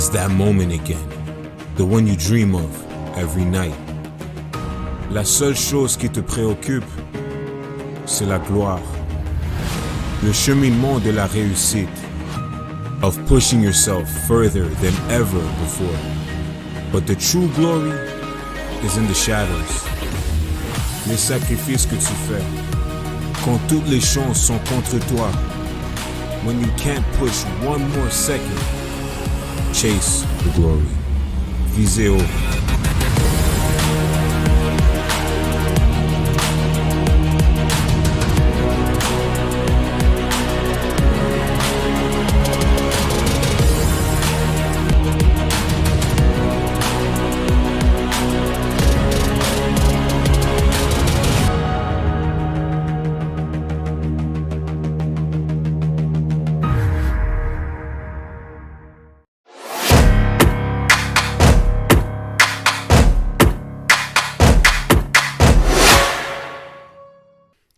It's that moment again, the one you dream of every night. La seule chose qui te préoccupe, c'est la gloire. Le cheminement de la réussite, of pushing yourself further than ever before. But the true glory is in the shadows. Les sacrifices que tu fais, quand toutes les chances sont contre toi. When you can't push one more second, chase the glory. Visez haut.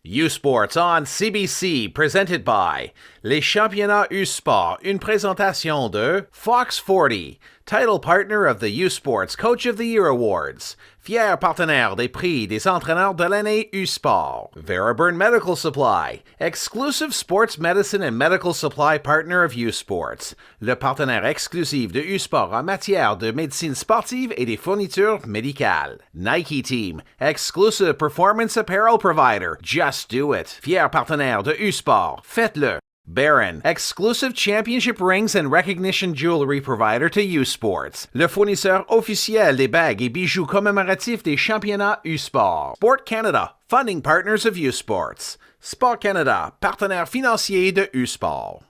U-Sports on CBC, presented by Les Championnats U-Sport, une présentation de Fox 40, title partner of the U-Sports Coach of the Year Awards, fier partenaire des prix des entraîneurs de l'année U-Sport, Veriburn Medical Supply, exclusive sports medicine and medical supply partner of U-Sports, le partenaire exclusif de U-Sport en matière de médecine sportive et des fournitures médicales, Nike Team, exclusive performance apparel provider, Just Do It, fier partenaire de U-Sport, faites-le. Baron, exclusive championship rings and recognition jewelry provider to U-Sports, le fournisseur officiel des bagues et bijoux commémoratifs des championnats U-Sport. Sport Canada, funding partners of U-Sports. Sport Canada, partenaire financier de U-Sport.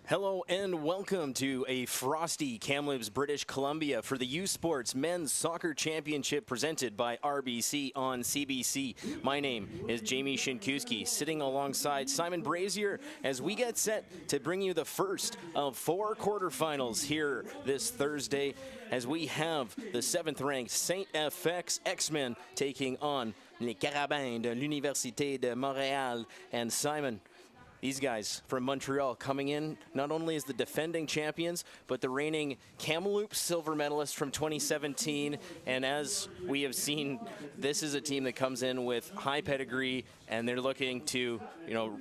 Hello and welcome to a frosty Kamloops, British Columbia for the U-Sports Men's Soccer Championship presented by RBC on CBC. My name is Jamie Shinkuski, sitting alongside Simon Brazier as we get set to bring you the first of 4 quarterfinals here this Thursday as we have the 7th-ranked STFX X-Men taking on les Carabins de l'Université de Montréal. And Simon, these guys from Montreal coming in not only as the defending champions, but the reigning Kamloops silver medalist from 2017. And as we have seen, this is a team that comes in with high pedigree, and they're looking to,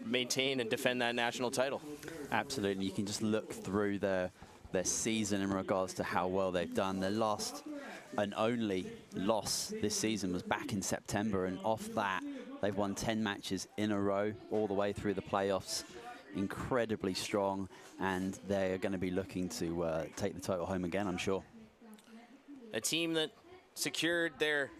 maintain and defend that national title. Absolutely. You can just look through their season in regards to how well they've done. Their last and only loss this season was back in September, and off that, they've won 10 matches in a row all the way through the playoffs. Incredibly strong, and they're going to be looking to take the title home again, I'm sure. A team that secured their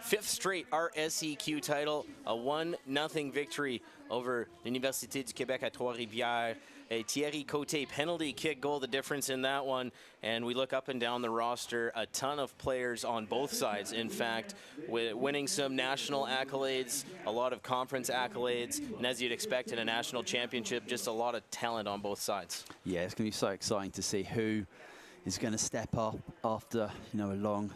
5th straight RSEQ title, a 1-0 victory over l'Université du Québec à Trois-Rivières. A Thierry Côté penalty kick goal, the difference in that one. And we look up and down the roster, a ton of players on both sides, in fact, winning some national accolades, a lot of conference accolades, and as you'd expect in a national championship, just a lot of talent on both sides. Yeah, it's going to be so exciting to see who is going to step up after, a long,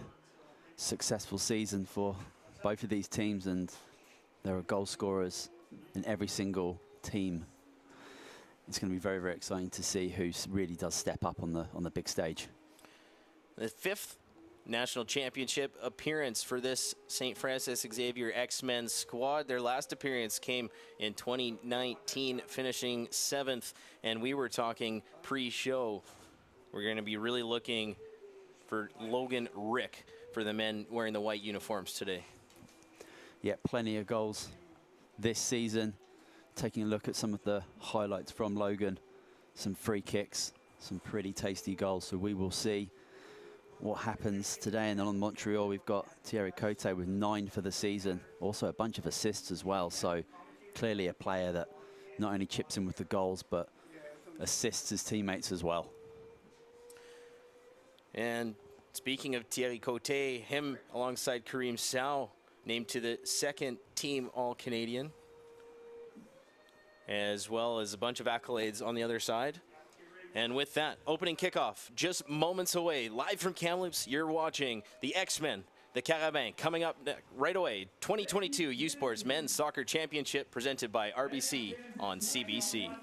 successful season for both of these teams, and there are goal scorers in every single team. It's going to be very, very exciting to see who really does step up on the big stage. The 5th national championship appearance for this St. Francis Xavier X-Men squad. Their last appearance came in 2019, finishing 7th. And we were talking pre-show. We're going to be really looking for Logan Rick for the men wearing the white uniforms today. Yeah, plenty of goals this season. Taking a look at some of the highlights from Logan, some free kicks, some pretty tasty goals. So we will see what happens today. And then on Montreal, we've got Thierry Côté with 9 for the season. Also a bunch of assists as well. So clearly a player that not only chips in with the goals, but assists his teammates as well. And speaking of Thierry Côté, him alongside Kareem Sow named to the 2nd team All-Canadian, as well as a bunch of accolades on the other side. And with that, opening kickoff just moments away. Live from Kamloops, you're watching the X-Men the Carabin coming up right away. 2022 U Sports Men's Soccer Championship presented by RBC on CBC.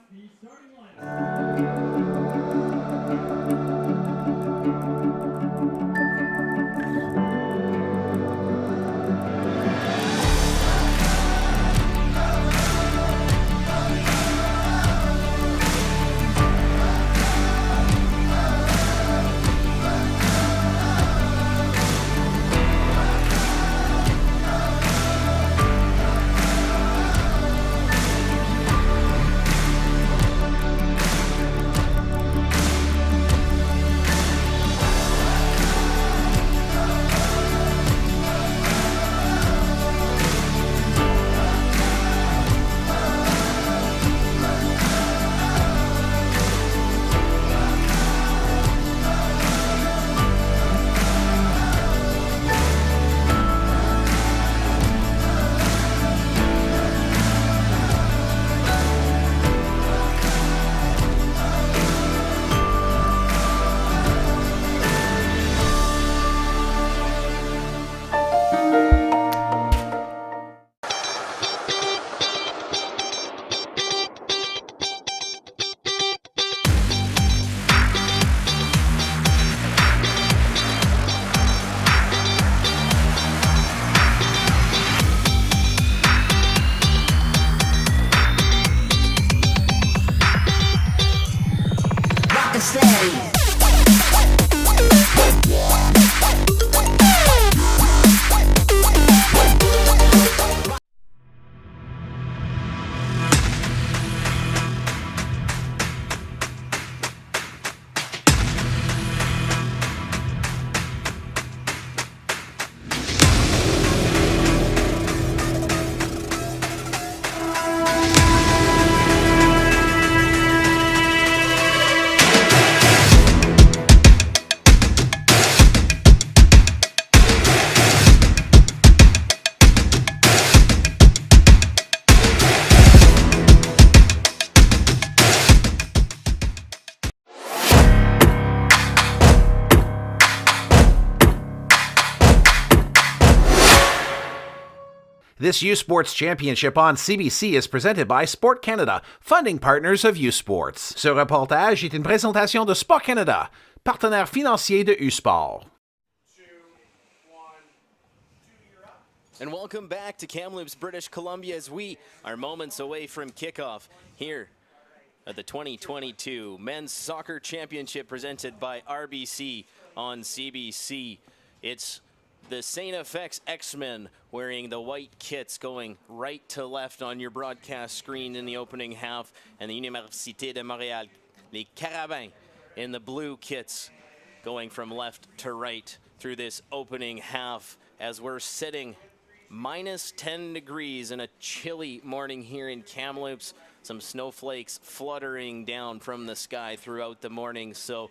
This U Sports Championship on CBC is presented by Sport Canada, funding partners of U Sports. Ce reportage est une présentation de Sport Canada, partenaire financier de U Sport. And welcome back to Kamloops, British Columbia, as we are moments away from kickoff here at the 2022 Men's Soccer Championship presented by RBC on CBC. It's the STFX X-Men wearing the white kits going right to left on your broadcast screen in the opening half, and the Université de Montréal, les Carabins, in the blue kits going from left to right through this opening half as we're sitting minus 10 degrees in a chilly morning here in Kamloops. Some snowflakes fluttering down from the sky throughout the morning. So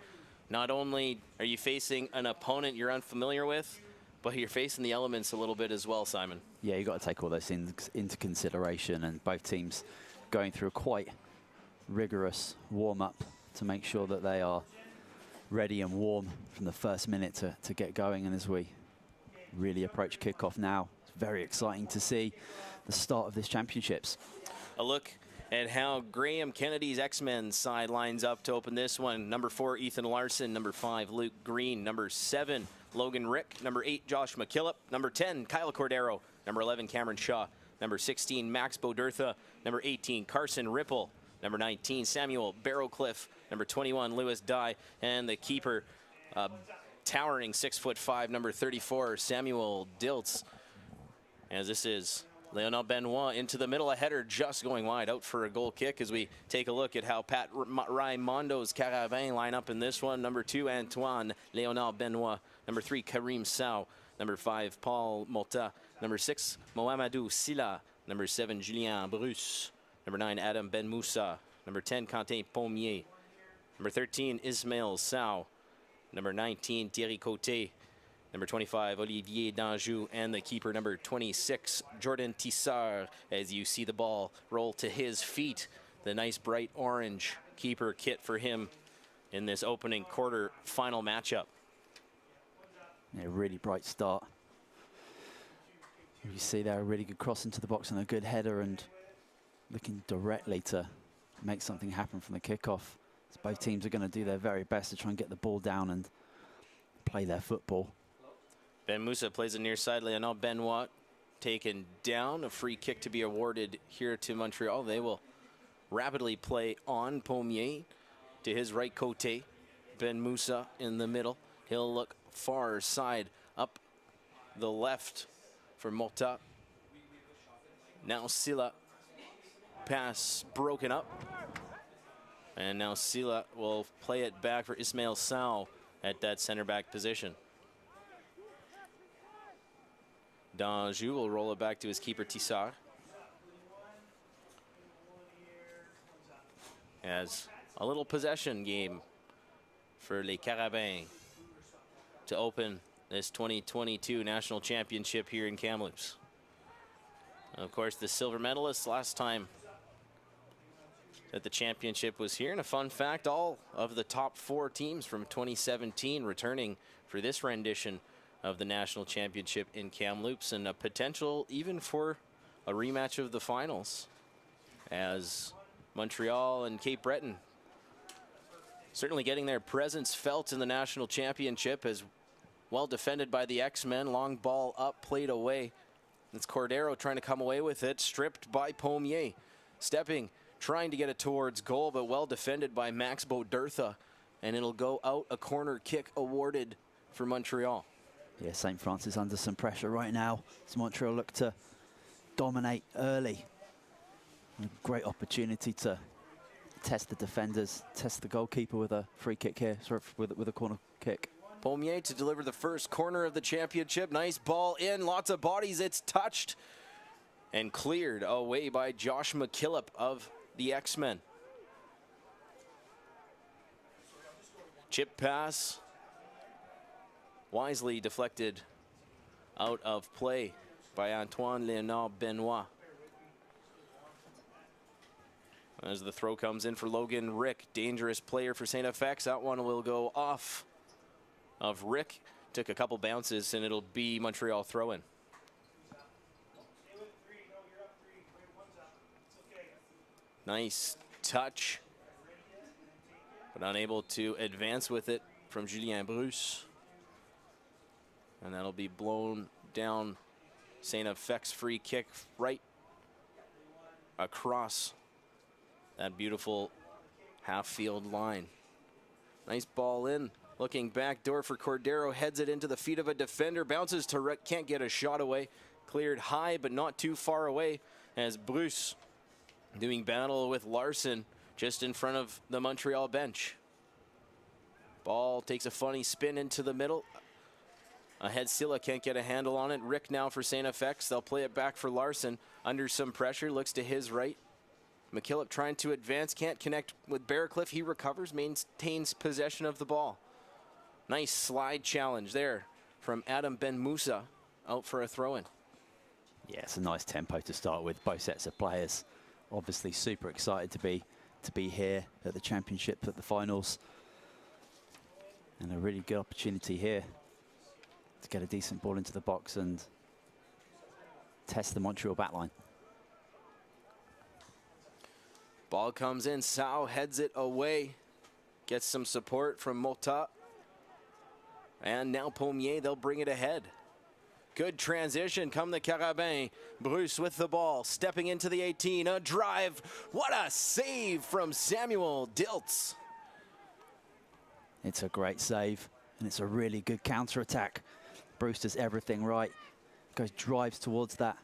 not only are you facing an opponent you're unfamiliar with, but you're facing the elements a little bit as well, Simon. Yeah, you've got to take all those things into consideration, and both teams going through a quite rigorous warm-up to make sure that they are ready and warm from the first minute to get going. And as we really approach kickoff now, it's very exciting to see the start of this championships. A look at how Graham Kennedy's X-Men side lines up to open this one. Number 4, Ethan Larson. Number 5, Luke Green. Number 7, Logan Rick. Number 8, Josh McKillop. Number 10, Kyle Cordero. Number 11, Cameron Shaw. Number 16, Max Bodertha. Number 18, Carson Ripple. Number 19, Samuel Barrowcliff. Number 21, Lewis Dye. And the keeper, towering 6'5", number 34, Samuel Diltz. As this is Leonard Benoit into the middle, a header just going wide, out for a goal kick, as we take a look at how Pat Raimondo's Carabin line up in this one. Number 2, Antoine Leonard Benoit. Number 3, Karim Sow. Number 5, Paul Mota. Number 6, Mohamedou Silla. Number 7, Julien Bruce. Number 9, Adam Ben Moussa. Number 10, Quentin Pommier. Number 13, Ismail Sow. Number 19, Thierry Côté. Number 25, Olivier Danjou, and the keeper, number 26, Jordan Tissard, as you see the ball roll to his feet. The nice bright orange keeper kit for him in this opening quarter final matchup. Yeah, really bright start You see there a really good cross into the box and a good header, and looking directly to make something happen from the kickoff. So both teams are going to do their very best to try and get the ball down and play their football. Ben Moussa plays it near side. Léonard Benoit taken down. A free kick to be awarded here to Montreal. They will rapidly play on. Pommier to his right côté. Ben Moussa in the middle. He'll look far side up the left for Mota. Now Silla. Pass broken up. And now Silla will play it back for Ismail Sow at that center back position. Danjou will roll it back to his keeper Tissard. As a little possession game for Les Carabins to open this 2022 National Championship here in Kamloops. Of course, the silver medalists last time that the championship was here. And a fun fact, all of the top 4 teams from 2017 returning for this rendition of the National Championship in Kamloops, and a potential even for a rematch of the finals, as Montreal and Cape Breton certainly getting their presence felt in the National Championship, as well defended by the X-Men. Long ball up, played away. It's Cordero trying to come away with it, stripped by Pommier. Stepping, trying to get it towards goal, but well defended by Max Bodertha, and it'll go out. A corner kick awarded for Montreal. Yeah, St. Francis under some pressure right now as Montreal look to dominate early. A great opportunity to test the defenders, test the goalkeeper with a free kick here, sorry, with a corner kick. Pommier to deliver the first corner of the championship. Nice ball in, lots of bodies. It's touched and cleared away by Josh McKillop of the X-Men. Chip pass. Wisely deflected out of play by Antoine Léonard Benoit. As the throw comes in for Logan Rick, dangerous player for STFX. That one will go off of Rick. Took a couple bounces, and it'll be Montreal throw-in. Nice touch, but unable to advance with it from Julien Bruce. And that'll be blown down. STFX free kick right across that beautiful half-field line. Nice ball in. Looking back door for Cordero. Heads it into the feet of a defender. Bounces to Rick. Can't get a shot away. Cleared high, but not too far away, as Bruce doing battle with Larson just in front of the Montreal bench. Ball takes a funny spin into the middle. Ahead, Silla can't get a handle on it. Rick now for STFX. They'll play it back for Larson. Under some pressure, looks to his right. McKillop trying to advance, can't connect with Bearcliff. He recovers, maintains possession of the ball. Nice slide challenge there from Adam Ben Moussa, out for a throw-in. Yeah, it's a nice tempo to start with. Both sets of players obviously super excited to be here at the championship, at the finals. And a really good opportunity here to get a decent ball into the box and test the Montreal backline. Ball comes in, Sao heads it away. Gets some support from Mota. And now Pommier, they'll bring it ahead. Good transition, come the Carabins. Bruce with the ball, stepping into the 18, a drive. What a save from Samuel Diltz. It's a great save, and it's a really good counter-attack. Bruce does everything right. Drives towards that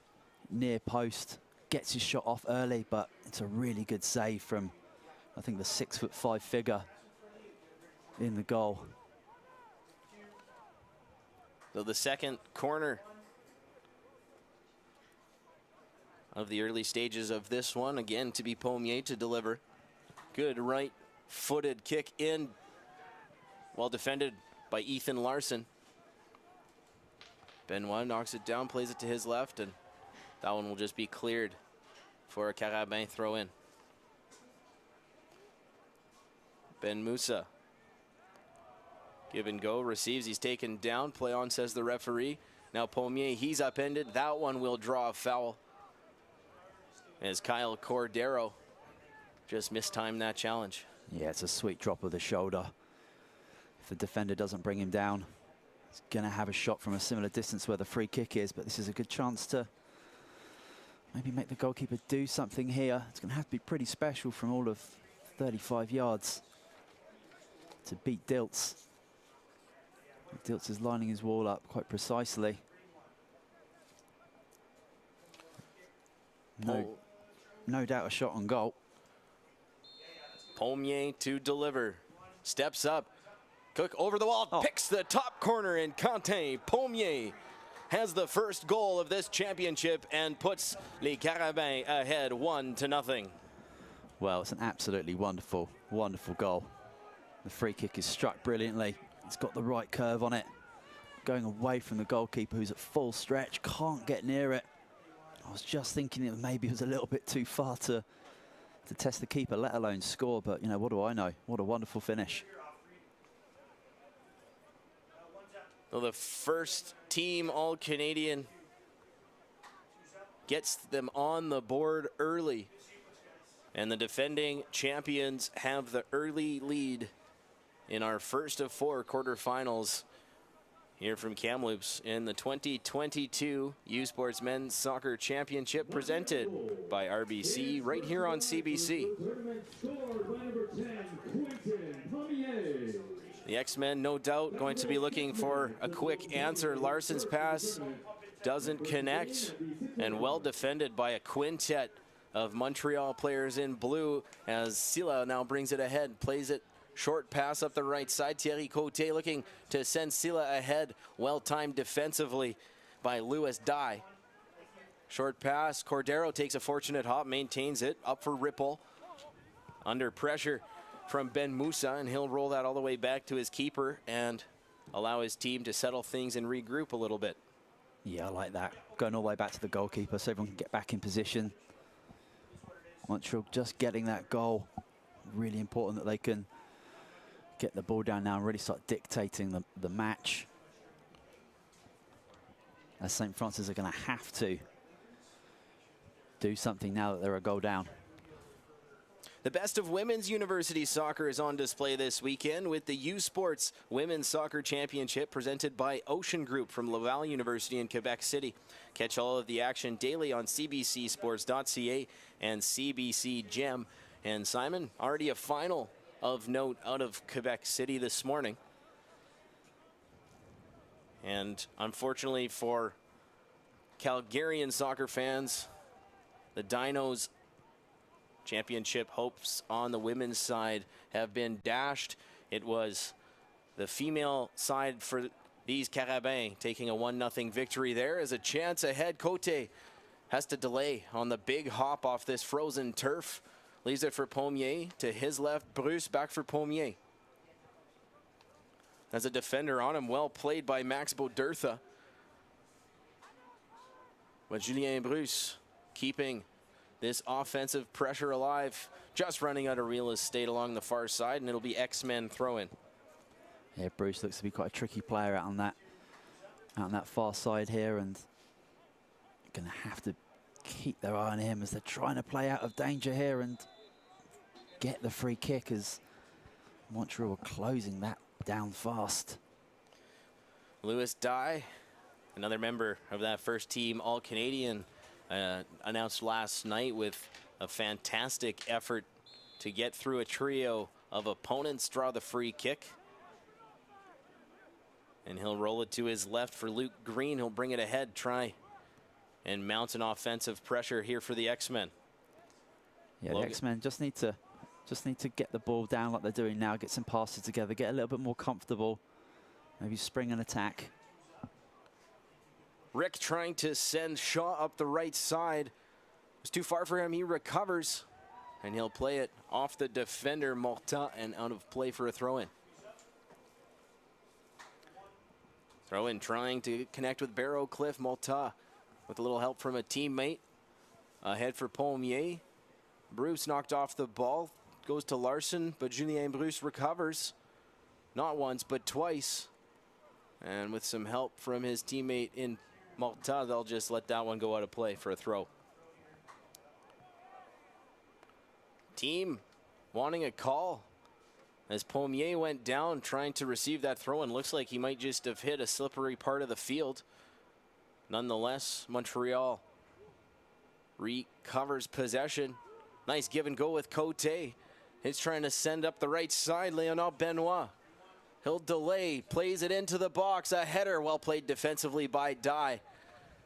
near post, gets his shot off early, but it's a really good save from, I think, the 6'5" figure in the goal. So the second corner of the early stages of this one, again to be Pommier to deliver. Good right-footed kick in, well defended by Ethan Larson. Benoit knocks it down, plays it to his left, and that one will just be cleared for a Carabin throw-in. Ben Moussa. Give and go, receives, he's taken down. Play on, says the referee. Now Pommier, he's upended. That one will draw a foul, as Kyle Cordero just mistimed that challenge. Yeah, it's a sweet drop of the shoulder. If the defender doesn't bring him down, he's going to have a shot from a similar distance where the free kick is, but this is a good chance to maybe make the goalkeeper do something here. It's going to have to be pretty special from all of 35 yards to beat Dilts. Dilts is lining his wall up quite precisely. No doubt a shot on goal. Pommier to deliver. Steps up. Cook over the wall. Picks the top corner, and Quentin Pommier has the first goal of this championship and puts Les Carabins ahead 1-0. Well, it's an absolutely wonderful, wonderful goal. The free kick is struck brilliantly. It's got the right curve on it. Going away from the goalkeeper, who's at full stretch, can't get near it. I was just thinking it maybe was a little bit too far to test the keeper, let alone score. But, you know, what do I know? What a wonderful finish. Well, the first team All-Canadian gets them on the board early. And the defending champions have the early lead in our first of 4 quarterfinals here from Kamloops in the 2022 U Sports Men's Soccer Championship, presented by RBC right here on CBC. The X-Men, no doubt, going to be looking for a quick answer. Larson's pass doesn't connect, and well defended by a quintet of Montreal players in blue, as Silla now brings it ahead, plays it short pass up the right side. Thierry Cote looking to send Silla ahead. Well timed defensively by Louis Dye. Short pass. Cordero takes a fortunate hop, maintains it. Up for Ripple. Under pressure from Ben Moussa, and he'll roll that all the way back to his keeper and allow his team to settle things and regroup a little bit. Yeah, I like that. Going all the way back to the goalkeeper so everyone can get back in position. Montreal just getting that goal. Really important that they can get the ball down now and really start dictating the match. As St. Francis are going to have to do something now that they're a goal down. The best of women's university soccer is on display this weekend with the U Sports Women's Soccer Championship, presented by Ocean Group from Laval University in Quebec City. Catch all of the action daily on cbcsports.ca and CBC Gem. And Simon, already a final of note out of Quebec City this morning. And unfortunately for Calgarian soccer fans, the Dinos' championship hopes on the women's side have been dashed. It was the female side for these Carabins taking a 1-0 victory there. As a chance ahead, Cote has to delay on the big hop off this frozen turf. Leaves it for Pommier. To his left, Bruce back for Pommier. As a defender on him, well played by Max Bodertha. But Julien Bruce keeping this offensive pressure alive, just running out of real estate along the far side, and it'll be X-Men throw-in. Yeah, Bruce looks to be quite a tricky player out on that far side here, and going to have to keep their eye on him as they're trying to play out of danger here and get the free kick, as Montreal are closing that down fast. Louis Dye, another member of that first team All-Canadian, announced last night with a fantastic effort to get through a trio of opponents, draw the free kick. And he'll roll it to his left for Luke Green. He'll bring it ahead, try and mount an offensive pressure here for the X-Men. Yeah, the X-Men just need to get the ball down like they're doing now, get some passes together, get a little bit more comfortable, maybe spring an attack. Rick trying to send Shaw up the right side. It's too far for him. He recovers, and he'll play it off the defender, Morta, and out of play for a throw-in. Throw-in trying to connect with Barrow Cliff. Morta with a little help from a teammate. Ahead for Pommier. Bruce knocked off the ball. Goes to Larson, but Julien Bruce recovers. Not once, but twice. And with some help from his teammate in Malta, they'll just let that one go out of play for a throw. Team wanting a call as Pommier went down trying to receive that throw, and looks like he might just have hit a slippery part of the field. Nonetheless, Montreal recovers possession. Nice give and go with Cote. He's trying to send up the right side. Leonard Benoit. He'll delay, plays it into the box. A header, well played defensively by Dye,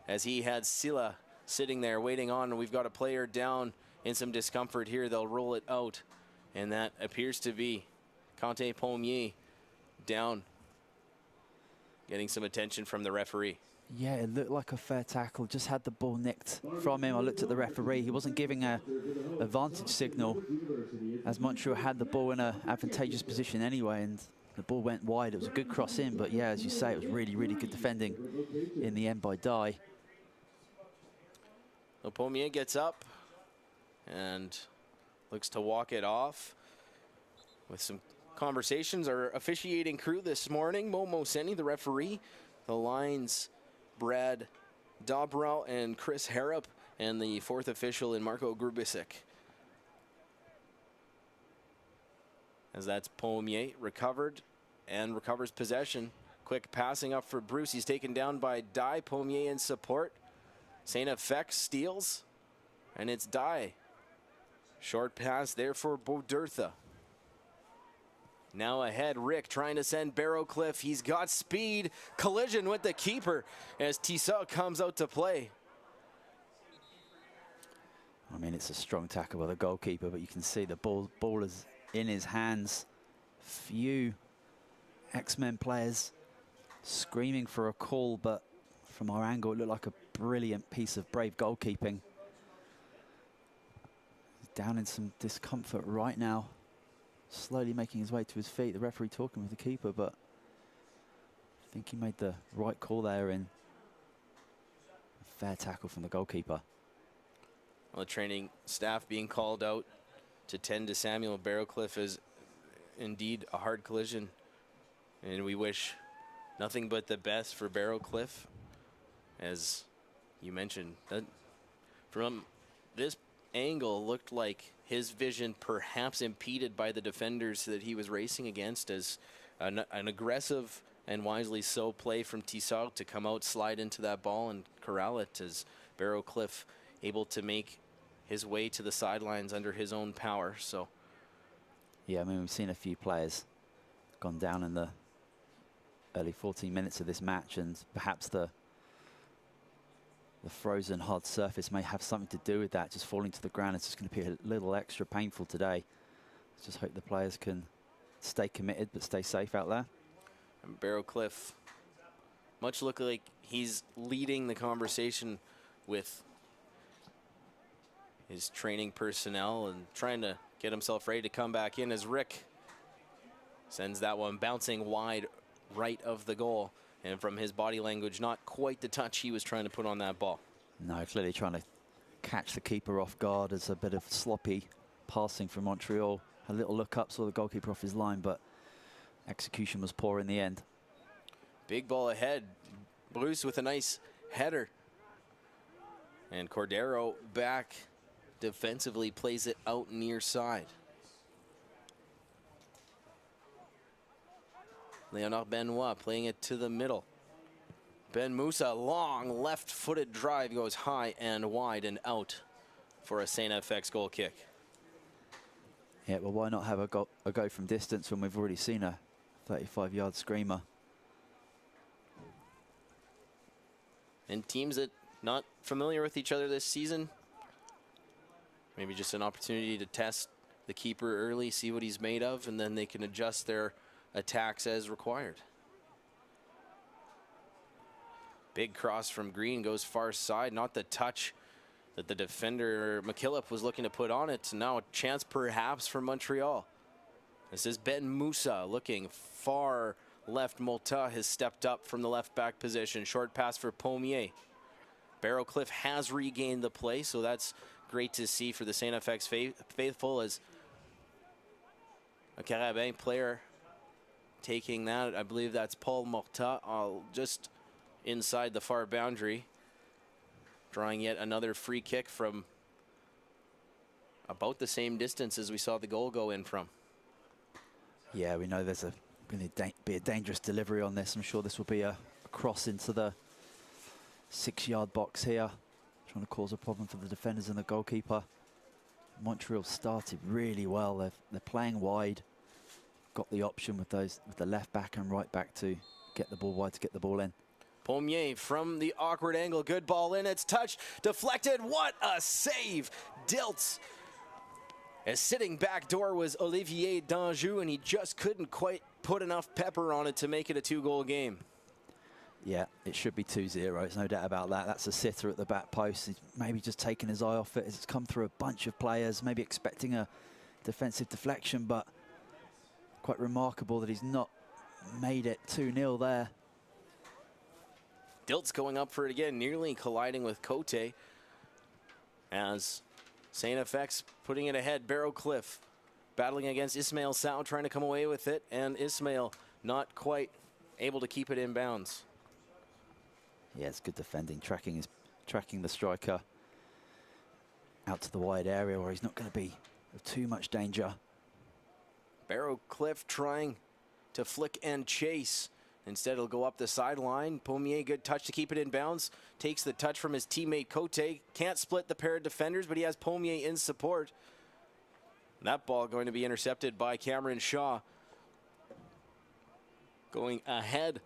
as he had Silla sitting there waiting on. We've got a player down in some discomfort here. They'll roll it out, and that appears to be Conte Pommier down, getting some attention from the referee. Yeah, it looked like a fair tackle. Just had the ball nicked from him. I looked at the referee. He wasn't giving a advantage signal, as Montreal had the ball in an advantageous position anyway, and the ball went wide. It was a good cross in, but yeah, as you say, it was really, really good defending in the end by Dye. Pommier gets up and looks to walk it off. With some conversations, our officiating crew this morning, Momo Seni, the referee, the lines, Brad Dobrow and Chris Harrop, and the fourth official in Marco Grubisic. As that's Pommier recovered and recovers possession. Quick passing up for Bruce. He's taken down by Dye. Pommier in support. STFX steals, and it's Dye. Short pass there for Bodertha. Now ahead, Rick trying to send Barrowcliff. He's got speed. Collision with the keeper as Tissot comes out to play. I mean, it's a strong tackle by the goalkeeper, but you can see the ball is in his hands. Few X-Men players screaming for a call, but from our angle, it looked like a brilliant piece of brave goalkeeping. He's down in some discomfort right now, slowly making his way to his feet. The referee talking with the keeper, but I think he made the right call there in a fair tackle from the goalkeeper. Well, the training staff being called out to tend to Samuel Barrowcliff is indeed a hard collision, and we wish nothing but the best for Barrowcliff. As you mentioned, that from this angle looked like his vision perhaps impeded by the defenders that he was racing against, as an aggressive and wisely so play from Tissot to come out, slide into that ball and corral it, as Barrowcliff able to make his way to the sidelines under his own power. So yeah, I mean, we've seen a few players gone down in the early 14 minutes of this match, and perhaps the frozen hard surface may have something to do with that. Just falling to the ground, it's just going to be a little extra painful today. Let's just hope the players can stay committed but stay safe out there. And Barrowcliff much look like he's leading the conversation with his training personnel and trying to get himself ready to come back in, as Rick sends that one bouncing wide right of the goal. And from his body language, not quite the touch he was trying to put on that ball. No, clearly trying to catch the keeper off guard. As a bit of sloppy passing from Montreal. A little look up, saw the goalkeeper off his line, but execution was poor in the end. Big ball ahead. Bruce with a nice header. And Cordero back defensively, plays it out near side. Leonard Benoit playing it to the middle. Ben Moussa, long left-footed drive, goes high and wide and out for a STFX goal kick. Yeah, well, why not have a go from distance when we've already seen a 35-yard screamer? And teams that not familiar with each other this season, maybe just an opportunity to test the keeper early, see what he's made of, and then they can adjust their attacks as required. Big cross from Green, goes far side, not the touch that the defender McKillop was looking to put on it. Now a chance perhaps for Montreal. This is Ben Moussa looking far left. Malta has stepped up from the left back position. Short pass for Pommier. Barrowcliff has regained the play, so that's great to see for the STFX faithful, as a Carabin player taking that. I believe that's Paul Morta, just inside the far boundary. Drawing yet another free kick from about the same distance as we saw the goal go in from. Yeah, we know there's going to be a dangerous delivery on this. I'm sure this will be a cross into the 6-yard box here, trying to cause a problem for the defenders and the goalkeeper. Montreal started really well. They're playing wide, got the option with the left back and right back to get the ball wide, to get the ball in. Pommier from the awkward angle, good ball in, it's touched, deflected, what a save! Dilts. As sitting back door was Olivier d'Anjou, and he just couldn't quite put enough pepper on it to make it a 2-goal game. Yeah, it should be 2-0, there's no doubt about that. That's a sitter at the back post. He's maybe just taken his eye off it. It's come through a bunch of players, maybe expecting a defensive deflection, but quite remarkable that he's not made it 2-0 there. Dilts going up for it again, nearly colliding with Cote, as STFX putting it ahead. Barrowcliff battling against Ismail Sow, trying to come away with it, and Ismail not quite able to keep it in bounds. Yeah, it's good defending, tracking the striker out to the wide area where he's not going to be of too much danger. Barrowcliff trying to flick and chase. Instead, it'll go up the sideline. Pommier, good touch to keep it in bounds. Takes the touch from his teammate Cote. Can't split the pair of defenders, but he has Pommier in support. That ball going to be intercepted by Cameron Shaw. Going ahead.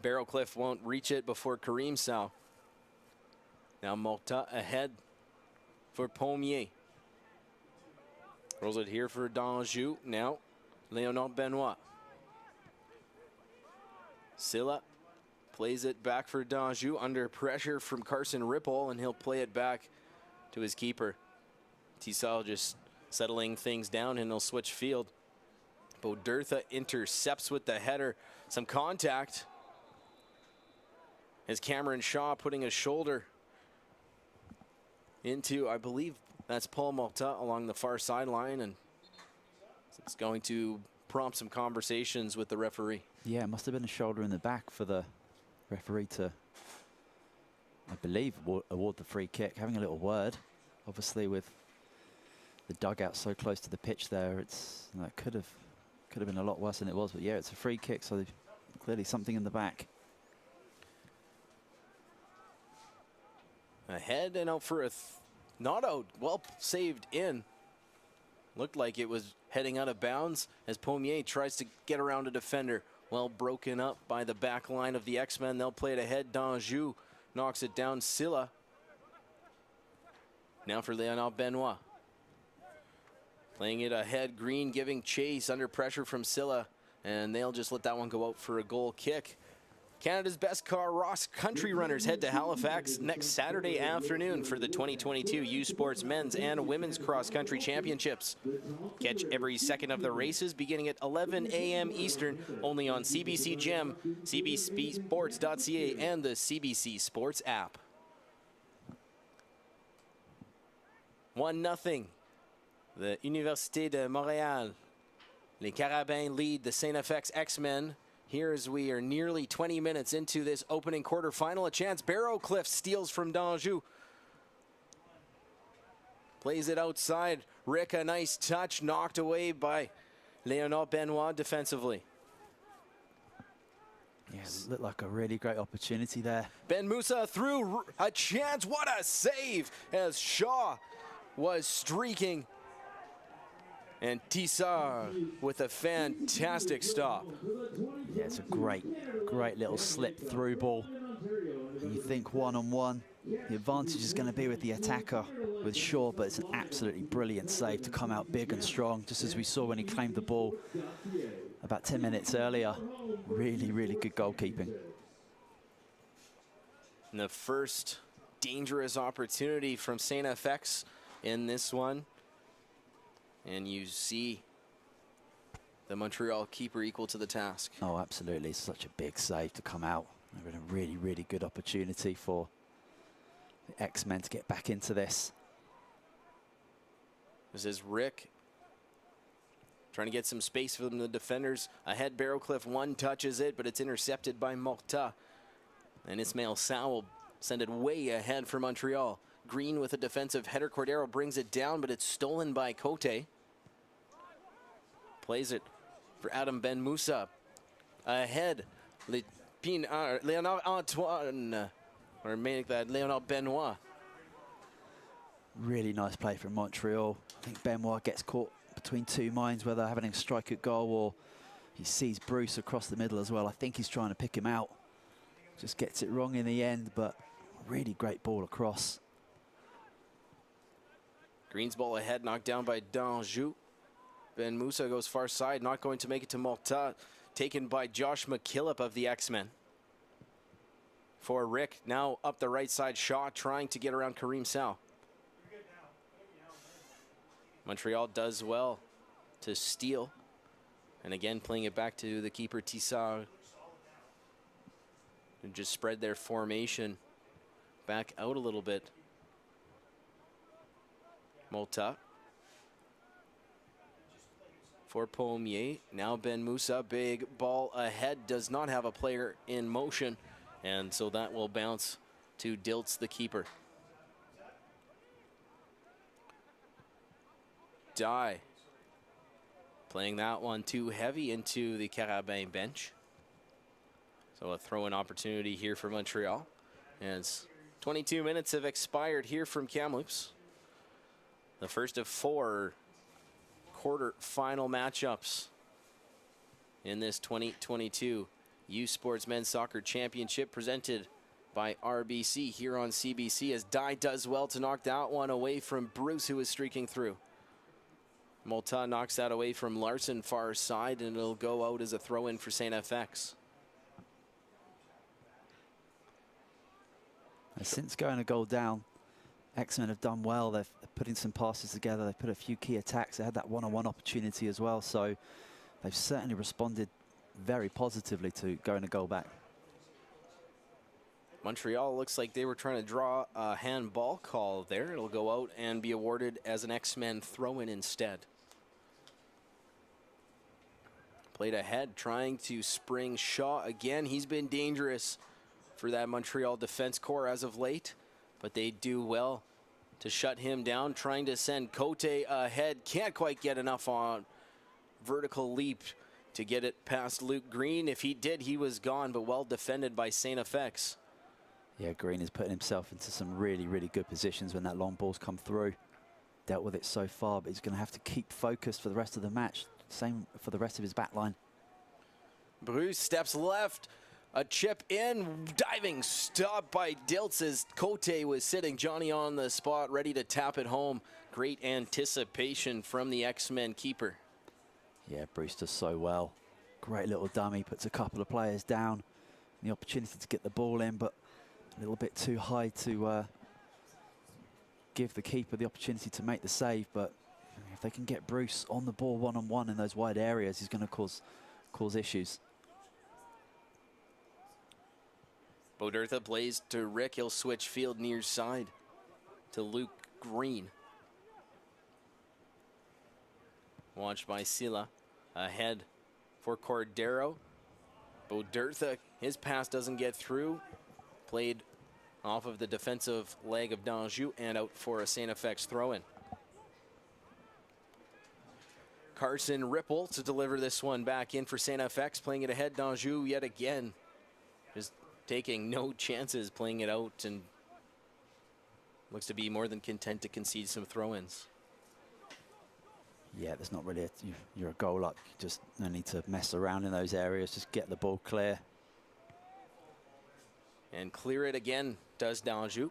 Barrowcliff won't reach it before Kareem Sow. Now Morta ahead for Pommier. Rolls it here for d'Anjou. Now Leonard Benoit. Silla plays it back for d'Anjou under pressure from Carson Ripple, and he'll play it back to his keeper. Tissot just settling things down, and he'll switch field. Bodertha intercepts with the header. Some contact as Cameron Shaw putting a shoulder into, I believe that's Paul Morta along the far sideline, and it's going to prompt some conversations with the referee. Yeah, it must have been a shoulder in the back for the referee to, I believe, award the free kick. Having a little word, obviously with the dugout so close to the pitch there, it could have been a lot worse than it was. But yeah, it's a free kick, so clearly something in the back. Ahead and out for a not out, well saved in. Looked like it was heading out of bounds as Pommier tries to get around a defender. Well broken up by the back line of the X-Men. They'll play it ahead. d'Anjou knocks it down. Silla. Now for Leonard Benoit. Playing it ahead. Green giving chase under pressure from Silla. And they'll just let that one go out for a goal kick. Canada's best cross country runners head to Halifax next Saturday afternoon for the 2022 U Sports Men's and Women's Cross Country Championships. Catch every second of the races beginning at 11 a.m. Eastern, only on CBC Gem, cbcsports.ca, and the CBC Sports app. 1-0. The Université de Montréal. Les Carabins lead the STFX X-Men. Here as we are nearly 20 minutes into this opening quarterfinal, a chance. Barrowcliff steals from d'Anjou. Plays it outside. Rick, a nice touch, knocked away by Leonard Benoit defensively. Yeah, it looked like a really great opportunity there. Ben Moussa through, a chance, what a save as Shaw was streaking. And Tissot with a fantastic stop. Yeah, it's a great little slip through ball. And you think one-on-one, the advantage is going to be with the attacker, with Shaw, but it's an absolutely brilliant save to come out big and strong, just as we saw when he claimed the ball about 10 minutes earlier. Really, really good goalkeeping. And the first dangerous opportunity from STFX in this one. And you see the Montreal keeper equal to the task. Oh, absolutely. It's such a big save to come out. A really, really good opportunity for the X-Men to get back into this. This is Rick trying to get some space from the defenders. Ahead, Barrowcliff, one touches it, but it's intercepted by Morta. And Ismail Sow will send it way ahead for Montreal. Green with a defensive header. Cordero brings it down, but it's stolen by Cote. Plays it for Adam Ben Moussa. Ahead, Leonard Antoine, or make that Leonard Benoit. Really nice play from Montreal. I think Benoit gets caught between two minds, whether having a strike at goal or he sees Bruce across the middle as well. I think he's trying to pick him out. Just gets it wrong in the end, but really great ball across. Green's ball ahead, knocked down by Danjou. Ben Moussa goes far side, not going to make it to Morta. Taken by Josh McKillop of the X-Men. For Rick, now up the right side, Shaw trying to get around Kareem Sow. Montreal does well to steal. And again, playing it back to the keeper, Tissard. And just spread their formation back out a little bit. Morta. For Pommier. Now Ben Moussa, big ball ahead, does not have a player in motion. And so that will bounce to Diltz, the keeper. Die. Playing that one too heavy into the Carabin bench. So a throw-in opportunity here for Montreal. As 22 minutes have expired here from Kamloops. The first of 4 quarter-final matchups in this 2022 U Sports Men's Soccer Championship presented by RBC here on CBC, as Dye does well to knock that one away from Bruce, who is streaking through. Morta knocks that away from Larson far side, and it'll go out as a throw-in for STFX. Since going a goal down, X-Men have done well. They're putting some passes together. They've put a few key attacks. They had that one-on-one opportunity as well. So they've certainly responded very positively to going a goal back. Montreal looks like they were trying to draw a handball call there. It'll go out and be awarded as an X-Men throw-in instead. Played ahead, trying to spring Shaw again. He's been dangerous for that Montreal defense core as of late, but they do well to shut him down, trying to send Cote ahead. Can't quite get enough on vertical leap to get it past Luke Green. If he did, he was gone, but well defended by STFX. Yeah, Green is putting himself into some really, really good positions when that long ball's come through. Dealt with it so far, but he's going to have to keep focused for the rest of the match. Same for the rest of his back line. Bruce steps left. A chip in, diving stop by Diltz as Cote was sitting Johnny on the spot, ready to tap it home. Great anticipation from the X-Men keeper. Yeah, Bruce does so well. Great little dummy, puts a couple of players down. The opportunity to get the ball in, but a little bit too high to give the keeper the opportunity to make the save. But if they can get Bruce on the ball one-on-one in those wide areas, he's going to cause issues. Bodertha plays to Rick. He'll switch field near side to Luke Green. Watched by Silla. Ahead for Cordero. Bodertha, his pass doesn't get through. Played off of the defensive leg of Danjou and out for a STFX throw-in. Carson Ripple to deliver this one back in for STFX, playing it ahead. Danjou yet again, just taking no chances, playing it out, and looks to be more than content to concede some throw-ins. Yeah, there's not really you're a goal up. You just no need to mess around in those areas. Just get the ball clear. And clear it again, does Danjou.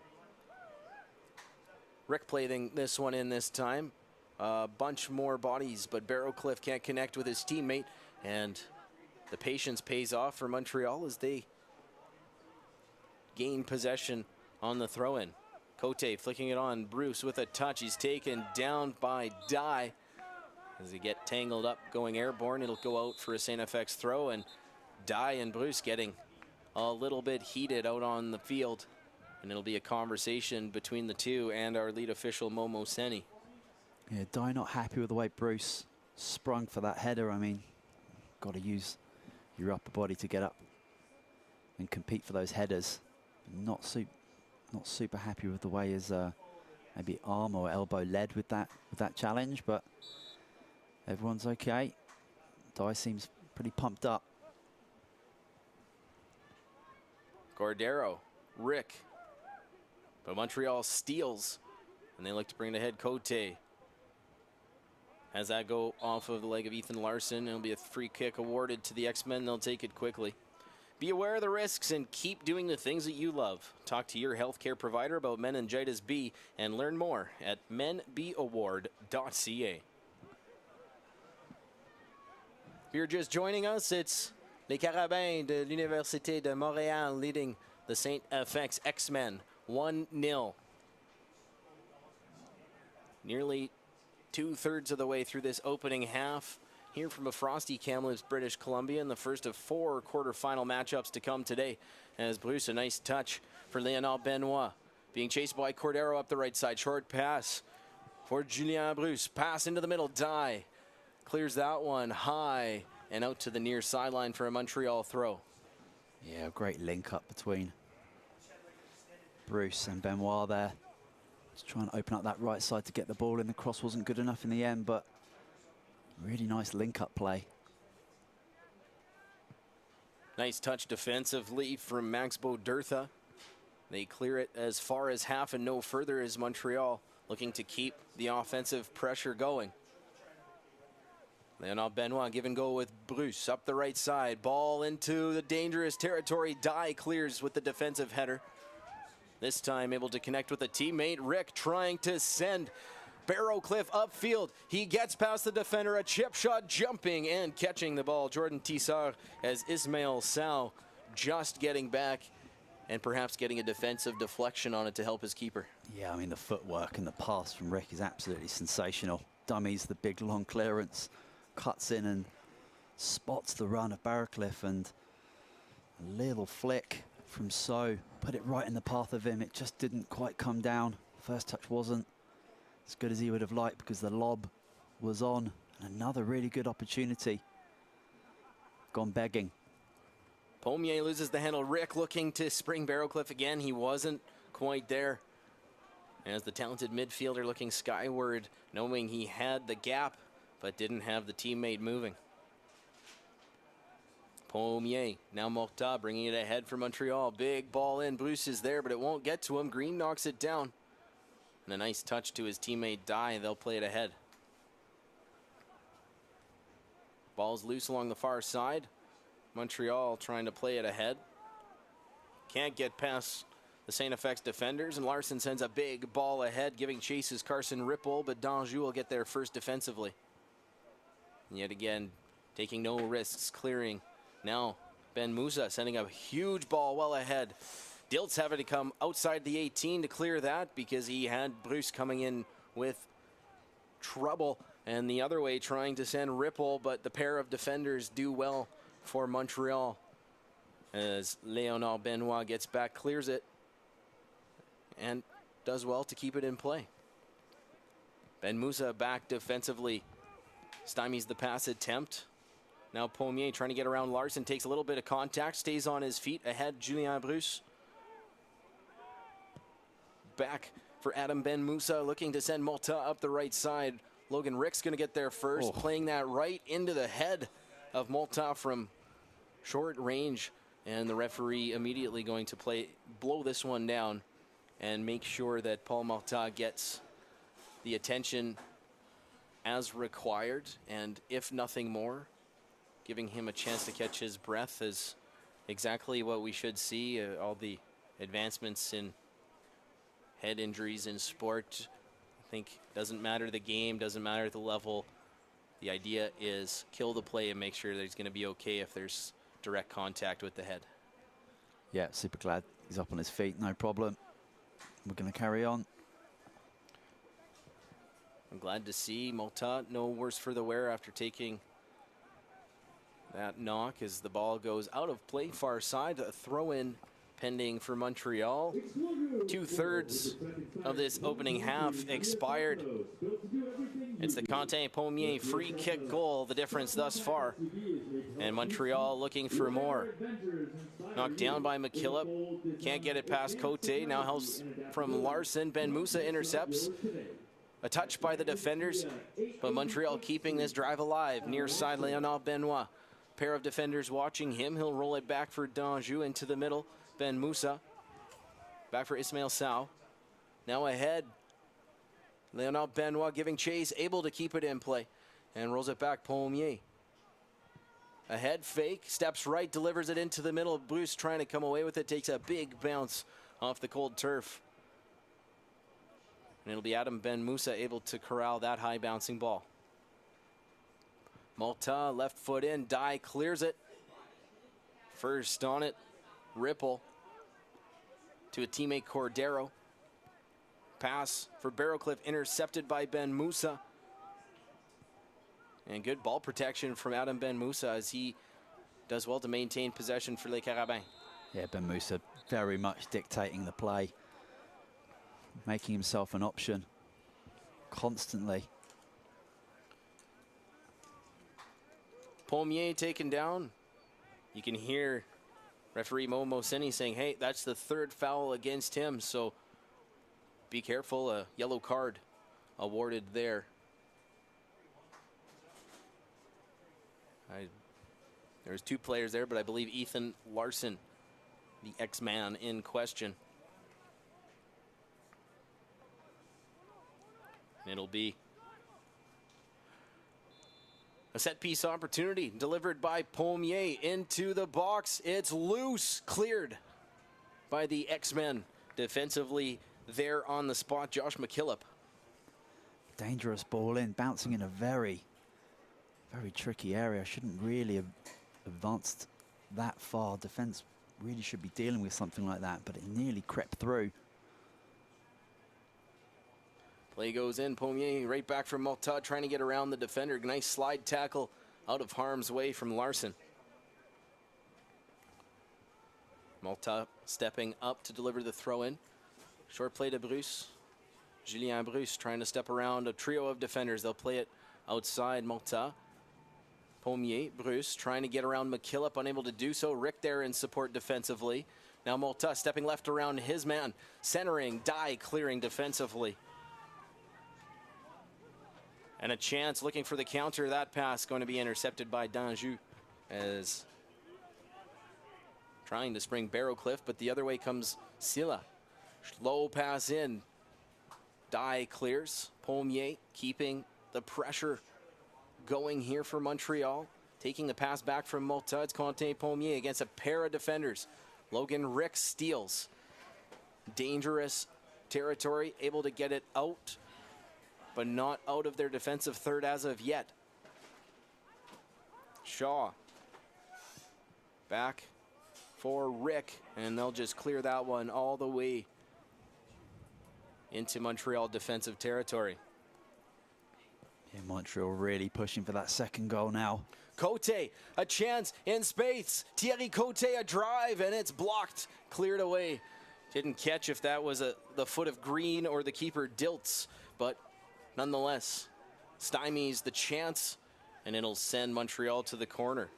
Rick playing this one in this time. A bunch more bodies, but Barrowcliff can't connect with his teammate, and the patience pays off for Montreal as they gain possession on the throw-in. Cote flicking it on. Bruce with a touch. He's taken down by Dye. As they get tangled up going airborne, it'll go out for a STFX throw, and Dye and Bruce getting a little bit heated out on the field, and it'll be a conversation between the two and our lead official, Momo Seni. Yeah, Dye not happy with the way Bruce sprung for that header. I mean, got to use your upper body to get up and compete for those headers. Not super happy with the way his maybe arm or elbow led with that challenge, but everyone's okay. Dai seems pretty pumped up. Cordero, Rick, but Montreal steals, and they look to bring it ahead. Cote has that go off of the leg of Ethan Larson. It'll be a free kick awarded to the X-Men. They'll take it quickly. Be aware of the risks and keep doing the things that you love. Talk to your healthcare provider about meningitis B and learn more at menbaward.ca. If you're just joining us, it's les Carabins de l'Université de Montréal leading the STFX X-Men 1-0. Nearly 2/3 of the way through this opening half. Here from a frosty Kamloops, British Columbia, in the first of 4 quarterfinal matchups to come today. As Bruce, a nice touch for Léonard Benoit. Being chased by Cordero up the right side. Short pass for Julien Bruce. Pass into the middle. Dai clears that one high and out to the near sideline for a Montreal throw. Yeah, great link up between Bruce and Benoit there. Just trying to open up that right side to get the ball in. The cross wasn't good enough in the end, but really nice link-up play. Nice touch defensively from Max Bodertha. They clear it as far as half and no further as Montreal looking to keep the offensive pressure going. Léonard Benoit give and go with Bruce up the right side. Ball into the dangerous territory. Dai clears with the defensive header. This time able to connect with a teammate. Rick trying to send Barrowcliff upfield. He gets past the defender, a chip shot, jumping and catching the ball. Jordan Tissard as Ismail Sow just getting back and perhaps getting a defensive deflection on it to help his keeper. Yeah, I mean, the footwork and the pass from Rick is absolutely sensational. Dummies the big long clearance, cuts in and spots the run of Barrowcliff, and a little flick from So put it right in the path of him. It just didn't quite come down. First touch wasn't as good as he would have liked because the lob was on. And another really good opportunity gone begging. Pommier loses the handle. Rick looking to spring Barrowcliff again. He wasn't quite there. As the talented midfielder looking skyward, knowing he had the gap but didn't have the teammate moving. Pommier, now Morta bringing it ahead for Montreal. Big ball in, Bruce is there, but it won't get to him. Green knocks it down. And a nice touch to his teammate Dai. They'll play it ahead. Ball's loose along the far side. Montreal trying to play it ahead. Can't get past the STFX defenders, and Larson sends a big ball ahead, giving chase is Carson Ripple, but Danjou will get there first defensively. And yet again, taking no risks, clearing. Now, Ben Musa sending a huge ball well ahead. Diltz having to come outside the 18 to clear that because he had Bruce coming in with trouble. And the other way trying to send Ripple, but the pair of defenders do well for Montreal. As Léonard Benoit gets back, clears it, and does well to keep it in play. Ben Musa back defensively, stymies the pass attempt. Now Pommier trying to get around Larson, takes a little bit of contact, stays on his feet, ahead Julien Bruce. Back for Adam Ben Musa, looking to send Morta up the right side. Logan Rick's going to get there first, playing that right into the head of Morta from short range. And the referee immediately going to blow this one down and make sure that Paul Morta gets the attention as required, and if nothing more, giving him a chance to catch his breath is exactly what we should see. All the advancements in head injuries in sport, I think, doesn't matter the game, doesn't matter the level. The idea is kill the play and make sure that he's going to be okay if there's direct contact with the head. Yeah, super glad he's up on his feet, no problem. We're going to carry on. I'm glad to see Morta no worse for the wear after taking that knock as the ball goes out of play far side. A throw in pending for Montreal. 2/3 of this opening half expired. It's the Quentin Pommier free kick goal, the difference thus far. And Montreal looking for more. Knocked down by McKillop. Can't get it past Cote. Now helps from Larson. Ben Moussa intercepts. A touch by the defenders, but Montreal keeping this drive alive. Near side, Leonard Benoit. Pair of defenders watching him. He'll roll it back for Danjou into the middle. Ben Moussa. Back for Ismail Sow. Now ahead. Leonard Benoit giving chase, able to keep it in play. And rolls it back, Pommier. Ahead, fake, steps right, delivers it into the middle. Bruce trying to come away with it, takes a big bounce off the cold turf. And it'll be Adam Ben Moussa able to corral that high bouncing ball. Malta, left foot in, Dye clears it. First on it, Ripple to a teammate Cordero. Pass for Barrowcliff, intercepted by Ben Moussa. And good ball protection from Adam Ben Moussa as he does well to maintain possession for Les Carabins. Yeah, Ben Moussa very much dictating the play, making himself an option constantly. Pommier taken down. You can hear referee Mo Moseni saying, hey, that's the 3rd foul against him, so be careful. A yellow card awarded there. There's 2 players there, but I believe Ethan Larson, the X-Man in question. And it'll be a set-piece opportunity delivered by Pommier into the box. It's loose, cleared by the X-Men. Defensively there on the spot, Josh McKillop. Dangerous ball in, bouncing in a very, very tricky area. Shouldn't really have advanced that far. Defense really should be dealing with something like that, but it nearly crept through. Play goes in, Pommier right back from Malta, trying to get around the defender. Nice slide tackle out of harm's way from Larson. Malta stepping up to deliver the throw in. Short play to Bruce. Julien Bruce trying to step around a trio of defenders. They'll play it outside Malta. Pommier, Bruce trying to get around McKillop, unable to do so. Rick there in support defensively. Now Malta stepping left around his man. Centering, Dye clearing defensively. And a chance looking for the counter. That pass going to be intercepted by Danjou as trying to spring Barrowcliff, but the other way comes Silla. Low pass in. Dye clears. Pommier keeping the pressure going here for Montreal. Taking the pass back from Malta. It's Quentin Pommier against a pair of defenders. Logan Rick steals. Dangerous territory. Able to get it out, but not out of their defensive third as of yet. Shaw. Back for Rick, and they'll just clear that one all the way into Montreal defensive territory. Yeah, Montreal really pushing for that second goal now. Cote, a chance in space. Thierry Cote, a drive, and it's blocked, cleared away. Didn't catch if that was the foot of Green or the keeper Dilts, but nonetheless, stymies the chance, and it'll send Montreal to the corner.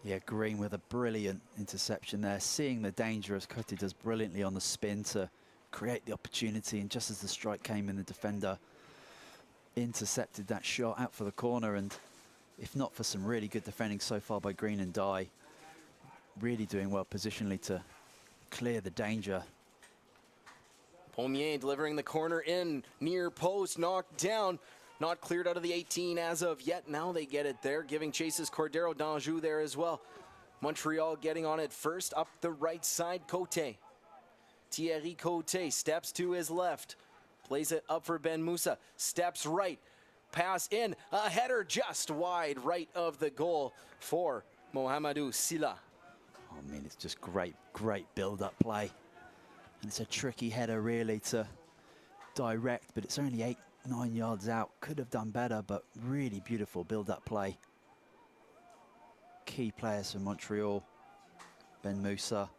Yeah, Green with a brilliant interception there. Seeing the danger as Cote does brilliantly on the spin to create the opportunity, and just as the strike came in, the defender intercepted that shot out for the corner. And if not for some really good defending so far by Green and Dye, really doing well positionally to clear the danger. Pommier delivering the corner in, near post, knocked down, not cleared out of the 18 as of yet. Now they get it there, giving chases Cordero, Danjou there as well. Montreal getting on it first, up the right side, Cote. Thierry Cote steps to his left, plays it up for Ben Moussa, steps right, pass in, a header just wide right of the goal for Mohamedou Silla. Oh, I mean, it's just great build-up play. And it's a tricky header really to direct, but it's only 8-9 yards out. Could have done better, but really beautiful build-up play. Key players for Montreal. Ben Moussa,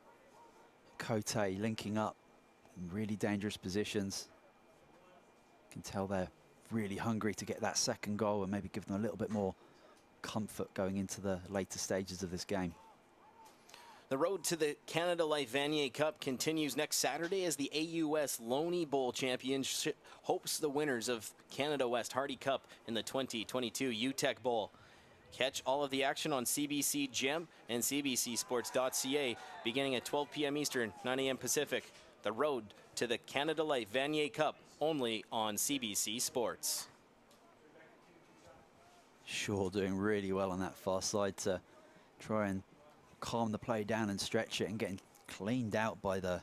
Cote linking up in really dangerous positions. You can tell they're really hungry to get that second goal and maybe give them a little bit more comfort going into the later stages of this game. The road to the Canada Life Vanier Cup continues next Saturday as the AUS Loney Bowl Championship hopes the winners of Canada West Hardy Cup in the 2022 UTEC Bowl. Catch all of the action on CBC Gem and CBCSports.ca beginning at 12 p.m. Eastern, 9 a.m. Pacific. The road to the Canada Life Vanier Cup only on CBC Sports. Shaw doing really well on that far side to try and calm the play down and stretch it, and getting cleaned out by the,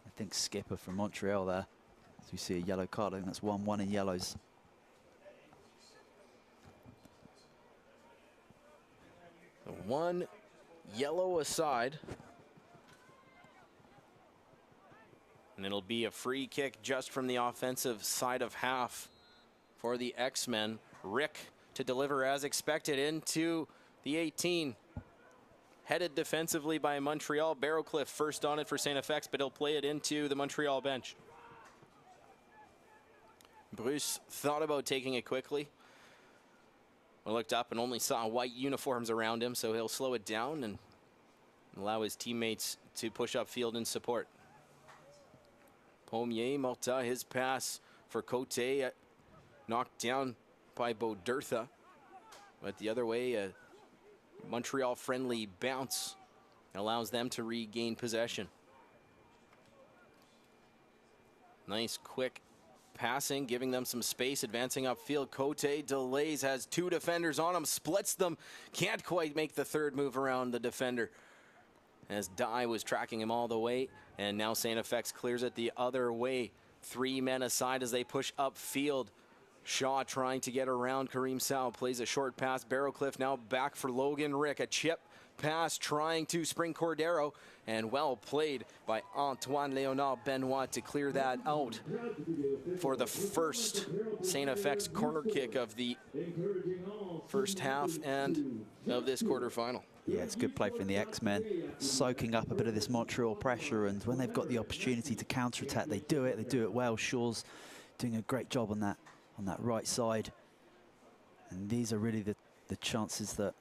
I think, skipper from Montreal there. As we see a yellow card, I think that's 1-1 in yellows. One yellow aside. And it'll be a free kick just from the offensive side of half for the X-Men. Rick to deliver as expected into the 18. Headed defensively by Montreal. Barrowcliff first on it for STFX, but he'll play it into the Montreal bench. Bruce thought about taking it quickly. I looked up and only saw white uniforms around him, so he'll slow it down and allow his teammates to push upfield in support. Pommier, Malta, his pass for Cote, knocked down by Bodertha. But the other way, a Montreal-friendly bounce allows them to regain possession. Nice, quick passing, giving them some space, advancing upfield. Cote delays, has two defenders on him, splits them, can't quite make the third move around the defender, as Dye was tracking him all the way, and now STFX clears it the other way. Three men aside as they push upfield. Shaw trying to get around Kareem Sow, plays a short pass. Barrowcliff now back for Logan Rick. A chip pass trying to spring Cordero, and well played by Antoine Leonard Benoit to clear that out for the first STFX corner kick of the first half and of this quarterfinal. Yeah, it's good play from the X-Men, soaking up a bit of this Montreal pressure, and when they've got the opportunity to counterattack, they do it well. Shaw's doing a great job on that right side, and these are really the chances that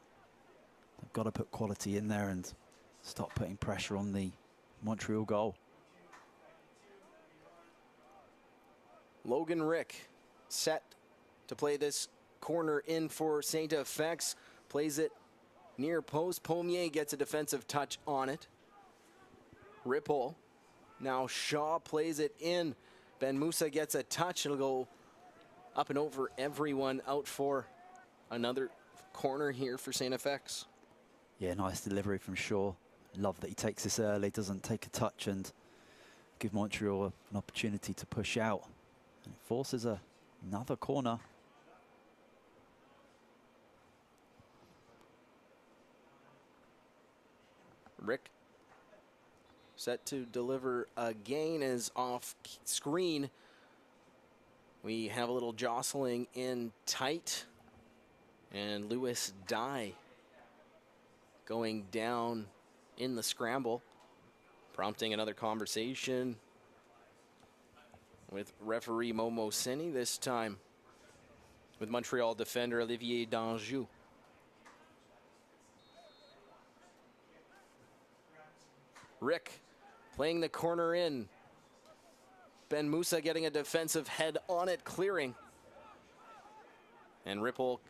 they've got to put quality in there and start putting pressure on the Montreal goal. Logan Rick set to play this corner in for STFX, plays it near post. Pommier gets a defensive touch on it. Ripple. Now Shaw plays it in. Ben Moussa gets a touch. It'll go up and over everyone, out for another corner here for STFX. Yeah, nice delivery from Shaw. Love that he takes this early, doesn't take a touch and give Montreal an opportunity to push out. And it forces another corner. Rick set to deliver again, is off screen. We have a little jostling in tight, and Lewis Dye going down in the scramble, prompting another conversation with referee Momo Sini, this time with Montreal defender Olivier Danjou. Rick playing the corner in. Ben Moussa getting a defensive head on it, clearing. And Ripple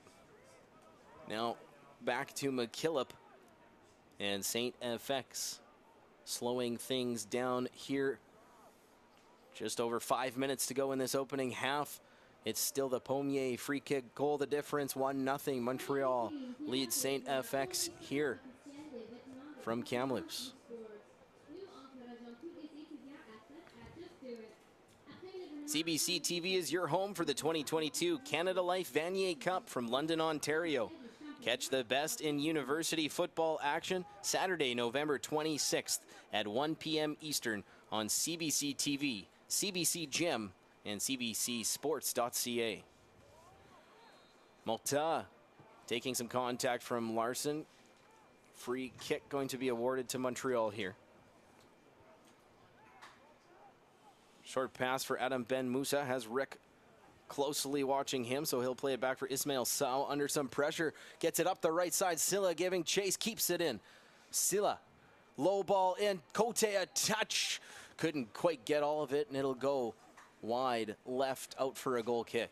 now back to McKillop. And STFX slowing things down here. Just over 5 minutes to go in this opening half. It's still the Pommier free kick goal, the difference, 1-0. Montreal leads STFX here from Kamloops. CBC TV is your home for the 2022 Canada Life Vanier Cup from London, Ontario. Catch the best in university football action Saturday, November 26th at 1 p.m. Eastern on CBC TV, CBC Gem, and CBCSports.ca. Malta taking some contact from Larson. Free kick going to be awarded to Montreal here. Short pass for Adam Ben Musa. Has Rick closely watching him, so he'll play it back for Ismail Sao under some pressure. Gets it up the right side. Silla giving chase, keeps it in. Silla, low ball in. Cote a touch. Couldn't quite get all of it, and it'll go wide left out for a goal kick.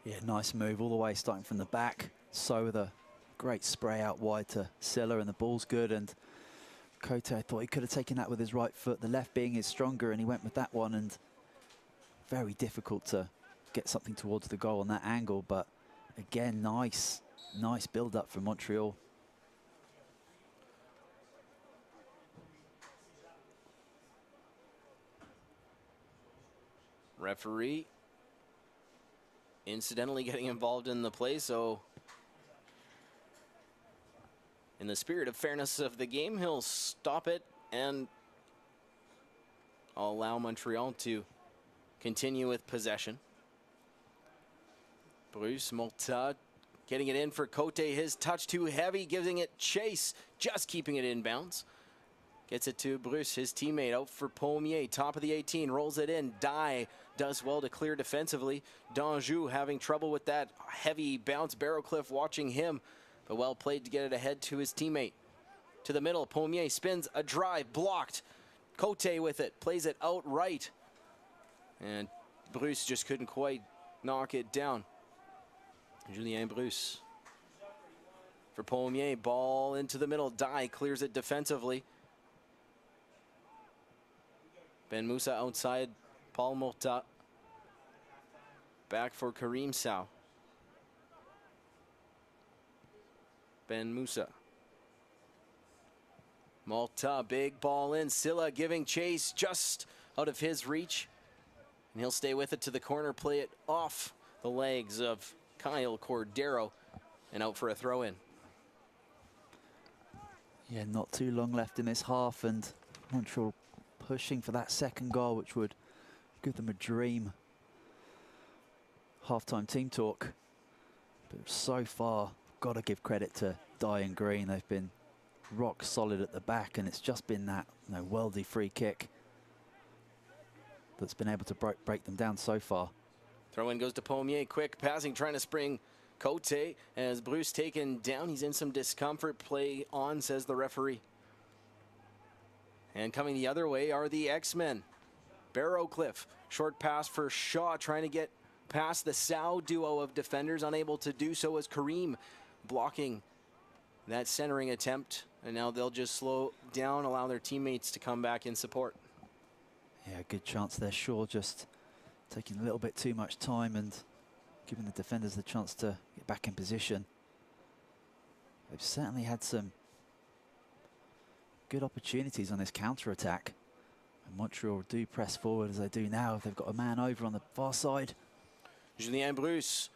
Yeah, nice move all the way, starting from the back. So with a great spray out wide to Silla, and the ball's good. And Cote, I thought he could have taken that with his right foot, the left being his stronger, and he went with that one. And very difficult to get something towards the goal on that angle. But again, nice build up from Montreal. Referee incidentally getting involved in the play, so in the spirit of fairness of the game, he'll stop it and allow Montreal to continue with possession. Bruce Morta getting it in for Cote. His touch too heavy, giving it chase, just keeping it in bounds. Gets it to Bruce, his teammate, out for Pommier, top of the 18, rolls it in. Dye does well to clear defensively. Danjou having trouble with that heavy bounce. Barrowcliff watching him, but well played to get it ahead to his teammate. To the middle, Pommier spins a drive, blocked. Cote with it, plays it outright. And Bruce just couldn't quite knock it down. Julien Bruce for Pommier, ball into the middle. Dye clears it defensively. Ben Musa outside, Paul Morta. Back for Karim Sao. Ben Musa. Morta, big ball in. Silla giving chase, just out of his reach. And he'll stay with it to the corner, play it off the legs of Kyle Cordero, and out for a throw in. Yeah, not too long left in this half, and Montreal pushing for that second goal, which would give them a dream halftime team talk. But so far, got to give credit to Dye and Green. They've been rock solid at the back, and it's just been that worldy free kick that's been able to break them down so far. Throw in goes to Pommier, quick passing, trying to spring Cote as Bruce taken down. He's in some discomfort. Play on, says the referee. And coming the other way are the X-Men. Barrowcliff, short pass for Shaw, trying to get past the Sao duo of defenders, unable to do so as Kareem blocking that centering attempt. And now they'll just slow down, allow their teammates to come back in support. Yeah, good chance there. Shaw just taking a little bit too much time and giving the defenders the chance to get back in position. They've certainly had some good opportunities on this counter-attack. And Montreal do press forward as they do now. They've got a man over on the far side. Julien Bruce.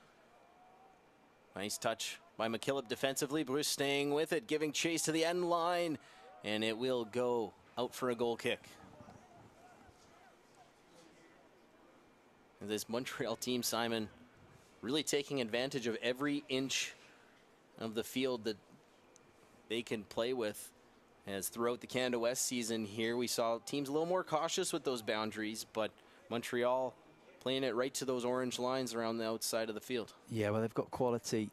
Nice touch by McKillop defensively. Bruce staying with it, giving chase to the end line. And it will go out for a goal kick. And this Montreal team, Simon, really taking advantage of every inch of the field that they can play with. As throughout the Canada West season here, we saw teams a little more cautious with those boundaries, but Montreal playing it right to those orange lines around the outside of the field. Yeah, well, they've got quality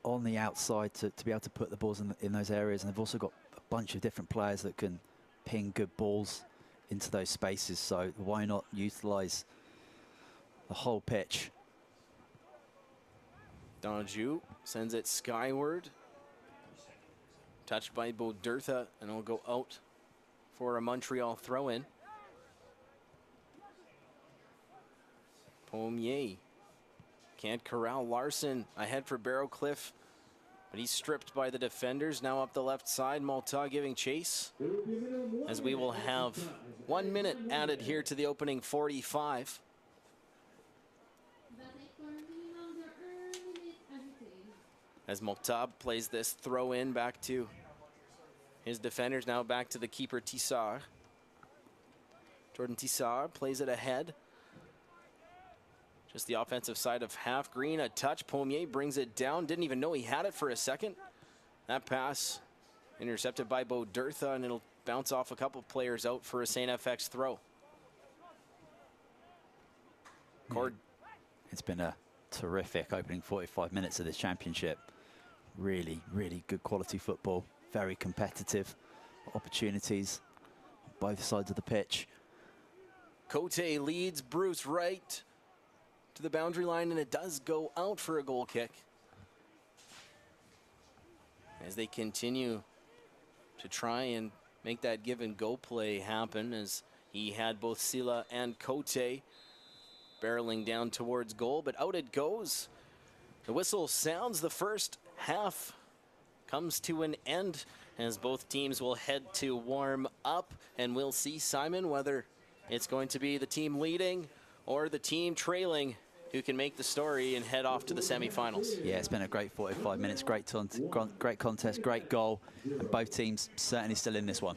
on the outside to be able to put the balls in those areas, and they've also got a bunch of different players that can ping good balls into those spaces, so why not utilize the whole pitch? Danjou sends it skyward. Touched by Bodertha, and it'll go out for a Montreal throw-in. Pommier can't corral Larson, ahead for Barrowcliff, but he's stripped by the defenders. Now up the left side, Malta giving chase, as we will have 1 minute added here to the opening 45. As Malta plays this throw in back to his defenders, now back to the keeper Tissard. Jordan Tissard plays it ahead. Just the offensive side of half. Green, a touch. Pommier brings it down. Didn't even know he had it for a second. That pass intercepted by Bodertha, and it'll bounce off a couple players out for a STFX throw. It's been a terrific opening 45 minutes of this championship. Really, really good quality football. Very competitive. Opportunities on both sides of the pitch. Cote leads Bruce right to the boundary line, and it does go out for a goal kick. As they continue to try and make that give and go play happen, as he had both Sila and Cote barreling down towards goal, but out it goes. The whistle sounds. The first half comes to an end as both teams will head to warm up, and we'll see, Simon, whether it's going to be the team leading or the team trailing who can make the story and head off to the semifinals. Yeah, it's been a great 45 minutes, great contest, great goal, and both teams certainly still in this one.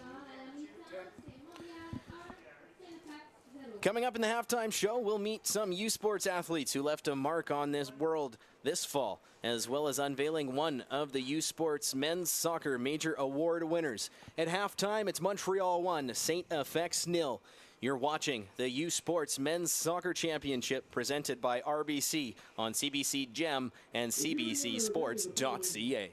Coming up in the halftime show, we'll meet some U Sports athletes who left a mark on this world this fall, as well as unveiling one of the U Sports men's soccer major award winners. At halftime, it's Montreal 1, STFX 0. You're watching the U Sports Men's Soccer Championship presented by RBC on CBC Gem and CBCSports.ca.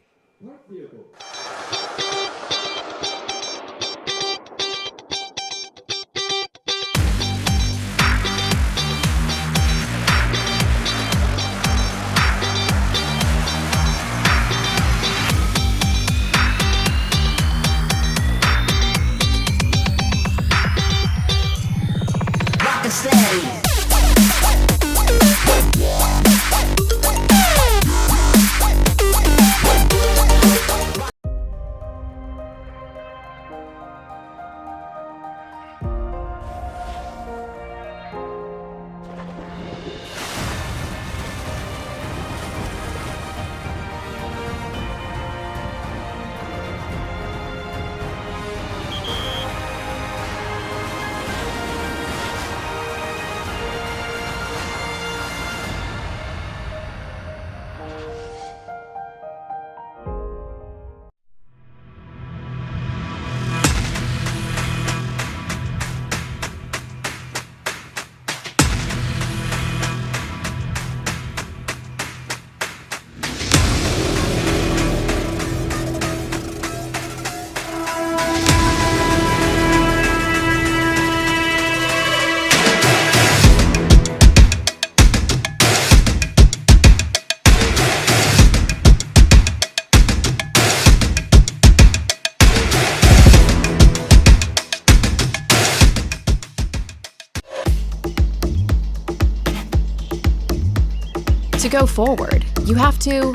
To go forward, you have to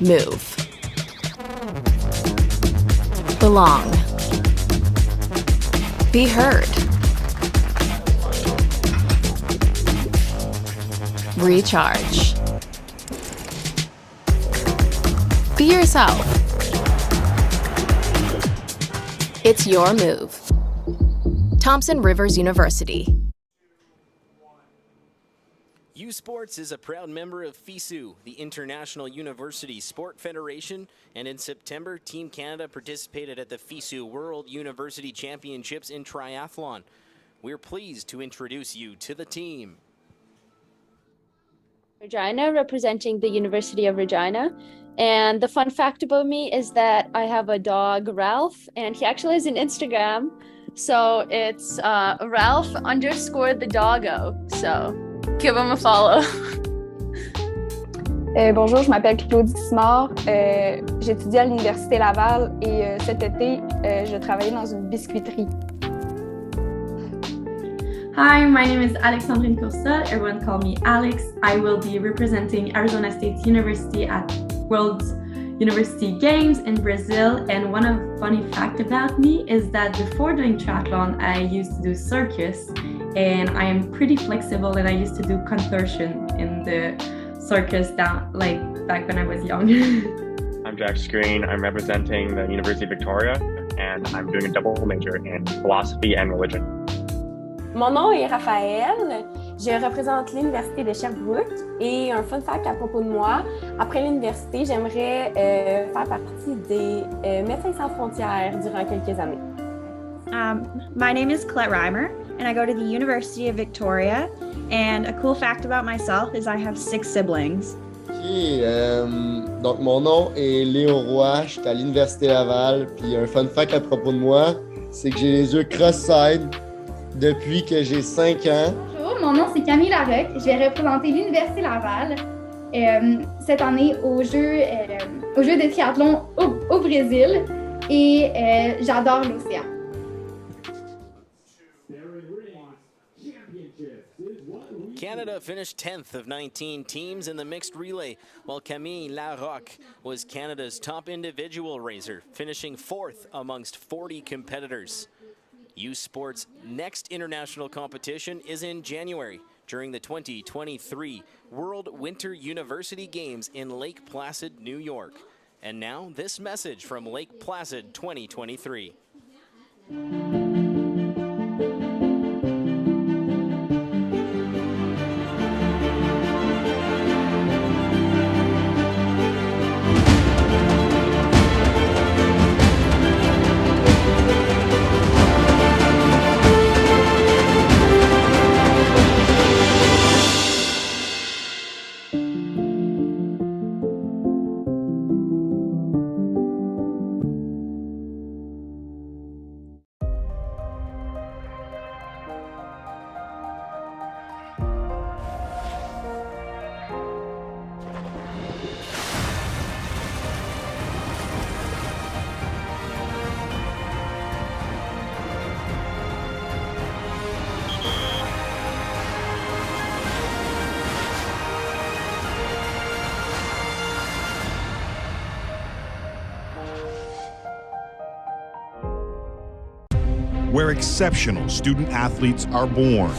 move, belong, be heard, recharge, be yourself. It's your move. Thompson Rivers University. U Sports is a proud member of FISU, the International University Sport Federation, and in September, Team Canada participated at the FISU World University Championships in triathlon. We're pleased to introduce you to the team. Regina, representing the University of Regina. And the fun fact about me is that I have a dog, Ralph, and he actually has an Instagram. So it's Ralph_the doggo. So give him a follow. Bonjour, je m'appelle Claudie Simard. J'étudie à l'Université Laval et cet été, je travaillais dans une biscuiterie. Hi, my name is Alexandrine Costa. Everyone call me Alex. I will be representing Arizona State University at World University Games in Brazil. And one funny fact about me is that before doing triathlon, I used to do circus. And I am pretty flexible, and I used to do contortion in the circus back when I was young. I'm Jack Screen. I'm representing the University of Victoria, and I'm doing a double major in philosophy and religion. Mon nom est Raphaël. Je représente l'Université de Sherbrooke. Et un fun fact à propos de moi, après l'université, j'aimerais faire partie des Médecins sans frontières durant quelques années. My name is Colette Reimer, and I go to the University of Victoria. And a cool fact about myself is I have 6 siblings. Donc, mon nom est Léo Roy, je suis à l'Université Laval. Puis un fun fact à propos de moi, c'est que j'ai les yeux cross-side depuis que j'ai 5 ans. Bonjour, mon nom c'est Camille Larocque. Je vais représenter l'Université Laval cette année aux Jeux de triathlon au Brésil. Et j'adore l'océan. Canada finished 10th of 19 teams in the mixed relay, while Camille Larocque was Canada's top individual racer, finishing 4th amongst 40 competitors. U Sport's next international competition is in January during the 2023 World Winter University Games in Lake Placid, New York. And now this message from Lake Placid 2023. Where exceptional student athletes are born,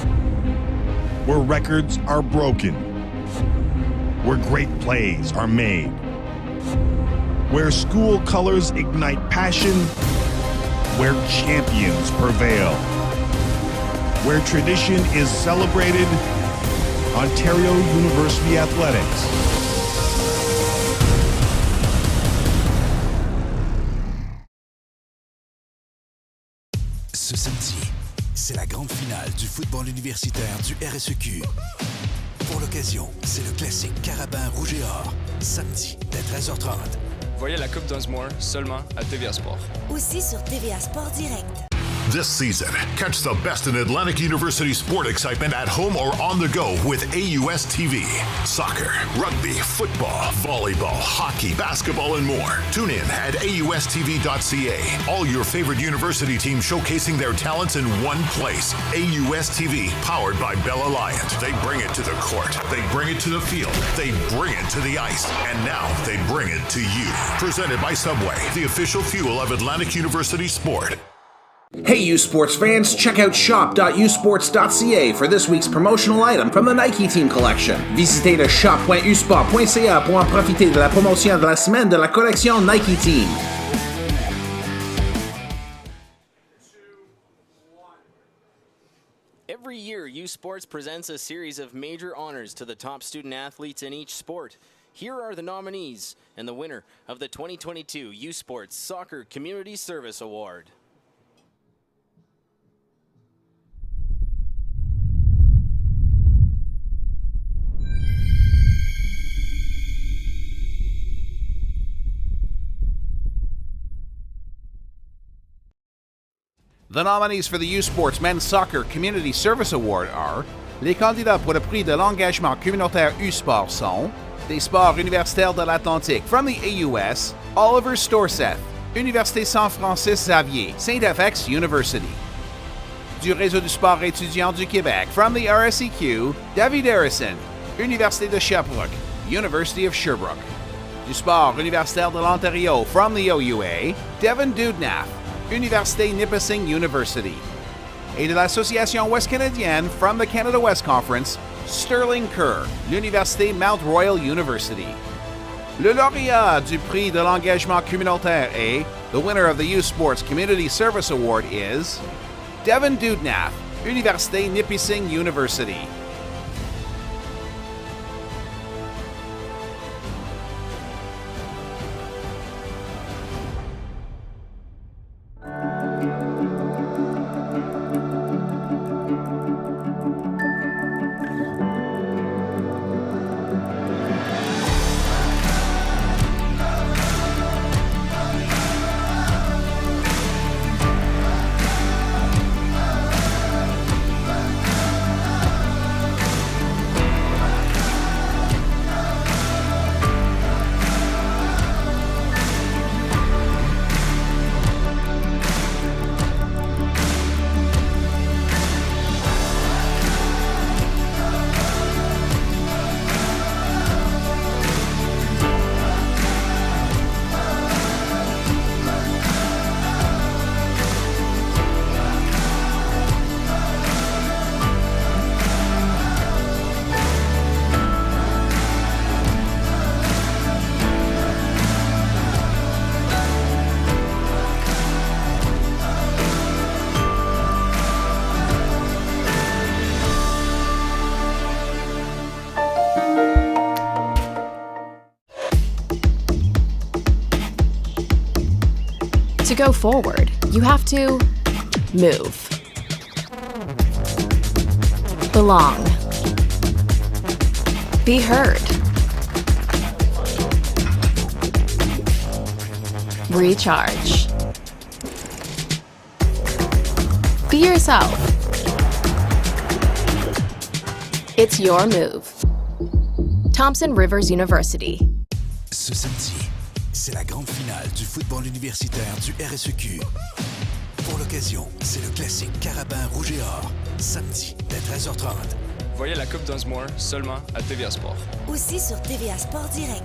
where records are broken, where great plays are made, where school colors ignite passion, where champions prevail, where tradition is celebrated, Ontario University Athletics. Ce samedi, c'est la grande finale du football universitaire du RSEQ. Pour l'occasion, c'est le classique Carabin Rouge et Or, samedi dès 13h30. Voyez la Coupe Dunsmore seulement à TVA Sport. Aussi sur TVA Sport Direct. This season, catch the best in Atlantic University sport excitement at home or on the go with AUS TV. Soccer, rugby, football, volleyball, hockey, basketball, and more. Tune in at AUSTV.ca. All your favorite university teams showcasing their talents in one place. AUS TV, powered by Bell Alliant. They bring it to the court. They bring it to the field. They bring it to the ice. And now they bring it to you. Presented by Subway, the official fuel of Atlantic University sport. Hey U Sports fans, check out shop.usports.ca for this week's promotional item from the Nike Team Collection. Visitez le shop.usport.ca pour en profiter de la promotion de la semaine de la collection Nike Team. Every year, U Sports presents a series of major honors to the top student athletes in each sport. Here are the nominees and the winner of the 2022 U Sports Soccer Community Service Award. The nominees for the U Sports Men's Soccer Community Service Award are les candidats pour le prix de l'engagement communautaire U-Sport sont des sports universitaires de l'Atlantique from the AUS, Oliver Storseth, Université San Francisco Xavier, STFX University. Du réseau du sport étudiant du Québec from the RSEQ, David Harrison, Université de Sherbrooke, University of Sherbrooke. Du sport universitaire de l'Ontario from the OUA, Devin Dudnath, Université Nipissing University. Et de l'Association Ouest Canadienne from the Canada West Conference, Sterling Kerr, l'Université Mount Royal University. Le lauréat du prix de l'engagement communautaire est, the winner of the U Sports Community Service Award is, Devin Dudnath, Université Nipissing University. To go forward, you have to move. Belong. Be heard. Recharge. Be yourself. It's your move. Thompson Rivers University. Ce samedi, c'est la grande finale du football universitaire du RSEQ. Pour l'occasion, c'est le classique Carabin Rouge et Or, samedi dès 13h30. Voyez la Coupe Dunsmore seulement à TVA Sport. Aussi sur TVA Sport Direct.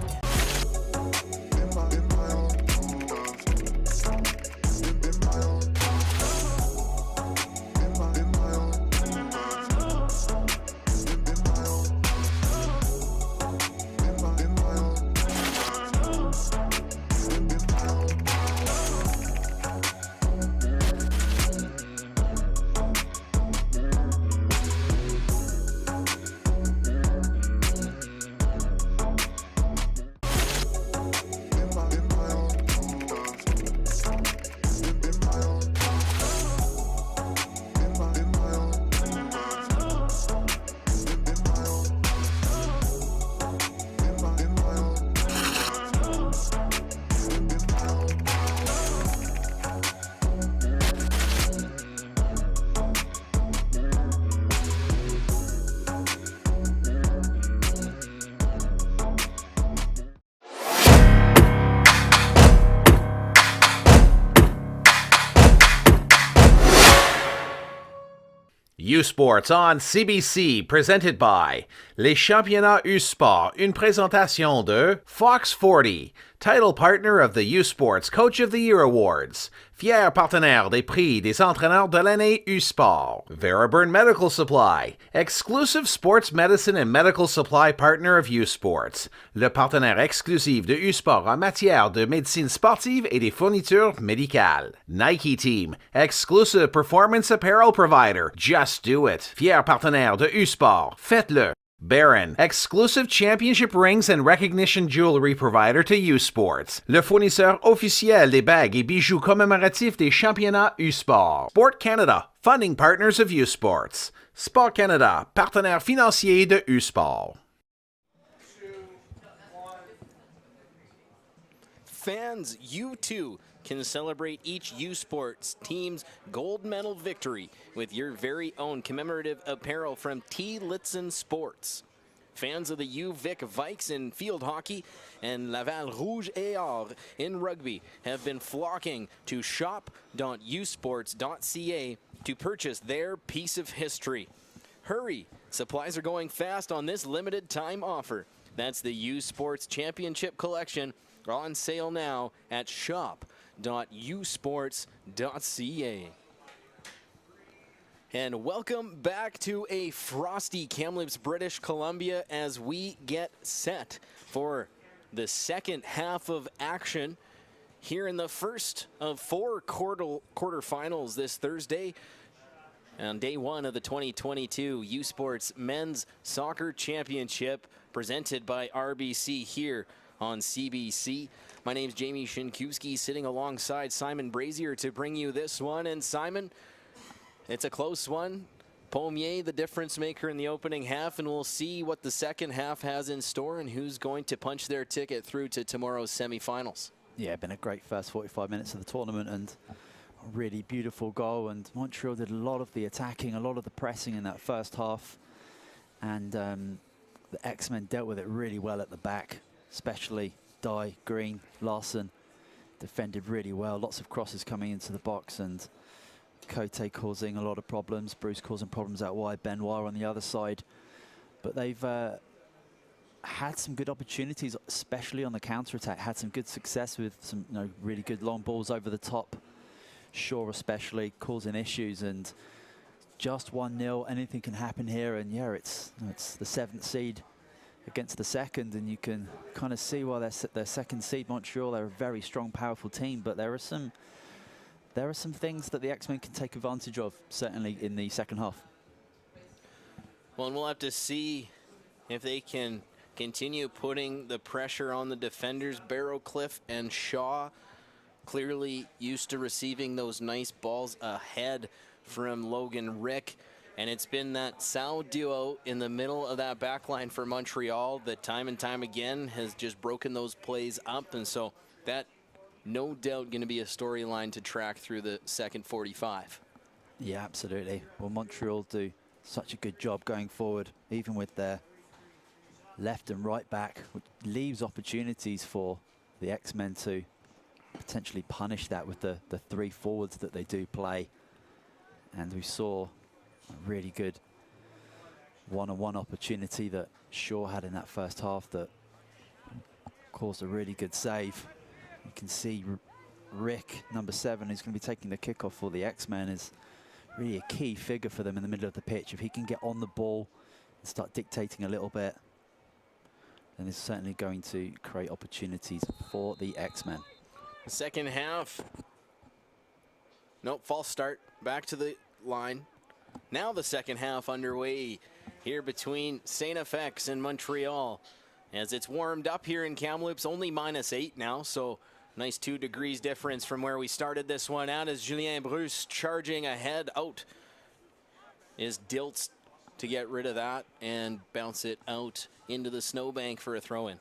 U-Sports on CBC, presented by Les Championnats U-Sport, une présentation de Fox 40, title partner of the U-Sports Coach of the Year Awards, fier partenaire des prix des entraîneurs de l'année U-Sport, Veraburn Medical Supply, exclusive sports medicine and medical supply partner of U-Sports, le partenaire exclusif de U-Sport en matière de médecine sportive et des fournitures médicales, Nike Team, exclusive performance apparel provider, Just Do It, fier partenaire de U-Sport, faites-le. Baron, exclusive championship rings and recognition jewelry provider to U-Sports, le fournisseur officiel des bagues et bijoux commémoratifs des championnats U-Sport. Sport Canada, funding partners of U-Sports. Sport Canada, partenaire financier de U-Sport. Fans, you too can celebrate each U-Sports team's gold medal victory with your very own commemorative apparel from T. Litson Sports. Fans of the U-Vic Vikes in field hockey and Laval Rouge et Or in rugby have been flocking to shop.usports.ca to purchase their piece of history. Hurry! Supplies are going fast on this limited time offer. That's the U-Sports Championship Collection on sale now at shop.usports.ca. And welcome back to a frosty Kamloops, British Columbia, as we get set for the second half of action here in the first of four quarterfinals this Thursday. On day one of the 2022 U-Sports Men's Soccer Championship, presented by RBC here on CBC. My name's Jamie Shinkuski, sitting alongside Simon Brazier to bring you this one. And Simon, it's a close one. Pommier, the difference maker in the opening half, and we'll see what the second half has in store and who's going to punch their ticket through to tomorrow's semifinals. Yeah, been a great first 45 minutes of the tournament and a really beautiful goal. And Montreal did a lot of the attacking, a lot of the pressing in that first half. And the X-Men dealt with it really well at the back, especially Dye, Green, Larson defended really well. Lots of crosses coming into the box and Cote causing a lot of problems. Bruce causing problems out wide. Benoit on the other side. But they've had some good opportunities, especially on the counter-attack. Had some good success with some really good long balls over the top. Shaw especially causing issues, and just 1-0. Anything can happen here, and yeah, it's the 7th seed against the 2nd, and you can kind of see why they're 2nd seed. Montreal, they're a very strong, powerful team, but there are some things that the X-Men can take advantage of, certainly in the second half. Well, and we'll have to see if they can continue putting the pressure on the defenders. Barrowcliff and Shaw clearly used to receiving those nice balls ahead from Logan Rick. And it's been that sound duo in the middle of that back line for Montreal that time and time again has just broken those plays up. And so that no doubt going to be a storyline to track through the second 45. Yeah, absolutely. Well, Montreal do such a good job going forward, even with their left and right back, which leaves opportunities for the X-Men to potentially punish that with the three forwards that they do play. And we saw a really good one-on-one opportunity that Shaw had in that first half that caused a really good save. You can see Rick, number 7, who's going to be taking the kickoff for the X-Men, is really a key figure for them in the middle of the pitch. If he can get on the ball and start dictating a little bit, then it's certainly going to create opportunities for the X-Men. Second half. Nope, false start. Back to the line. Now the second half underway here between STFX and Montreal. As it's warmed up here in Kamloops, only -8 now, so nice 2 degrees difference from where we started this one out as Julien Bruce charging ahead. Out is Diltz to get rid of that and bounce it out into the snowbank for a throw-in.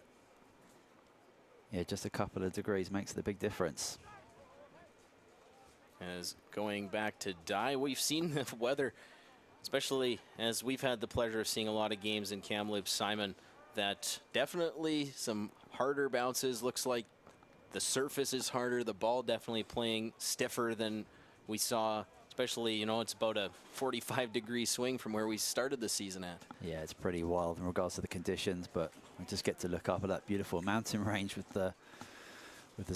Yeah, just a couple of degrees makes the big difference. As going back to die, we've seen the weather, especially as we've had the pleasure of seeing a lot of games in Kamloops, Simon, that definitely some harder bounces. Looks like the surface is harder, the ball definitely playing stiffer than we saw, especially, you know, it's about a 45-degree swing from where we started the season at. Yeah, it's pretty wild in regards to the conditions, but we just get to look up at that beautiful mountain range with the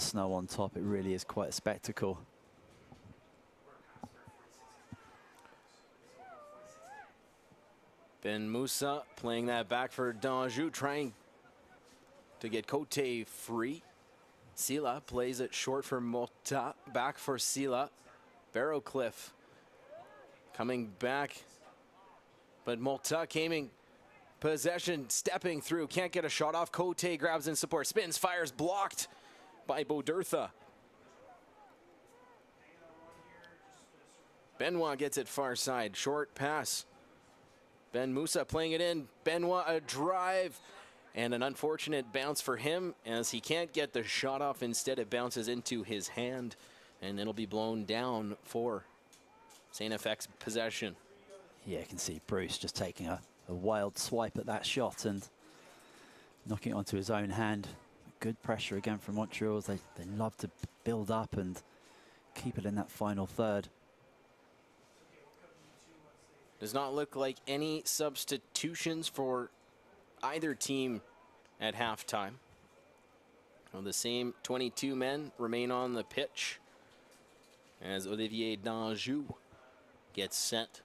snow on top. It really is quite a spectacle. Ben Moussa playing that back for Danjou, trying to get Cote free. Sila plays it short for Mota, back for Sila. Barrowcliff coming back, but Mota came possession, stepping through, can't get a shot off. Cote grabs in support, spins, fires, blocked by Bodertha. Benoit gets it far side, short pass. Ben Moussa playing it in. Benoit a drive and an unfortunate bounce for him as he can't get the shot off. Instead, it bounces into his hand and it'll be blown down for STFX possession. Yeah, you can see Bruce just taking a wild swipe at that shot and knocking it onto his own hand. Good pressure again from Montreal. They love to build up and keep it in that final third. Does not look like any substitutions for either team at halftime. Well, the same 22 men remain on the pitch as Olivier Danjou gets set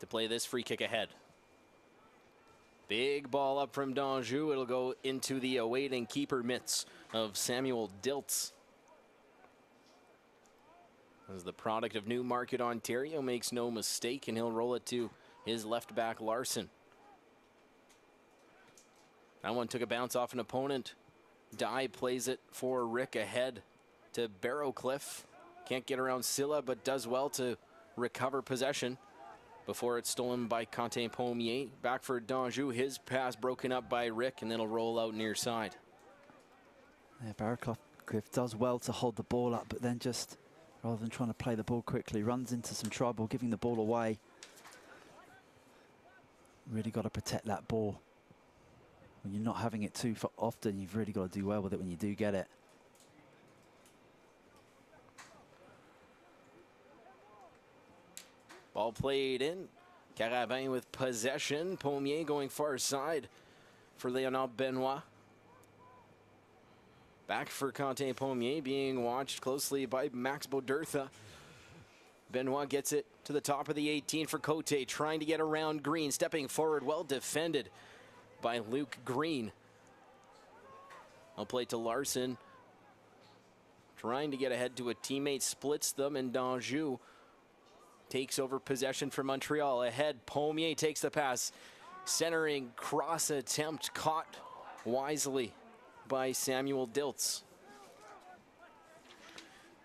to play this free kick ahead. Big ball up from Danjou. It'll go into the awaiting keeper mitts of Samuel Diltz. As the product of Newmarket, Ontario, makes no mistake, and he'll roll it to his left back, Larson. That one took a bounce off an opponent. Dye plays it for Rick ahead to Barrowcliff. Can't get around Silla, but does well to recover possession before it's stolen by Quentin Pommier. Back for Danjou, his pass broken up by Rick, and then it'll roll out near side. Yeah, Barrowcliff does well to hold the ball up, but then just, rather than trying to play the ball quickly, runs into some trouble, giving the ball away. Really got to protect that ball. When you're not having it too often, you've really got to do well with it when you do get it. Ball played in. Carabin with possession. Pommier going far side for Leonard Benoit. Back for Quentin Pommier, being watched closely by Max Bodertha. Benoit gets it to the top of the 18 for Cote, trying to get around Green, stepping forward, well defended by Luke Green. I'll play to Larson, trying to get ahead to a teammate, splits them, and Danjou takes over possession for Montreal. Ahead, Pommier takes the pass, centering cross attempt, caught wisely by Samuel Diltz.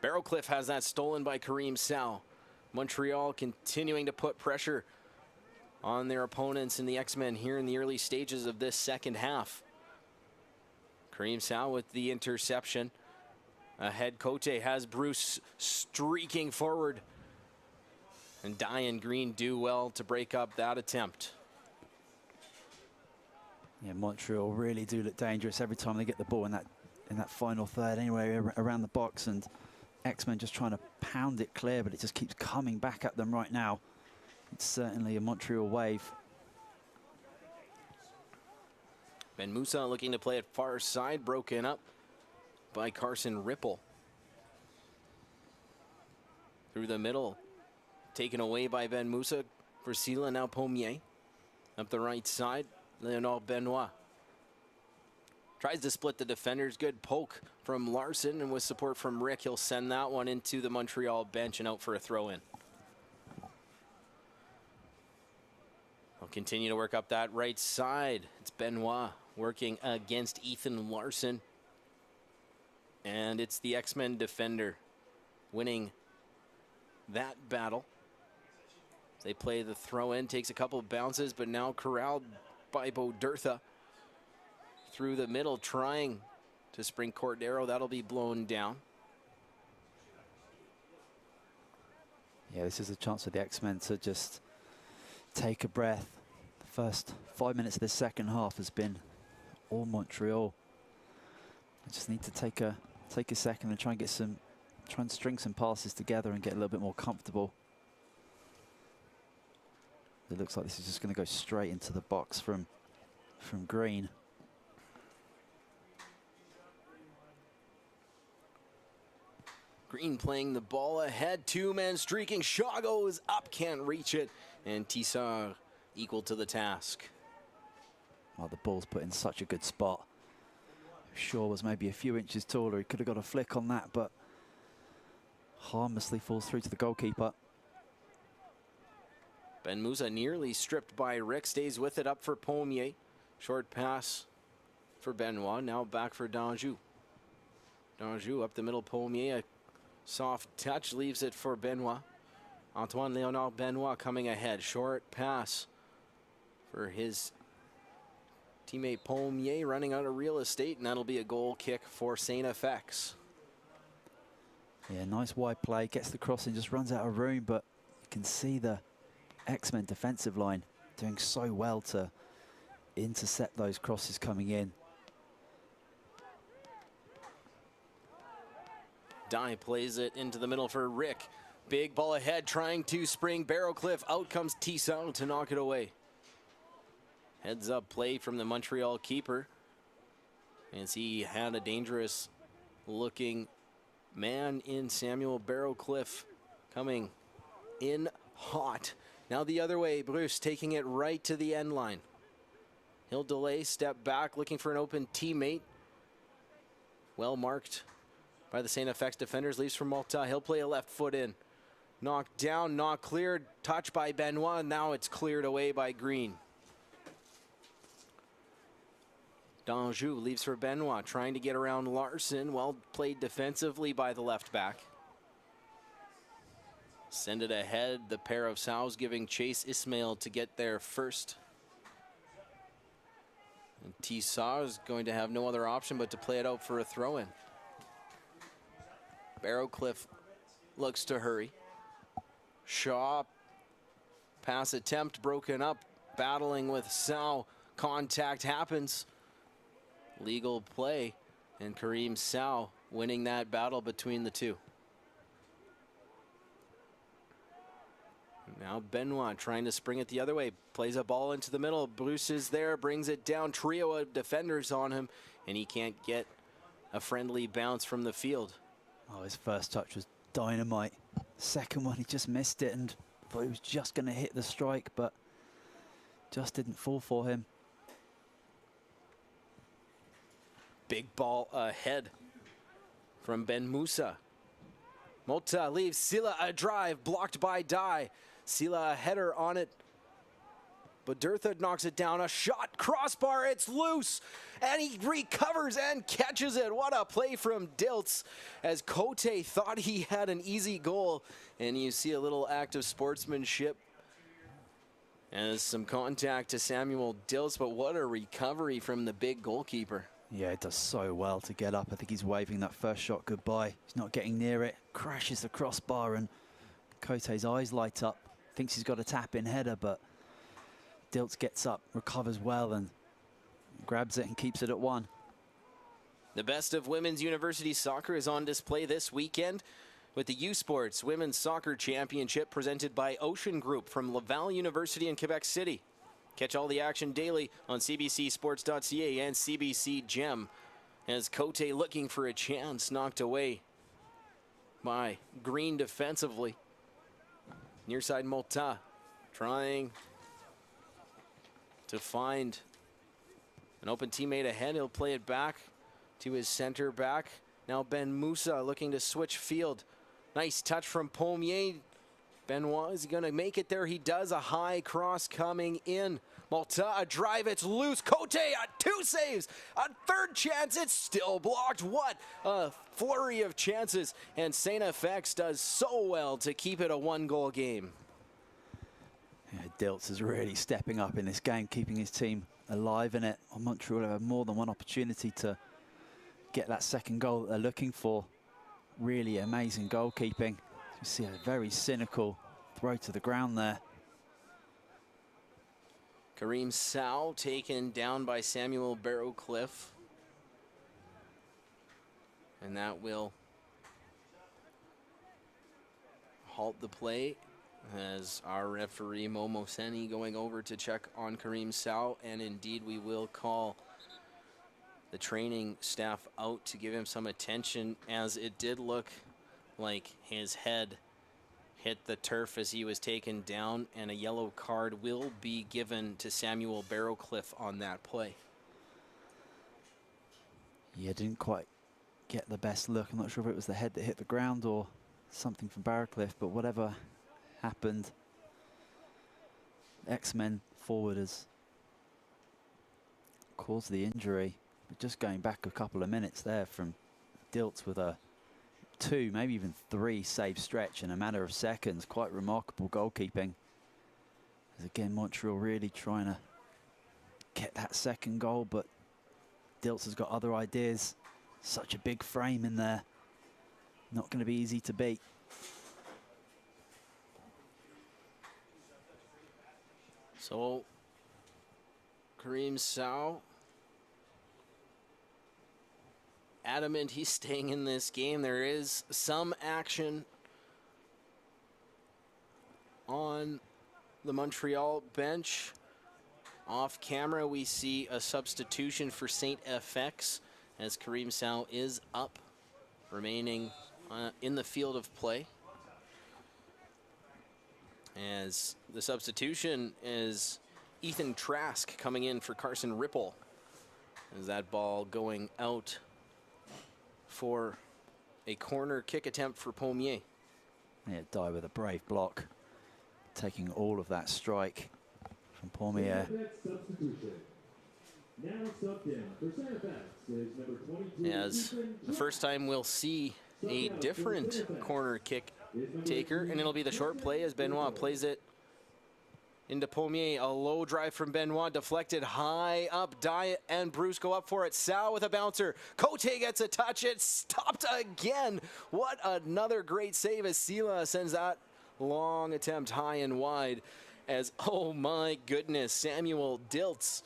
Barrowcliff has that stolen by Kareem Sal. Montreal continuing to put pressure on their opponents in the X-Men here in the early stages of this second half. Kareem Sal with the interception. Ahead, Cote has Bruce streaking forward. And Dye and Green do well to break up that attempt. Yeah, Montreal really do look dangerous every time they get the ball in that final third anyway around the box, and X-Men just trying to pound it clear, but it just keeps coming back at them right now. It's certainly a Montreal wave. Ben Musa looking to play it far side, broken up by Carson Ripple. Through the middle, taken away by Ben Musa for Sila, now Pommier. Up the right side, Leonard Benoit. Tries to split the defenders, good poke from Larson, and with support from Rick, he'll send that one into the Montreal bench and out for a throw-in. He'll continue to work up that right side. It's Benoit working against Ethan Larson. And it's the X-Men defender winning that battle. They play the throw-in, takes a couple of bounces, but now corralled by Bodertha. Through the middle, trying to spring Cordero. That'll be blown down. Yeah, this is a chance for the X-Men to just take a breath. The first 5 minutes of the second half has been all Montreal. I just need to take a second and try and string some passes together and get a little bit more comfortable. It looks like this is just going to go straight into the box from Green. Green playing the ball ahead, two-man streaking. Shaw goes up, can't reach it. And Tissard equal to the task. Well, the ball's put in such a good spot. Shaw was maybe a few inches taller. He could have got a flick on that, but harmlessly falls through to the goalkeeper. Ben Musa nearly stripped by Rick, stays with it up for Pommier. Short pass for Benoit, now back for Danjou. Danjou up the middle, Pommier. Soft touch leaves it for Benoit. Antoine Léonard Benoit coming ahead. Short pass for his teammate Pommier, running out of real estate, and that'll be a goal kick for STFX. Yeah, nice wide play. Gets the crossing, just runs out of room, but you can see the X-Men defensive line doing so well to intercept those crosses coming in. Dye plays it into the middle for Rick. Big ball ahead, trying to spring Barrowcliff. Out comes Tissot to knock it away. Heads up play from the Montreal keeper, as he had a dangerous looking man in Samuel Barrowcliff coming in hot. Now the other way, Bruce taking it right to the end line. He'll delay, step back, looking for an open teammate. Well marked by the STFX defenders, leaves for Malta. He'll play a left foot in. Knocked down, not cleared. Touched by Benoit. Now it's cleared away by Green. Danjou leaves for Benoit, trying to get around Larson. Well played defensively by the left back. Send it ahead. The pair of Sows giving chase. Ismail to get there first. And Tissard is going to have no other option but to play it out for a throw-in. Barrowcliff looks to hurry. Shaw, pass attempt broken up, battling with Sow. Contact happens. Legal play, and Kareem Sow winning that battle between the two. Now Benoit trying to spring it the other way. Plays a ball into the middle. Bruce is there, brings it down. Trio of defenders on him, and he can't get a friendly bounce from the field. Oh, his first touch was dynamite. Second one, he just missed it and thought he was just going to hit the strike, but just didn't fall for him. Big ball ahead from Ben Musa. Mota leaves Sila a drive, blocked by Dye. Sila a header on it, but Dirtha knocks it down. A shot, crossbar, it's loose, and he recovers and catches it. What a play from Dilts, as Cote thought he had an easy goal, and you see a little act of sportsmanship as some contact to Samuel Dilts, but what a recovery from the big goalkeeper. Yeah, it does so well to get up. I think he's waving that first shot goodbye. He's not getting near it, crashes the crossbar, and Cote's eyes light up. Thinks he's got a tap-in header, but Dilts gets up, recovers well, and grabs it and keeps it at 1. The best of women's university soccer is on display this weekend with the U Sports Women's Soccer Championship presented by Ocean Group from Laval University in Quebec City. Catch all the action daily on cbcsports.ca and CBC Gem, as Cote looking for a chance, knocked away by Green defensively. Near side Mota trying to find an open teammate ahead. He'll play it back to his center back. Now Ben Moussa looking to switch field. Nice touch from Pommier. Benoit, is he going to make it there? He does. A high cross coming in. Malta, a drive, it's loose. Cote, 2 saves. A third chance, it's still blocked. What a flurry of chances. And STFX does so well to keep it a 1-goal game. Yeah, Dilts is really stepping up in this game, keeping his team alive in it. Montreal have more than one opportunity to get that second goal that they're looking for. Really amazing goalkeeping. You see a very cynical throw to the ground there. Kareem Sow taken down by Samuel Barrowcliffe. And that will halt the play, as our referee Momo Seni going over to check on Kareem Sow. And indeed we will call the training staff out to give him some attention, as it did look like his head hit the turf as he was taken down, and a yellow card will be given to Samuel Barrowcliffe on that play. Yeah, didn't quite get the best look. I'm not sure if it was the head that hit the ground or something from Barrowcliffe, but whatever happened, X-Men forward has caused the injury. But just going back a couple of minutes there from Dilts with a 2, maybe even 3 save stretch in a matter of seconds. Quite remarkable goalkeeping. As again, Montreal really trying to get that second goal, but Dilts has got other ideas. Such a big frame in there. Not going to be easy to beat. So, Kareem Sow, adamant he's staying in this game. There is some action on the Montreal bench. Off camera, we see a substitution for STFX, as Kareem Sow is up, remaining in the field of play. As the substitution is Ethan Trask coming in for Carson Ripple, as that ball going out for a corner kick attempt for Pommier. Yeah, die with a brave block, taking all of that strike from Pommier. As the first time we'll see a different corner kick taker, and it'll be the short play as Benoit plays it into Pommier. A low drive from Benoit, deflected high up. Dye and Bruce go up for it. Sal with a bouncer. Cote gets a touch. It's stopped again. What another great save as Sila sends that long attempt high and wide. As, oh my goodness, Samuel Dilts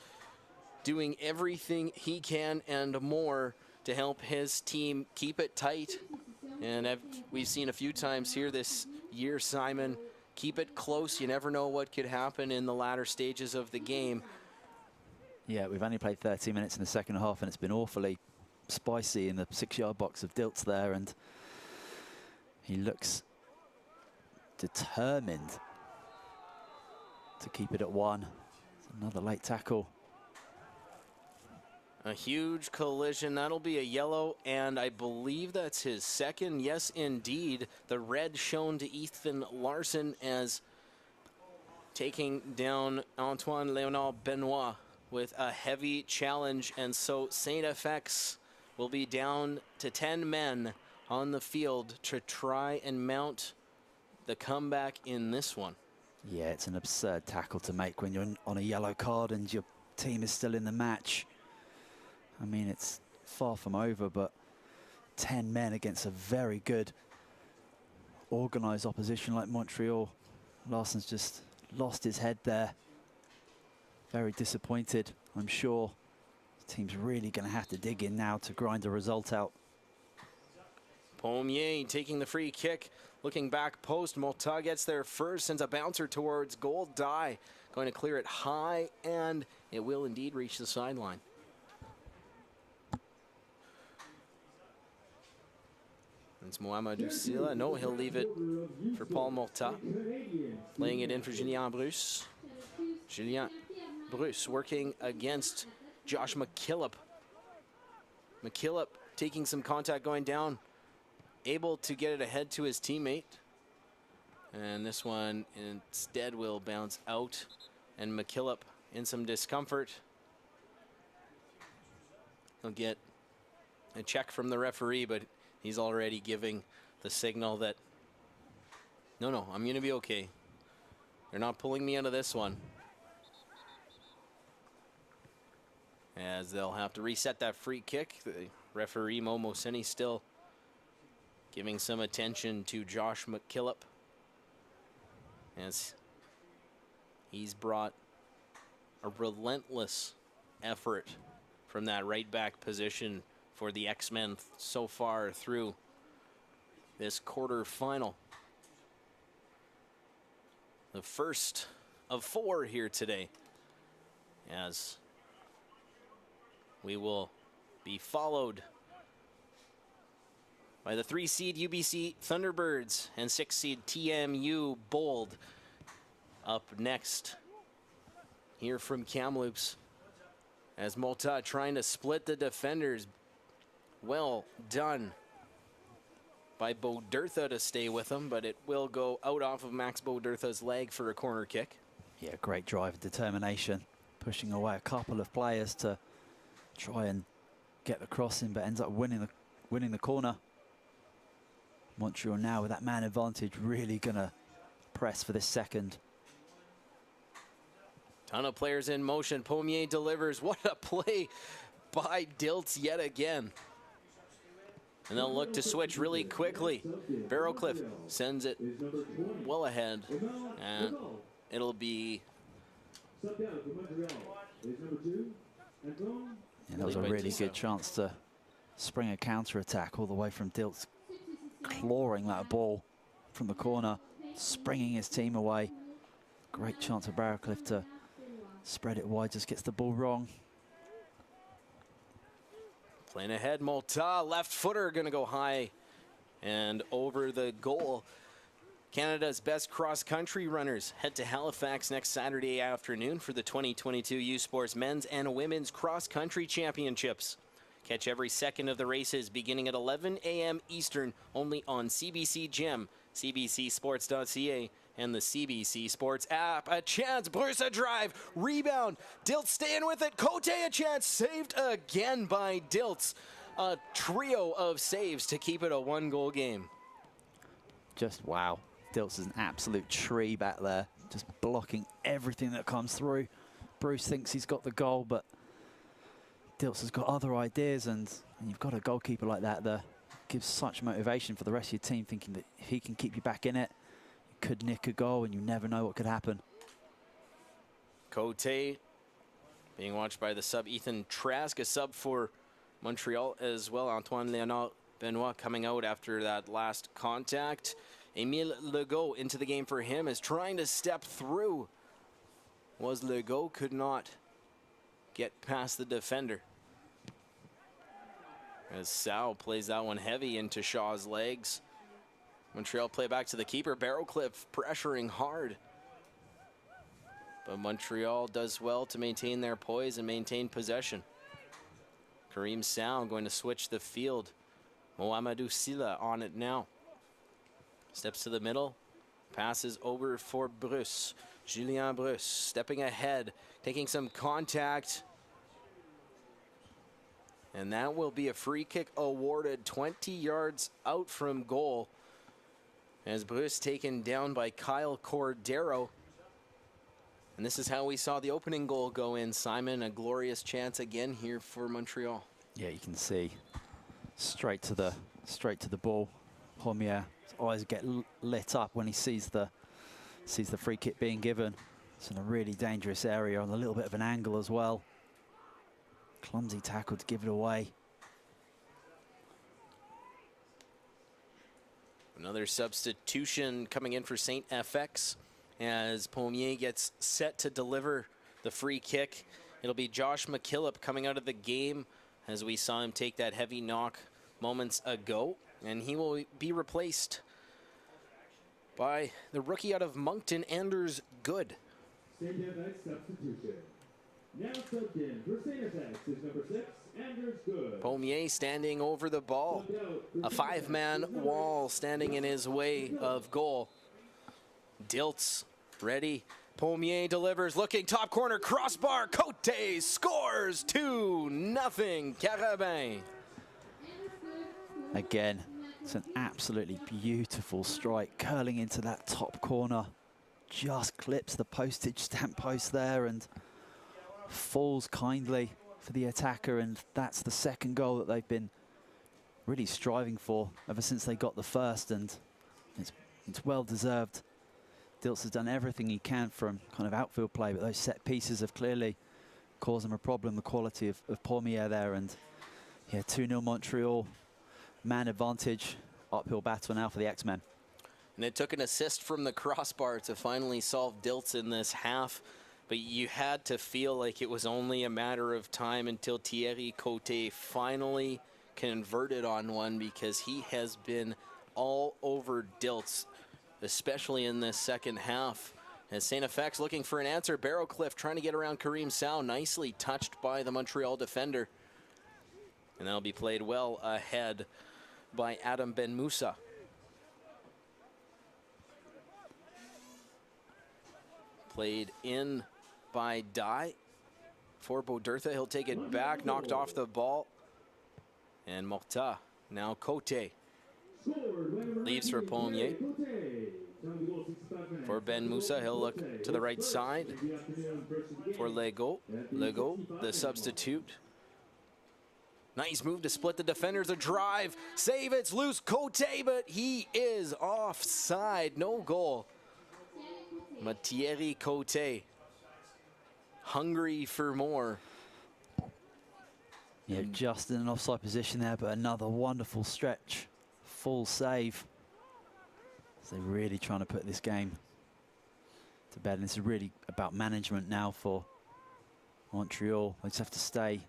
doing everything he can and more to help his team keep it tight. And we've seen a few times here this year, Simon, keep it close. You never know what could happen in the latter stages of the game. Yeah, we've only played 30 minutes in the second half, and it's been awfully spicy in the 6-yard box of Dilts there, and he looks determined to keep it at 1. Another late tackle. A huge collision. That'll be a yellow, and I believe that's his second. Yes, indeed. The red shown to Ethan Larson, as taking down Antoine Léonard Benoit with a heavy challenge, and so STFX will be down to 10 men on the field to try and mount the comeback in this one. Yeah, it's an absurd tackle to make when you're on a yellow card and your team is still in the match. I mean, it's far from over, but 10 men against a very good organised opposition like Montreal. Larsson's just lost his head there. Very disappointed, I'm sure. The team's really going to have to dig in now to grind a result out. Pommier taking the free kick, looking back post. Morta gets there first, sends a bouncer towards goal. Die going to clear it high, and it will indeed reach the sideline. It's Mohamedou Silla. No, he'll leave it for Paul Morta. Playing it in for Julien Bruce. Julien Bruce working against Josh McKillop. McKillop taking some contact going down, able to get it ahead to his teammate. And this one instead will bounce out, and McKillop in some discomfort. He'll get a check from the referee, but he's already giving the signal that, no, I'm going to be okay. They're not pulling me out of this one. As they'll have to reset that free kick. The referee, Momo Seni, still giving some attention to Josh McKillop, as he's brought a relentless effort from that right back position for the X-Men so far through this quarterfinal. The first of 4 here today, as we will be followed by the 3-seed UBC Thunderbirds and 6-seed TMU Bold up next here from Kamloops, as Morta trying to split the defenders. Well done by Bodertha to stay with him, but it will go out off of Max Bodertha's leg for a corner kick. Yeah, great drive and determination, pushing away a couple of players to try and get the crossing, but ends up winning the corner. Montreal now with that man advantage, really gonna press for this second. Ton of players in motion. Pommier delivers. What a play by Diltz yet again. And they'll look to switch really quickly. Barrowcliff sends it well ahead, and it'll be... Yeah, that was a really good chance to spring a counter-attack all the way from Diltz, clawing that ball from the corner, springing his team away. Great chance for Barrowcliff to spread it wide, just gets the ball wrong. Playing ahead, Morta, left footer, gonna go high and over the goal. Canada's best cross-country runners head to Halifax next Saturday afternoon for the 2022 U Sports Men's and Women's Cross Country Championships. Catch every second of the races beginning at 11 a.m. Eastern, only on CBC Gem, cbcsports.ca, and the CBC Sports app. A chance, Bruce a drive, rebound, Diltz staying with it, Cote a chance, saved again by Diltz. A trio of saves to keep it a 1-goal game. Just wow, Diltz is an absolute tree back there, just blocking everything that comes through. Bruce thinks he's got the goal, but Diltz has got other ideas, and you've got a goalkeeper like that that gives such motivation for the rest of your team, thinking that if he can keep you back in it, you could nick a goal and you never know what could happen. Cote being watched by the sub Ethan Trask, a sub for Montreal as well. Antoine Léonard Benoit coming out after that last contact. Emile Legault into the game for him, is trying to step through. Was Legault, could not get past the defender. As Sal plays that one heavy into Shaw's legs. Montreal play back to the keeper. Barrowcliff pressuring hard. But Montreal does well to maintain their poise and maintain possession. Kareem Sal going to switch the field. Mohamedou Silla on it now. Steps to the middle. Passes over for Bruce. Julien Bruce stepping ahead, taking some contact. And that will be a free kick awarded 20 yards out from goal. As Bruce taken down by Kyle Cordero. And this is how we saw the opening goal go in. Simon, a glorious chance again here for Montreal. Yeah, you can see straight to the ball. Pommier, his eyes get lit up when he sees the free kick being given. It's in a really dangerous area on a little bit of an angle as well. Clumsy tackle to give it away. Another substitution coming in for STFX as Pommier gets set to deliver the free kick. It'll be Josh McKillop coming out of the game as we saw him take that heavy knock moments ago. And he will be replaced by the rookie out of Moncton, Anders Good. STFX substitution. Now subbed in for STFX is number 6, Anders Good. Pommier standing over the ball. A 5-man wall standing in his way of goal. Dilts ready. Pommier delivers, looking top corner, crossbar. Cote scores 2-0. Carabin. Again, it's an absolutely beautiful strike, curling into that top corner. Just clips the postage stamp post there and falls kindly for the attacker, and that's the second goal that they've been really striving for ever since they got the first, and it's well deserved. Dilts has done everything he can from kind of outfield play, but those set pieces have clearly caused him a problem, the quality of Pommier there. And yeah, 2-0 Montreal, man advantage, uphill battle now for the X-Men. And it took an assist from the crossbar to finally solve Dilts in this half, but you had to feel like it was only a matter of time until Thierry Cote finally converted on one, because he has been all over Dilts, especially in this second half. As STFX looking for an answer, Barrowcliff trying to get around Kareem Sow, nicely touched by the Montreal defender. And that'll be played well ahead by Adam Ben Moussa. Played in by Dye for Bodertha. He'll take it back, knocked off the ball. And Morta, now Cote. Leaves for Pommier. For Ben Moussa, he'll look to the right side for Legault. Legault, the substitute. Nice move to split the defenders, a drive. Save, it's loose, Cote, but he is offside. No goal. Thierry Cote, hungry for more. Yeah, just in an offside position there, but another wonderful stretch. Full save. So they're really trying to put this game to bed. And this is really about management now for Montreal. They just have to stay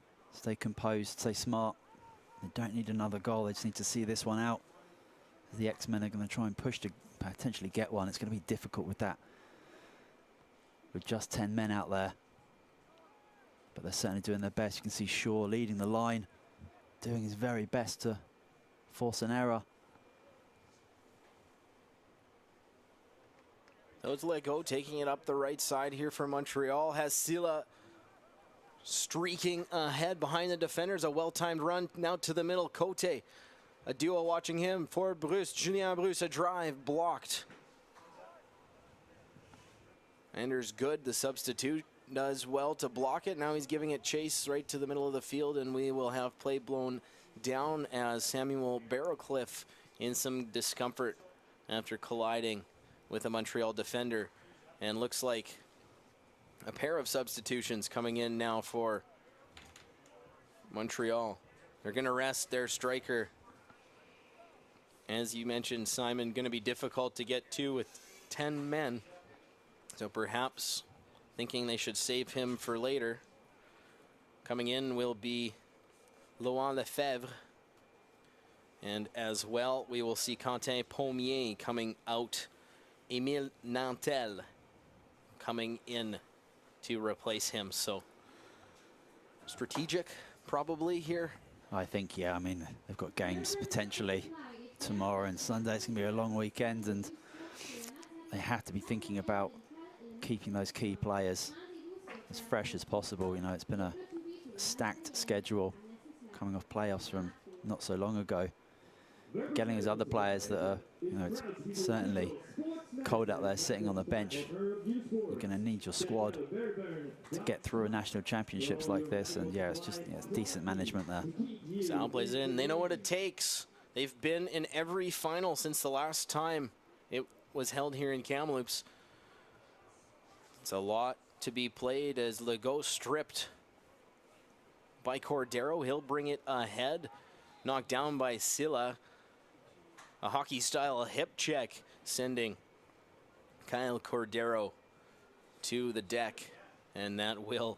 composed, stay smart. They don't need another goal. They just need to see this one out. The X-Men are going to try and push to potentially get one. It's going to be difficult with that, with just 10 men out there. But they're certainly doing their best. You can see Shaw leading the line, doing his very best to force an error. Those Legault taking it up the right side here for Montreal. Has Silla streaking ahead behind the defenders. A well-timed run now to the middle. Cote, a duo watching him for Bruce. Julien Bruce, a drive blocked. Anders Good, the substitute, does well to block it. Now he's giving it chase right to the middle of the field, and we will have play blown down as Samuel Barrowcliff in some discomfort after colliding with a Montreal defender. And looks like a pair of substitutions coming in now for Montreal. They're going to rest their striker. As you mentioned, Simon, going to be difficult to get to with 10 men. So perhaps thinking they should save him for later. Coming in will be Laurent Lefebvre. And as well, we will see Quentin Pommier coming out. Emile Nantel coming in to replace him. So strategic probably here. I think, yeah, I mean, they've got games potentially tomorrow and Sunday. It's going to be a long weekend, and they have to be thinking about keeping those key players as fresh as possible. You know, it's been a stacked schedule coming off playoffs from not so long ago. Getting those other players that are, you know, it's certainly cold out there sitting on the bench. You're going to need your squad to get through a national championships like this. And yeah, it's just it's decent management there. Sound plays in. They know what it takes. They've been in every final since the last time it was held here in Kamloops. It's a lot to be played as Legault stripped by Cordero. He'll bring it ahead. Knocked down by Silla. A hockey-style hip check sending Kyle Cordero to the deck. And that will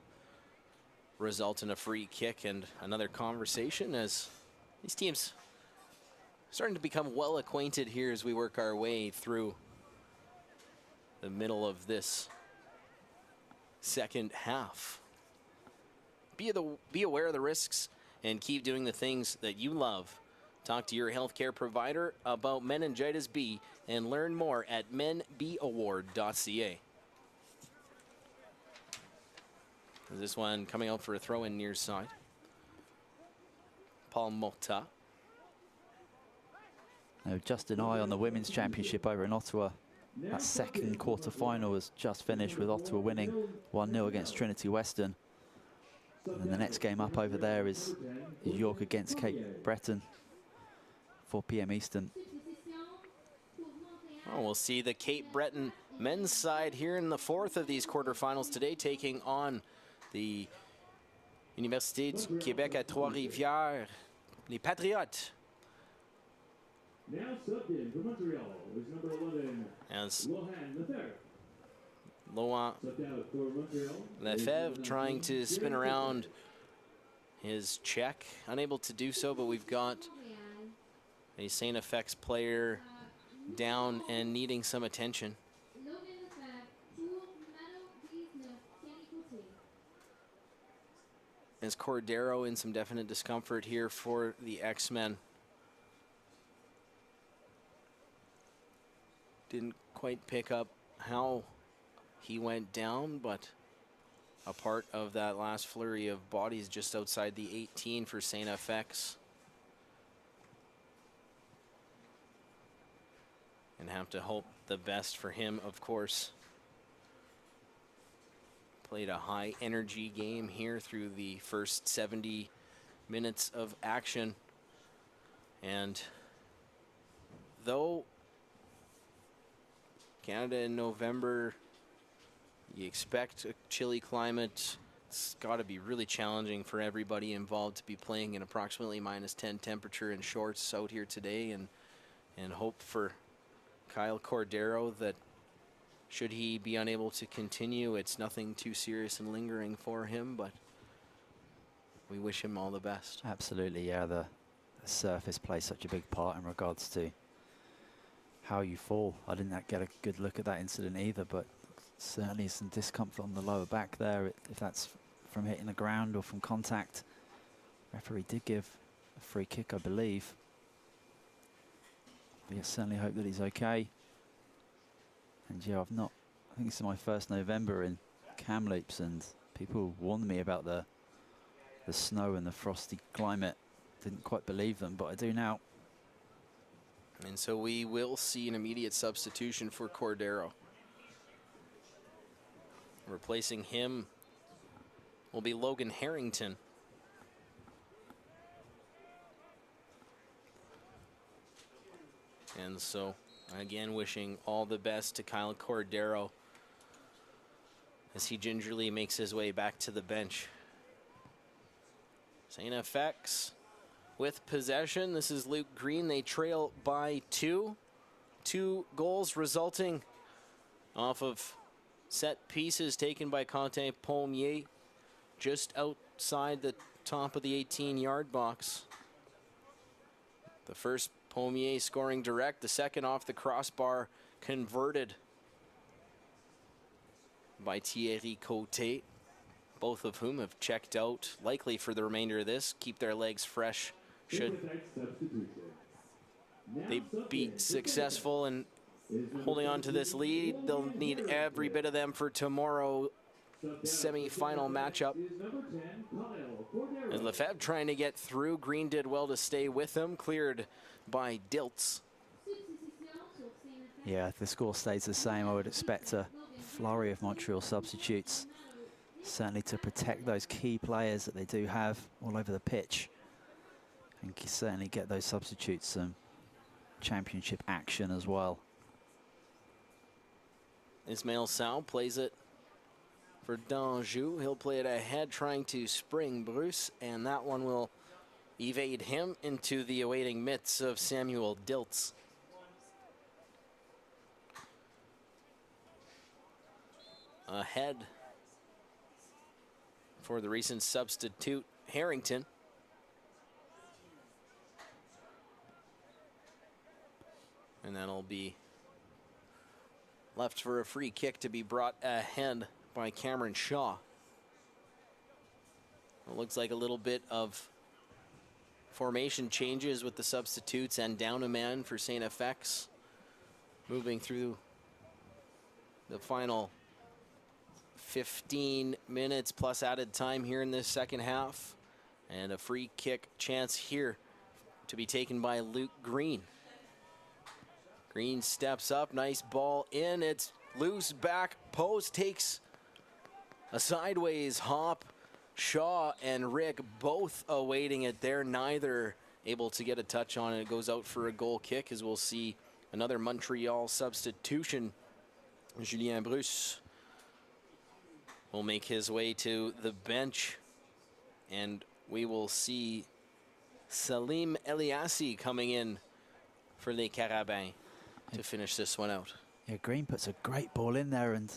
result in a free kick and another conversation as these teams starting to become well acquainted here as we work our way through the middle of this second half. Be aware of the risks and keep doing the things that you love. Talk to your healthcare provider about meningitis B and learn more at menbaward.ca. This one coming out for a throw in near side. Paul Morta. Now, just an eye on the Women's Championship over in Ottawa. That second quarter-final has just finished with Ottawa winning 1-0 against Trinity Western. And then the next game up over there is York against Cape Breton, 4 p.m. Eastern. Oh, we'll see the Cape Breton men's side here in the fourth of these quarterfinals today, taking on the Université du Québec à Trois-Rivières, les Patriotes. Now subbed in for Montreal is number 11, As Laurent Lefebvre trying to spin around his check. Unable to do so, but we've got a STFX player down and needing some attention. As Cordero in some definite discomfort here for the X-Men. Didn't quite pick up how he went down, but a part of that last flurry of bodies just outside the 18 for STFX. And have to hope the best for him, of course. Played a high energy game here through the first 70 minutes of action. And though Canada in November, you expect a chilly climate. It's got to be really challenging for everybody involved to be playing in approximately -10 temperature in shorts out here today, and hope for Kyle Cordero that should he be unable to continue, it's nothing too serious and lingering for him, but we wish him all the best. Absolutely, yeah. The surface plays such a big part in regards to how you fall. I didn't get a good look at that incident either, but certainly some discomfort on the lower back there, if that's from hitting the ground or from contact. Referee did give a free kick, I believe. But yeah, certainly hope that he's okay. And yeah, I think this is my first November in Kamloops, and people warned me about the snow and the frosty climate. Didn't quite believe them, but I do now. And so we will see an immediate substitution for Cordero. Replacing him will be Logan Harrington. And so, again, wishing all the best to Kyle Cordero as he gingerly makes his way back to the bench. STFX with possession. This is Luke Green. They trail by 2. 2 goals resulting off of set pieces taken by Quentin Pommier just outside the top of the 18-yard box. The first Pommier scoring direct, the second off the crossbar converted by Thierry Côté, both of whom have checked out likely for the remainder of this, keep their legs fresh should they be successful in holding on to this lead. They'll need every bit of them for tomorrow semi-final matchup. As Lefebvre trying to get through. Green did well to stay with him, cleared by Dilts. Yeah, if the score stays the same, I would expect a flurry of Montreal substitutes, certainly to protect those key players that they do have all over the pitch, and certainly get those substitutes some championship action as well. Ismail Sow plays it for Danjou. He'll play it ahead, trying to spring Bruce, and that one will evade him into the awaiting mitts of Samuel Dilts. Ahead for the recent substitute, Harrington. And that'll be left for a free kick to be brought ahead by Cameron Shaw. It looks like a little bit of formation changes with the substitutes and down a man for STFX. Moving through the final 15 minutes plus added time here in this second half. And a free kick chance here to be taken by Luke Green. Green steps up, nice ball in, it's loose, back post, takes a sideways hop. Shaw and Rick both awaiting it there, neither able to get a touch on it. It goes out for a goal kick, as we'll see another Montreal substitution. Julien Bruce will make his way to the bench, and we will see Salim Eliassi coming in for Les Carabins to finish this one out. Yeah, Green puts a great ball in there, and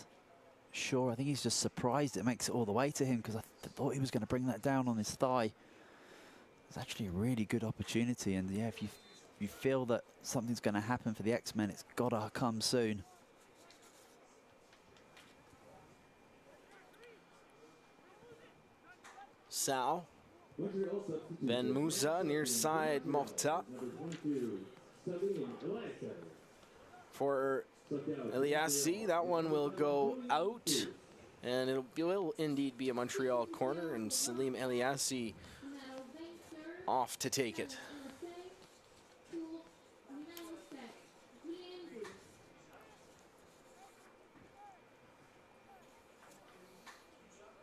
Shaw, I think he's just surprised it makes it all the way to him, because I thought he was going to bring that down on his thigh. It's actually a really good opportunity, and yeah, if you feel that something's going to happen for the X-Men, it's got to come soon. Sal, Ben Moussa near side Morta. For Eliassi, that one will go out, and it will indeed be a Montreal corner, and Salim Eliassi off to take it.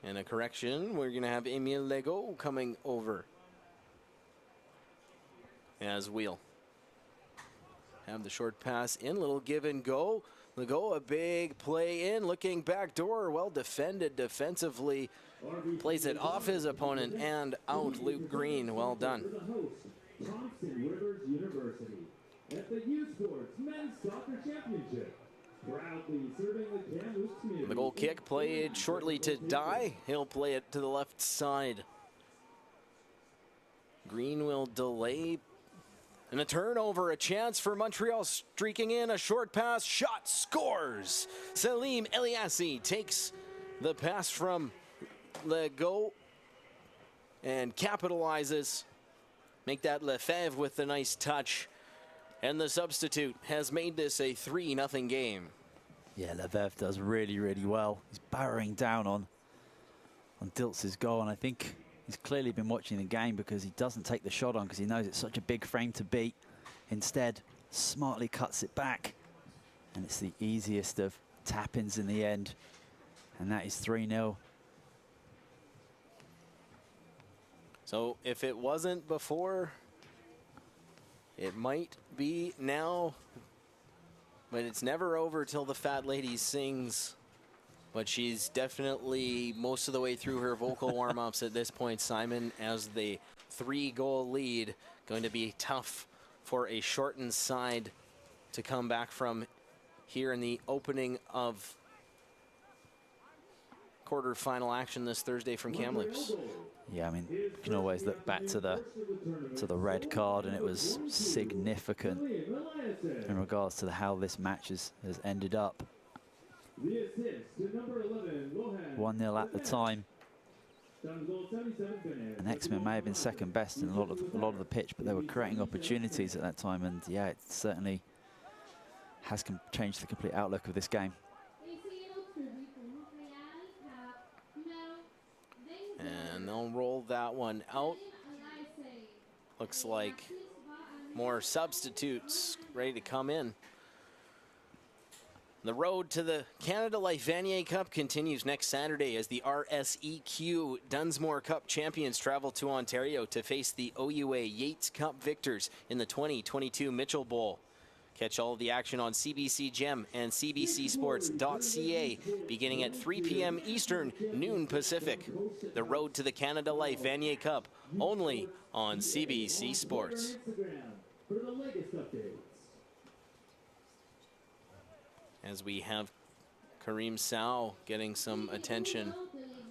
And a correction, we're going to have Emile Legault coming over as Wheel. Have the short pass in, little give and go. Legault, a big play in, looking back door, well defended defensively. Plays it off his opponent and out. Luke Green, well done. Thompson Rivers University at the U Sports Men's Soccer Championship. Proudly serving the Kamloops community. The goal kick played shortly to Die. He'll play it to the left side. Green will delay. And a turnover, a chance for Montreal streaking in, a short pass, shot, scores! Salim Eliassi takes the pass from Legault and capitalizes. Make that Lefebvre with the nice touch. And the substitute has made this a 3-0 game. Yeah, Lefebvre does really, really well. He's barrowing down on Dilts' goal, and I think he's clearly been watching the game, because he doesn't take the shot on because he knows it's such a big frame to beat. Instead, smartly cuts it back, and it's the easiest of tap-ins in the end, and that is 3-0. So if it wasn't before, it might be now, but it's never over till the fat lady sings. But she's definitely most of the way through her vocal warm-ups at this point, Simon, as the 3-goal lead. Going to be tough for a shortened side to come back from here in the opening of quarterfinal action this Thursday from Kamloops. Yeah, I mean, you can always look back to the red card, and it was significant in regards to how this match has ended up. 1-0 at the time. And X-Men may have been second best in a lot of the pitch, but they were creating opportunities at that time, and yeah, it certainly has changed the complete outlook of this game. And they'll roll that one out. Looks like more substitutes ready to come in. The road to the Canada Life Vanier Cup continues next Saturday as the RSEQ Dunsmore Cup champions travel to Ontario to face the OUA Yates Cup victors in the 2022 Mitchell Bowl. Catch all of the action on CBC Gem and cbcsports.ca beginning at 3 p.m. Eastern, noon Pacific. The road to the Canada Life Vanier Cup only on CBC Sports. As we have Kareem Sow getting some attention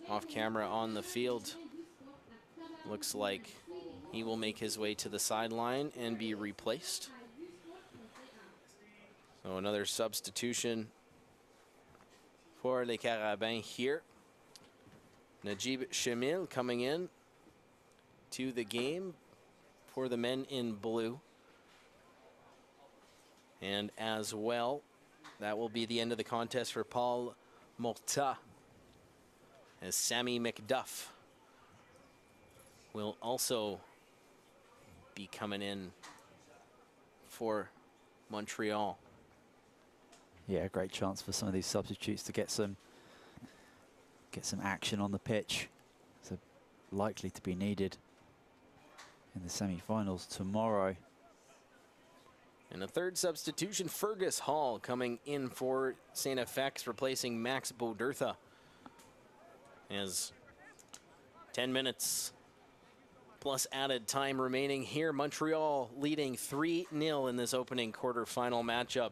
off camera on the field. Looks like he will make his way to the sideline and be replaced. So another substitution for Les Carabins here. Najib Shamil coming in to the game for the men in blue. And as well, that will be the end of the contest for Paul Morta, as Sammy McDuff will also be coming in for Montreal. Yeah, great chance for some of these substitutes to get some action on the pitch. So likely to be needed in the semi-finals tomorrow. And a third substitution, Fergus Hall coming in for STFX, replacing Max Bodertha. As 10 minutes plus added time remaining here. Montreal leading 3-0 in this opening quarterfinal matchup.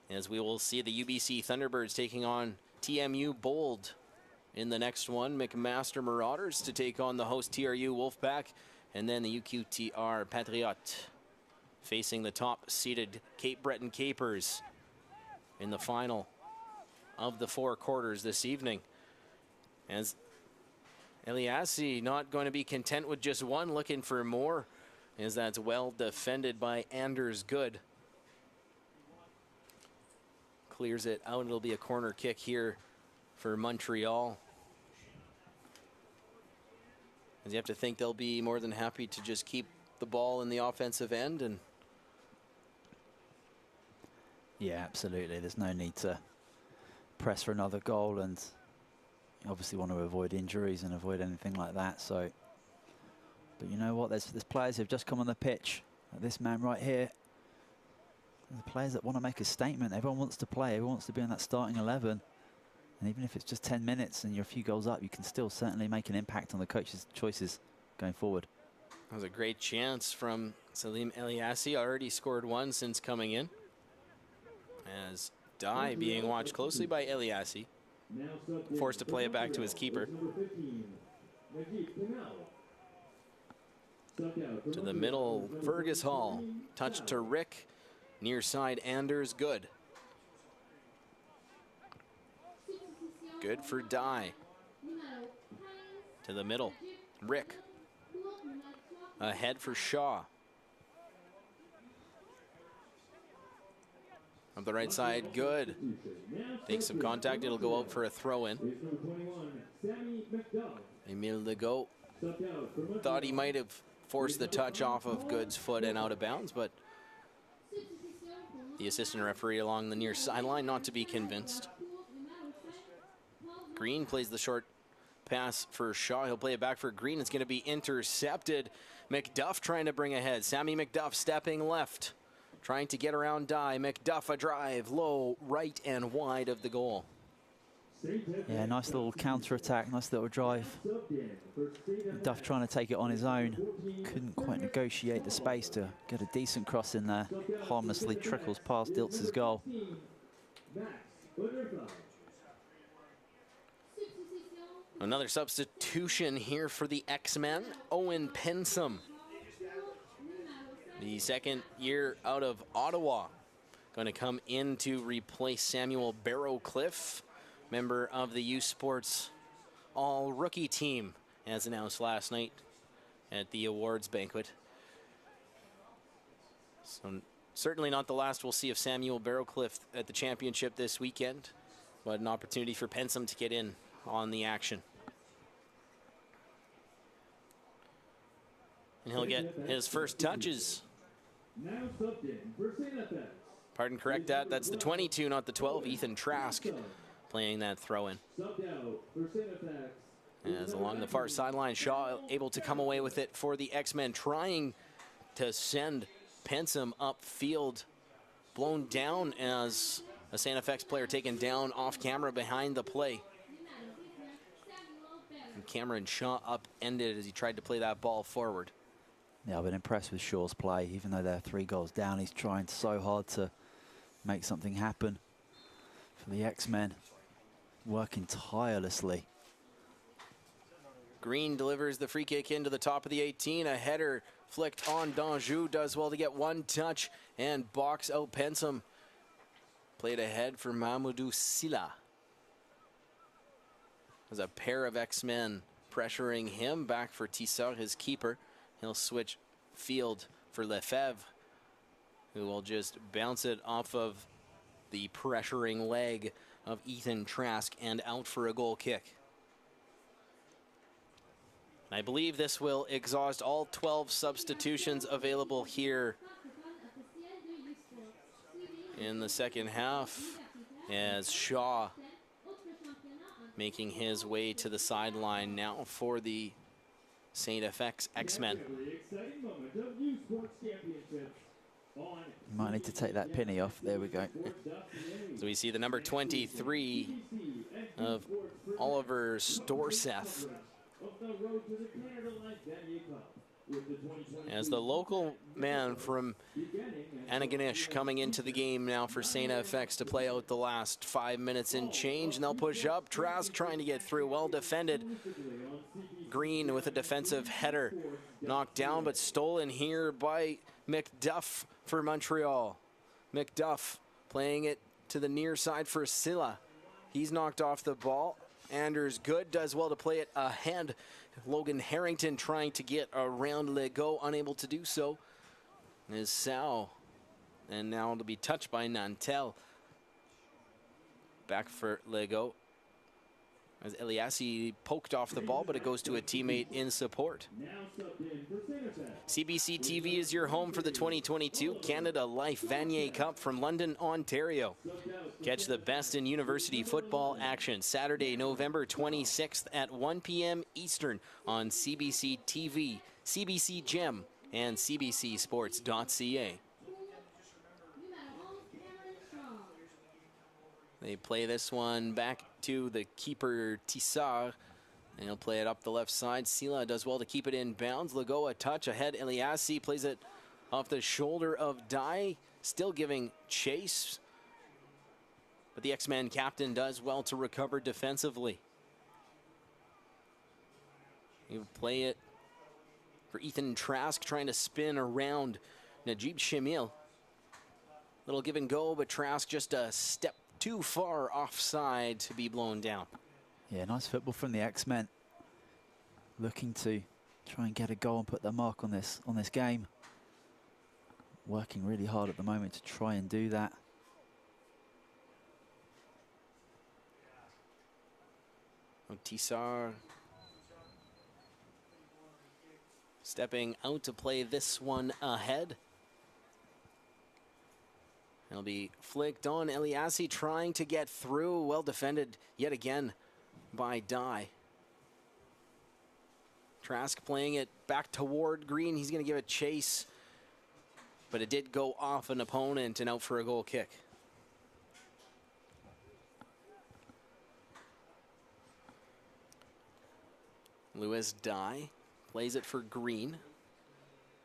As we will see the UBC Thunderbirds taking on TMU Bold in the next one. McMaster Marauders to take on the host TRU Wolfpack. And then the UQTR Patriote facing the top-seeded Cape Breton Capers in the final of the 4 quarters this evening. As Eliassi not going to be content with just one, looking for more, as that's well defended by Anders Good. Clears it out. It'll be a corner kick here for Montreal. As you have to think they'll be more than happy to just keep the ball in the offensive end. And yeah, absolutely. There's no need to press for another goal, and you obviously want to avoid injuries and avoid anything like that. So, but you know what? There's players who've just come on the pitch. Like this man right here. The players that want to make a statement. Everyone wants to play. Everyone wants to be in that starting 11. And even if it's just 10 minutes and you're a few goals up, you can still certainly make an impact on the coach's choices going forward. That was a great chance from Salim Eliassi. Already scored one since coming in. As Dye being watched closely by Eliassi. Forced to play it back to his keeper. To the middle, Fergus Hall. Touch to Rick. Near side, Anders Good. Good for Dye. To the middle, Rick. Ahead for Shaw. On the right side, Good. Takes some contact, it'll go out for a throw-in. Emile Legault thought he might have forced the touch off of Good's foot and out of bounds, but the assistant referee along the near sideline not to be convinced. Green plays the short pass for Shaw. He'll play it back for Green. It's going to be intercepted. McDuff trying to bring ahead. Sammy McDuff stepping left. Trying to get around Dye. McDuff a drive. Low, right and wide of the goal. Yeah, nice little counter-attack. Nice little drive. McDuff trying to take it on his own. Couldn't quite negotiate the space to get a decent cross in there. Harmlessly trickles past Diltz's goal. Another substitution here for the X-Men. Owen Pensum. The second year out of Ottawa. Going to come in to replace Samuel Barrowcliffe, member of the U Sports All-Rookie team, as announced last night at the awards banquet. So Certainly not the last we'll see of Samuel Barrowcliff at the championship this weekend, but an opportunity for Pensum to get in on the action. And he'll get his first touches. Now subbed in for STFX. Pardon, correct that. That's the 22, not the 12. Ethan Trask playing that throw-in. Subbed out for STFX. As along the far sideline, Shaw able to come away with it for the X-Men, trying to send Pensum upfield. Blown down as a STFX player taken down off camera behind the play. And Cameron Shaw upended as he tried to play that ball forward. Yeah, I've been impressed with Shaw's play. Even though they're 3 goals down, he's trying so hard to make something happen for the X-Men, working tirelessly. Green delivers the free kick into the top of the 18. A header flicked on Danjou. Does well to get one touch and box out Pensum. Played ahead for Mamoudou Silla. There's a pair of X-Men pressuring him. Back for Tissot, his keeper. He'll switch field for Lefebvre, who will just bounce it off of the pressuring leg of Ethan Trask and out for a goal kick. I believe this will exhaust all 12 substitutions available here in the second half, as Shaw making his way to the sideline now for the STFX X-Men. You might need to take that penny off. There we go. So we see the number 23 of Oliver Storseth as the local man from Antigonish coming into the game now for STFX to play out the last 5 minutes and change, and they'll push up. Trask trying to get through, well defended. Green with a defensive header, knocked down but stolen here by McDuff for Montreal. McDuff playing it to the near side for Silla. He's knocked off the ball. Anders Good does well to play it ahead. Logan Harrington trying to get around Legault, unable to do so. Is Sal, and now it'll be touched by Nantel. Back for Legault, as Eliassi poked off the ball, but it goes to a teammate in support. CBC TV is your home for the 2022 Canada Life Vanier Cup from London, Ontario. Catch the best in university football action Saturday, November 26th at 1 p.m. Eastern on CBC TV, CBC Gem, and cbcsports.ca. They play this one back to the keeper Tissard, and he'll play it up the left side. Silla does well to keep it in bounds. Legault a touch ahead. Eliassi plays it off the shoulder of Dye, still giving chase. But the X-Men captain does well to recover defensively. He'll play it for Ethan Trask, trying to spin around Najib Shamil. Little give and go, but Trask just a step too far offside to be blown down. Yeah, nice football from the X-Men. Looking to try and get a goal and put their mark on this game. Working really hard at the moment to try and do that. Tissard stepping out to play this one ahead. It'll be flicked on. Eliassi trying to get through. Well defended yet again by Dye. Trask playing it back toward Green. He's going to give it chase, but it did go off an opponent and out for a goal kick. Louis Dye plays it for Green.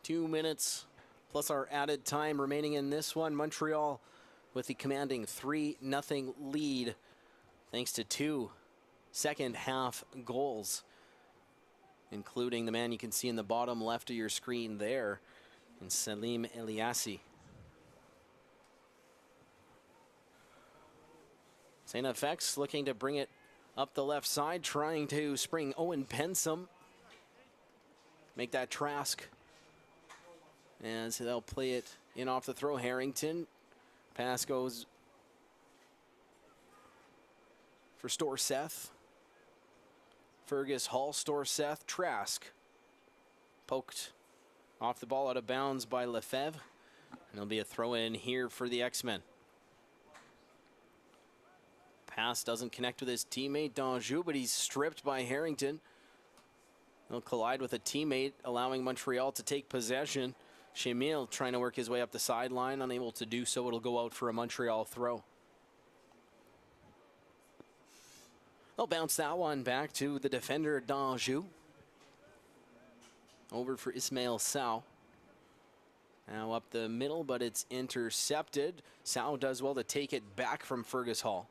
2 minutes plus our added time remaining in this one. Montreal with the commanding 3-0 lead thanks to 2 second half goals, including the man you can see in the bottom left of your screen there, and Salim Eliassi. STFX looking to bring it up the left side, trying to spring Owen Pensum. Make that Trask. And so they'll play it in off the throw. Harrington. Pass goes for Storseth. Fergus Hall, Storseth, Trask. Poked off the ball out of bounds by Lefebvre. And there'll be a throw in here for the X-Men. Pass doesn't connect with his teammate D'Anjou, but he's stripped by Harrington. He'll collide with a teammate, allowing Montreal to take possession. Chemil trying to work his way up the sideline, unable to do so. It'll go out for a Montreal throw. They'll bounce that one back to the defender D'Anjou. Over for Ismail Sow. Now up the middle, but it's intercepted. Sow does well to take it back from Fergus Hall.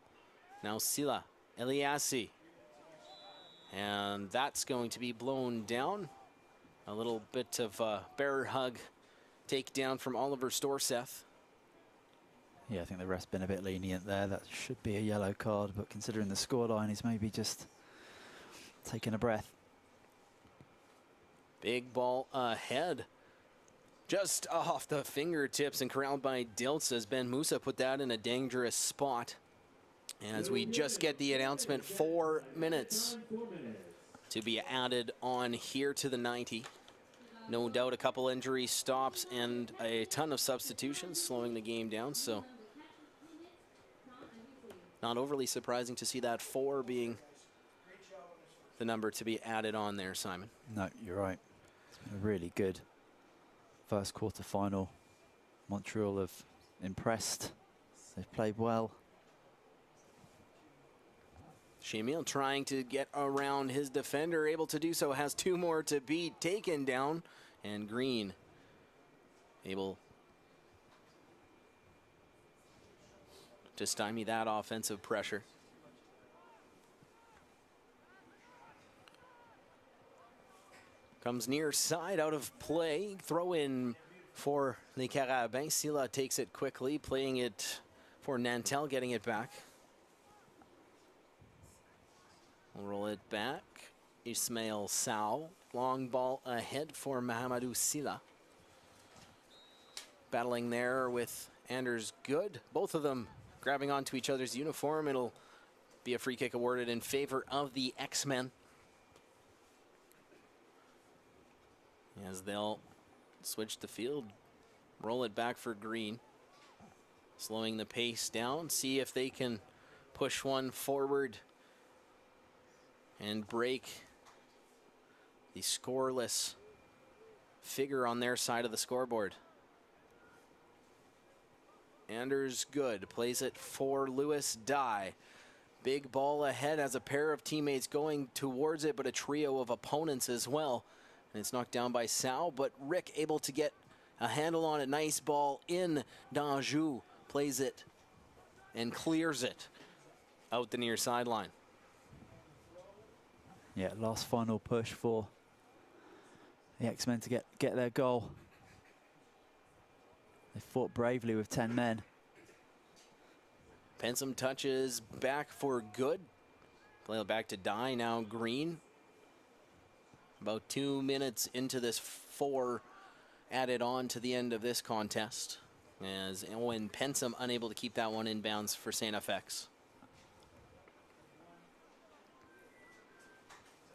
Now Sila Eliassi. And that's going to be blown down. A little bit of a bear hug takedown from Oliver Storseth. Yeah, I think the ref's been a bit lenient there. That should be a yellow card, but considering the scoreline, he's maybe just taking a breath. Big ball ahead. Just off the fingertips and corralled by Diltz as Ben Musa put that in a dangerous spot. As we just get the announcement, 4 minutes to be added on here to the 90. No doubt a couple injury stops and a ton of substitutions slowing the game down, so not overly surprising to see that 4 being the number to be added on there, Simon. No, you're right. It's been a really good first quarter-final. Montreal have impressed. They've played well. Chemil trying to get around his defender, able to do so, has 2 more to be taken down, and Green able to stymie that offensive pressure. Comes near side, out of play, throw in for the Carabins. Sila takes it quickly, playing it for Nantel, getting it back. We'll roll it back. Ismail Sow. Long ball ahead for Mahamadou Sila. Battling there with Anders Good. Both of them grabbing onto each other's uniform. It'll be a free kick awarded in favor of the X-Men, as they'll switch the field. Roll it back for Green. Slowing the pace down. See if they can push one forward and break the scoreless figure on their side of the scoreboard. Anders Good plays it for Lewis Dye. Big ball ahead as a pair of teammates going towards it, but a trio of opponents as well. And it's knocked down by Sow, but Rick able to get a handle on it. Nice ball in. D'Anjou plays it and clears it out the near sideline. Yeah, last final push for the X-Men to get their goal. They fought bravely with 10 men. Pensum touches back for Good. Play it back to Dye, now Green. About 2 minutes into this, 4 added on to the end of this contest, as Owen Pensum unable to keep that one in bounds for STFX.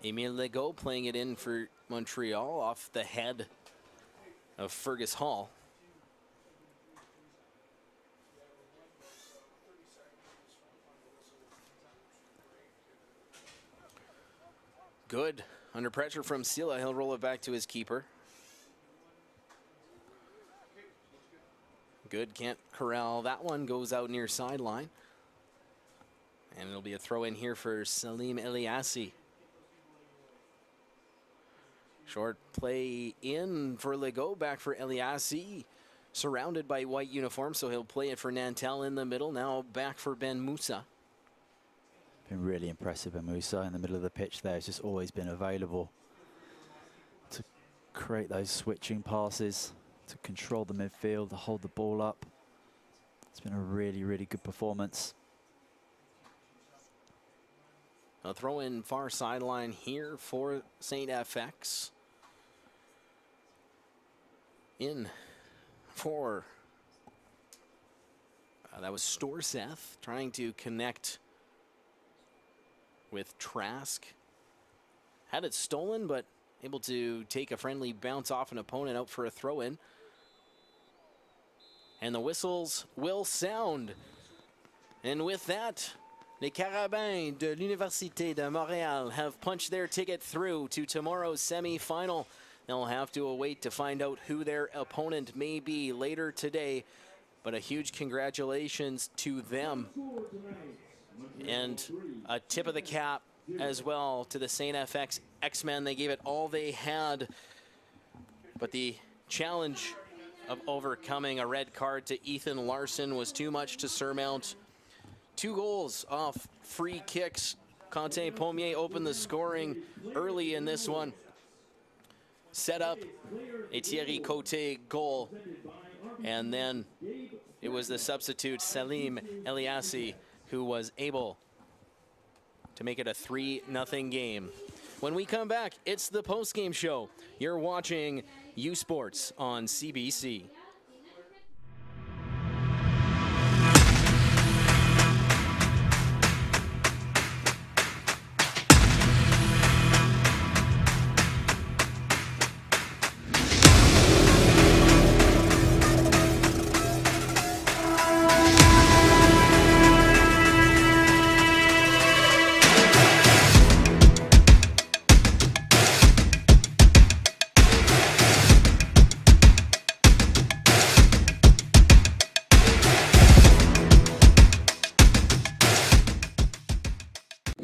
Emile Legault playing it in for Montreal off the head of Fergus Hall. Good. Under pressure from Sila, he'll roll it back to his keeper. Good, can't corral that one, goes out near sideline. And it'll be a throw in here for Salim Eliassi. Short play in for Legault, back for Eliassi. Surrounded by white uniform, so he'll play it for Nantel in the middle. Now back for Ben Musa. Been really impressive, Ben Musa in the middle of the pitch there. Has just always been available to create those switching passes, to control the midfield, to hold the ball up. It's been a really, really good performance. A throw in far sideline here for STFX. In for That was Storseth trying to connect with Trask. Had it stolen, but able to take a friendly bounce off an opponent out for a throw-in. And the whistles will sound. And with that, les Carabins de l'Université de Montréal have punched their ticket through to tomorrow's semi-final. They'll have to await to find out who their opponent may be later today. But a huge congratulations to them. And a tip of the cap as well to the STFX X-Men. They gave it all they had. But the challenge of overcoming a red card to Ethan Larson was too much to surmount. 2 goals off free kicks. Quentin Pommier opened the scoring early in this one. Set up a Thierry Cote goal. And then it was the substitute Salim Eliassi who was able to make it a 3-0 game. When we come back, it's the post-game show. You're watching U Sports on CBC.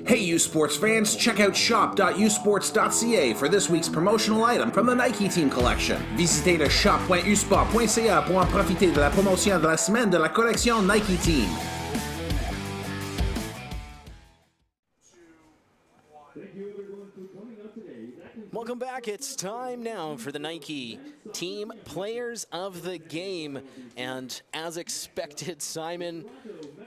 Hey U Sports fans, check out shop.usports.ca for this week's promotional item from the Nike Team Collection. Visitez le shop.usport.ca pour en profiter de la promotion de la semaine de la collection Nike Team. Welcome back. It's time now for the Nike Team Players of the Game. And as expected, Simon,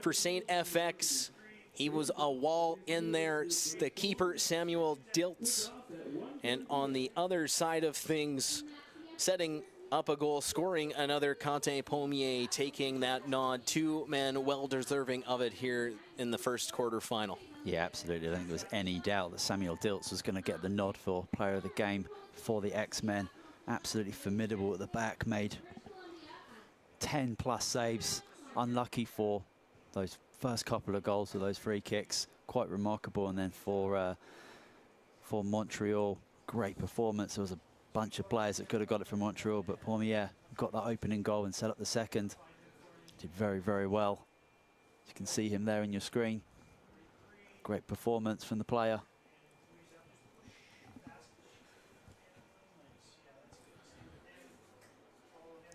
for STFX, he was a wall in there, the keeper, Samuel Diltz. And on the other side of things, setting up a goal, scoring another, Quentin Pommier taking that nod. 2 men well deserving of it here in the first quarterfinal. Yeah, absolutely. I don't think there was any doubt that Samuel Diltz was going to get the nod for player of the game for the X-Men. Absolutely formidable at the back, made 10+ saves. Unlucky for those first couple of goals of those free kicks, quite remarkable. And then for Montreal, great performance. There was a bunch of players that could have got it from Montreal, but Pommier got that opening goal and set up the second. Did very, very well. You can see him there on your screen. Great performance from the player.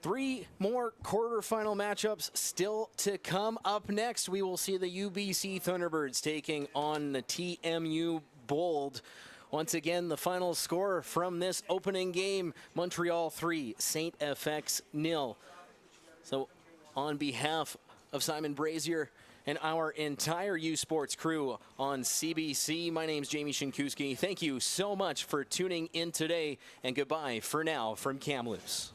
Three more quarterfinal matchups still to come. Up next, we will see the UBC Thunderbirds taking on the TMU Bold. Once again, the final score from this opening game, Montreal 3, STFX 0. So on behalf of Simon Brazier and our entire U Sports crew on CBC, my name's Jamie Shinkuski. Thank you so much for tuning in today, and goodbye for now from Kamloops.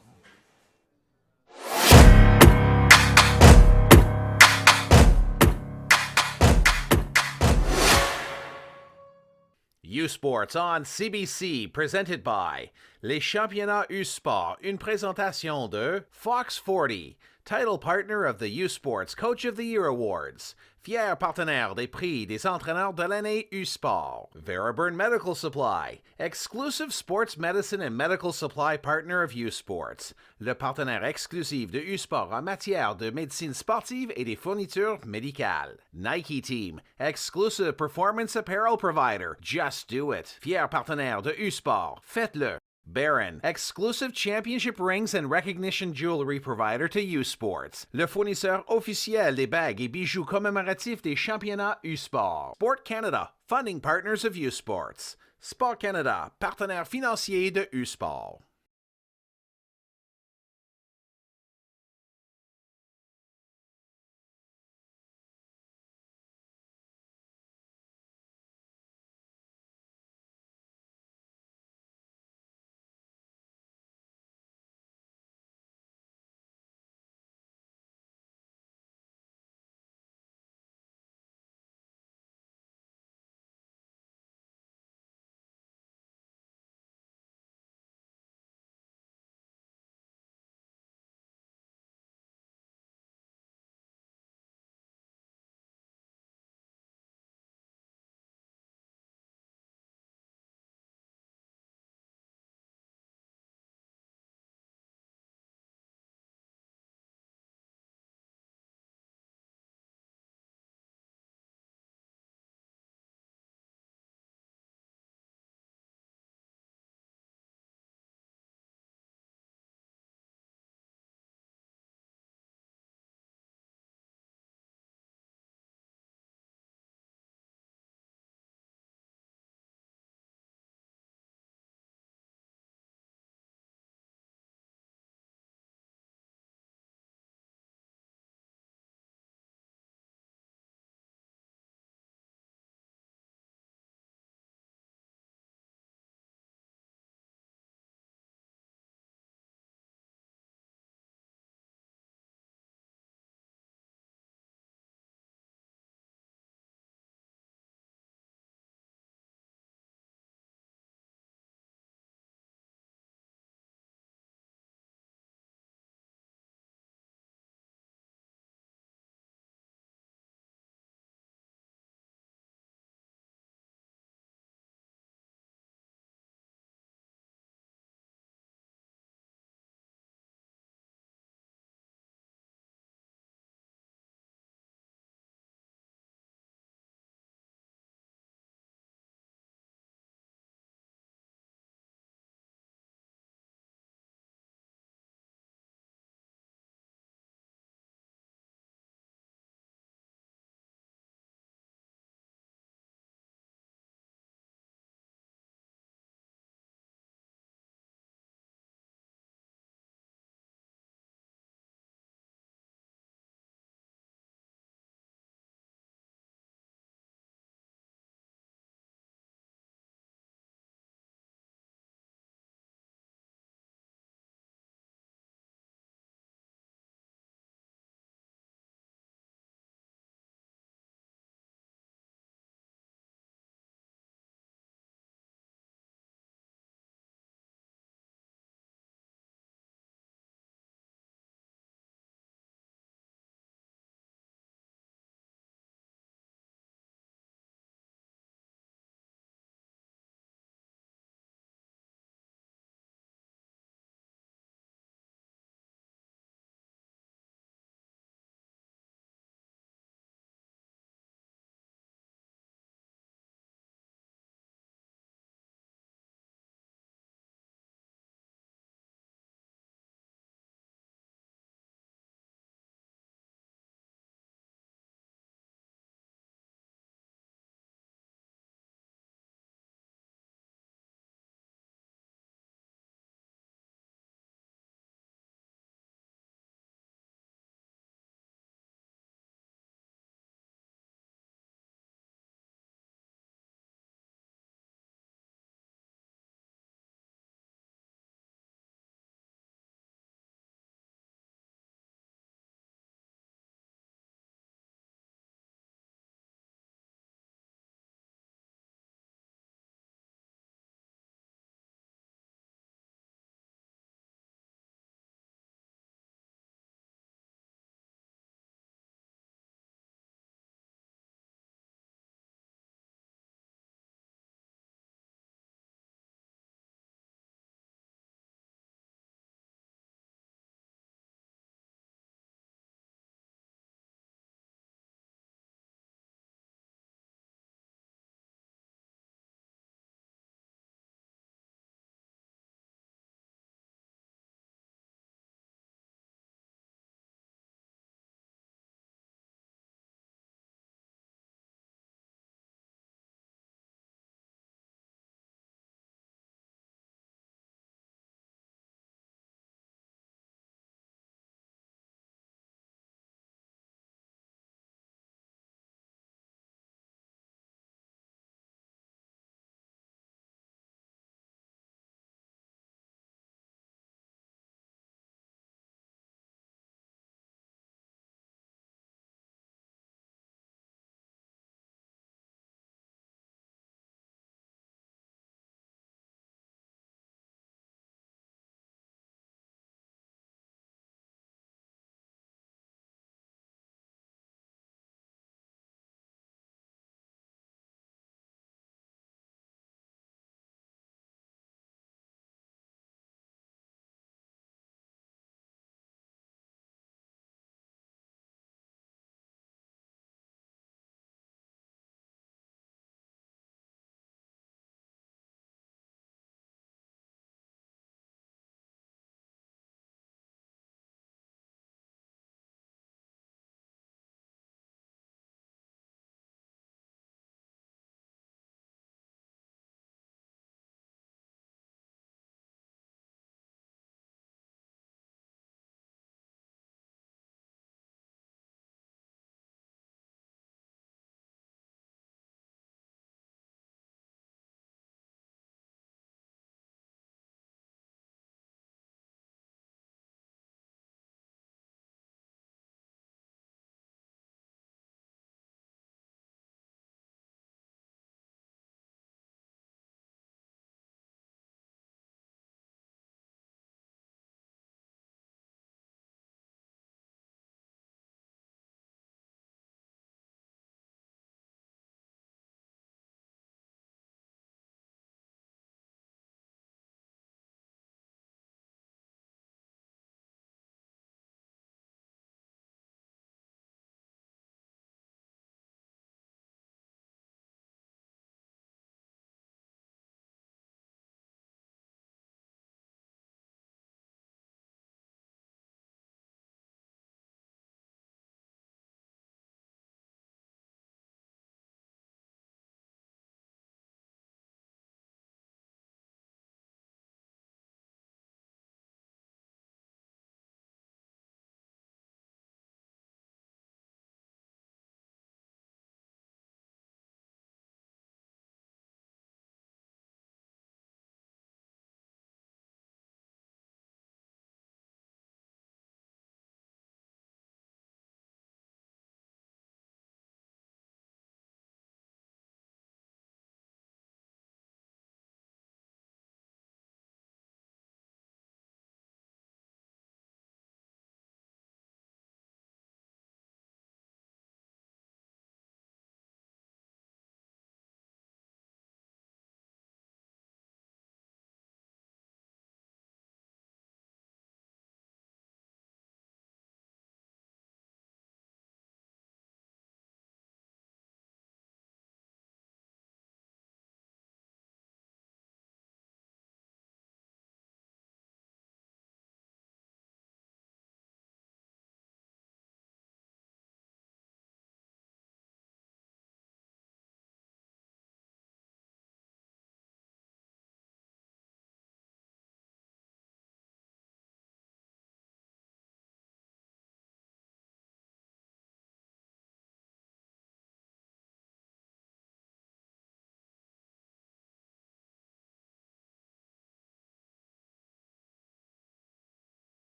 U Sports on CBC, presented by Les Championnats U Sport, une présentation de Fox 40, title partner of the U Sports Coach of the Year Awards, fier partenaire des prix des entraîneurs de l'année U Sport, Veriburn Medical Supply, exclusive sports medicine and medical supply partner of U Sports, le partenaire exclusif de U Sport en matière de médecine sportive et des fournitures médicales, Nike Team, exclusive performance apparel provider, just do it, fier partenaire de U Sport, faites-le. Baron, exclusive championship rings and recognition jewelry provider to U Sports. Le fournisseur officiel des bagues et bijoux commémoratifs des championnats U Sport. Sport Canada, funding partners of U Sports. Sport Canada, partenaire financier de U Sport.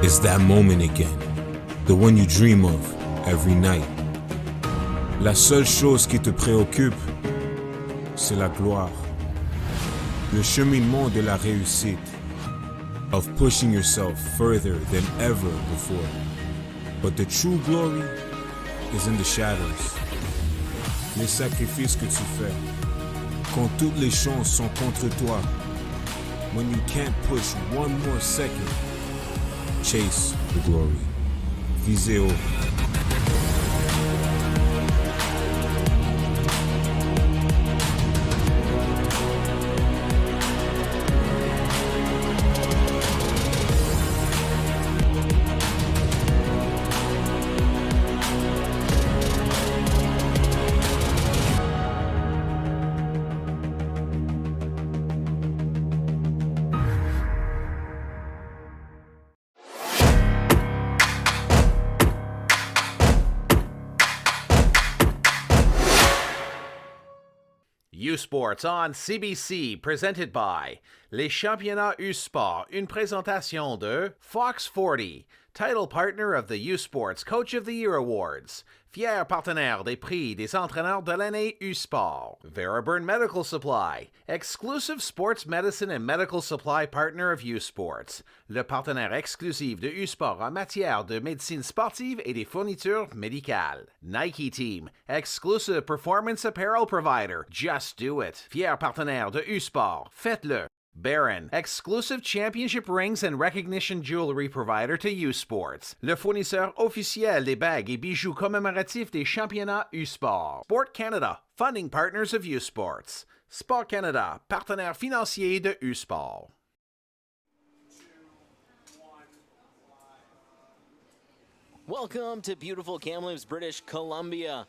It's that moment again, the one you dream of every night. La seule chose qui te préoccupe, c'est la gloire. Le cheminement de la réussite, of pushing yourself further than ever before. But the true glory is in the shadows. Les sacrifices que tu fais, quand toutes les chances sont contre toi, when you can't push one more second, chase the glory. Visez haut. U-Sports on CBC, presented by Les Championnats U-Sport, une présentation de Fox 40, title partner of the U-Sports Coach of the Year Awards, fier partenaire des prix des entraîneurs de l'année U-Sport, Veraburn Medical Supply, exclusive sports medicine and medical supply partner of U-Sports, le partenaire exclusif de U-Sport en matière de médecine sportive et des fournitures médicales. Nike Team, exclusive performance apparel provider, Just Do It, fier partenaire de U-Sport, faites-le. Baron, exclusive championship rings and recognition jewelry provider to U-Sports, le fournisseur officiel des bagues et bijoux commémoratifs des championnats U-Sport. Sport Canada, funding partners of U-Sports. Sport Canada, partenaire financier de U-Sport. Welcome to beautiful Kamloops, British Columbia,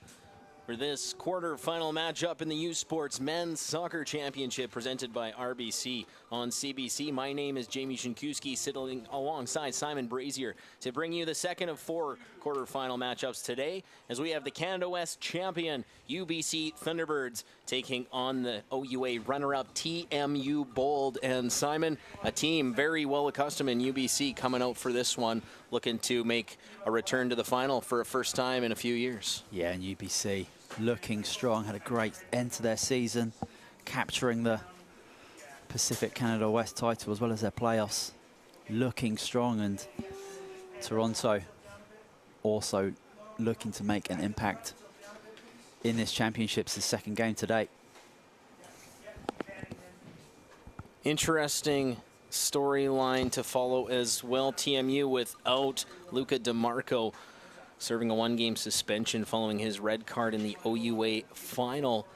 for this quarterfinal matchup in the U-Sports Men's Soccer Championship presented by RBC on CBC. My name is Jamie Shinkuski, sitting alongside Simon Brazier to bring you the second of four quarterfinal matchups today, as we have the Canada West champion UBC Thunderbirds taking on the OUA runner-up TMU Bold. And Simon, a team very well accustomed in UBC, coming out for this one, looking to make a return to the final for a first time in a few years. Yeah, and UBC looking strong, had a great end to their season, capturing the Pacific Canada West title as well as their playoffs. Looking strong, and Toronto also looking to make an impact in this championship. It's the second game today. Interesting storyline to follow as well. TMU without Luca DeMarco, serving a one-game suspension following his red card in the OUA final.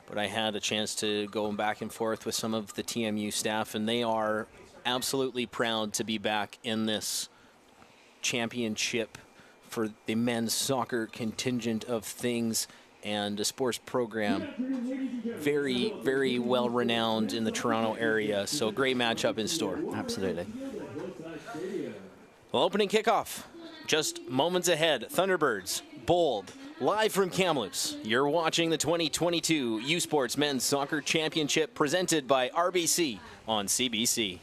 But I had a chance to go back and forth with some of the TMU staff, and they are absolutely proud to be back in this championship for the men's soccer contingent of things, and a sports program very, very well renowned in the Toronto area. So great matchup in store. Absolutely. Well, opening kickoff just moments ahead. Thunderbirds, Bold, live from Kamloops. You're watching the 2022 U-Sports Men's Soccer Championship presented by RBC on CBC.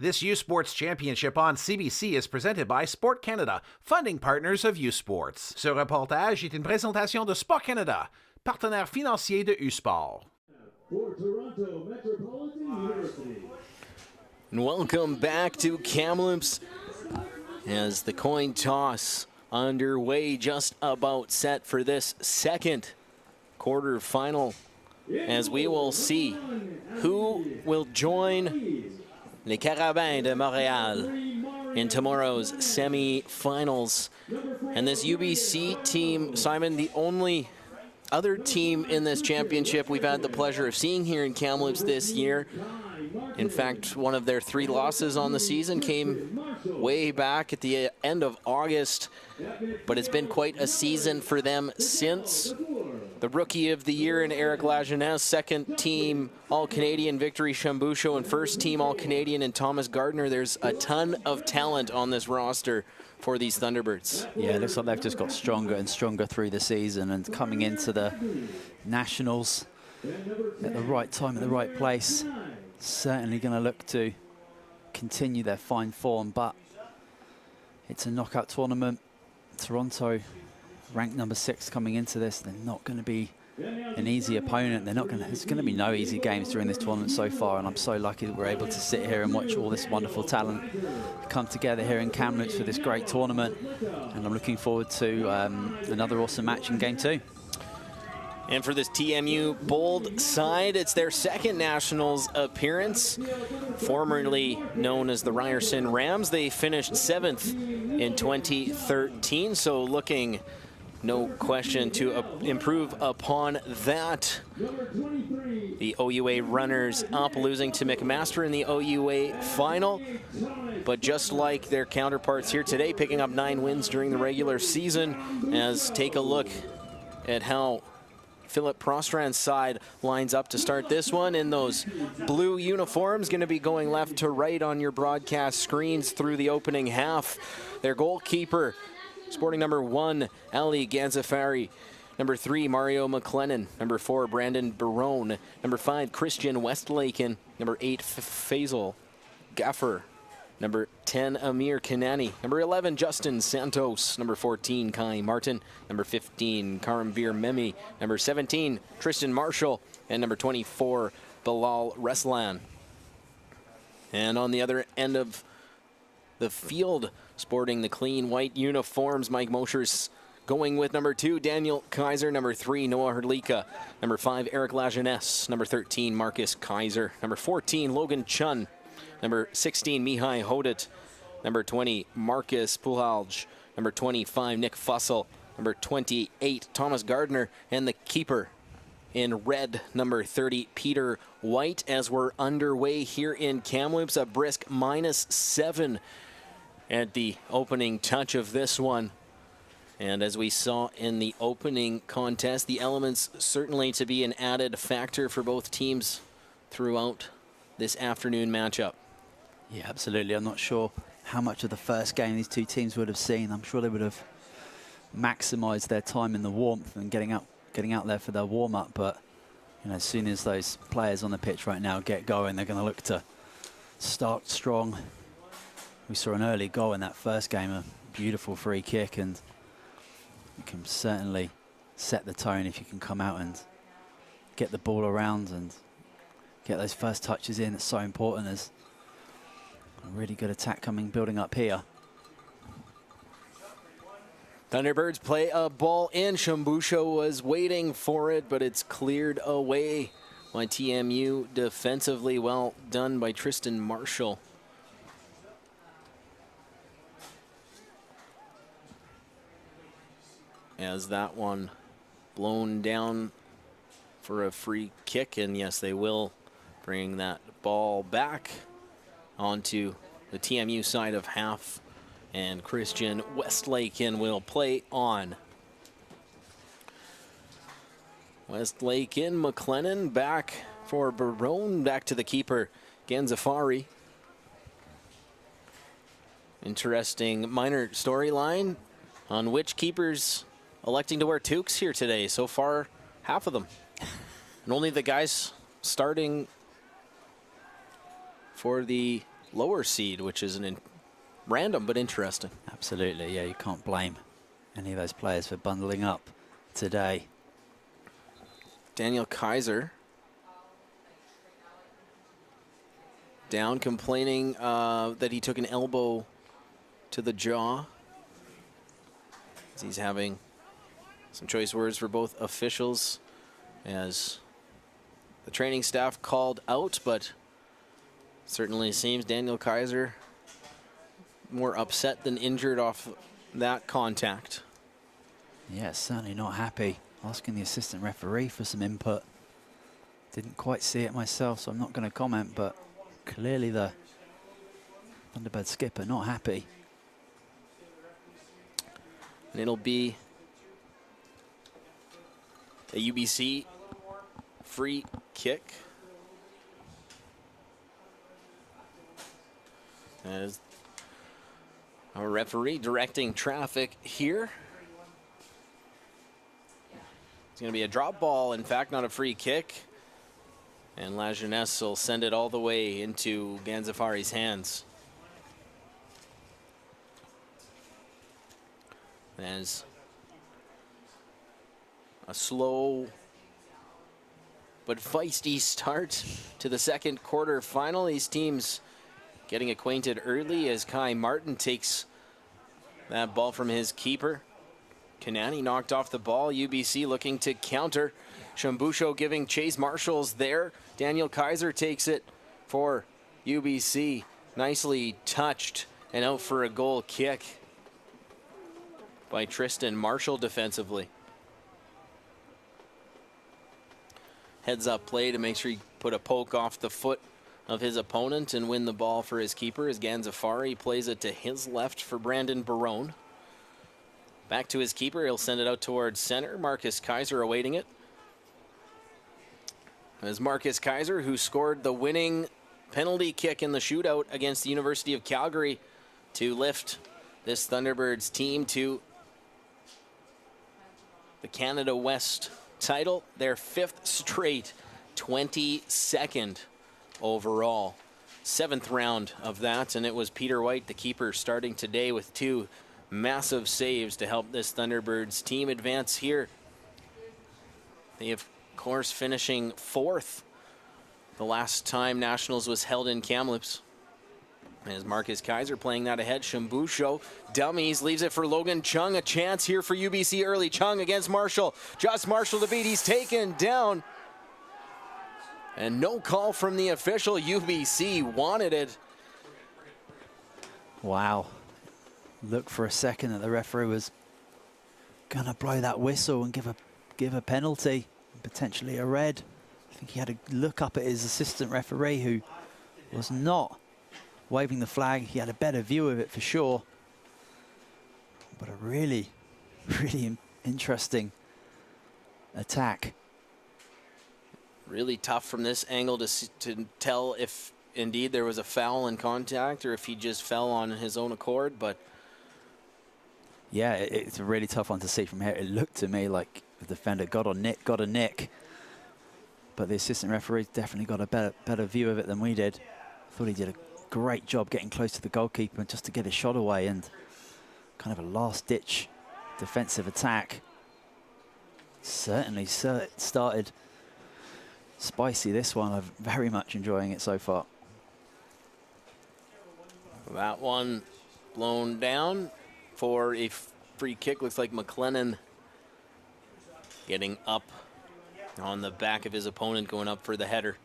This U Sports Championship on CBC is presented by Sport Canada, funding partners of U Sports. Ce reportage est une présentation de Sport Canada, partenaire financier de U Sport. For Toronto Metropolitan University. And welcome back to Kamloops as the coin toss underway, just about set for this second quarterfinal, as we will see who will join les Carabins de Montréal in tomorrow's semi-finals. And this UBC team, Simon, the only other team in this championship we've had the pleasure of seeing here in Kamloops this year. In fact, one of their 3 losses on the season came way back at the end of August, but it's been quite a season for them since. The Rookie of the Year in Eric Lajeunesse, second team All-Canadian Victory Chambucho, and first team All-Canadian in Thomas Gardner. There's a ton of talent on this roster for these Thunderbirds. Yeah, it looks like they've just got stronger and stronger through the season, and coming into the Nationals at the right time, at the right place. Certainly going to look to continue their fine form, but it's a knockout tournament. Toronto, ranked number 6 coming into this, they're not going to be an easy opponent. There's going to be no easy games during this tournament so far, and I'm so lucky that we're able to sit here and watch all this wonderful talent come together here in Kamloops for this great tournament, and I'm looking forward to another awesome match in Game 2. And for this TMU Bold side, it's their second Nationals appearance. Formerly known as the Ryerson Rams, they finished 7th in 2013, so looking, no question, to improve upon that. The OUA runners-up, losing to McMaster in the OUA final. But just like their counterparts here today, picking up 9 wins during the regular season, as take a look at how Philip Prostrand's side lines up to start this one in those blue uniforms, going to be going left to right on your broadcast screens through the opening half. Their goalkeeper, sporting number 1, Ali Ganzafari. Number 3, Mario McLennan. Number 4, Brandon Barone. Number 5, Christian Westlaken. Number 8, Faisal Gaffer. Number 10, Amir Kanani. Number 11, Justin Santos. Number 14, Kai Martin. Number 15, Karambir Memi. Number 17, Tristan Marshall. And number 24, Bilal Reslan. And on the other end of the field, sporting the clean white uniforms, Mike Mosher's going with number 2, Daniel Kaiser. Number 3, Noah Hrdlicka. Number 5, Eric Lajeunesse. Number 13, Marcus Kaiser. Number 14, Logan Chun. Number 16, Mihai Hodit. Number 20, Marcus Puhalj. Number 25, Nick Fussell. Number 28, Thomas Gardner. And the keeper in red, number 30, Peter White. As we're underway here in Kamloops, a brisk -7 at the opening touch of this one. And as we saw in the opening contest, the elements certainly to be an added factor for both teams throughout this afternoon matchup. Yeah, absolutely. I'm not sure how much of the first game these two teams would have seen. I'm sure they would have maximized their time in the warmth and getting out there for their warm-up. But you know, as soon as those players on the pitch right now get going, they're going to look to start strong. We saw an early goal in that first game, a beautiful free kick, and you can certainly set the tone if you can come out and get the ball around and get those first touches in. It's so important as a really good attack building up here. Thunderbirds play a ball in. Shambusho was waiting for it, but it's cleared away by TMU defensively. Well done by Tristan Marshall. As that one blown down for a free kick, and yes, they will bring that ball back onto the TMU side of half, and Christian Westlaken will play on. Westlaken, McLennan back for Barone, back to the keeper, Ganzafari. Interesting minor storyline on which keepers electing to wear toques here today. So far, half of them. And only the guys starting for the lower seed, which is random but interesting. Absolutely, yeah, you can't blame any of those players for bundling up today. Daniel Kaiser down, complaining that he took an elbow to the jaw. He's having some choice words for both officials as the training staff called out, but certainly seems Daniel Kaiser more upset than injured off that contact. Yeah, certainly not happy. Asking the assistant referee for some input. Didn't quite see it myself, so I'm not going to comment, but clearly the Thunderbird skipper not happy. And it'll be a UBC free kick. As our referee directing traffic here. It's going to be a drop ball, in fact, not a free kick. And La Jeunesse will send it all the way into Ganzafari's hands. As a slow but feisty start to the second quarterfinal. These teams getting acquainted early as Kai Martin takes that ball from his keeper. Kanani knocked off the ball. UBC looking to counter. Shambusho giving chase. Marshall's there. Daniel Kaiser takes it for UBC. Nicely touched and out for a goal kick by Tristan Marshall defensively. Heads up play to make sure he put a poke off the foot of his opponent and win the ball for his keeper as Ganzafari plays it to his left for Brandon Barone. Back to his keeper, he'll send it out towards center. Marcus Kaiser awaiting it. As Marcus Kaiser, who scored the winning penalty kick in the shootout against the University of Calgary to lift this Thunderbirds team to the Canada West title, their 5th straight, 22nd overall. 7th round of that, and it was Peter White, the keeper, starting today with 2 massive saves to help this Thunderbirds team advance here. They, of course, finishing 4th the last time Nationals was held in Kamloops. As Marcus Kaiser playing that ahead. Shambusho dummies, leaves it for Logan Chung. A chance here for UBC early. Chung against Marshall. Just Marshall to beat. He's taken down. And no call from the official. UBC wanted it. Wow. Look for a second that the referee was going to blow that whistle and give a penalty, potentially a red. I think he had to look up at his assistant referee, who was not waving the flag. He had a better view of it for sure. But a really, really interesting attack. Really tough from this angle to tell if indeed there was a foul in contact or if he just fell on his own accord, but yeah, it's a really tough one to see from here. It looked to me like the defender got a nick, but the assistant referee definitely got a better view of it than we did. I thought he did a great job getting close to the goalkeeper just to get a shot away, and kind of a last-ditch defensive attack. Certainly started spicy, this one. I'm very much enjoying it so far. That one blown down for a free kick. Looks like McLennan getting up on the back of his opponent, going up for the header.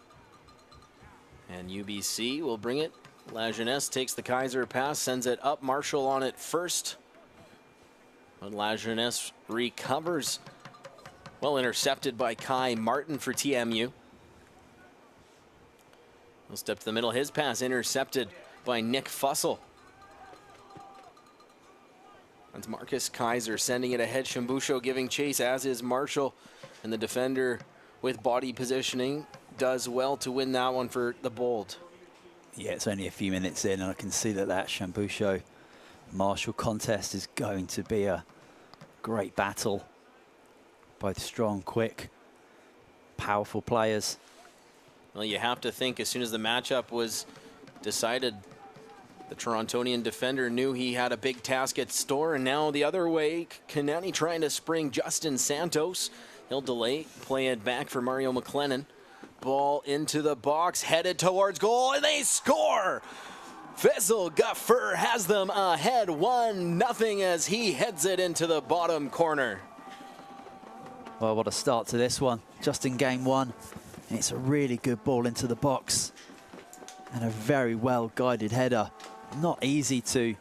And UBC will bring it. La Jeunesse takes the Kaiser pass, sends it up. Marshall on it first. But La Jeunesse recovers. Well intercepted by Kai Martin for TMU. He'll step to the middle. His pass intercepted by Nick Fussell. That's Marcus Kaiser sending it ahead. Shambusho giving chase, as is Marshall. And the defender with body positioning does well to win that one for the Bold. Yeah, it's only a few minutes in, and I can see that Shambusho Marshall contest is going to be a great battle. Both strong, quick, powerful players. Well, you have to think as soon as the matchup was decided, the Torontonian defender knew he had a big task at store, and now the other way, Kanani trying to spring Justin Santos. He'll delay, play it back for Mario McLennan. Ball into the box, headed towards goal, and they score! Faisal Ghaffur has them ahead 1-0 as he heads it into the bottom corner. Well, what a start to this one, just in game one. And it's a really good ball into the box. And a very well-guided header. Not easy to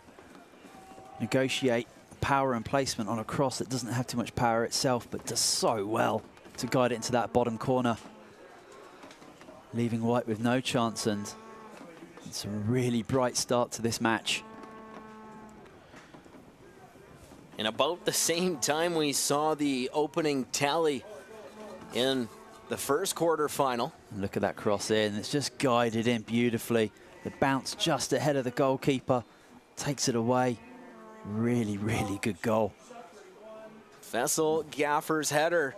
negotiate power and placement on a cross that doesn't have too much power itself, but does so well to guide it into that bottom corner, leaving White with no chance, and it's a really bright start to this match. And about the same time we saw the opening tally in the first quarterfinal. And look at that cross in, it's just guided in beautifully. The bounce just ahead of the goalkeeper, takes it away. Really, really good goal. Faisal Ghaffur's header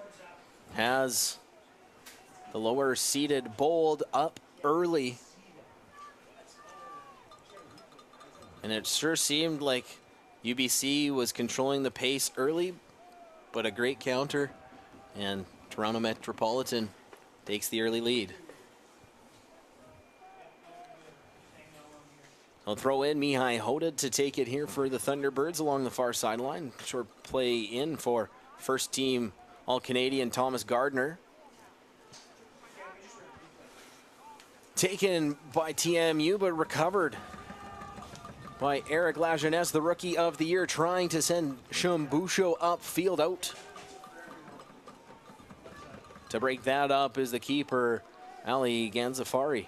has the lower seeded Bold up early. And it sure seemed like UBC was controlling the pace early, but a great counter, and Toronto Metropolitan takes the early lead. I'll throw in Mihai Hoda to take it here for the Thunderbirds along the far sideline. Short play in for first team All-Canadian Thomas Gardner. Taken by TMU, but recovered by Eric Lajeunesse, the Rookie of the Year, trying to send Shambusho upfield out. To break that up is the keeper, Ali Ganzafari.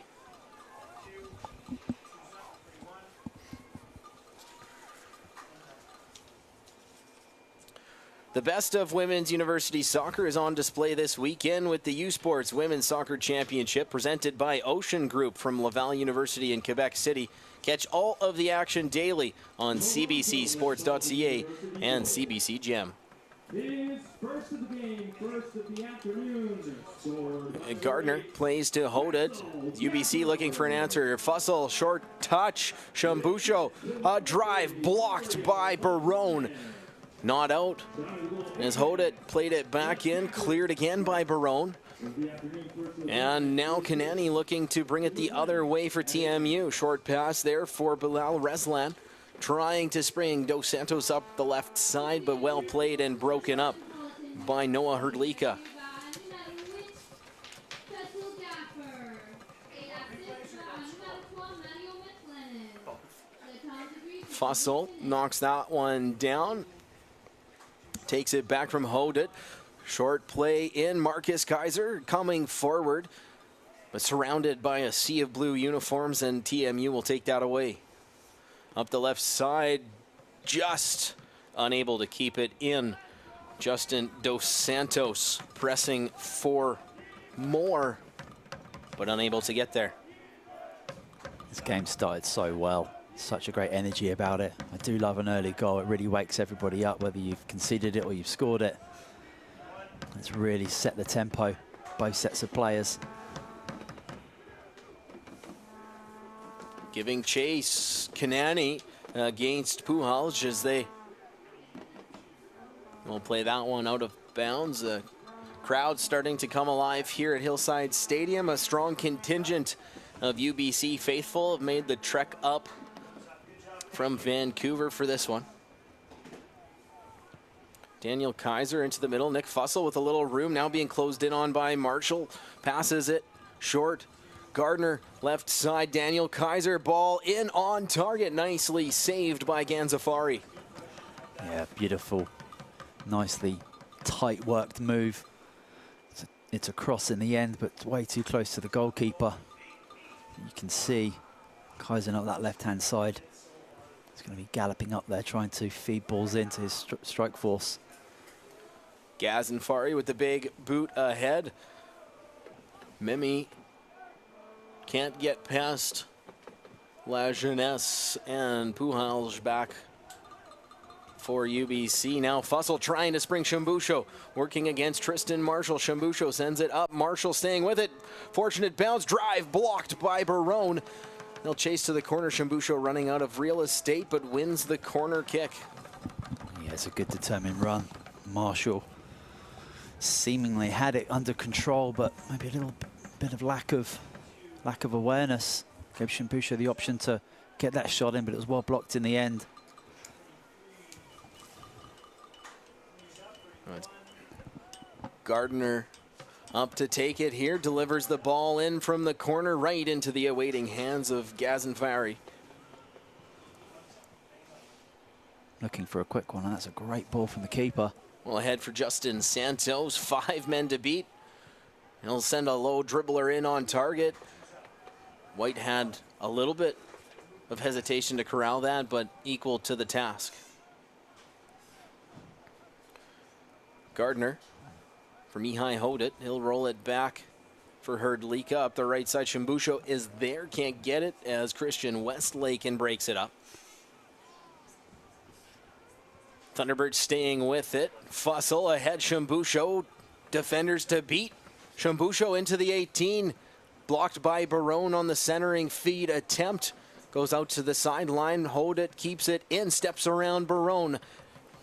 The best of women's university soccer is on display this weekend with the U Sports Women's Soccer Championship presented by Ocean Group from Laval University in Quebec City. Catch all of the action daily on cbcsports.ca and CBC Gem. First of the game, first of the afternoon. Gardner plays to Hoda. UBC looking for an answer. Fussell, short touch. Shambusho, a drive blocked by Barone. Not out. As Hoda played it back in, cleared again by Barone. And now Kanani looking to bring it the other way for TMU. Short pass there for Bilal Reslan. Trying to spring Dos Santos up the left side, but well played and broken up by Noah Hrdlika. Fussell knocks that one down. Takes it back from Hoda. Short play in. Marcus Kaiser coming forward, but surrounded by a sea of blue uniforms, and TMU will take that away. Up the left side, just unable to keep it in. Justin Dos Santos pressing for more, but unable to get there. This game started so well. Such a great energy about it. I do love an early goal. It really wakes everybody up, whether you've conceded it or you've scored it. It's really set the tempo, both sets of players. Giving chase, Kanani against Puhalj as they will play that one out of bounds. The crowd starting to come alive here at Hillside Stadium. A strong contingent of UBC faithful have made the trek up from Vancouver for this one. Daniel Kaiser into the middle. Nick Fussell with a little room, now being closed in on by Marshall. Passes it short. Gardner left side. Daniel Kaiser, ball in on target. Nicely saved by Ganzafari. Yeah, beautiful. Nicely tight worked move. It's a cross in the end, but way too close to the goalkeeper. You can see Kaiser up that left-hand side. He's going to be galloping up there, trying to feed balls into his strike force. Ganzafari with the big boot ahead. Mimi can't get past La Jeunesse, and Puhalj back for UBC. Now Fussell trying to spring Shambusho, working against Tristan Marshall. Shambusho sends it up. Marshall staying with it. Fortunate bounce drive blocked by Barone. They'll chase to the corner. Shambusho running out of real estate, but wins the corner kick. Yeah, it's a good determined run. Marshall seemingly had it under control, but maybe a little bit of lack of awareness. Gave Shambusho the option to get that shot in, but it was well blocked in the end. Gardner up to take it here, delivers the ball in from the corner right into the awaiting hands of Ganzafari. Looking for a quick one, and that's a great ball from the keeper. Well, ahead for Justin Santos, 5 men to beat. He'll send a low dribbler in on target. White had a little bit of hesitation to corral that, but equal to the task. Gardner for Mihai Hodit. He'll roll it back for Hrdlicka up the right side. Shambusho is there, can't get it as Christian Westlaken breaks it up. Thunderbirds staying with it. Fussell ahead, Shambusho. Defenders to beat. Shambusho into the 18. Blocked by Barone on the centering feed attempt. Goes out to the sideline. Hodit keeps it in, steps around Barone.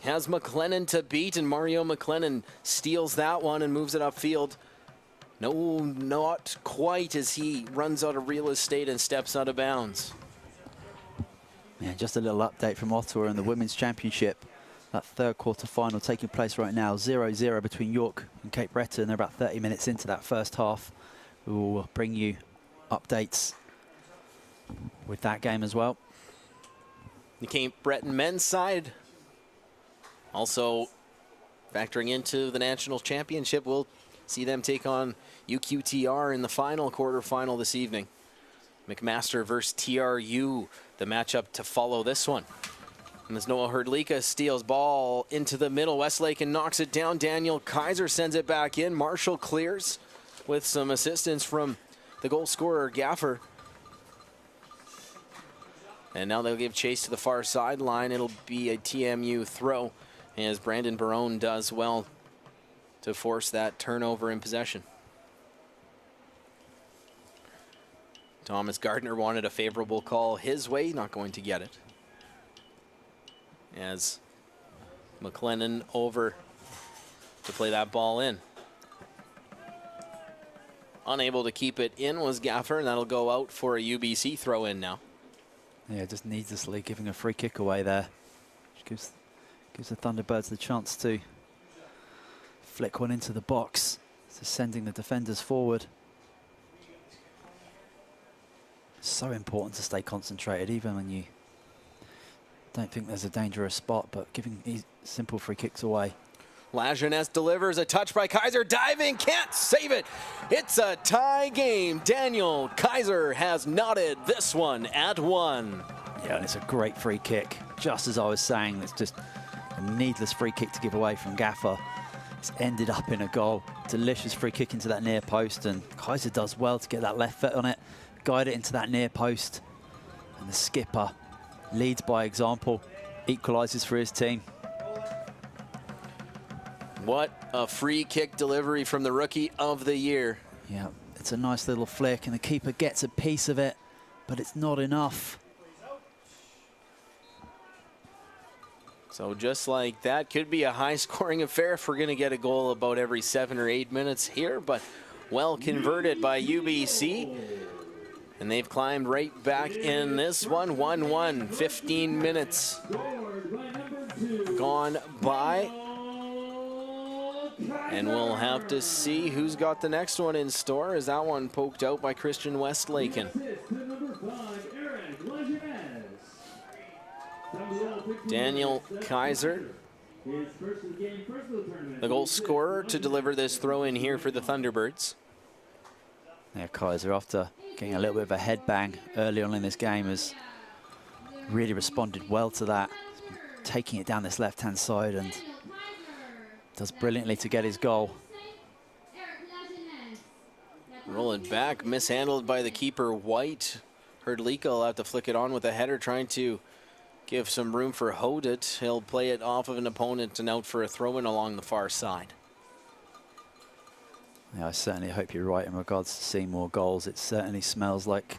Has McLennan to beat, and Mario McLennan steals that one and moves it upfield. No, not quite, as he runs out of real estate and steps out of bounds. Yeah, just a little update from Ottawa in the Women's Championship. That third quarter-final taking place right now, 0-0 between York and Cape Breton. They're about 30 minutes into that first half. We will bring you updates with that game as well. The Cape Breton men's side also factoring into the national championship. We'll see them take on UQTR in the final quarterfinal this evening. McMaster versus TRU, the matchup to follow this one. And as Noah Hrdlicka steals ball into the middle, Westlaken knocks it down. Daniel Kaiser sends it back in. Marshall clears with some assistance from the goal scorer, Gaffer. And now they'll give chase to the far sideline. It'll be a TMU throw, as Brandon Barone does well to force that turnover in possession. Thomas Gardner wanted a favorable call his way, not going to get it. As McLennan over to play that ball in. Unable to keep it in was Gaffer, and that'll go out for a UBC throw in now. Yeah, just needlessly giving a free kick away there. Which gives the Thunderbirds the chance to flick one into the box. So sending the defenders forward. It's so important to stay concentrated even when you don't think there's a dangerous spot, but giving simple free kicks away. La Jeunesse delivers a touch by Kaiser, diving, can't save it. It's a tie game. Daniel Kaiser has knotted this one at 1. Yeah, and it's a great free kick. Just as I was saying, it's just a needless free kick to give away from Gaffer. It's ended up in a goal. Delicious free kick into that near post, and Kaiser does well to get that left foot on it, guide it into that near post, and the skipper leads by example, equalises for his team. What a free kick delivery from the Rookie of the Year. Yeah, it's a nice little flick, and the keeper gets a piece of it, but it's not enough. So just like that, could be a high-scoring affair if we're going to get a goal about every 7 or 8 minutes here, but well converted by UBC. And they've climbed right back in this one, 1-1, 15 minutes gone by. And we'll have to see who's got the next one in store, as that one poked out by Christian Westlaken. Daniel Kaiser, the goal scorer, to deliver this throw in here for the Thunderbirds. Yeah, Kaiser, after getting a little bit of a headbang early on in this game, has really responded well to that. He's been taking it down this left-hand side and does brilliantly to get his goal. Roll it back, mishandled by the keeper, White. Herdlika will have to flick it on with a header, trying to give some room for Hodet. He'll play it off of an opponent and out for a throw-in along the far side. Yeah, I certainly hope you're right in regards to seeing more goals. It certainly smells like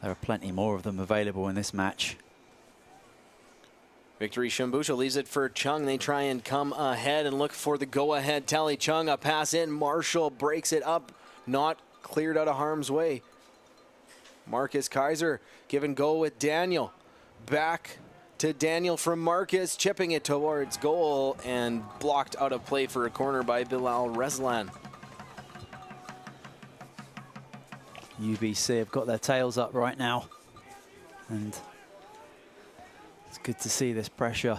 there are plenty more of them available in this match. Victory Shambusha leaves it for Chung. They try and come ahead and look for the go-ahead tally. Chung, a pass in. Marshall breaks it up. Not cleared out of harm's way. Marcus Kaiser given go with Daniel. Back to Daniel from Marcus, chipping it towards goal and blocked out of play for a corner by Bilal Reslan. UBC have got their tails up right now, and it's good to see this pressure.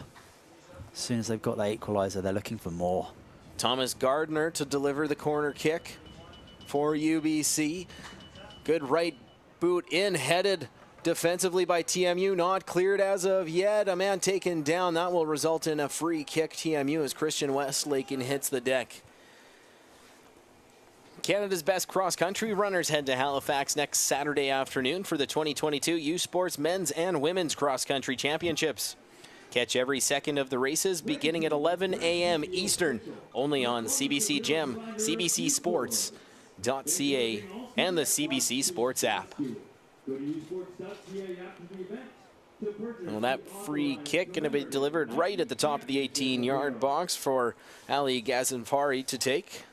As soon as they've got that equalizer, they're looking for more. Thomas Gardner to deliver the corner kick for UBC. Good right boot in, headed defensively by TMU, not cleared as of yet. A man taken down. That will result in a free kick. TMU as Christian Westlaken hits the deck. Canada's best cross-country runners head to Halifax next Saturday afternoon for the 2022 U Sports Men's and Women's Cross-Country Championships. Catch every second of the races beginning at 11 a.m. Eastern, only on CBC Gem, CBCSports.ca, and the CBC Sports app. Well, that free kick going to be delivered right at the top of the 18-yard box for Ali Gazanfari to take.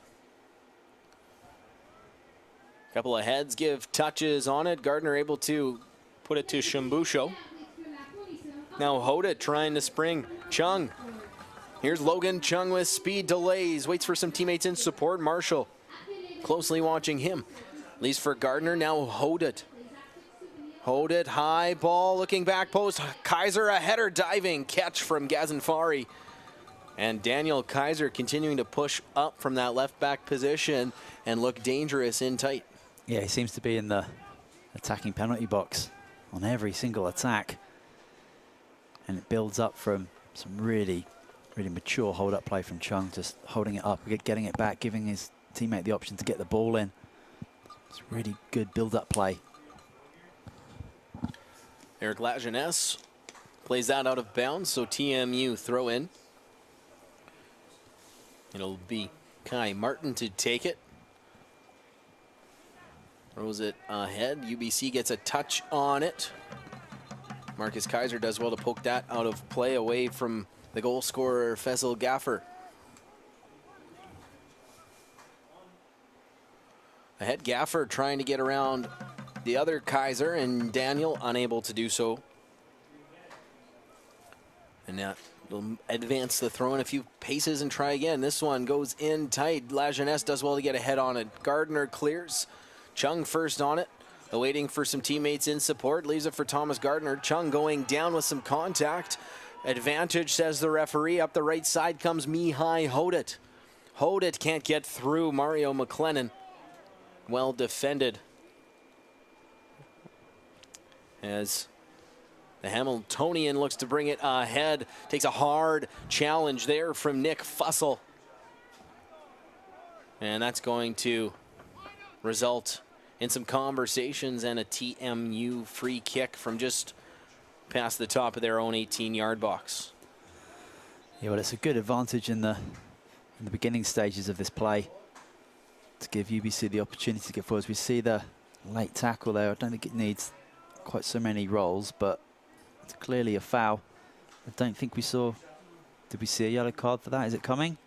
Couple of heads give touches on it. Gardner able to put it to Shambusho. Now Hoda trying to spring. Chung. Here's Logan Chung with speed, delays, waits for some teammates in support. Marshall closely watching him. Leaves for Gardner, now Hodet. Hodet, high ball, looking back post. Kaiser, a header, diving catch from Gazanfari. And Daniel Kaiser continuing to push up from that left back position and look dangerous in tight. Yeah, he seems to be in the attacking penalty box on every single attack. And it builds up from some really mature hold-up play from Chung, just holding it up, getting it back, giving his teammate the option to get the ball in. It's really good build-up play. Eric Lajeunesse plays that out of bounds, so TMU throw in. It'll be Kai Martin to take it. Throws it ahead. UBC gets a touch on it. Marcus Kaiser does well to poke that out of play away from the goal scorer, Faisal Gaffer. Ahead, Gaffer trying to get around the other Kaiser, and Daniel unable to do so. And now will advance the throw in a few paces and try again. This one goes in tight. Lajeunesse does well to get ahead on it. Gardner clears. Chung first on it. Waiting for some teammates in support. Leaves it for Thomas Gardner. Chung going down with some contact. Advantage, says the referee. Up the right side comes Mihai Hodet. Hodet can't get through Mario McLennan. Well defended. As the Hamiltonian looks to bring it ahead. Takes a hard challenge there from Nick Fussell. And that's going to result in some conversations and a TMU free kick from just past the top of their own 18-yard box. Yeah, well, it's a good advantage in the beginning stages of this play to give UBC the opportunity to get forward. We see the late tackle there. I don't think it needs quite so many rolls, but it's clearly a foul. I don't think we saw. Did we see a yellow card for that? Is it coming?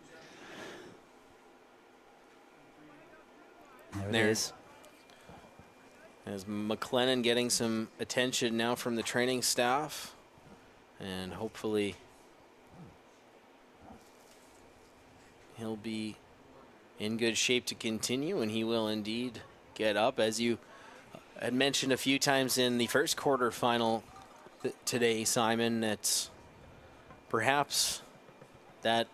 There it is. As McLennan getting some attention now from the training staff, and hopefully he'll be in good shape to continue, and he will indeed get up. As you had mentioned a few times in the first quarterfinal today, Simon, that's perhaps that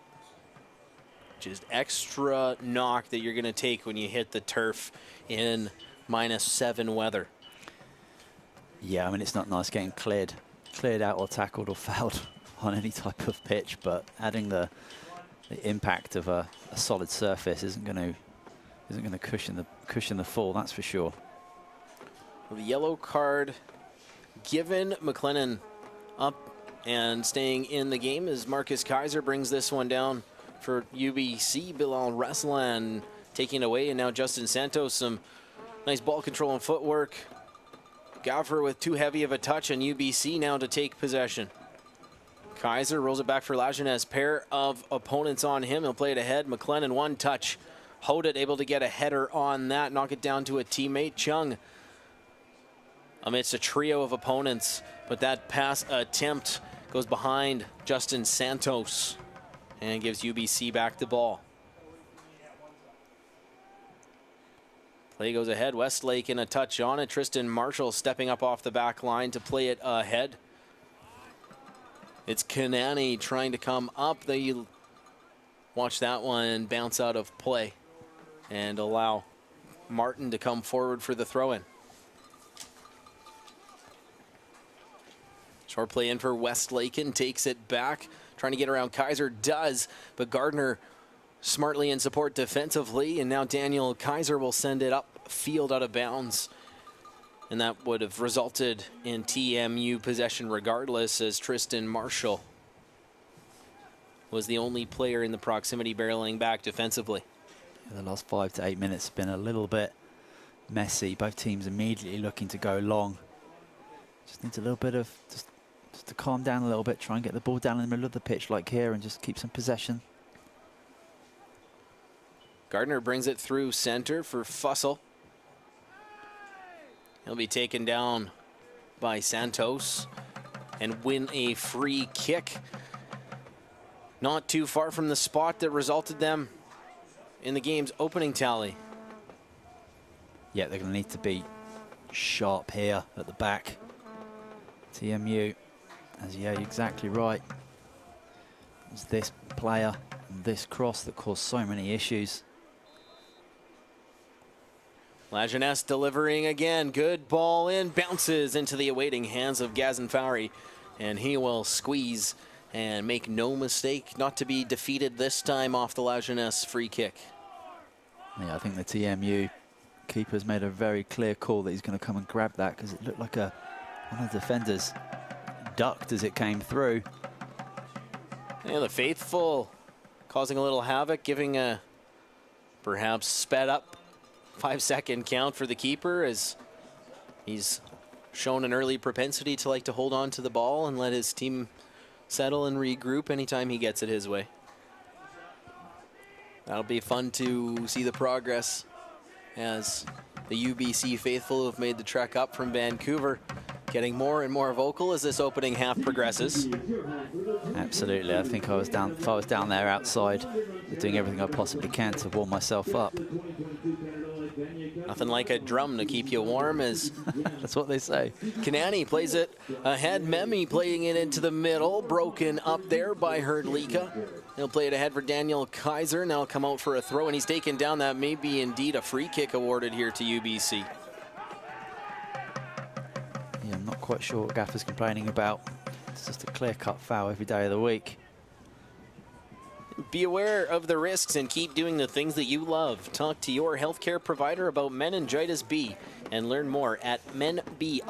just extra knock that you're going to take when you hit the turf in -7 weather. Yeah, I mean, it's not nice getting cleared out or tackled or fouled on any type of pitch, but adding the impact of a solid surface isn't going to cushion the fall, that's for sure. The yellow card given. McLennan up and staying in the game as Marcus Kaiser brings this one down for UBC. Bilal Reslan taking it away, and now Justin Santos, some nice ball control and footwork. Gaffer with too heavy of a touch on UBC now to take possession. Kaiser rolls it back for Lajeunesse. Pair of opponents on him. He'll play it ahead. McLennan, one touch. Hodit able to get a header on that, knock it down to a teammate. Chung amidst a trio of opponents, but that pass attempt goes behind Justin Santos and gives UBC back the ball. Play goes ahead. Westlake in a touch on it. Tristan Marshall stepping up off the back line to play it ahead. It's Kanani trying to come up. They watch that one bounce out of play and allow Martin to come forward for the throw-in. Short play in for Westlaken, takes it back, trying to get around Kaiser, does, but Gardner smartly in support defensively, and now Daniel Kaiser will send it up field out of bounds. And that would have resulted in TMU possession regardless, as Tristan Marshall was the only player in the proximity barreling back defensively. The last 5 to 8 minutes have been a little bit messy. Both teams immediately looking to go long. Just needs a little bit of just to calm down a little bit, try and get the ball down in the middle of the pitch like here and just keep some possession. Gardner brings it through center for Fussell. He'll be taken down by Santos and win a free kick. Not too far from the spot that resulted them in the game's opening tally. Yeah, they're going to need to be sharp here at the back. TMU, as yeah, you're exactly right. It's this player and this cross that caused so many issues. Lajeunesse delivering again. Good ball in. Bounces into the awaiting hands of Gazan Fowry. And he will squeeze and make no mistake not to be defeated this time off the Lajeunesse free kick. Yeah, I think the TMU keeper's made a very clear call that he's going to come and grab that, because it looked like one of the defenders ducked as it came through. Yeah, the faithful causing a little havoc, giving a perhaps sped up 5-second count for the keeper, as he's shown an early propensity to like to hold on to the ball and let his team settle and regroup anytime he gets it his way. That'll be fun to see the progress as the UBC faithful have made the trek up from Vancouver, getting more and more vocal as this opening half progresses. Absolutely. I think if I was down there outside, doing everything I possibly can to warm myself up. Nothing like a drum to keep you warm, as that's what they say. Kanani plays it ahead. Memi playing it into the middle, broken up there by Herdlika. He'll play it ahead for Daniel Kaiser. Now come out for a throw, and he's taken down. That may be indeed a free kick awarded here to UBC. Yeah, I'm not quite sure what Gaffer's complaining about. It's just a clear-cut foul every day of the week. Be aware of the risks and keep doing the things that you love. Talk to your healthcare provider about meningitis B and learn more at menbaward.ca.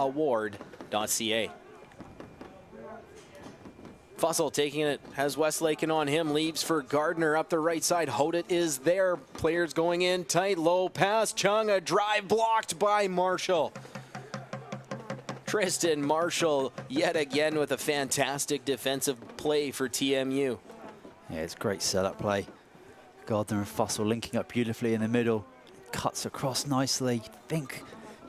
Fussell taking it, has Westlaken on him, leaves for Gardner up the right side. Hodit is there. Players going in tight, low pass. Chung, a drive blocked by Marshall. Tristan Marshall yet again with a fantastic defensive play for TMU. Yeah, it's great setup play. Gardner and Fussell linking up beautifully in the middle. Cuts across nicely. Think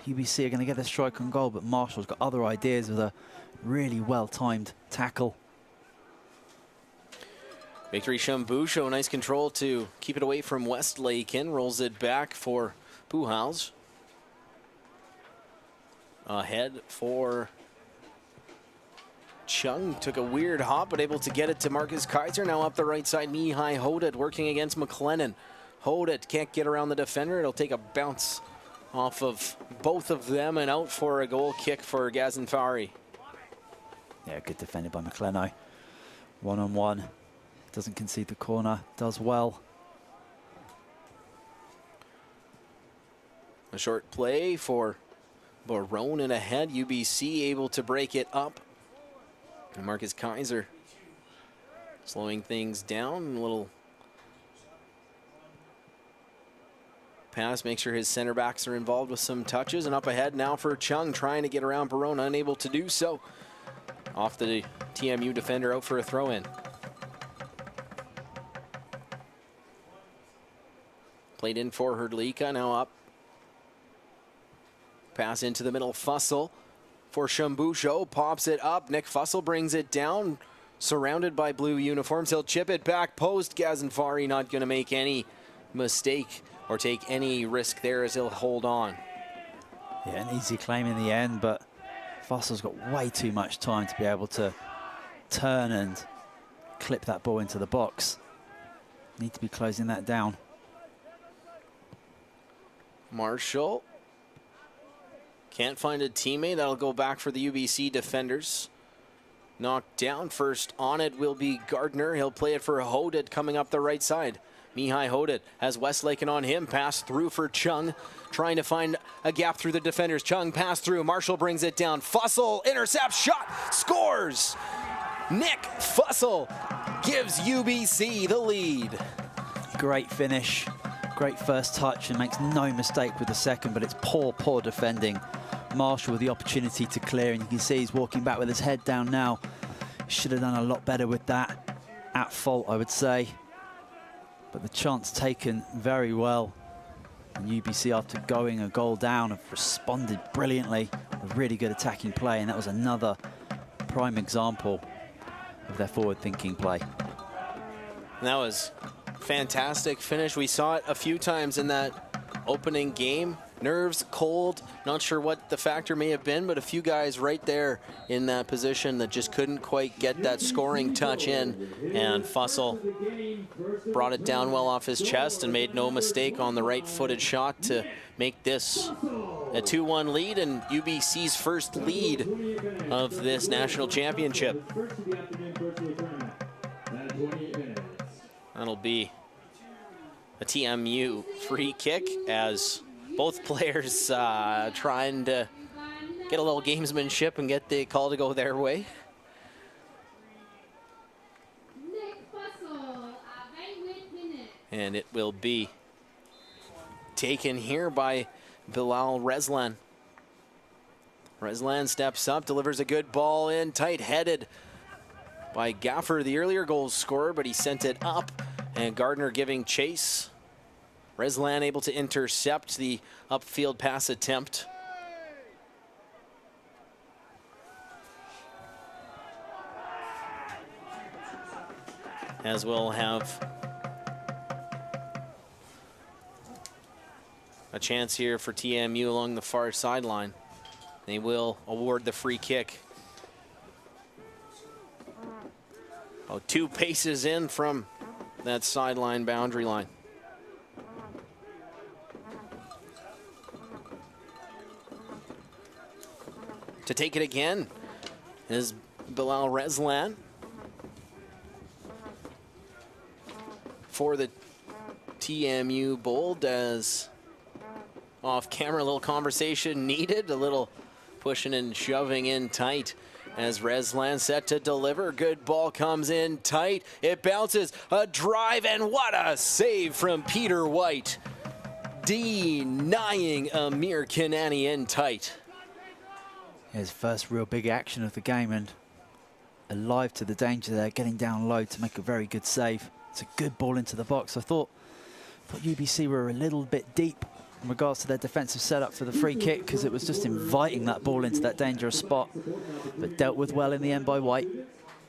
UBC are going to get a strike on goal, but Marshall's got other ideas with a really well-timed tackle. Victory Shambusho, nice control to keep it away from Westlaken. Rolls it back for Pujols. Ahead for Chung. Took a weird hop, but able to get it to Marcus Kaiser. Now up the right side, Mihai Hodet working against McLennan. Hodet can't get around the defender. It'll take a bounce off of both of them and out for a goal kick for Gazenfari. Yeah, good defended by McLennan. One-on-one. Doesn't concede the corner. Does well. A short play for Barone and ahead. UBC able to break it up. And Marcus Kaiser slowing things down. A little pass, make sure his center backs are involved with some touches. And up ahead now for Chung, trying to get around Barone, unable to do so. Off the TMU defender, out for a throw-in. Played in for Hrdlicka, now up. Pass into the middle, Fussell for Shambusho, pops it up. Nick Fussell brings it down, surrounded by blue uniforms. He'll chip it back post. Gazenfari not going to make any mistake or take any risk there as he'll hold on. Yeah, an easy claim in the end, but Fussell's got way too much time to be able to turn and clip that ball into the box. Need to be closing that down. Marshall can't find a teammate. That'll go back for the UBC defenders. Knocked down. First on it will be Gardner. He'll play it for Hodet coming up the right side. Mihai Hodet has Westlaken on him. Pass through for Chung. Trying to find a gap through the defenders. Chung pass through. Marshall brings it down. Fussell intercepts. Shot. Scores. Nick Fussell gives UBC the lead. Great finish. Great first touch and makes no mistake with the second, but it's poor defending. Marshall with the opportunity to clear, and you can see he's walking back with his head down now. Should have done a lot better with that. At fault, I would say. But the chance taken very well. And UBC, after going a goal down, have responded brilliantly. A really good attacking play, and that was another prime example of their forward-thinking play. And that was fantastic finish. We saw it a few times in that opening game. Nerves, cold, not sure what the factor may have been, but a few guys right there in that position that just couldn't quite get that scoring touch in. And Fussell brought it down well off his chest and made no mistake on the right-footed shot to make this a 2-1 lead and UBC's first lead of this national championship. That'll be a TMU free kick as both players trying to get a little gamesmanship and get the call to go their way. And it will be taken here by Bilal Reslan. Reslan steps up, delivers a good ball in, tight-headed by Gaffer, the earlier goal scorer, but he sent it up, and Gardner giving chase. Reslan able to intercept the upfield pass attempt. As we'll have a chance here for TMU along the far sideline. They will award the free kick. Oh, 2 paces in from that sideline boundary line. To take it again is Bilal Reslan for the TMU Bold, as off-camera, a little conversation needed, a little pushing and shoving in tight as Reslan set to deliver. Good ball comes in tight. It bounces, a drive, and what a save from Peter White, denying Amir Kanani in tight. His first real big action of the game, and alive to the danger there, getting down low to make a very good save. It's a good ball into the box. I thought UBC were a little bit deep in regards to their defensive setup for the free kick, because it was just inviting that ball into that dangerous spot, but dealt with well in the end by White.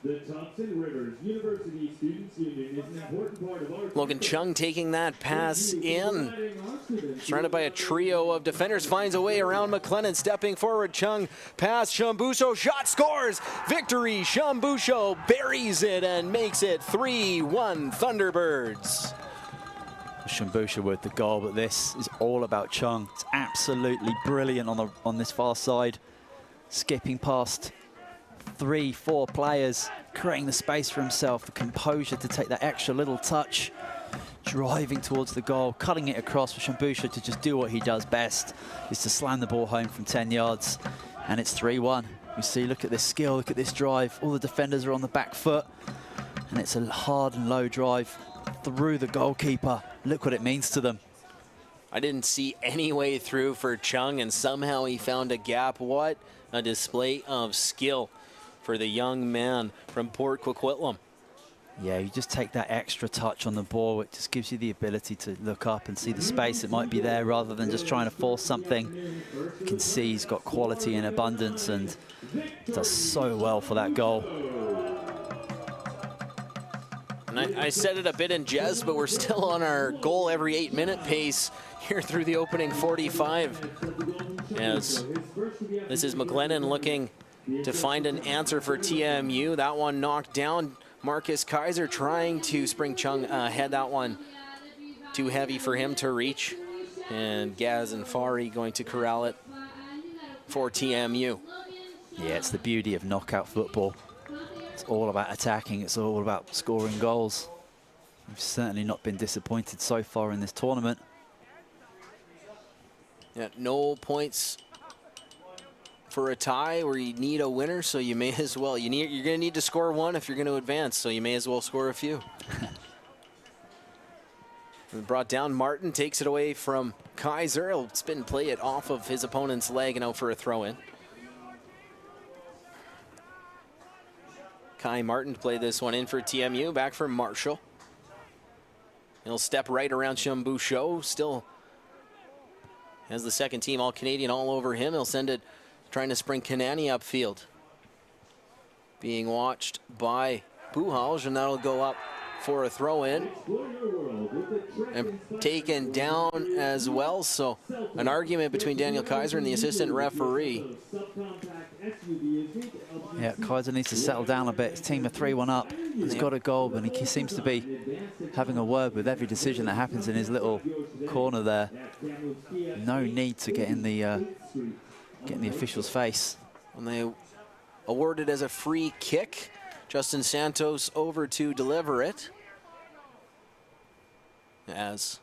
The Thompson Rivers University Students Union is an important part of our... Logan Chung taking that pass in. Surrounded by a trio of defenders, finds a way around McLennan, stepping forward. Chung, pass, Shambusho, shot, scores! Victory, Shambusho buries it and makes it 3-1 Thunderbirds. Shambusha with the goal, but this is all about Chung. It's absolutely brilliant on this far side. Skipping past 3-4 players, creating the space for himself, the composure to take that extra little touch, driving towards the goal, cutting it across for Shambusha to just do what he does best, is to slam the ball home from 10 yards. And it's 3-1. You see, look at this skill, look at this drive. All the defenders are on the back foot, and it's a hard and low drive through the goalkeeper. Look what it means to them. I didn't see any way through for Chung, and somehow he found a gap. What a display of skill for the young man from Port Coquitlam. Yeah, you just take that extra touch on the ball. It just gives you the ability to look up and see the space that might be there rather than just trying to force something. You can see he's got quality in abundance and does so well for that goal. And I said it a bit in jest, but we're still on our goal every 8-minute pace here through the opening 45. As this is McLennan looking to find an answer for TMU. That one knocked down. Marcus Kaiser trying to spring Chung ahead. That one too heavy for him to reach. And Gaz and Fari going to corral it for TMU. Yeah, it's the beauty of knockout football. It's all about attacking. It's all about scoring goals. We've certainly not been disappointed so far in this tournament. Yeah, no points for a tie where you need a winner, so you may as well. You're going to need to score one if you're going to advance, so you may as well score a few. Brought down, Martin takes it away from Kaiser. He'll spin play it off of his opponent's leg and out for a throw-in. Kai Martin played this one in for TMU, back for Marshall. He'll step right around Shambusho, still has the second team All-Canadian all over him. He'll send it, trying to spring Kanani upfield. Being watched by Buhalj, and that'll go up for a throw-in. And taken down as well, so an argument between Daniel Kaiser and the assistant referee. Yeah, Kaiser needs to settle down a bit. His team are 3-1 up. He's got a goal, but he seems to be having a word with every decision that happens in his little corner there. No need to get in the official's face. And they awarded as a free kick. Justin Santos over to deliver it. As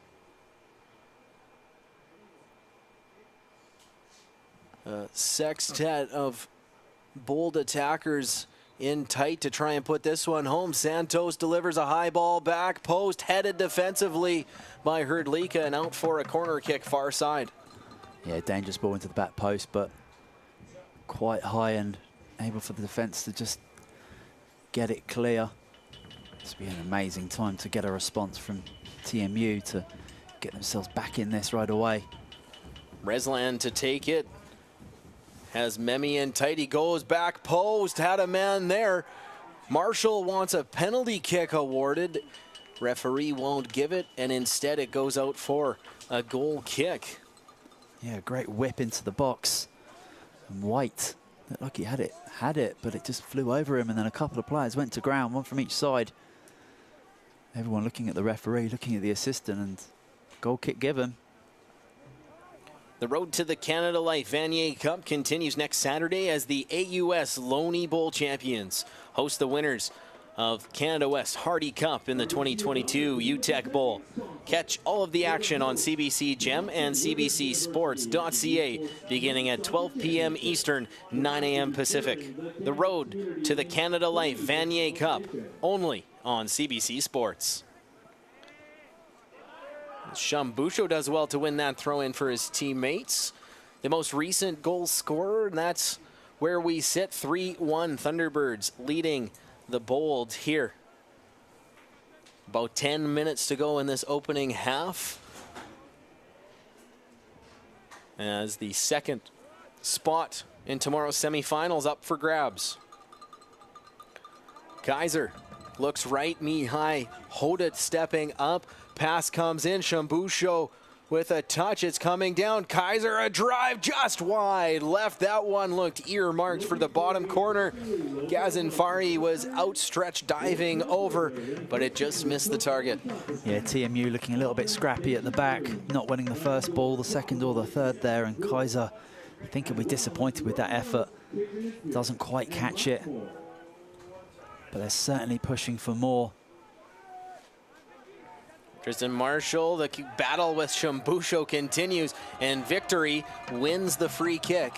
a sextet of bold attackers in tight to try and put this one home. Santos delivers a high ball back post, headed defensively by Herdlika and out for a corner kick far side. Yeah, dangerous ball into the back post, but quite high and able for the defense to just get it clear. It's been an amazing time to get a response from TMU to get themselves back in this right away. Resland to take it. Has Memi in tight. He goes back post. Had a man there. Marshall wants a penalty kick awarded. Referee won't give it, and instead it goes out for a goal kick. Yeah, great whip into the box. And White looked like he had it, but it just flew over him, and then a couple of players went to ground, one from each side. Everyone looking at the referee, looking at the assistant, and goal kick given. The road to the Canada Life Vanier Cup continues next Saturday as the AUS Loney Bowl champions host the winners of Canada West Hardy Cup in the 2022 UTEC Bowl. Catch all of the action on CBC Gem and CBCSports.ca beginning at 12 p.m. Eastern, 9 a.m. Pacific. The road to the Canada Life Vanier Cup, only on CBC Sports. Shambusho does well to win that throw-in for his teammates. The most recent goal scorer, and that's where we sit. 3-1 Thunderbirds leading the Bold here. About 10 minutes to go in this opening half, as the second spot in tomorrow's semifinals up for grabs. Kaiser looks right, knee high. Hodet stepping up. Pass comes in. Shambusho with a touch. It's coming down. Kaiser, a drive just wide. Left. That one looked earmarked for the bottom corner. Gazanfari was outstretched, diving over, but it just missed the target. Yeah, TMU looking a little bit scrappy at the back, not winning the first ball, the second or the third there, and Kaiser, I think he'll be disappointed with that effort. Doesn't quite catch it, but they're certainly pushing for more. Tristan Marshall, the battle with Shambusho continues, and Victory wins the free kick.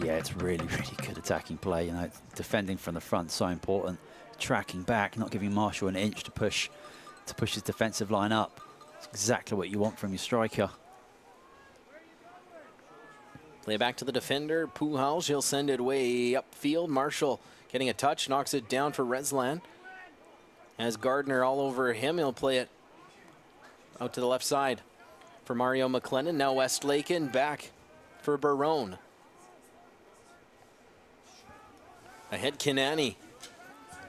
Yeah, it's really, really good attacking play. You know, defending from the front, so important. Tracking back, not giving Marshall an inch to push his defensive line up. It's exactly what you want from your striker. Play back to the defender, Pujols. He'll send it way upfield. Marshall getting a touch, knocks it down for Reslan. As Gardner all over him, he'll play it out to the left side for Mario McLennan. Now Westlaken back for Barone. Ahead Kinani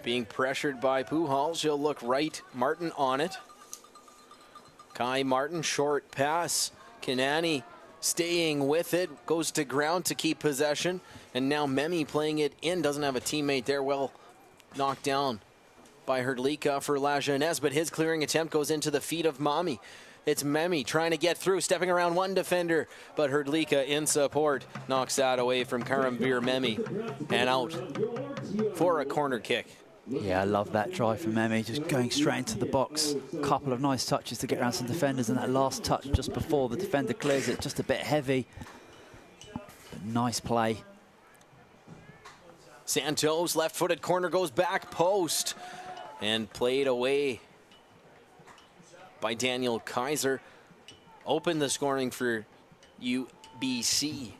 being pressured by Pujols. He'll look right, Martin on it. Kai Martin, short pass. Kinani staying with it, goes to ground to keep possession. And now Memi playing it in, doesn't have a teammate there. Well knocked down by Hrdlicka for La Jeunesse, but his clearing attempt goes into the feet of Mami. It's Memi trying to get through, stepping around one defender, but Hrdlicka in support knocks that away from Karambir Memi and out for a corner kick. Yeah, I love that drive from Memi, just going straight into the box. Couple of nice touches to get around some defenders, and that last touch just before the defender clears it, just a bit heavy. But nice play. Santos, left-footed corner, goes back post and played away by Daniel Kaiser. Opened the scoring for UBC.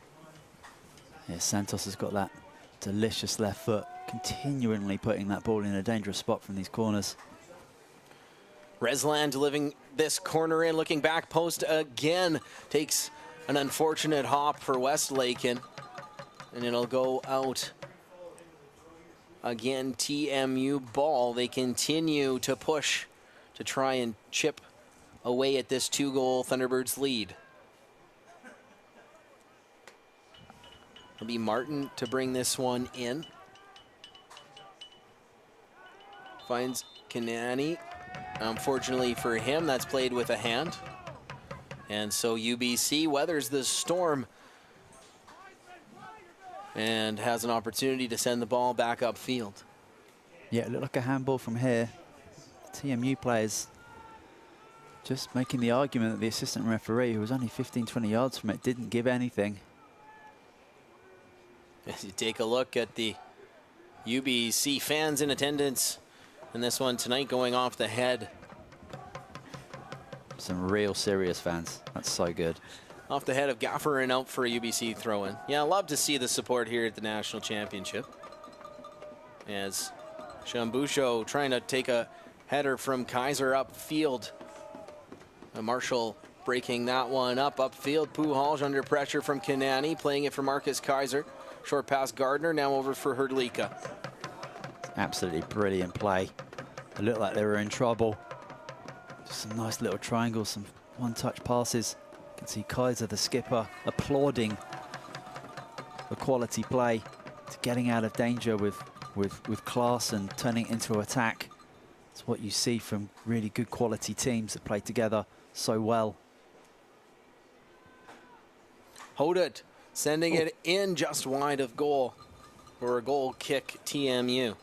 Yeah, Santos has got that delicious left foot, continually putting that ball in a dangerous spot from these corners. Reslan delivering this corner in, looking back post again. Takes an unfortunate hop for Westlaken, and it'll go out. Again, TMU ball. They continue to push to try and chip away at this 2-goal Thunderbirds lead. It'll be Martin to bring this one in. Finds Kinani. Unfortunately for him, that's played with a hand. And so UBC weathers the storm and has an opportunity to send the ball back upfield. Yeah, it looked like a handball from here. TMU players just making the argument that the assistant referee, who was only 15-20 yards from it, didn't give anything. As you take a look at the UBC fans in attendance in this one tonight, going off the head. Some real serious fans. That's so good. Off the head of Gaffer and out for a UBC throw-in. Yeah, I love to see the support here at the National Championship. As Shambusho trying to take a header from Kaiser upfield. Marshall breaking that one up upfield. Pujols under pressure from Kinani, playing it for Marcus Kaiser. Short pass Gardner, now over for Hrdlicka. Absolutely brilliant play. It looked like they were in trouble. Just some nice little triangles, some one-touch passes. You can see Kaiser, the skipper, applauding the quality play, to getting out of danger with class and turning it into attack. It's what you see from really good quality teams that play together so well. Hodet sending it in just wide of goal for a goal kick, TMU.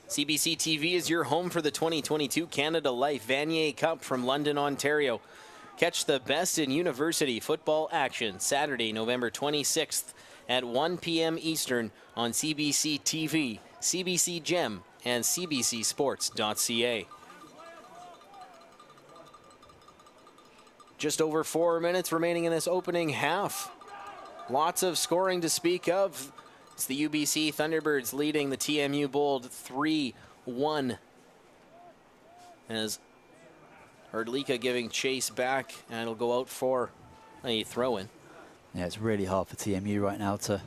CBC TV is your home for the 2022 Canada Life Vanier Cup from London, Ontario. Catch the best in university football action Saturday, November 26th at 1 p.m. Eastern on CBC TV, CBC Gem, and cbcsports.ca. Just over 4 minutes remaining in this opening half. Lots of scoring to speak of. It's the UBC Thunderbirds leading the TMU Bold 3-1. As Hrdlicka giving chase back, and it'll go out for a throw-in. Yeah, it's really hard for TMU right now to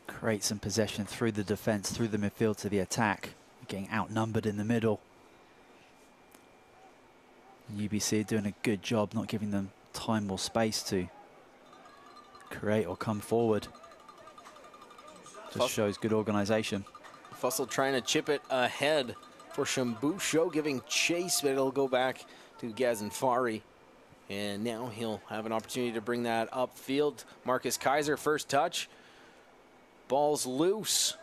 create some possession through the defense, through the midfield to the attack, getting outnumbered in the middle. UBC doing a good job not giving them time or space to create or come forward. Just shows good organization. Fussell trying to chip it ahead for Shambusho, giving chase, but it'll go back to Gazenfari. And now he'll have an opportunity to bring that upfield. Marcus Kaiser, first touch. Ball's loose.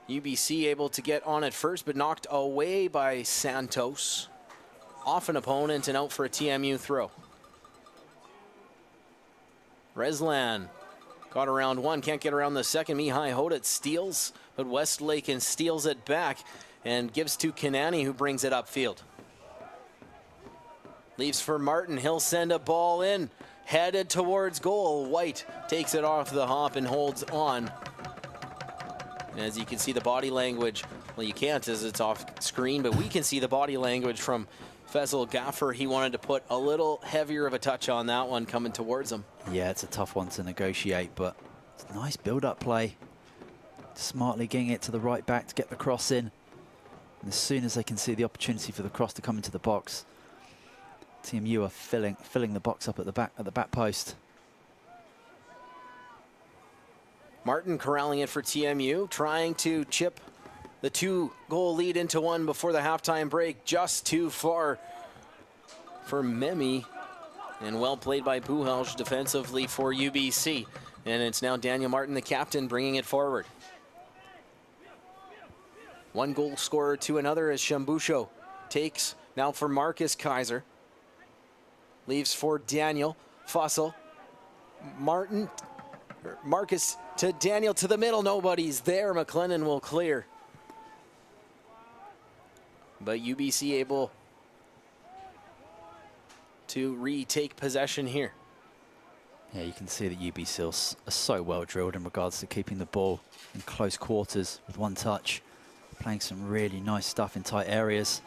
UBC able to get on it first, but knocked away by Santos. Off an opponent and out for a TMU throw. Reslan got around one, can't get around the second. Mihai Hodet steals, but Westlake steals it back and gives to Kanani, who brings it upfield. Leaves for Martin, he'll send a ball in, headed towards goal. White takes it off the hop and holds on. And as you can see the body language, well, you can't as it's off screen, but we can see the body language from Faisal Gaffer. He wanted to put a little heavier of a touch on that one coming towards him. Yeah, it's a tough one to negotiate, but it's a nice build-up play. Smartly getting it to the right back to get the cross in. And as soon as they can see the opportunity for the cross to come into the box, TMU are filling the box up at the back post. Martin corralling it for TMU, trying to chip the 2-goal lead into one before the halftime break. Just too far for Memi. And well played by Puhalj defensively for UBC. And it's now Daniel Martin, the captain, bringing it forward. One goal scorer to another as Shambusho takes now for Marcus Kaiser. Leaves for Daniel Fussell. Marcus to Daniel to the middle. Nobody's there. McLennan will clear. But UBC able to retake possession here. Yeah, you can see that UBC are so well drilled in regards to keeping the ball in close quarters with one touch. Playing some really nice stuff in tight areas.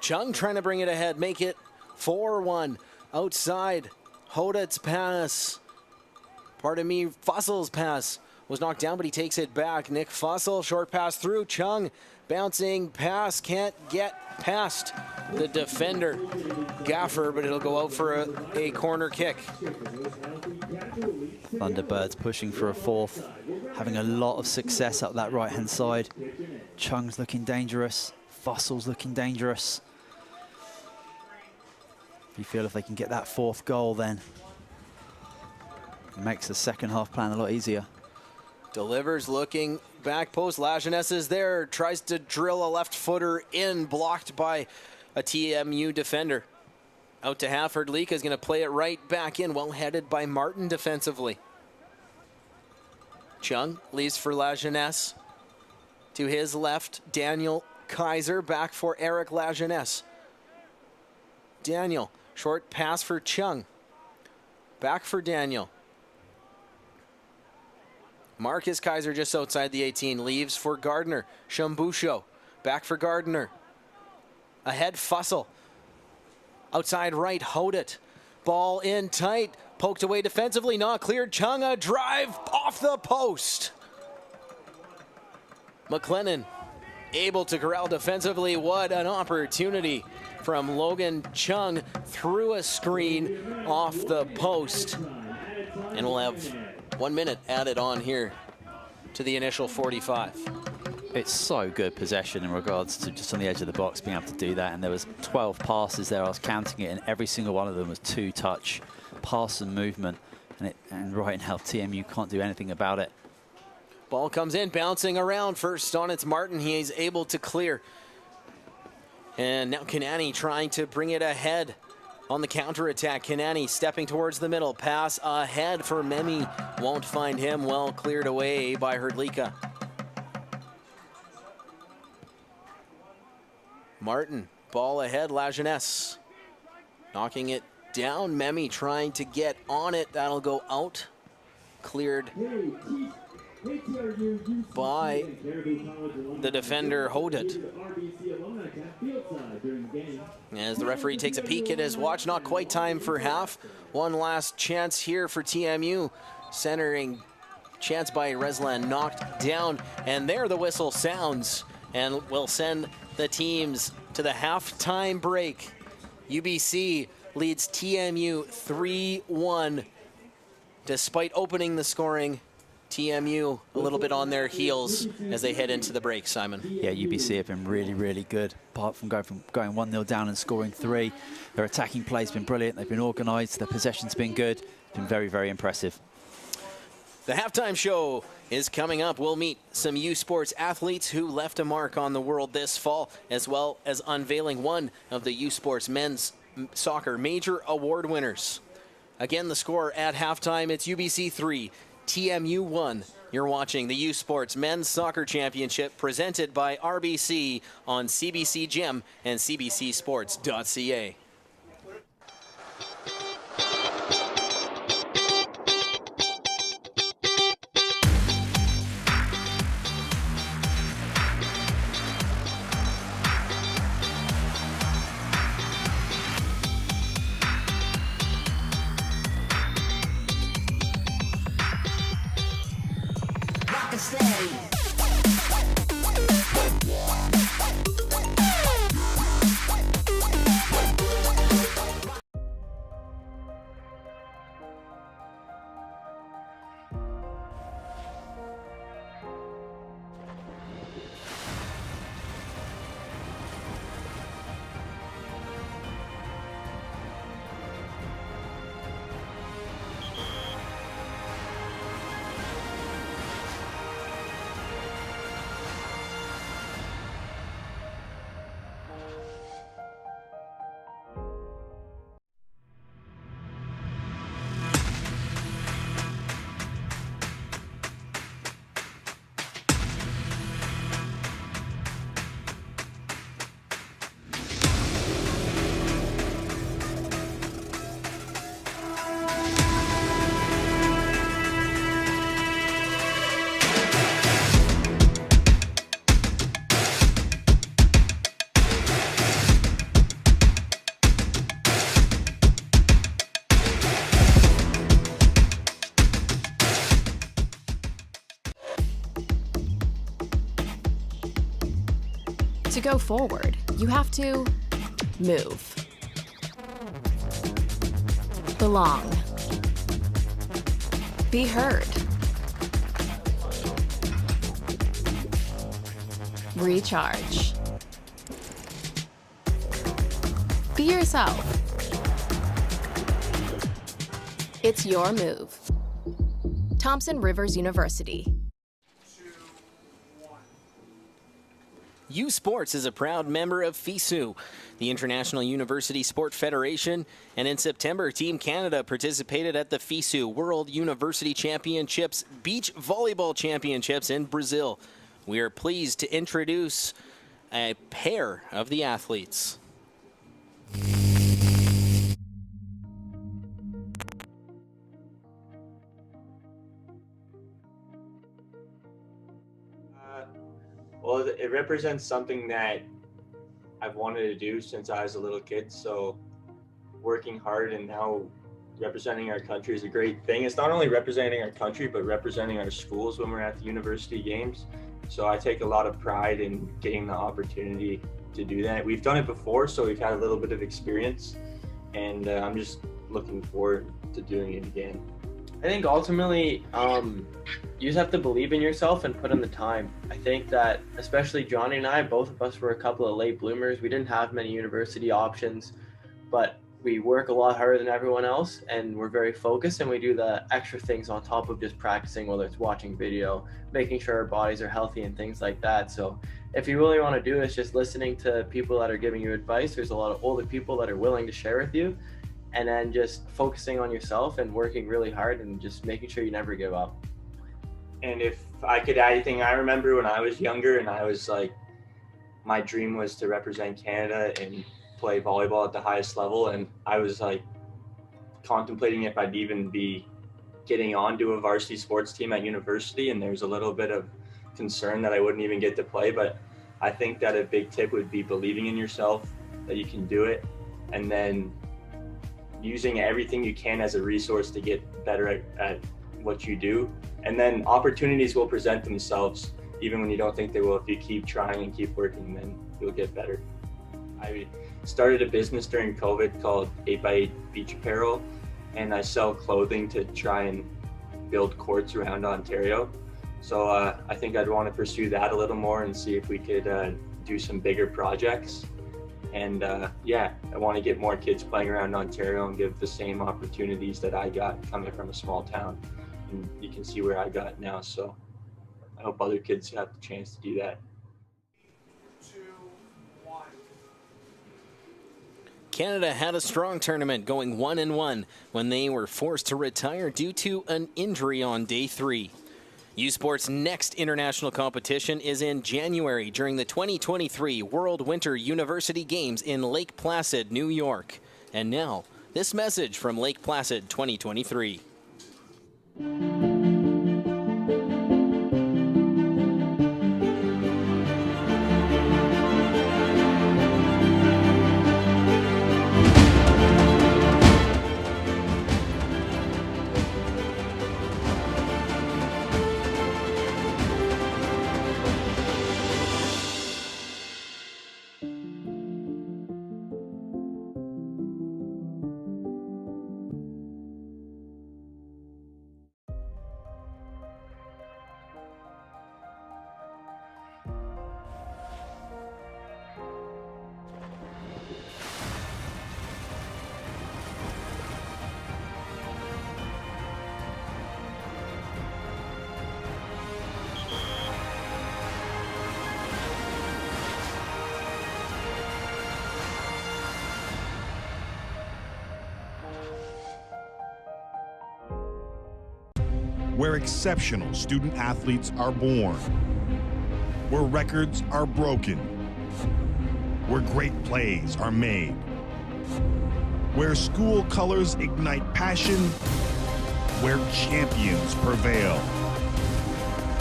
Chung trying to bring it ahead, make it 4-1. Outside, Hodet's pass. Pardon me, Fussel's pass was knocked down, but he takes it back. Nick Fussell, short pass through. Chung, bouncing pass, can't get past the defender, Gaffer, but it'll go out for a corner kick. Thunderbirds pushing for a fourth, having a lot of success up that right-hand side. Chung's looking dangerous. Fussel's looking dangerous. You feel if they can get that fourth goal, then it makes the second half plan a lot easier. Delivers, looking back post. Lajeunesse is there, tries to drill a left footer in, blocked by a TMU defender. Out to Halford. Lika is going to play it right back in, well headed by Martin defensively. Chung leaves for Lajeunesse. To his left, Daniel Kaiser, back for Eric Lajeunesse. Daniel, short pass for Chung. Back for Daniel. Marcus Kaiser just outside the 18, leaves for Gardner. Shambusho, back for Gardner. Ahead, Fussell. Outside right, Hodet. Ball in tight, poked away defensively, not cleared. Chung, a drive off the post. McLennan able to corral defensively. What an opportunity from Logan Chung through a screen off the post. And we'll have 1 minute added on here to the initial 45. It's so good possession in regards to just on the edge of the box being able to do that. And there was 12 passes there. I was counting it, and every single one of them was 2-touch pass and movement. And right now, TMU can't do anything about it. Ball comes in, bouncing around. First on, it's Martin. He is able to clear. And now Kanani trying to bring it ahead on the counter-attack. Kanani stepping towards the middle. Pass ahead for Memi. Won't find him. Well cleared away by Hrdlicka. Martin, ball ahead. Lajeunesse knocking it down. Memi trying to get on it. That'll go out. Cleared by the defender, Hodet. As the referee takes a peek at his watch, not quite time for half. One last chance here for TMU, centering chance by Reslan knocked down, and there the whistle sounds and will send the teams to the halftime break. UBC leads TMU 3-1. Despite opening the scoring, TMU a little bit on their heels as they head into the break, Simon. Yeah, UBC have been really, really good. Apart from going 1-0 down and scoring 3, their attacking play's been brilliant. They've been organised. Their possession's been good. It's been very, very impressive. The halftime show is coming up. We'll meet some U Sports athletes who left a mark on the world this fall, as well as unveiling one of the U Sports men's soccer major award winners. Again, the score at halftime, it's UBC 3, TMU 1. You're watching the U Sports Men's Soccer Championship presented by RBC on CBC Gym and cbcsports.ca. To go forward, you have to move, belong, be heard, recharge, be yourself. It's your move. Thompson Rivers University. U Sports is a proud member of FISU, the International University Sport Federation, and in September, Team Canada participated at the FISU World University Championships Beach Volleyball Championships in Brazil. We are pleased to introduce a pair of the athletes. Well, it represents something that I've wanted to do since I was a little kid. So working hard and now representing our country is a great thing. It's not only representing our country, but representing our schools when we're at the university games. So I take a lot of pride in getting the opportunity to do that. We've done it before, so we've had a little bit of experience, and I'm just looking forward to doing it again. I think ultimately, you just have to believe in yourself and put in the time. I think that especially Johnny and I, both of us were a couple of late bloomers. We didn't have many university options, but we work a lot harder than everyone else, and we're very focused, and we do the extra things on top of just practicing, whether it's watching video, making sure our bodies are healthy and things like that. So if you really want to do it, it's just listening to people that are giving you advice. There's a lot of older people that are willing to share with you, and then just focusing on yourself and working really hard and just making sure you never give up. And if I could add anything, I remember when I was younger and I was like, my dream was to represent Canada and play volleyball at the highest level. And I was like contemplating if I'd even be getting onto a varsity sports team at university. And there's a little bit of concern that I wouldn't even get to play. But I think that a big tip would be believing in yourself, that you can do it, and then using everything you can as a resource to get better at what you do. And then opportunities will present themselves even when you don't think they will. If you keep trying and keep working, then you'll get better. I started a business during COVID called 8x8 Beach Apparel, and I sell clothing to try and build courts around Ontario. So I think I'd want to pursue that a little more and see if we could do some bigger projects. And yeah, I want to get more kids playing around Ontario and give the same opportunities that I got coming from a small town. And you can see where I got now, so I hope other kids have the chance to do that. Canada had a strong tournament, going 1-1 when they were forced to retire due to an injury on day 3. U Sport's next international competition is in January during the 2023 World Winter University Games in Lake Placid, New York. And now, this message from Lake Placid 2023. Where exceptional student athletes are born, where records are broken, where great plays are made, where school colors ignite passion, where champions prevail,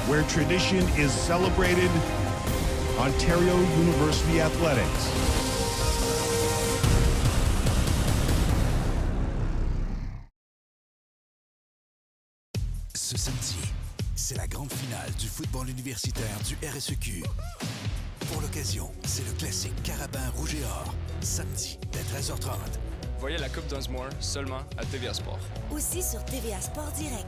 where tradition is celebrated, Ontario University Athletics. Ce samedi, c'est la grande finale du football universitaire du RSEQ. Pour l'occasion, c'est le classique Carabin Rouge et Or, samedi dès 13h30. Voyez la Coupe Dunsmore seulement à TVA Sport. Aussi sur TVA Sport Direct.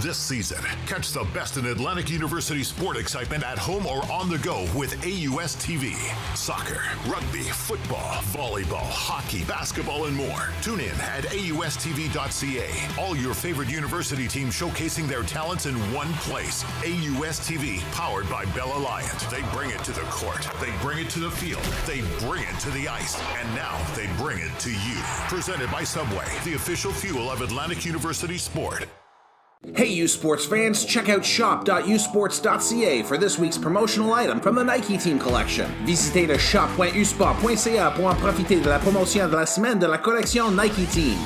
This season, catch the best in Atlantic University sport excitement at home or on the go with AUS TV. Soccer, rugby, football, volleyball, hockey, basketball, and more. Tune in at AUSTV.ca. All your favorite university teams showcasing their talents in one place. AUS TV, powered by Bell Alliance. They bring it to the court. They bring it to the field. They bring it to the ice. And now they bring it to you. Presented by Subway, the official fuel of Atlantic University sport. Hey U Sports fans, check out shop.usports.ca for this week's promotional item from the Nike Team Collection. Visitez le shop.usport.ca pour en profiter de la promotion de la semaine de la collection Nike Team.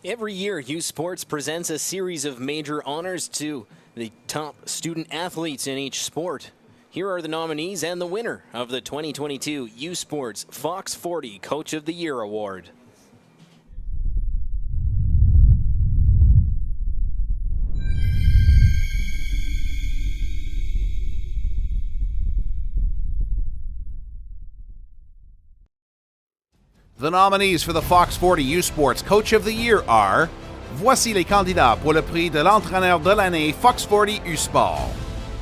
Every year, U Sports presents a series of major honors to the top student athletes in each sport. Here are the nominees and the winner of the 2022 U Sports Fox 40 Coach of the Year Award. The nominees for the Fox 40 U Sports Coach of the Year are... Voici les candidats pour le prix de l'entraîneur de l'année Fox 40 U Sport.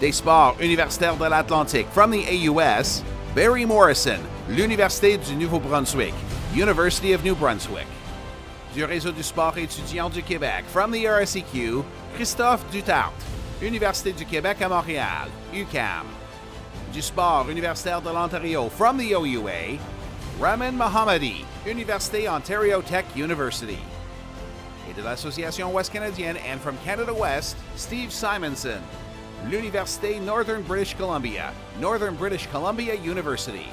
Des sports universitaires de l'Atlantique from the AUS, Barry Morrison, l'Université du Nouveau-Brunswick, University of New Brunswick. Du réseau du sport étudiant du Québec from the RSEQ, Christophe Dutart, Université du Québec à Montréal, UQAM. Du sport universitaire de l'Ontario from the OUA, Ramin Mohammadi, Université Ontario Tech University. Et de l'Association Ouest Canadienne and from Canada West, Steve Simonson, l'Université Northern British Columbia, Northern British Columbia University.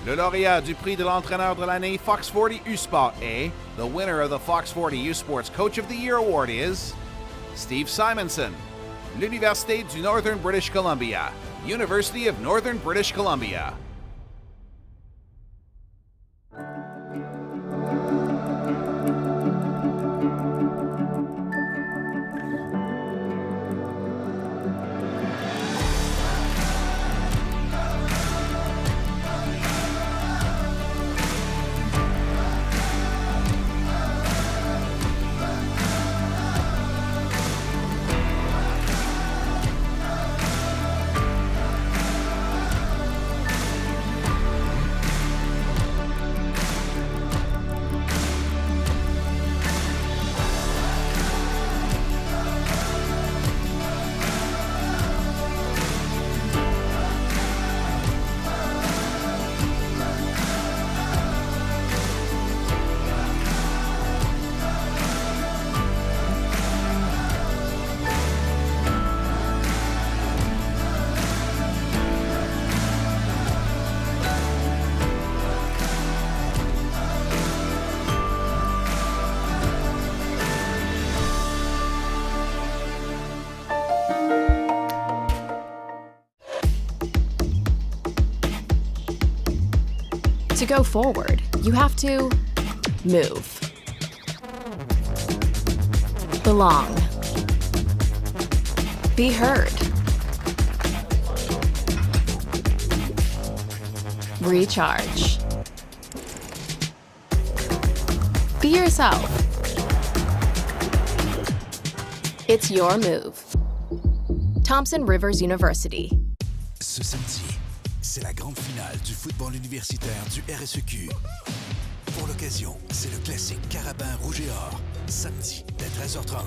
Le lauréat du prix de l'entraîneur de l'année Fox 40 U-Sport est, the winner of the Fox 40 U-Sports Coach of the Year Award is, Steve Simonson, l'Université du Northern British Columbia, University of Northern British Columbia. To go forward, you have to move. Belong. Be heard. Recharge. Be yourself. It's your move. Thompson Rivers University. Ce samedi, c'est la grande finale du football universitaire du RSEQ. Pour l'occasion, c'est le classique Carabin Rouge et Or, samedi dès 13h30.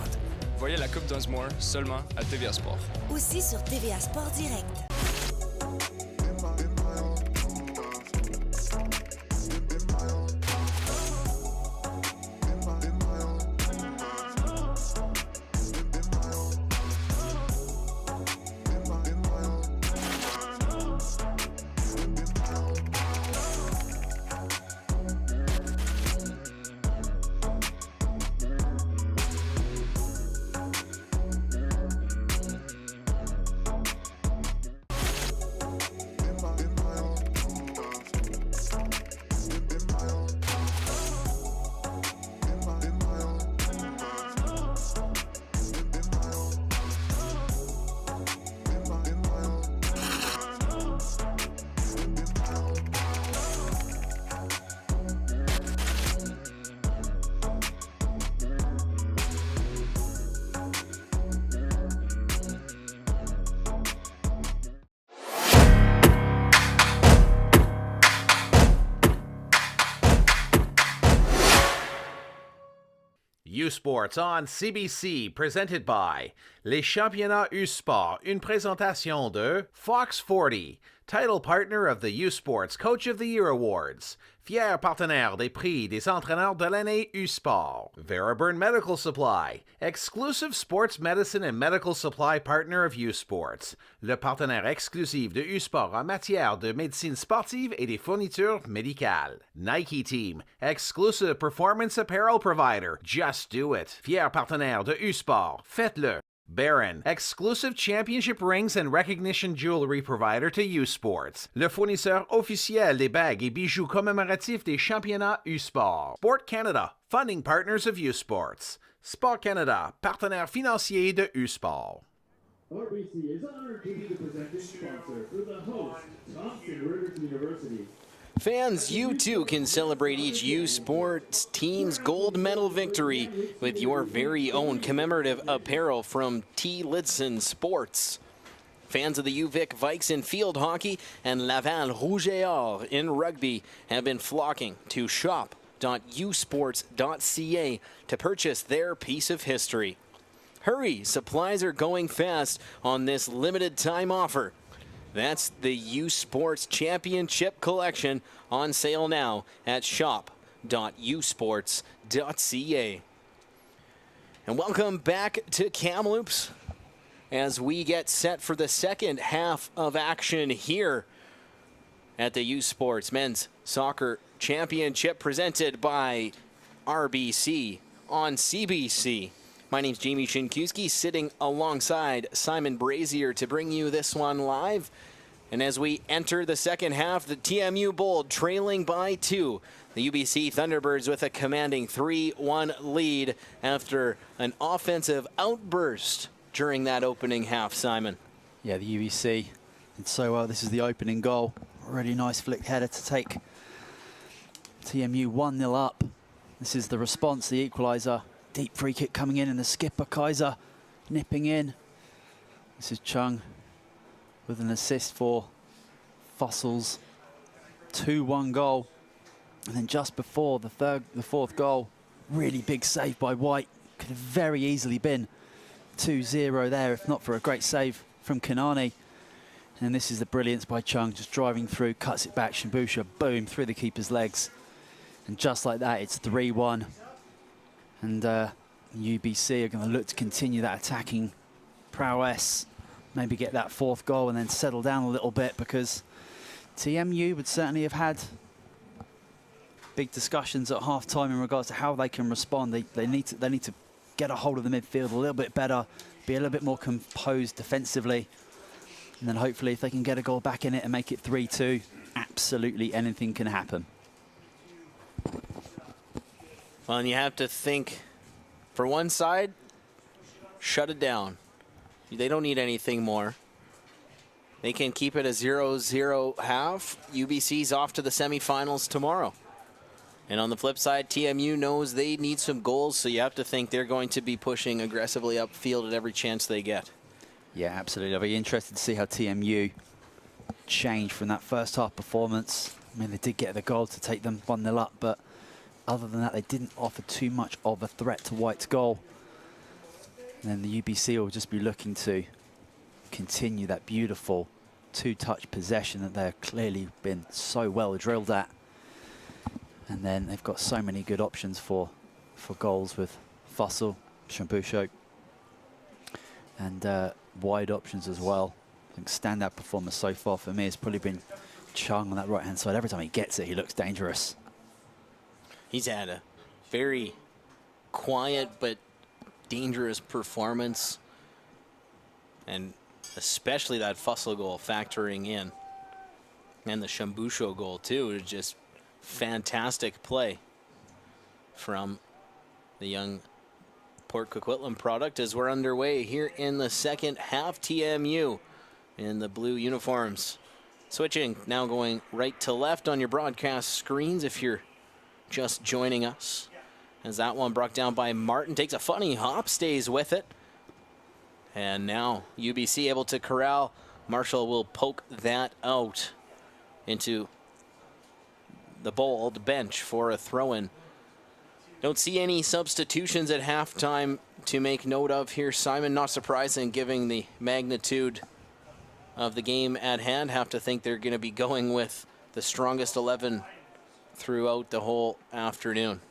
Voyez la Coupe d'Unsmore seulement à TVA Sport. Aussi sur TVA Sport Direct. U Sports on CBC, presented by Les Championnats U Sport, une présentation de Fox 40, title partner of the U Sports Coach of the Year Awards, fier partenaire des prix des entraîneurs de l'année U Sport, Veraburn Medical Supply, exclusive sports medicine and medical supply partner of U Sports, le partenaire exclusif de U Sport en matière de médecine sportive et des fournitures médicales, Nike Team, exclusive performance apparel provider, Just Do It, fier partenaire de U Sport, faites-le. Baron, exclusive championship rings and recognition jewelry provider to U Sports, le fournisseur officiel des bagues et bijoux commémoratifs des championnats U Sport. Sport Canada, funding partners of U Sports. Sport Canada, partenaire financier de U Sport. RBC is honored to be the presenting sponsor for the host, Thompson Rivers University. Fans, you too can celebrate each U Sports team's gold medal victory with your very own commemorative apparel from T. Lidson Sports. Fans of the UVic Vikes in field hockey and Laval Rouge et Or in rugby have been flocking to shop.usports.ca to purchase their piece of history. Hurry, supplies are going fast on this limited time offer. That's the U Sports Championship Collection on sale now at shop.usports.ca. And welcome back to Kamloops as we get set for the second half of action here at the U Sports Men's Soccer Championship presented by RBC on CBC. My name's Jamie Shinkuski, sitting alongside Simon Brazier to bring you this one live. And as we enter the second half, the TMU Bold trailing by 2. The UBC Thunderbirds with a commanding 3-1 lead after an offensive outburst during that opening half, Simon. Yeah, the UBC did so well. This is the opening goal. Really nice flicked header to take TMU 1-0 up. This is the response, the equaliser. Deep free kick coming in and the skipper Kaiser nipping in. This is Chung with an assist for Fossils. 2-1 goal. And then just before the fourth goal, really big save by White. Could have very easily been 2-0 there if not for a great save from Kanani. And this is the brilliance by Chung, just driving through, cuts it back, Shimbusha, boom, through the keeper's legs. And just like that, it's 3-1. And UBC are going to look to continue that attacking prowess, maybe get that fourth goal and then settle down a little bit, because TMU would certainly have had big discussions at half-time in regards to how they can respond. They need to get a hold of the midfield a little bit better, be a little bit more composed defensively, and then hopefully if they can get a goal back in it and make it 3-2, absolutely anything can happen. Well, and you have to think, for one side, shut it down. They don't need anything more. They can keep it a 0-0 half. UBC's off to the semifinals tomorrow. And on the flip side, TMU knows they need some goals, so you have to think they're going to be pushing aggressively upfield at every chance they get. Yeah, absolutely. I'll be interested to see how TMU change from that first half performance. I mean, they did get the goal to take them 1-0 up, but other than that, they didn't offer too much of a threat to White's goal. And then the UBC will just be looking to continue that beautiful two-touch possession that they've clearly been so well drilled at. And then they've got so many good options for goals with Fussell, Shambusho, and wide options as well. I think standout performer so far for me has probably been Chung on that right-hand side. Every time he gets it, he looks dangerous. He's had a very quiet but dangerous performance, and especially that Fussell goal factoring in, and the Shambusho goal too. It's just fantastic play from the young Port Coquitlam product as we're underway here in the second half. TMU in the blue uniforms. Switching now, going right to left on your broadcast screens if you're just joining us. As that one brought down by Martin, takes a funny hop, stays with it. And now UBC able to corral. Marshall will poke that out into the bold bench for a throw-in. Don't see any substitutions at halftime to make note of here. Simon, not surprising, given the magnitude of the game at hand. Have to think they're going to be going with the strongest 11 throughout the whole afternoon.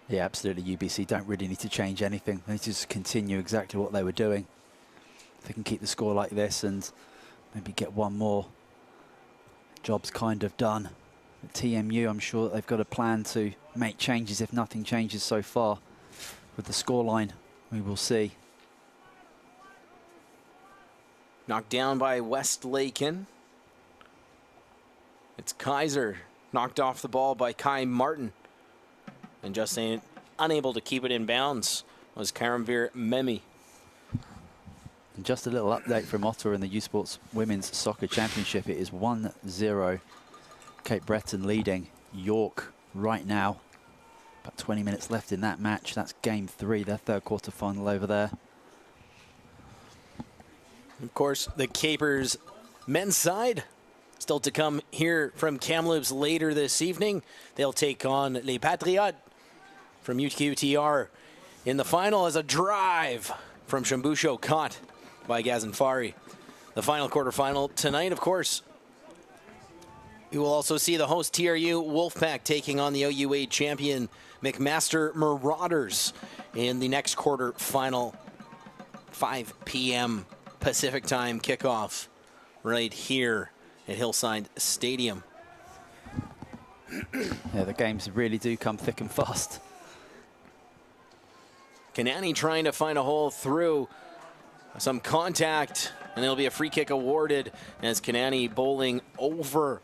Yeah, absolutely. UBC don't really need to change anything. They need to just continue exactly what they were doing. If they can keep the score like this and maybe get one more, job's kind of done. At TMU, I'm sure that they've got a plan to make changes if nothing changes so far. With the scoreline, we will see. Knocked down by Westlaken. It's Kaiser, knocked off the ball by Kai Martin. And just unable to keep it in bounds was Karamvir Memi. And just a little update from Ottawa in the U Sports Women's Soccer Championship. It is 1-0. Cape Breton leading York right now. About 20 minutes left in that match. That's game 3, their third quarterfinal over there. Of course, the Capers men's side still to come here from Kamloops later this evening. They'll take on Les Patriotes from UQTR in the final as a drive from Shambusho caught by Gazanfari. The final quarterfinal tonight, of course. You will also see the host TRU Wolfpack taking on the OUA champion McMaster Marauders in the next quarterfinal. 5 p.m. Pacific time kickoff right here at Hillside Stadium. Yeah, the games really do come thick and fast. Kanani trying to find a hole through some contact, and there'll be a free kick awarded as Kanani bowling over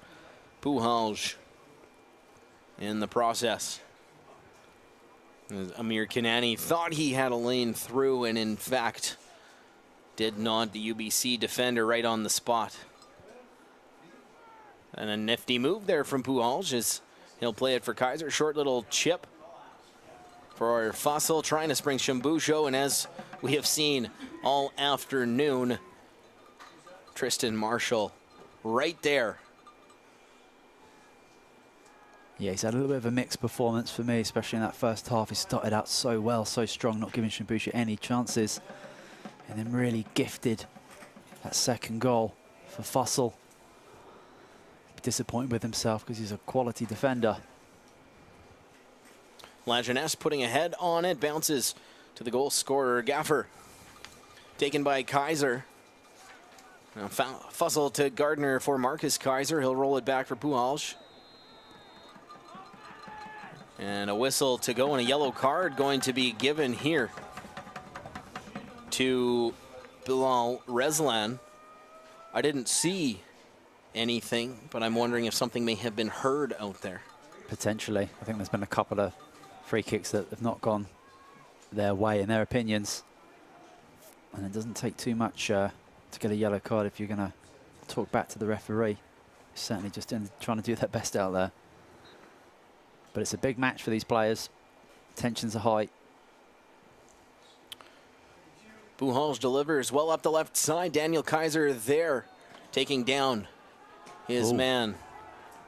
Puhalj in the process. As Amir Kanani thought he had a lane through, and in fact did not. The UBC defender right on the spot. And a nifty move there from Puhalj as he'll play it for Kaiser. Short little chip for Fussell, trying to spring Shambusho, and as we have seen all afternoon, Tristan Marshall right there. Yeah, he's had a little bit of a mixed performance for me, especially in that first half. He started out so well, so strong, not giving Shambusho any chances, and then really gifted that second goal for Fussell. Disappointed with himself because he's a quality defender. Lajeunesse putting a head on it, bounces to the goal scorer, Gaffer. Taken by Kaiser. Now Fussell to Gardner for Marcus Kaiser. He'll roll it back for Puhalj. And a whistle to go, and a yellow card going to be given here to Bilal Reslan. I didn't see anything, but I'm wondering if something may have been heard out there. Potentially. I think there's been a couple of free kicks that have not gone their way in their opinions. And it doesn't take too much to get a yellow card if you're going to talk back to the referee. Certainly just trying to do their best out there. But it's a big match for these players. Tensions are high. Buhalj delivers well up the left side. Daniel Kaiser there, taking down his man.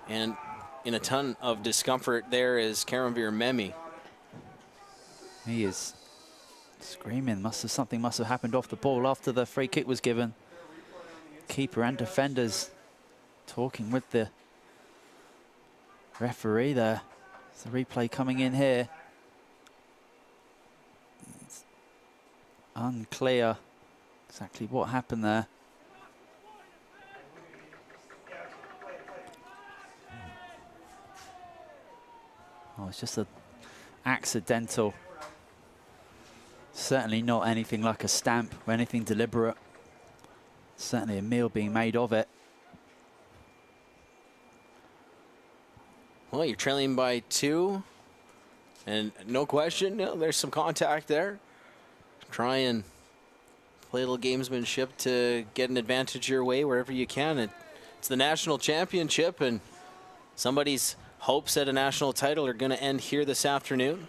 And in a ton of discomfort there is Karamvir Memi. He is screaming. Something must have happened off the ball after the free kick was given. Keeper and defenders talking with the referee there. It's the replay coming in here. It's unclear exactly what happened there. Oh, it's just an accidental. Certainly not anything like a stamp or anything deliberate. Certainly a meal being made of it. Well, you're trailing by 2. And no question, there's some contact there. Try and play a little gamesmanship to get an advantage your way wherever you can. It's the national championship, and somebody's hopes at a national title are going to end here this afternoon.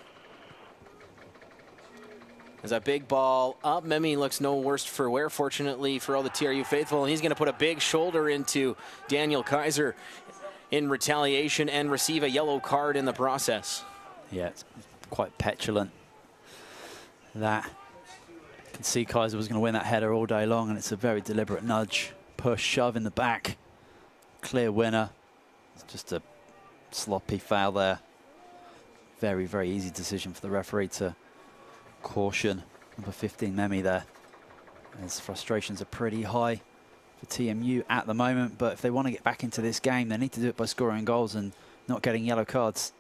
As that big ball up, Memi looks no worse for wear, fortunately for all the TRU faithful, and he's going to put a big shoulder into Daniel Kaiser in retaliation and receive a yellow card in the process. Yeah, it's quite petulant. That, you can see Kaiser was going to win that header all day long, and it's a very deliberate nudge, push, shove in the back. Clear winner. It's just a sloppy foul there. Very, very easy decision for the referee to caution number 15 Memi there. His frustrations are pretty high for TMU at the moment, but if they want to get back into this game, they need to do it by scoring goals and not getting yellow cards.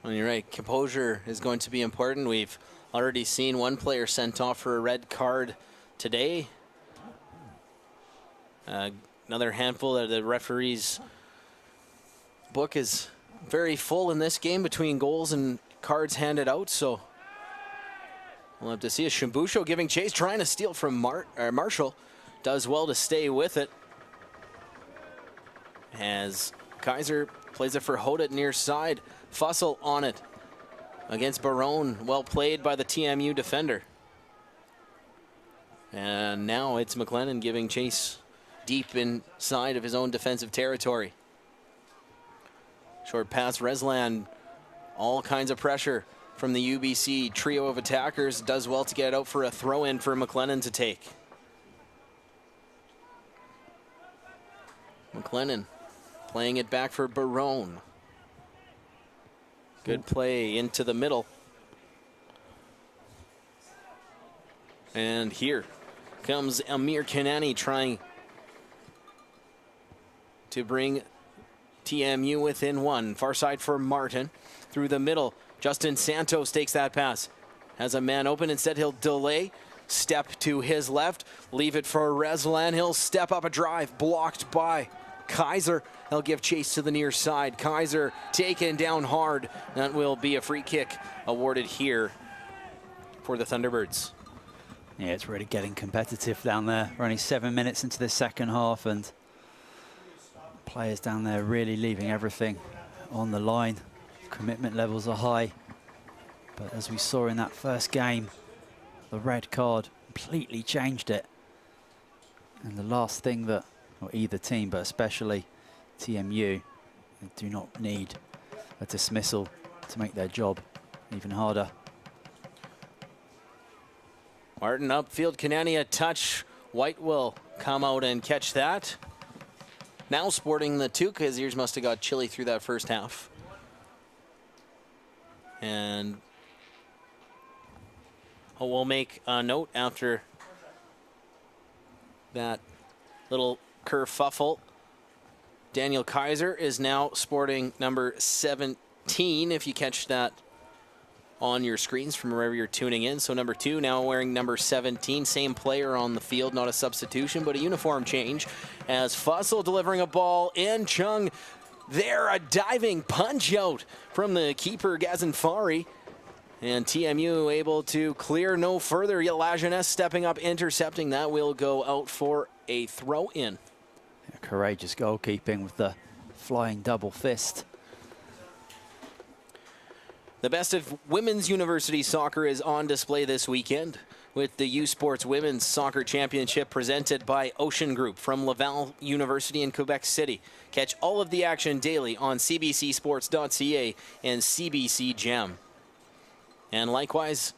Well, you're right, composure is going to be important. We've already seen one player sent off for a red card today. Another handful of the referee's book is very full in this game between goals and cards handed out, so we'll have to see. A Shimbusho giving chase, trying to steal from Marshall. Does well to stay with it. As Kaiser plays it for Hodet near side. Fussell on it against Barone. Well played by the TMU defender. And now it's McLennan giving chase deep inside of his own defensive territory. Short pass, Resland, all kinds of pressure from the UBC trio of attackers. Does well to get out for a throw-in for McLennan to take. McLennan playing it back for Barone. Good play into the middle. And here comes Amir Kanani trying to bring TMU within 1. Far side for Martin. Through the middle, Justin Santos takes that pass. Has a man open, instead he'll delay. Step to his left, leave it for Reslan. He'll step up a drive, blocked by Kaiser. He'll give chase to the near side. Kaiser taken down hard. That will be a free kick awarded here for the Thunderbirds. Yeah, it's really getting competitive down there. We're only 7 minutes into the second half, and players down there really leaving everything on the line. Commitment levels are high. But as we saw in that first game, the red card completely changed it. And the last thing that, or either team, but especially TMU, they do not need a dismissal to make their job even harder. Martin upfield, Kanani a touch. White will come out and catch that. Now sporting the toque. His ears must have got chilly through that first half. And we'll make a note after that little kerfuffle. Daniel Kaiser is now sporting number 17, if you catch that on your screens from wherever you're tuning in. So number 2 now wearing number 17. Same player on the field, not a substitution, but a uniform change. As Fussell delivering a ball in. Chung there, a diving punch out from the keeper, Gazanfari. And TMU able to clear no further. La Jeunesse stepping up, intercepting. That will go out for a throw-in. Yeah, courageous goalkeeping with the flying double fist. The best of women's university soccer is on display this weekend with the U Sports Women's Soccer Championship presented by Ocean Group from Laval University in Quebec City. Catch all of the action daily on cbcsports.ca and CBC Gem. And likewise,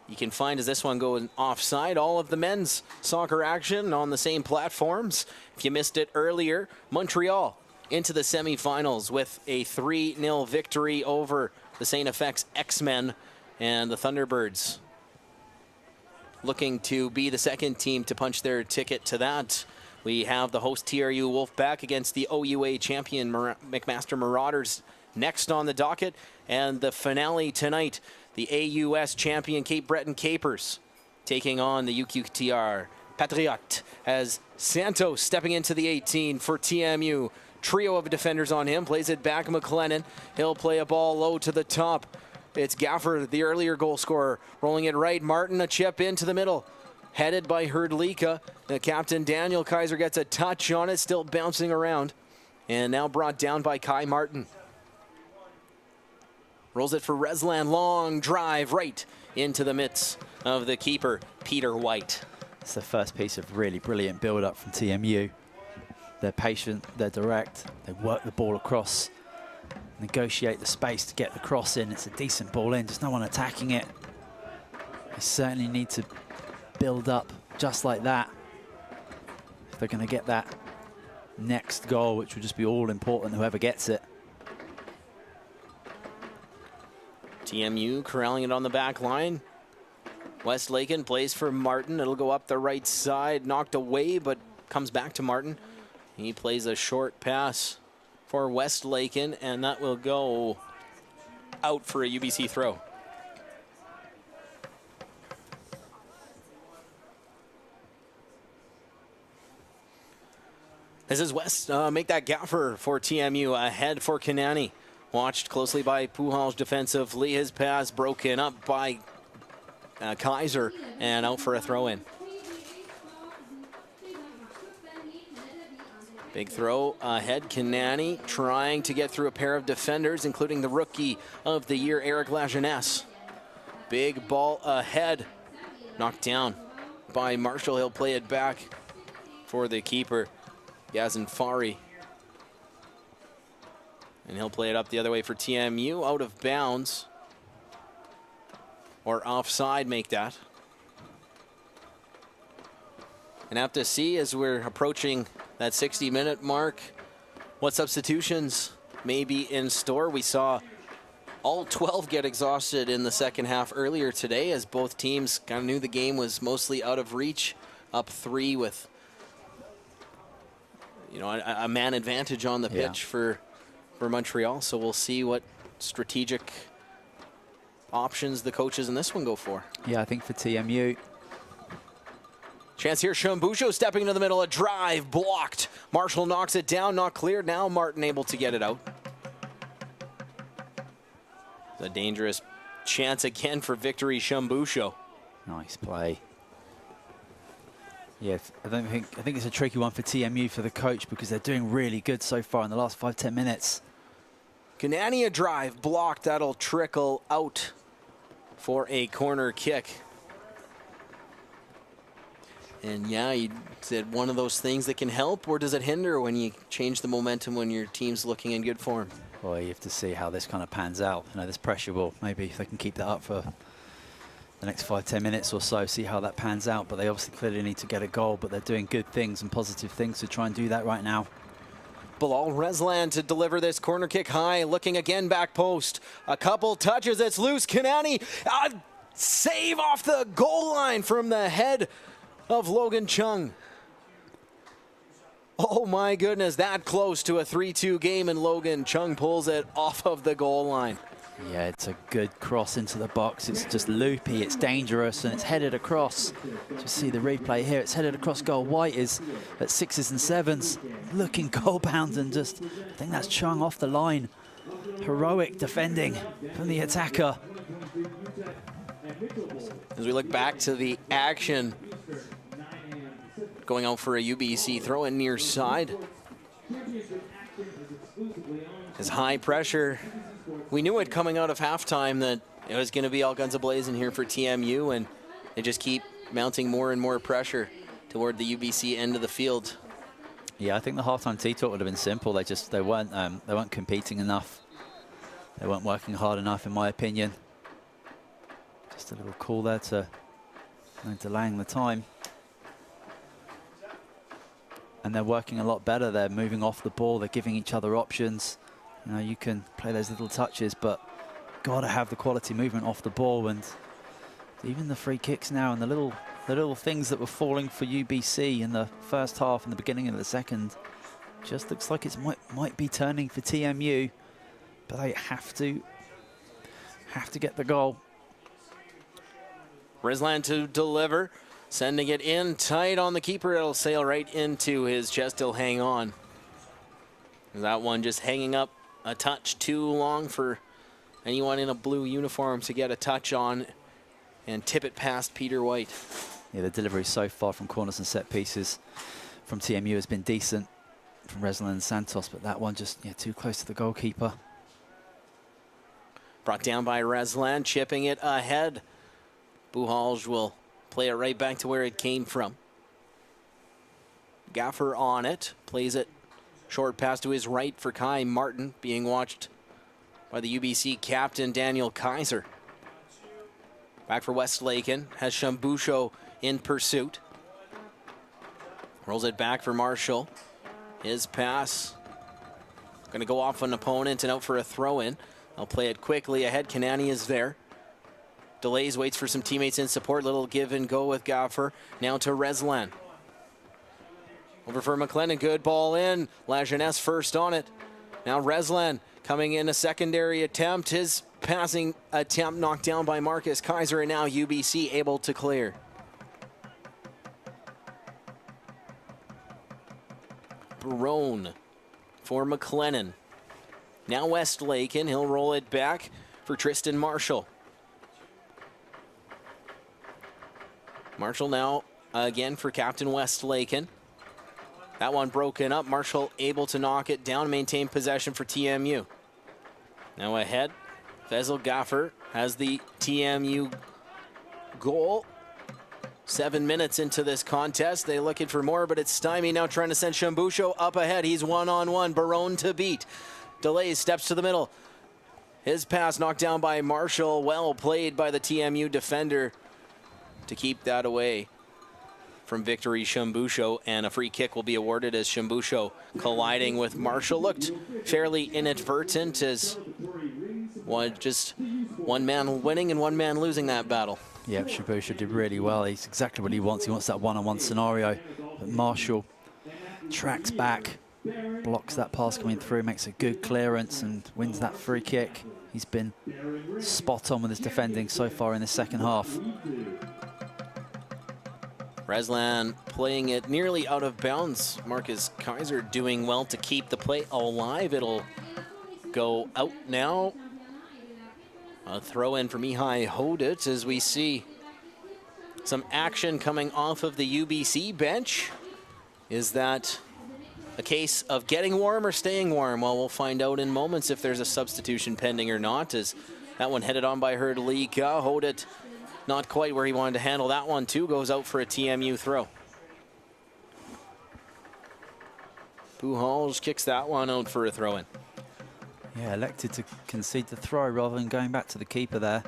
you can find, as this one going offside, all of the men's soccer action on the same platforms. If you missed it earlier, Montreal into the semifinals with a 3-0 victory over the STFX X-Men, and the Thunderbirds looking to be the second team to punch their ticket to that. We have the host TRU Wolfpack against the OUA champion McMaster Marauders next on the docket, and the finale tonight, the AUS champion Cape Breton Capers taking on the UQTR Patriote as Santos stepping into the 18 for TMU. Trio of defenders on him, plays it back McLennan. He'll play a ball low to the top. It's Gaffer, the earlier goal scorer, rolling it right. Martin, a chip into the middle, headed by Herdlika. The captain, Daniel Kaiser, gets a touch on it, still bouncing around. And now brought down by Kai Martin. Rolls it for Reslan, long drive right into the midst of the keeper, Peter White. It's the first piece of really brilliant build-up from TMU. They're patient, they're direct, they work the ball across, negotiate the space to get the cross in. It's a decent ball in, just no one attacking it. They certainly need to build up just like that if they're going to get that next goal, which will just be all important, whoever gets it. TMU corralling it on the back line. West Lakin plays for Martin. It'll go up the right side, knocked away, but comes back to Martin. He plays a short pass for West Lakin, and that will go out for a UBC throw. This is West make that gaffer for TMU, ahead for Kanani. Watched closely by Puhalj defensively. His pass broken up by Kaiser, and out for a throw-in. Big throw ahead, Kanani trying to get through a pair of defenders, including the rookie of the year, Eric La Jeunesse. Big ball ahead, knocked down by Marshall. He'll play it back for the keeper, Gazanfari. And he'll play it up the other way for TMU, out of bounds. Or offside, make that. And have to see as we're approaching that 60-minute mark what substitutions may be in store. We saw all 12 get exhausted in the second half earlier today, as both teams kind of knew the game was mostly out of reach, up 3 with a man advantage on the pitch for Montreal. So we'll see what strategic options the coaches in this one go for. Yeah, I think for TMU. Chance here, Shambusho stepping into the middle, a drive blocked. Marshall knocks it down, not cleared. Now Martin able to get it out. It's a dangerous chance again for victory, Shambusho. Nice play. Yeah, I think it's a tricky one for TMU, for the coach, because they're doing really good so far in the last 5-10 minutes. Kanani, a drive blocked. That'll trickle out for a corner kick. And yeah, you said one of those things that can help, or does it hinder when you change the momentum when your team's looking in good form? Well, you have to see how this kind of pans out. This pressure will, maybe if they can keep that up for the next 5-10 minutes or so, see how that pans out. But they obviously clearly need to get a goal, but they're doing good things and positive things to try and do that right now. Bilal Reslan to deliver this corner kick high, looking again back post. A couple touches, it's loose. Kanani, save off the goal line from the head of Logan Chung. Oh my goodness, that close to a 3-2 game, and Logan Chung pulls it off of the goal line. Yeah, it's a good cross into the box. It's just loopy, it's dangerous, and it's headed across. Just see the replay here. It's headed across goal. White is at 6s and 7s, looking goal-bound, and just, I think that's Chung off the line. Heroic defending from the attacker. As we look back to the action, going out for a UBC throw in near side. His high pressure. We knew it coming out of halftime that it was going to be all guns a-blazing here for TMU, and they just keep mounting more and more pressure toward the UBC end of the field. Yeah, I think the halftime tee talk would have been simple. They weren't competing enough. They weren't working hard enough, in my opinion. Just a little call there to delaying the time. And they're working a lot better. They're moving off the ball. They're giving each other options. You know, you can play those little touches, but gotta have the quality movement off the ball. And even the free kicks now and the little things that were falling for UBC in the first half and the beginning of the second, just looks like it might be turning for TMU, but they have to get the goal. Risland to deliver, sending it in tight on the keeper. It'll sail right into his chest. He'll hang on. That one just hanging up a touch too long for anyone in a blue uniform to get a touch on and tip it past Peter White. Yeah, the delivery so far from corners and set pieces from TMU has been decent from Resland and Santos, but that one just too close to the goalkeeper. Brought down by Resland, chipping it ahead. Buhalj will play it right back to where it came from. Gaffer on it, plays it short pass to his right for Kai Martin, being watched by the UBC captain Daniel Kaiser. Back for Westlaken, has Shambusho in pursuit. Rolls it back for Marshall. His pass going to go off an opponent and out for a throw-in. I'll play it quickly ahead. Kanani is there. Delays, waits for some teammates in support. Little give and go with Gaffer. Now to Reslan. Over for McLennan, good ball in. La Jeunesse first on it. Now Reslan coming in a secondary attempt. His passing attempt knocked down by Marcus Kaiser, and now UBC able to clear. Barone for McLennan. Now Westlaken, he'll roll it back for Tristan Marshall. Marshall now again for Captain Westlaken. That one broken up. Marshall able to knock it down, maintain possession for TMU. Now ahead, Faisal Gaffer has the TMU goal. 7 minutes into this contest. They're looking for more, but it's stymied now, trying to send Shambusho up ahead. He's one-on-one. Barone to beat. Delays, steps to the middle. His pass knocked down by Marshall. Well played by the TMU defender to keep that away from Victory Shambusho, and a free kick will be awarded as Shambusho colliding with Marshall. Looked fairly inadvertent as just one man winning and one man losing that battle. Yeah, Shambusho did really well. He's exactly what he wants. He wants that one-on-one scenario. But Marshall tracks back, blocks that pass coming through, makes a good clearance and wins that free kick. He's been spot on with his defending so far in the second half. Reslan playing it nearly out of bounds. Marcus Kaiser doing well to keep the play alive. It'll go out now. A throw in from Mihai Hodit as we see some action coming off of the UBC bench. Is that a case of getting warm or staying warm? Well, we'll find out in moments if there's a substitution pending or not, as that one headed on by Herdlika. Hodit not quite where he wanted to handle that one too. Goes out for a TMU throw. Buhalj kicks that one out for a throw-in. Yeah, elected to concede the throw rather than going back to the keeper there.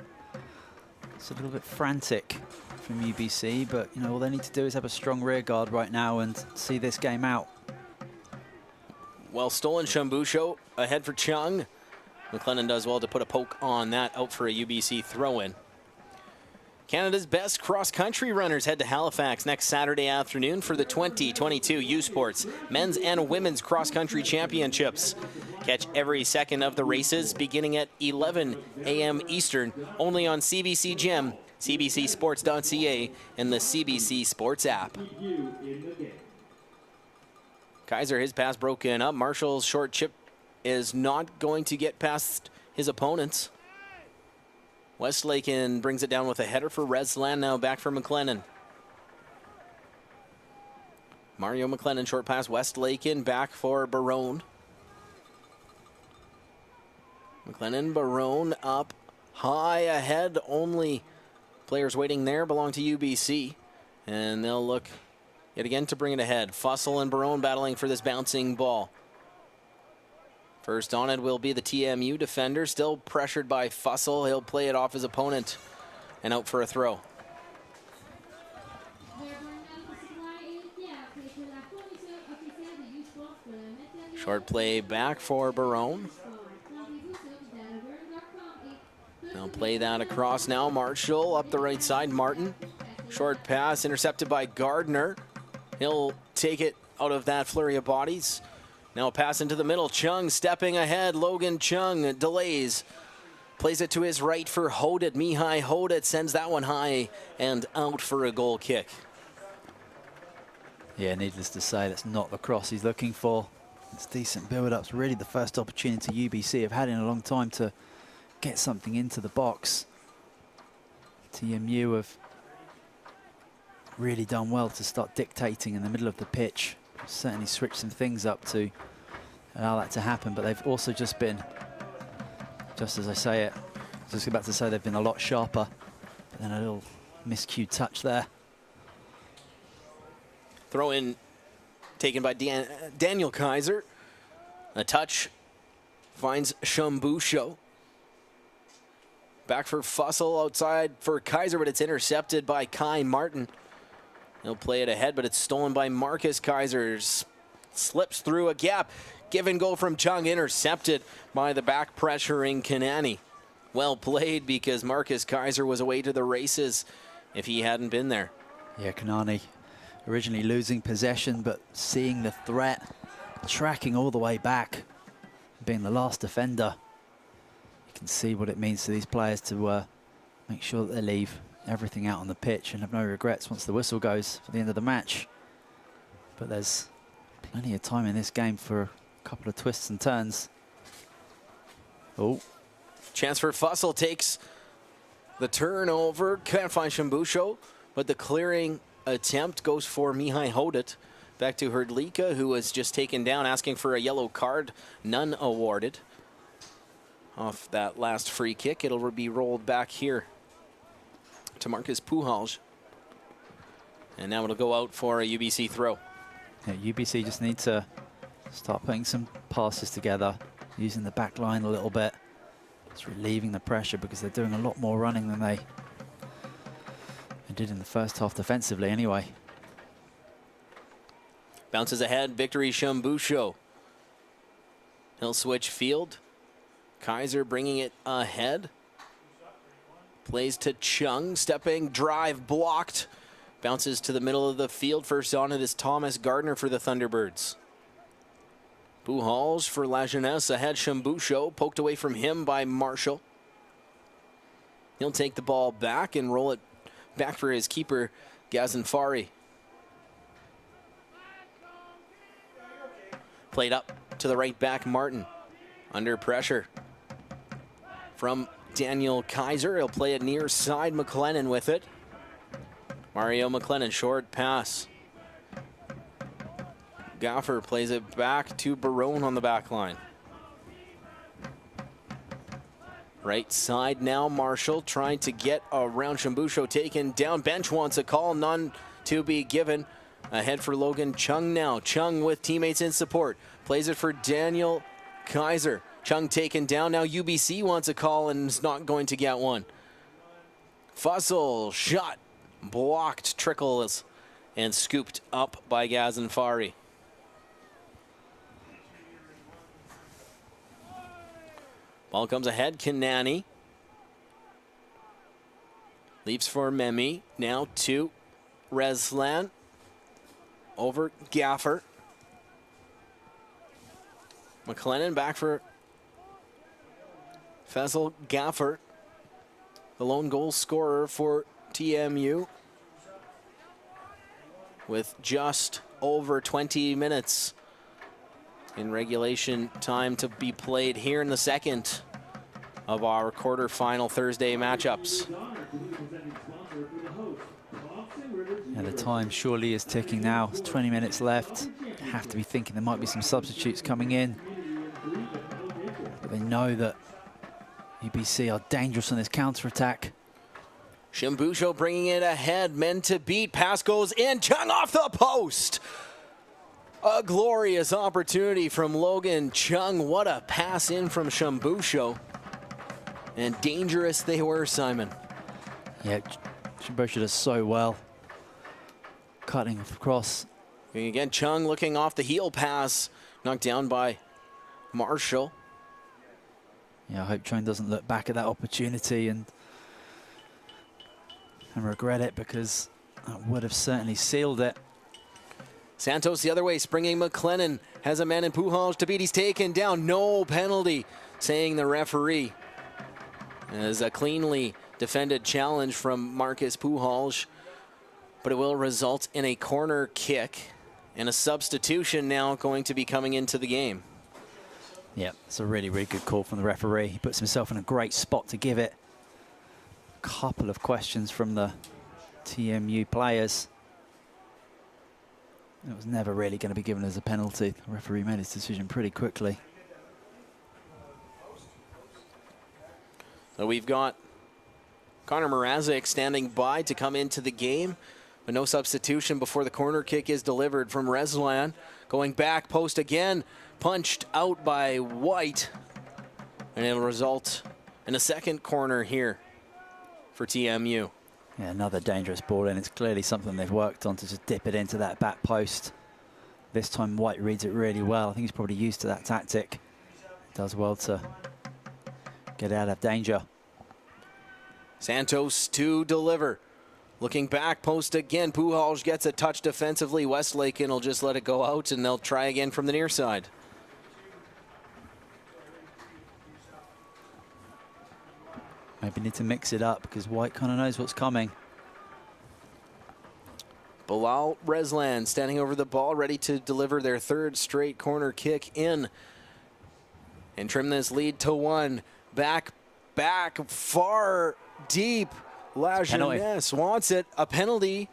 It's a little bit frantic from UBC, but all they need to do is have a strong rear guard right now and see this game out. Well stolen, Shambusho ahead for Chung. McLennan does well to put a poke on that, out for a UBC throw-in. Canada's best cross-country runners head to Halifax next Saturday afternoon for the 2022 U Sports Men's and Women's Cross-Country Championships. Catch every second of the races beginning at 11 a.m. Eastern, only on CBC Gem, cbcsports.ca, and the CBC Sports app. Kaiser, his pass broken up. Marshall's short chip is not going to get past his opponents. Westlaken brings it down with a header for Resland, now back for McLennan. Mario McLennan, short pass. Westlaken back for Barone. McLennan, Barone up high ahead. Only players waiting there belong to UBC. And they'll look yet again to bring it ahead. Fussell and Barone battling for this bouncing ball. First on it will be the TMU defender, still pressured by Fussell. He'll play it off his opponent and out for a throw. Short play back for Barone. They'll play that across now. Marshall up the right side. Martin. Short pass intercepted by Gardner. He'll take it out of that flurry of bodies. Now a pass into the middle. Chung stepping ahead. Logan Chung delays. Plays it to his right for Hodet. Mihai Hodet sends that one high and out for a goal kick. Yeah, needless to say, that's not the cross he's looking for. It's decent build-ups. Really the first opportunity UBC have had in a long time to get something into the box. TMU have really done well to start dictating in the middle of the pitch. Certainly switched some things up to allow that to happen, but they've also just been, just as I say it, just about to say they've been a lot sharper, but then a little miscued touch there. Throw in taken by Daniel Kaiser. A touch finds Shambusho. Back for Fussell outside for Kaiser, but it's intercepted by Kai Martin. He'll play it ahead, but it's stolen by Marcus Kaiser. Slips through a gap. Give and go from Chung, intercepted by the back pressuring Kanani. Well played, because Marcus Kaiser was away to the races if he hadn't been there. Yeah, Kanani originally losing possession, but seeing the threat, tracking all the way back, being the last defender. You can see what it means to these players to make sure that they leave everything out on the pitch and have no regrets once the whistle goes for the end of the match. But there's plenty of time in this game for a couple of twists and turns. Oh. Chance for Fussell, takes the turnover. Can't find Shambusho, but the clearing attempt goes for Mihai Hodet. Back to Herdlika, who was just taken down, asking for a yellow card. None awarded. Off that last free kick, it'll be rolled back here to Marcus Puhalj. And now it'll go out for a UBC throw. Yeah, UBC just need to start putting some passes together, using the back line a little bit. It's relieving the pressure, because they're doing a lot more running than they did in the first half defensively anyway. Bounces ahead, Victory Shambusho. He'll switch field. Kaiser bringing it ahead. Plays to Chung, stepping, drive, blocked. Bounces to the middle of the field. First on it is Thomas Gardner for the Thunderbirds. Puhalj for La Jeunesse ahead. Shambusho poked away from him by Marshall. He'll take the ball back and roll it back for his keeper, Gazanfari. Played up to the right back, Martin. Under pressure from Daniel Kaiser. He'll play it near side. McLennan with it. Mario McLennan, short pass. Gaffer plays it back to Barone on the back line. Right side now, Marshall trying to get around Shambusho, taken down. Bench wants a call, none to be given. Ahead for Logan Chung now. Chung with teammates in support. Plays it for Daniel Kaiser. Chung taken down. Now UBC wants a call and is not going to get one. Fussell shot, blocked, trickles, and scooped up by Gazanfari. Ball comes ahead, Kanani. Leaps for Memi. Now to Reslan. Over Gaffer. McLennan back for Faisal Gaffer, the lone goal scorer for TMU, with just over 20 minutes in regulation time to be played here in the second of our quarterfinal Thursday matchups. And the time surely is ticking now. It's 20 minutes left. You have to be thinking there might be some substitutes coming in. But they know that UBC are dangerous on this counter-attack. Shambusho bringing it ahead, men to beat, pass goes in, Chung off the post. A glorious opportunity from Logan Chung. What a pass in from Shambusho. And dangerous they were, Simon. Yeah, Shambusho does so well. Cutting across. And again, Chung looking off the heel pass, knocked down by Marshall. Yeah, I hope Chung doesn't look back at that opportunity and regret it, because that would have certainly sealed it. Santos the other way, springing McLennan, has a man in Pujols to beat, he's taken down, no penalty, saying the referee. As a cleanly defended challenge from Marcus Pujols, but it will result in a corner kick and a substitution now going to be coming into the game. Yeah, it's a really, really good call from the referee. He puts himself in a great spot to give it. A couple of questions from the TMU players. It was never really going to be given as a penalty. The referee made his decision pretty quickly. So we've got Connor Mrazek standing by to come into the game, but no substitution before the corner kick is delivered from Reslan. Going back post again, punched out by White, and it'll result in a second corner here for TMU. Yeah, another dangerous ball, and it's clearly something they've worked on to just dip it into that back post. This time White reads it really well. I think he's probably used to that tactic. Does well to get out of danger. Santos to deliver. Looking back post again, Pujols gets a touch defensively. Westlaken will just let it go out, and they'll try again from the near side. Maybe need to mix it up, because White kind of knows what's coming. Bilal Reslan standing over the ball, ready to deliver their third straight corner kick in and trim this lead to one. Back, far, deep. La Jeunesse wants it. A penalty.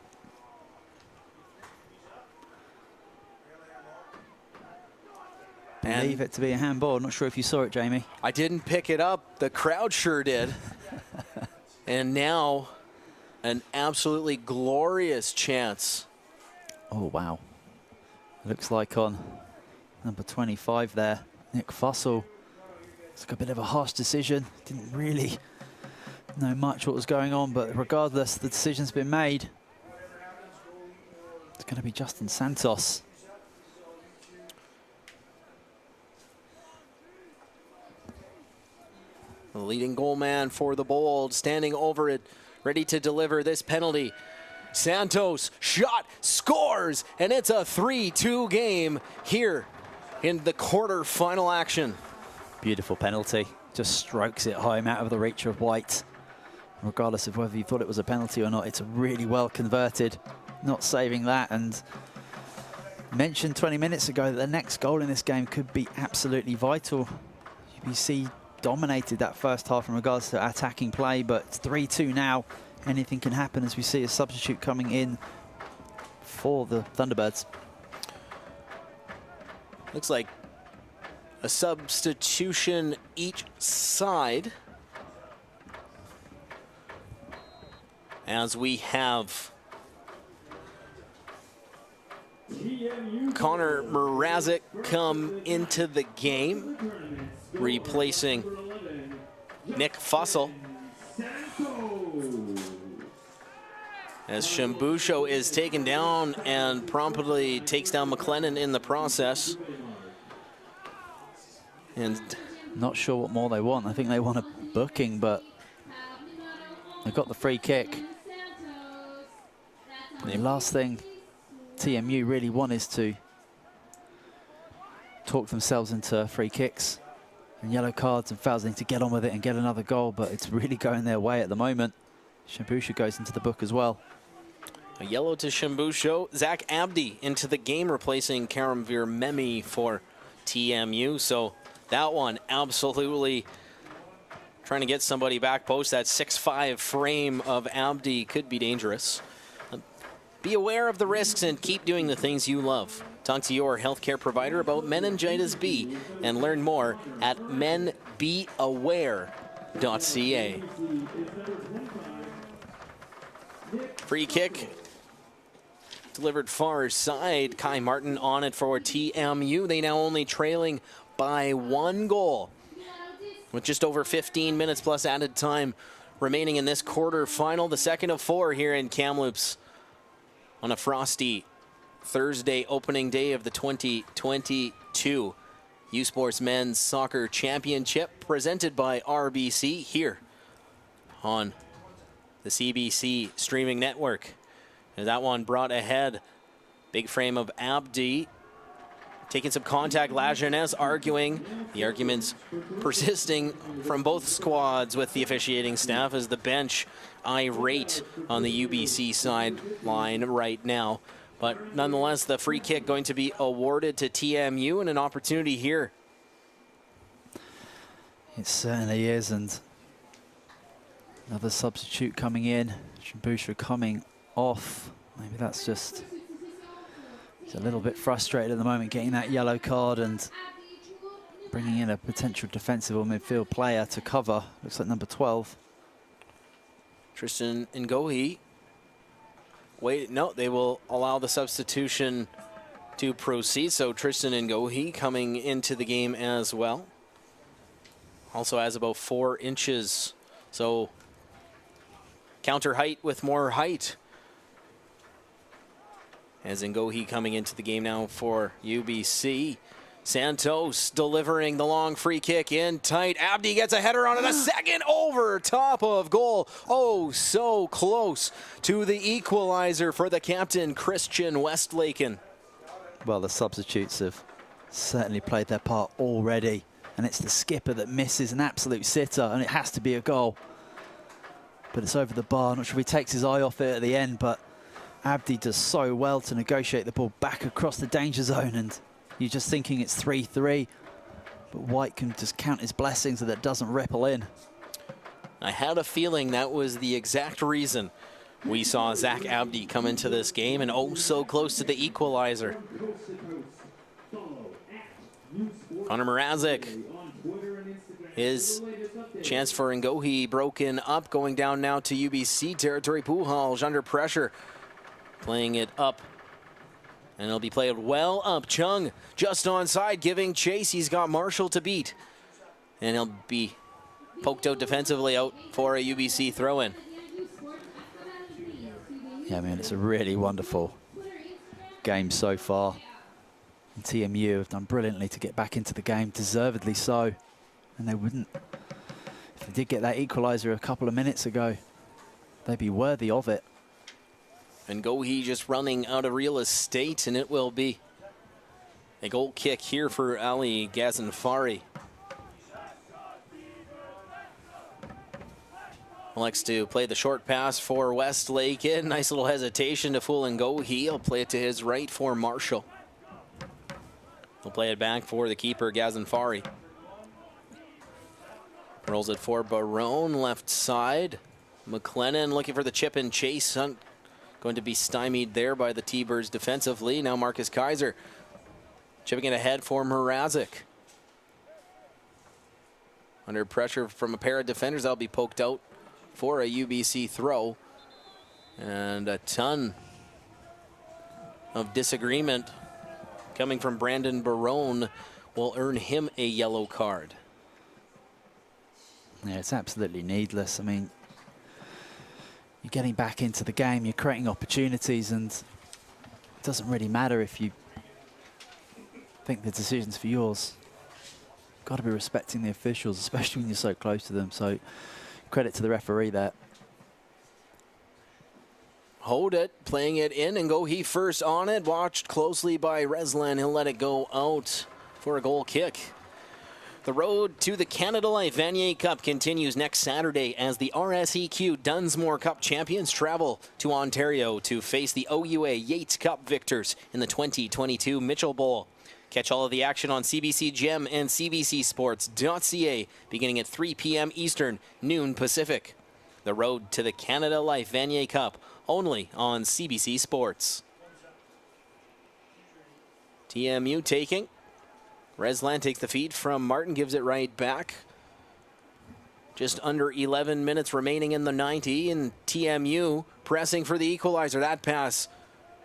Believe it to be a handball. Not sure if you saw it, Jamie. I didn't pick it up. The crowd sure did. And now an absolutely glorious chance. Oh, wow. Looks like on number 25 there, Nick Fussell. It's a bit of a harsh decision. Didn't really know much what was going on, but regardless, the decision's been made. It's going to be Justin Santos. The leading goal man for the Bold, standing over it, ready to deliver this penalty. Santos, shot, scores, and it's a 3-2 game here in the quarterfinal action. Beautiful penalty. Just strokes it home out of the reach of White. Regardless of whether you thought it was a penalty or not, it's really well converted. Not saving that, and mentioned 20 minutes ago that the next goal in this game could be absolutely vital. UBC dominated that first half in regards to attacking play, but it's 3-2 now. Anything can happen as we see a substitute coming in for the Thunderbirds. Looks like a substitution each side, as we have Connor Mrazek come into the game, replacing Nick Fussell, as Shambusho is taken down and promptly takes down McLennan in the process. And not sure what more they want. I think they want a booking, but They got the free kick. The last thing TMU really want is to talk themselves into free kicks and yellow cards and fouls. They need to get on with it and get another goal, but it's really going their way at the moment. Shambusha goes into the book as well. A yellow to Shambusho. Zach Abdi into the game, replacing Karamvir Memi for TMU. So that one absolutely trying to get somebody back post. That 6'5" frame of Abdi could be dangerous. Be aware of the risks and keep doing the things you love. Talk to your healthcare provider about meningitis B and learn more at menbeaware.ca. Free kick delivered far side. Kai Martin on it for TMU. They now only trailing by 1 goal with just over 15 minutes plus added time remaining in this quarterfinal. The second of 4 here in Kamloops on a frosty Thursday opening day of the 2022 U Sports Men's Soccer Championship, presented by RBC here on the CBC streaming network. And that one brought ahead. Big frame of Abdi. Taking some contact, La Jeunesse arguing. The arguments persisting from both squads with the officiating staff as the bench irate on the UBC sideline right now. But nonetheless, the free kick going to be awarded to TMU and an opportunity here. It certainly is, and another substitute coming in. Shambusha coming off. Maybe that's just, he's a little bit frustrated at the moment getting that yellow card and bringing in a potential defensive or midfield player to cover. Looks like number 12. Tristan Ngohi. Wait, no, they will allow the substitution to proceed. So Tristan Ngohi coming into the game as well. Also has about 4 inches. So counter height with more height. As Ngohi coming into the game now for UBC. Santos delivering the long free kick in tight. Abdi gets a header on it. A second over top of goal. Oh, so close to the equalizer for the captain, Christian Westlaken. Well, the substitutes have certainly played their part already. And it's the skipper that misses an absolute sitter. And it has to be a goal. But it's over the bar. Not sure if he takes his eye off it at the end. But Abdi does so well to negotiate the ball back across the danger zone. And you're just thinking it's 3-3, but White can just count his blessings so that it doesn't ripple in. I had a feeling that was the exact reason we saw Zach Abdi come into this game, and oh so close to the equalizer. Connor Mrazek, his chance for Ngohi broken up, going down now to UBC territory. Puhalj under pressure, playing it up. And it'll be played well up. Chung just onside, giving chase. He's got Marshall to beat. And he'll be poked out defensively out for a UBC throw-in. Yeah, I mean, it's a really wonderful game so far. And TMU have done brilliantly to get back into the game, deservedly so. And they wouldn't, if they did get that equalizer a couple of minutes ago, they'd be worthy of it. And Ngohi just running out of real estate, and it will be a goal kick here for Ali Ghazenfari. Likes to play the short pass for Westlaken. Nice little hesitation to fool Ngohi. He'll play it to his right for Marshall. He'll play it back for the keeper, Ghazenfari. Rolls it for Barone, left side. McLennan looking for the chip and chase. Going to be stymied there by the T-Birds defensively. Now Marcus Kaiser chipping it ahead for Mrazek. Under pressure from a pair of defenders, that'll be poked out for a UBC throw. And a ton of disagreement coming from Brandon Barone will earn him a yellow card. Yeah, it's absolutely needless. I mean, you're getting back into the game, you're creating opportunities, and it doesn't really matter if you think the decision's for yours. Got to be respecting the officials, especially when you're so close to them. So credit to the referee there. Hoed it, playing it in, and Gohi first on it. Watched closely by Reslan. He'll let it go out for a goal kick. The road to the Canada Life Vanier Cup continues next Saturday as the RSEQ Dunsmore Cup champions travel to Ontario to face the OUA Yates Cup victors in the 2022 Mitchell Bowl. Catch all of the action on CBC Gem and CBCSports.ca beginning at 3 p.m. Eastern, noon Pacific. The road to the Canada Life Vanier Cup, only on CBC Sports. TMU taking. Reslan takes the feed from Martin, gives it right back. Just under 11 minutes remaining in the 90, and TMU pressing for the equalizer. That pass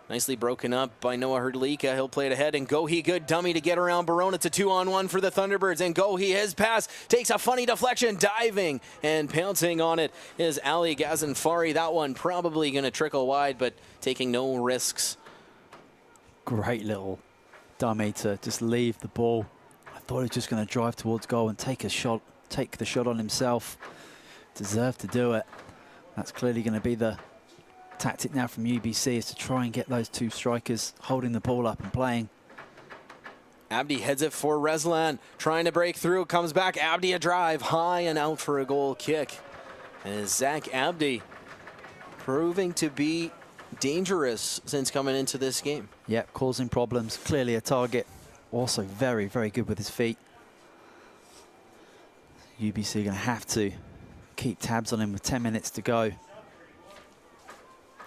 nicely broken up by Noah Hrdlika. He'll play it ahead, and Gohi, good dummy to get around Barone. It's a 2-on-1 for the Thunderbirds, and Gohi, his pass takes a funny deflection, diving and pouncing on it is Ali Gazanfari. That one probably going to trickle wide, but taking no risks. Great little dummy to just leave the ball. I thought he was just going to drive towards goal and take the shot on himself. Deserved to do it. That's clearly going to be the tactic now from UBC, is to try and get those two strikers holding the ball up and playing. Abdi heads it for Reslan, trying to break through, comes back, Abdi a drive, high and out for a goal kick. And Zach Abdi proving to be dangerous since coming into this game. Yep, causing problems, clearly a target. Also very, very good with his feet. UBC going to have to keep tabs on him with 10 minutes to go.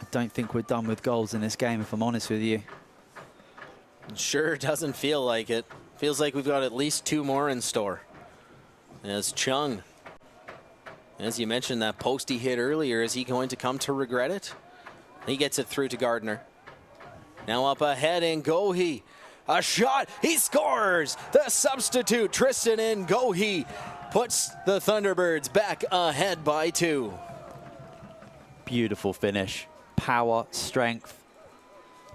I don't think we're done with goals in this game, if I'm honest with you. Sure doesn't feel like it. Feels like we've got at least 2 more in store. As Chung, as you mentioned, that post he hit earlier, is he going to come to regret it? He gets it through to Gardner. Now up ahead, and Gohi. A shot, he scores! The substitute, Tristan Ngohi, puts the Thunderbirds back ahead by 2. Beautiful finish. Power, strength.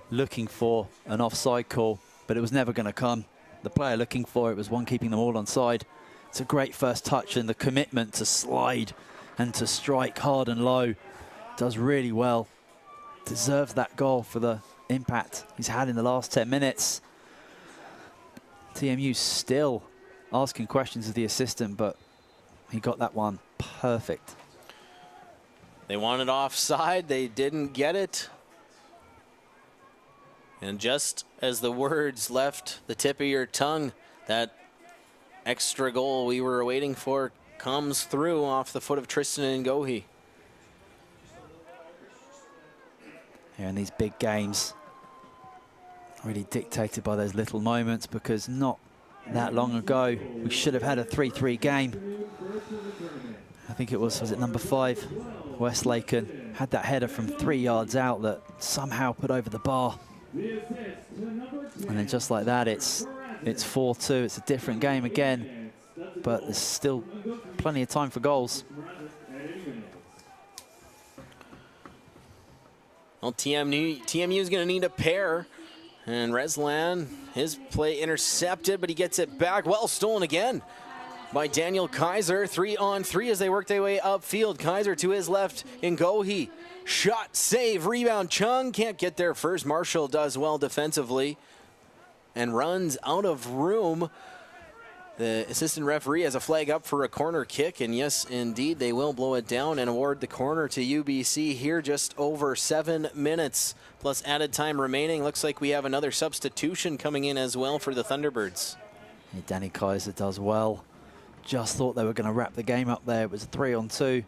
Looking for an offside call, but it was never going to come. The player looking for it was one keeping them all onside. It's a great first touch, and the commitment to slide and to strike hard and low does really well. Deserves that goal for the impact he's had in the last 10 minutes. TMU still asking questions of the assistant, but he got that one perfect. They wanted offside, they didn't get it. And just as the words left the tip of your tongue, that extra goal we were waiting for comes through off the foot of Tristan Ngohi. Here in these big games, really dictated by those little moments, because not that long ago we should have had a 3-3 game. I think it was it number 5, West Laken, had that header from 3 yards out that somehow put over the bar. And then just like that, it's 4-2. It's a different game again, but there's still plenty of time for goals. Well, TMU is going to need a pair. And Reslan, his play intercepted, but he gets it back. Well stolen again by Daniel Kaiser. 3-on-3 as they work their way upfield. Kaiser to his left, Ngohi. Shot, save, rebound. Chung can't get there first. Marshall does well defensively and runs out of room. The assistant referee has a flag up for a corner kick, and yes, indeed, they will blow it down and award the corner to UBC here. Just over 7 minutes plus added time remaining. Looks like we have another substitution coming in as well for the Thunderbirds. Yeah, Danny Kaiser does well. Just thought they were going to wrap the game up there. It was a 3-on-2.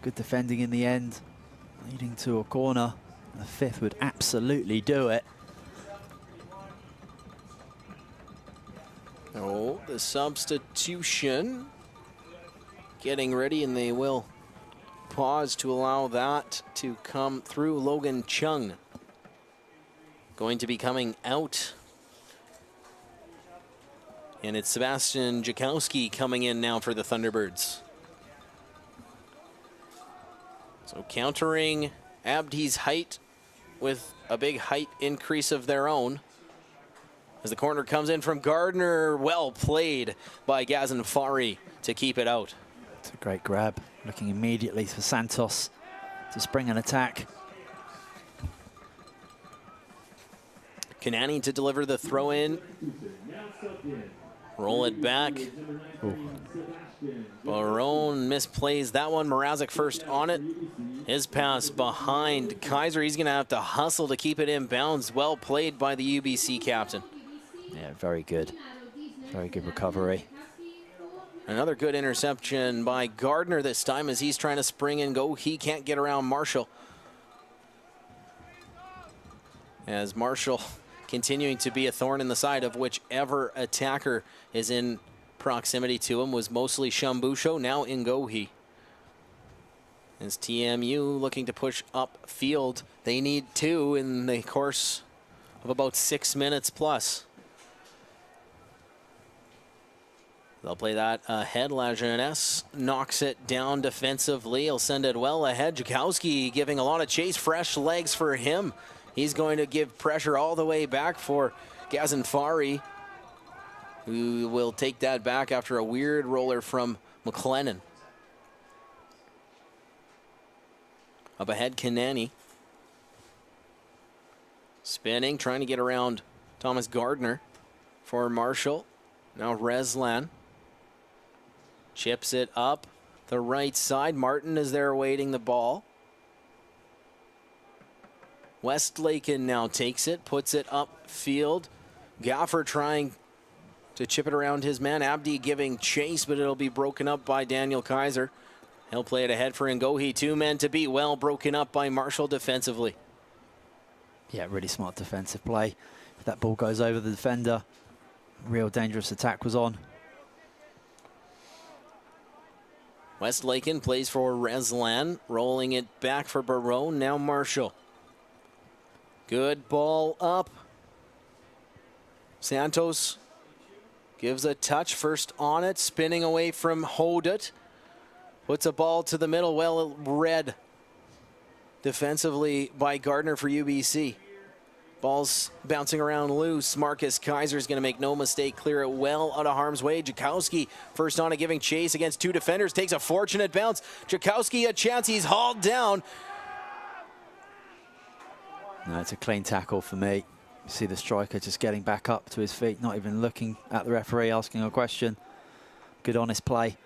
Good defending in the end, leading to a corner. The 5th would absolutely do it. Oh, the substitution getting ready, and they will pause to allow that to come through. Logan Chung going to be coming out. And it's Sebastian Jakowski coming in now for the Thunderbirds. So countering Abdi's height with a big height increase of their own. As the corner comes in from Gardner, well played by Gazanfari to keep it out. It's a great grab, looking immediately for Santos to spring an attack. Kanani to deliver the throw in. Roll it back. Barone misplays that one. Mrazek first on it. His pass behind Kaiser. He's going to have to hustle to keep it in bounds. Well played by the UBC captain. Yeah, very good. Very good recovery. Another good interception by Gardner this time as he's trying to spring and go. He can't get around Marshall. As Marshall continuing to be a thorn in the side of whichever attacker is in proximity to him. Was mostly Shambusho, now Ngohi. As TMU looking to push upfield. They need 2 in the course of about 6 minutes plus. They'll play that ahead. La Jeunesse knocks it down defensively. He'll send it well ahead. Jakowski giving a lot of chase. Fresh legs for him. He's going to give pressure all the way back for Gazenfari, who will take that back after a weird roller from McLennan. Up ahead, Kanani. Spinning, trying to get around Thomas Gardner for Marshall. Now Reslan. Chips it up the right side. Martin is there awaiting the ball. Westlaken now takes it, puts it upfield. Gaffer trying to chip it around his man. Abdi giving chase, but it'll be broken up by Daniel Kaiser. He'll play it ahead for Ngohi. 2 men to beat. Well broken up by Marshall defensively. Yeah, really smart defensive play. If that ball goes over the defender, real dangerous attack was on. Westlaken plays for Reslan, rolling it back for Barone. Now Marshall. Good ball up. Santos gives a touch first on it, spinning away from Hodut. Puts a ball to the middle, well read defensively by Gardner for UBC. Ball's bouncing around loose. Marcus Kaiser's going to make no mistake, clear it well out of harm's way. Jakowski first on it, giving chase against 2 defenders, takes a fortunate bounce. Jakowski a chance, he's hauled down. No, it's a clean tackle for me. You see the striker just getting back up to his feet, not even looking at the referee, asking a question. Good honest play.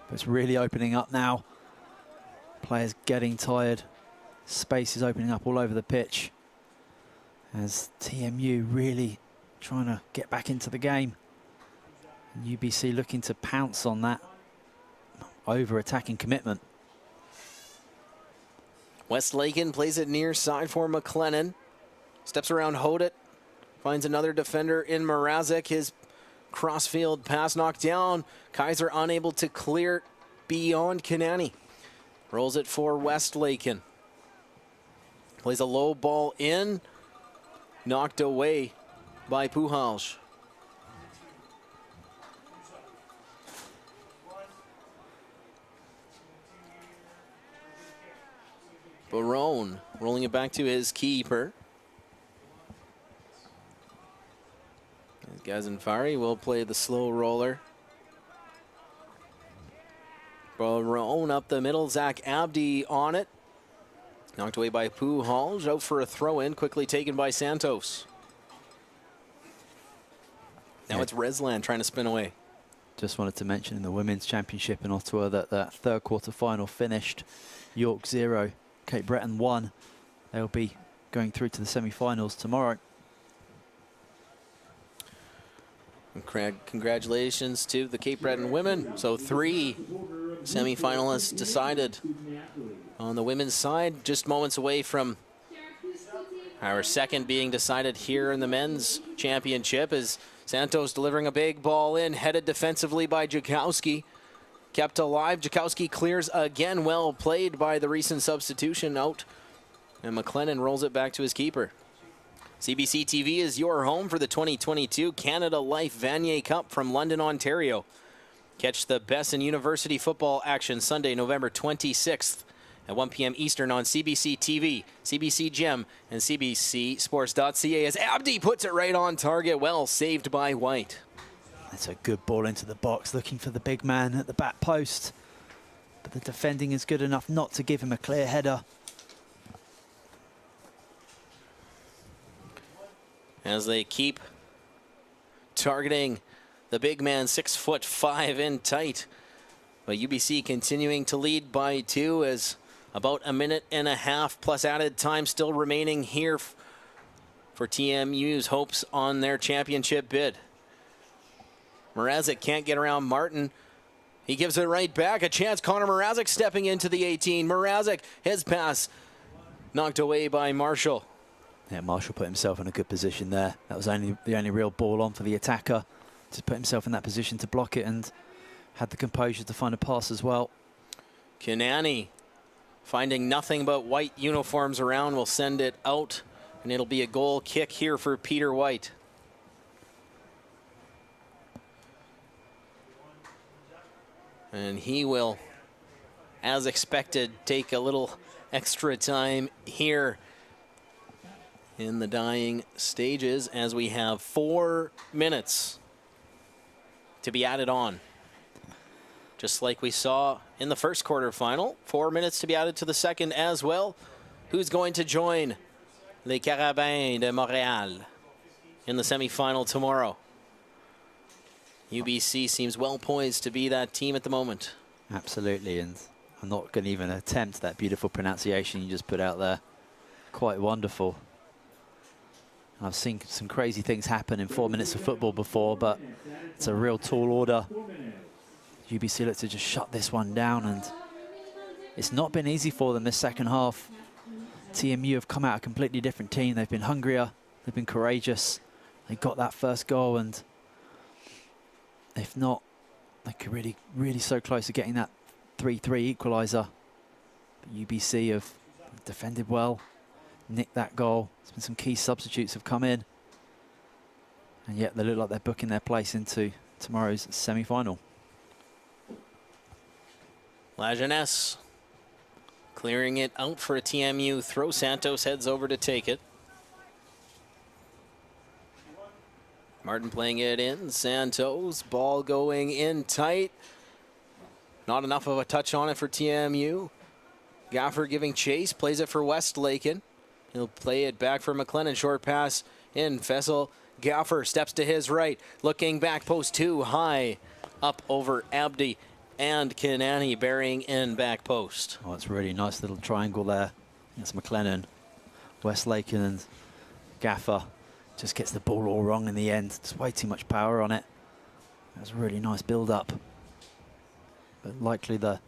But it's really opening up now. Players getting tired. Space is opening up all over the pitch as TMU really trying to get back into the game. And UBC looking to pounce on that over-attacking commitment. Westlaken plays it near side for McLennan. Steps around Hodut. Finds another defender in Mrazek. His crossfield pass knocked down. Kaiser unable to clear beyond Kanani. Rolls it for Westlaken. Plays a low ball in. Knocked away by Puhalj. Barone rolling it back to his keeper. Gazenfari will play the slow roller. Barone up the middle. Zach Abdi on it. Knocked away by Puhalj. Out for a throw-in. Quickly taken by Santos. Now it's Reslan trying to spin away. Just wanted to mention in the Women's Championship in Ottawa that that third quarter-final finished York 0, Cape Breton 1. They'll be going through to the semi-finals tomorrow. Congratulations to the Cape Breton women. So 3 semi-finalists decided on the women's side. Just moments away from our second being decided here in the men's championship as Santos delivering a big ball in, headed defensively by Jakowski. Kept alive. Jakowski clears again. Well played by the recent substitution out. And McLennan rolls it back to his keeper. CBC TV is your home for the 2022 Canada Life Vanier Cup from London, Ontario. Catch the best in university football action Sunday, November 26th at 1 p.m. Eastern on CBC TV, CBC Gem, and CBCSports.ca as Abdi puts it right on target. Well saved by White. That's a good ball into the box, looking for the big man at the back post. But the defending is good enough not to give him a clear header. as they keep targeting the big man, 6'5" in tight. But UBC continuing to lead by 2 as about a minute and a half plus added time still remaining here for TMU's hopes on their championship bid. Mrazek can't get around Martin. He gives it right back. A chance. Connor Mrazek stepping into the 18. Mrazek, his pass knocked away by Marshall. Yeah, Marshall put himself in a good position there. That was the only real ball on for the attacker. Just put himself in that position to block it and had the composure to find a pass as well. Kinani, finding nothing but white uniforms around, will send it out, and it'll be a goal kick here for Peter White. And he will, as expected, take a little extra time here in the dying stages as we have 4 minutes to be added on. Just like we saw in the first quarterfinal, 4 minutes to be added to the second as well. Who's going to join les Carabins de Montréal in the semifinal tomorrow? UBC seems well poised to be that team at the moment. Absolutely, and I'm not going to even attempt that beautiful pronunciation you just put out there. Quite wonderful. I've seen some crazy things happen in 4 minutes of football before, but it's a real tall order. UBC look to just shut this one down, and it's not been easy for them this second half. TMU have come out a completely different team. They've been hungrier, they've been courageous. They got that first goal, and if not, they could really so close to getting that 3-3 equaliser. But UBC have defended well, nicked that goal. There's been some key substitutes have come in, and yet they look like they're booking their place into tomorrow's semi-final. La Jeunesse clearing it out for a TMU throw. Santos heads over to take it. Martin playing it in. Santos, ball going in tight. Not enough of a touch on it for TMU. Gaffer giving chase, plays it for Westlaken. He'll play it back for McLennan. Short pass in. Fessel Gaffer steps to his right. Looking back, post 2 high. Up over Abdi and Kinani burying in back post. Oh, it's a really nice little triangle there. It's McLennan, Westlaken and Gaffer. Just gets the ball all wrong in the end. Just way too much power on it. That was a really nice build-up. But likely the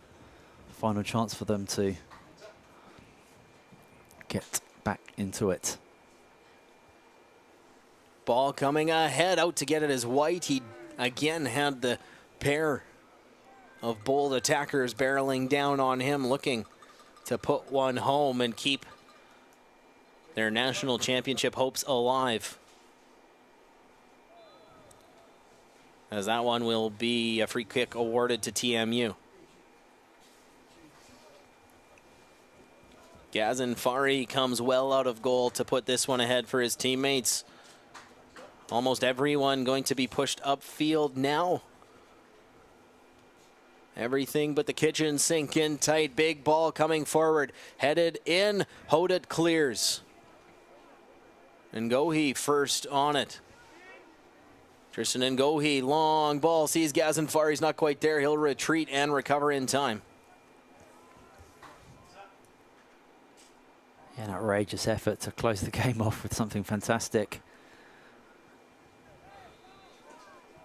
final chance for them to get back into it. Ball coming ahead, out to get it is White. He again had the pair of bold attackers barreling down on him, looking to put one home and keep their national championship hopes alive. As that one will be a free kick awarded to TMU. Gazan Fari comes well out of goal to put this one ahead for his teammates. Almost everyone going to be pushed upfield now. Everything but the kitchen sink in tight. Big ball coming forward. Headed in. Hodet clears. Ngohi first on it. Tristan Ngohi, long ball. Sees Gazan Fari's not quite there. He'll retreat and recover in time. An outrageous effort to close the game off with something fantastic.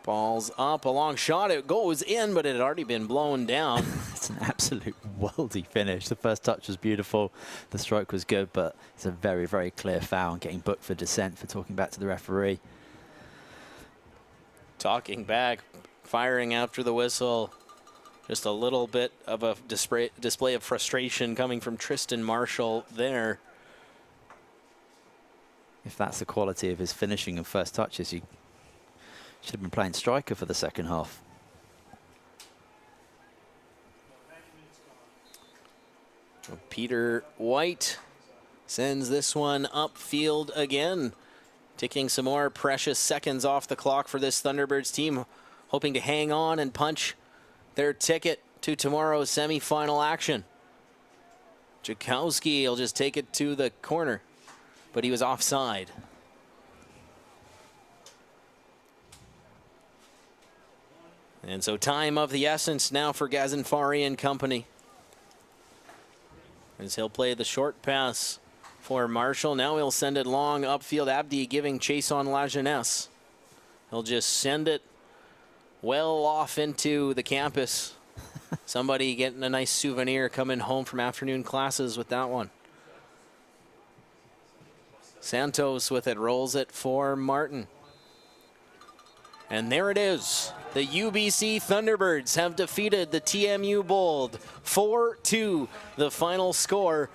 Ball's up, a long shot. It goes in, but it had already been blown down. It's an absolute worldy finish. The first touch was beautiful. The stroke was good, but it's a very, very clear foul and getting booked for dissent for talking back to the referee. Talking back, firing after the whistle. Just a little bit of a display of frustration coming from Tristan Marshall there. If that's the quality of his finishing and first touches, he should have been playing striker for the second half. Peter White sends this one upfield again, ticking some more precious seconds off the clock for this Thunderbirds team, hoping to hang on and punch their ticket to tomorrow's semifinal action. Jakowski will just take it to the corner, but he was offside. And so time of the essence now for Gazanfari and company. As he'll play the short pass for Marshall. Now he'll send it long upfield. Abdi giving chase on La Jeunesse. He'll just send it well off into the campus. Somebody getting a nice souvenir coming home from afternoon classes with that one. Santos with it, rolls it for Martin. And there it is. The UBC Thunderbirds have defeated the TMU Bold 4-2, the final score.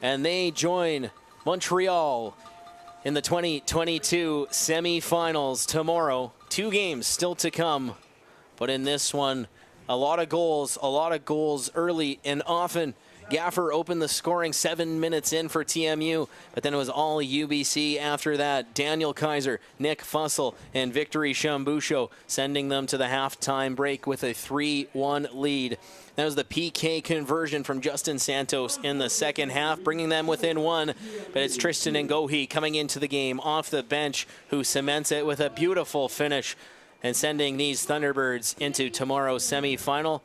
And they join Montreal in the 2022 semifinals tomorrow. 2 games still to come. But in this one, a lot of goals early and often. Gaffer opened the scoring 7 minutes in for TMU, but then it was all UBC after that. Daniel Kaiser, Nick Fussell, and Victory Shambusho sending them to the halftime break with a 3-1 lead. That was the PK conversion from Justin Santos in the second half, bringing them within 1. But it's Tristan Ngohi coming into the game off the bench who cements it with a beautiful finish and sending these Thunderbirds into tomorrow's semifinal.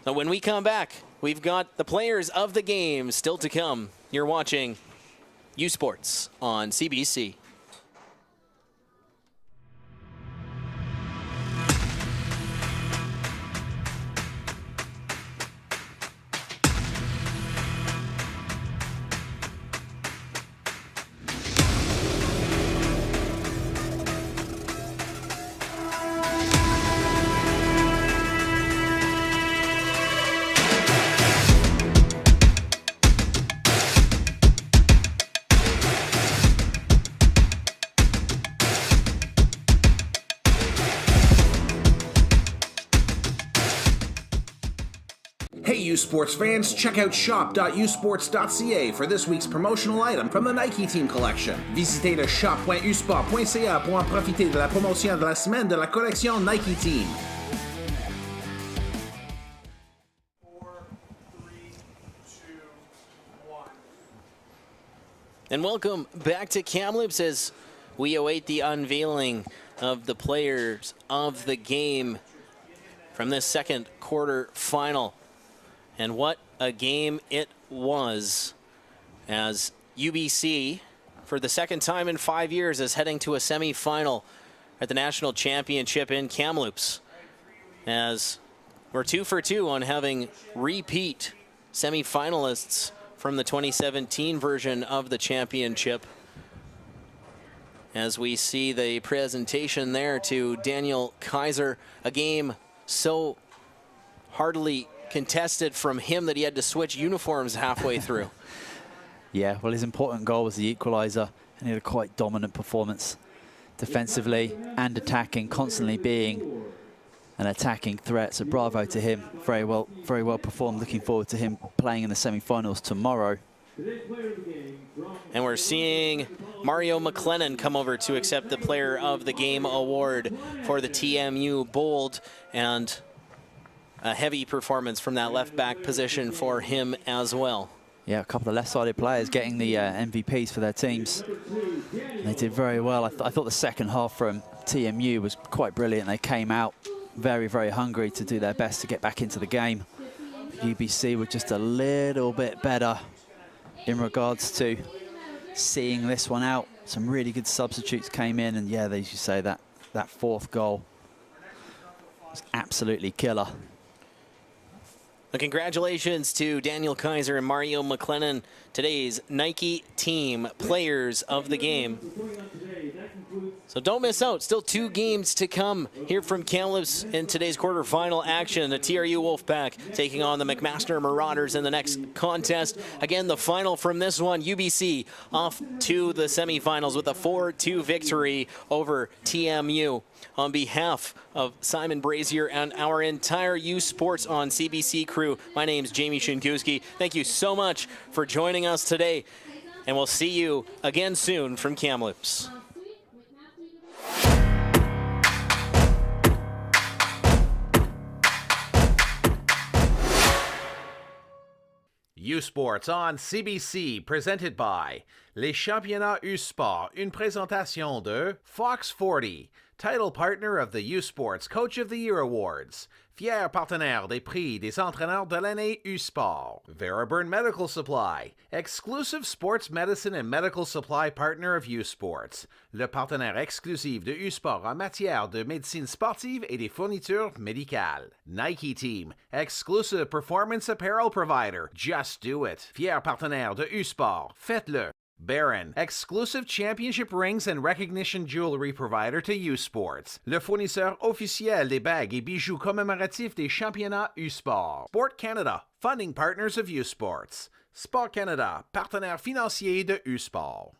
So when we come back, we've got the players of the game still to come. You're watching U Sports on CBC. Hey U Sports fans, check out shop.usports.ca for this week's promotional item from the Nike Team Collection. Visitez le shop.usport.ca pour en profiter de la promotion de la semaine de la collection Nike Team. And welcome back to Kamloops as we await the unveiling of the players of the game from this second quarter final. And what a game it was, as UBC, for the second time in 5 years, is heading to a semifinal at the National Championship in Kamloops. As we're 2 for 2 on having repeat semifinalists from the 2017 version of the championship. As we see the presentation there to Daniel Kaiser, a game so hardly contested from him that he had to switch uniforms halfway through. Yeah, well, his important goal was the equalizer, and he had a quite dominant performance defensively and attacking, constantly being an attacking threat. So bravo to him. Very well performed. Looking forward to him playing in the semi-finals tomorrow. And we're seeing Mario McLennan come over to accept the Player of the Game award for the TMU Bold, and a heavy performance from that left back position for him as well. Yeah, a couple of left-sided players getting the MVPs for their teams. And they did very well. I thought the second half from TMU was quite brilliant. They came out very, very hungry to do their best to get back into the game. UBC were just a little bit better in regards to seeing this one out. Some really good substitutes came in, and yeah, as you say, that fourth goal was absolutely killer. Well, congratulations to Daniel Kaiser and Mario McLennan, today's Nike Team Players of the Game. So don't miss out. Still 2 games to come here from Kamloops in today's quarterfinal action. The TRU Wolfpack taking on the McMaster Marauders in the next contest. Again, the final from this one, UBC off to the semifinals with a 4-2 victory over TMU. On behalf of Simon Brazier and our entire U Sports on CBC crew, my name's Jamie Shinkuski. Thank you so much for joining us today, and we'll see you again soon from Kamloops. U Sports on CBC, presented by Les Championnats U Sport, une présentation de Fox 40, title partner of the U Sports Coach of the Year Awards, fier partenaire des prix des entraîneurs de l'année U Sport. Veraburn Medical Supply, exclusive sports medicine and medical supply partner of U Sports, le partenaire exclusif de U Sport en matière de médecine sportive et des fournitures médicales. Nike Team, exclusive performance apparel provider, just do it. Fier partenaire de U Sport, faites-le. Baron, exclusive championship rings and recognition jewelry provider to U Sports, le fournisseur officiel des bagues et bijoux commémoratifs des championnats U Sport. Sport Canada, funding partners of U Sports. Sport Canada, partenaire financier de U Sport.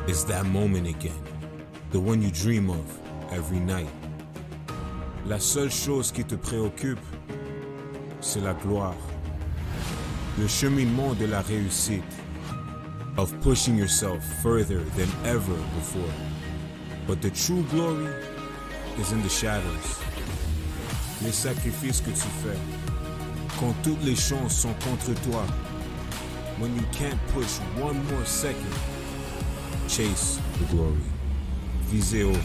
is that moment again, the one you dream of every night. La seule chose qui te préoccupe, c'est la gloire, le cheminement de la réussite, of pushing yourself further than ever before. But the true glory is in the shadows. Les sacrifices que tu fais, quand toutes les chances sont contre toi, when you can't push one more second, chase the glory. Visez haut.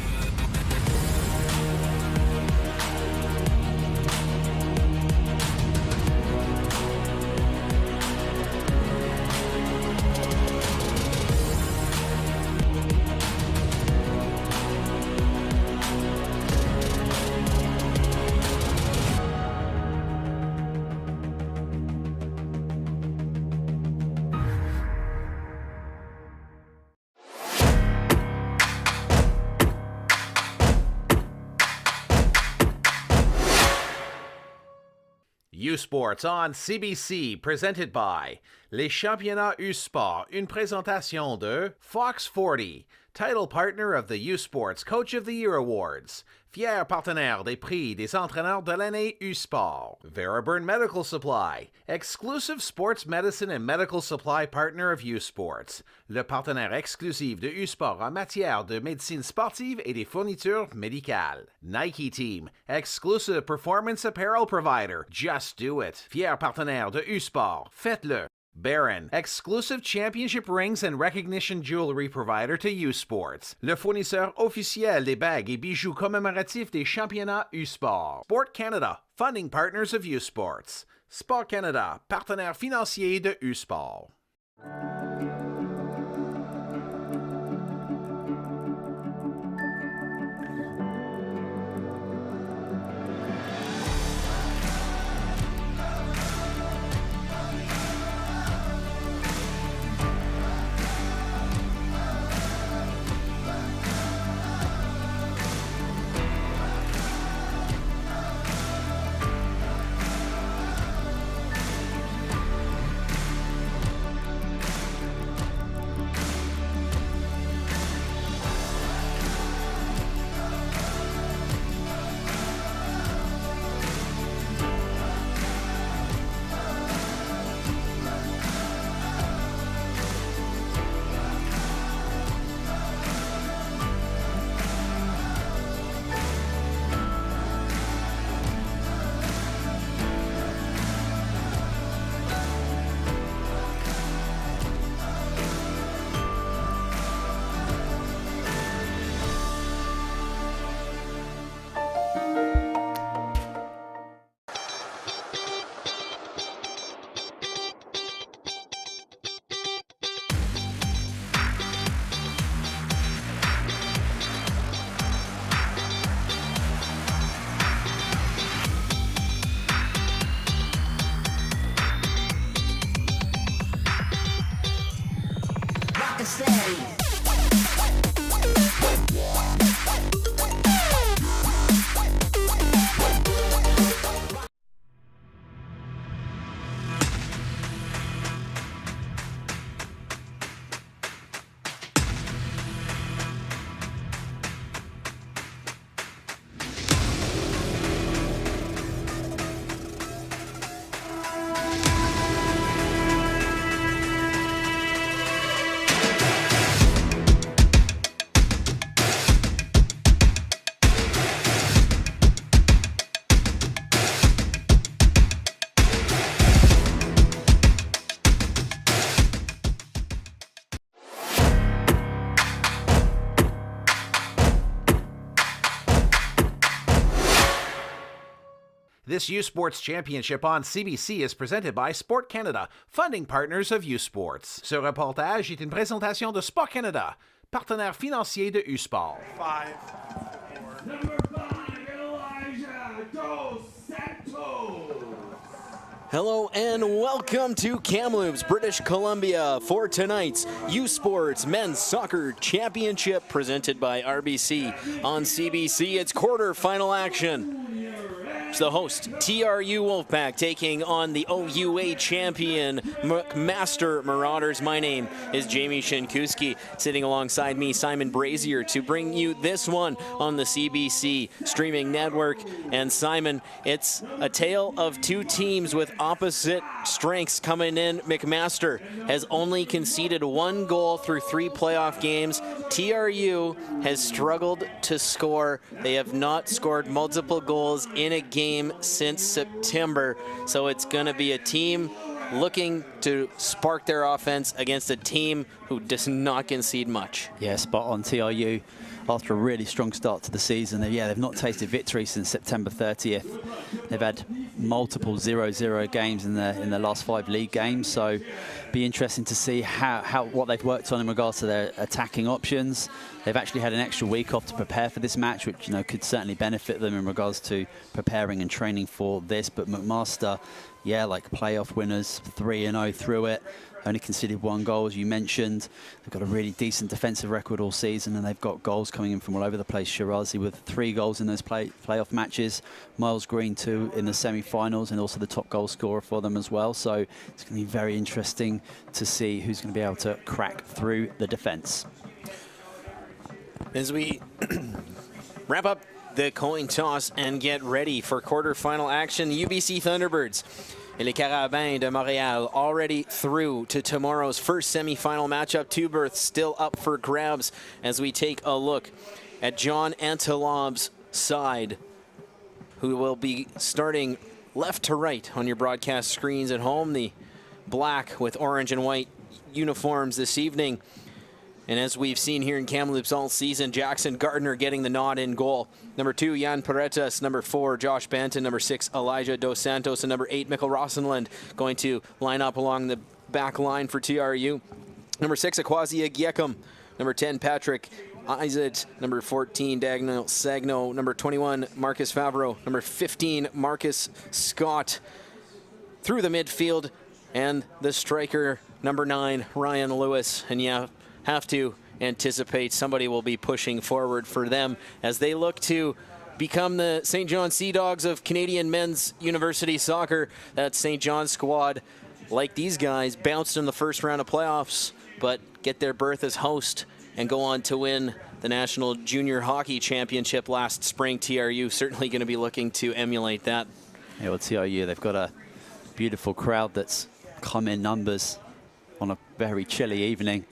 U-Sports on CBC, presented by Les Championnats U-Sport, une présentation de Fox 40, title partner of the U-Sports Coach of the Year Awards, fier partenaire des prix des entraîneurs de l'année U-Sport, Veriburn Medical Supply, exclusive sports medicine and medical supply partner of U-Sports, le partenaire exclusif de U-Sport en matière de médecine sportive et des fournitures médicales. Nike Team, exclusive performance apparel provider, Just Do It, fier partenaire de U-Sport, faites-le. Baron, exclusive championship rings and recognition jewelry provider to U-Sports, le fournisseur officiel des bagues et bijoux commémoratifs des championnats U-Sport. Sport Canada, funding partners of U-Sports. Sport Canada, partenaire financier de U-Sport. This U-Sports Championship on CBC is presented by Sport Canada, funding partners of U-Sports. Ce reportage est une présentation de Sport Canada, partenaire financier de U-Sport. 5, 4. Number 5, Elijah Dos Santos. Hello and welcome to Kamloops, British Columbia for tonight's U-Sports Men's Soccer Championship presented by RBC on CBC. It's quarterfinal action. It's the host, TRU Wolfpack, taking on the OUA champion, McMaster Marauders. My name is Jamie Shinkuski. Sitting alongside me, Simon Brazier, to bring you this one on the CBC streaming network. And Simon, it's a tale of two teams with opposite strengths coming in. McMaster has only conceded 1 goal through 3 playoff games. TRU has struggled to score. They have not scored multiple goals in a game since September. So it's going to be a team looking to spark their offense against a team who does not concede much. Yeah, spot on. TRU, after a really strong start to the season, they've not tasted victory since September 30th. They've had multiple 0-0 games in the last 5 league games, so be interesting to see what they've worked on in regards to their attacking options. They've actually had an extra week off to prepare for this match, which could certainly benefit them in regards to preparing and training for this. But McMaster, like playoff winners, 3-0 through it. Only conceded 1 goal, as you mentioned. They've got a really decent defensive record all season, and they've got goals coming in from all over the place. Shirazi with 3 goals in those playoff matches. Miles Green 2 in the semi-finals, and also the top goal scorer for them as well. So it's going to be very interesting to see who's going to be able to crack through the defense. As we wrap up the coin toss and get ready for quarterfinal action, the UBC Thunderbirds and les Carabins de Montréal already through to tomorrow's first semi-final matchup. 2 berths still up for grabs as we take a look at John Antelob's side, who will be starting left to right on your broadcast screens at home. The black with orange and white uniforms this evening. And as we've seen here in Kamloops all season, Jackson Gardner getting the nod in goal. Number 2, Jan Paretas. Number 4, Josh Banton. Number 6, Elijah Dos Santos. And number 8, Mikkel Rosenlund going to line up along the back line for TRU. Number 6, Akwasi Agyekum. Number 10, Patrick Isaac. Number 14, Daniel Sagno. Number 21, Marcus Favreau. Number 15, Marcus Scott. Through the midfield, and the striker, number 9, Ryan Lewis. And have to anticipate somebody will be pushing forward for them as they look to become the St. John Sea Dogs of Canadian men's university soccer. That St. John squad, like these guys, bounced in the first round of playoffs, but get their berth as host and go on to win the National Junior Hockey Championship last spring. TRU certainly going to be looking to emulate that. Yeah, well, TRU, they've got a beautiful crowd that's come in numbers on a very chilly evening.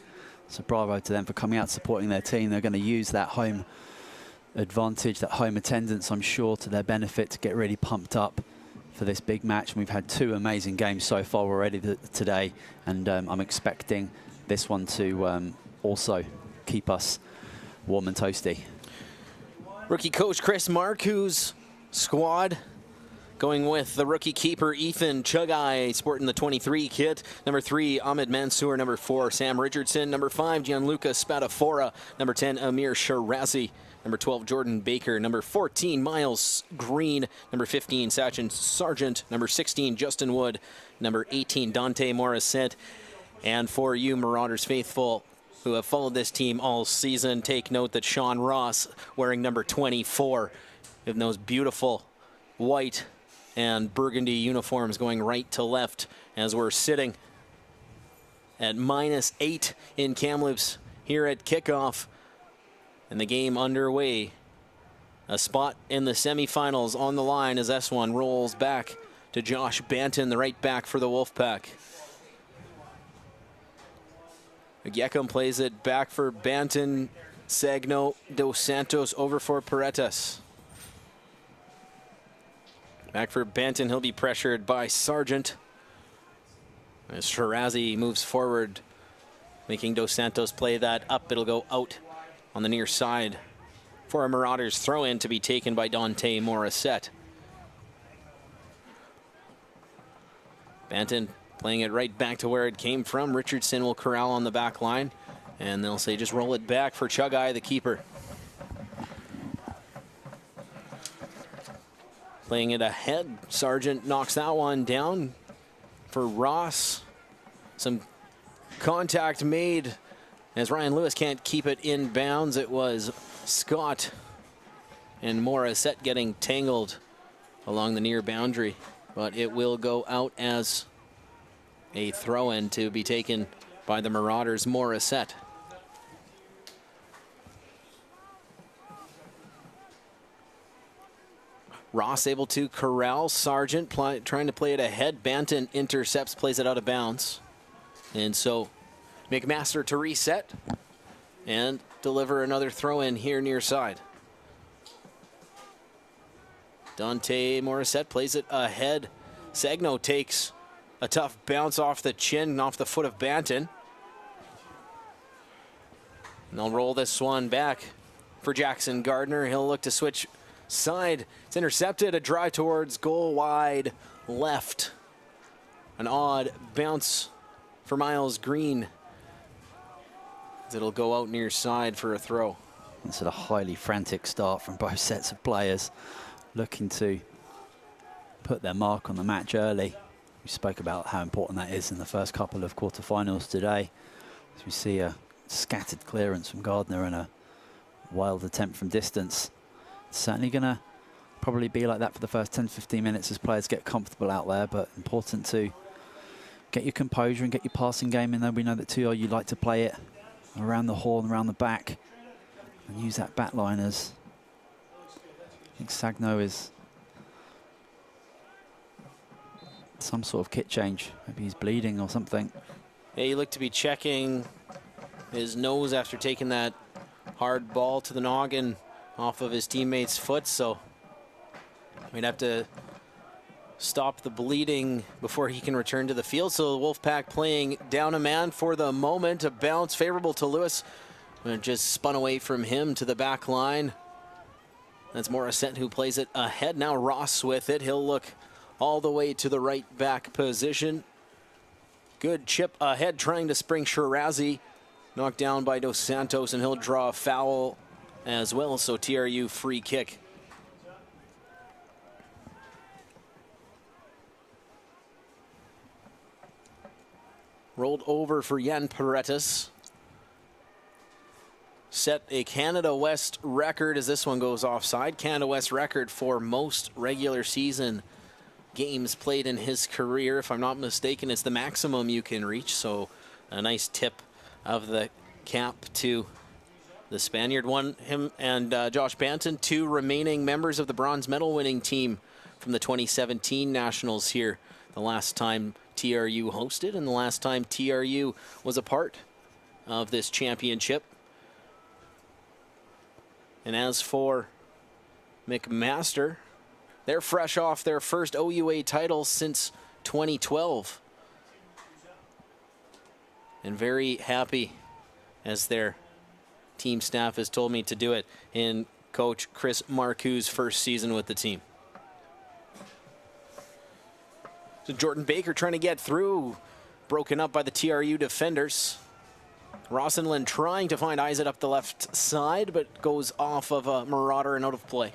So bravo to them for coming out supporting their team. They're going to use that home advantage, that home attendance, I'm sure, to their benefit to get really pumped up for this big match. And we've had 2 amazing games so far already today, and I'm expecting this one to also keep us warm and toasty. Rookie coach Chris Marcoux' squad going with the rookie keeper Ethan Chugai, sporting the 23 kit. Number 3, Ahmed Mansour. Number 4, Sam Richardson. Number 5, Gianluca Spadafora. Number 10, Amir Shirazi. Number 12, Jordan Baker. Number 14, Miles Green. Number 15, Sachin Sargent. Number 16, Justin Wood. Number 18, Dante Morissette. And for you Marauders faithful who have followed this team all season, take note that Sean Ross wearing number 24 in those beautiful white and burgundy uniforms going right to left as we're sitting at -8 in Kamloops here at kickoff and the game underway. A spot in the semifinals on the line as this one rolls back to Josh Banton, the right back for the Wolfpack. Agyekum plays it back for Banton. Sagno, Dos Santos over for Paretas. Back for Banton, he'll be pressured by Sargent. As Shirazi moves forward, making Dos Santos play that up. It'll go out on the near side for a Marauders throw-in to be taken by Dante Morissette. Banton playing it right back to where it came from. Richardson will corral on the back line, and they'll say just roll it back for Chugai, the keeper. Playing it ahead, Sargent knocks that one down for Ross. Some contact made as Ryan Lewis can't keep it in bounds. It was Scott and Morissette getting tangled along the near boundary, but it will go out as a throw-in to be taken by the Marauders' Morissette. Ross able to corral Sargent, trying to play it ahead. Banton intercepts, plays it out of bounds. And so McMaster to reset and deliver another throw-in here near side. Dante Morissette plays it ahead. Sagno takes a tough bounce off the chin and off the foot of Banton. And they'll roll this one back for Jackson Gardner. He'll look to switch side. It's intercepted. A drive towards goal wide left. An odd bounce for Miles Green. It'll go out near side for a throw. It's a highly frantic start from both sets of players, looking to put their mark on the match early. We spoke about how important that is in the first couple of quarterfinals today. As we see a scattered clearance from Gardner and a wild attempt from distance. It's certainly going to probably be like that for the first 10-15 minutes as players get comfortable out there, but important to get your composure and get your passing game in there. We know that TRU like to play it around the horn, around the back, and use that back line as I think Sagno is some sort of kit change. Maybe he's bleeding or something. Yeah, he looked to be checking his nose after taking that hard ball to the noggin off of his teammate's foot, so we'd have to stop the bleeding before he can return to the field. So the Wolfpack playing down a man for the moment. A bounce favorable to Lewis. And it just spun away from him to the back line. That's Morissette who plays it ahead. Now Ross with it. He'll look all the way to the right back position. Good chip ahead, trying to spring Shirazi. Knocked down by Dos Santos, and he'll draw a foul as well. So TRU free kick. Rolled over for Jan Paredes. Set a Canada West record as this one goes offside. Canada West record for most regular season games played in his career. If I'm not mistaken, it's the maximum you can reach. So a nice tip of the cap to the Spaniard. Him and Josh Banton, two remaining members of the bronze medal winning team from the 2017 Nationals here. The last time TRU hosted and the last time TRU was a part of this championship. And as for McMaster, they're fresh off their first OUA title since 2012. And very happy, as their team staff has told me to do it, in Coach Chris Marcoux's first season with the team. So Jordan Baker trying to get through, broken up by the TRU defenders. Rossenlin trying to find Isaac up the left side, but goes off of a Marauder and out of play.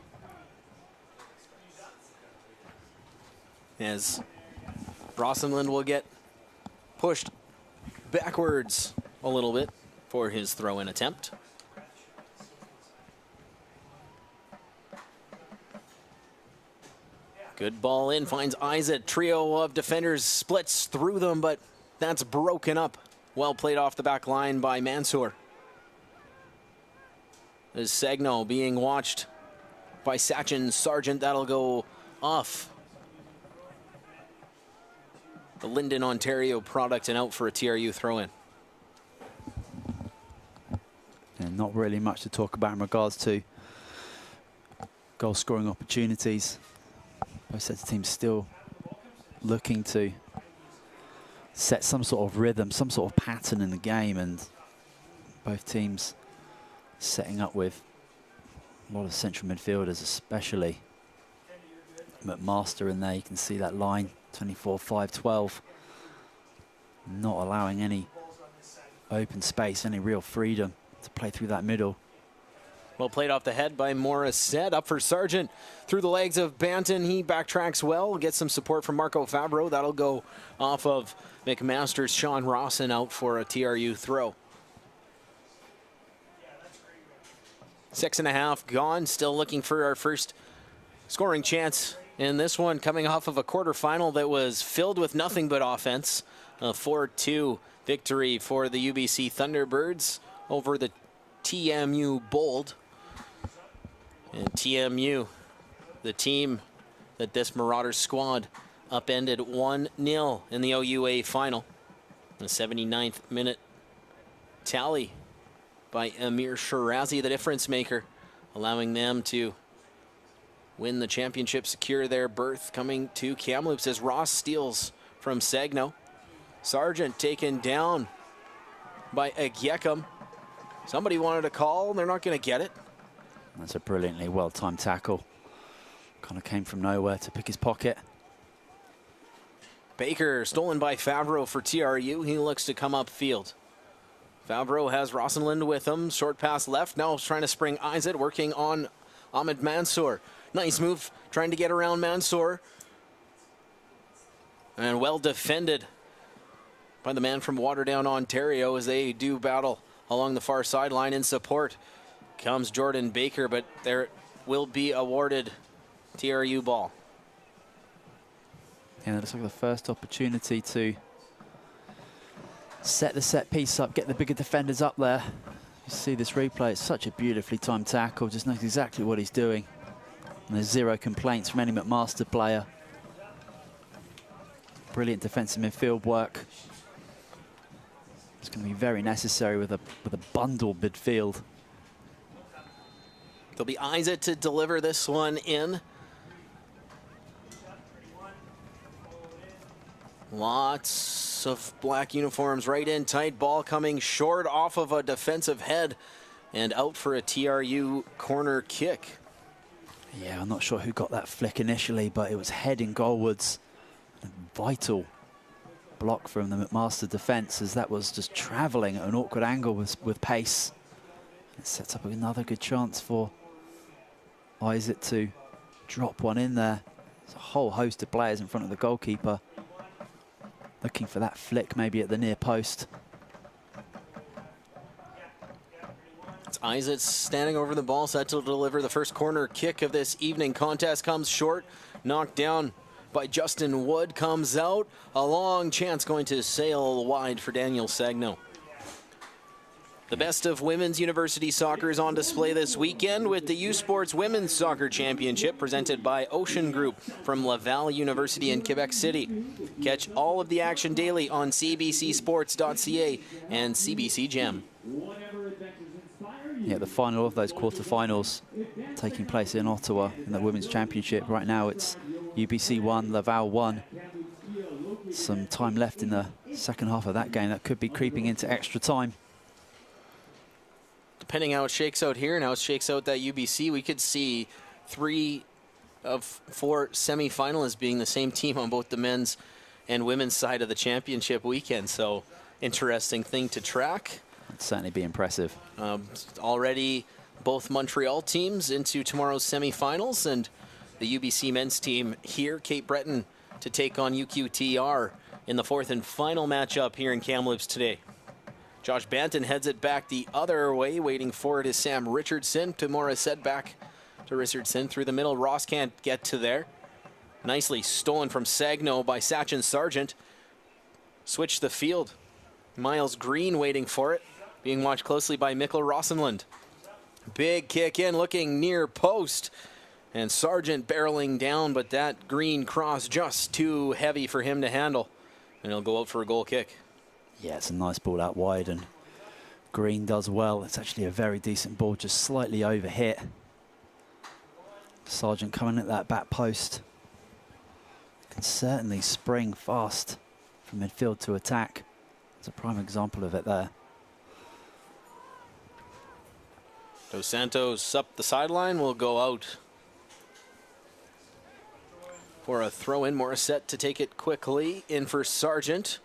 As Rossenlin will get pushed backwards a little bit for his throw-in attempt. Good ball in, finds Isaac. Trio of defenders splits through them, but that's broken up. Well played off the back line by Mansour. As Sagno being watched by Sachin Sargent. That'll go off the Linden, Ontario product and out for a TRU throw-in. And not really much to talk about in regards to goal scoring opportunities. Both sets of teams still looking to set some sort of rhythm, some sort of pattern in the game, and both teams setting up with a lot of central midfielders, especially McMaster in there. You can see that line, 24, 5, 12, not allowing any open space, any real freedom to play through that middle. Well played off the head by Morissette. Up for Sargent through the legs of Banton. He backtracks well, gets some support from Marco Fabro. That'll go off of McMaster's Sean Rawson out for a TRU throw. 6.5 gone. Still looking for our first scoring chance in this one, coming off of a quarterfinal that was filled with nothing but offense. A 4-2 victory for the UBC Thunderbirds over the TMU Bold. And TMU, the team that this Marauders squad upended 1-0 in the OUA final. The 79th minute tally by Amir Shirazi, the difference maker, allowing them to win the championship, secure their berth, coming to Kamloops as Ross steals from Sagno. Sargent taken down by Agyekum. Somebody wanted a call, they're not going to get it. That's a brilliantly well-timed tackle. Kind of came from nowhere to pick his pocket. Baker stolen by Favreau for TRU. He looks to come upfield. Favreau has Rosenlund with him. Short pass left. Now trying to spring Isaac, working on Ahmed Mansour. Nice move, trying to get around Mansour. And well defended by the man from Waterdown, Ontario, as they do battle along the far sideline. In support comes Jordan Baker, but there will be awarded TRU ball. Yeah, that looks like the first opportunity to set the set piece up, get the bigger defenders up there. You see this replay, it's such a beautifully timed tackle, just knows exactly what he's doing. And there's zero complaints from any McMaster player. Brilliant defensive midfield work. It's going to be very necessary with a bundled midfield. There'll be Isaac to deliver this one in. Lots of black uniforms right in tight. Ball coming short off of a defensive head and out for a TRU corner kick. Yeah, I'm not sure who got that flick initially, but it was heading goalwards. A vital block from the McMaster defense, as that was just traveling at an awkward angle with pace. It sets up another good chance for Isaac to drop one in there. There's a whole host of players in front of the goalkeeper, looking for that flick maybe at the near post. It's Isaac standing over the ball, set to deliver the first corner kick of this evening. Contest comes short, knocked down by Justin Wood, comes out. A long chance going to sail wide for Daniel Sagno. The best of women's university soccer is on display this weekend with the U Sports Women's Soccer Championship presented by Ocean Group from Laval University in Quebec City. Catch all of the action daily on cbcsports.ca and CBC Gem. Yeah, the final of those quarterfinals taking place in Ottawa in the Women's Championship. Right now it's UBC 1, Laval 1. Some time left in the second half of that game. That could be creeping into extra time. Depending how it shakes out here and how it shakes out that UBC, we could see 3 of 4 semifinalists being the same team on both the men's and women's side of the championship weekend. So, interesting thing to track. It'd certainly be impressive. Already both Montreal teams into tomorrow's semifinals, and the UBC men's team here, Cape Breton, to take on UQTR in the 4th and final matchup here in Kamloops today. Josh Banton heads it back the other way. Waiting for it is Sam Richardson. To Morissette, back to Richardson through the middle. Ross can't get to there. Nicely stolen from Sagno by Sachin Sargent. Switch the field. Miles Green waiting for it. Being watched closely by Mikkel Rosenlund. Big kick in, looking near post. And Sargent barreling down, but that Green cross just too heavy for him to handle. And he'll go out for a goal kick. Yeah, it's a nice ball out wide, and Green does well. It's actually a very decent ball, just slightly over hit. Sargent coming at that back post. Can certainly spring fast from midfield to attack. It's a prime example of it there. Dos Santos up the sideline, will go out for a throw-in. Morissette to take it quickly. In for Sargent.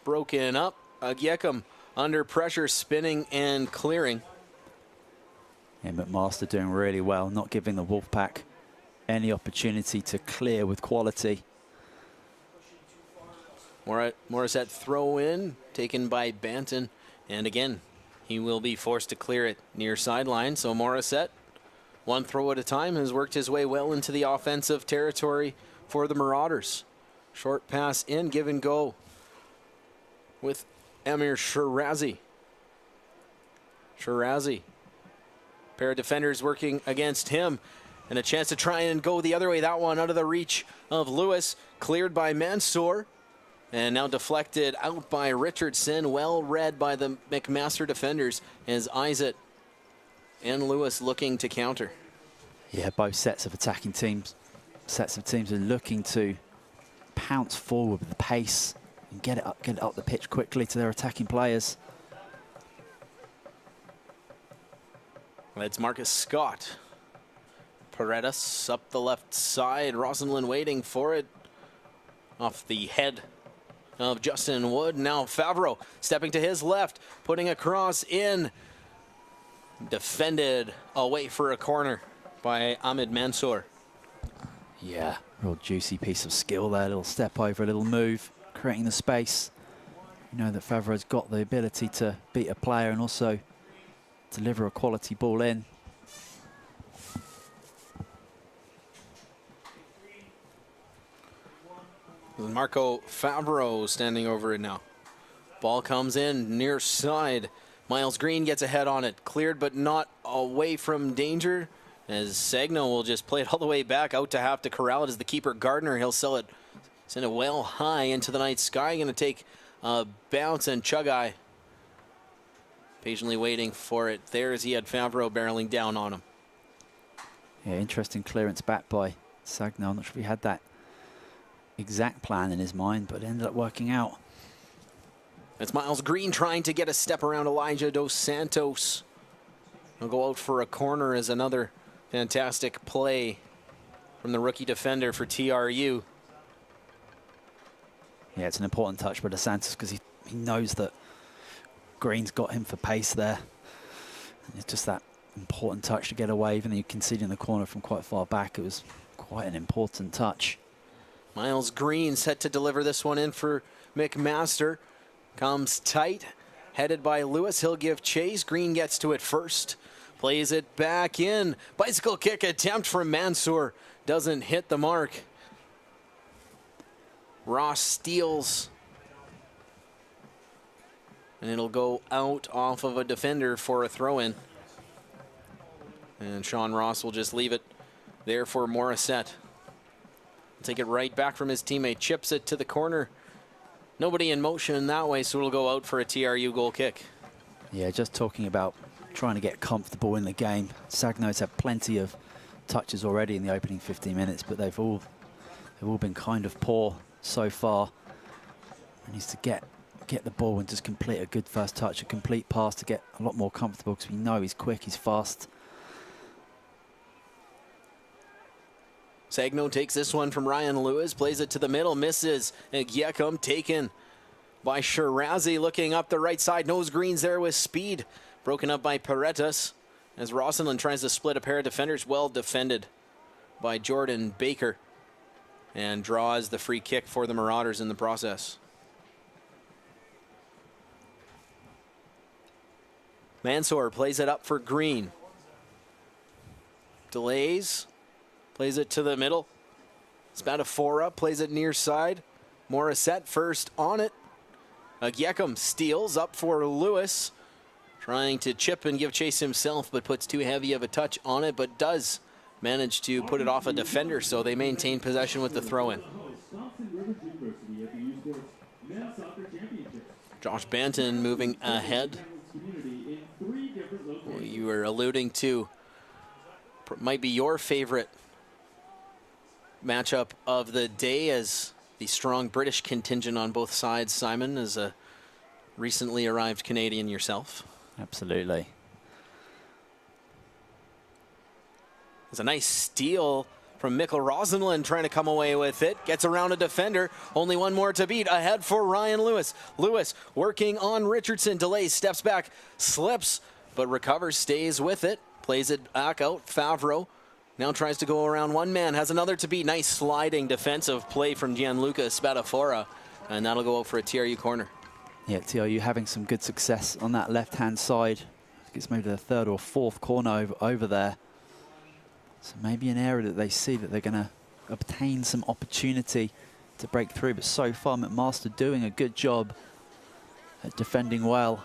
Broken up. Agyekum under pressure, spinning and clearing. Yeah, McMaster doing really well, not giving the Wolfpack any opportunity to clear with quality. Morissette throw in, taken by Banton. And again, he will be forced to clear it near sideline. So Morissette one throw at a time, has worked his way well into the offensive territory for the Marauders. Short pass in, give and go with Amir Shirazi. Pair of defenders working against him, and a chance to try and go the other way. That one out of the reach of Lewis, cleared by Mansour, and now deflected out by Richardson. Well read by the McMaster defenders as Isaac and Lewis looking to counter. Yeah, both sets of teams are looking to pounce forward with the pace and get it up the pitch quickly to their attacking players. It's Marcus Scott. Paredes up the left side. Rosalind waiting for it. Off the head of Justin Wood. Now Favreau stepping to his left, putting a cross in. Defended away for a corner by Ahmed Mansour. Yeah, real juicy piece of skill there. A little step over, a little move, creating the space. You know that Favreau's got the ability to beat a player and also deliver a quality ball in. Marco Favreau standing over it now. Ball comes in near side. Miles Green gets a head on it. Cleared but not away from danger, as Sagno will just play it all the way back out to have to corral it as the keeper Gardner. He'll send it well high into the night sky. Going to take a bounce, and Chugai patiently waiting for it there as he had Favreau barreling down on him. Yeah, interesting clearance back by Sagno. I'm not sure if he had that exact plan in his mind, but it ended up working out. It's Miles Green trying to get a step around Elijah Dos Santos. He'll go out for a corner as another fantastic play from the rookie defender for TRU. Yeah, it's an important touch by Dos Santos because he knows that Green's got him for pace there. And it's just that important touch to get away, even though you conceded in the corner from quite far back. It was quite an important touch. Miles Green set to deliver this one in for McMaster. Comes tight, headed by Lewis. He'll give chase. Green gets to it first. Plays it back in. Bicycle kick attempt from Mansour. Doesn't hit the mark. Ross steals. And it'll go out off of a defender for a throw-in. And Sean Ross will just leave it there for Morissette. Take it right back from his teammate. Chips it to the corner. Nobody in motion that way, so it'll go out for a TRU goal kick. Yeah, just talking about trying to get comfortable in the game. Sagno's had plenty of touches already in the opening 15 minutes, but they've all been kind of poor so far. He needs to get the ball and just complete a good first touch, a complete pass to get a lot more comfortable, because we know he's quick, he's fast. Sagno takes this one from Ryan Lewis, plays it to the middle, misses. Gyekum taken by Shirazi, looking up the right side. Nose Green's there with speed. Broken up by Paredes as Rosalind tries to split a pair of defenders. Well defended by Jordan Baker, and draws the free kick for the Marauders in the process. Mansour plays it up for Green. Delays. Plays it to the middle. Spadafora plays it near side. Morissette first on it. Gyekum steals up for Lewis. Trying to chip and give chase himself, but puts too heavy of a touch on it, but does manage to put it off a defender, so they maintain possession with the throw-in. Josh Banton moving ahead. You were alluding to might be your favorite matchup of the day, as the strong British contingent on both sides. Simon, as a recently arrived Canadian yourself. Absolutely. There's a nice steal from Mikkel Rosenlund, trying to come away with it. Gets around a defender. Only one more to beat. Ahead for Ryan Lewis. Lewis working on Richardson. Delays, steps back, slips, but recovers, stays with it. Plays it back out. Favreau now tries to go around one man. Has another to beat. Nice sliding defensive play from Gianluca Spadafora. And that'll go out for a TRU corner. Yeah, TRU having some good success on that left-hand side. I think it's maybe the third or fourth corner over there. So maybe an area that they see that they're going to obtain some opportunity to break through. But so far, McMaster doing a good job at defending well.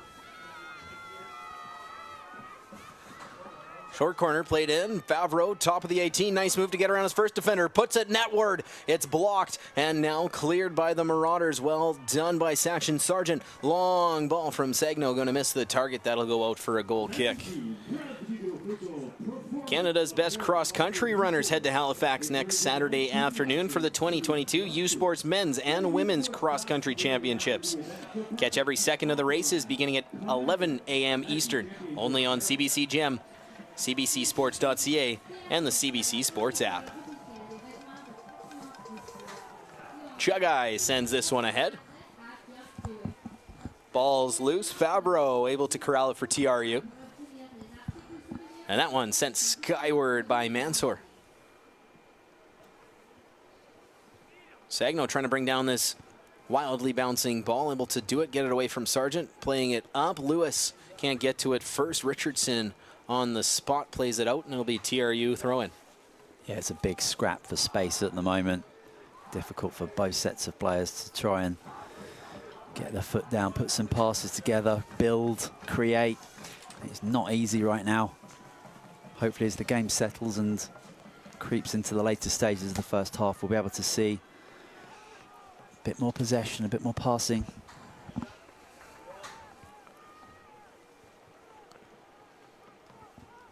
Short corner played in. Favreau, top of the 18. Nice move to get around his first defender. Puts it netward. It's blocked and now cleared by the Marauders. Well done by Saction Sargent. Long ball from Sagno, going to miss the target. That'll go out for a goal kick. Canada's best cross-country runners head to Halifax next Saturday afternoon for the 2022 U Sports Men's and Women's Cross-Country Championships. Catch every second of the races beginning at 11 a.m. Eastern, only on CBC Gem, cbcsports.ca, and the CBC Sports app. Chugai sends this one ahead. Ball's loose. Favreau able to corral it for TRU. And that one sent skyward by Mansour. Sagno trying to bring down this wildly bouncing ball, able to do it, get it away from Sargent, playing it up. Lewis can't get to it first. Richardson on the spot plays it out, and it'll be TRU throw-in. Yeah, it's a big scrap for space at the moment. Difficult for both sets of players to try and get their foot down, put some passes together, build, create. It's not easy right now. Hopefully as the game settles and creeps into the later stages of the first half, we'll be able to see a bit more possession, a bit more passing.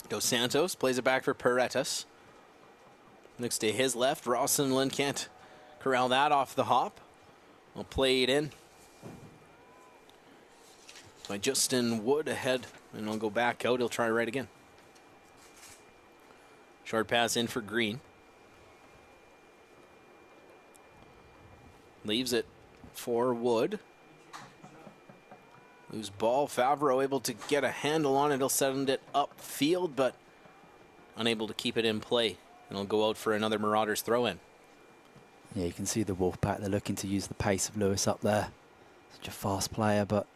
Dos Santos plays it back for Paretas. Next to his left, Rossenlund can't corral that off the hop. We'll play it in by Justin Wood ahead, and I'll go back out. He'll try right again. Short pass in for Green. Leaves it for Wood. Loose ball. Favreau able to get a handle on it. He'll send it upfield, but unable to keep it in play. And he'll go out for another Marauders throw-in. Yeah, you can see the Wolfpack. They're looking to use the pace of Lewis up there. Such a fast player, but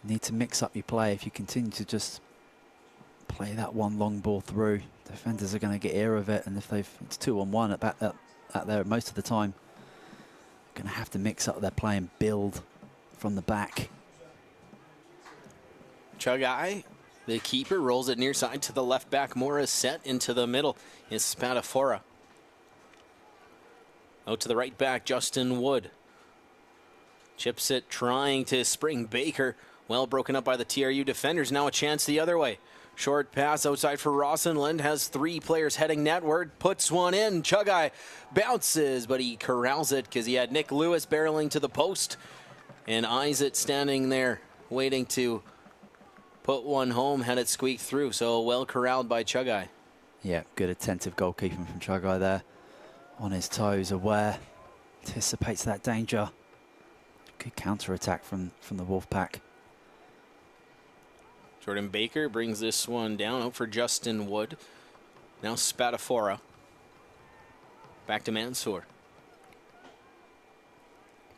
you need to mix up your play. If you continue to just play that one long ball through, defenders are going to get ear of it, and if it's 2-on-1 at there most of the time, they're going to have to mix up their play and build from the back. Chugai, the keeper, rolls it near side to the left back. Morris set into the middle is Spadafora. Out to the right back, Justin Wood. Chips it, trying to spring Baker. Well broken up by the TRU defenders. Now a chance the other way. Short pass outside for Rossenlund. Has three players heading netward. Puts one in. Chugai bounces, but he corrals it because he had Nick Lewis barreling to the post. And eyes it standing there, waiting to put one home. Had it squeak through. So well corralled by Chugai. Yeah, good attentive goalkeeping from Chugai there. On his toes, aware. Anticipates that danger. Good counter-attack from the Wolfpack. Jordan Baker brings this one down out for Justin Wood. Now Spadafora. Back to Mansour.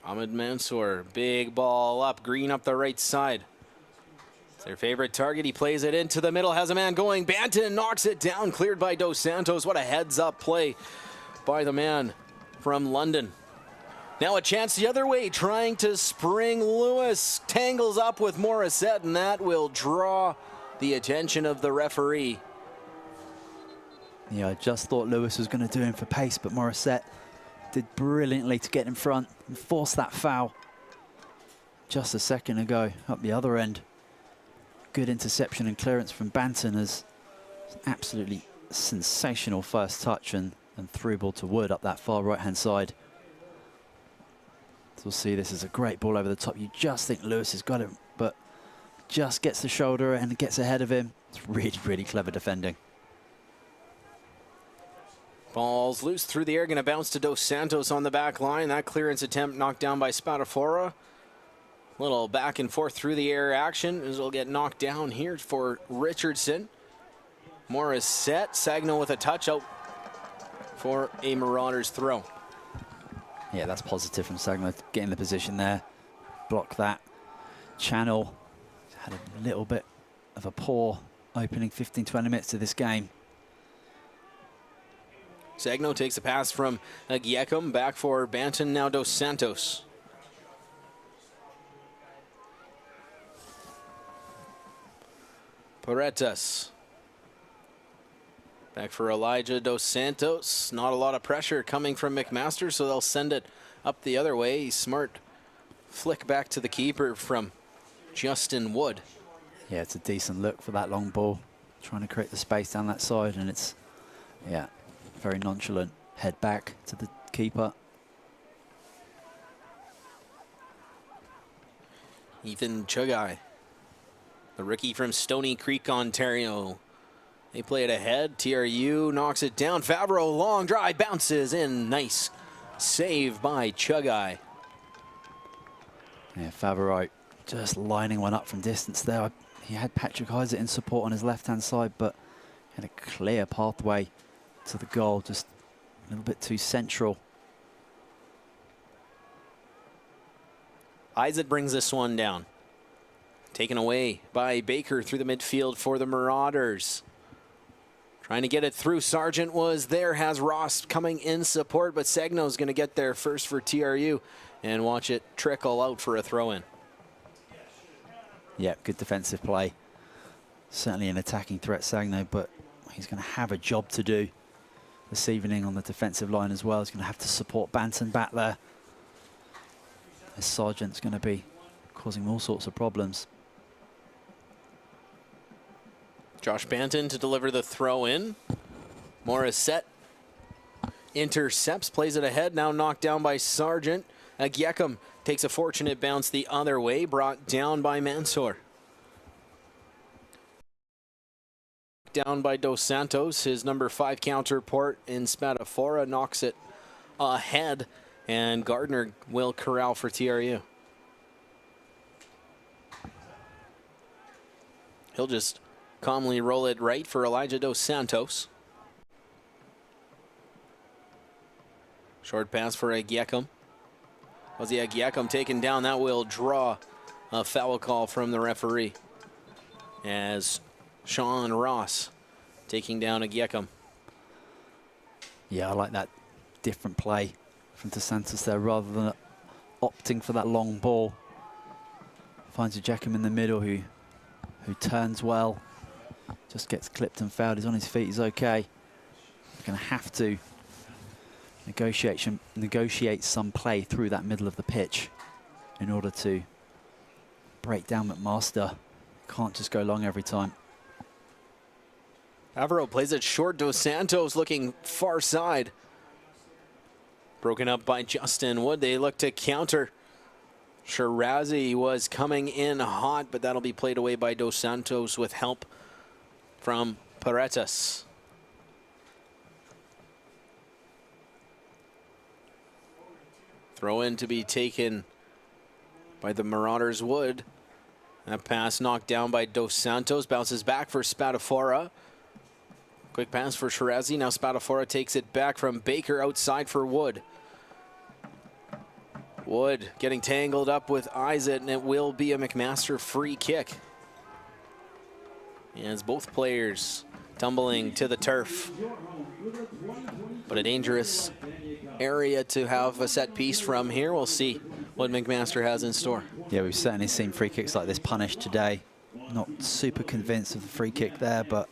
Ahmed Mansour, big ball up, Green up the right side. It's their favorite target. He plays it into the middle, has a man going. Banton knocks it down, cleared by Dos Santos. What a heads-up play by the man from London. Now a chance the other way, trying to spring Lewis. Tangles up with Morissette, and that will draw the attention of the referee. Yeah, I just thought Lewis was going to do him for pace, but Morissette did brilliantly to get in front and force that foul just a second ago up the other end. Good interception and clearance from Banton as absolutely sensational first touch and through ball to Wood up that far right-hand side. So we'll see, this is a great ball over the top. You just think Lewis has got it, but just gets the shoulder and gets ahead of him. It's really, really clever defending. Ball's loose through the air, going to bounce to Dos Santos on the back line. That clearance attempt knocked down by Spadafora. Little back and forth through the air action as will get knocked down here for Richardson. Morissette, Sagno with a touch out for a Marauders throw. Yeah, that's positive from Sagno, getting the position there. Block that channel. Had a little bit of a poor opening 15-20 minutes to this game. Sagno takes a pass from Giekum, back for Banton, now Dos Santos. Paretas. Back for Elijah Dos Santos. Not a lot of pressure coming from McMaster, so they'll send it up the other way. Smart flick back to the keeper from Justin Wood. Yeah, it's a decent look for that long ball. Trying to create the space down that side, and it's, yeah, very nonchalant. Head back to the keeper. Ethan Chugai, the rookie from Stony Creek, Ontario. They play it ahead. TRU knocks it down. Favreau, long drive, bounces in. Nice save by Chugai. Yeah, Favreau just lining one up from distance there. He had Patrick Isaac in support on his left-hand side, but had a clear pathway to the goal, just a little bit too central. Isaac brings this one down. Taken away by Baker through the midfield for the Marauders. Trying to get it through. Sargent was there, has Ross coming in support, but Sagno's going to get there first for TRU and watch it trickle out for a throw-in. Yeah, good defensive play. Certainly an attacking threat, Sagno, but he's going to have a job to do this evening on the defensive line as well. He's going to have to support Banton back there. This Sargent's going to be causing all sorts of problems. Josh Banton to deliver the throw in. Morissette intercepts, plays it ahead, now knocked down by Sargent. Giekum takes a fortunate bounce the other way, brought down by Mansour. Down by Dos Santos, his number 5 counterpart in Spadafora knocks it ahead, and Gardner will corral for TRU. He'll just calmly roll it right for Elijah Dos Santos. Short pass for Giekum. Giekum taken down. That will draw a foul call from the referee as Sean Ross taking down Giekum. Yeah, I like that different play from Dos Santos there, rather than opting for that long ball. Finds Giekum in the middle, who turns well. Just gets clipped and fouled. He's on his feet. He's okay. He's going to have to negotiate some play through that middle of the pitch in order to break down McMaster. Can't just go long every time. Favreau plays it short. Dos Santos looking far side. Broken up by Justin Wood. They look to counter. Shirazi was coming in hot, but that'll be played away by Dos Santos with help from Paretas. Throw in to be taken by the Marauders. Wood. That pass knocked down by Dos Santos. Bounces back for Spadafora. Quick pass for Shirazi. Now Spadafora takes it back from Baker outside for Wood. Wood getting tangled up with Isaac, and it will be a McMaster free kick. As both players tumbling to the turf. But a dangerous area to have a set piece from here. We'll see what McMaster has in store. Yeah, we've certainly seen free kicks like this punished today. Not super convinced of the free kick there, but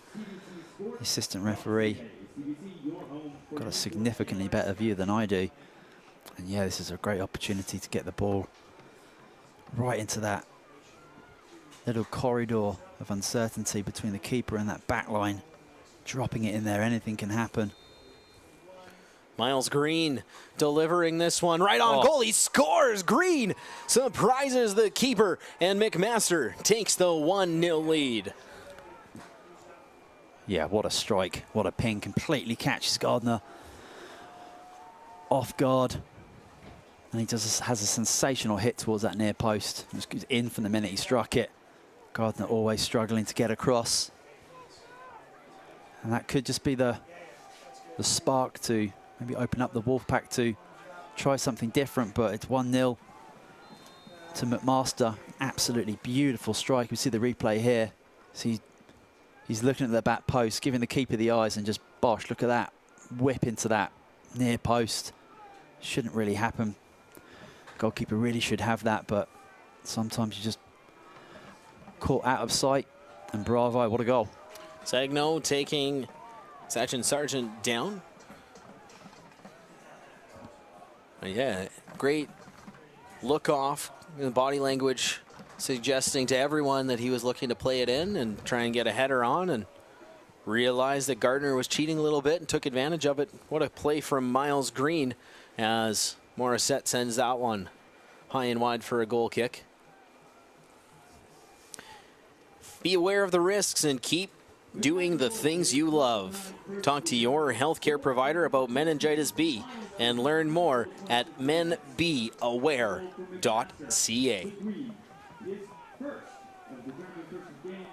the assistant referee got a significantly better view than I do. And yeah, this is a great opportunity to get the ball right into that little corridor of uncertainty between the keeper and that back line. Dropping it in there, anything can happen. Miles Green delivering this one right on goal. He scores. Green surprises the keeper, and McMaster takes the 1-0 lead. Yeah, what a strike. What a ping. Completely catches Gardner off guard. And he just has a sensational hit towards that near post. He was in from the minute he struck it. Gardner always struggling to get across. And that could just be the spark to maybe open up the Wolfpack to try something different, but it's 1-0 to McMaster. Absolutely beautiful strike. We see the replay here. See, he's looking at the back post, giving the keeper the eyes, and just bosh, look at that. whip into that near post. Shouldn't really happen. Goalkeeper really should have that, but sometimes you just caught out of sight. And bravo, what a goal. Sagno taking Sachin Sargent down. Yeah, great look off, the body language suggesting to everyone that he was looking to play it in and try and get a header on, and realized that Gardner was cheating a little bit and took advantage of it. What a play from Miles Green as Morissette sends that one high and wide for a goal kick. Be aware of the risks and keep doing the things you love. Talk to your healthcare provider about meningitis B and learn more at menbeaware.ca.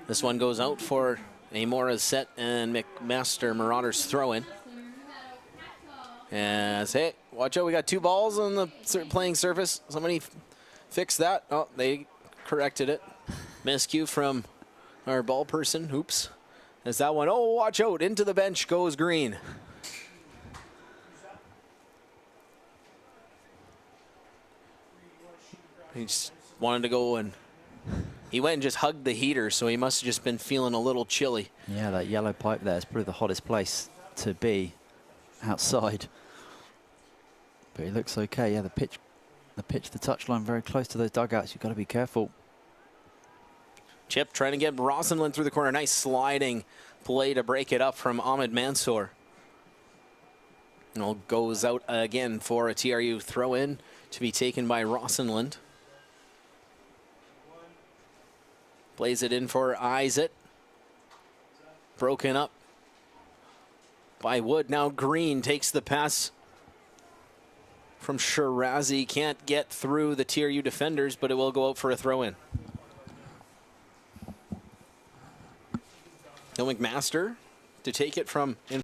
This one goes out for a Morissette and McMaster Marauders throw-in. As, hey, watch out, we got 2 balls on the playing surface. Somebody fix that. Oh, they corrected it. Miscue from our ball person. Oops. As that one, oh, watch out, into the bench goes Green. He just wanted to go, and he went and just hugged the heater, so he must have just been feeling a little chilly. Yeah, that yellow pipe there is probably the hottest place to be outside. But he looks okay. Yeah, the pitch, the touchline very close to those dugouts. You've got to be careful. Chip trying to get Rosenlund through the corner. Nice sliding play to break it up from Ahmed Mansour. And goes out again for a TRU throw-in to be taken by Rosenlund. Plays it in for Isaac. Broken up by Wood. Now Green takes the pass from Shirazi. Can't get through the TRU defenders, but it will go out for a throw-in. No McMaster to take it from in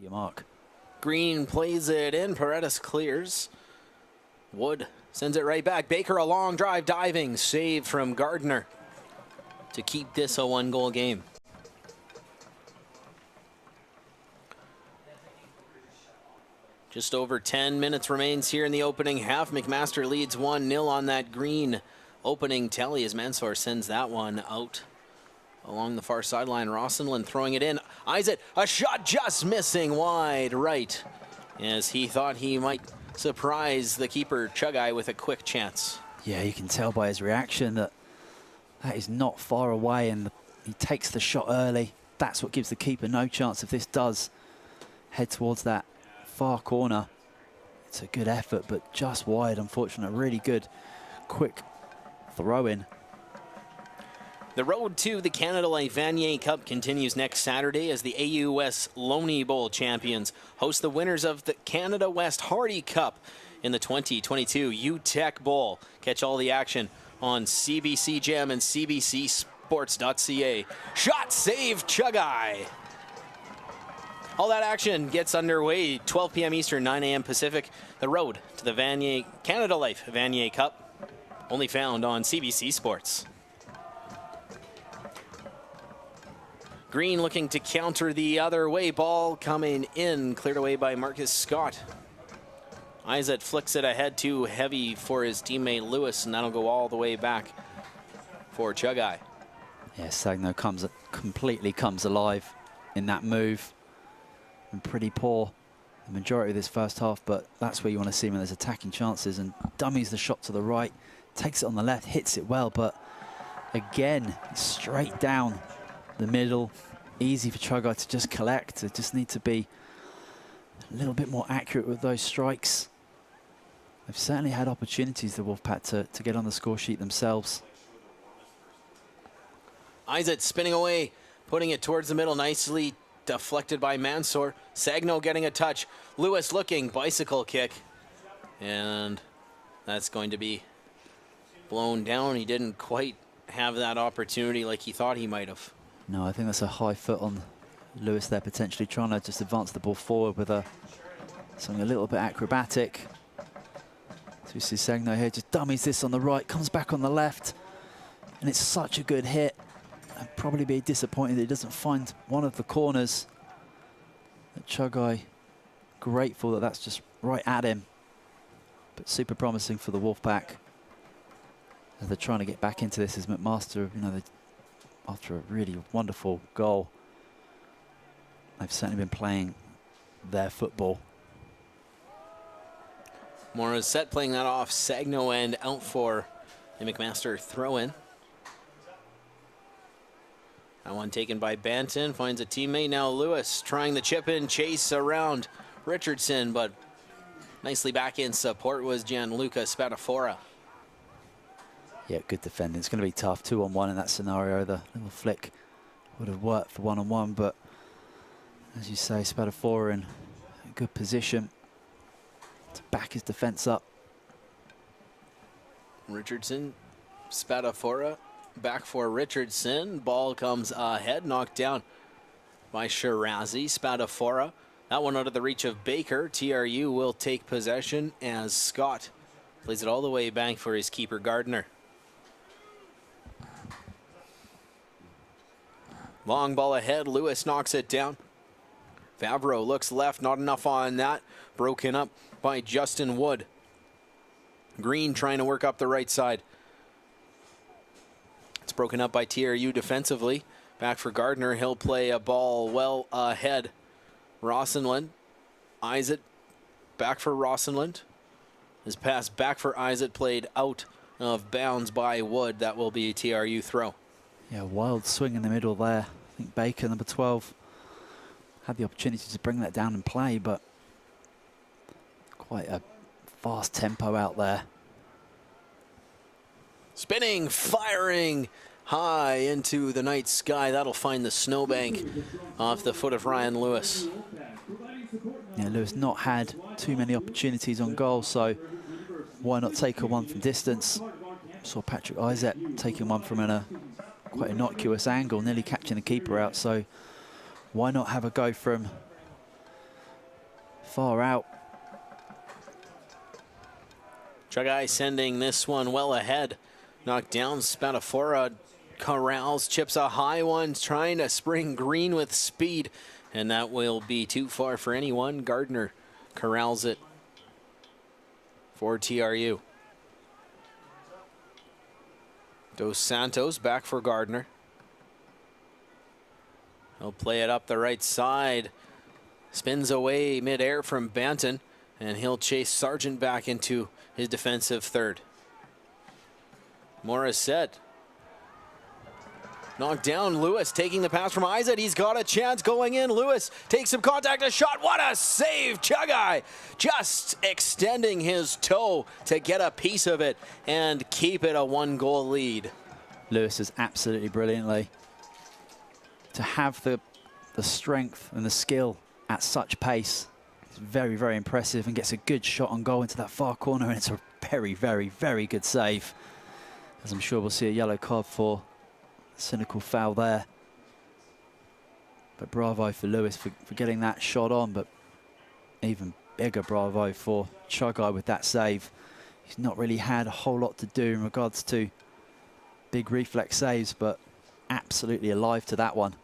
Your mark. Green plays it in. Paredes clears. Wood sends it right back. Baker, a long drive, diving. Save from Gardner to keep this a 1-goal game. Just over 10 minutes remains here in the opening half. McMaster leads 1-0 on that Green opening tally as Mansour sends that one out along the far sideline. Rossenlund throwing it in. Isaac, a shot just missing wide right as he thought he might surprise the keeper Chugai with a quick chance. Yeah, you can tell by his reaction that is not far away, and he takes the shot early. That's what gives the keeper no chance if this does head towards that far corner. It's a good effort, but just wide, unfortunately. Really good, quick throw-in. The road to the Canada Life Vanier Cup continues next Saturday as the AUS Loney Bowl champions host the winners of the Canada West Hardy Cup in the 2022 UTEC Bowl. Catch all the action on CBC Gem and cbcsports.ca. Shot save Chugai. All that action gets underway 12 p.m. Eastern, 9 a.m. Pacific. The road to the Vanier Canada Life Vanier Cup, only found on CBC Sports. Green looking to counter the other way. Ball coming in, cleared away by Marcus Scott. Isaac flicks it ahead, too heavy for his teammate Lewis, and that'll go all the way back for Chugai. Yeah, Sagno completely comes alive in that move. And pretty poor the majority of this first half, but that's where you want to see him when there's attacking chances, and dummies the shot to the right, takes it on the left, hits it well, but again, straight down the middle. Easy for Chugai to just collect. They just need to be a little bit more accurate with those strikes. They've certainly had opportunities, the Wolfpack, to get on the score sheet themselves. Isaac spinning away, putting it towards the middle, nicely deflected by Mansour. Sagno getting a touch. Lewis looking, bicycle kick. And that's going to be blown down. He didn't quite have that opportunity like he thought he might have. No, I think that's a high foot on Lewis there, potentially trying to just advance the ball forward with something a little bit acrobatic. So we see Sagno here, just dummies this on the right, comes back on the left. And it's such a good hit. I'd probably be disappointed that he doesn't find one of the corners. But Chugai, grateful that that's just right at him. But super promising for the Wolfpack as they're trying to get back into this as McMaster, after a really wonderful goal, they've certainly been playing their football. Morissette playing that off Sagno end, out for the McMaster throw-in. That one taken by Banton, finds a teammate. Now Lewis trying the chip in, chase around Richardson, but nicely back in support was Gianluca Spadafora. Yeah, good defending. It's going to be tough, 2-on-1 in that scenario. The little flick would have worked for 1-on-1, but as you say, Spadafora in a good position to back his defense up. Richardson, Spadafora, back for Richardson. Ball comes ahead, knocked down by Shirazi. Spadafora, that one out of the reach of Baker. TRU will take possession as Scott plays it all the way back for his keeper Gardner. Long ball ahead, Lewis knocks it down. Favreau looks left, not enough on that. Broken up by Justin Wood. Green trying to work up the right side. It's broken up by TRU defensively. Back for Gardner, he'll play a ball well ahead. Rossenlund, Isaac, back for Rossenlund. His pass back for Isaac, played out of bounds by Wood. That will be a TRU throw. Yeah, wild swing in the middle there. I think Baker, number 12, had the opportunity to bring that down and play, but quite a fast tempo out there. Spinning, firing high into the night sky. That'll find the snowbank off the foot of Ryan Lewis. Yeah, Lewis not had too many opportunities on goal, so why not take a one from distance? Saw Patrick Isaac taking one from a quite innocuous angle, nearly catching the keeper out, so why not have a go from far out. Chagai sending this one well ahead. Knocked down Spadafora. Corrals, chips a high one, trying to spring green with speed. And that will be too far for anyone. Gardner corrals it for TRU. Dos Santos back for Gardner. He'll play it up the right side. Spins away midair from Banton. And he'll chase Sargent back into his defensive third. Morissette. Knocked down. Lewis taking the pass from Izet. He's got a chance going in. Lewis takes some contact, a shot. What a save. Chagai just extending his toe to get a piece of it and keep it a 1-goal lead. Lewis is absolutely brilliantly. To have the strength and the skill at such pace, it's very, very impressive, and gets a good shot on goal into that far corner, and it's a very, very, very good save. As I'm sure we'll see a yellow card for cynical foul there. But bravo for Lewis for getting that shot on, but even bigger bravo for Chagai with that save. He's not really had a whole lot to do in regards to big reflex saves, but absolutely alive to that one.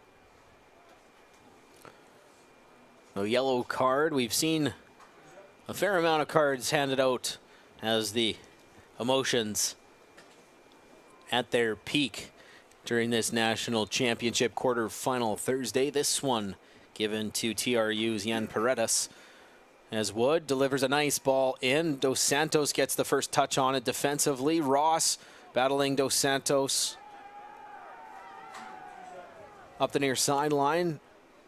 A yellow card. We've seen a fair amount of cards handed out as the emotions at their peak during this national championship quarterfinal Thursday. This one given to TRU's Jan Paredes as Wood delivers a nice ball in. Dos Santos gets the first touch on it defensively. Ross battling Dos Santos up the near sideline.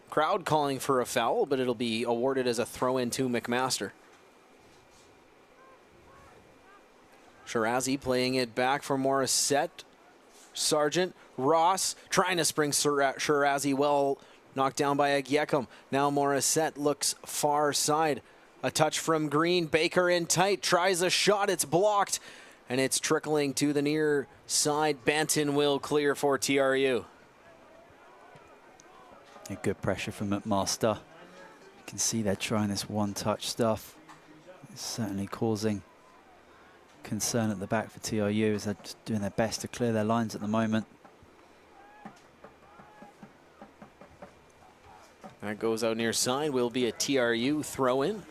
Crowd calling for a foul, but it'll be awarded as a throw-in to McMaster. Shirazi playing it back for Morissette. Sargent, Ross trying to spring Shirazi well, knocked down by Agyekum. Now Morissette looks far side. A touch from Green, Baker in tight, tries a shot, it's blocked, and it's trickling to the near side. Banton will clear for TRU. A good pressure from McMaster. You can see they're trying this one-touch stuff. It's certainly causing concern at the back for TRU as they're just doing their best to clear their lines at the moment. That goes out near side, will be a TRU throw-in.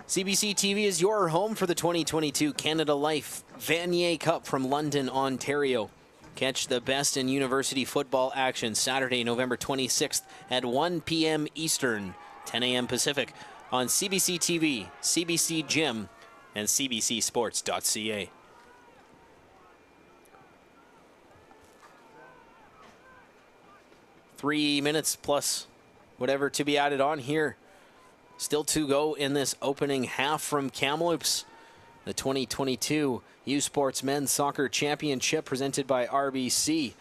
CBC TV is your home for the 2022 Canada Life Vanier Cup from London, Ontario. Catch the best in university football action Saturday, November 26th at 1 p.m. Eastern, 10 a.m. Pacific on CBC TV, CBC Gym, and cbcsports.ca. Three minutes plus whatever to be added on here. Still to go in this opening half from Kamloops. The 2022 U Sports Men's Soccer Championship presented by RBC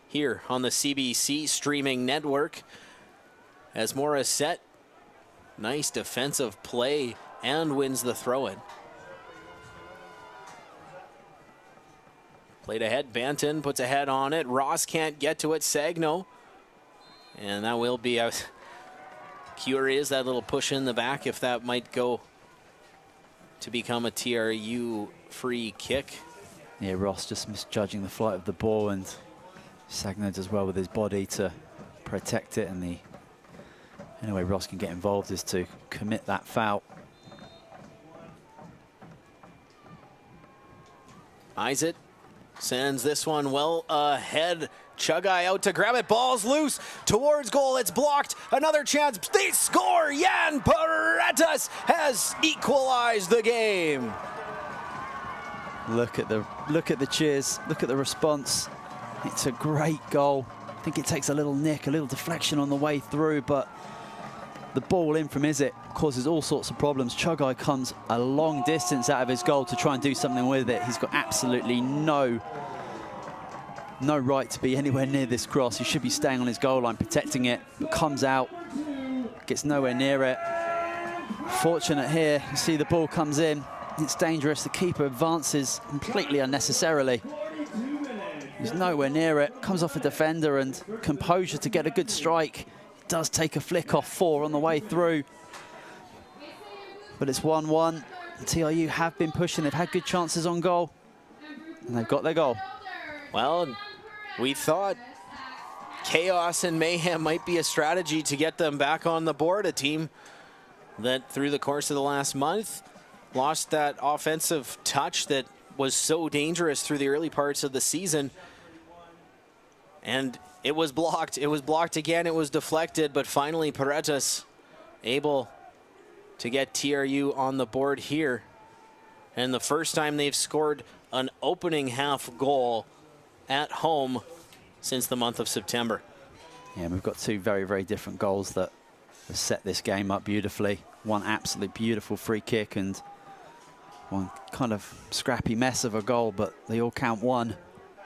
here on the CBC streaming network. As Morissette, nice defensive play and wins the throw-in. Played ahead, Banton puts a head on it. Ross can't get to it, Sagno. And that will be, I was curious, that little push in the back, if that might go to become a TRU free kick. Yeah, Ross just misjudging the flight of the ball, and Sagno does well with his body to protect it, and the only way Ross can get involved is to commit that foul. Izet sends this one well ahead. Chagai out to grab it. Ball's loose towards goal. It's blocked. Another chance. They score. Jan Paredes has equalized the game. Look at the cheers. Look at the response. It's a great goal. I think it takes a little nick, a little deflection on the way through, but the ball in from Izet causes all sorts of problems. Chagai comes a long distance out of his goal to try and do something with it. He's got absolutely no right to be anywhere near this cross. He should be staying on his goal line, protecting it, but comes out, gets nowhere near it. Fortunate here, you see the ball comes in, it's dangerous. The keeper advances completely unnecessarily. He's nowhere near it, comes off a defender, and composure to get a good strike. Does take a flick off 4 on the way through. but it's 1-1. TRU have been pushing. They've had good chances on goal, and they've got their goal. Well, we thought chaos and mayhem might be a strategy to get them back on the board. A team that through the course of the last month lost that offensive touch that was so dangerous through the early parts of the season. And it was blocked. It was blocked again. It was deflected, but finally Paretas able to get TRU on the board here. And the first time they've scored an opening half goal at home since the month of September. Yeah, we've got two very, very different goals that have set this game up beautifully. One absolutely beautiful free kick and one kind of scrappy mess of a goal, but they all count one.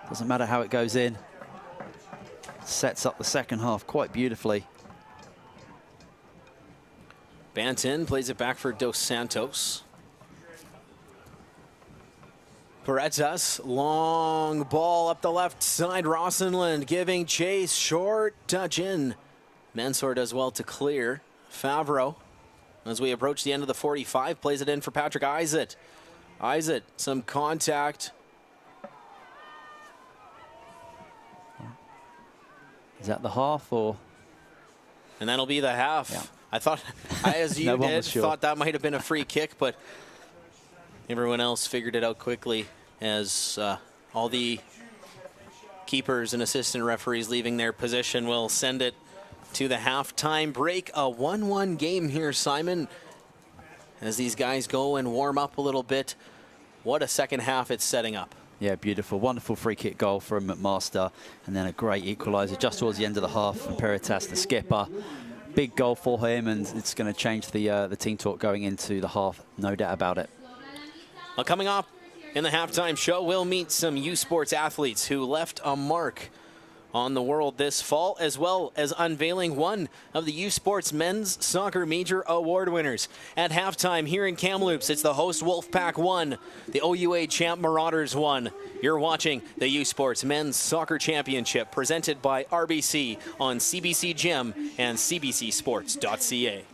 Doesn't matter how it goes in. Sets up the second half quite beautifully. Banton plays it back for Dos Santos. Paretas, long ball up the left side. Rossenland giving chase, short touch in. Mansour does well to clear. Favreau, as we approach the end of the 45, plays it in for Patrick Isaac. Isaac, some contact. Is that the half or? And that'll be the half. Yeah. I thought, as you did, thought that might have been a free kick, but everyone else figured it out quickly as all the keepers and assistant referees leaving their position will send it to the halftime break. A 1-1 game here, Simon, as these guys go and warm up a little bit. What a second half it's setting up. Yeah, beautiful. Wonderful free kick goal from McMaster, and then a great equaliser just towards the end of the half from Paretas, the skipper. Big goal for him, and it's going to change the team talk going into the half, no doubt about it. Well, coming up in the halftime show, we'll meet some U Sports athletes who left a mark on the world this fall, as well as unveiling one of the U Sports Men's Soccer Major Award winners. At halftime here in Kamloops, it's the host Wolfpack 1, the OUA champ Marauders 1. You're watching the U Sports Men's Soccer Championship presented by RBC on CBC Gym and cbcsports.ca.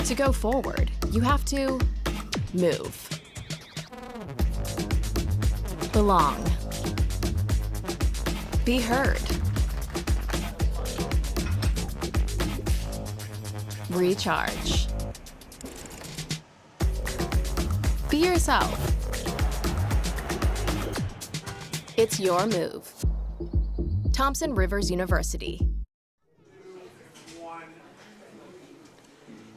To go forward, you have to move, belong, be heard, recharge, be yourself. It's your move. Thompson Rivers University.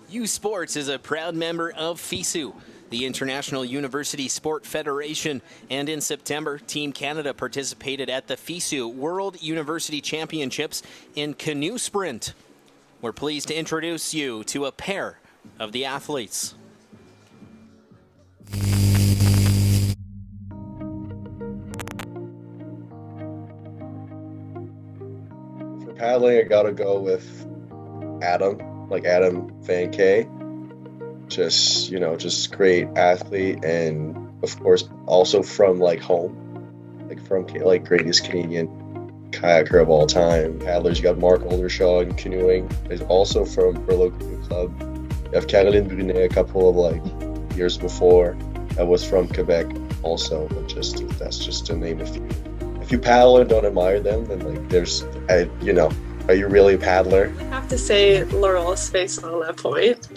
U Sports is a proud member of FISU, the International University Sport Federation, and in September, Team Canada participated at the FISU World University Championships in canoe sprint. We're pleased to introduce you to a pair of the athletes. paddling, I gotta go with Adam, like Adam Van Kay. Just, you know, just great athlete, and of course also from like home, like from like greatest Canadian kayaker of all time. Paddlers, you got Mark Oldershaw in canoeing, is also from Berlo Canoe Club. You have Caroline Brunet a couple of like years before, that was from Quebec also, but just that's just to name a few. If you paddle and don't admire them, then like there's, you know, are you really a paddler? I have to say Laurel's face on that point.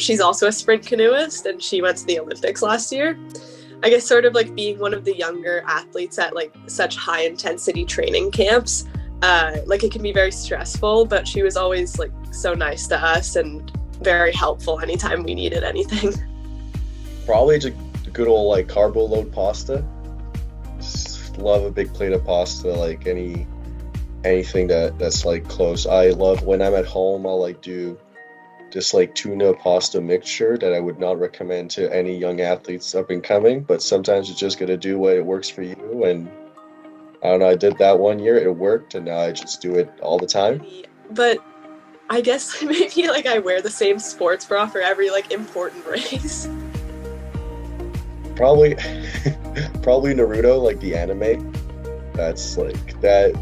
She's also a sprint canoeist, and she went to the Olympics last year. I guess sort of like being one of the younger athletes at like such high intensity training camps, like it can be very stressful, but she was always like so nice to us and very helpful anytime we needed anything. Probably just a good old like carbo load pasta. Just love a big plate of pasta, like anything that's like close. I love when I'm at home, I'll like do just like tuna pasta mixture that I would not recommend to any young athletes up and coming, but sometimes you just gotta do what it works for you. And I don't know, I did that one year, it worked, and now I just do it all the time. But I guess maybe like I wear the same sports bra for every like important race. Probably Naruto, like the anime. That's like that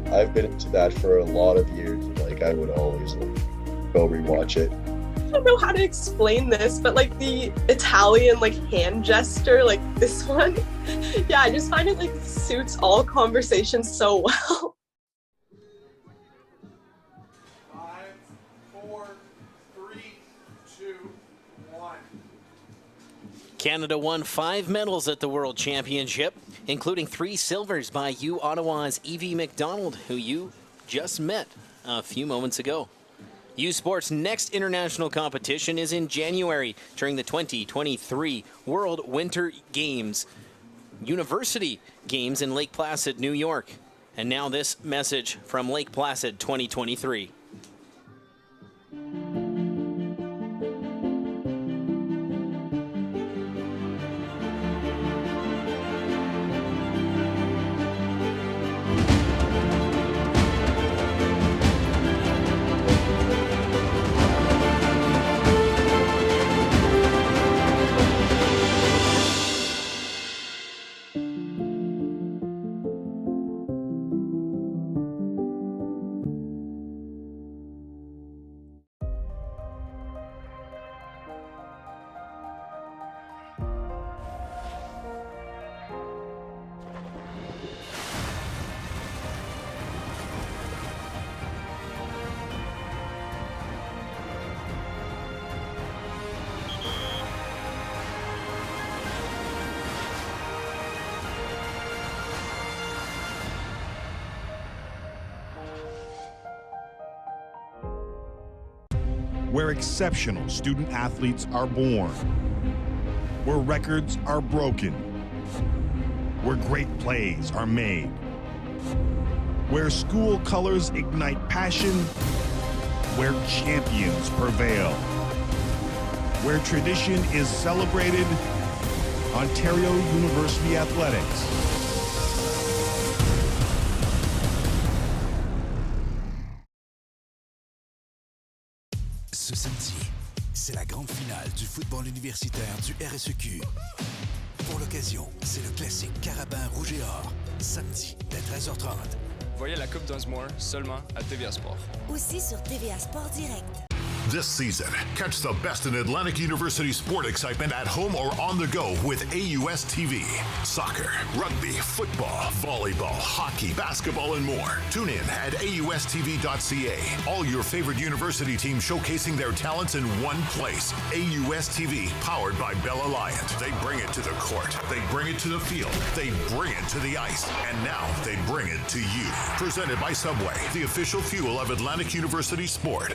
I've been into that for a lot of years. Like I would always like go rewatch it. I don't know how to explain this, but like the Italian like hand gesture, like this one, yeah, I just find it like suits all conversations so well. 5, 4, 3, 2, 1. Canada won 5 medals at the World Championship, including 3 silvers by U Ottawa's Evie McDonald, who you just met a few moments ago. U Sport's next international competition is in January during the 2023 World Winter Games, University Games in Lake Placid, New York. And now this message from Lake Placid 2023. Where exceptional student athletes are born, where records are broken, where great plays are made, where school colors ignite passion, where champions prevail, where tradition is celebrated, Ontario University Athletics. Ce samedi, c'est la grande finale du football universitaire du RSEQ. Pour l'occasion, c'est le classique Carabin Rouge et Or, samedi dès 13h30. Voyez la Coupe Dunsmore seulement à TVA Sport. Aussi sur TVA Sport Direct. This season, catch the best in Atlantic University sport excitement at home or on the go with AUS TV. Soccer, rugby, football, volleyball, hockey, basketball, and more. Tune in at AUSTV.ca. All your favorite university teams showcasing their talents in one place. AUS TV, powered by Bell Alliance. They bring it to the court. They bring it to the field. They bring it to the ice. And now they bring it to you. Presented by Subway, the official fuel of Atlantic University sport.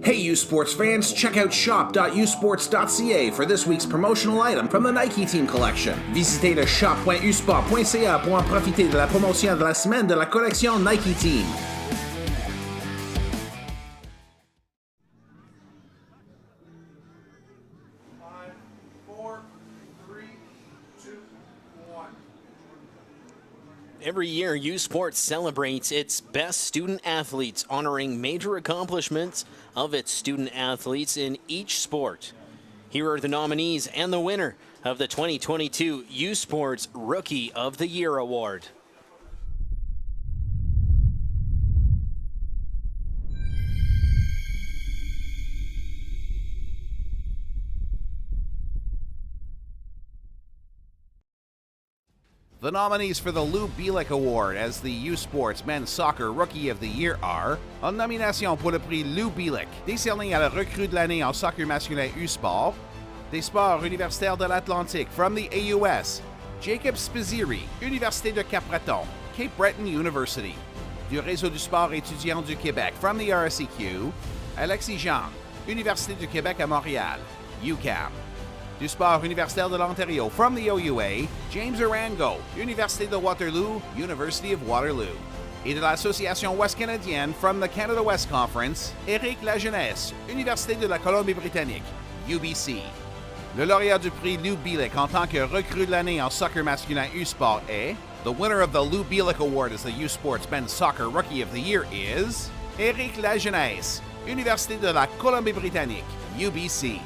Hey U Sports fans, check out shop.usports.ca for this week's promotional item from the Nike Team Collection. Visitez le shop.usport.ca pour en profiter de la promotion de la semaine de la collection Nike Team. Every year, U Sports celebrates its best student athletes, honoring major accomplishments of its student athletes in each sport. Here are the nominees and the winner of the 2022 U Sports Rookie of the Year Award. The nominees for the Lou Bielek Award as the U Sports Men's Soccer Rookie of the Year are, en nomination pour le prix Lou Bielek, décerné à la recrue de l'année en soccer masculin U-Sport, des sports universitaires de l'Atlantique from the AUS, Jacob Spiziri, Université de Cap-Breton, Cape Breton University, du Réseau du sport étudiant du Québec from the RSEQ, Alexis Jean, Université du Québec à Montréal, UQAM, du sport universitaire de l'Ontario from the OUA, James Arango, Université de Waterloo, University of Waterloo, et de l'Association Ouest canadienne from the Canada West Conference, Éric Lajeunesse, Université de la Colombie-Britannique, UBC. Le lauréat du prix Lou Bielek en tant que recrue de l'année en soccer masculin U-Sport est, the winner of the Lou Bielek Award as the U Sports Men's Soccer Rookie of the Year is, Éric Lajeunesse, Université de la Colombie-Britannique, UBC.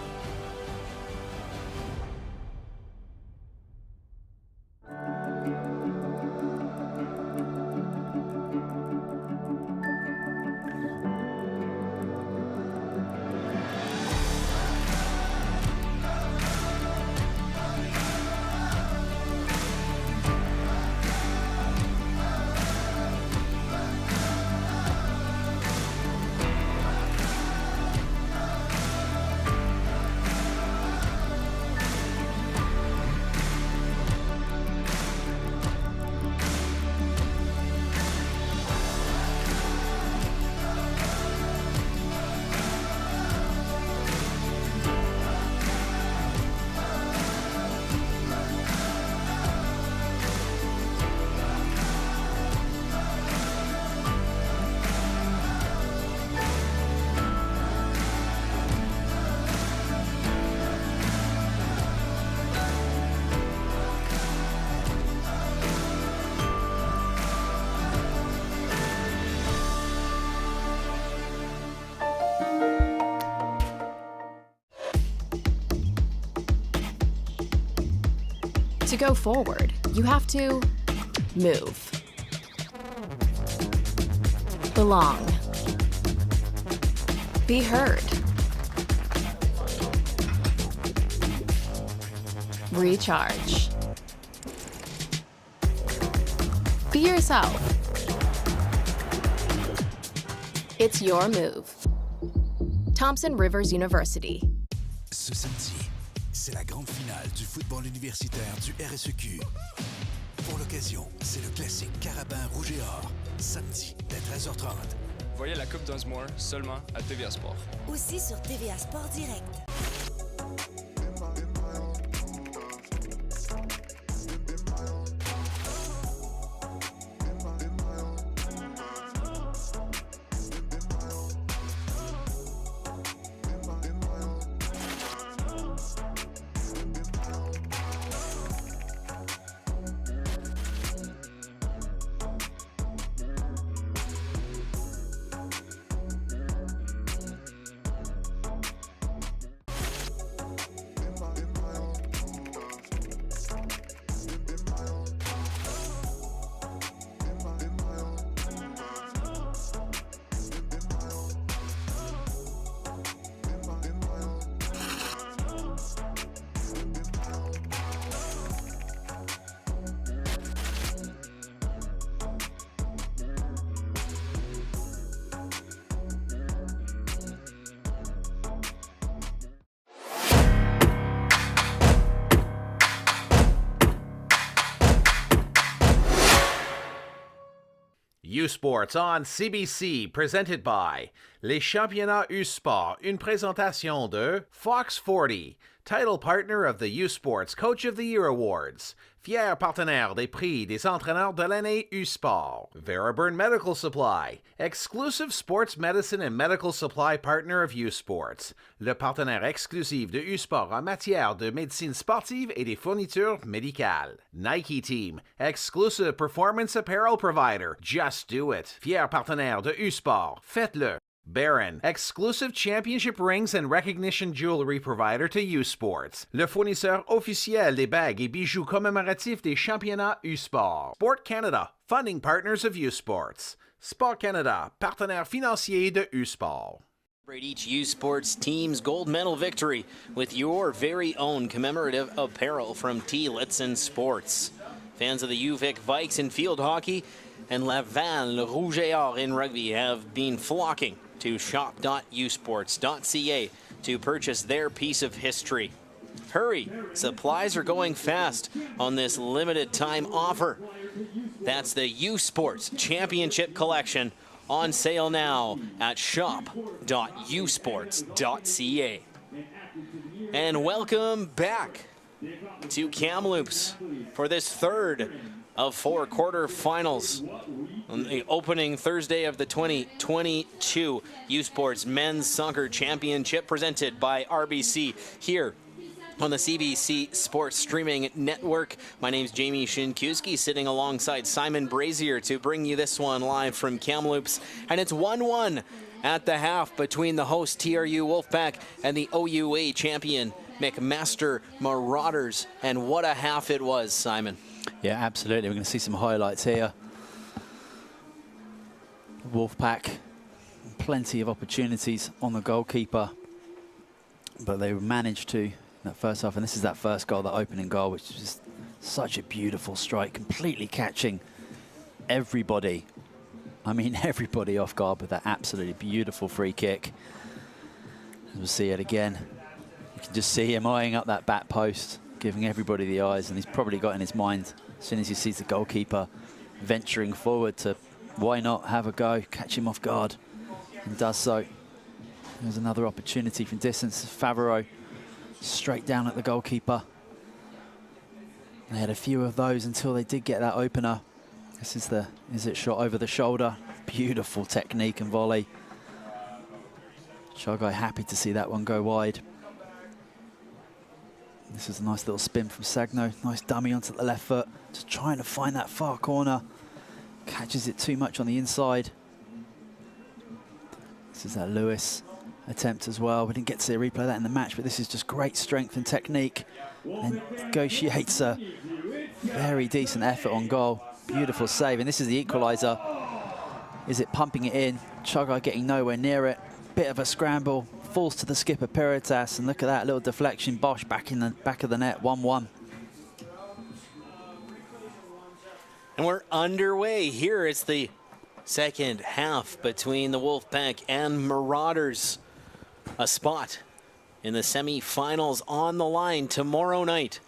To go forward, you have to move, belong, be heard, recharge, be yourself. It's your move. Thompson Rivers University. Ce samedi, c'est la grande finale du football universitaire du RSEQ. Pour l'occasion, c'est le classique Carabin Rouge et Or, samedi dès 13h30. Voyez la Coupe d'Osmore seulement à TVA Sport. Aussi sur TVA Sport Direct. U Sports on CBC, presented by Les championnats U-Sport, une présentation de Fox 40, title partner of the U-Sports Coach of the Year Awards, fier partenaire des prix des entraîneurs de l'année U-Sport. Veriburn Medical Supply, exclusive sports medicine and medical supply partner of U-Sports, le partenaire exclusif de U-Sport en matière de médecine sportive et des fournitures médicales. Nike Team, exclusive performance apparel provider, just do it. Fier partenaire de U-Sport, faites-le. Baron, exclusive championship rings and recognition jewelry provider to U-Sports, le fournisseur officiel des bagues et bijoux commémoratifs des championnats U-Sport. Sport Canada, funding partners of U-Sports. Sport Canada, partenaire financier de U-Sport. Celebrate each U-Sports team's gold medal victory with your very own commemorative apparel from T-Litzen Sports. Fans of the UVic Vikes in field hockey and Laval Rouge et Or in rugby have been flocking to shop.usports.ca to purchase their piece of history. Hurry, supplies are going fast on this limited time offer. That's the U-Sports Championship Collection on sale now at shop.usports.ca. And welcome back to Kamloops for this third of 4 quarterfinals on the opening Thursday of the 2022 U-Sports Men's Soccer Championship presented by RBC here on the CBC Sports Streaming Network. My name's Jamie Shinkuski, sitting alongside Simon Brazier to bring you this one live from Kamloops. And it's 1-1 at the half between the host TRU Wolfpack and the OUA champion McMaster Marauders. And what a half it was, Simon. Yeah, absolutely. We're going to see some highlights here. Wolfpack, plenty of opportunities on the goalkeeper, but they managed to in that first half, and this is that first goal, that opening goal, which is just such a beautiful strike, completely catching everybody. I mean, everybody off guard with that absolutely beautiful free kick. As we'll see it again. You can just see him eyeing up that back post, giving everybody the eyes, and he's probably got in his mind, as soon as he sees the goalkeeper venturing forward, to why not have a go, catch him off guard, and does so. There's another opportunity from distance. Favreau straight down at the goalkeeper. They had a few of those until they did get that opener. This is it shot over the shoulder. Beautiful technique and volley. Chagai happy to see that one go wide. This is a nice little spin from Sagno. Nice dummy onto the left foot. Just trying to find that far corner. Catches it too much on the inside. This is that Lewis attempt as well. We didn't get to see a replay of that in the match, but this is just great strength and technique. And negotiates a very decent effort on goal. Beautiful save, and this is the equaliser. Is it pumping it in? Chagai getting nowhere near it. Bit of a scramble. Falls to the skipper, Peritas, and look at that little deflection. Bosch back in the back of the net, 1-1. And we're underway. Here it's the second half between the Wolfpack and Marauders. A spot in the semi-finals on the line tomorrow night.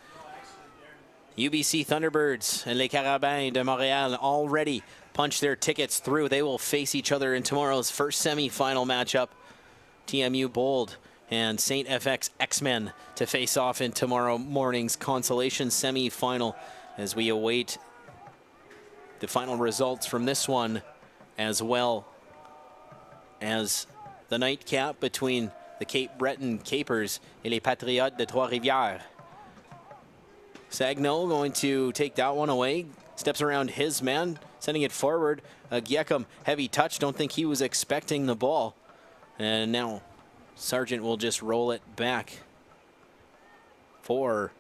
UBC Thunderbirds and Les Carabins de Montréal already punched their tickets through. They will face each other in tomorrow's first semi-final matchup. TMU Bold and St. FX X-Men to face off in tomorrow morning's consolation semi-final as we await the final results from this one, as well as the nightcap between the Cape Breton Capers et les Patriotes de Trois-Rivières. Sagno going to take that one away. Steps around his man, sending it forward. Giekum, heavy touch. Don't think he was expecting the ball. And now Sargent will just roll it back for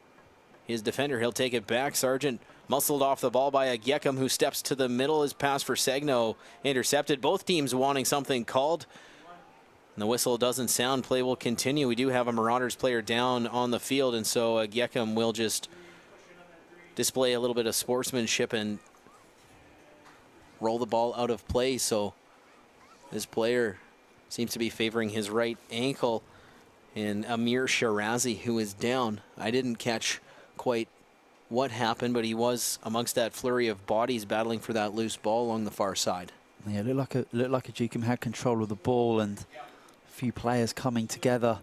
his defender. He'll take it back. Sargent muscled off the ball by Giekum, who steps to the middle. His pass for Sagno intercepted. Both teams wanting something called. And the whistle doesn't sound. Play will continue. We do have a Marauders player down on the field, and so Giekum will just display a little bit of sportsmanship and roll the ball out of play. So this player seems to be favoring his right ankle, and Amir Shirazi, who is down. I didn't catch quite what happened, but he was amongst that flurry of bodies battling for that loose ball along the far side. Yeah, it looked like Ajicum had control of the ball, and a few players coming together.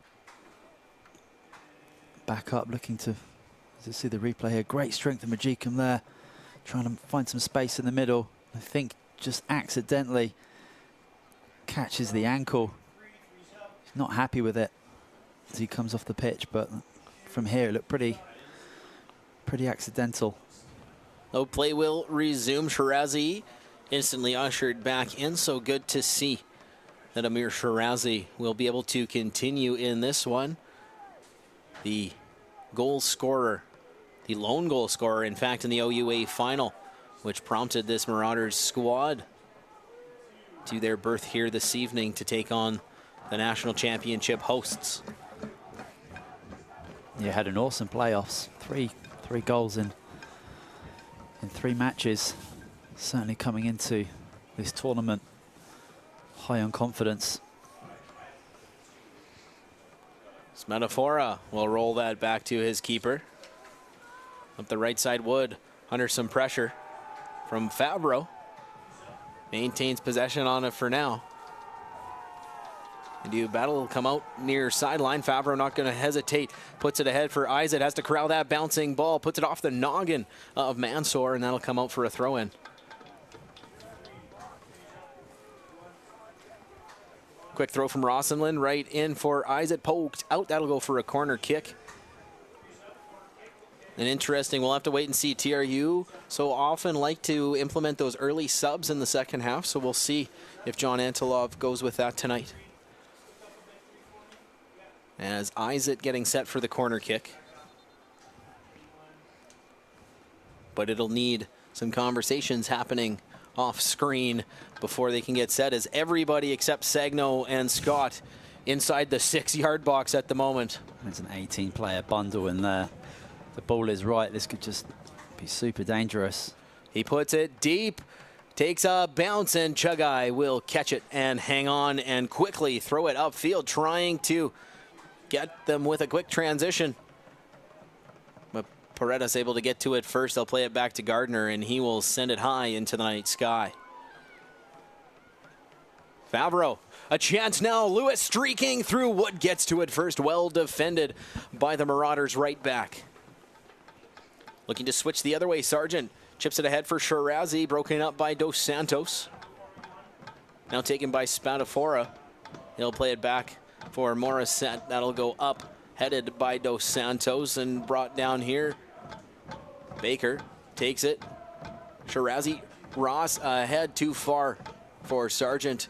Back up, looking to see the replay here. Great strength of Ajicum there, trying to find some space in the middle. I think just accidentally catches the ankle. He's not happy with it as he comes off the pitch, but from here it looked pretty accidental. No play will resume. Shirazi instantly ushered back in, so good to see that Amir Shirazi will be able to continue in this one. The goal scorer, the lone goal scorer, in fact, in the OUA final, which prompted this Marauders squad to their berth here this evening to take on the national championship hosts. Yeah, had an awesome playoffs. Three goals in 3 matches. Certainly coming into this tournament high on confidence. Smetafora will roll that back to his keeper. Up the right side, Wood under some pressure from Favreau. Maintains possession on it for now. And battle will come out near sideline. Favreau not going to hesitate. Puts it ahead for Isaac. Has to corral that bouncing ball. Puts it off the noggin of Mansour, and that'll come out for a throw-in. Quick throw from Rossenlin right in for Isaac. Poked out. That'll go for a corner kick. And interesting, we'll have to wait and see. TRU so often like to implement those early subs in the second half, so we'll see if John Antilov goes with that tonight. As Isaac getting set for the corner kick. But it'll need some conversations happening off screen before they can get set, as everybody except Sagno and Scott inside the 6-yard box at the moment. There's an 18-player bundle in there. The ball is right. This could just be super dangerous. He puts it deep, takes a bounce, and Chugai will catch it and hang on and quickly throw it upfield, trying to get them with a quick transition. But Paredes able to get to it first. They'll play it back to Gardner, and he will send it high into the night sky. Favreau, a chance now. Lewis streaking through. Wood gets to it first. Well defended by the Marauders right back. Looking to switch the other way. Sargent chips it ahead for Shirazi, broken up by Dos Santos. Now taken by Spadafora. He'll play it back for Morissette. That'll go up, headed by Dos Santos and brought down here. Baker takes it. Shirazi, Ross ahead, too far for Sargent.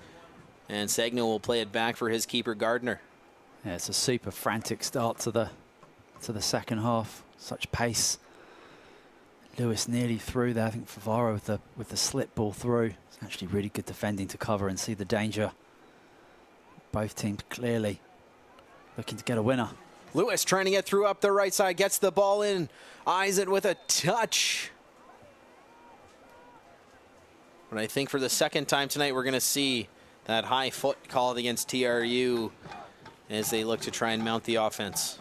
And Sagno will play it back for his keeper, Gardner. Yeah, it's a super frantic start to the second half. Such pace. Lewis nearly through there. I think Favaro with the slip ball through. It's actually really good defending to cover and see the danger. Both teams clearly looking to get a winner. Lewis trying to get through up the right side. Gets the ball in. Eyes it with a touch. But I think for the second time tonight, we're going to see that high foot called against TRU as they look to try and mount the offense.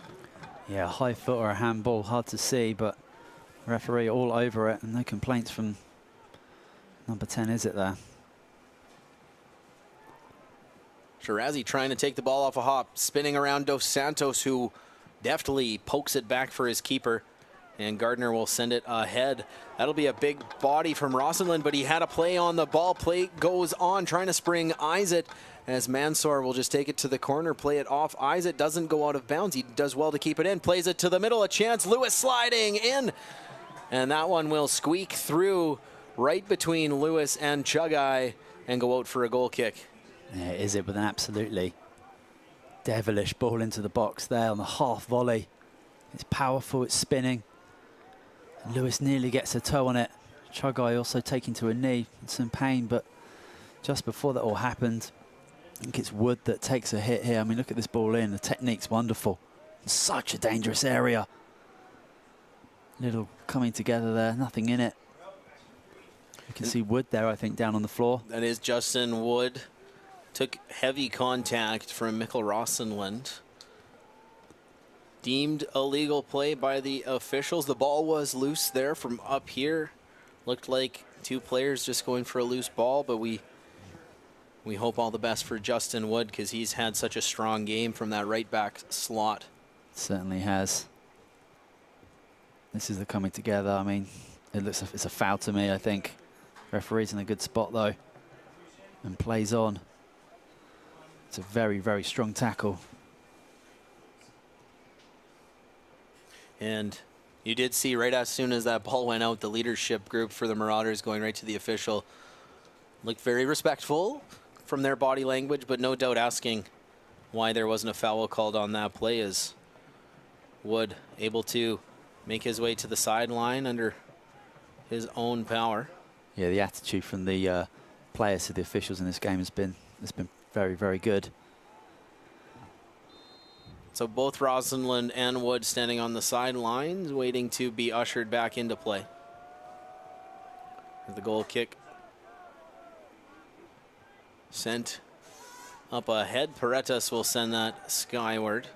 Yeah, high foot or a handball, hard to see, but referee all over it, and no complaints from number 10, is it there? Shirazi trying to take the ball off a hop, spinning around Dos Santos, who deftly pokes it back for his keeper, and Gardner will send it ahead. That'll be a big body from Rossenlin, but he had a play on the ball. Play goes on, trying to spring Isaac, as Mansour will just take it to the corner, play it off. Isaac doesn't go out of bounds. He does well to keep it in, plays it to the middle, a chance. Lewis sliding in, and that one will squeak through right between Lewis and Chugai and go out for a goal kick. Yeah, is it with an absolutely devilish ball into the box there on the half volley. It's powerful, it's spinning. Lewis nearly gets a toe on it. Chugai also taking to a knee in some pain, but just before that all happened, I think it's Wood that takes a hit here. I mean, look at this ball in. The technique's wonderful. Such a dangerous area. Little coming together there, nothing in it. You can see Wood there, I think, down on the floor. That is Justin Wood. Took heavy contact from Mikkel Rossenlund. Deemed illegal play by the officials. The ball was loose there from up here. Looked like two players just going for a loose ball, but we we hope all the best for Justin Wood because he's had such a strong game from that right back slot. Certainly has. This is the coming together. I mean, it looks like it's a foul to me, I think. Referee's in a good spot, though, and plays on. It's a very, very strong tackle. And you did see right as soon as that ball went out, the leadership group for the Marauders going right to the official. Looked very respectful from their body language, but no doubt asking why there wasn't a foul called on that play, as Wood able to make his way to the sideline under his own power. Yeah, the attitude from the players to the officials in this game has been very, very good. So both Rosenlund and Wood standing on the sidelines, waiting to be ushered back into play. The goal kick sent up ahead. Paretas will send that skyward.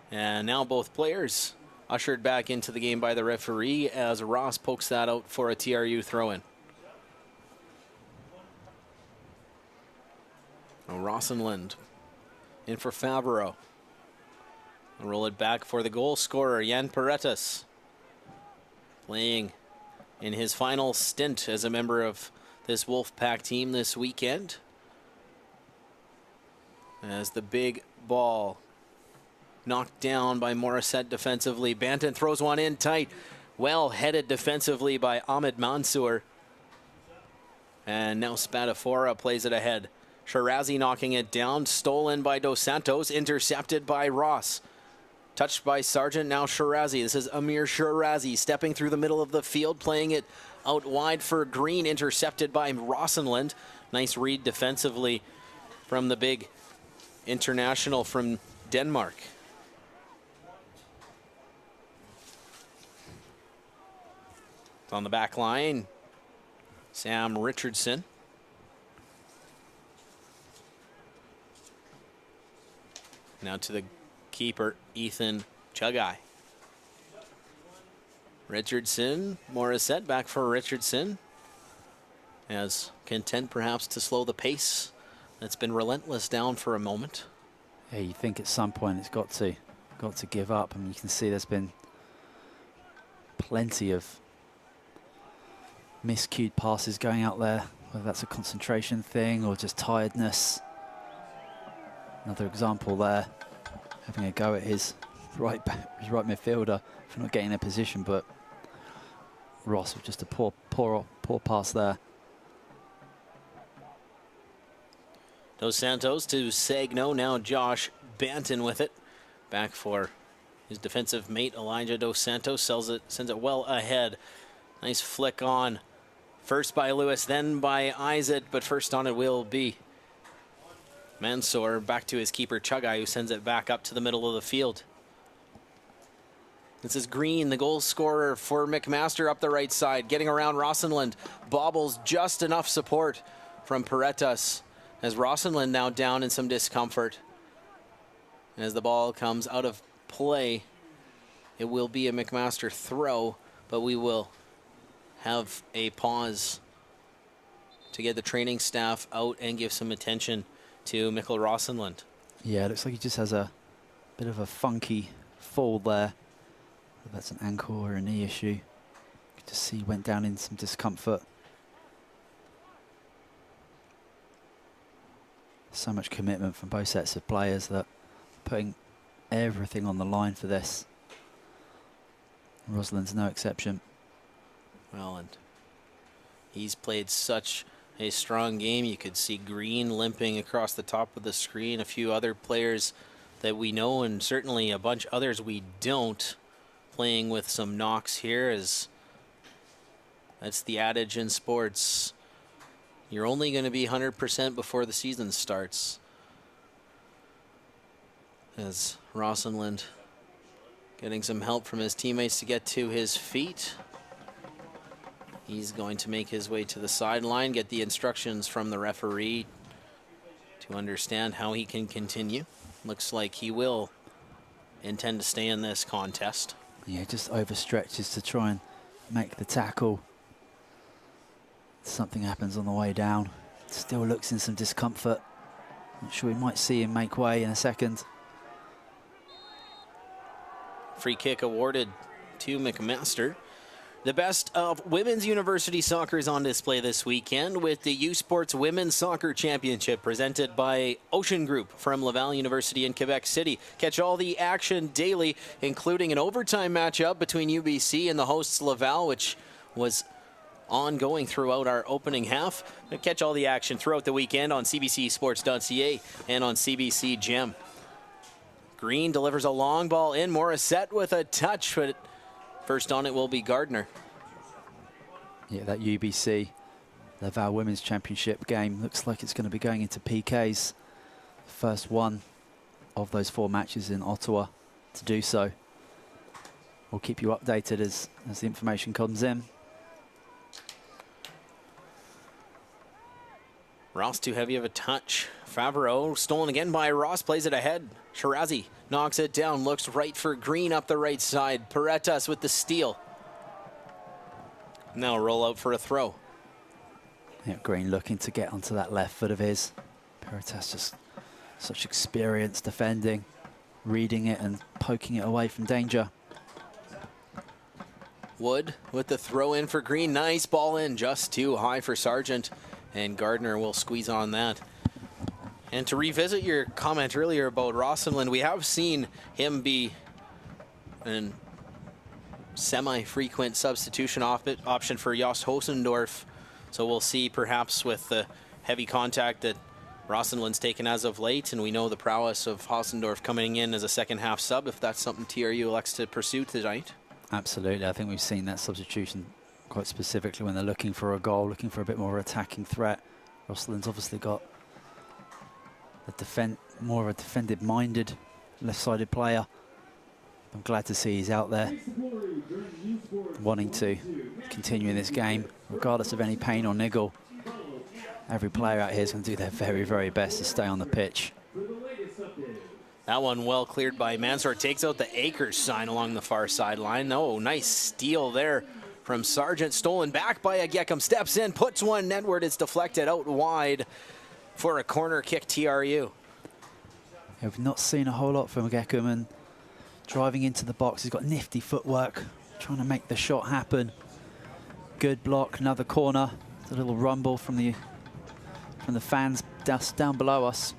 And now both players ushered back into the game by the referee as Ross pokes that out for a TRU throw-in. Rosenlund in for Favreau. Roll it back for the goal scorer, Jan Paretas, playing in his final stint as a member of this Wolfpack team this weekend. As the big ball knocked down by Morissette defensively. Banton throws one in tight. Well headed defensively by Ahmed Mansour. And now Spadafora plays it ahead. Shirazi knocking it down. Stolen by Dos Santos. Intercepted by Ross. Touched by Sargent, now Shirazi. This is Amir Shirazi stepping through the middle of the field, playing it out wide for Green, intercepted by Rosenlund. Nice read defensively from the big international from Denmark. It's on the back line. Sam Richardson. Now to the keeper, Ethan Chugai. Richardson, Morissette back for Richardson. As content perhaps to slow the pace that's been relentless down for a moment. Yeah, you think at some point it's got to give up. I mean, you can see there's been plenty of miscued passes going out there, whether that's a concentration thing or just tiredness. Another example there, having a go at his right midfielder for not getting their position, but Ross with just a poor pass there. Dos Santos to Sagno, now Josh Banton with it. Back for his defensive mate, Elijah Dos Santos, sends it well ahead. Nice flick on. First by Lewis, then by Isaac, but first on it will be Mansour. Back to his keeper, Chugai, who sends it back up to the middle of the field. This is Green, the goal scorer for McMaster up the right side, getting around Rosenlund. Bobbles just enough support from Paretas, as Rosenlund now down in some discomfort. As the ball comes out of play, it will be a McMaster throw, but we will have a pause to get the training staff out and give some attention to Mikkel Rosenlund. Yeah, it looks like he just has a bit of a funky fall there. Whether that's an ankle or a knee issue. You can just see he went down in some discomfort. So much commitment from both sets of players that putting everything on the line for this. Rosenlund's no exception. Well, and he's played such a strong game. You could see Green limping across the top of the screen. A few other players that we know, and certainly a bunch others we don't, playing with some knocks here. As that's the adage in sports. You're only going to be 100% before the season starts. As Rosenlund getting some help from his teammates to get to his feet. He's going to make his way to the sideline, get the instructions from the referee to understand how he can continue. Looks like he will intend to stay in this contest. Yeah, just overstretches to try and make the tackle. Something happens on the way down. Still looks in some discomfort. Not sure we might see him make way in a second. Free kick awarded to McMaster. The best of women's university soccer is on display this weekend with the U Sports Women's Soccer Championship presented by Ocean Group from Laval University in Quebec City. Catch all the action daily, including an overtime matchup between UBC and the hosts Laval, which was ongoing throughout our opening half. Catch all the action throughout the weekend on cbcsports.ca and on CBC Gem. Green delivers a long ball in. Morissette with a touch, but first on it will be Gardner. Yeah, that UBC Laval Women's Championship game looks like it's going to be going into PKs. First one of those 4 matches in Ottawa to do so. We'll keep you updated as the information comes in. Ross too heavy of a touch. Favreau stolen again by Ross, plays it ahead. Shirazi knocks it down, looks right for Green up the right side. Paretas with the steal. Now roll out for a throw. Yeah, Green looking to get onto that left foot of his. Paretas just such experience defending, reading it and poking it away from danger. Wood with the throw in for Green. Nice ball in, just too high for Sargent. And Gardner will squeeze on that. And to revisit your comment earlier about Rossenlund, we have seen him be a semi-frequent substitution option for Jost Hosendorf. So we'll see perhaps with the heavy contact that Rossenlund's taken as of late, and we know the prowess of Hosendorf coming in as a second half sub, if that's something TRU elects to pursue tonight. Absolutely, I think we've seen that substitution quite specifically when they're looking for a goal, looking for a bit more attacking threat. Rossenlund's obviously got more of a defended-minded left-sided player. I'm glad to see he's out there wanting to continue in this game, regardless of any pain or niggle. Every player out here is going to do their very, very best to stay on the pitch. That one well cleared by Mansour. Takes out the Akers sign along the far sideline. Oh, nice steal there from Sargent. Stolen back by Agyekum. Steps in, puts one netward. It's deflected out wide for a corner kick, TRU. We've not seen a whole lot from Agyekum, and driving into the box, he's got nifty footwork, trying to make the shot happen. Good block, another corner. A little rumble from the fans down below us.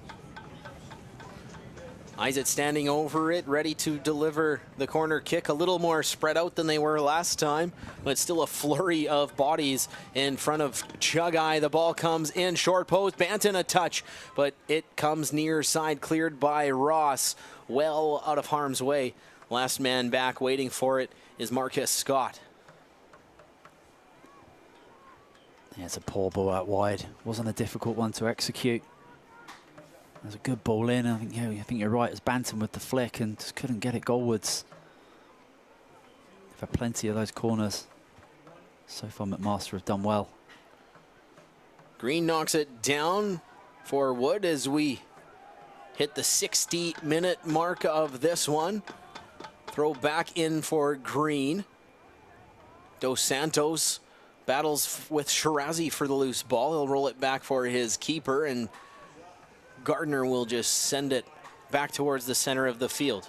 Isaac standing over it, ready to deliver the corner kick. A little more spread out than they were last time, but still a flurry of bodies in front of Chugai. The ball comes in, short post, Banton a touch, but it comes near side, cleared by Ross, well out of harm's way. Last man back waiting for it is Marcus Scott. Yeah, it's a poor ball out wide. Wasn't a difficult one to execute. There's a good ball in. I think you're right. It's Banton with the flick and just couldn't get it goalwards. They've had plenty of those corners. So far, McMaster have done well. Green knocks it down for Wood as we hit the 60-minute mark of this one. Throw back in for Green. Dos Santos battles with Shirazi for the loose ball. He'll roll it back for his keeper, and Gardner will just send it back towards the center of the field.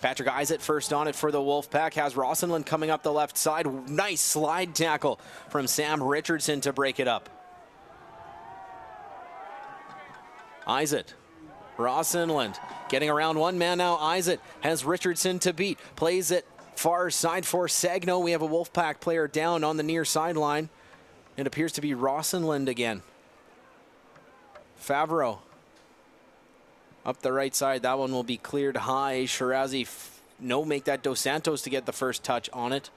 Patrick Isaac first on it for the Wolfpack. Has Rossenlund coming up the left side. Nice slide tackle from Sam Richardson to break it up. Isaac, Rossenlund getting around one man now. Isaac has Richardson to beat. Plays it far side for Sagno. We have a Wolfpack player down on the near sideline. It appears to be Rossenlund again. Favreau up the right side. That one will be cleared high. Shirazi, make that Dos Santos to get the first touch on it.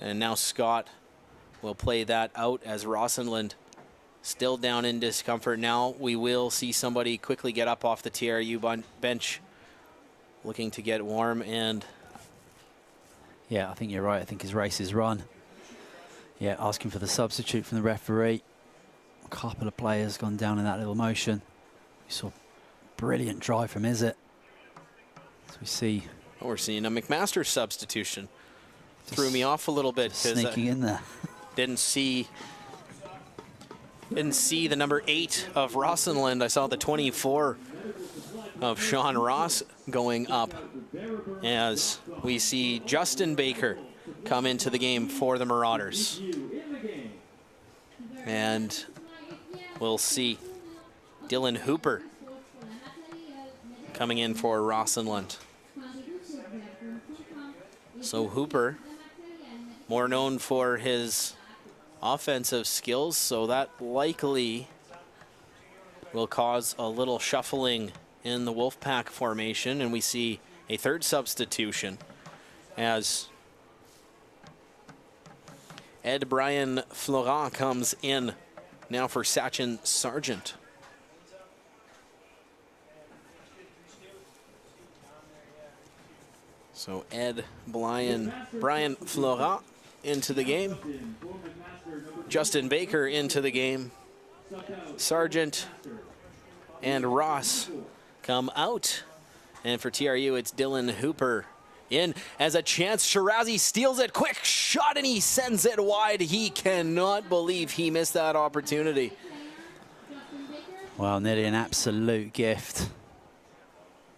And now Scott will play that out as Rossenlund still down in discomfort. Now we will see somebody quickly get up off the TRU bench, looking to get warm. And yeah, I think you're right. I think his race is run. Yeah, asking for the substitute from the referee. A couple of players gone down in that little motion. We saw brilliant drive from Izzet. So we see. We're seeing a McMaster substitution. Threw me off a little bit. Sneaking in there. Didn't see the number 8 of Rossenland. I saw the 24 of Sean Ross going up as we see Justin Baker come into the game for the Marauders. And we'll see Dylan Hooper coming in for Rossenland. So Hooper, more known for his offensive skills, so that likely will cause a little shuffling in the Wolfpack formation, and we see a third substitution as Ed Brian Florent comes in now for Sachin Sargent. So Ed Brian Florent into the game. Justin Baker into the game. Sargent and Ross come out. And for TRU, it's Dylan Hooper in as a chance. Shirazi steals it. Quick shot, and he sends it wide. He cannot believe he missed that opportunity. Well, nearly an absolute gift.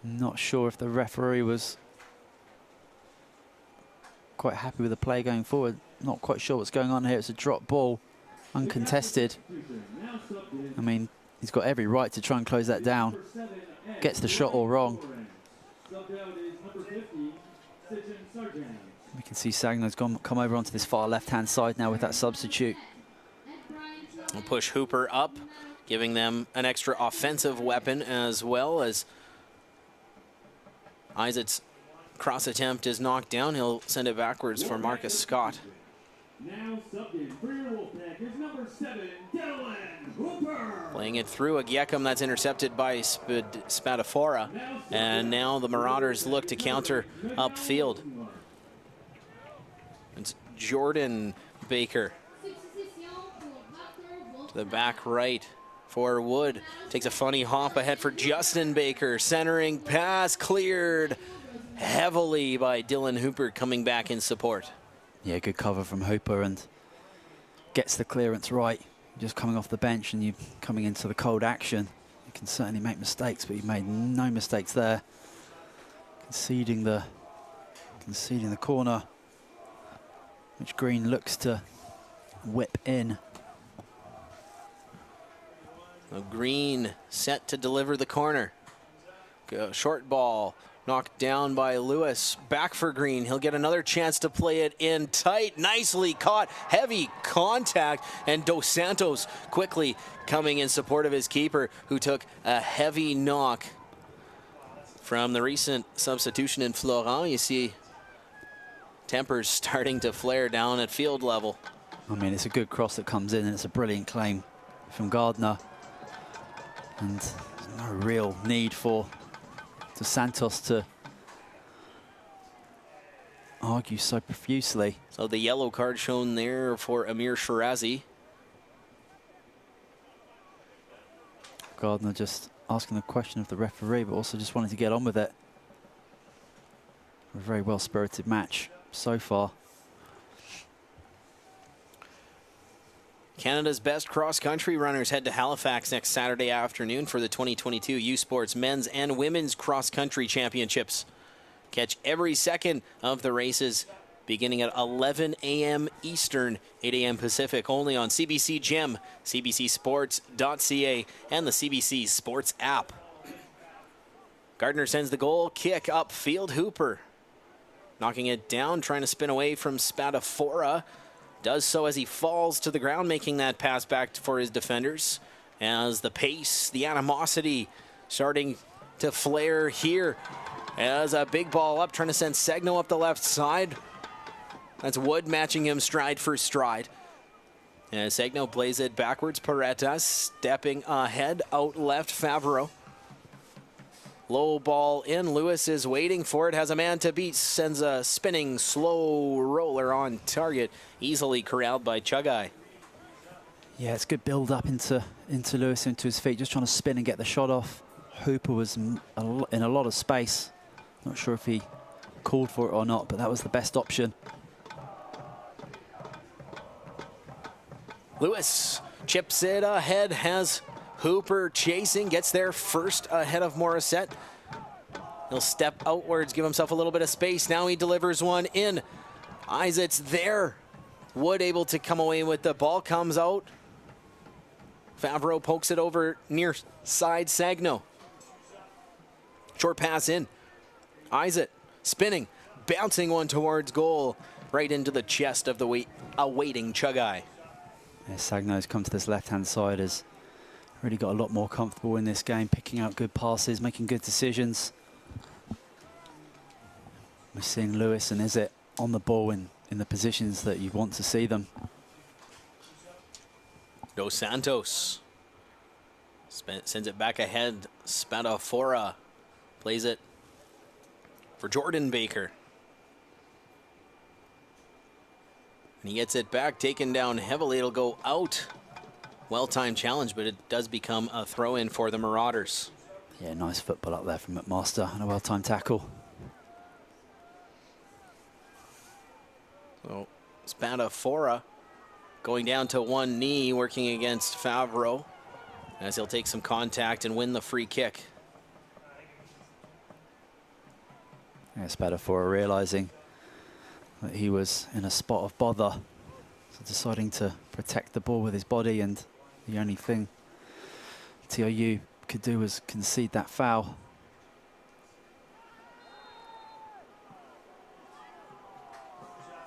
Not sure if the referee was quite happy with the play going forward. Not quite sure what's going on here. It's a drop ball, uncontested. I mean, he's got every right to try and close that down. Gets the shot all wrong. We can see Sagnow's come over onto this far left-hand side now with that substitute. We'll push Hooper up, giving them an extra offensive weapon, as well as Isaac's cross attempt is knocked down. He'll send it backwards for Marcus Scott. Now subbed in for your Wolfpack is number 7, Dylan Hooper. Playing it through a Giekem that's intercepted by Spadafora. And now the Marauders look to counter upfield. It's Jordan Baker to the back right for Wood. Takes a funny hop ahead for Justin Baker. Centering pass cleared heavily by Dylan Hooper, coming back in support. Yeah, good cover from Hooper and gets the clearance right. Just coming off the bench and you coming into the cold action. You can certainly make mistakes, but he made no mistakes there. Conceding the corner, which Green looks to whip in. Green set to deliver the corner. Short ball. Knocked down by Lewis. Back for Green. He'll get another chance to play it in tight. Nicely caught. Heavy contact. And Dos Santos quickly coming in support of his keeper, who took a heavy knock from the recent substitution in Florent. You see tempers starting to flare down at field level. I mean, it's a good cross that comes in, and it's a brilliant claim from Gardner. And there's no real need for Dos Santos to argue so profusely. So the yellow card shown there for Amir Shirazi. Gardner just asking the question of the referee, but also just wanting to get on with it. A very well-spirited match so far. Canada's best cross-country runners head to Halifax next Saturday afternoon for the 2022 U Sports Men's and Women's Cross-Country Championships. Catch every second of the races beginning at 11 a.m. Eastern, 8 a.m. Pacific, only on CBC Gem, cbcsports.ca, and the CBC Sports app. Gardner sends the goal kick upfield. Hooper knocking it down, trying to spin away from Spadafora. Does so as he falls to the ground, making that pass back for his defenders. As the pace, the animosity starting to flare here. As a big ball up, trying to send Segno up the left side. That's Wood matching him stride for stride. And Segno plays it backwards. Paretas stepping ahead, out left Favreau. Low ball in. Lewis is waiting for it. Has a man to beat. Sends a spinning slow roller on target. Easily corralled by Chugai. Yeah, it's good build up into Lewis, into his feet. Just trying to spin and get the shot off. Hooper was in a lot of space. Not sure if he called for it or not, but that was the best option. Lewis chips it ahead, has Hooper chasing, gets there first ahead of Morissette. He'll step outwards, give himself a little bit of space. Now he delivers one in. Isaac's there. Wood able to come away with the ball, comes out. Favreau pokes it over near side Sagno. Short pass in. Isaac spinning, bouncing one towards goal, right into the chest of the awaiting Chugai. Yeah, Sagno's come to this left-hand side, has really got a lot more comfortable in this game, picking out good passes, making good decisions. We're seeing Lewis and Izzet on the ball in the positions that you want to see them. Dos Santos sends it back ahead. Spadafora plays it for Jordan Baker. And he gets it back, taken down heavily. It'll go out. Well-timed challenge, but it does become a throw-in for the Marauders. Yeah, nice football up there from McMaster and a well-timed tackle. So Spadafora going down to one knee, working against Favreau as he'll take some contact and win the free kick. Yeah, Spadafora realizing that he was in a spot of bother, so deciding to protect the ball with his body, and the only thing TRU could do was concede that foul.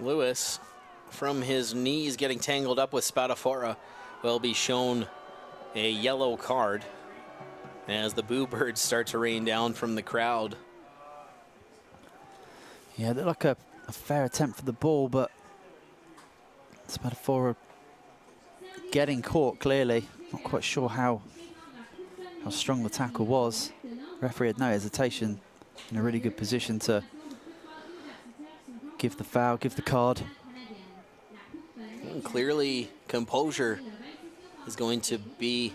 Lewis, from his knees, getting tangled up with Spadafora, will be shown a yellow card as the boo birds start to rain down from the crowd. Yeah, it looked like a fair attempt for the ball, but Spadafora getting caught clearly. Not quite sure how strong the tackle was. Referee had no hesitation, in a really good position to give the foul, give the card. And clearly, composure is going to be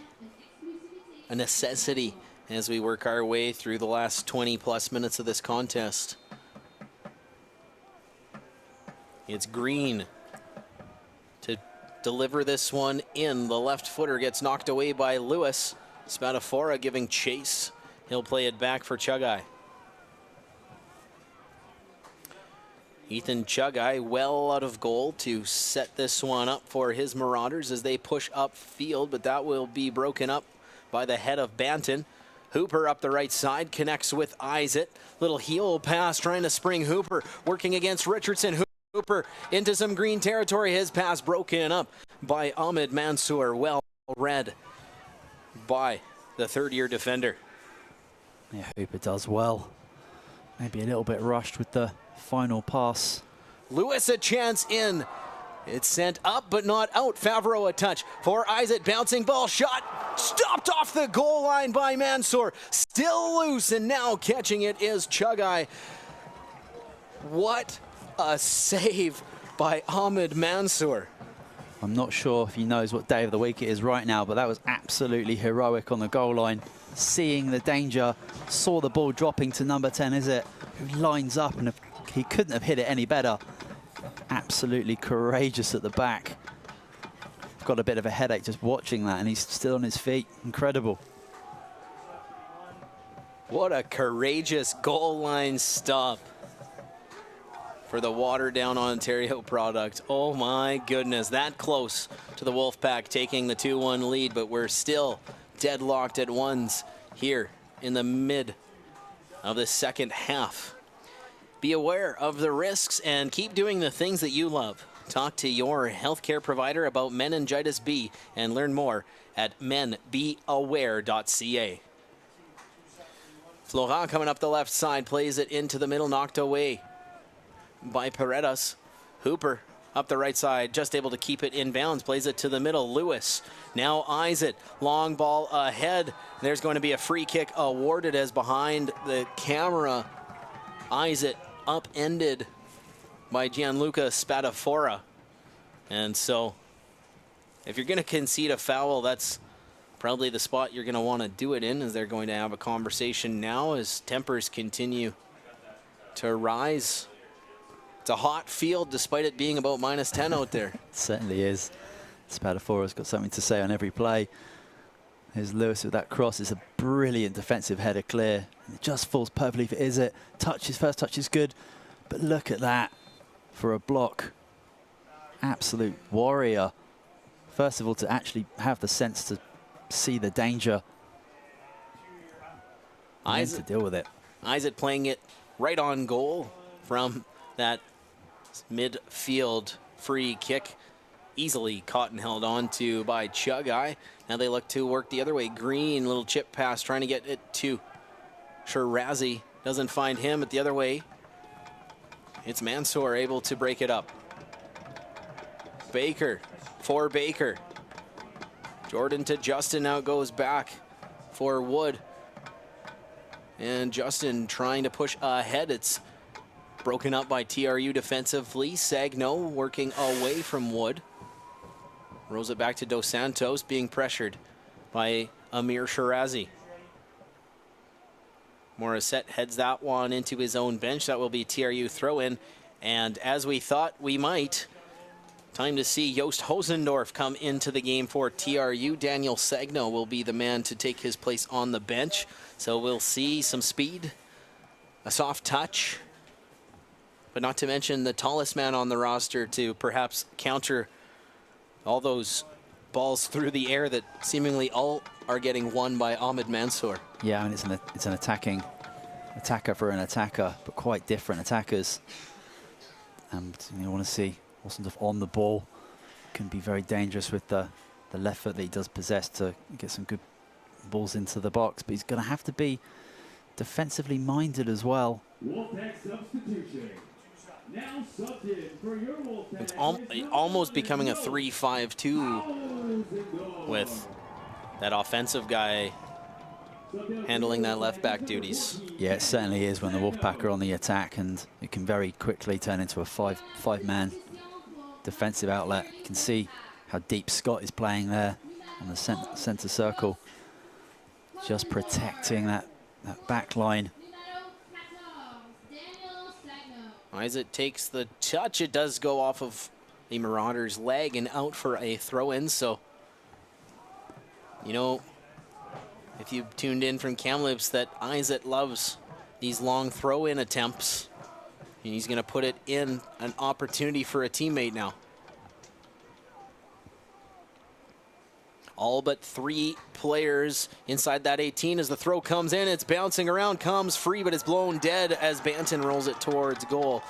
a necessity as we work our way through the last 20+ minutes of this contest. It's Green to deliver this one in. The left footer gets knocked away by Lewis. Spadafora giving chase. He'll play it back for Chugai. Ethan Chugai well out of goal to set this one up for his Marauders as they push upfield, but that will be broken up by the head of Banton. Hooper up the right side, connects with Isaac. Little heel pass trying to spring Hooper, working against Richardson. Hooper into some green territory. His pass broken up by Ahmed Mansour. Well read by the third-year defender. Yeah, Hooper does well. Maybe a little bit rushed with the final pass. Lewis a chance in. It's sent up but not out. Favreau a touch for Isaac. Bouncing ball shot. Stopped off the goal line by Mansour. Still loose, and now catching it is Chugai. What a save by Ahmed Mansour. I'm not sure if he knows what day of the week it is right now, but that was absolutely heroic on the goal line. Seeing the danger, saw the ball dropping to number 10, is it? Who lines up, and he couldn't have hit it any better. Absolutely courageous at the back. Got a bit of a headache just watching that, and he's still on his feet. Incredible. What a courageous goal line stop for the watered down Ontario product. Oh my goodness, that close to the Wolfpack taking the 2-1 lead, but we're still deadlocked at ones here in the mid of the second half. Be aware of the risks and keep doing the things that you love. Talk to your healthcare provider about meningitis B and learn more at menbeaware.ca. Florent coming up the left side, plays it into the middle, knocked away by Paredes. Hooper up the right side, just able to keep it in bounds, plays it to the middle. Lewis now eyes it, long ball ahead. There's going to be a free kick awarded as behind the camera eyes it, upended by Gianluca Spadafora. And so if you're going to concede a foul, that's probably the spot you're going to want to do it in, as they're going to have a conversation now as tempers continue to rise. It's a hot field despite it being about -10 out there. It certainly is. Spadafora's got something to say on every play. Here's Lewis with that cross. It's a brilliant defensive header clear. And it just falls perfectly for Izzet. First touch is good. But look at that for a block. Absolute warrior. First of all, to actually have the sense to see the danger and to deal with it. Izzet playing it right on goal from that midfield free kick. Easily caught and held on to by Chugai. Now they look to work the other way. Green, little chip pass, trying to get it to Shirazi. Doesn't find him, but the other way, it's Mansour able to break it up. Baker, for Baker. Jordan to Justin, now it goes back for Wood. And Justin trying to push ahead. It's broken up by TRU defensively. Sagno working away from Wood. Rolls it back to Dos Santos, being pressured by Amir Shirazi. Morissette heads that one into his own bench. That will be TRU throw-in. And as we thought we might, time to see Joost Hosendorf come into the game for TRU. Daniel Sagno will be the man to take his place on the bench. So we'll see some speed, a soft touch, but not to mention the tallest man on the roster to perhaps counter all those balls through the air that seemingly all are getting won by Ahmed Mansour. Yeah, and it's an attacker for an attacker, but quite different attackers. And you want to see Hosendorf on the ball. Can be very dangerous with the left foot that he does possess to get some good balls into the box, but he's going to have to be defensively minded as well. It's almost becoming a 3-5-2 with that offensive guy handling that left back duties. Yeah, it certainly is when the Wolfpack are on the attack, and it can very quickly turn into a five-man defensive outlet. You can see how deep Scott is playing there on the center circle, just protecting that back line. Izzet takes the touch. It does go off of the Marauder's leg and out for a throw-in. So, you know, if you tuned in from Kamloops, that Izzet loves these long throw-in attempts. And he's going to put it in an opportunity for a teammate now. All but 3 players inside that 18 as the throw comes in. It's bouncing around, comes free, but it's blown dead as Banton rolls it towards goal.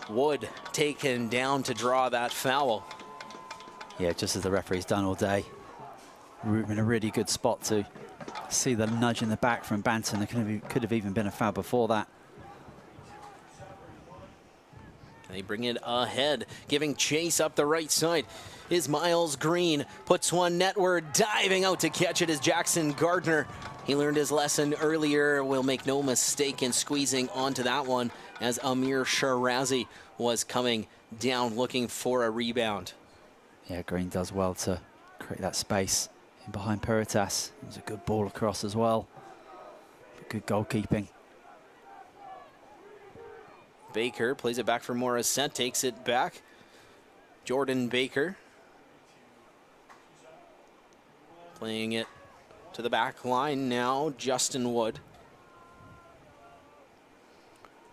Wood taken down to draw that foul. Yeah, just as the referee's done all day. In a really good spot to see the nudge in the back from Banton. There could have even been a foul before that. They bring it ahead, giving chase up the right side is Miles Green. Puts one netward, diving out to catch it is Jackson Gardner. He learned his lesson earlier, will make no mistake in squeezing onto that one as Amir Shirazi was coming down looking for a rebound. Yeah, Green does well to create that space in behind Peritas. It was a good ball across as well. Good goalkeeping. Baker plays it back for Morissette, takes it back. Jordan Baker playing it to the back line now. Justin Wood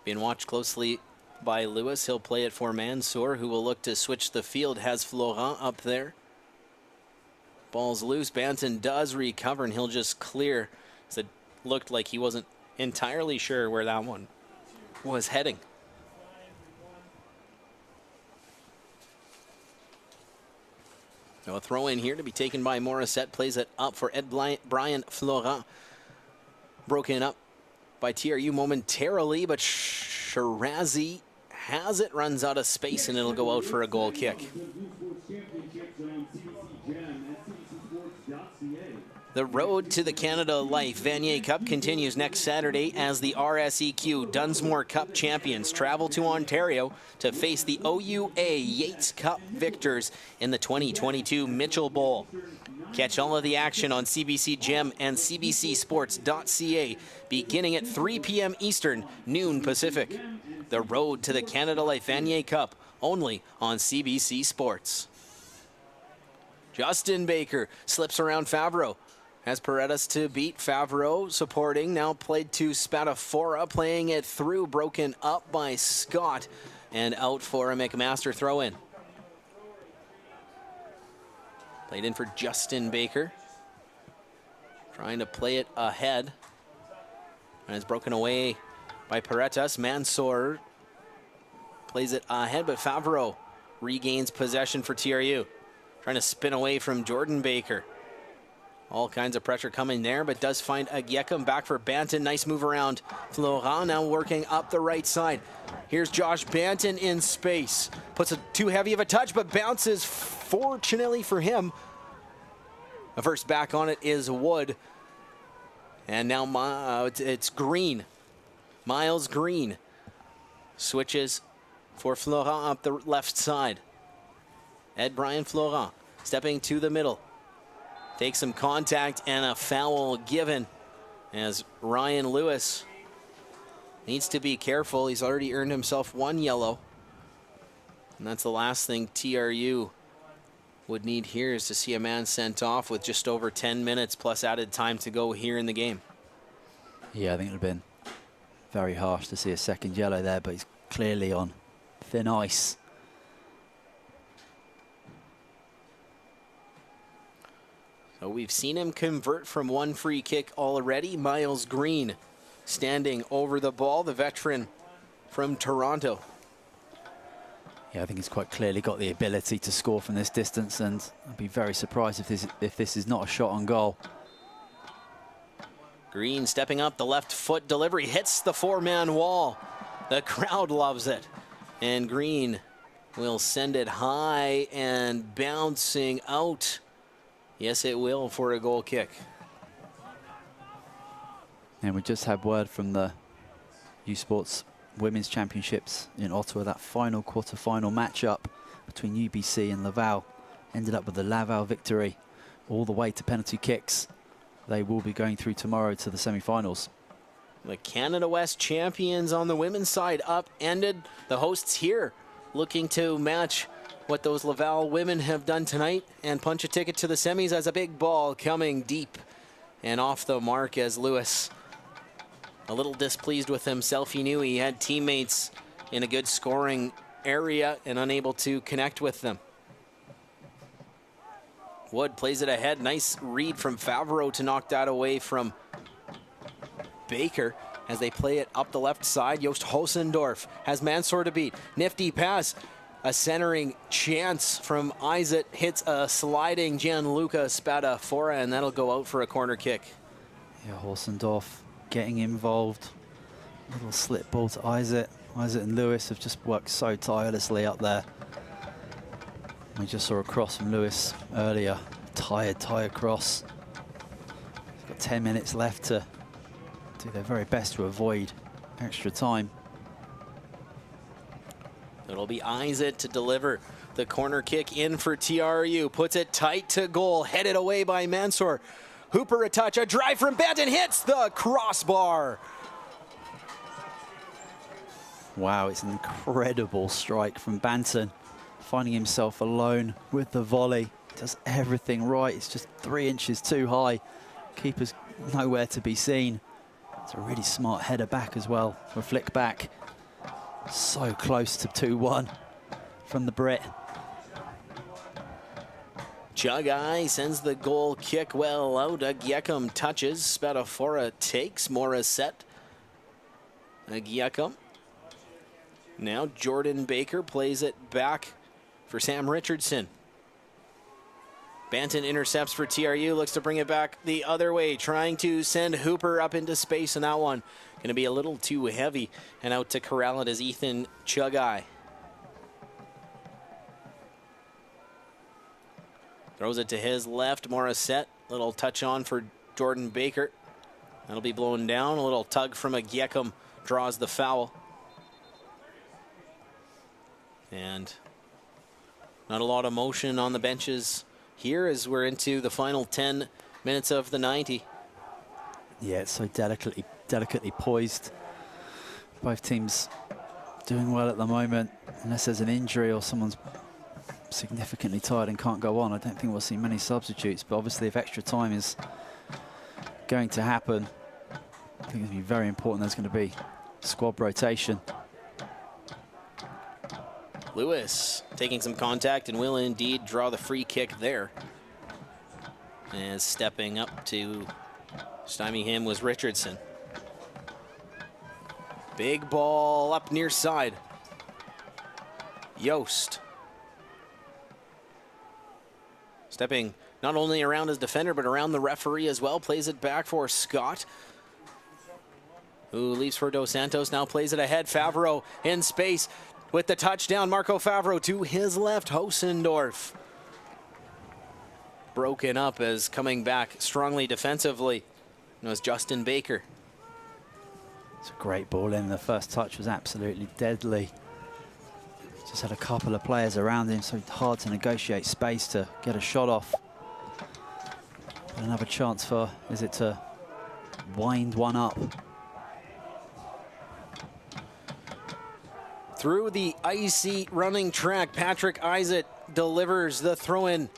being watched closely by Lewis. He'll play it for Mansour, who will look to switch the field. Has Florent up there. Ball's loose. Banton does recover, and he'll just clear. So it looked like he wasn't entirely sure where that one was heading. So a throw in here to be taken by Morissette. Plays it up for Brian Florent. Broken up by TRU momentarily, but Shirazi has it, runs out of space, and it'll go out for a goal kick. The road to the Canada Life Vanier Cup continues next Saturday as the RSEQ Dunsmore Cup champions travel to Ontario to face the OUA Yates Cup victors in the 2022 Mitchell Bowl. Catch all of the action on CBC Gem and cbcsports.ca beginning at 3 p.m. Eastern, noon Pacific. The road to the Canada Life Vanier Cup only on CBC Sports. Justin Baker slips around Favreau. Has Paredes to beat. Favreau supporting, now played to Spadafora, playing it through, broken up by Scott, and out for a McMaster throw-in. Played in for Justin Baker. Trying to play it ahead. And it's broken away by Paredes. Mansour plays it ahead, but Favreau regains possession for TRU. Trying to spin away from Jordan Baker. All kinds of pressure coming there, but does find Agyekam. Back for Banton. Nice move around. Florent now working up the right side. Here's Josh Banton in space. Puts it too heavy of a touch, but bounces, fortunately for him. The first back on it is Wood. And now it's Green. Miles Green switches for Florent up the left side. Ed Brian Florent stepping to the middle. Takes some contact and a foul given as Ryan Lewis needs to be careful. He's already earned himself 1 yellow. And that's the last thing TRU would need here, is to see a man sent off with just over 10 minutes plus added time to go here in the game. Yeah, I think it would have been very harsh to see a second yellow there, but he's clearly on thin ice. So we've seen him convert from 1 free kick already. Miles Green standing over the ball, the veteran from Toronto. Yeah, I think he's quite clearly got the ability to score from this distance, and I'd be very surprised if this is not a shot on goal. Green stepping up, the left foot delivery hits the 4-man wall. The crowd loves it. And Green will send it high and bouncing out. Yes, it will, for a goal kick. And we just had word from the U Sports Women's Championships in Ottawa. That final quarter-final matchup between UBC and Laval ended up with a Laval victory all the way to penalty kicks. They will be going through tomorrow to the semi-finals. The Canada West champions on the women's side upended the hosts here, looking to match what those Laval women have done tonight and punch a ticket to the semis, as a big ball coming deep and off the mark, as Lewis, a little displeased with himself. He knew he had teammates in a good scoring area and unable to connect with them. Wood plays it ahead. Nice read from Favreau to knock that away from Baker as they play it up the left side. Joost Hosendorf has Mansour to beat. Nifty pass. A centering chance from Isaac, hits a sliding Gianluca Spadafora, and that'll go out for a corner kick. Yeah, Hosendorf getting involved. Little slip ball to Isaac. Isaac and Lewis have just worked so tirelessly up there. We just saw a cross from Lewis earlier. Tired cross. He's got 10 minutes left to do their very best to avoid extra time. It'll be Isaac to deliver the corner kick in for TRU. Puts it tight to goal, headed away by Mansour. Hooper a touch, a drive from Banton, hits the crossbar. Wow, it's an incredible strike from Banton. Finding himself alone with the volley. Does everything right. It's just 3 inches too high. Keeper's nowhere to be seen. It's a really smart header back as well. A flick back. So close to 2-1 from the Brit. Chugai sends the goal kick well out. Agyekam touches. Spadafora takes. Morissette. Agyekam. Now Jordan Baker plays it back for Sam Richardson. Banton intercepts for TRU, looks to bring it back the other way, trying to send Hooper up into space, and that one going to be a little too heavy, and out to corral it is Ethan Chugai. Throws it to his left, Morissette, little touch on for Jordan Baker. That'll be blown down, a little tug from Agyekam draws the foul. And not a lot of motion on the benches here as we're into the final 10 minutes of the 90. Yeah, it's so delicately poised. Both teams doing well at the moment. Unless there's an injury or someone's significantly tired and can't go on, I don't think we'll see many substitutes. But obviously, if extra time is going to happen, I think it's going to be very important. There's going to be squad rotation. Lewis taking some contact and will indeed draw the free kick there. And stepping up to stymie him was Richardson. Big ball up near side. Yost. Stepping not only around his defender, but around the referee as well. Plays it back for Scott, who leaves for Dos Santos. Now plays it ahead. Favreau in space with the touchdown. Marco Favreau to his left. Hosendorf broken up as coming back strongly defensively. It was Justin Baker. It's a great ball in. The first touch was absolutely deadly. Just had a couple of players around him, so hard to negotiate space to get a shot off. And another chance for, is it to wind one up? Through the icy running track, Patrick Isaac delivers the throw-in.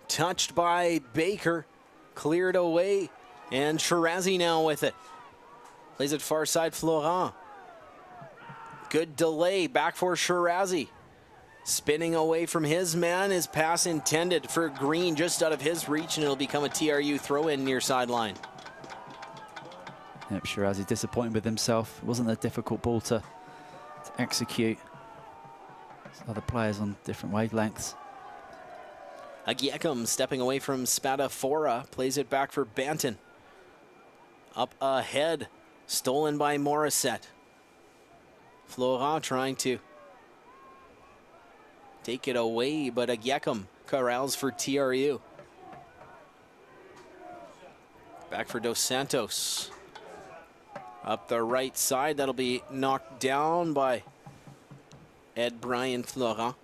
Touched by Baker, cleared away, and Shirazi now with it. Plays it far side, Florent. Good delay, back for Shirazi. Spinning away from his man, his pass intended for Green, just out of his reach, and it'll become a TRU throw-in near sideline. Yep, Shirazi disappointed with himself. It wasn't a difficult ball to execute. There's other players on different wavelengths. Agiekum stepping away from Spadafora, plays it back for Banton. Up ahead, stolen by Morissette. Florent trying to take it away, but Agiekum corrals for TRU. Back for Dos Santos. Up the right side, that'll be knocked down by Ed Brian Florent.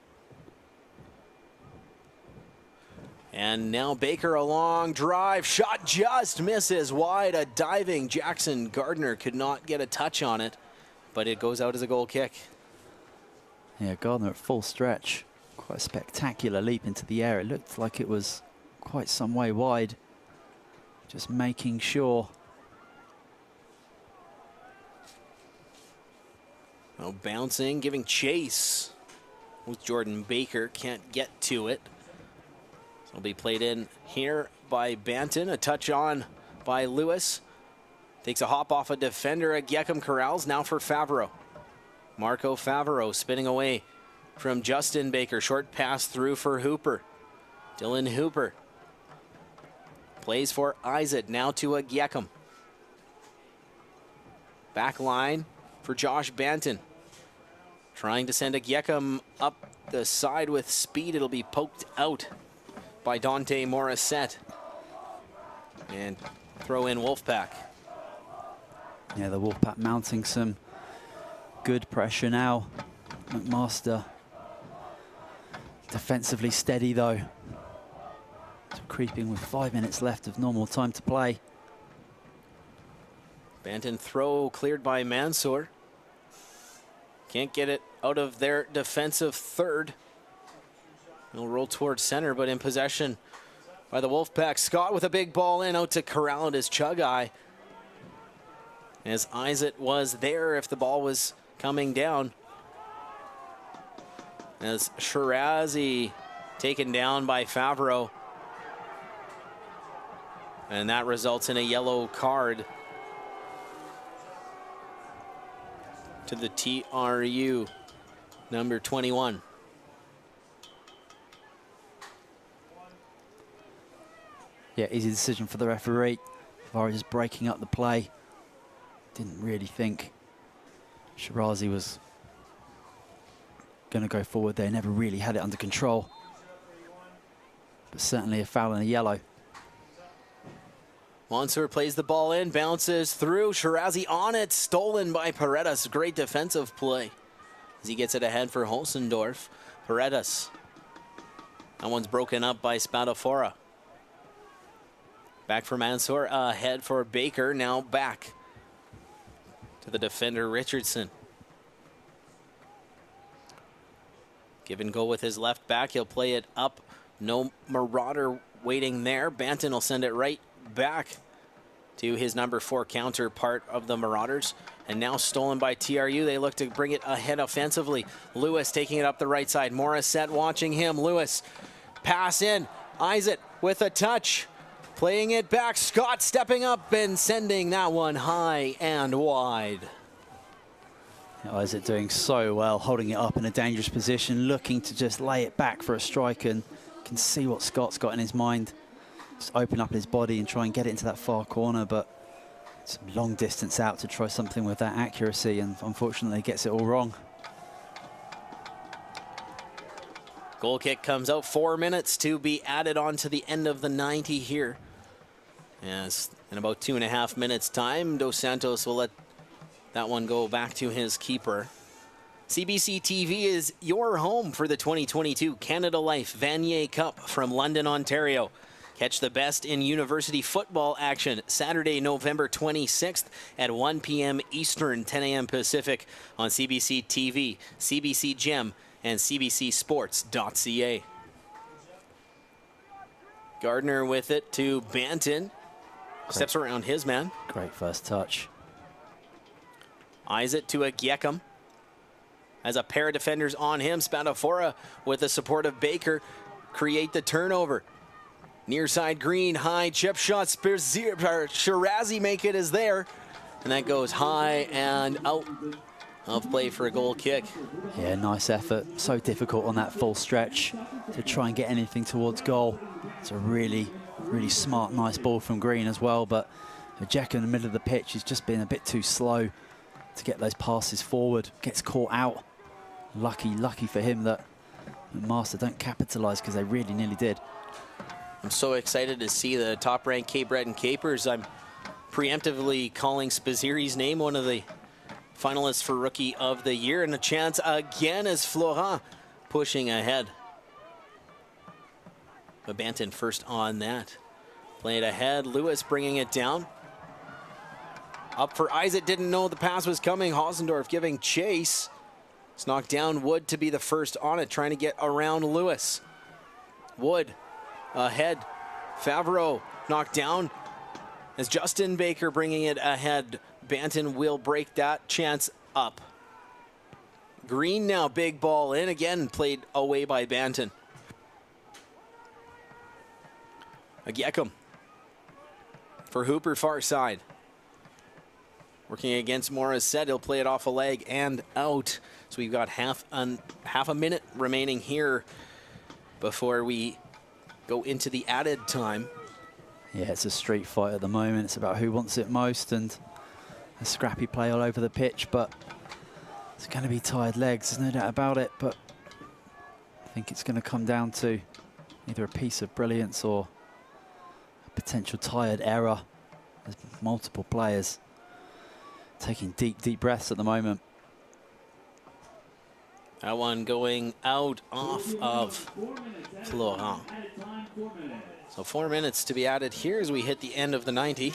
And now Baker, a long drive, shot just misses wide. A diving Jackson Gardner could not get a touch on it, but it goes out as a goal kick. Yeah, Gardner at full stretch. Quite a spectacular leap into the air. It looked like it was quite some way wide. Just making sure. Oh, bouncing, giving chase with Jordan Baker. Can't get to it. So it'll be played in here by Banton. A touch on by Lewis. Takes a hop off a defender at Gekum Corrals. Now for Favreau. Marco Favreau spinning away from Justin Baker. Short pass through for Hooper. Dylan Hooper plays for Isaac. Now to a Gekum. Back line for Josh Banton. Trying to send a Gekum up the side with speed. It'll be poked out by Dante Morissette. And throw in Wolfpack. Yeah, the Wolfpack mounting some good pressure now. McMaster defensively steady though. So creeping with 5 minutes left of normal time to play. Banton throw cleared by Mansour. Can't get it out of their defensive third. It'll roll towards center, but in possession by the Wolfpack. Scott with a big ball in, out to corral it is Chugai. As Isaac was there if the ball was coming down. As Shirazi taken down by Favreau. And that results in a yellow card to the TRU, number 21. Yeah, easy decision for the referee. Varys is breaking up the play. Didn't really think Shirazi was going to go forward there. Never really had it under control. But certainly a foul and a yellow. Mansour plays the ball in, bounces through. Shirazi on it, stolen by Paredes. Great defensive play as he gets it ahead for Holzendorf. Paredes. That one's broken up by Spadafora. Back for Mansour, ahead for Baker, now back to the defender Richardson. Give and go with his left back. He'll play it up. No Marauder waiting there. Banton will send it right back to his number 4 counterpart of the Marauders. And now stolen by TRU. They look to bring it ahead offensively. Lewis taking it up the right side. Morissette watching him. Lewis pass in. Eyes it with a touch. Playing it back. Scott stepping up and sending that one high and wide. Isaac doing so well, holding it up in a dangerous position, looking to just lay it back for a strike, and can see what Scott's got in his mind. Just open up his body and try and get it into that far corner, but some long distance out to try something with that accuracy, and unfortunately gets it all wrong. Goal kick comes out. 4 minutes to be added on to the end of the 90 here. As in about 2.5 minutes time, Dos Santos will let that one go back to his keeper. CBC TV is your home for the 2022 Canada Life Vanier Cup from London, Ontario. Catch the best in university football action Saturday, November 26th at 1 p.m. Eastern, 10 a.m. Pacific on CBC TV, CBC Gem, and cbcsports.ca. Gardner with it to Banton. Steps around his man. Great first touch. Eyes it to a Giekem. As a pair of defenders on him, Spadafora with the support of Baker create the turnover. Near side Green, high chip shot. Shirazi make it is there. And that goes high and out of play for a goal kick. Yeah, nice effort. So difficult on that full stretch to try and get anything towards goal. It's a really smart, nice ball from Green as well, but Jack in the middle of the pitch is just being a bit too slow to get those passes forward. Gets caught out. Lucky for him that McMaster don't capitalize, because they really nearly did. I'm so excited to see the top-ranked Cape Breton Capers. I'm preemptively calling Spaziri's name one of the finalists for Rookie of the Year, and a chance again as Florent pushing ahead. But Banton first on that. Play it ahead. Lewis bringing it down. Up for Isaac. Didn't know the pass was coming. Hausendorf giving chase. It's knocked down. Wood to be the first on it, trying to get around Lewis. Wood ahead. Favreau knocked down as Justin Baker bringing it ahead. Banton will break that chance up. Green now, big ball in. Again, played away by Banton. Agiekum for Hooper, far side. Working against Morissette, he'll play it off a leg and out. So we've got half a minute remaining here before we go into the added time. Yeah, it's a street fight at the moment. It's about who wants it most, and a scrappy play all over the pitch, but it's going to be tired legs, there's no doubt about it. But I think it's going to come down to either a piece of brilliance or a potential tired error. There's multiple players taking deep breaths at the moment. That one going out off of Florent. So 4 minutes to be added here as we hit the end of the 90.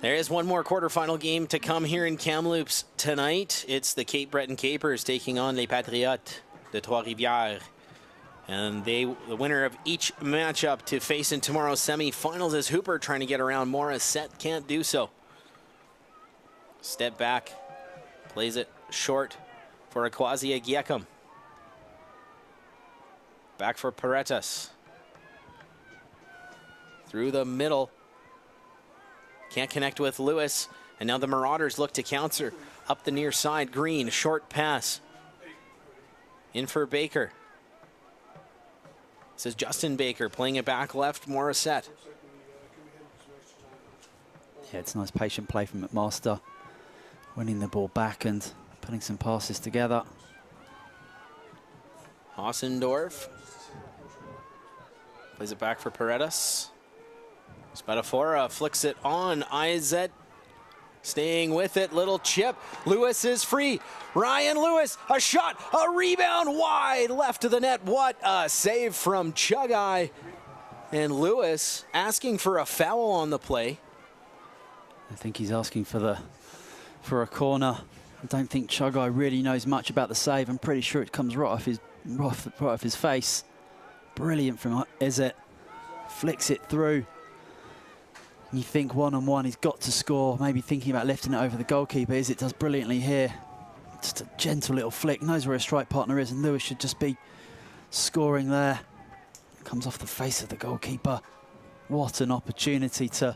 There is one more quarterfinal game to come here in Kamloops tonight. It's the Cape Breton Capers taking on Les Patriotes de Trois-Rivières. And the winner of each matchup to face in tomorrow's semifinals is Hooper, trying to get around Morissette. Can't do so. Step back. Plays it short for Akwasi Agiekum. Back for Paretas. Through the middle. Can't connect with Lewis. And now the Marauders look to counter. Up the near side, Green, short pass. In for Baker. This is Justin Baker playing it back left, Morissette. Yeah, it's a nice patient play from McMaster. Winning the ball back and putting some passes together. Hausendorf plays it back for Paredes. Spadafora flicks it on. Izet staying with it. Little chip. Lewis is free. Ryan Lewis, a shot, a rebound wide left of the net. What a save from Chugai. And Lewis asking for a foul on the play. I think he's asking for a corner. I don't think Chugai really knows much about the save. I'm pretty sure it comes right off his face. Brilliant from Izzet. Flicks it through. You think one-on-one, he's got to score. Maybe thinking about lifting it over the goalkeeper. Izzet does brilliantly here. Just a gentle little flick. Knows where his strike partner is, and Lewis should just be scoring there. Comes off the face of the goalkeeper. What an opportunity to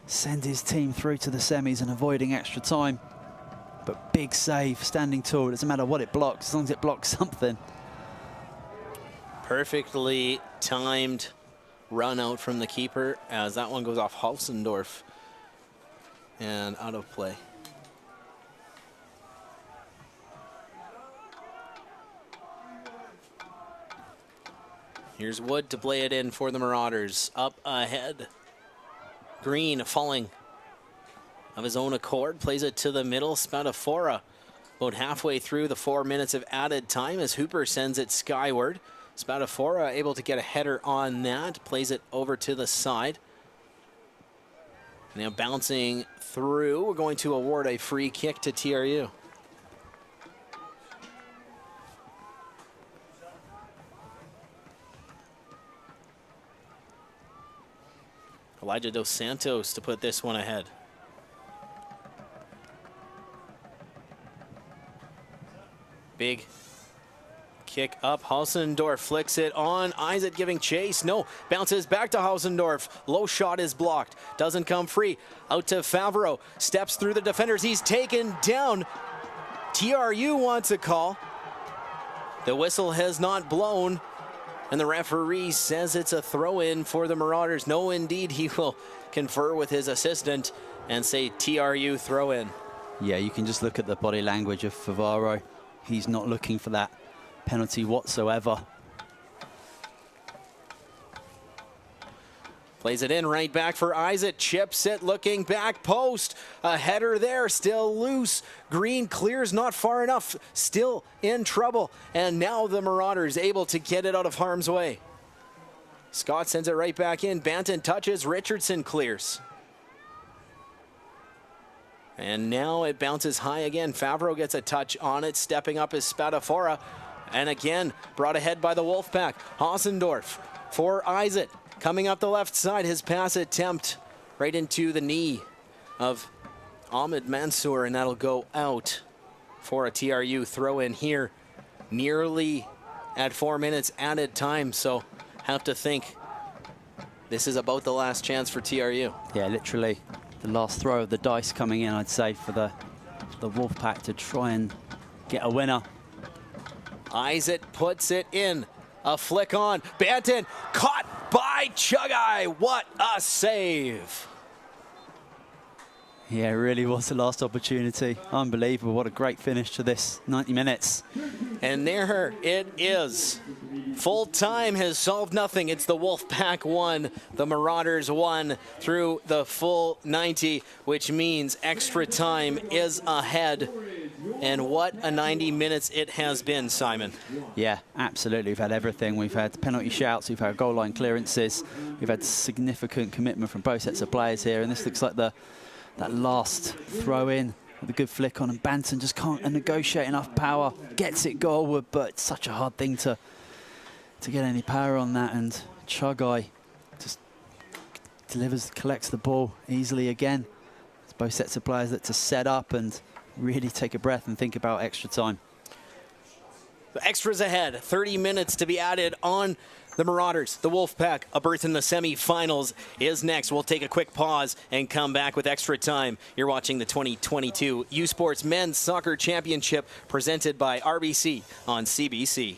send his team through to the semis and avoiding extra time. But big save, standing tall. It doesn't matter what it blocks, as long as it blocks something. Perfectly timed run out from the keeper as that one goes off Hausendorf and out of play. Here's Wood to play it in for the Marauders. Up ahead. Green falling of his own accord. Plays it to the middle. Spadafora about halfway through the 4 minutes of added time as Hooper sends it skyward. Spadafora able to get a header on that. Plays it over to the side. Now bouncing through. We're going to award a free kick to TRU. Elijah Dos Santos to put this one ahead. Big kick up. Hausendorf flicks it on. Izzet giving chase. No. Bounces back to Hausendorf. Low shot is blocked. Doesn't come free. Out to Favreau. Steps through the defenders. He's taken down. TRU wants a call. The whistle has not blown. And the referee says it's a throw-in for the Marauders. No, indeed, he will confer with his assistant and say TRU throw-in. Yeah, you can just look at the body language of Favreau. He's not looking for that penalty whatsoever. Plays it in right back for Izzet. Chips it, looking back post. A header there, still loose. Green clears not far enough. Still in trouble. And now the Marauders able to get it out of harm's way. Scott sends it right back in. Banton touches. Richardson clears. And now it bounces high again. Favreau gets a touch on it. Stepping up is Spadafora. And again, brought ahead by the Wolfpack. Hausendorf for Izzet. Coming up the left side, his pass attempt right into the knee of Ahmed Mansour, and that'll go out for a TRU throw-in here. Nearly at 4 minutes added time, so have to think this is about the last chance for TRU. Yeah, literally the last throw of the dice coming in, I'd say, for the Wolfpack to try and get a winner. Izzet puts it in. A flick on. Banton caught by Chugai. What a save. Yeah, it really was the last opportunity. Unbelievable. What a great finish to this 90 minutes. And there it is. Full time has solved nothing. It's the Wolfpack 1, the Marauders 1 through the full 90, which means extra time is ahead. And what a 90 minutes it has been, Simon. Yeah, absolutely. We've had everything. We've had penalty shouts. We've had goal line clearances. We've had significant commitment from both sets of players here. And this looks like that last throw in with a good flick on. And Banton just can't negotiate enough power. Gets it goalward, but it's such a hard thing to get any power on that. And Chugai just collects the ball easily again. It's both sets of players that to set up and really take a breath and think about extra time. The extras ahead, 30 minutes to be added on the Marauders. The Wolfpack, a berth in the semi-finals is next. We'll take a quick pause and come back with extra time. You're watching the 2022 U Sports Men's Soccer Championship presented by RBC on CBC.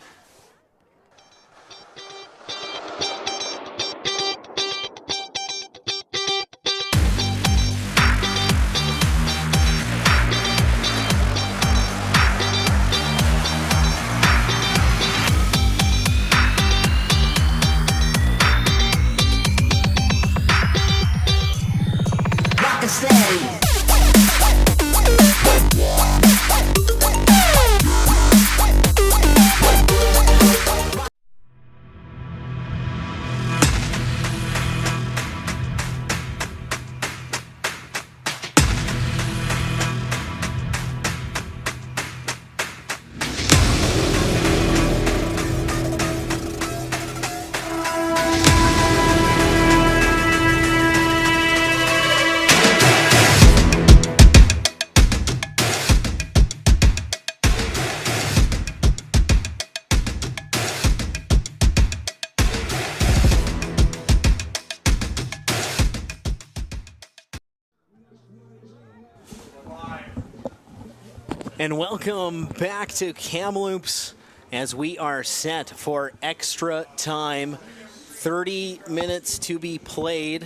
And welcome back to Kamloops as we are set for extra time. 30 minutes to be played.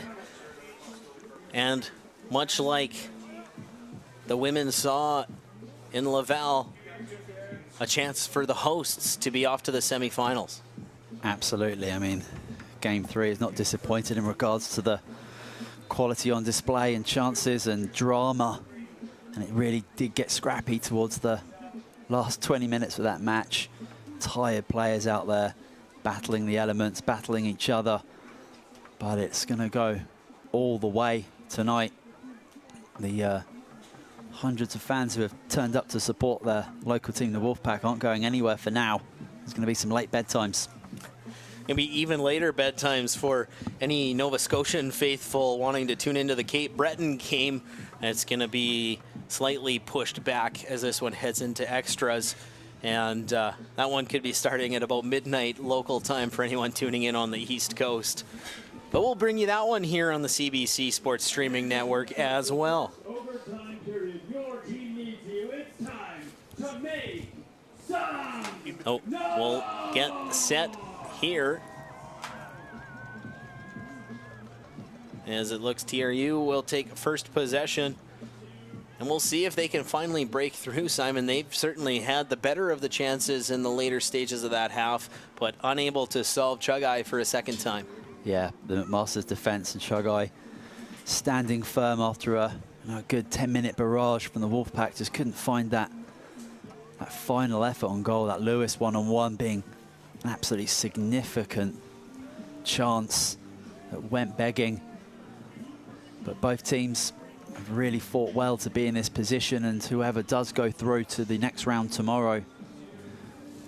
And much like the women saw in Laval, a chance for the hosts to be off to the semifinals. Absolutely. I mean, Game 3 is not disappointed in regards to the quality on display and chances and drama. And it really did get scrappy towards the last 20 minutes of that match. Tired players out there battling the elements, battling each other. But it's going to go all the way tonight. The hundreds of fans who have turned up to support their local team, the Wolfpack, aren't going anywhere for now. There's going to be some late bedtimes. Going to be even later bedtimes for any Nova Scotian faithful wanting to tune into the Cape Breton game. And it's going to be slightly pushed back as this one heads into extras. And that one could be starting at about midnight local time for anyone tuning in on the East Coast. But we'll bring you that one here on the CBC Sports Streaming Network as well. Overtime period. Your team needs you. It's time to make some. Oh, we'll get set here. As it looks, TRU will take first possession. And we'll see if they can finally break through, Simon. They've certainly had the better of the chances in the later stages of that half, but unable to solve Chugai for a second time. Yeah, the McMaster's defense and Chugai standing firm after a good 10-minute barrage from the Wolfpack. Just couldn't find that final effort on goal. That Lewis one-on-one being an absolutely significant chance that went begging. But both teams have really fought well to be in this position, and whoever does go through to the next round tomorrow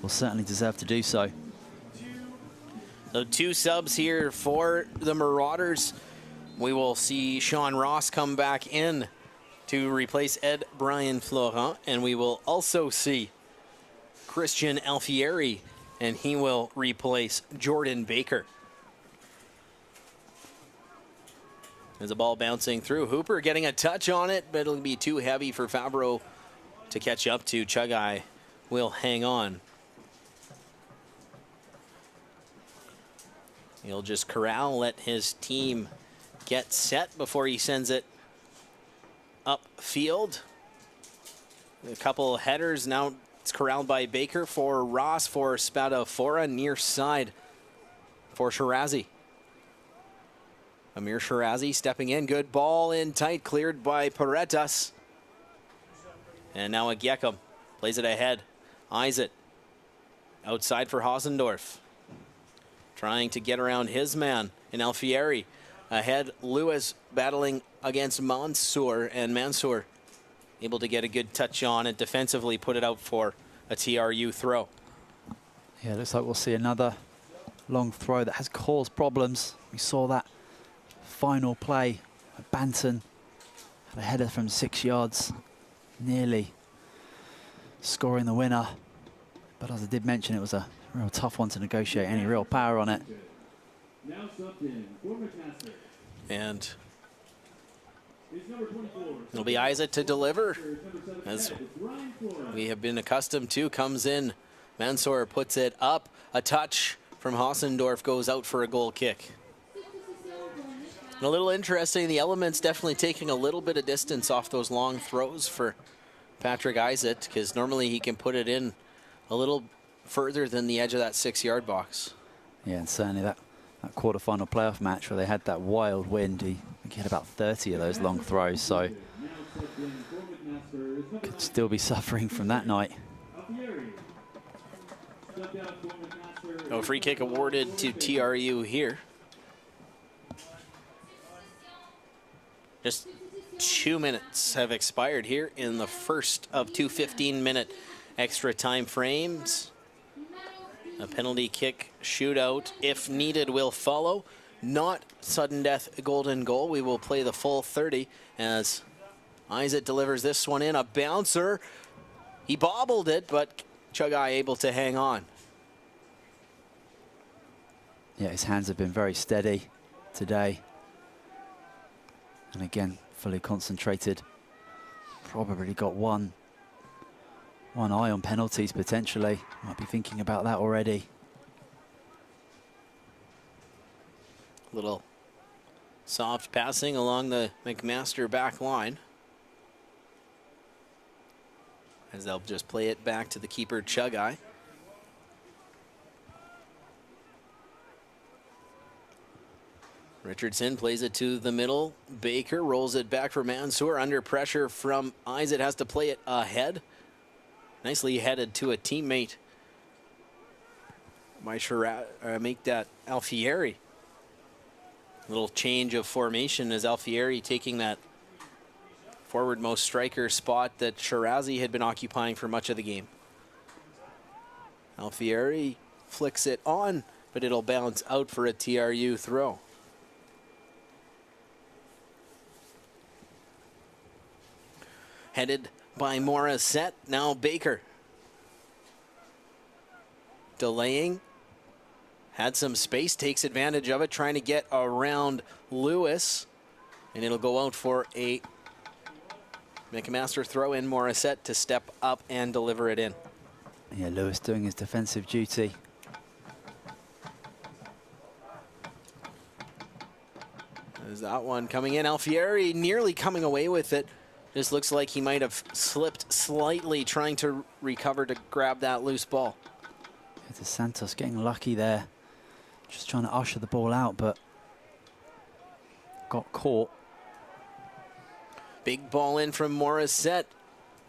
will certainly deserve to do so. So 2 subs here for the Marauders. We will see Sean Ross come back in to replace Ed Brian Florent, and we will also see Christian Alfieri, and he will replace Jordan Baker. There's a ball bouncing through. Hooper getting a touch on it, but it'll be too heavy for Fabro to catch up to. Chugai will hang on. He'll just corral, let his team get set before he sends it upfield. A couple headers. Now it's corralled by Baker for Ross, for Spadafora, near side for Shirazi. Amir Shirazi stepping in. Good ball in tight, cleared by Paretas. And now a Gekum plays it ahead. Eyes it. Outside for Hausendorf. Trying to get around his man in Alfieri. Ahead, Lewis battling against Mansour, and Mansour able to get a good touch on it defensively, put it out for a TRU throw. Yeah, looks like we'll see another long throw that has caused problems. We saw that final play. Banton had a header from 6 yards, nearly scoring the winner. But as I did mention, it was a real tough one to negotiate any real power on it. Now subbed in for McMaster. And Is number 24. it'll be Isaac to deliver, as we have been accustomed to. Comes in, Mansour puts it up. A touch from Hausendorf goes out for a goal kick. And a little interesting, the elements definitely taking a little bit of distance off those long throws for Patrick Isaac, because normally he can put it in a little further than the edge of that 6-yard box. Yeah, and certainly that quarterfinal playoff match where they had that wild wind, he had about 30 of those long throws, so could still be suffering from that night. No free kick awarded to TRU here. Just 2 minutes have expired here in the first of 2 15-minute extra time frames. A penalty kick shootout, if needed, will follow. Not sudden death golden goal. We will play the full 30 as Isaac delivers this one in. A bouncer. He bobbled it, but Chugai able to hang on. Yeah, his hands have been very steady today. And again, fully concentrated. Probably got one one eye on penalties potentially. Might be thinking about that already. Little soft passing along the McMaster back line, as they'll just play it back to the keeper, Chugai. Richardson plays it to the middle. Baker rolls it back for Mansour. Under pressure from Isaac, has to play it ahead. Nicely headed to a teammate. Make that Alfieri. Little change of formation as Alfieri taking that forwardmost striker spot that Shirazi had been occupying for much of the game. Alfieri flicks it on, but it'll bounce out for a TRU throw. Headed by Morissette, now Baker. Delaying, had some space, takes advantage of it, trying to get around Lewis, and it'll go out for a McMaster throw in. Morissette to step up and deliver it in. Yeah, Lewis doing his defensive duty. There's that one coming in. Alfieri nearly coming away with it. This looks like he might have slipped slightly trying to recover to grab that loose ball. Yeah, Dos Santos getting lucky there. Just trying to usher the ball out, but got caught. Big ball in from Morissette.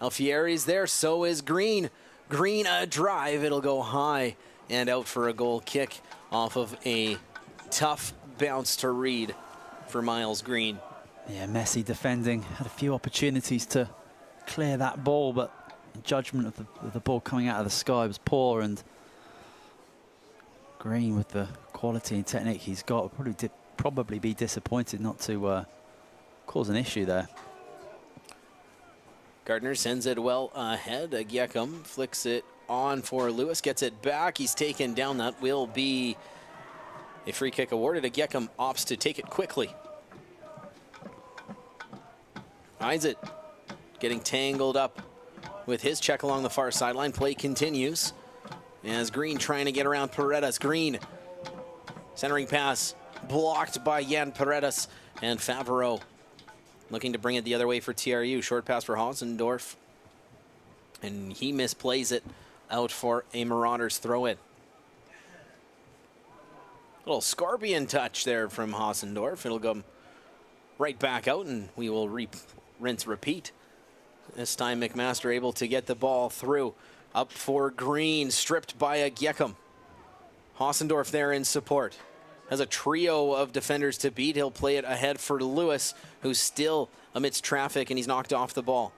Alfieri's there, so is Green. Green a drive, it'll go high and out for a goal kick off of a tough bounce to read for Miles Green. Yeah, messy defending. Had a few opportunities to clear that ball, but the judgment of the ball coming out of the sky was poor, and Green, with the quality and technique he's got, would probably be disappointed not to cause an issue there. Gardner sends it well ahead. Agyekam flicks it on for Lewis, gets it back. He's taken down. That will be a free kick awarded. Agyekam opts to take it quickly. Isaac getting tangled up with his check along the far sideline. Play continues as Green trying to get around Paredes. Green, centering pass blocked by Jan Paredes, and Favreau looking to bring it the other way for TRU. Short pass for Hausendorf, and he misplays it out for a Marauders throw-in. Little scorpion touch there from Hausendorf. It'll go right back out, and we will rinse, repeat. This time McMaster able to get the ball through. Up for Green, stripped by Agyekam. Hausendorf there in support. Has a trio of defenders to beat. He'll play it ahead for Lewis, who's still amidst traffic, and he's knocked off the ball.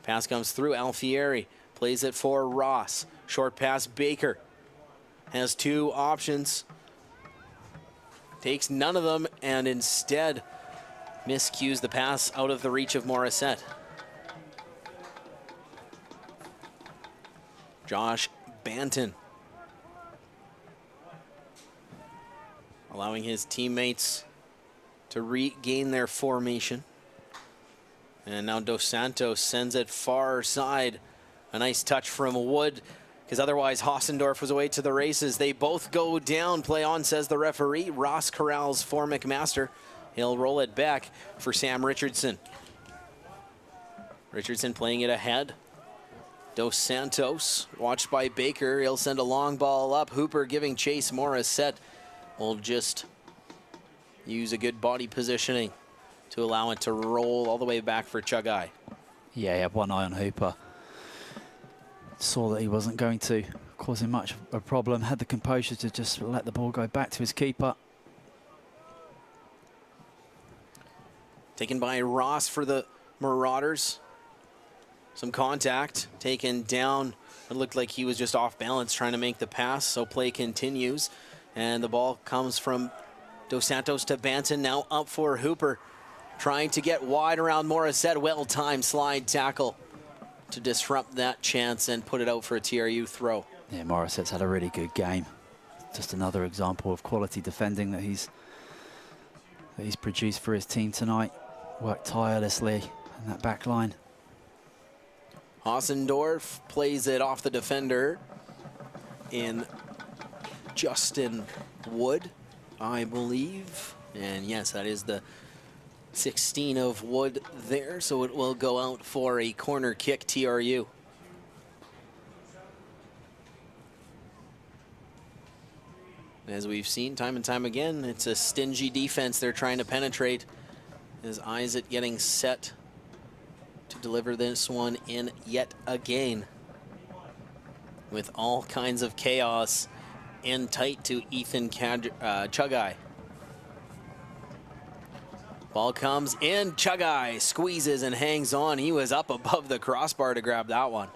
Pass comes through. Alfieri plays it for Ross. Short pass, Baker. Has two options. Takes none of them, and instead miscues the pass out of the reach of Morissette. Josh Banton allowing his teammates to regain their formation. And now Dos Santos sends it far side. A nice touch from Wood, because otherwise Hausendorf was away to the races. They both go down. Play on, says the referee. Ross corrals for McMaster. He'll roll it back for Sam Richardson. Richardson playing it ahead. Dos Santos, watched by Baker. He'll send a long ball up. Hooper giving chase. Morissette will just use a good body positioning to allow it to roll all the way back for Chugai. Yeah, he had one eye on Hooper. Saw that he wasn't going to cause him much of a problem. Had the composure to just let the ball go back to his keeper. Taken by Ross for the Marauders. Some contact taken down. It looked like he was just off balance trying to make the pass, so play continues. And the ball comes from Dos Santos to Banton, now up for Hooper. Trying to get wide around Morissette. Well-timed slide tackle to disrupt that chance and put it out for a TRU throw. Yeah, Morissette's had a really good game. Just another example of quality defending that he's produced for his team tonight. Worked tirelessly in that back line. Hossendorf plays it off the defender in Justin Wood, I believe. And yes, that is the 16 of Wood there, so it will go out for a corner kick, TRU. As we've seen time and time again, it's a stingy defense they're trying to penetrate. As Isaac getting set to deliver this one in yet again. With all kinds of chaos in tight to Ethan Chugai. Ball comes in, Chugai squeezes and hangs on. He was up above the crossbar to grab that one.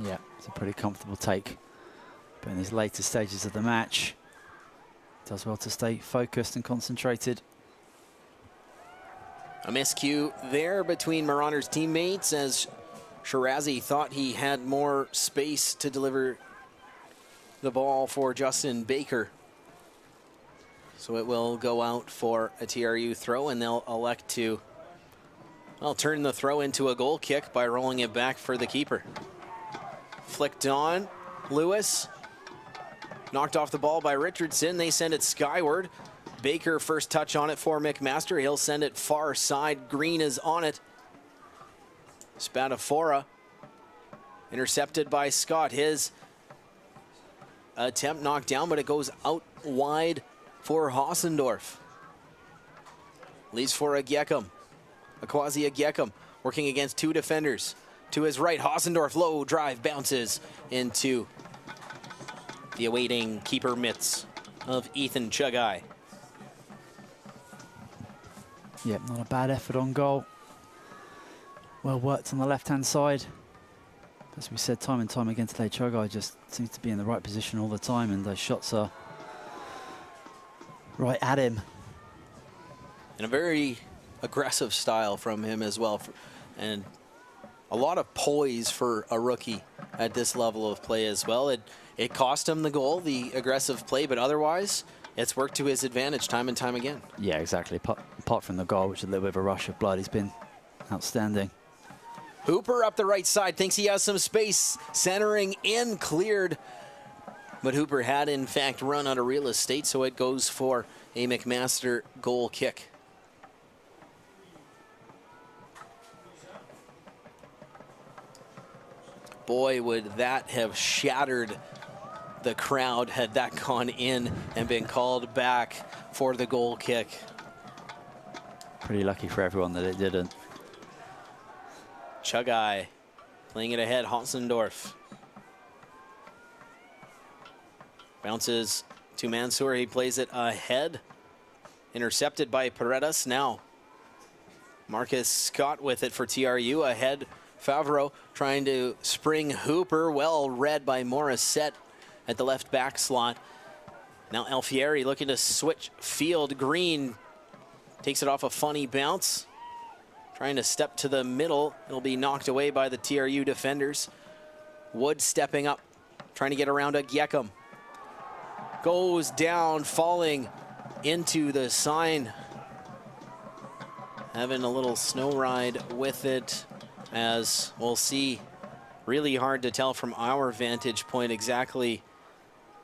Yeah, it's a pretty comfortable take. But in these later stages of the match, does well to stay focused and concentrated. A miscue there between Marauder's teammates as Shirazi thought he had more space to deliver the ball for Justin Baker. So it will go out for a TRU throw, and they'll elect to, well, turn the throw into a goal kick by rolling it back for the keeper. Flicked on, Lewis. Knocked off the ball by Richardson. They send it skyward. Baker first touch on it for McMaster. He'll send it far side. Green is on it. Spadafora intercepted by Scott. His attempt knocked down, but it goes out wide for Hossendorf. Leaves for Agyekam. Akwazi Agyekam working against two defenders. To his right, Hossendorf low drive bounces into the awaiting keeper mitts of Ethan Chugai. Yep, not a bad effort on goal. Well worked on the left-hand side. As we said time and time again today, Chugai just seems to be in the right position all the time, and those shots are right at him. And a very aggressive style from him as well. And a lot of poise for a rookie at this level of play as well. It cost him the goal, the aggressive play, but otherwise, it's worked to his advantage time and time again. Yeah, exactly. Apart from the goal, which is a little bit of a rush of blood, he's been outstanding. Hooper up the right side, thinks he has some space, centering in, cleared. But Hooper had, in fact, run out of real estate, so it goes for a McMaster goal kick. Boy, would that have shattered the crowd had that gone in and been called back for the goal kick. Pretty lucky for everyone that it didn't. Chugai playing it ahead, Hossendorf. Bounces to Mansour, he plays it ahead. Intercepted by Paredes now. Marcus Scott with it for TRU, ahead Favreau trying to spring Hooper, well read by Morissette at the left back slot. Now Alfieri looking to switch field. Green takes it off a funny bounce. Trying to step to the middle. It'll be knocked away by the TRU defenders. Wood stepping up, trying to get around Agyekam. Goes down, falling into the sign. Having a little snow ride with it, as we'll see. Really hard to tell from our vantage point exactly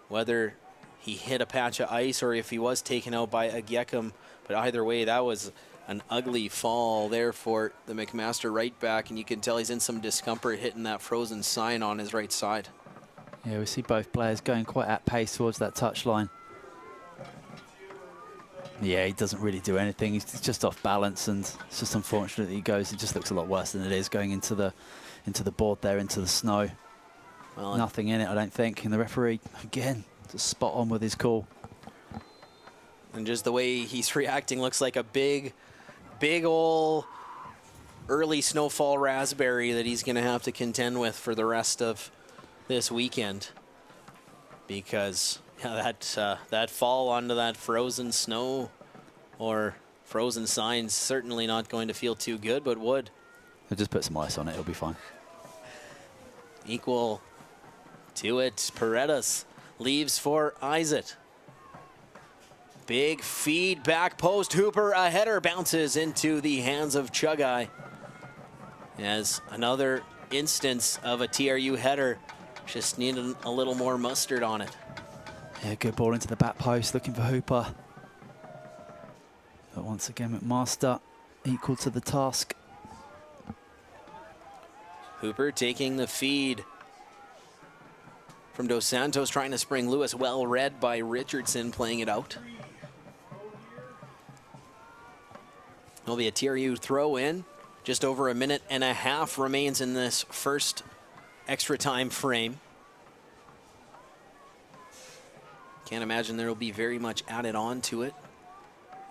whether he hit a patch of ice or if he was taken out by Agyekam. But either way, that was an ugly fall there for the McMaster right back, and you can tell he's in some discomfort hitting that frozen sign on his right side. Yeah, we see both players going quite at pace towards that touchline. Yeah, he doesn't really do anything. He's just off balance, and it's just unfortunate that he goes. It just looks a lot worse than it is going into the board there, into the snow. Well, nothing in it, I don't think. And the referee, again, just spot on with his call. And just the way he's reacting looks like a big ol' early snowfall raspberry that he's going to have to contend with for the rest of this weekend. Because that fall onto that frozen snow or frozen signs certainly not going to feel too good, but would. He'll just put some ice on it, it'll be fine. Equal to it, Paredes leaves for Isaac. Big feed, back post, Hooper, a header bounces into the hands of Chugai. As another instance of a TRU header. Just needed a little more mustard on it. Yeah, good ball into the back post, looking for Hooper. But once again, McMaster equal to the task. Hooper taking the feed from Dos Santos, trying to spring Lewis. Well read by Richardson, playing it out. It'll be a TRU throw in. Just over a minute and a half remains in this first extra time frame. Can't imagine there will be very much added on to it,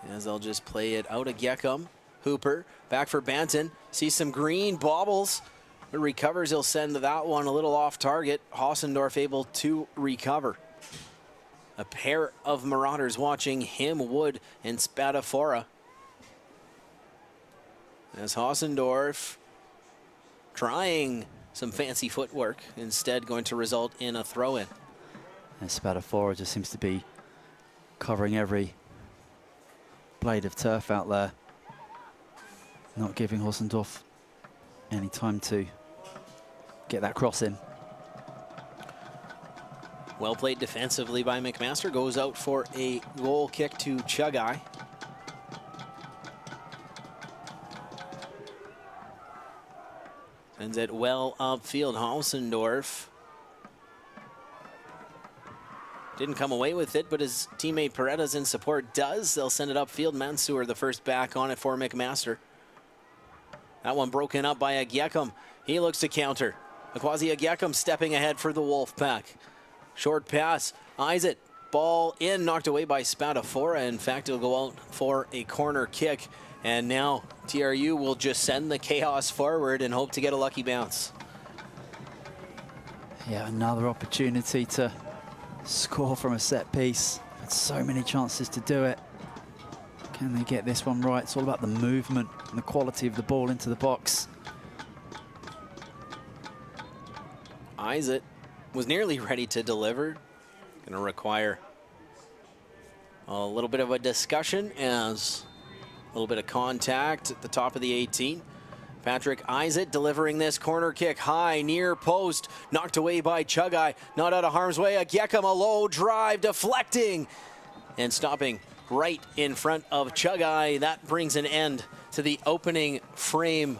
as they'll just play it out. Agyekam, Hooper, back for Banton. Sees some green, bobbles, but recovers. He'll send that one a little off target. Hausendorf able to recover. A pair of Marauders watching him, Wood and Spadafora. As Hausendorf trying some fancy footwork, instead going to result in a throw-in. And Spadafora just seems to be covering every blade of turf out there, not giving Hausendorf any time to get that cross in. Well played defensively by McMaster. Goes out for a goal kick to Chugai. Sends it well upfield. Hausendorf didn't come away with it, but his teammate Paredes in support does. They'll send it upfield. Mansour, the first back on it for McMaster. That one broken up by Agyekam. He looks to counter. Akwazi Agyekam stepping ahead for the Wolfpack. Short pass, eyes it. Ball in, knocked away by Spadafora. In fact, it'll go out for a corner kick. And now TRU will just send the chaos forward and hope to get a lucky bounce. Yeah, another opportunity to score from a set piece. Had so many chances to do it. Can they get this one right? It's all about the movement and the quality of the ball into the box. Isaac was nearly ready to deliver. Going to require a little bit of a discussion, as a little bit of contact at the top of the 18. Patrick Isaac delivering this corner kick high, near post, knocked away by Chugai, not out of harm's way. Agyekam, a low drive, deflecting and stopping right in front of Chugai. That brings an end to the opening frame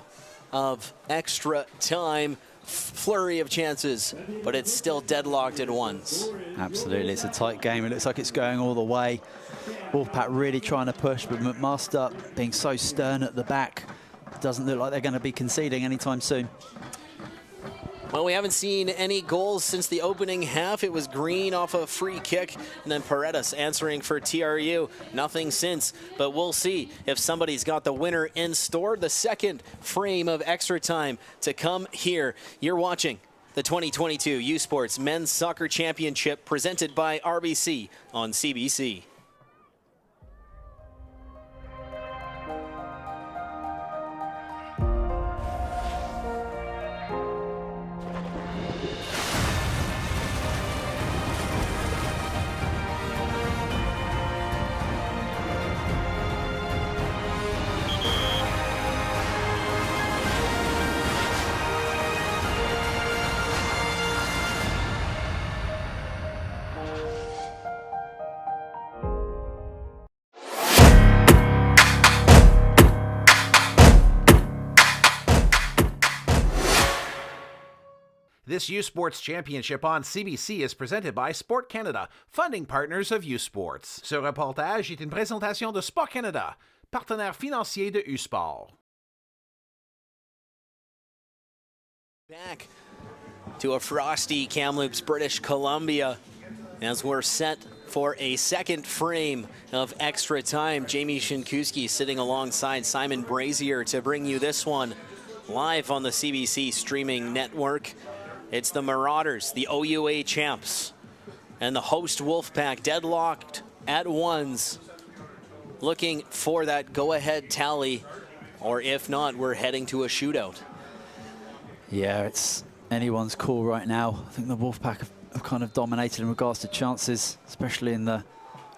of extra time. Flurry of chances, but it's still deadlocked at ones. Absolutely, it's a tight game. It looks like it's going all the way. Wolfpack really trying to push, but McMaster being so stern at the back, doesn't look like they're going to be conceding anytime soon. Well, we haven't seen any goals since the opening half. It was Green off a free kick, and then Paredes answering for TRU. Nothing since, but we'll see if somebody's got the winner in store. The second frame of extra time to come here. You're watching the 2022 U Sports Men's Soccer Championship presented by RBC on CBC. This U Sports Championship on CBC is presented by Sport Canada, funding partners of U Sports. Ce reportage est une présentation de Sport Canada, partenaire financier de U Sport. Back to a frosty Kamloops, British Columbia, as we're set for a second frame of extra time. Jamie Shinkuski sitting alongside Simon Brazier to bring you this one live on the CBC streaming network. It's the Marauders, the OUA champs, and the host Wolfpack deadlocked at ones, looking for that go-ahead tally, or if not, we're heading to a shootout. Yeah, it's anyone's call right now. I think the Wolfpack have kind of dominated in regards to chances, especially in the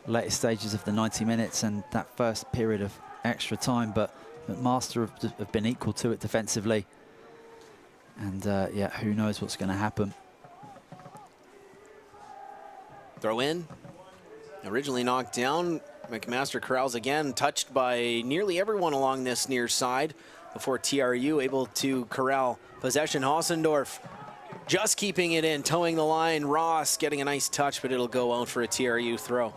later stages of the 90 minutes and that first period of extra time, but McMaster have been equal to it defensively. And yeah, who knows what's going to happen. Throw in. Originally knocked down. McMaster corrals again, touched by nearly everyone along this near side before TRU able to corral possession. Hausendorf just keeping it in, towing the line. Ross getting a nice touch, but it'll go out for a TRU throw.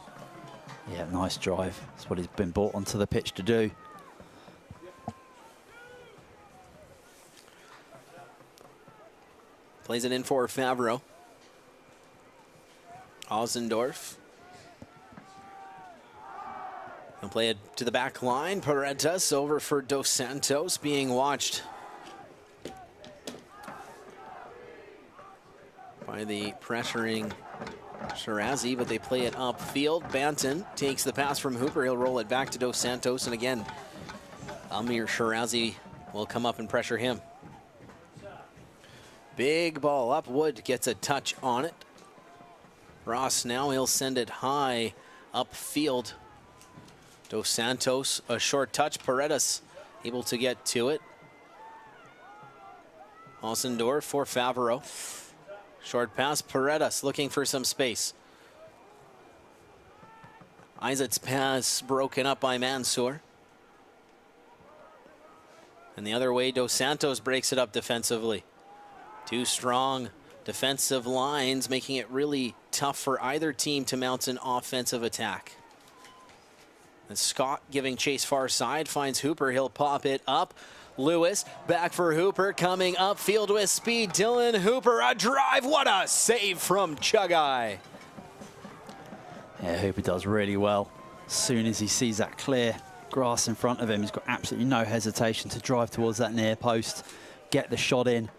Yeah, nice drive. That's what he's been brought onto the pitch to do. Plays it in for Favreau. Hausendorf. He'll play it to the back line. Paredes over for Dos Santos, being watched by the pressuring Shirazi, but they play it upfield. Banton takes the pass from Hooper. He'll roll it back to Dos Santos, and again, Amir Shirazi will come up and pressure him. Big ball up. Wood gets a touch on it. Ross now, he'll send it high upfield. Dos Santos, a short touch. Paredes able to get to it. Hausendorf for Favreau. Short pass. Paredes looking for some space. Isaac's pass broken up by Mansour. And the other way, Dos Santos breaks it up defensively. Two strong defensive lines, making it really tough for either team to mount an offensive attack. And Scott giving chase far side, finds Hooper. He'll pop it up. Lewis back for Hooper, coming upfield with speed. Dylan Hooper, a drive. What a save from Chugai. Yeah, Hooper does really well. As soon as he sees that clear grass in front of him, he's got absolutely no hesitation to drive towards that near post, get the shot in.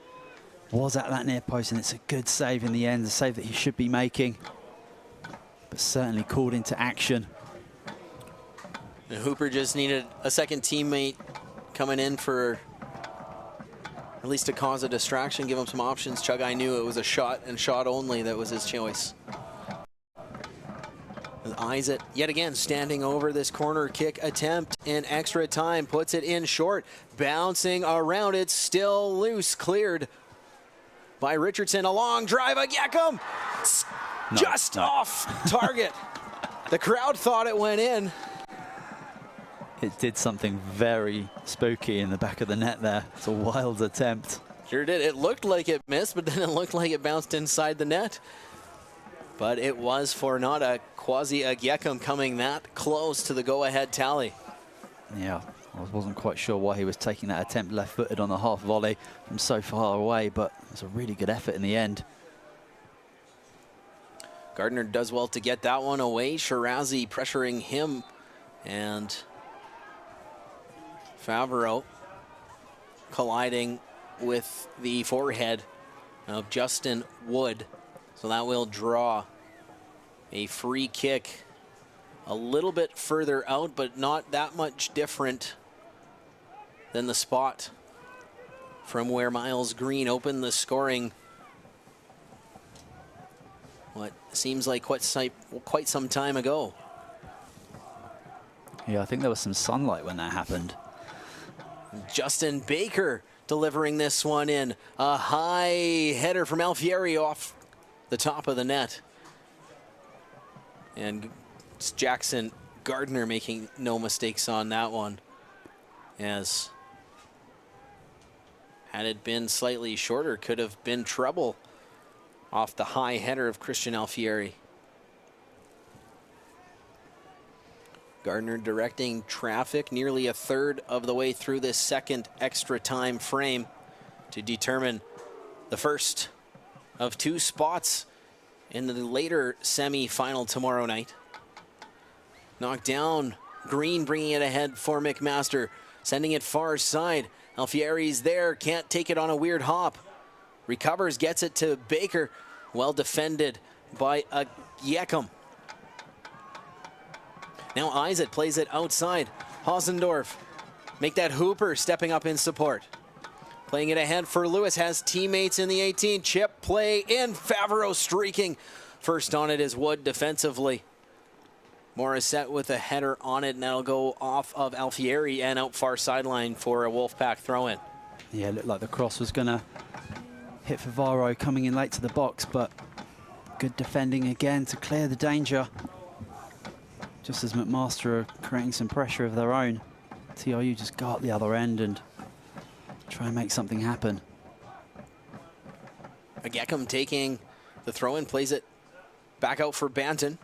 Was at that near post, and it's a good save in the end, a save that he should be making, but certainly called into action. And Hooper just needed a second teammate coming in for at least to cause a distraction, give him some options. Chugai knew it was a shot and shot only that was his choice. And Isaac yet again standing over this corner kick attempt in extra time, puts it in short, bouncing around it, still loose, cleared by Richardson. A long drive, Agyekum just off target. The crowd thought it went in. It did something very spooky in the back of the net there. It's a wild attempt. Sure did. It looked like it missed, but then it looked like it bounced inside the net. But it was for not a Quasi Agyekum coming that close to the go-ahead tally. Yeah, I wasn't quite sure why he was taking that attempt left-footed on the half volley from so far away, but it was a really good effort in the end. Gardner does well to get that one away. Shirazi pressuring him, and Favreau colliding with the forehead of Justin Wood. So that will draw a free kick a little bit further out, but not that much different than the spot from where Miles Green opened the scoring. What seems like quite some time ago. Yeah, I think there was some sunlight when that happened. Justin Baker delivering this one in. A high header from Alfieri off the top of the net. And it's Jackson Gardner making no mistakes on that one. As had it been slightly shorter, could have been trouble off the high header of Christian Alfieri. Gardner directing traffic nearly a third of the way through this second extra time frame to determine the first of two spots in the later semi-final tomorrow night. Knocked down, Green bringing it ahead for McMaster, sending it far side. Alfieri's there, can't take it on a weird hop. Recovers, gets it to Baker, well defended by Agyekum. Now Isaac plays it outside. Hausendorf, make that Hooper stepping up in support. Playing it ahead for Lewis, has teammates in the 18. Chip play in, Favreau streaking. First on it is Wood defensively. Morissette with a header on it, and that'll go off of Alfieri and out far sideline for a Wolfpack throw-in. Yeah, it looked like the cross was gonna hit for Varro coming in late to the box, but good defending again to clear the danger. Just as McMaster are creating some pressure of their own, TRU just go up the other end and try and make something happen. Ageckham taking the throw-in, plays it back out for Banton.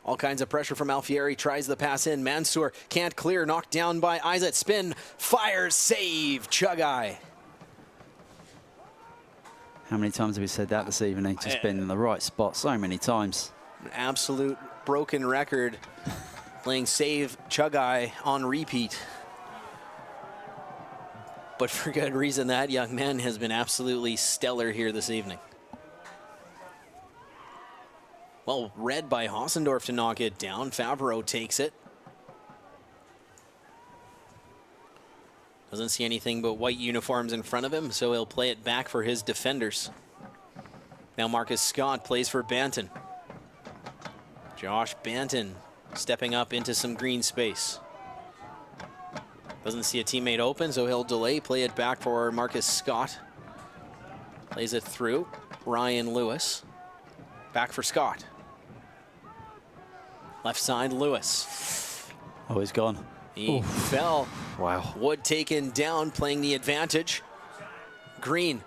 All kinds of pressure from Alfieri, tries the pass in. Mansour can't clear, knocked down by Isaac. Spin, fires, save, Chugai. How many times have we said that this evening? Just been in the right spot so many times. An absolute broken record, playing save Chugai on repeat. But for good reason, that young man has been absolutely stellar here this evening. Well read by Hossendorf to knock it down. Favreau takes it. Doesn't see anything but white uniforms in front of him, so he'll play it back for his defenders. Now Marcus Scott plays for Banton. Josh Banton stepping up into some green space. Doesn't see a teammate open, so he'll delay, play it back for Marcus Scott. Plays it through. Ryan Lewis. Back for Scott. Left side, Lewis. Oh, he's gone. He fell. Wow. Wood taken down, playing the advantage. Green.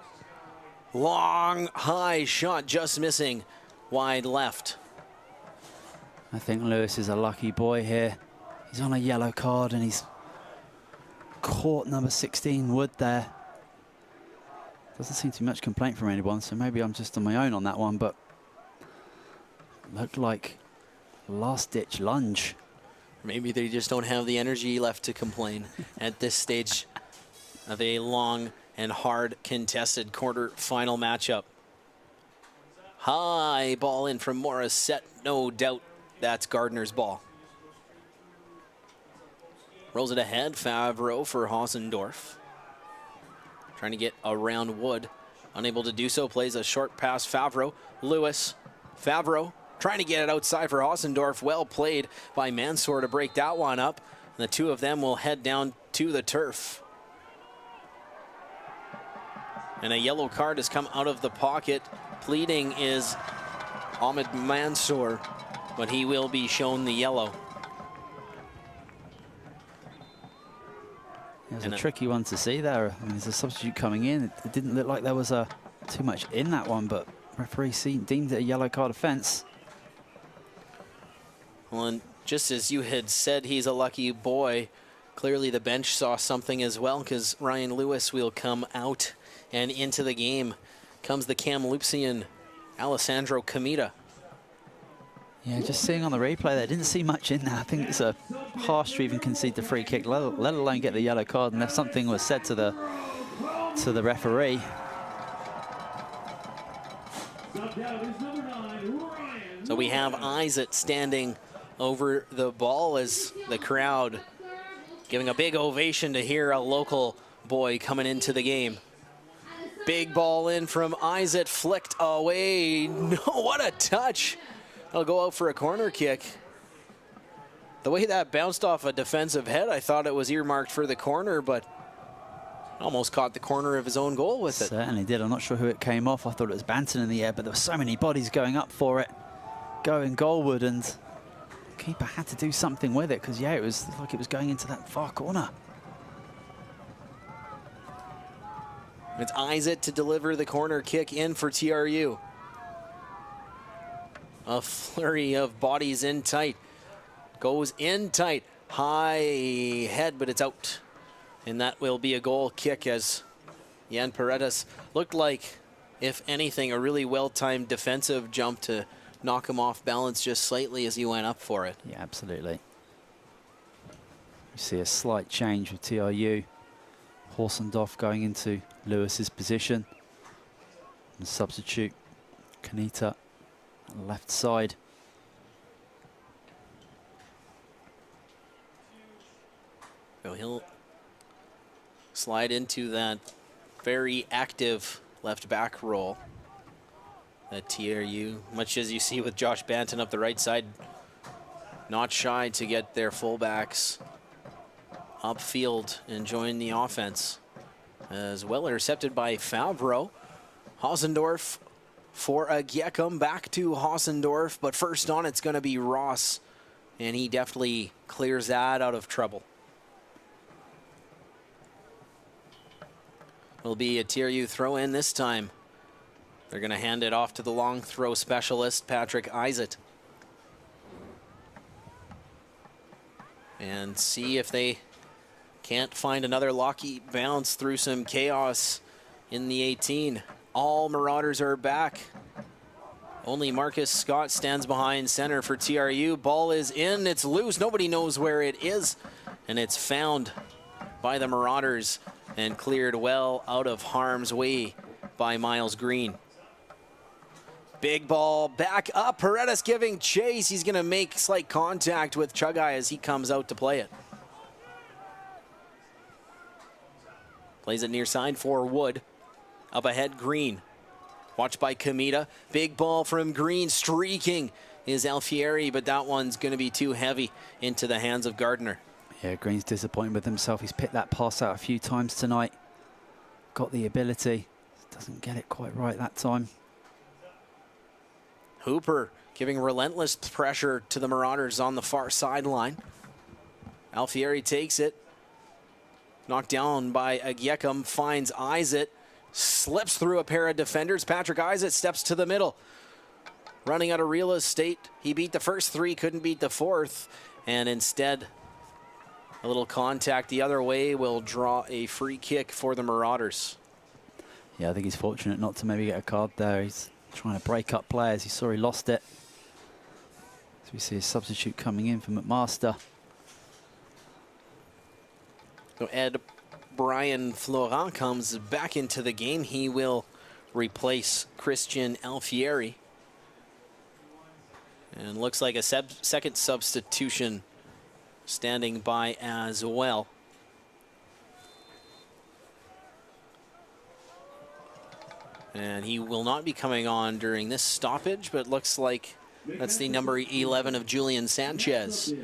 Long, high shot, just missing. Wide left. I think Lewis is a lucky boy here. He's on a yellow card and he's caught number 16 Wood there. Doesn't seem to be much complaint from anyone, so maybe I'm just on my own on that one, but looked like last-ditch lunge. Maybe they just don't have the energy left to complain at this stage of a long and hard contested quarter-final matchup. High ball in from Morissette, no doubt that's Gardner's ball. Rolls it ahead, Favreau for Hossendorf. Trying to get around Wood, unable to do so, plays a short pass, Favreau, Lewis, Favreau, trying to get it outside for Hossendorf. Well played by Mansour to break that one up. And the two of them will head down to the turf. And a yellow card has come out of the pocket. Pleading is Ahmed Mansour, but he will be shown the yellow. It was a tricky one to see there. I mean, there's a substitute coming in. It didn't look like there was too much in that one, but referee deemed it a yellow card offense. Well, and just as you had said, he's a lucky boy. Clearly the bench saw something as well, because Ryan Lewis will come out, and into the game comes the Kamloopian Alessandro Camita. Yeah, just seeing on the replay there, didn't see much in there. I think it's a harsh to even concede the free kick, let alone get the yellow card, unless something was said to the referee. So we have Isaac standing over the ball as the crowd giving a big ovation to hear a local boy coming into the game. Big ball in from Isaac, flicked away. No, what a touch. I'll go out for a corner kick. The way that bounced off a defensive head, I thought it was earmarked for the corner, but almost caught the corner of his own goal with it. Certainly did. I'm not sure who it came off. I thought it was Banton in the air, but there were so many bodies going up for it, going goalward, and the keeper had to do something with it, because, yeah, it was like it was going into that far corner. It's Isaac to deliver the corner kick in for TRU. A flurry of bodies in tight. Goes in tight. High head, but it's out. And that will be a goal kick, as Jan Paredes looked like, if anything, a really well-timed defensive jump to knock him off balance just slightly as he went up for it. Yeah, absolutely. We see a slight change with TRU. Horsendorf going into Lewis's position. And substitute Kanita left side. So he'll slide into that very active left back role at TRU, much as you see with Josh Banton up the right side, not shy to get their fullbacks upfield and join the offense. As well intercepted by Favreau. Hausendorf for a Giekum, back to Hausendorf, but first on it's going to be Ross, and he definitely clears that out of trouble. Will be a TRU throw in this time. They're going to hand it off to the long throw specialist, Patrick Isett. And see if they can't find another lucky bounce through some chaos in the 18. All Marauders are back. Only Marcus Scott stands behind center for TRU. Ball is in, it's loose, nobody knows where it is. And it's found by the Marauders and cleared well out of harm's way by Miles Green. Big ball back up, Paredes giving chase. He's gonna make slight contact with Chugai as he comes out to play it. Plays it near side for Wood. Up ahead, Green. Watched by Kamita. Big ball from Green, streaking is Alfieri, but that one's gonna be too heavy into the hands of Gardner. Yeah, Green's disappointed with himself. He's picked that pass out a few times tonight. Got the ability, doesn't get it quite right that time. Hooper giving relentless pressure to the Marauders on the far sideline. Alfieri takes it. Knocked down by Agiekum, finds Isett. Slips through a pair of defenders. Patrick Isett steps to the middle. Running out of real estate. He beat the first three, couldn't beat the fourth. And instead, a little contact the other way will draw a free kick for the Marauders. Yeah, I think he's fortunate not to maybe get a card there. He's trying to break up players. He saw he lost it. So we see a substitute coming in for McMaster. So Ed Brian Florent comes back into the game. He will replace Christian Alfieri. And looks like a second substitution standing by as well. And he will not be coming on during this stoppage, but looks like that's the number 11 of Julian Sanchez.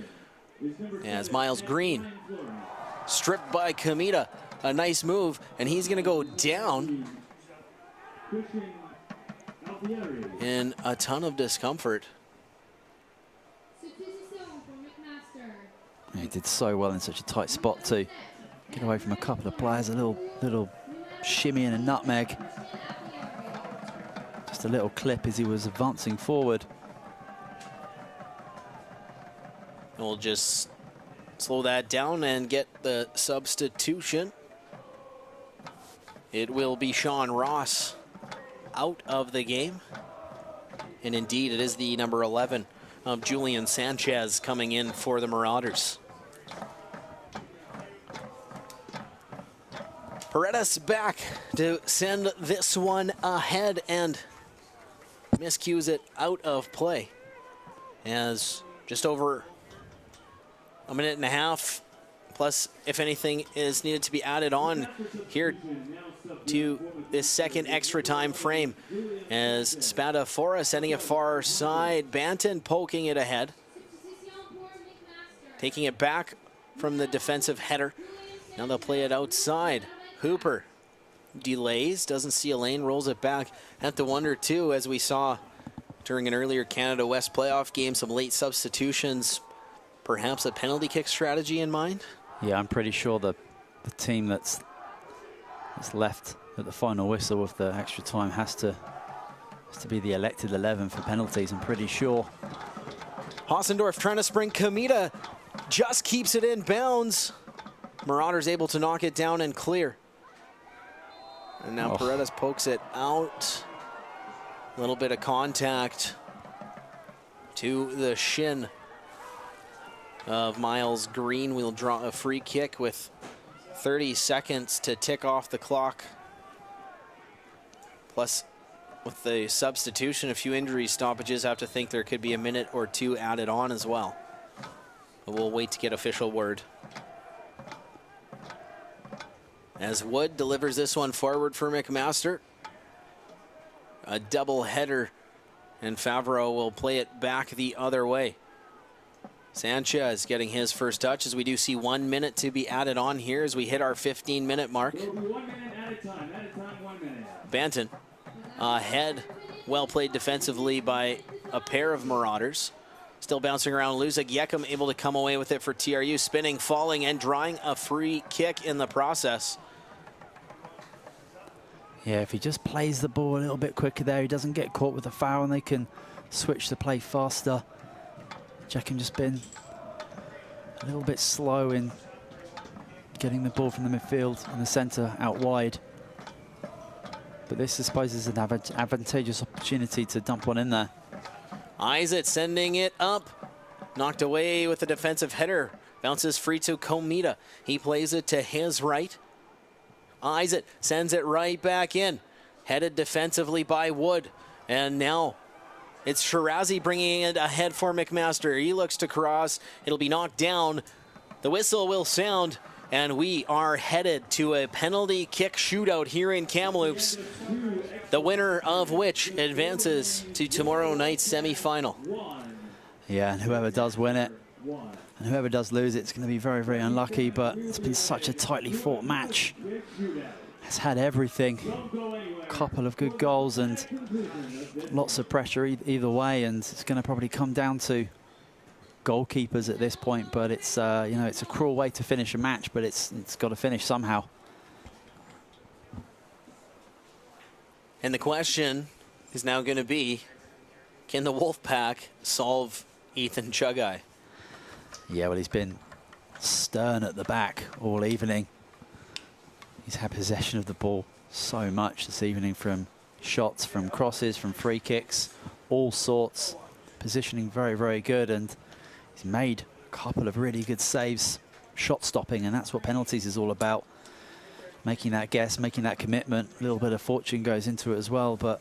As Miles Green, stripped by Kamita, a nice move, and he's gonna go down in a ton of discomfort. He did so well in such a tight spot to get away from a couple of players. A little shimmy and a nutmeg. Just a little clip as he was advancing forward. We'll just slow that down and get the substitution. It will be Sean Ross out of the game. And indeed, it is the number 11 of Julian Sanchez coming in for the Marauders. Paredes back to send this one ahead and miscues it out of play. As just over a minute and a half, plus if anything is needed to be added on here to this second extra time frame. As Spadafora sending it far side, Banton poking it ahead. Taking it back from the defensive header. Now they'll play it outside. Hooper delays, doesn't see a lane, rolls it back. Have to wonder too, as we saw during an earlier Canada West playoff game, some late substitutions, perhaps a penalty kick strategy in mind? Yeah, I'm pretty sure the team that's left at the final whistle with the extra time has to be the elected 11 for penalties, I'm pretty sure. Hausendorf trying to sprint. Kamita just keeps it in bounds. Marauders able to knock it down and clear. And now Paredes pokes it out. A little bit of contact to the shin of Miles Green. We'll draw a free kick with 30 seconds to tick off the clock. Plus, with the substitution, a few injury stoppages, I have to think there could be a minute or two added on as well. But we'll wait to get official word. As Wood delivers this one forward for McMaster. A double header, and Favreau will play it back the other way. Sanchez getting his first touch, as we do see 1 minute to be added on here as we hit our 15-minute mark. 1 minute at a time, 1 minute. Banton ahead. Well played defensively by a pair of Marauders. Still bouncing around. Luzak Yekum able to come away with it for TRU. Spinning, falling, and drawing a free kick in the process. Yeah, if he just plays the ball a little bit quicker there, he doesn't get caught with a foul, and they can switch the play faster. Yekum just been a little bit slow in getting the ball from the midfield and the centre out wide. But this, I suppose, is an advantageous opportunity to dump one in there. Isaac sending it up. Knocked away with a defensive header. Bounces free to Komita. He plays it to his right. Isaac sends it right back in. Headed defensively by Wood. And now it's Shirazi bringing it ahead for McMaster. He looks to cross. It'll be knocked down. The whistle will sound. And we are headed to a penalty kick shootout here in Kamloops, the winner of which advances to tomorrow night's semifinal. Yeah, and whoever does win it, and whoever does lose it, it's going to be very, very unlucky, but it's been such a tightly fought match. It's had everything. A couple of good goals and lots of pressure either way, and it's going to probably come down to goalkeepers at this point, but it's you know, it's a cruel way to finish a match, but it's got to finish somehow. And the question is now going to be, can the Wolfpack solve Ethan Chugai? Yeah, well, he's been stern at the back all evening. He's had possession of the ball so much this evening, from shots, from crosses, from free kicks, all sorts. Positioning very, very good, and he's made a couple of really good saves, shot stopping, and that's what penalties is all about. Making that guess, making that commitment. A little bit of fortune goes into it as well, but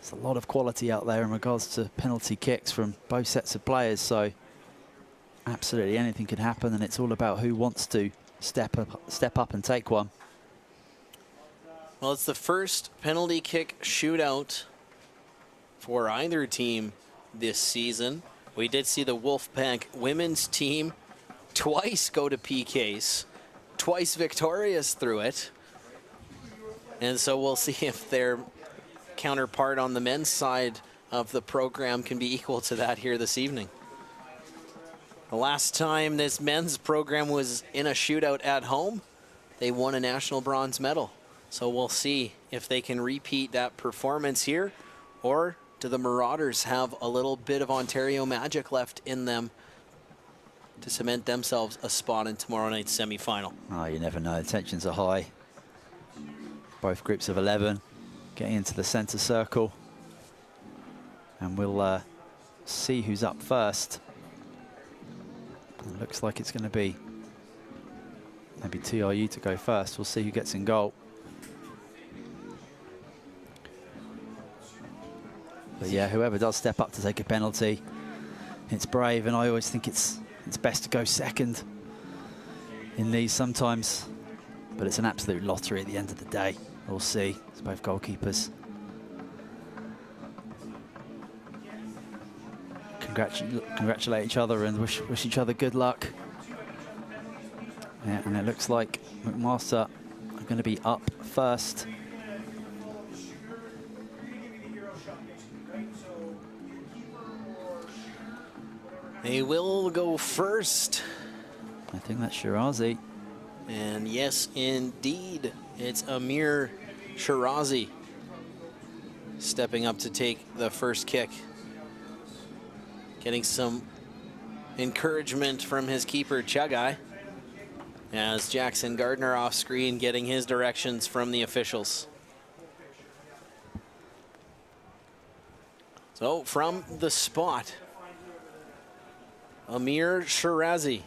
there's a lot of quality out there in regards to penalty kicks from both sets of players, so absolutely anything can happen, and it's all about who wants to step up and take one. Well, it's the first penalty kick shootout for either team this season. We did see the Wolfpack women's team twice go to PKs, twice victorious through it. And so we'll see if their counterpart on the men's side of the program can be equal to that here this evening. The last time this men's program was in a shootout at home, they won a national bronze medal. So we'll see if they can repeat that performance here, or do the Marauders have a little bit of Ontario magic left in them to cement themselves a spot in tomorrow night's semifinal? Oh, you never know. The tensions are high. Both groups of 11 getting into the centre circle. And we'll see who's up first. It looks like it's going to be maybe TRU to go first. We'll see who gets in goal. But yeah, whoever does step up to take a penalty, it's brave, and I always think it's best to go second in these sometimes, but it's an absolute lottery at the end of the day. We'll see. It's both goalkeepers. Congratulate each other and wish each other good luck. Yeah, and it looks like McMaster are going to be up first. They will go first. I think that's Shirazi. And yes, indeed, it's Amir Shirazi stepping up to take the first kick. Getting some encouragement from his keeper, Chugai, as Jackson Gardner off screen getting his directions from the officials. So from the spot, Amir Shirazi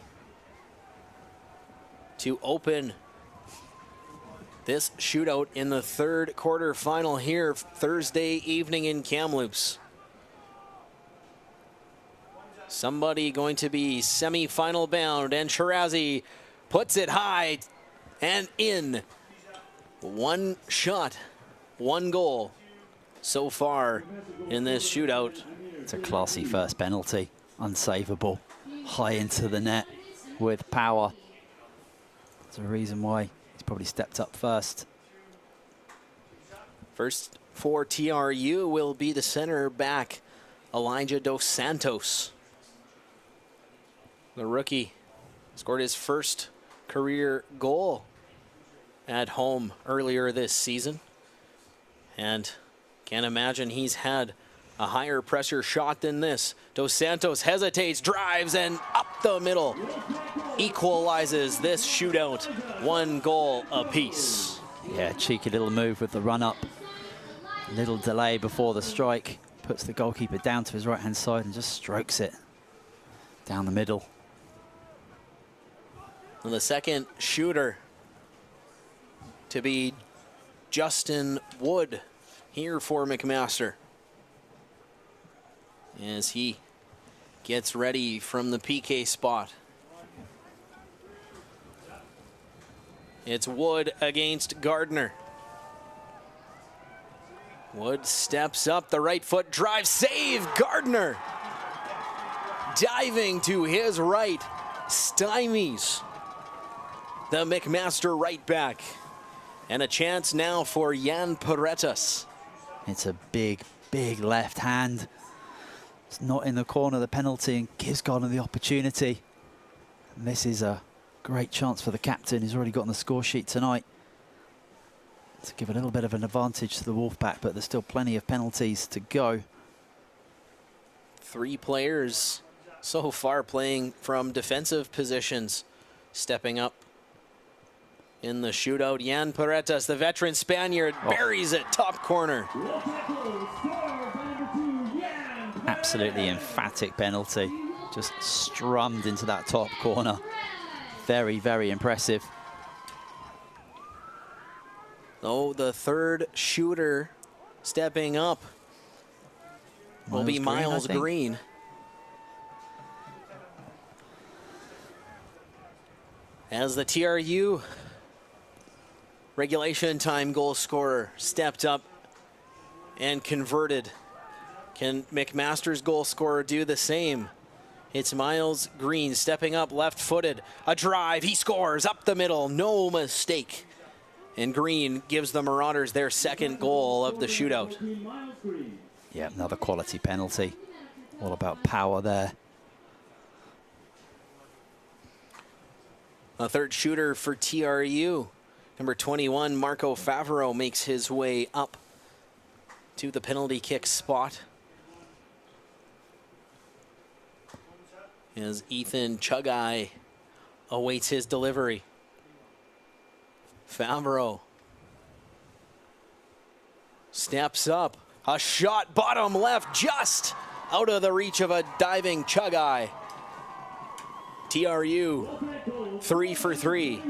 to open this shootout in the third quarterfinal here Thursday evening in Kamloops. Somebody going to be semi-final bound, and Shirazi puts it high and in. One shot, one goal so far in this shootout. It's a classy first penalty, unsavable, high into the net with power. There's a reason why he's probably stepped up first. First for TRU will be the center back, Elijah Dos Santos. The rookie scored his first career goal at home earlier this season. And can't imagine he's had a higher pressure shot than this. Dos Santos hesitates, drives, and up the middle. Equalizes this shootout. 1 goal apiece. Yeah, cheeky little move with the run-up. Little delay before the strike. Puts the goalkeeper down to his right-hand side and just strokes it down the middle. And the second shooter to be Justin Wood here for McMaster, as he gets ready from the PK spot. It's Wood against Gardner. Wood steps up, the right foot drive, save, Gardner. Diving to his right, stymies the McMaster right back. And a chance now for Jan Paretas. It's a big, big left hand. It's not in the corner of the penalty and gives Gardner the opportunity. And this is a great chance for the captain. He's already got on the score sheet tonight to give a little bit of an advantage to the Wolfpack, but there's still plenty of penalties to go. 3 players so far playing from defensive positions, stepping up in the shootout. Jan Paretas, the veteran Spaniard, buries it top corner. Absolutely emphatic penalty. Just strummed into that top corner. Very, very impressive. Oh, the third shooter stepping up will be Miles Green. As the TRU regulation time goal scorer stepped up and converted. Can McMaster's goal scorer do the same? It's Miles Green stepping up, left-footed. A drive, he scores up the middle, no mistake. And Green gives the Marauders their second goal of the shootout. Yeah, another quality penalty. All about power there. A third shooter for TRU. Number 21, Marco Favreau, makes his way up to the penalty kick spot. As Ethan Chugai awaits his delivery. Favreau steps up. A shot bottom left, just out of the reach of a diving Chugai. TRU 3 for 3.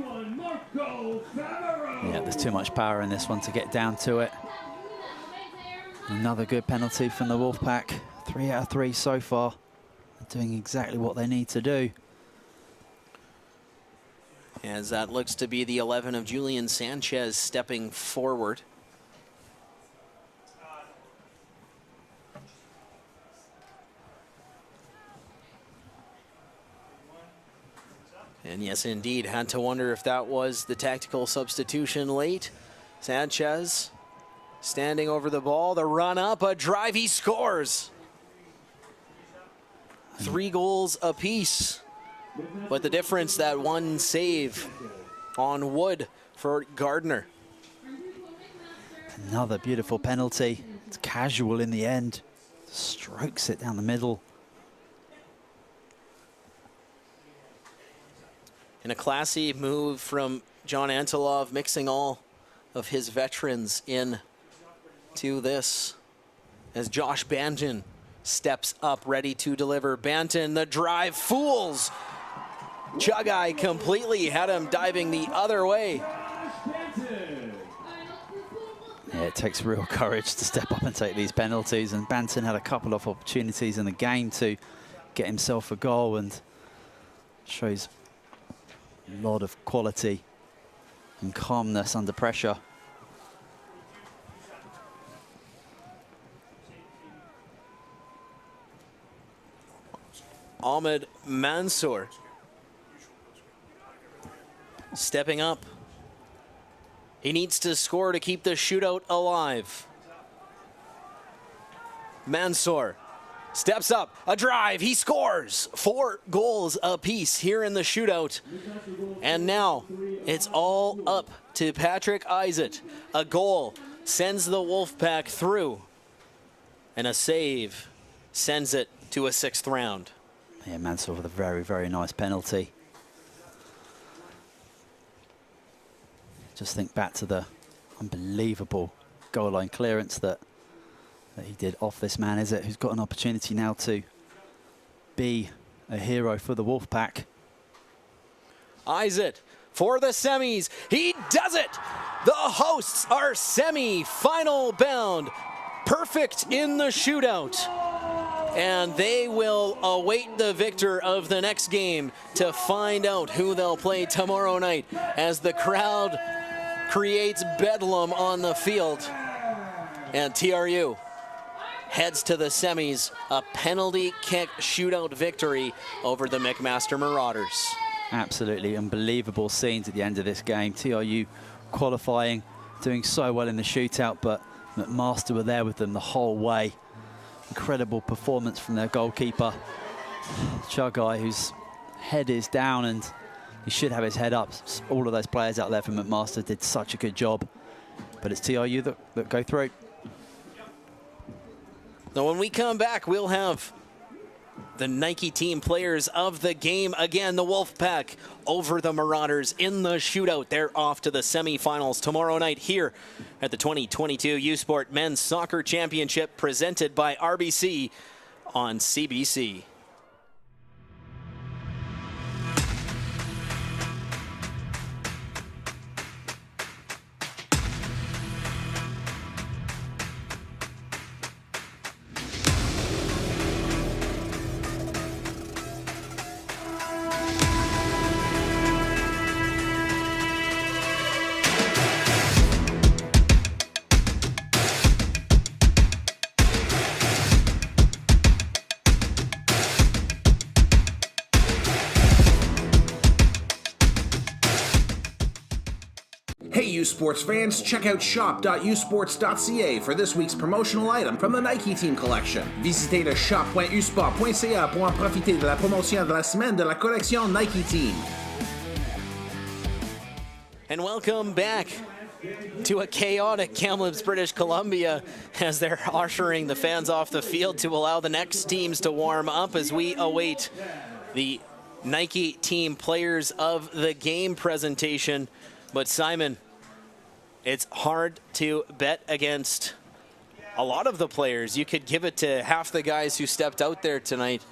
Yeah, there's too much power in this one to get down to it. Another good penalty from the Wolfpack. 3 out of 3 so far. They're doing exactly what they need to do. As that looks to be the 11 of Julian Sanchez stepping forward. And yes, indeed, had to wonder if that was the tactical substitution late. Sanchez standing over the ball, the run up, a drive, he scores. 3 goals apiece. But the difference, that one save on Wood for Gardner. Another beautiful penalty. It's casual in the end. Strokes it down the middle. And a classy move from John Antilov, mixing all of his veterans in to this. As Josh Banton steps up, ready to deliver. Banton, the drive, fools. Chugai completely had him diving the other way. Yeah, it takes real courage to step up and take these penalties, and Banton had a couple of opportunities in the game to get himself a goal, and shows a lot of quality and calmness under pressure. Ahmed Mansour stepping up. He needs to score to keep the shootout alive. Mansour steps up, a drive, he scores 4 goals apiece here in the shootout. And now it's all up to Patrick Isaac. A goal sends the Wolfpack through, and a save sends it to a 6th round. Yeah, Mansour with a very, very nice penalty. Just think back to the unbelievable goal line clearance that he did off this man, is it? Who's got an opportunity now to be a hero for the Wolfpack. Isaac for the semis. He does it! The hosts are semi-final bound. Perfect in the shootout. And they will await the victor of the next game to find out who they'll play tomorrow night as the crowd creates bedlam on the field. And TRU heads to the semis, a penalty kick shootout victory over the McMaster Marauders. Absolutely unbelievable scenes at the end of this game. TRU qualifying, doing so well in the shootout, but McMaster were there with them the whole way. Incredible performance from their goalkeeper, Chagai, whose head is down and he should have his head up. All of those players out there from McMaster did such a good job, but it's TRU that go through. Now when we come back, we'll have the Nike team players of the game. Again, the Wolfpack over the Marauders in the shootout. They're off to the semifinals tomorrow night here at the 2022 U Sport Men's Soccer Championship presented by RBC on CBC. Hey U Sports fans, check out shop.usports.ca for this week's promotional item from the Nike Team Collection. Visitez le shop.usport.ca pour en profiter de la promotion de la semaine de la collection Nike Team. And welcome back to a chaotic Kamloops, British Columbia, as they're ushering the fans off the field to allow the next teams to warm up as we await the Nike Team Players of the Game presentation. But Simon, it's hard to bet against a lot of the players. You could give it to half the guys who stepped out there tonight.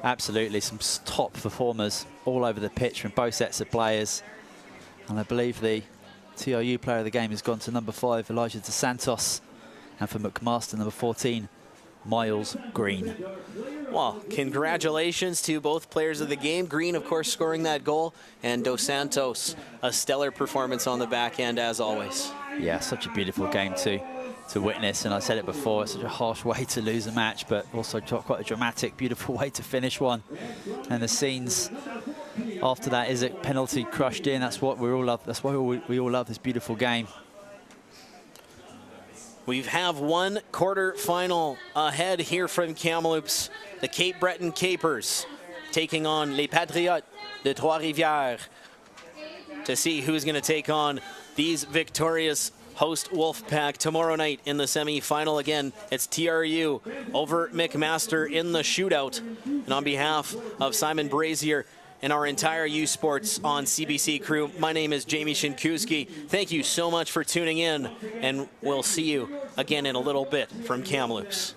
Absolutely, some top performers all over the pitch from both sets of players. And I believe the TRU player of the game has gone to number 5, Elijah Dos Santos. And for McMaster, number 14, Miles Green. Well, congratulations to both players of the game. Green, of course, scoring that goal, and Dos Santos, a stellar performance on the back end, as always. Yeah, such a beautiful game to witness, and I said it before, it's such a harsh way to lose a match, but also quite a dramatic, beautiful way to finish one. And the scenes after that is a penalty crushed in. That's what we all love. That's why we all love this beautiful game. We have one quarterfinal ahead here from Kamloops. The Cape Breton Capers taking on Les Patriotes de Trois-Rivières to see who's going to take on these victorious host Wolfpack tomorrow night in the semi-final. Again, it's TRU over McMaster in the shootout. And on behalf of Simon Brazier and our entire U Sports on CBC crew, my name is Jamie Shinkuski. Thank you so much for tuning in, and we'll see you again in a little bit from Kamloops.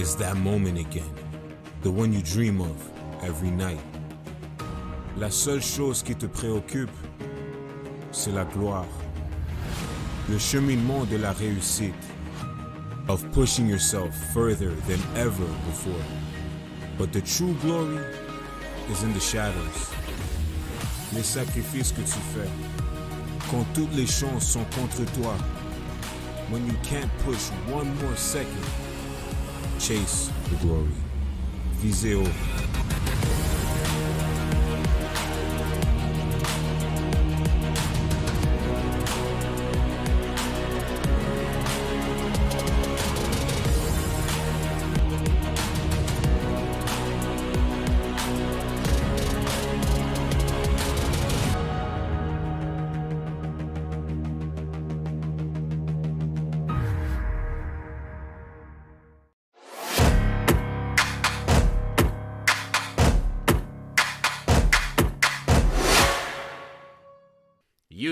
is that moment again, the one you dream of every night. La seule chose qui te préoccupe, c'est la gloire, le cheminement de la réussite, of pushing yourself further than ever before. But the true glory is in the shadows. Les sacrifices que tu fais, quand toutes les chances sont contre toi, when you can't push one more second, chase the glory. Visez haut.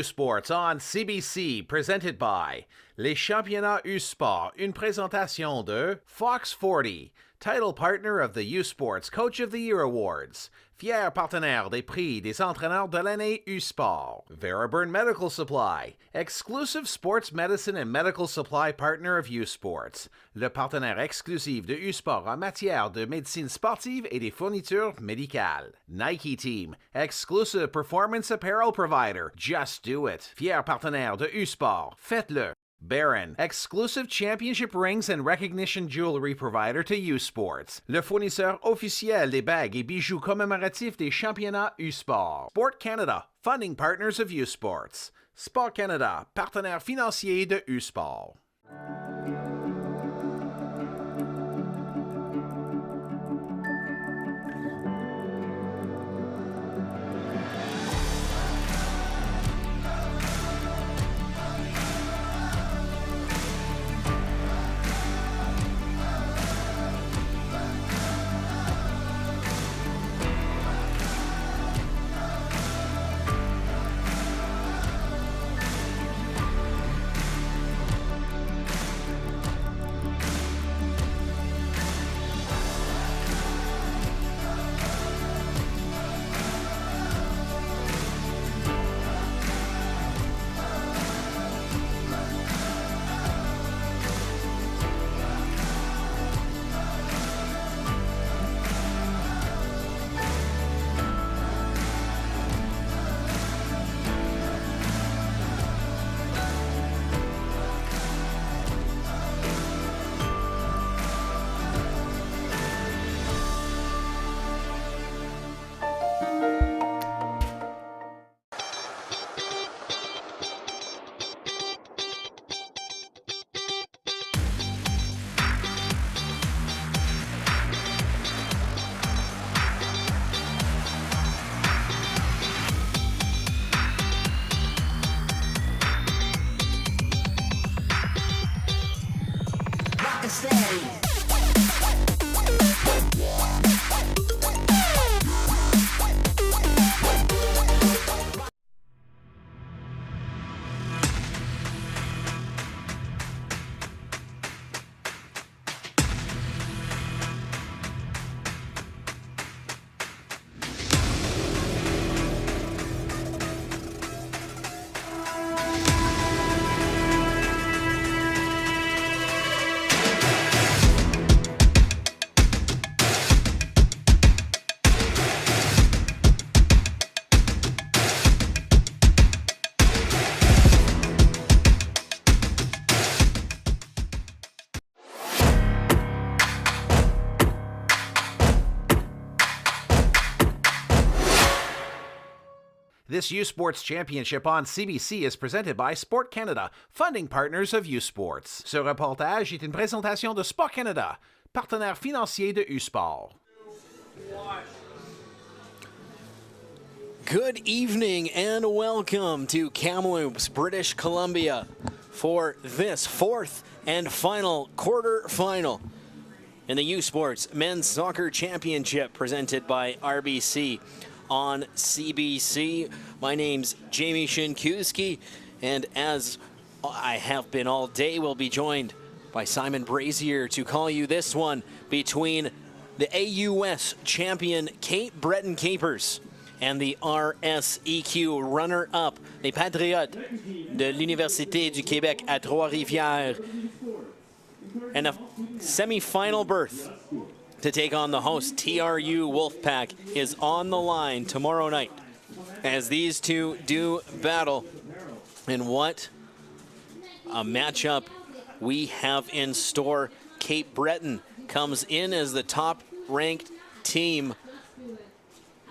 U Sports on CBC, presented by Les Championnats U Sport, une présentation de Fox 40, title partner of the U Sports Coach of the Year Awards, fier partenaire des prix des entraîneurs de l'année U Sport, Veraburn Medical Supply, exclusive sports medicine and medical supply partner of U Sports, le partenaire exclusif de U Sport en matière de médecine sportive et des fournitures médicales, Nike Team, exclusive performance apparel provider, Just Do It, fier partenaire de U Sport, faites-le. Baron, exclusive championship rings and recognition jewelry provider to U Sports, le fournisseur officiel des bagues et bijoux commémoratifs des championnats U Sport. Sport Canada, funding partners of U Sports. Sport Canada, partenaire financier de U Sport. This U Sports Championship on CBC is presented by Sport Canada, funding partners of U Sports. Ce reportage est une présentation de Sport Canada, partenaire financier de U Sport. Good evening and welcome to Kamloops, British Columbia for this fourth and final quarterfinal in the U Sports Men's Soccer Championship presented by RBC on CBC. My name's Jamie Shinkuski, and as I have been all day, we'll be joined by Simon Brazier to call you this one between the AUS champion Cape Breton Capers and the RSEQ runner-up, les Patriotes de l'Université du Québec à Trois-Rivières. And a semi-final berth to take on the host TRU Wolfpack is on the line tomorrow night as these two do battle. And what a matchup we have in store. Cape Breton comes in as the top-ranked team,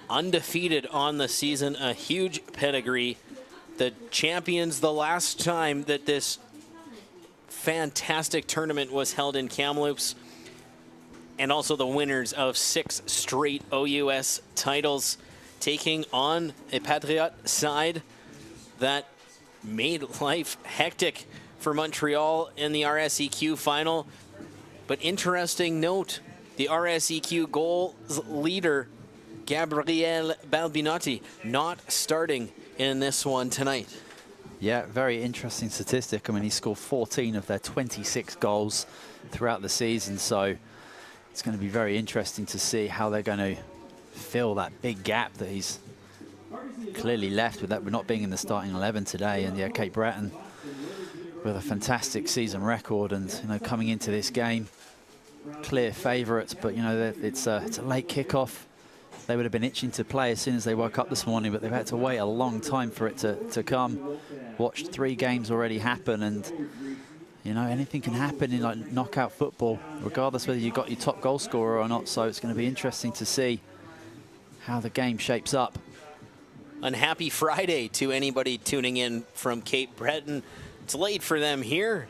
undefeated on the season, a huge pedigree. The champions the last time that this fantastic tournament was held in Kamloops, and also the winners of 6 straight OUS titles, taking on a Patriot side that made life hectic for Montreal in the RSEQ final. But interesting note, the RSEQ goals leader, Gabriel Balbinotti, not starting in this one tonight. Yeah, very interesting statistic. I mean, he scored 14 of their 26 goals throughout the season, so it's going to be very interesting to see how they're going to fill that big gap that he's clearly left with that, with not being in the starting 11 today. And yeah, Cape Breton with a fantastic season record, and you know, coming into this game, clear favourites, but you know, it's a late kickoff. They would have been itching to play as soon as they woke up this morning, but they've had to wait a long time for it to come. Watched 3 games already happen, and you know, anything can happen in like knockout football, regardless whether you got your top goal scorer or not. So it's going to be interesting to see how the game shapes up. Unhappy Friday to anybody tuning in from Cape Breton. It's late for them here,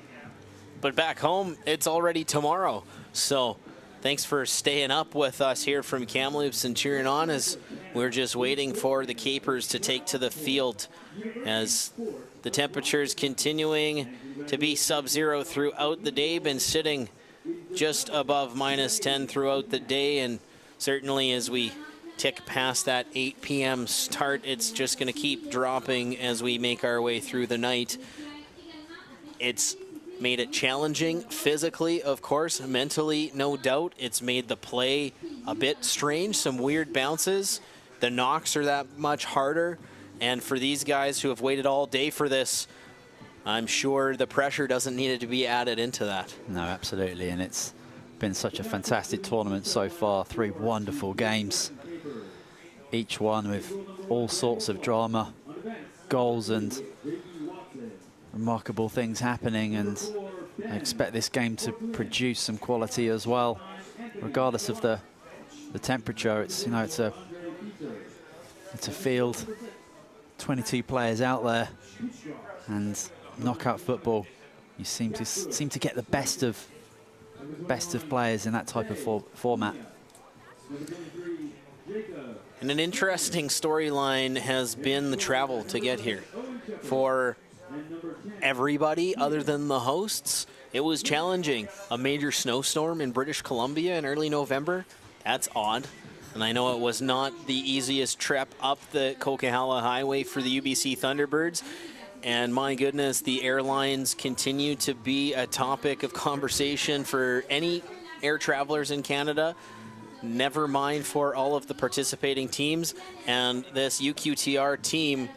but back home it's already tomorrow. So thanks for staying up with us here from Kamloops and cheering on as we're just waiting for the Capers to take to the field, as the temperatures continuing to be sub-zero throughout the day, been sitting just above -10 throughout the day, and certainly as we tick past that 8 p.m. start, it's just going to keep dropping as we make our way through the night. It's made it challenging physically, of course, mentally, no doubt. It's made the play a bit strange, some weird bounces. The knocks are that much harder, and for these guys who have waited all day for this, I'm sure the pressure doesn't need to be added into that. No, absolutely, and it's been such a fantastic tournament so far. 3 wonderful games, each one with all sorts of drama, goals and remarkable things happening, and I expect this game to produce some quality as well, regardless of the temperature. It's, you know, it's a field, 22 players out there, and knockout football, you seem to get the best of players in that type of format. And an interesting storyline has been the travel to get here. For everybody other than the hosts, it was challenging. A major snowstorm in British Columbia in early November, that's odd. And I know it was not the easiest trip up the Coquihalla Highway for the UBC Thunderbirds. And my goodness, the airlines continue to be a topic of conversation for any air travelers in Canada, never mind for all of the participating teams. And this UQTR team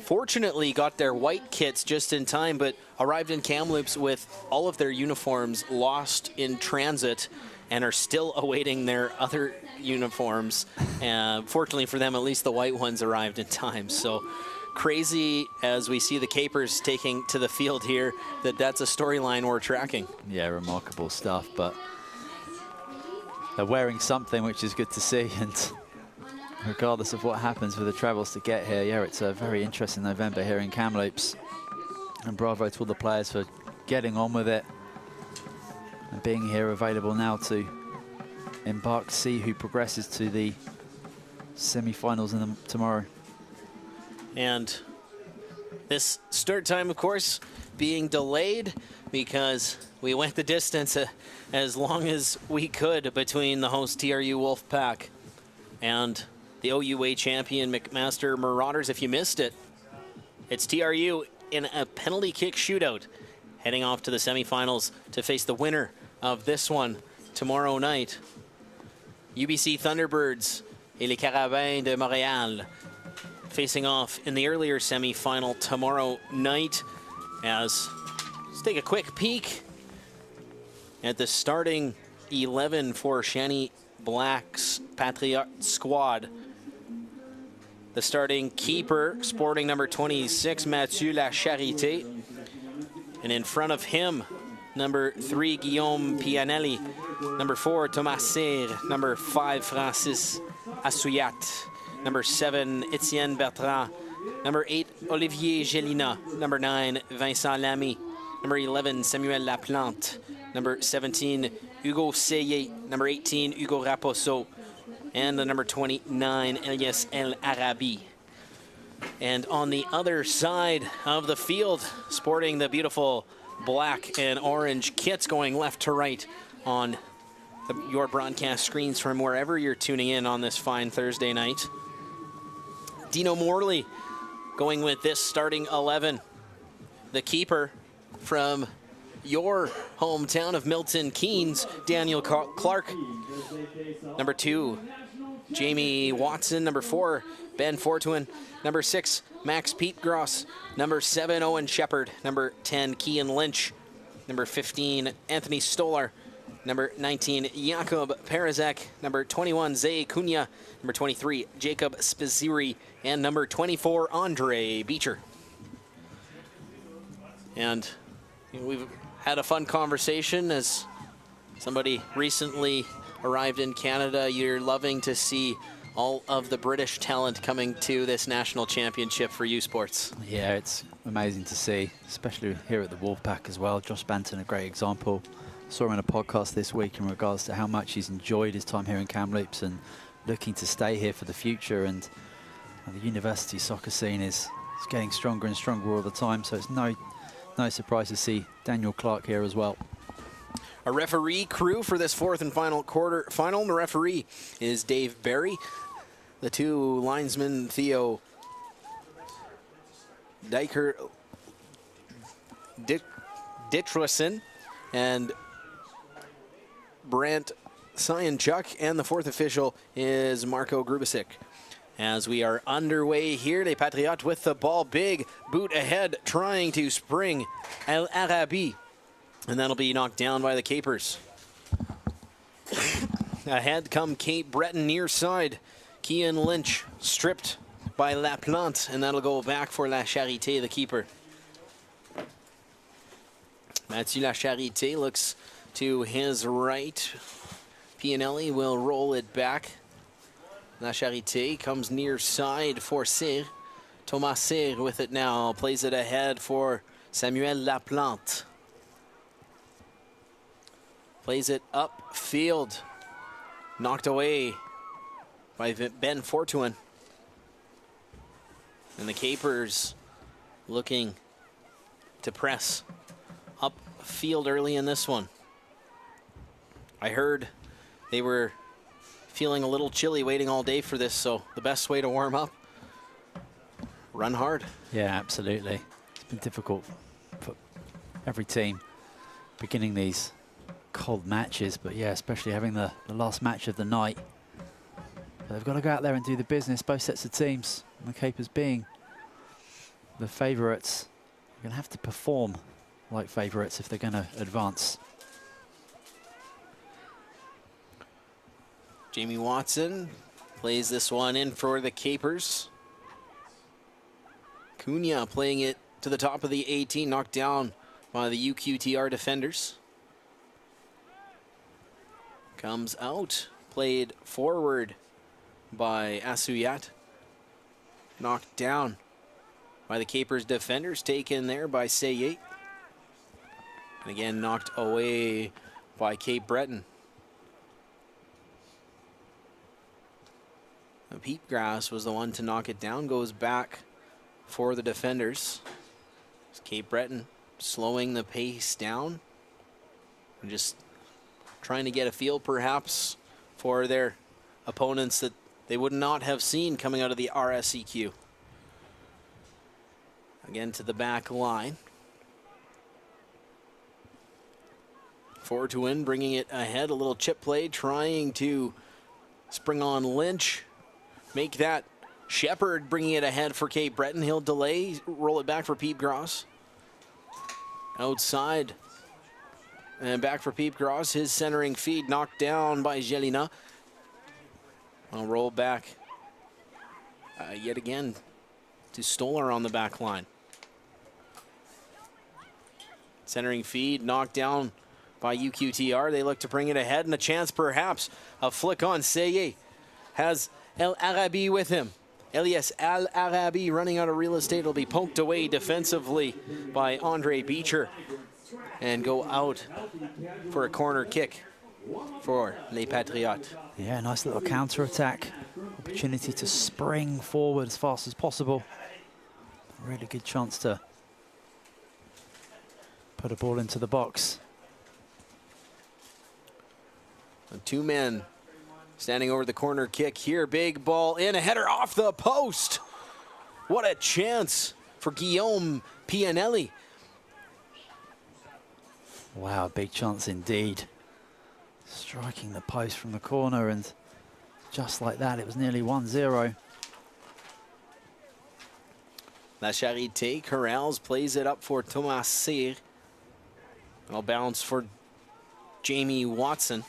fortunately got their white kits just in time, but arrived in Kamloops with all of their uniforms lost in transit and are still awaiting their other uniforms. Fortunately for them, at least the white ones arrived in time. So crazy as we see the Capers taking to the field here, that's a storyline we're tracking. Yeah, remarkable stuff, but they're wearing something, which is good to see, and regardless of what happens with the travels to get here, yeah, it's a very interesting November here in Kamloops, and bravo to all the players for getting on with it and being here, available now to embark, see who progresses to the semi-finals tomorrow. And this start time, of course, being delayed because we went the distance as long as we could between the host TRU Wolfpack and the OUA champion McMaster Marauders. If you missed it, it's TRU in a penalty kick shootout, heading off to the semifinals to face the winner of this one tomorrow night. UBC Thunderbirds et les Carabins de Montréal facing off in the earlier semifinal tomorrow night. Let's take a quick peek at the starting 11 for Shanny Black's Patriot squad. The starting keeper, sporting number 26, Mathieu Lacharité. And in front of him, number 3, Guillaume Pianelli. Number 4, Thomas Cyr. Number 5, Francis Assouyat. Number 7, Etienne Bertrand. Number 8, Olivier Gélina. Number 9, Vincent Lamy. Number 11, Samuel Laplante. Number 17, Hugo Seye. Number 18, Hugo Raposo. And the number 29, Elias El Arabi. And on the other side of the field, sporting the beautiful black and orange kits, going left to right on your broadcast screens from wherever you're tuning in on this fine Thursday night. Dino Morley going with this starting 11. The keeper from your hometown of Milton Keynes, Daniel Clark. Number 2, Jamie Watson. Number 4, Ben Fortuin. Number 6, Max Pietgras. Number 7, Owen Shepard. Number 10, Kean Lynch. Number 15, Anthony Stolar. Number 19, Jakob Perizek. Number 21, Zay Cunha. Number 23, Jacob Spaziri. And number 24, Andre Beecher. And we've had a fun conversation as somebody recently arrived in Canada. You're loving to see all of the British talent coming to this national championship for U Sports. Yeah, it's amazing to see, especially here at the Wolfpack as well. Josh Banton, a great example. Saw him in a podcast this week in regards to how much he's enjoyed his time here in Kamloops and looking to stay here for the future. And the university soccer scene is getting stronger and stronger all the time, so it's no surprise to see Daniel Clark here as well. A referee crew for this fourth and final quarterfinal. The referee is Dave Barry. The 2 linesmen, Theo Ditruson and Brant Syanchuk, and the 4th official is Marco Grubasic. As we are underway here, Les Patriotes with the ball, big boot ahead, trying to spring El Arabi, and that'll be knocked down by the Capers. Ahead come Cape Breton near side. Kean Lynch stripped by Laplante, and that'll go back for La Charité, the keeper. Mathieu La Charité looks to his right. Pianelli will roll it back. La Charité comes near side for Cyr. Thomas Cyr with it now, plays it ahead for Samuel Laplante. Plays it upfield. Knocked away by Ben Fortuin. And the Capers looking to press upfield early in this one. I heard they were feeling a little chilly waiting all day for this, so the best way to warm up, run hard. Yeah, absolutely. It's been difficult for every team beginning these cold matches, but yeah, especially having the last match of the night. But they've got to go out there and do the business, both sets of teams. And the Capers being the favourites, they're going to have to perform like favourites if they're going to advance. Jamie Watson plays this one in for the Capers. Cunha playing it to the top of the 18, knocked down by the UQTR defenders. Comes out, played forward by Assouyat. Knocked down by the Capers defenders, taken there by Seye. And again, knocked away by Cape Breton. Pietgras was the one to knock it down, goes back for the defenders. It's Cape Breton slowing the pace down and just trying to get a feel perhaps for their opponents that they would not have seen coming out of the RSEQ. Again to the back line. Fortuin bringing it ahead, a little chip play, trying to spring on Lynch. Make that Shepard bringing it ahead for Cape Breton. He'll delay, roll it back for Piep Gras. Outside. And back for Piep Gras. His centering feed knocked down by Jelina. I'll roll back yet again to Stoller on the back line. Centering feed knocked down by UQTR. They look to bring it ahead, and a chance perhaps. A flick on Seye. Has El Arabi with him. Elias Al Arabi running out of real estate. Will be poked away defensively by Andre Beecher and go out for a corner kick for Les Patriotes. Yeah, nice little counter-attack. Opportunity to spring forward as fast as possible. Really good chance to put a ball into the box. And 2 men standing over the corner kick here. Big ball in, a header off the post. What a chance for Guillaume Pianelli. Wow, big chance indeed. Striking the post from the corner, and just like that, it was nearly 1-0. La Charité, Corrals plays it up for Thomas Cyr. It'll bounce for Jamie Watson.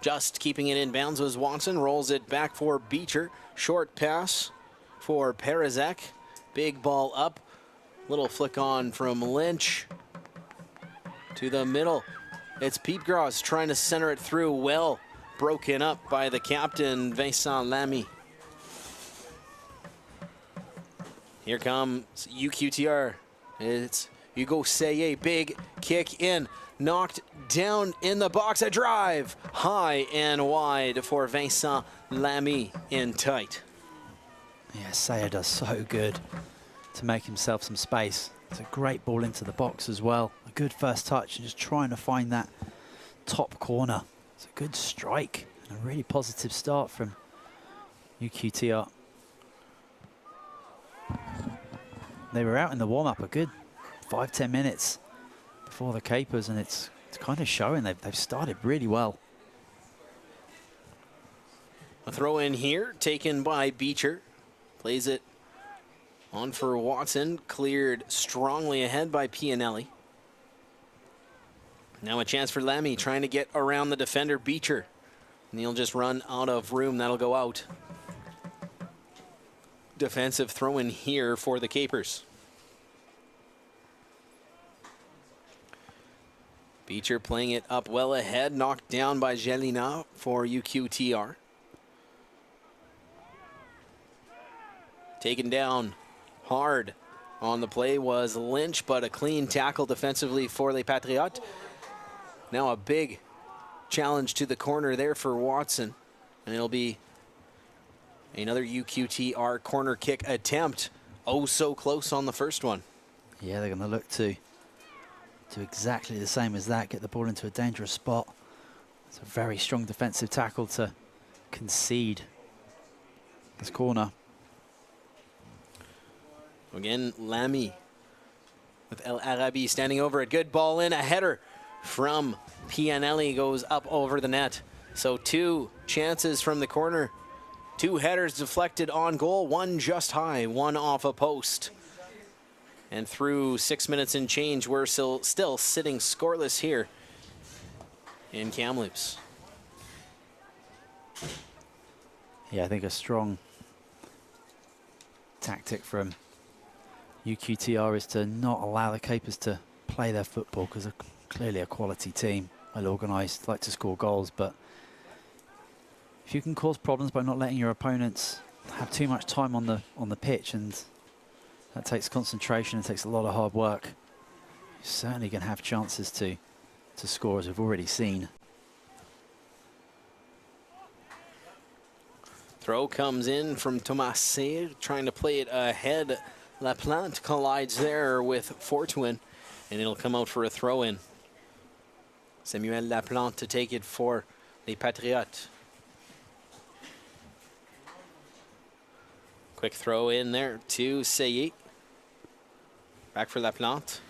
Just keeping it in bounds was Watson. Rolls it back for Beecher. Short pass for Perizek. Big ball up. Little flick on from Lynch to the middle. It's Piep Gras trying to center it through. Well broken up by the captain, Vincent Lamy. Here comes UQTR. It's Hugo Seye. Big kick in. Knocked down in the box. A drive high and wide for Vincent Lamy in tight. Yeah, Seye does so good to make himself some space. It's a great ball into the box as well. A good first touch and just trying to find that top corner. It's a good strike and a really positive start from UQTR. They were out in the warm-up a good 5-10 minutes before the Capers, and it's kind of showing. They've started really well. A throw in here taken by Beecher. Plays it on for Watson. Cleared strongly ahead by Pianelli. Now a chance for Lamy trying to get around the defender Beecher. And he'll just run out of room. That'll go out. Defensive throw in here for the Capers. Beecher playing it up well ahead. Knocked down by Jelina for UQTR. Taken down hard on the play was Lynch, but a clean tackle defensively for Les Patriotes. Now a big challenge to the corner there for Watson. And it'll be another UQTR corner kick attempt. Oh, so close on the first one. Yeah, they're going to look to do exactly the same as that, get the ball into a dangerous spot. It's a very strong defensive tackle to concede this corner. Again, Lamy with El Arabi standing over it. Good ball in, a header from Pianelli goes up over the net. So 2 chances from the corner. 2 headers deflected on goal, 1 just high, 1 off a post. And through 6 minutes and change, we're still sitting scoreless here in Kamloops. Yeah, I think a strong tactic from UQTR is to not allow the Capers to play their football, because they're clearly a quality team, well organised, like to score goals, but if you can cause problems by not letting your opponents have too much time on the pitch, and that takes concentration, it takes a lot of hard work, you're certainly going to have chances to score, as we've already seen. Throw comes in from Thomas Cyr, trying to play it ahead. Laplante collides there with Fortuin, and it'll come out for a throw-in. Samuel Laplante to take it for Les Patriotes. Quick throw in there to Seye. Back for Laplante.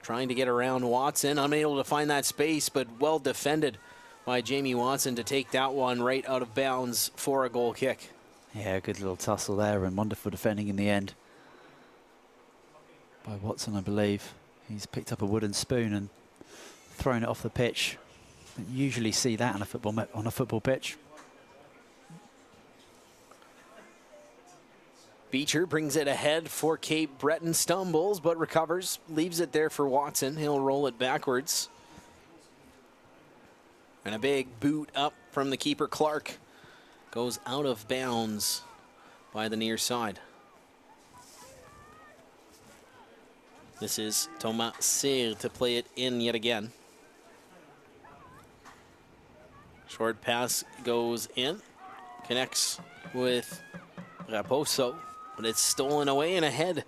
trying to get around Watson, unable to find that space, but well defended by Jamie Watson to take that one right out of bounds for a goal kick. Yeah, good little tussle there and wonderful defending in the end by Watson, I believe. He's picked up a wooden spoon and thrown it off the pitch. Don't usually see that on a football pitch. Beecher brings it ahead for Cape Breton, stumbles but recovers, leaves it there for Watson. He'll roll it backwards. And a big boot up from the keeper, Clark. Goes out of bounds by the near side. This is Thomas Cyr to play it in yet again. Short pass goes in, connects with Raposo, but it's stolen away, and ahead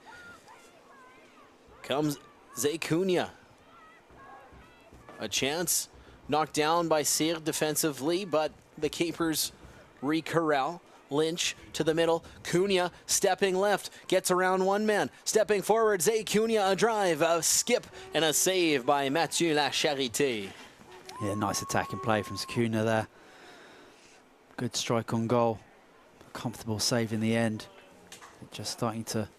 comes Zay Cunha. A chance knocked down by Cyr defensively, but the Capers re-corral. Lynch to the middle. Cunha stepping left, gets around one man. Stepping forward, Zay Cunha, a drive, a skip, and a save by Mathieu Lacharité. Yeah, nice attacking play from Cunha there. Good strike on goal. Comfortable save in the end. Just starting to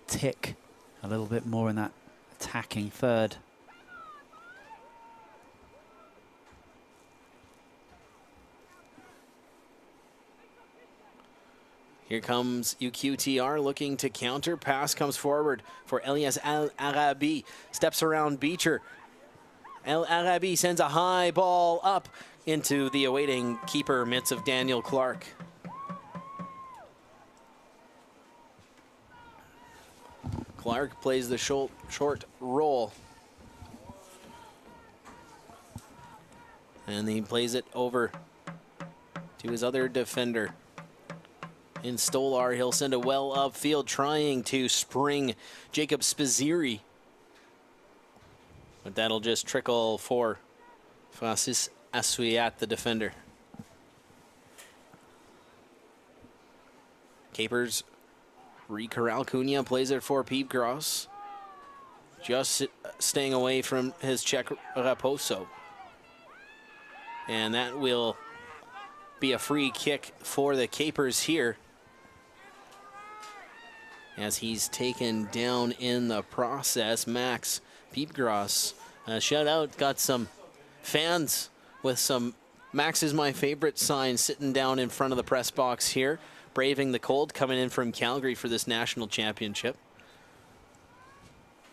tick a little bit more in that attacking third. Here comes UQTR looking to counter. Pass comes forward for Elias El Arabi. Steps around Beecher. El Arabi sends a high ball up into the awaiting keeper mitts of Daniel Clark. Clark plays the short roll. And he plays it over to his other defender. In Stolar, he'll send it well upfield, trying to spring Jacob Spaziri. But that'll just trickle for Francis Assouillat, the defender. Capers re-corral. Cunha plays it for Peepgras. Just staying away from his Czech Raposo. And that will be a free kick for the Capers here, as he's taken down in the process. Max Peepgras, shout out, got some fans with some Max is my favorite sign sitting down in front of the press box here, braving the cold, coming in from Calgary for this national championship.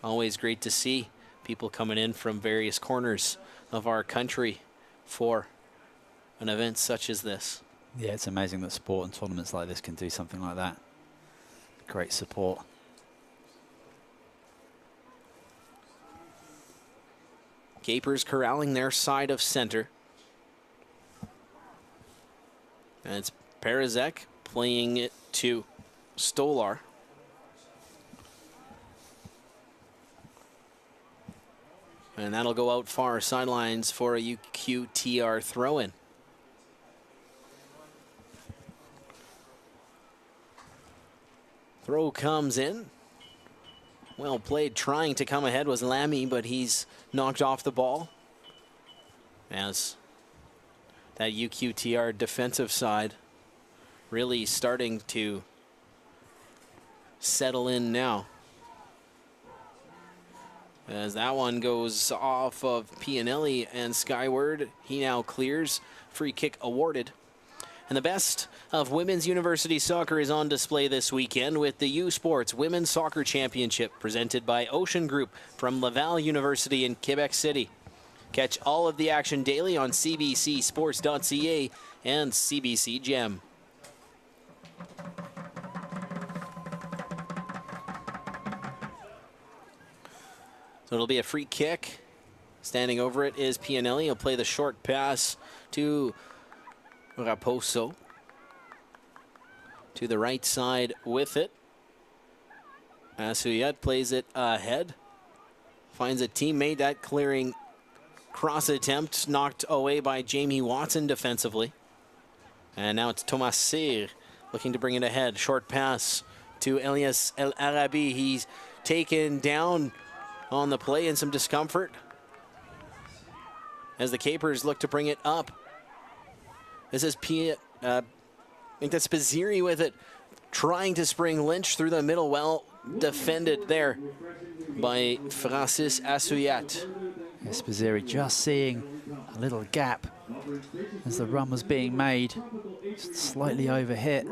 Always great to see people coming in from various corners of our country for an event such as this. Yeah, it's amazing that sport and tournaments like this can do something like that. Great support. Capers corralling their side of center. And it's Perizek playing it to Stolar. And that'll go out far sidelines for a UQTR throw-in. Throw comes in. Well played, trying to come ahead was Lamy, but he's knocked off the ball. As that UQTR defensive side really starting to settle in now. As that one goes off of Pianelli and skyward, he now clears. Free kick awarded. And the best of women's university soccer is on display this weekend with the U Sports Women's Soccer Championship presented by Ocean Group from Laval University in Quebec City. Catch all of the action daily on cbcsports.ca and CBC Gem. So it'll be a free kick. Standing over it is Pianelli. He'll play the short pass to Raposo. To the right side with it. Assouillat plays it ahead. Finds a teammate. That clearing cross attempt knocked away by Jamie Watson defensively. And now it's Thomas Cyr looking to bring it ahead. Short pass to Elias El Arabi. He's taken down on the play and some discomfort as the Capers look to bring it up. This is I think that's Spaziri with it, trying to spring Lynch through the middle. Well defended there by Francis Assouillat. Spaziri just seeing a little gap as the run was being made, just slightly overhit.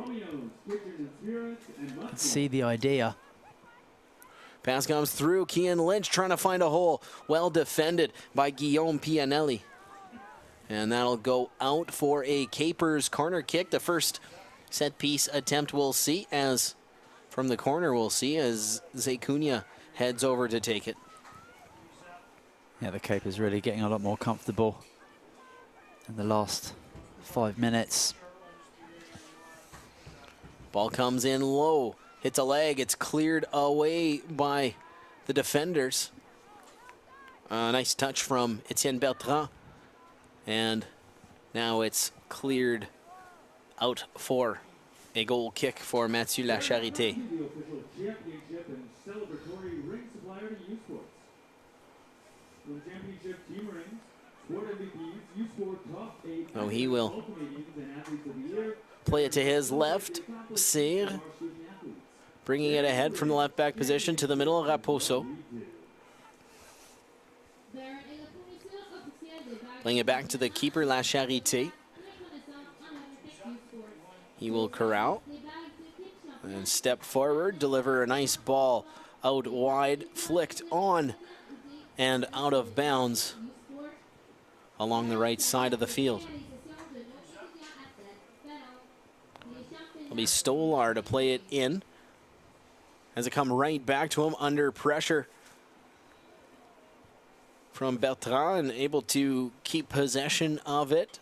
Can see the idea. Pass comes through. Kian Lynch trying to find a hole. Well defended by Guillaume Pianelli. And that'll go out for a Capers corner kick. The first set piece attempt we'll see as from the corner we'll see as Zecunha heads over to take it. Yeah, the Capers really getting a lot more comfortable in the last 5 minutes. Ball comes in low, hits a leg, it's cleared away by the defenders. A nice touch from Etienne Bertrand. And now it's cleared out for a goal kick for Mathieu Lacharité. Oh, he will play it to his left. Cyr bringing it ahead from the left back position to the middle of Raposo. Playing it back to the keeper, Lacharité. He will corral and step forward, deliver a nice ball out wide, flicked on and out of bounds along the right side of the field. It'll be Stolar to play it in as it come right back to him under pressure from Bertrand, and able to keep possession of it.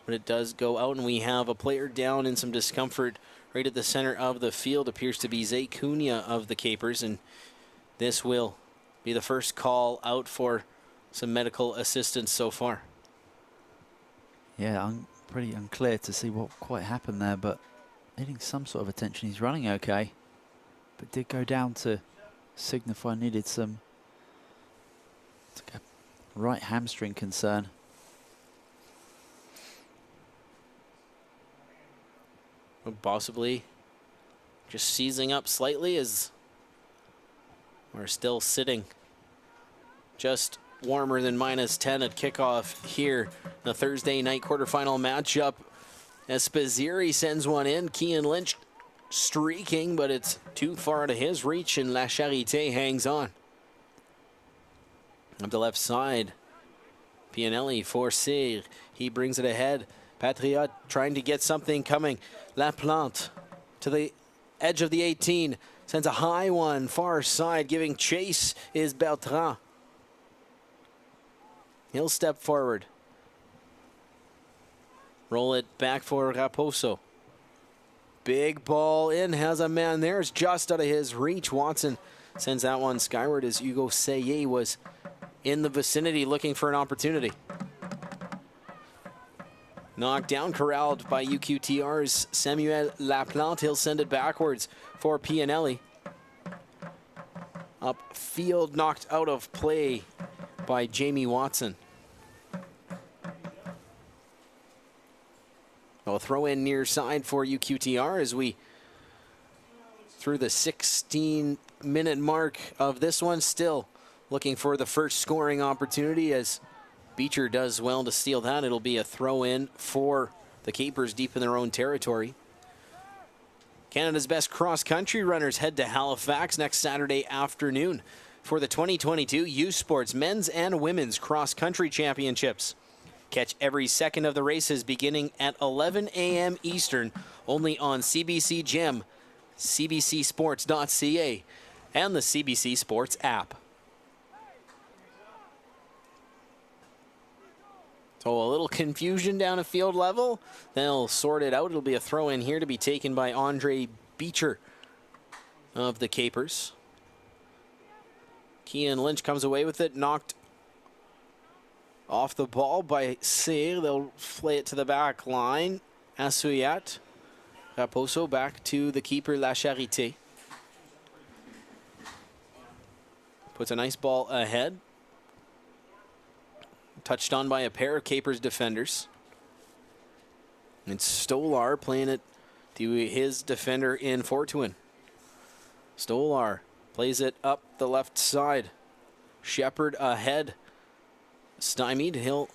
But it does go out, and we have a player down in some discomfort right at the center of the field. Appears to be Zecunha of the Capers, and this will be the first call out for some medical assistance so far. Yeah, pretty unclear to see what quite happened there, but needing some sort of attention. He's running okay, but did go down to signify needed some right hamstring concern. Possibly just seizing up slightly as we're still sitting just warmer than -10 at kickoff here. The Thursday night quarterfinal matchup as Spaziri sends one in. Kian Lynch streaking, but it's too far to his reach, and Lacharité hangs on. Up the left side, Pianelli for Cyr. He brings it ahead. Patriot trying to get something coming. Laplante to the edge of the 18. Sends a high one, far side. Giving chase is Bertrand. He'll step forward. Roll it back for Raposo. Big ball in, has a man there. It's just out of his reach. Watson sends that one skyward as Hugo Seye was in the vicinity looking for an opportunity. Knocked down, corralled by UQTR's Samuel Laplante. He'll send it backwards for Pianelli. Upfield, knocked out of play by Jamie Watson. A throw in near side for UQTR as we, through the 16-minute mark of this one, still looking for the first scoring opportunity as Beecher does well to steal that. It'll be a throw in for the Capers deep in their own territory. Canada's best cross-country runners head to Halifax next Saturday afternoon for the 2022 U Sports Men's and Women's Cross Country Championships. Catch every second of the races beginning at 11 a.m. Eastern, only on CBC Gem, cbcsports.ca, and the CBC Sports app. So a little confusion down at field level. They'll sort it out. It'll be a throw in here to be taken by Andre Beecher of the Capers. Kian Lynch comes away with it, knocked off the ball by Cyr. They'll play it to the back line. Assouillat. Raposo back to the keeper, Lacharité. puts a nice ball ahead. Touched on by a pair of Capers defenders. And Stolar playing it to his defender in Fortuin. Stolar plays it up the left side. Shepard ahead. Stymied. He'll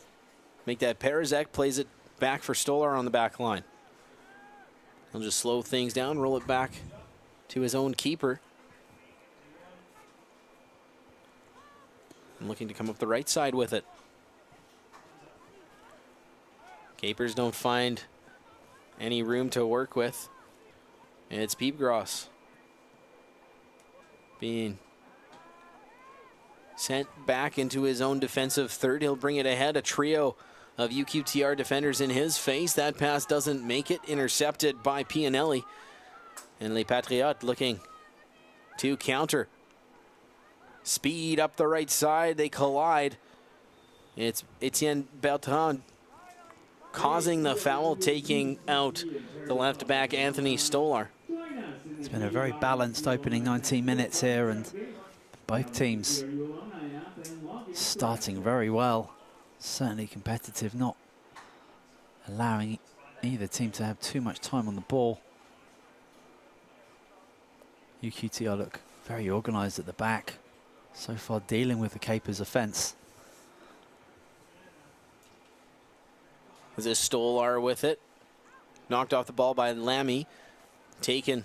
make that. Perizek plays it back for Stolar on the back line. He'll just slow things down, roll it back to his own keeper. And looking to come up the right side with it. Capers don't find any room to work with. And it's Piepgras being sent back into his own defensive third. He'll bring it ahead. A trio of UQTR defenders in his face. That pass doesn't make it. Intercepted by Pianelli. And Les Patriotes looking to counter. Speed up the right side. They collide. It's Etienne Bertrand causing the foul, taking out the left back Anthony Stolar. It's been a very balanced opening 19 minutes here, and both teams starting very well. Certainly competitive, not allowing either team to have too much time on the ball. UQTR look very organised at the back, so far dealing with the Capers offence. This Stolar with it. Knocked off the ball by Lamy. Taken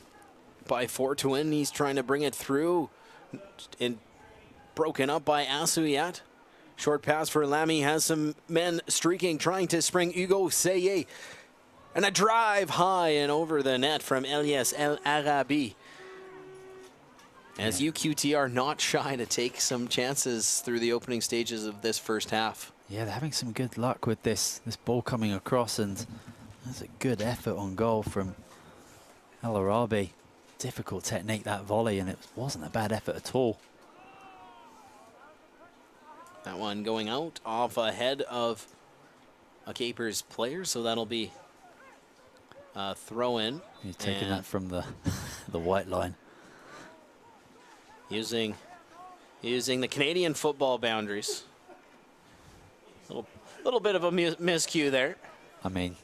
by Fortuin. He's trying to bring it through. And broken up by Assouillat. Short pass for Lamy. Has some men streaking, trying to spring Hugo Seye. And a drive high and over the net from Elias El Arabi. As UQTR not shy to take some chances through the opening stages of this first half. Yeah, they're having some good luck with this ball coming across, and that's a good effort on goal from El Arabi. Difficult technique, that volley, and it wasn't a bad effort at all. That one going out off ahead of a Capers player, so that'll be a throw in. You're taking that from the the white line. Using the Canadian football boundaries. Little bit of a miscue there. I mean,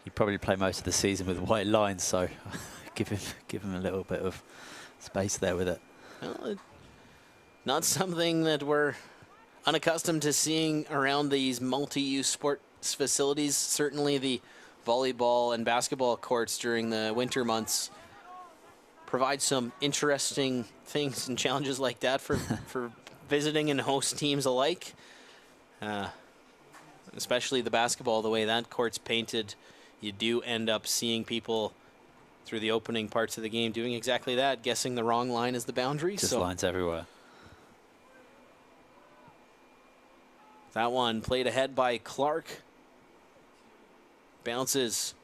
you probably play most of the season with white lines, so give him a little bit of space there with it. Well, not something that we're unaccustomed to seeing around these multi-use sports facilities. Certainly the volleyball and basketball courts during the winter months provide some interesting things and challenges like that for visiting and host teams alike. Especially the basketball, the way that court's painted, you do end up seeing people through the opening parts of the game doing exactly that, guessing the wrong line as the boundary. Just lines everywhere. That one played ahead by Clark. Bounces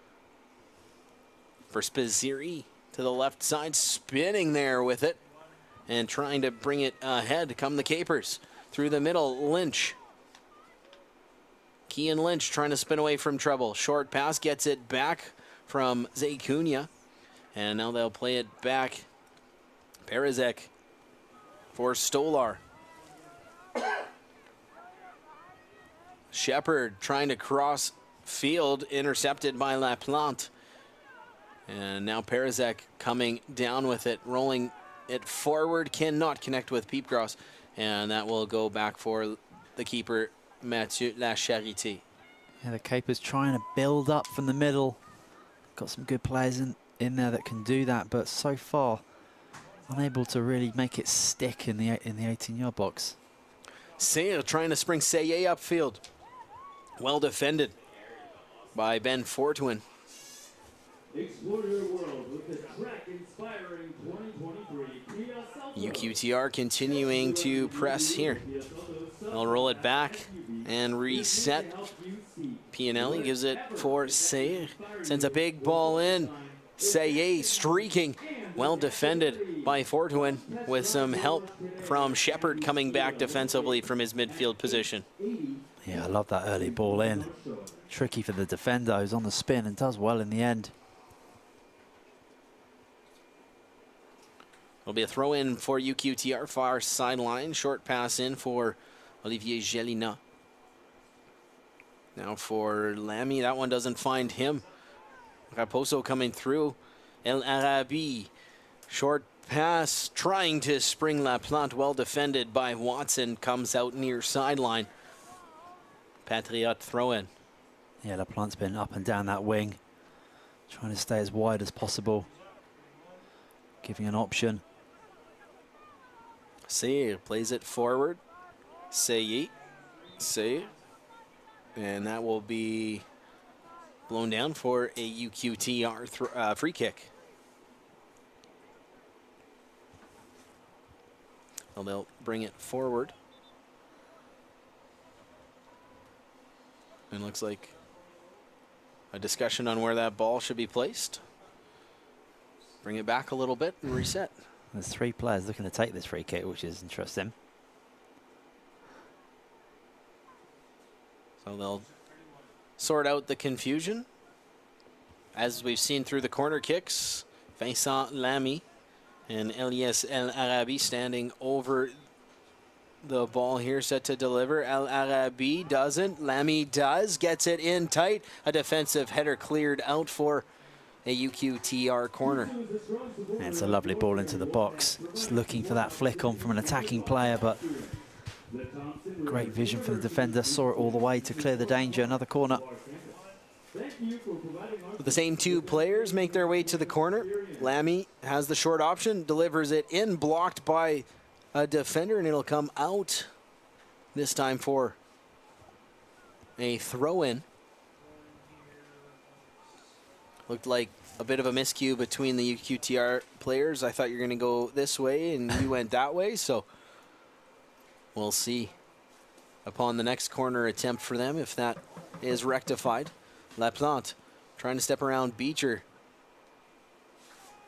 for Spaziri to the left side, spinning there with it and trying to bring it ahead. Come the Capers through the middle. Lynch. Kean Lynch trying to spin away from trouble. Short pass gets it back from Zay Cunha. And now they'll play it back. Perizek for Stolar. Shepard trying to cross field, intercepted by Laplante. And now Perizek coming down with it, rolling it forward, cannot connect with Piepgras. And that will go back for the keeper, Mathieu Lacharité. Yeah, the Capers trying to build up from the middle. Got some good players in there that can do that, but so far unable to really make it stick in the 18-yard box. Sayre trying to spring Seye upfield. Well defended by Ben Fortuin. Explore your world with the track-inspiring 2023 UQTR continuing to press here. They'll roll it back and reset. Pianelli gives it for Sayre. Sends a big ball in. Seye streaking. Well defended by Fortuin with some help from Shepard coming back defensively from his midfield position. Yeah, I love that early ball in. Tricky for the defender who's on the spin and does well in the end. It'll be a throw in for UQTR, far sideline. Short pass in for Olivier Gelina. Now for Lamy, that one doesn't find him. Raposo coming through. El Arabi, short pass, trying to spring Laplante, well defended by Watson, comes out near sideline. Patriot throw in. Yeah, Laplante's been up and down that wing, trying to stay as wide as possible, giving an option. Sayre plays it forward. Sayre. And that will be blown down for a UQTR free kick. Well, they'll bring it forward. And looks like a discussion on where that ball should be placed. Bring it back a little bit and reset. There's 3 players looking to take this free kick, which is interesting. So they'll sort out the confusion. As we've seen through the corner kicks, Vincent Lamy and Elias El Arabi standing over the ball here, set to deliver. El Arabi doesn't. Lamy does. Gets it in tight. A defensive header cleared out for a UQTR corner. And it's a lovely ball into the box. Just looking for that flick on from an attacking player, but great vision for the defender. Saw it all the way to clear the danger. Another corner. The same 2 players make their way to the corner. Lamy has the short option, delivers it in, blocked by a defender, and it'll come out this time for a throw-in. Looked like a bit of a miscue between the UQTR players. I thought you were going to go this way, and you went that way, so we'll see upon the next corner attempt for them if that is rectified. Laplante trying to step around Beecher.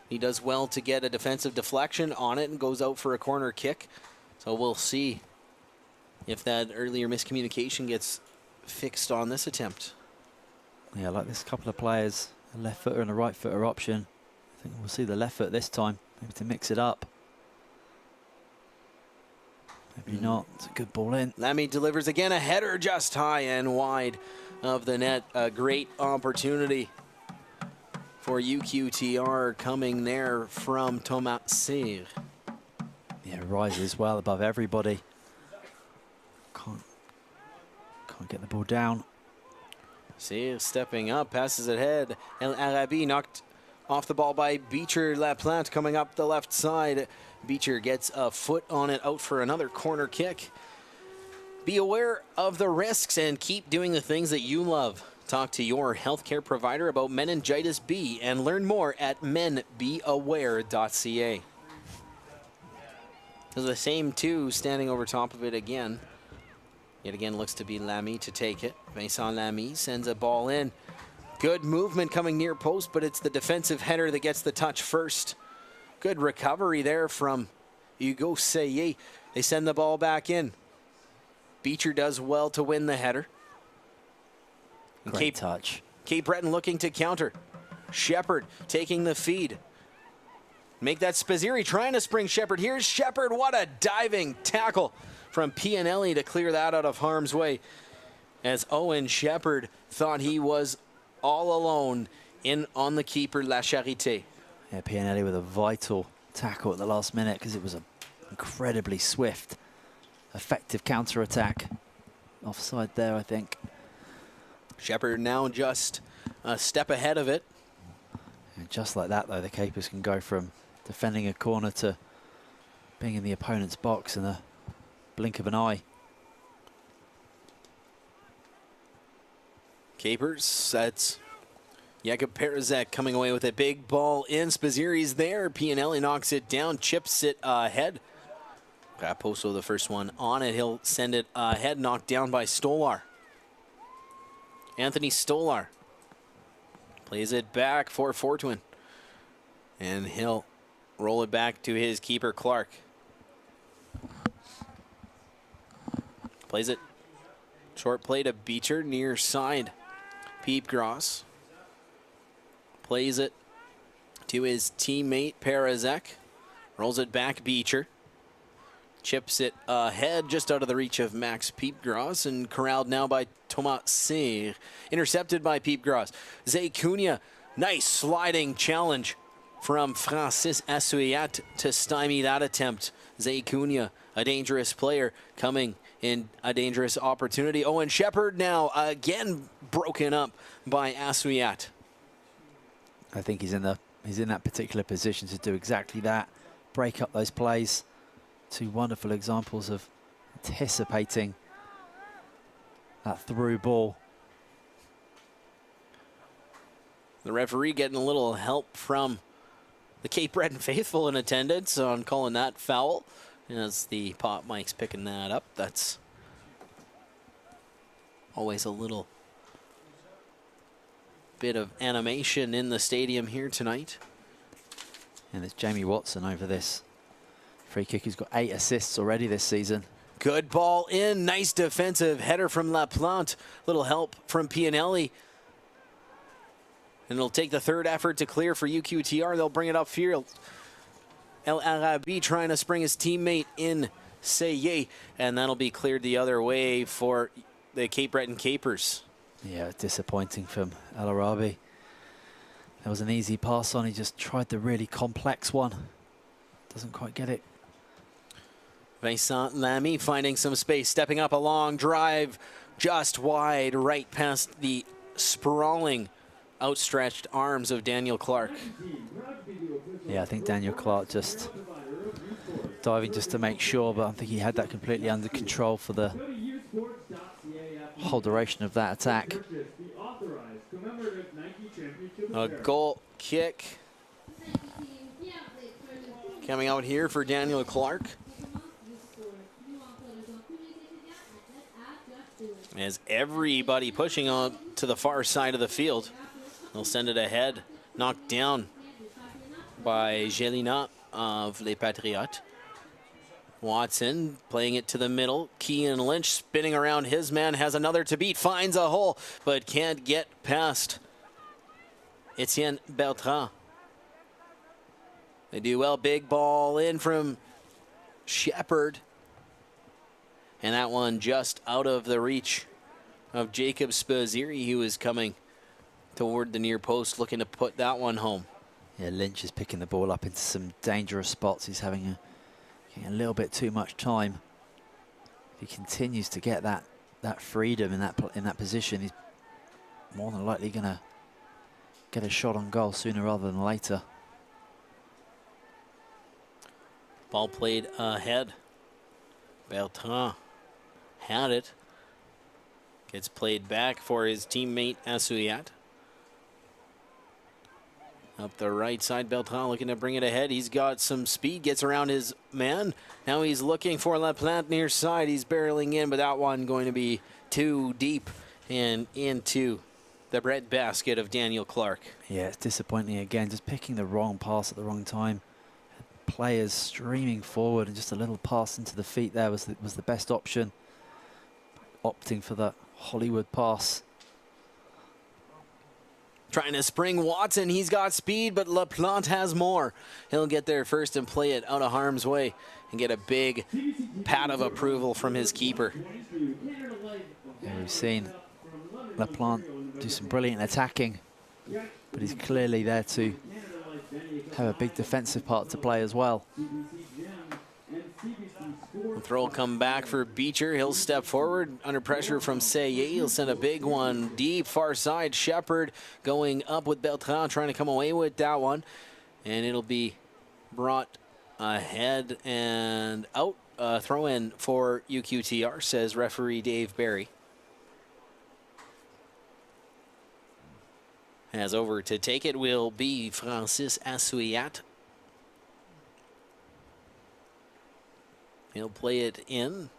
He does well to get a defensive deflection on it and goes out for a corner kick. So we'll see if that earlier miscommunication gets fixed on this attempt. Yeah, like this couple of players, a left footer and a right footer option. I think we'll see the left foot this time, maybe to mix it up. Maybe not. It's a good ball in. Lamy delivers again, a header just high and wide of the net. A great opportunity for UQTR coming there from Thomas Sayre. Yeah, rises well above everybody. Can't get the ball down. Sayre stepping up, passes it ahead. El Arabi knocked off the ball by Beecher. Laplante coming up the left side. Beecher gets a foot on it, out for another corner kick. Be aware of the risks and keep doing the things that you love. Talk to your healthcare provider about meningitis B and learn more at menbeaware.ca. There's the same 2 standing over top of it again. Yet again looks to be Lamy to take it. Vincent Lamy sends a ball in. Good movement coming near post, but it's the defensive header that gets the touch first. Good recovery there from Hugo Sayre. They send the ball back in. Beecher does well to win the header. Great touch. Cape Breton looking to counter. Shepard taking the feed. Make that Spazziri trying to spring Shepard. Here's Shepard. What a diving tackle from Pianelli to clear that out of harm's way. As Owen Shepard thought he was all alone in on the keeper, La Charité. Yeah, Pianelli with a vital tackle at the last minute because it was an incredibly swift, effective counter-attack. Offside there, I think. Shepard now just a step ahead of it. And just like that, though, the Capers can go from defending a corner to being in the opponent's box in a blink of an eye. Capers, that's Jakub Perizek coming away with a big ball in. Spazziri's there. Pianelli knocks it down, chips it ahead. Raposo the first one on it. He'll send it ahead, knocked down by Stolar. Anthony Stolar plays it back for Fortuin. And he'll roll it back to his keeper, Clark. Plays it. Short play to Beecher, near side. Peepgross plays it to his teammate, Perizek. Rolls it back, Beecher. Chips it ahead, just out of the reach of Max Piepgras, and corralled now by Thomas Cyr. Intercepted by Piepgras. Zay Cunha, nice sliding challenge from Francis Assouillat to stymie that attempt. Zay Cunha, a dangerous player, coming in a dangerous opportunity. Owen Shepard now again broken up by Assouillat. I think he's in that particular position to do exactly that. Break up those plays. Two wonderful examples of anticipating that through ball. The referee getting a little help from the Cape Breton faithful in attendance on calling that foul. As the pop mic's picking that up, that's always a little bit of animation in the stadium here tonight. And it's Jamie Watson over this free kick. He's got 8 assists already this season. Good ball in. Nice defensive header from Laplante. Little help from Pianelli. And it'll take the third effort to clear for UQTR. They'll bring it upfield. El Arabi trying to spring his teammate in Seye. And that'll be cleared the other way for the Cape Breton Capers. Yeah, disappointing from El Arabi. There was an easy pass on. He just tried the really complex one. Doesn't quite get it. Vincent Lamy finding some space, stepping up a long drive, just wide, right past the sprawling, outstretched arms of Daniel Clark. Yeah, I think Daniel Clark just diving just to make sure, but I think he had that completely under control for the whole duration of that attack. A goal kick coming out here for Daniel Clark. As everybody pushing on to the far side of the field. They'll send it ahead. Knocked down by Jelina of Les Patriotes. Watson playing it to the middle. Kean Lynch spinning around his man. Has another to beat. Finds a hole, but can't get past Etienne Bertrand. They do well. Big ball in from Shepard. And that one just out of the reach of Jacob Spaziri, who is coming toward the near post, looking to put that one home. Yeah, Lynch is picking the ball up into some dangerous spots. He's having a little bit too much time. If he continues to get that freedom in that position, he's more than likely going to get a shot on goal sooner rather than later. Ball played ahead. Bertrand had it. Gets played back for his teammate Assouillat. Up the right side, Bertrand looking to bring it ahead. He's got some speed, gets around his man. Now he's looking for Laplante near side. He's barreling in, but that one going to be too deep and into the bread basket of Daniel Clark. Yeah, it's disappointing again. Just picking the wrong pass at the wrong time. Players streaming forward, and just a little pass into the feet there was the best option. Opting for that Hollywood pass. Trying to spring Watson. He's got speed, but Laplante has more. He'll get there first and play it out of harm's way and get a big pat of approval from his keeper. Yeah, we've seen Laplante do some brilliant attacking, but he's clearly there to have a big defensive part to play as well. The throw will come back for Beecher. He'll step forward under pressure from Seye. He'll send a big one deep far side. Shepard going up with Bertrand, trying to come away with that one. And it'll be brought ahead and out. Throw in for UQTR, says referee Dave Barry. As over to take it will be Francis Assouillat. He'll play it in.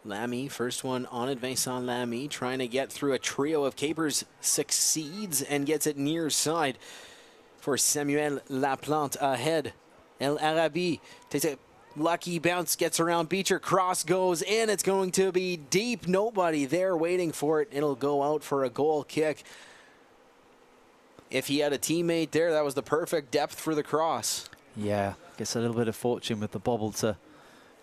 Lamy, first one on it. Vincent Lamy trying to get through a trio of capers, succeeds and gets it near side for Samuel Laplante ahead. El Arabi takes a lucky bounce, gets around Beecher, cross goes in. It's going to be deep. Nobody there waiting for it. It'll go out for a goal kick. If he had a teammate there, that was the perfect depth for the cross. Yeah, gets a little bit of fortune with the bobble to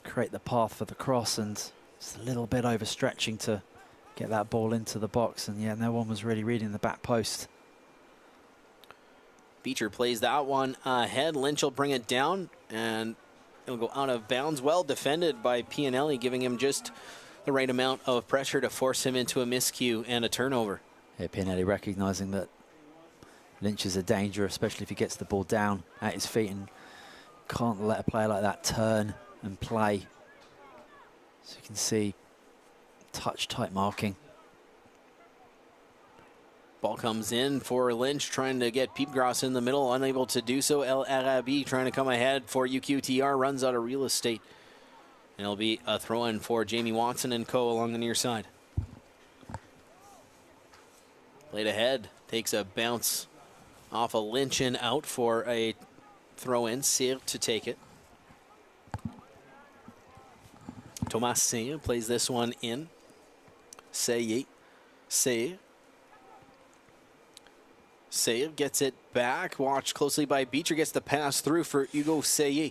create the path for the cross, and just a little bit overstretching to get that ball into the box. And yeah, no one was really reading the back post. Beecher plays that one ahead. Lynch will bring it down, and it'll go out of bounds. Well defended by Pianelli, giving him just the right amount of pressure to force him into a miscue and a turnover. Yeah, Pianelli recognizing that Lynch is a danger, especially if he gets the ball down at his feet, and can't let a player like that turn and play. So you can see touch-tight marking. Ball comes in for Lynch, trying to get Peepgrass in the middle, unable to do so. El Arabi trying to come ahead for UQTR, runs out of real estate. And it'll be a throw-in for Jamie Watson and co. along the near side. Played ahead, takes a bounce off a Lynch and out for a throw-in. Cyr to take it. Thomas Cyr plays this one in. Cyr gets it back. Watched closely by Beecher. Gets the pass through for Hugo Cyr.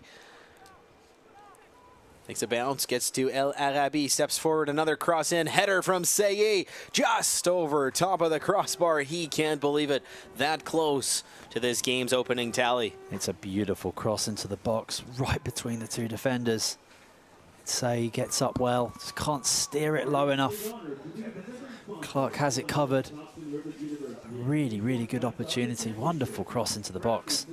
Takes a bounce, gets to El Arabi, steps forward, another cross in, header from Cyr, just over top of the crossbar. He can't believe it, that close to this game's opening tally. It's a beautiful cross into the box, right between the two defenders. Cyr gets up well, just can't steer it low enough. Clark has it covered. Really, really good opportunity. Wonderful cross into the box.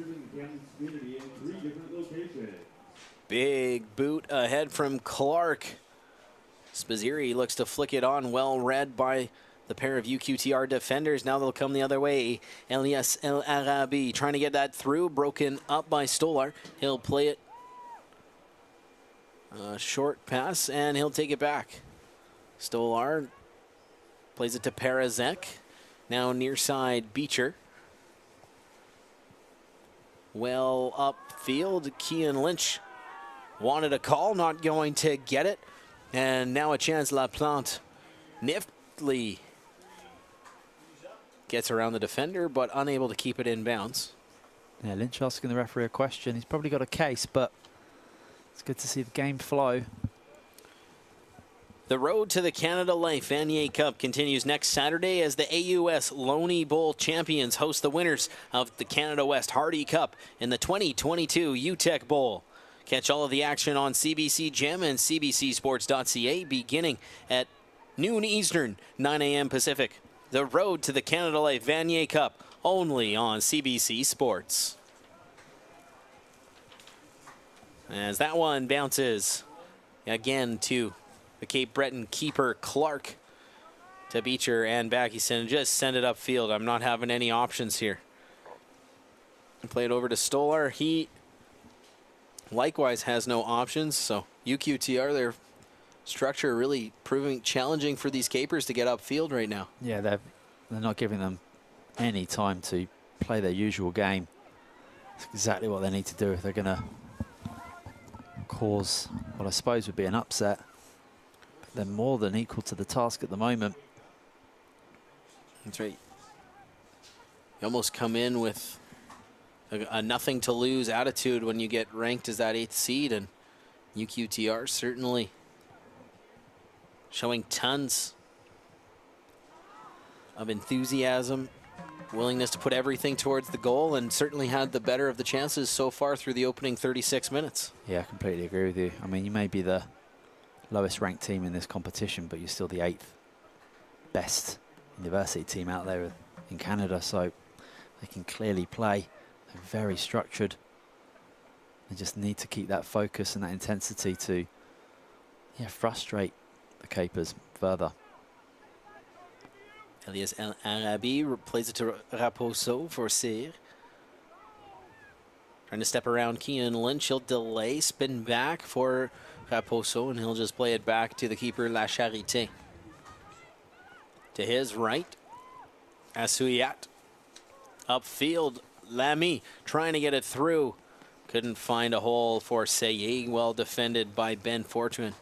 Big boot ahead from Clark. Spaziri looks to flick it on, well read by the pair of UQTR defenders. Now they'll come the other way. Elias El Arabi trying to get that through, broken up by Stolar. He'll play it. A short pass, and he'll take it back. Stolar plays it to Parazek. Now near side, Beecher. Well upfield, Kean Lynch wanted a call, not going to get it. And now a chance, LaPlante niftily gets around the defender, but unable to keep it in bounds. Yeah, Lynch asking the referee a question. He's probably got a case, but it's good to see the game flow. The road to the Canada Life Vanier Cup continues next Saturday as the AUS Loney Bowl champions host the winners of the Canada West Hardy Cup in the 2022 UTEC Bowl. Catch all of the action on CBC Gem and cbcsports.ca beginning at noon Eastern, 9 a.m. Pacific. The road to the Canada Life Vanier Cup, only on CBC Sports. As that one bounces again to the Cape Breton keeper Clark, to Beecher and Backison. Just send it upfield. I'm not having any options here. Play it over to Stolar. He likewise has no options, so UQTR, their structure really proving challenging for these capers to get upfield right now. Yeah, they're not giving them any time to play their usual game. That's exactly what they need to do if they're going to cause what I suppose would be an upset. But they're more than equal to the task at the moment. That's right. You almost come in with a nothing to lose attitude when you get ranked as that 8th seed, and UQTR certainly showing tons of enthusiasm, willingness to put everything towards the goal, and certainly had the better of the chances so far through the opening 36 minutes. Yeah, I completely agree with you. I mean, you may be the lowest ranked team in this competition, but you're still the 8th best university team out there in Canada, so they can clearly play. They're very structured. They just need to keep that focus and that intensity to frustrate the capers further. Elias El Arabi plays it to Raposo for Cyr. Trying to step around Kean Lynch. He'll delay, spin back for Raposo, and he'll just play it back to the keeper, La Charité. To his right, Assouyat. Upfield, Lamy trying to get it through. Couldn't find a hole for Cyr. Well defended by Ben Fortuin.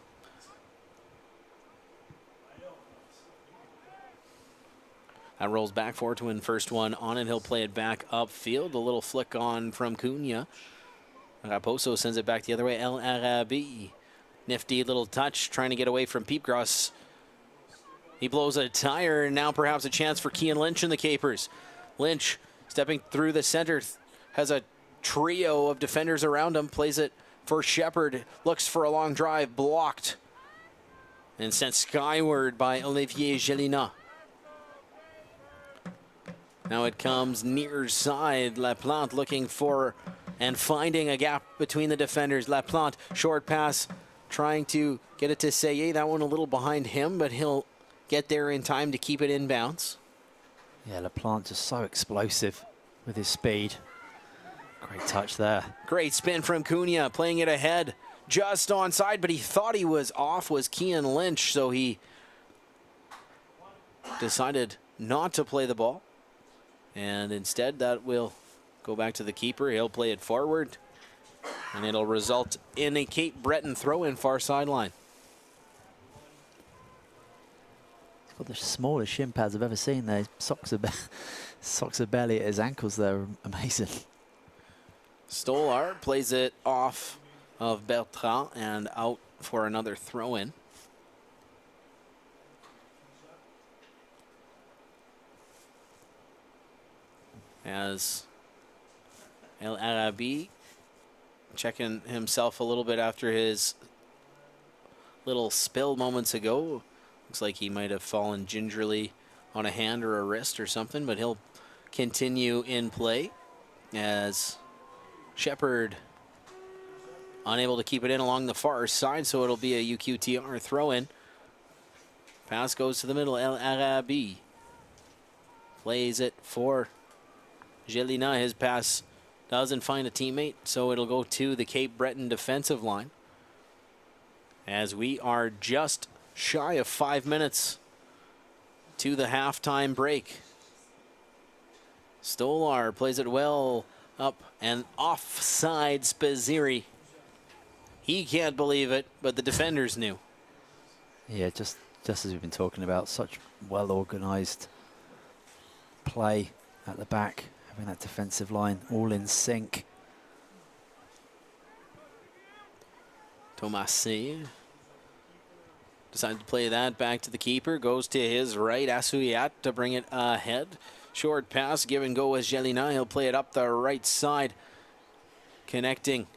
That rolls back Fortuin, first one on it. He'll play it back upfield. A little flick on from Cunha. Raposo sends it back the other way. El Arabi. Nifty little touch, trying to get away from Peepgrass. He blows a tire, and now perhaps a chance for Kian Lynch and the Capers. Lynch stepping through the center, has a trio of defenders around him, plays it for Shepard, looks for a long drive, blocked, and sent skyward by Olivier Gelina. Now it comes near side. Laplante looking for and finding a gap between the defenders. Laplante, short pass, trying to get it to Seye. That one a little behind him, but he'll get there in time to keep it in bounds. Yeah, Laplante just so explosive with his speed. Great touch there. Great spin from Cunha, playing it ahead. Just onside, but he thought he was off, was Kian Lynch, so he decided not to play the ball. And instead, that will go back to the keeper. He'll play it forward, and it'll result in a Cape Breton throw-in far sideline. He's got the smallest shin pads I've ever seen there. Socks are barely at his ankles there. Amazing. Stolar plays it off of Bertrand and out for another throw-in. As El Arabi checking himself a little bit after his little spill moments ago. Looks like he might have fallen gingerly on a hand or a wrist or something, but he'll continue in play as Shepard unable to keep it in along the far side, so it'll be a UQTR throw-in. Pass goes to the middle. El Arabi plays it for Gelina. His pass doesn't find a teammate, so it'll go to the Cape Breton defensive line. As we are just shy of 5 minutes to the halftime break. Stolar plays it well up and offside Spaziri. He can't believe it, but the defenders knew. Yeah, just as we've been talking about, such well-organized play at the back, having that defensive line all in sync. Tomasi decided to play that back to the keeper, goes to his right, Asuyat to bring it ahead. Short pass, give and go with Gelina. He'll play it up the right side, connecting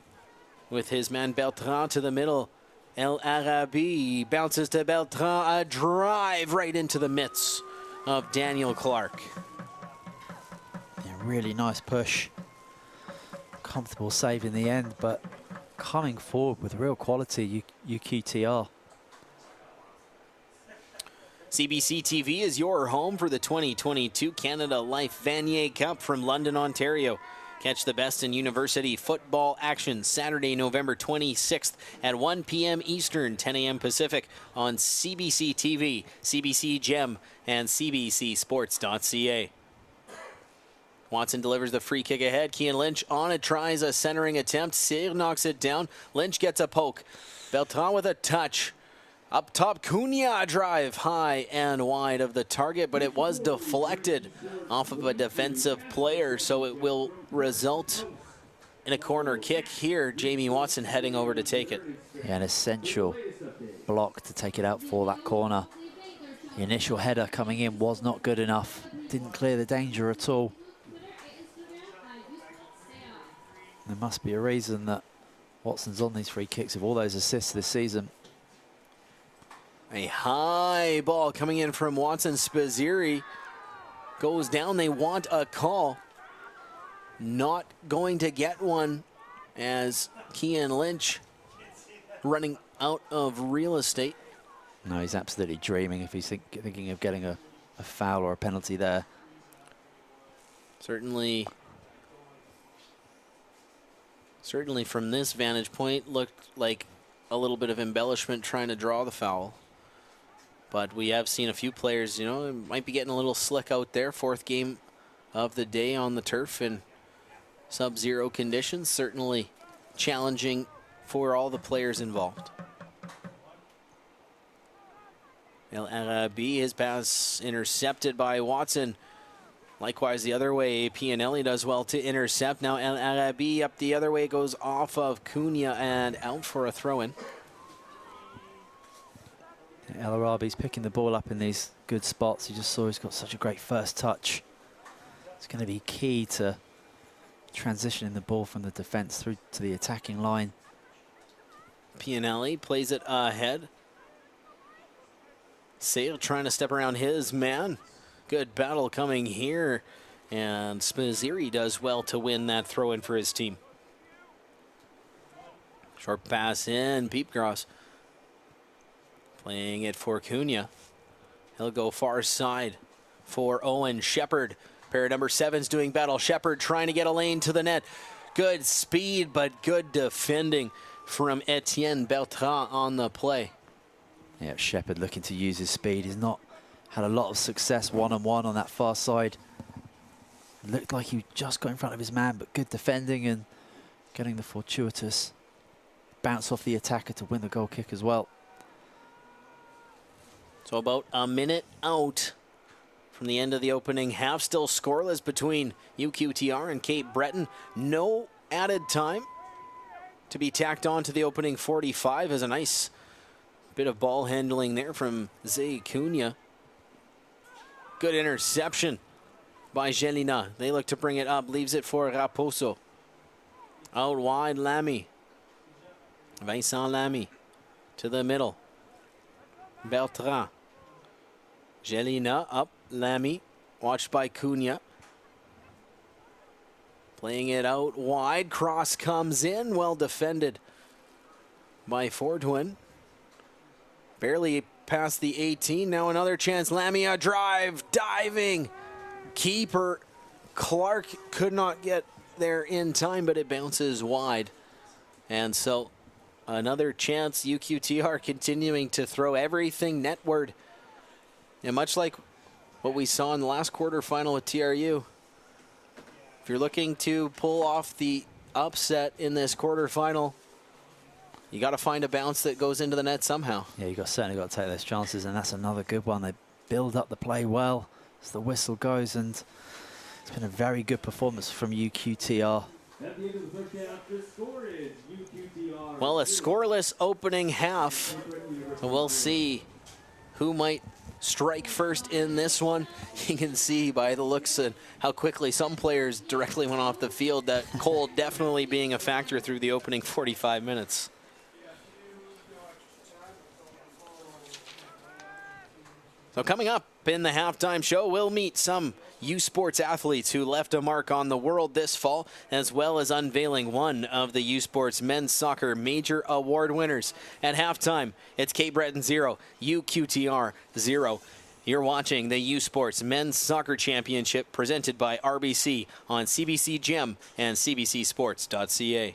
with his man Bertrand to the middle. El Arabi bounces to Bertrand, a drive right into the mitts of Daniel Clark. Yeah, really nice push. Comfortable save in the end, but coming forward with real quality, UQTR. CBC TV is your home for the 2022 Canada Life Vanier Cup from London, Ontario. Catch the best in university football action Saturday, November 26th at 1 p.m. Eastern, 10 a.m. Pacific on CBC TV, CBC Gem, and CBCSports.ca. Watson delivers the free kick ahead. Kian Lynch on it, tries a centering attempt. Cyr knocks it down. Lynch gets a poke. Bertrand with a touch. Up top, Cunha drive high and wide of the target, but it was deflected off of a defensive player, so it will result in a corner kick here. Jamie Watson heading over to take it. Yeah, an essential block to take it out for that corner. The initial header coming in was not good enough. Didn't clear the danger at all. There must be a reason that Watson's on these free kicks of all those assists this season. A high ball coming in from Watson. Spaziri goes down. They want a call. Not going to get one as Kian Lynch running out of real estate. No, he's absolutely dreaming if he's thinking of getting a foul or a penalty there. Certainly from this vantage point, looked like a little bit of embellishment trying to draw the foul. But we have seen a few players, might be getting a little slick out there. Fourth game of the day on the turf in sub-zero conditions. Certainly challenging for all the players involved. El Arabi, his pass intercepted by Watson. Likewise, the other way, Pianelli does well to intercept. Now El Arabi up the other way, goes off of Cunha and out for a throw-in. El Arabi's picking the ball up in these good spots. You just saw he's got such a great first touch. It's going to be key to transitioning the ball from the defense through to the attacking line. Pianelli plays it ahead. Sale trying to step around his man. Good battle coming here. And Spaziri does well to win that throw-in for his team. Short pass in, Peepgrass. Playing it for Cunha. He'll go far side for Owen Shepard. Pair number 7's doing battle. Shepard trying to get a lane to the net. Good speed, but good defending from Etienne Bertrand on the play. Yeah, Shepard looking to use his speed. He's not had a lot of success one-on-one on that far side. Looked like he just got in front of his man, but good defending and getting the fortuitous bounce off the attacker to win the goal kick as well. So about a minute out from the end of the opening half. Still scoreless between UQTR and Cape Breton. No added time to be tacked on to the opening 45 as a nice bit of ball handling there from Zay Cunha. Good interception by Jelina. They look to bring it up. Leaves it for Raposo. Out wide, Lamy. Vincent Lamy to the middle. Bertrand. Jelina up. Lamy. Watched by Cunha. Playing it out wide. Cross comes in. Well defended by Fortwin. Barely past the 18. Now another chance. Lamia drive. Diving. Keeper Clark could not get there in time, but it bounces wide. And so another chance. UQTR continuing to throw everything netward. And much like what we saw in the last quarterfinal with TRU, if you're looking to pull off the upset in this quarterfinal, you got to find a bounce that goes into the net somehow. Yeah, you certainly got to take those chances, and that's another good one. They build up the play well as the whistle goes, and it's been a very good performance from UQTR. At the end of the first half, the score is UQTR. Well, a scoreless opening half. And we'll see who might strike first in this one. You can see by the looks and how quickly some players directly went off the field that cold definitely being a factor through the opening 45 minutes. So coming up in the halftime show, we'll meet some U Sports athletes who left a mark on the world this fall, as well as unveiling one of the U Sports men's soccer major award winners. At halftime, it's Cape Breton 0, UQTR 0. You're watching the U Sports Men's Soccer Championship presented by RBC on CBC Gem and cbcsports.ca.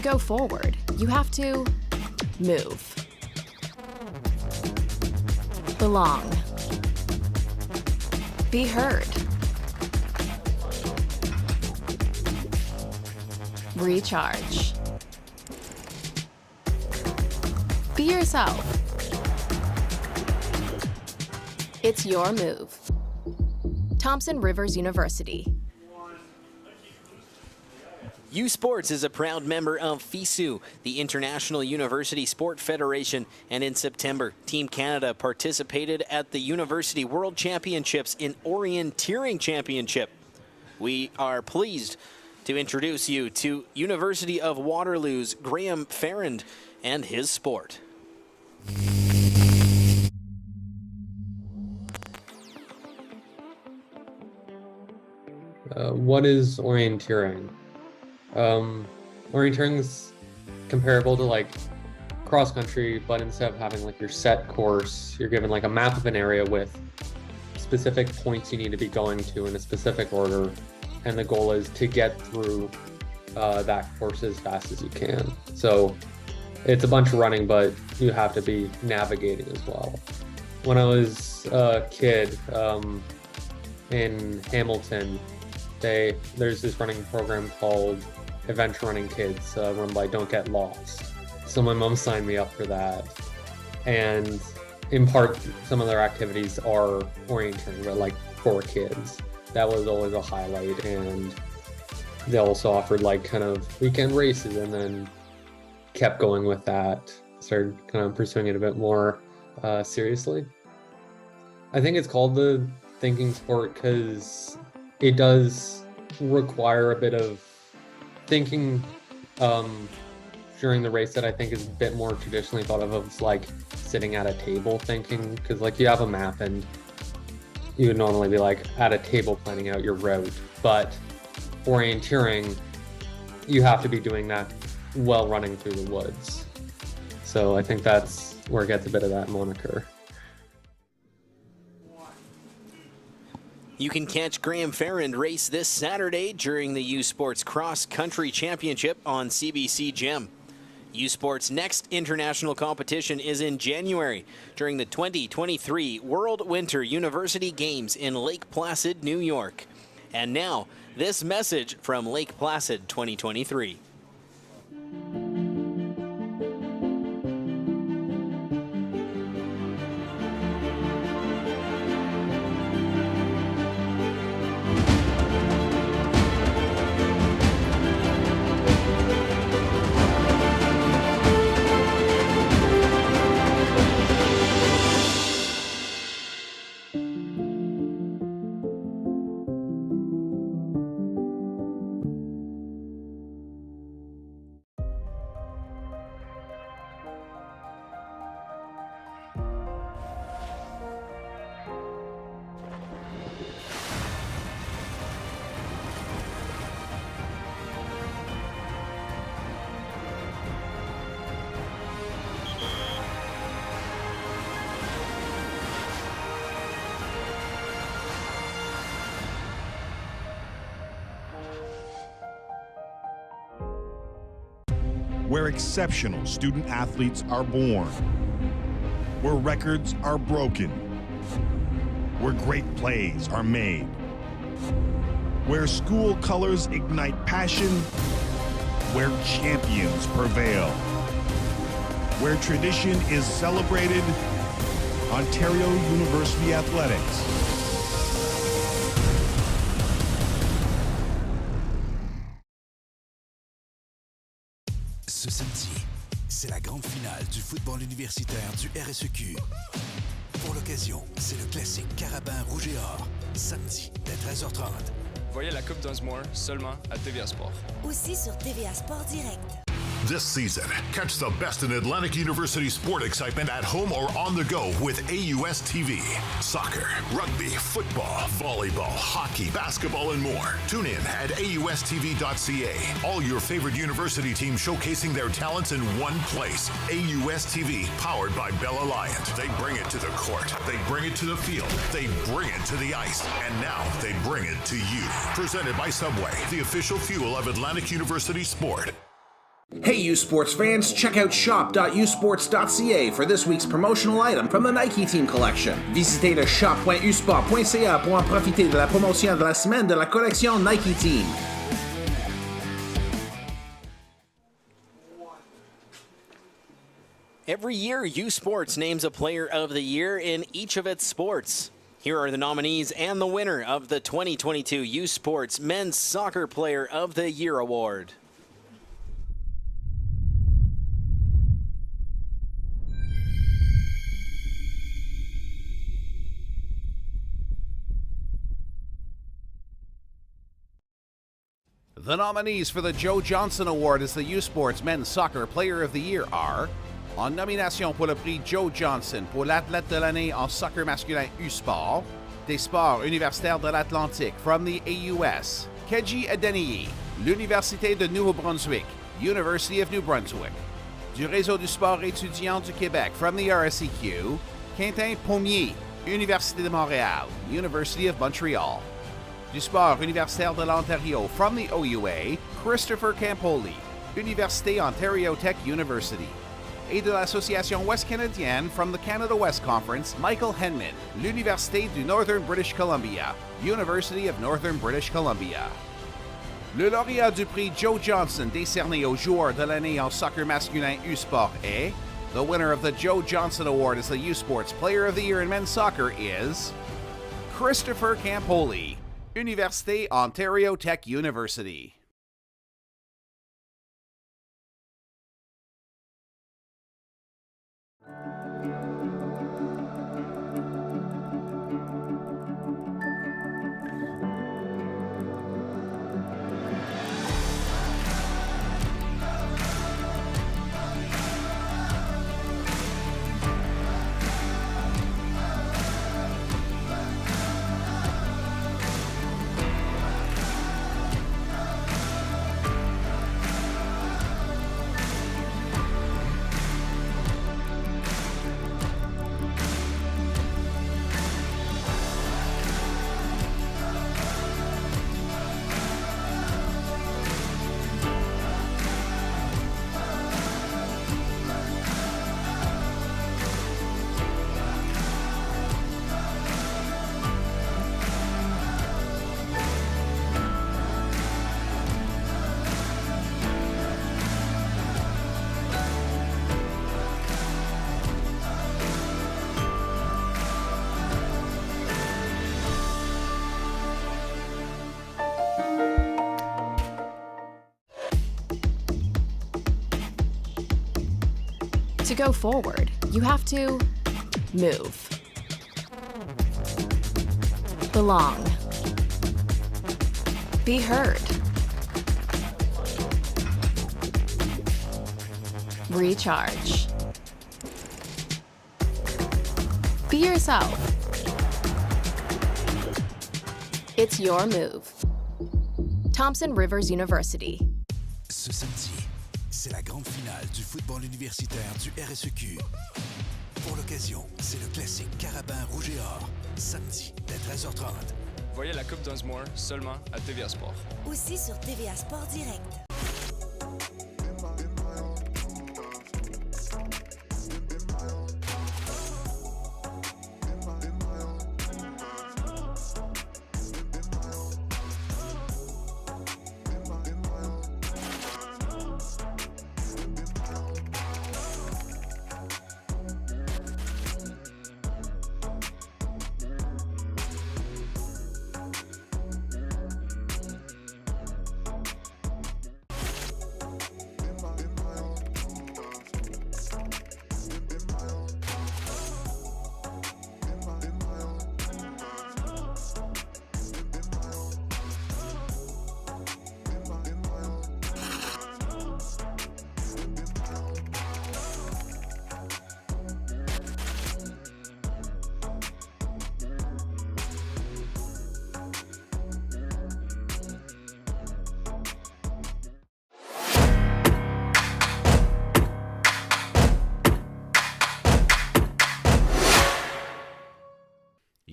To go forward, you have to move. Belong. Be heard. Recharge. Be yourself. It's your move. Thompson Rivers University. U Sports is a proud member of FISU, the International University Sport Federation, and in September, Team Canada participated at the University World Championships in Orienteering Championship. We are pleased to introduce you to University of Waterloo's Graham Farrand and his sport. What is orienteering? Orienteering is comparable to like cross country, but instead of having like your set course, you're given like a map of an area with specific points you need to be going to in a specific order, and the goal is to get through that course as fast as you can. So it's a bunch of running, but you have to be navigating as well. When I was a kid in Hamilton, there's this running program called Adventure Running Kids, run by Don't Get Lost. So my mom signed me up for that. And in part, some of their activities are orienteering, but like for kids. That was always a highlight. And they also offered like kind of weekend races, and then kept going with that. Started kind of pursuing it a bit more seriously. I think it's called the thinking sport because it does require a bit of thinking during the race that I think is a bit more traditionally thought of as like sitting at a table thinking, because like you have a map and you would normally be like at a table planning out your route, but orienteering, you have to be doing that while running through the woods. So I think that's where it gets a bit of that moniker. You can catch Graham Farrand race this Saturday during the U Sports Cross Country Championship on CBC Gem. U Sports' next international competition is in January during the 2023 World Winter University Games in Lake Placid, New York. And now, this message from Lake Placid 2023. Where exceptional student athletes are born, where records are broken, where great plays are made, where school colors ignite passion, where champions prevail, where tradition is celebrated, Ontario University Athletics. Ce samedi, c'est la grande finale du football universitaire du RSEQ. Pour l'occasion, c'est le classique Carabin Rouge et Or, samedi dès 13h30. Voyez la Coupe Dunsmore seulement à TVA Sport. Aussi sur TVA Sport Direct. This season, catch the best in Atlantic University sport excitement at home or on the go with AUS TV. Soccer, rugby, football, volleyball, hockey, basketball, and more. Tune in at AUSTV.ca. All your favorite university teams showcasing their talents in one place. AUS TV, powered by Bell Alliant. They bring it to the court. They bring it to the field. They bring it to the ice. And now they bring it to you. Presented by Subway, the official fuel of Atlantic University sport. Hey U Sports fans, check out shop.usports.ca for this week's promotional item from the Nike Team Collection. Visitez le shop.usport.ca pour en profiter de la promotion de la semaine de la collection Nike Team. Every year, U Sports names a player of the year in each of its sports. Here are the nominees and the winner of the 2022 U Sports Men's Soccer Player of the Year Award. The nominees for the Joe Johnson Award as the U Sports Men's Soccer Player of the Year are: en nomination pour le prix Joe Johnson pour l'athlète de l'année en soccer masculin U-Sport, des sports universitaires de l'Atlantique from the AUS, Keji Adeniyi, l'Université de Nouveau-Brunswick, University of New Brunswick, du Réseau du sport étudiant du Québec from the RSEQ, Quentin Pommier, Université de Montréal, University of Montreal, du sport universitaire de l'Ontario from the OUA, Christopher Campoli, Université Ontario Tech University, et de l'Association Ouest Canadienne from the Canada West Conference, Michael Henman, l'Université du Northern British Columbia, University of Northern British Columbia. Le lauréat du prix Joe Johnson décerné au joueur de l'année en soccer masculin U-Sport est: the winner of the Joe Johnson Award as the U-Sports Player of the Year in men's soccer is Christopher Campoli, Université Ontario Tech University. To go forward, you have to move, belong, be heard, recharge, be yourself. It's your move. Thompson Rivers University. Ce samedi, c'est la grande finale du football universitaire du RSEQ. Pour l'occasion, c'est le classique Carabin Rouge et Or, samedi dès 13h30. Voyez la Coupe Dunsmore seulement à TVA Sport. Aussi sur TVA Sport Direct.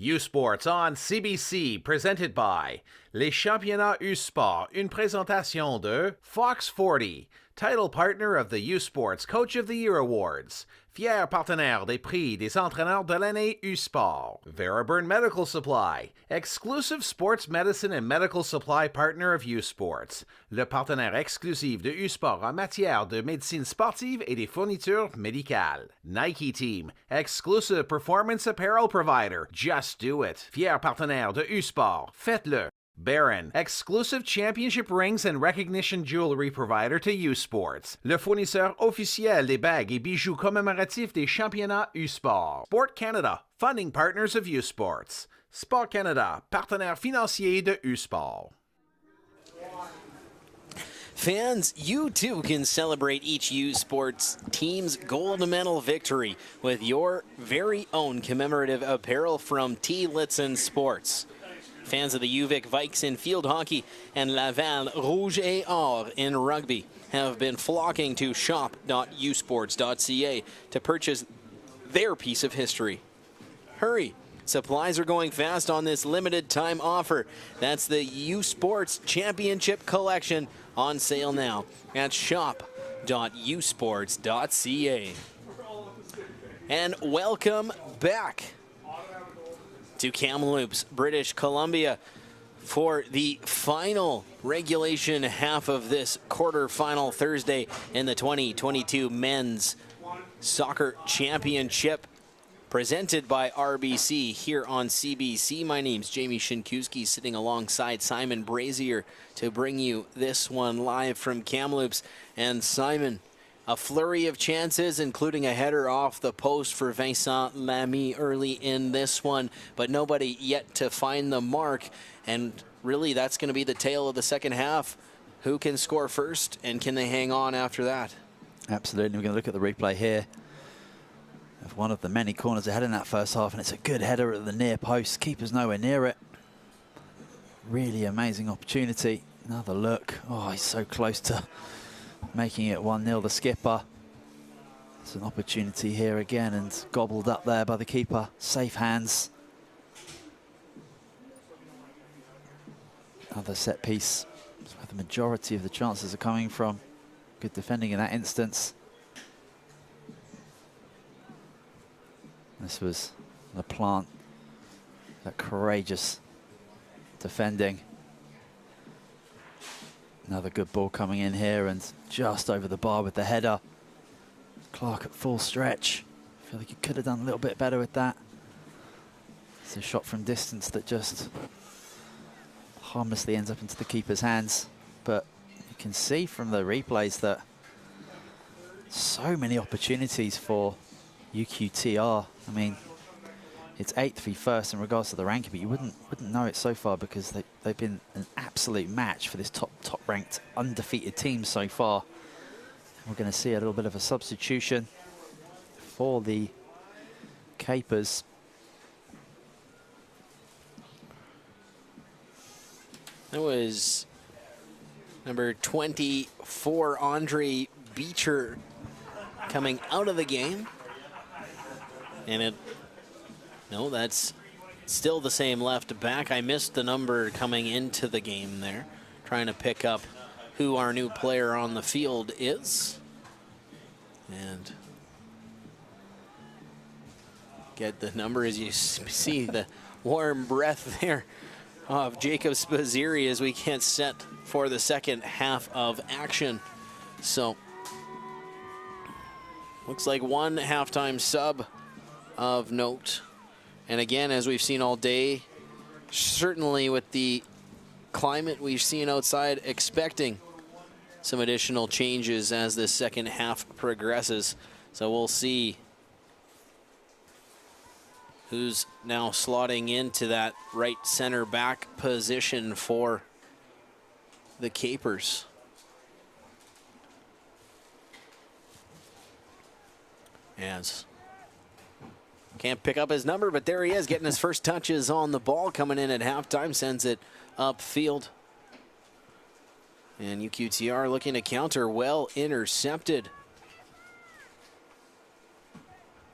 U Sports on CBC, presented by Les Championnats U Sport, une présentation de Fox 40, title partner of the U Sports Coach of the Year Awards, fier partenaire des prix des entraîneurs de l'année U Sport, Veraburn Medical Supply, exclusive sports medicine and medical supply partner of U Sports, le partenaire exclusif de U Sport en matière de médecine sportive et des fournitures médicales, Nike Team, exclusive performance apparel provider, Just Do It, fier partenaire de U Sport, faites-le. Baron, exclusive championship rings and recognition jewelry provider to U Sports, le fournisseur officiel des bagues et bijoux commémoratifs des championnats U Sport. Sport Canada, funding partners of U Sports. Sport Canada, partenaire financier de U Sport. Fans, you too can celebrate each U Sports team's gold medal victory with your very own commemorative apparel from T. Litson Sports. Fans of the UVic Vikes in field hockey and Laval Rouge et Or in rugby have been flocking to shop.usports.ca to purchase their piece of history. Hurry! Supplies are going fast on this limited time offer. That's the U Sports Championship Collection on sale now at shop.usports.ca. And welcome back to Kamloops, British Columbia for the final regulation half of this quarterfinal Thursday in the 2022 Men's Soccer Championship presented by RBC here on CBC. My name's Jamie Shinkuski, sitting alongside Simon Brazier to bring you this one live from Kamloops. And Simon, a flurry of chances, including a header off the post for Vincent Lamy early in this one, but nobody yet to find the mark. And really, that's going to be the tale of the second half. Who can score first, and can they hang on after that? Absolutely. We're going to look at the replay here of one of the many corners they had in that first half, and it's a good header at the near post. Keeper's nowhere near it. Really amazing opportunity. Another look. Oh, he's so close to making it 1-0, the skipper. It's an opportunity here again, and gobbled up there by the keeper. Safe hands. Another set piece where the majority of the chances are coming from. Good defending in that instance. This was LaPlante, that courageous defending. Another good ball coming in here, and just over the bar with the header. Clark at full stretch. I feel like he could have done a little bit better with that. It's a shot from distance that just harmlessly ends up into the keeper's hands. But you can see from the replays that so many opportunities for UQTR. I mean, it's 8th v 1st in regards to the ranking, but you wouldn't know it so far because they've been an absolute match for this top-ranked undefeated team so far. We're going to see a little bit of a substitution for the Capers. That was number 24, Andre Beecher, coming out of the game. And no, that's still the same left back. I missed the number coming into the game there, trying to pick up who our new player on the field is. And get the number as you see the warm breath there of Jacob Spaziri as we get set for the second half of action. So, looks like one halftime sub of note. And again, as we've seen all day, certainly with the climate we've seen outside, expecting some additional changes as this second half progresses. So we'll see who's now slotting into that right center back position for the Capers. As can't pick up his number, but there he is, getting his first touches on the ball, coming in at halftime, sends it upfield. And UQTR looking to counter, well intercepted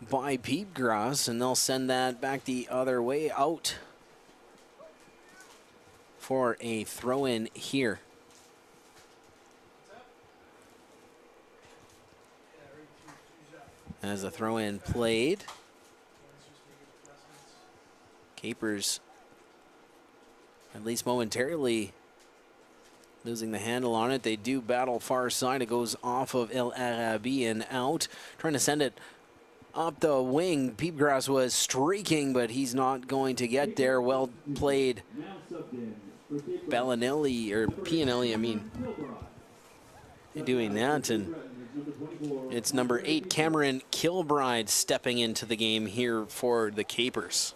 by Peepgrass, and they'll send that back the other way out for a throw-in here. as the throw-in played. Capers, at least momentarily, losing the handle on it. They do battle far side. It goes off of El Arabi and out. Trying to send it up the wing. Peepgrass was streaking, but he's not going to get there. Well played. Bellinelli, or Pianelli, I mean. They're doing that, and it's number 8, Cameron Kilbride, stepping into the game here for the Capers.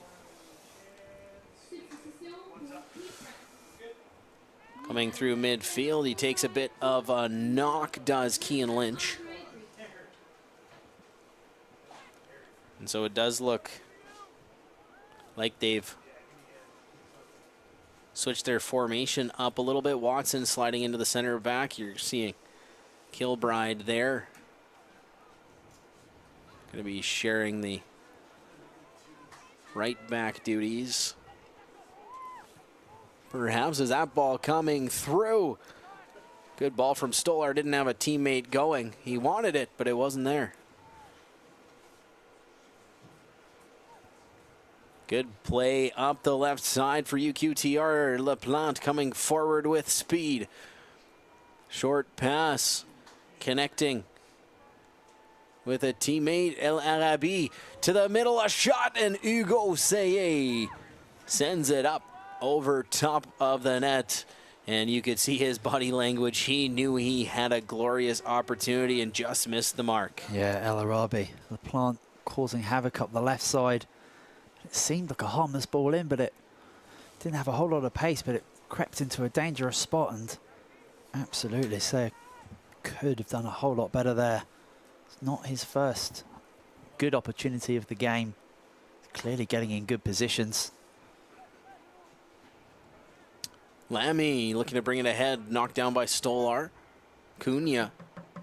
Coming through midfield, he takes a bit of a knock, does Kean Lynch. And so it does look like they've switched their formation up a little bit. Watson sliding into the center back. You're seeing Kilbride there. Going to be sharing the right back duties. Perhaps is that ball coming through. Good ball from Stolar. Didn't have a teammate going. He wanted it, but it wasn't there. Good play up the left side for UQTR. LaPlante coming forward with speed. Short pass, connecting with a teammate, El Arabi, to the middle, a shot, and Hugo Seye sends it up over top of the net. And you could see his body language. He knew he had a glorious opportunity and just missed the mark. Yeah, El Arabi, LaPlante causing havoc up the left side. It seemed like a harmless ball in, but it didn't have a whole lot of pace, but it crept into a dangerous spot, and absolutely Seye could have done a whole lot better there. It's not his first good opportunity of the game. He's clearly getting in good positions. Lamy looking to bring it ahead, knocked down by Stolar. Cunha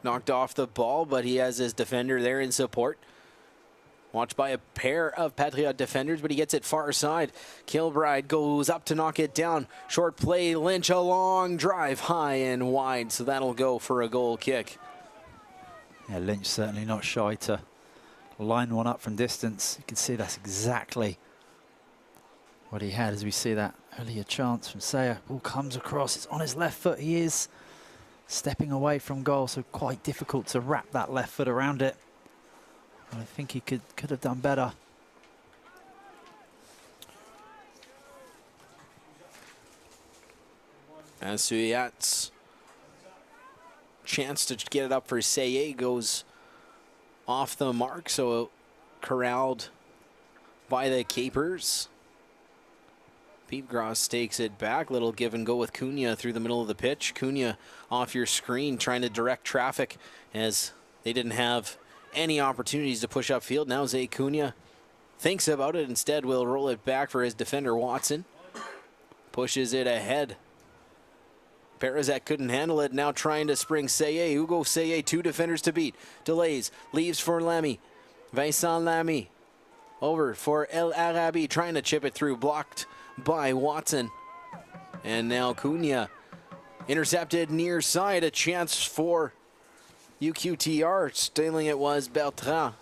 knocked off the ball, but he has his defender there in support. Watched by a pair of Patriot defenders, but he gets it far side. Kilbride goes up to knock it down. Short play, Lynch, a long drive, high and wide, so that'll go for a goal kick. Yeah, Lynch certainly not shy to line one up from distance. You can see that's exactly what he had, as we see that earlier chance from Seye. Ball comes across, it's on his left foot. He is stepping away from goal, so quite difficult to wrap that left foot around it. I think he could have done better. As Suyat's chance to get it up for Seye goes off the mark, so corralled by the Capers. Peepgrass takes it back. Little give and go with Cunha through the middle of the pitch. Cunha off your screen trying to direct traffic as they didn't have any opportunities to push upfield. Now Zay Cunha thinks about it. Instead, will roll it back for his defender, Watson. Pushes it ahead. Perazek couldn't handle it. Now trying to spring Seye. Hugo Seye, 2 defenders to beat. Delays. Leaves for Lamy. Vincent Lamy. Over for El Arabi. Trying to chip it through. Blocked by Watson. And now Cunha. Intercepted near side. A chance for UQTR. Stealing it was Bertrand.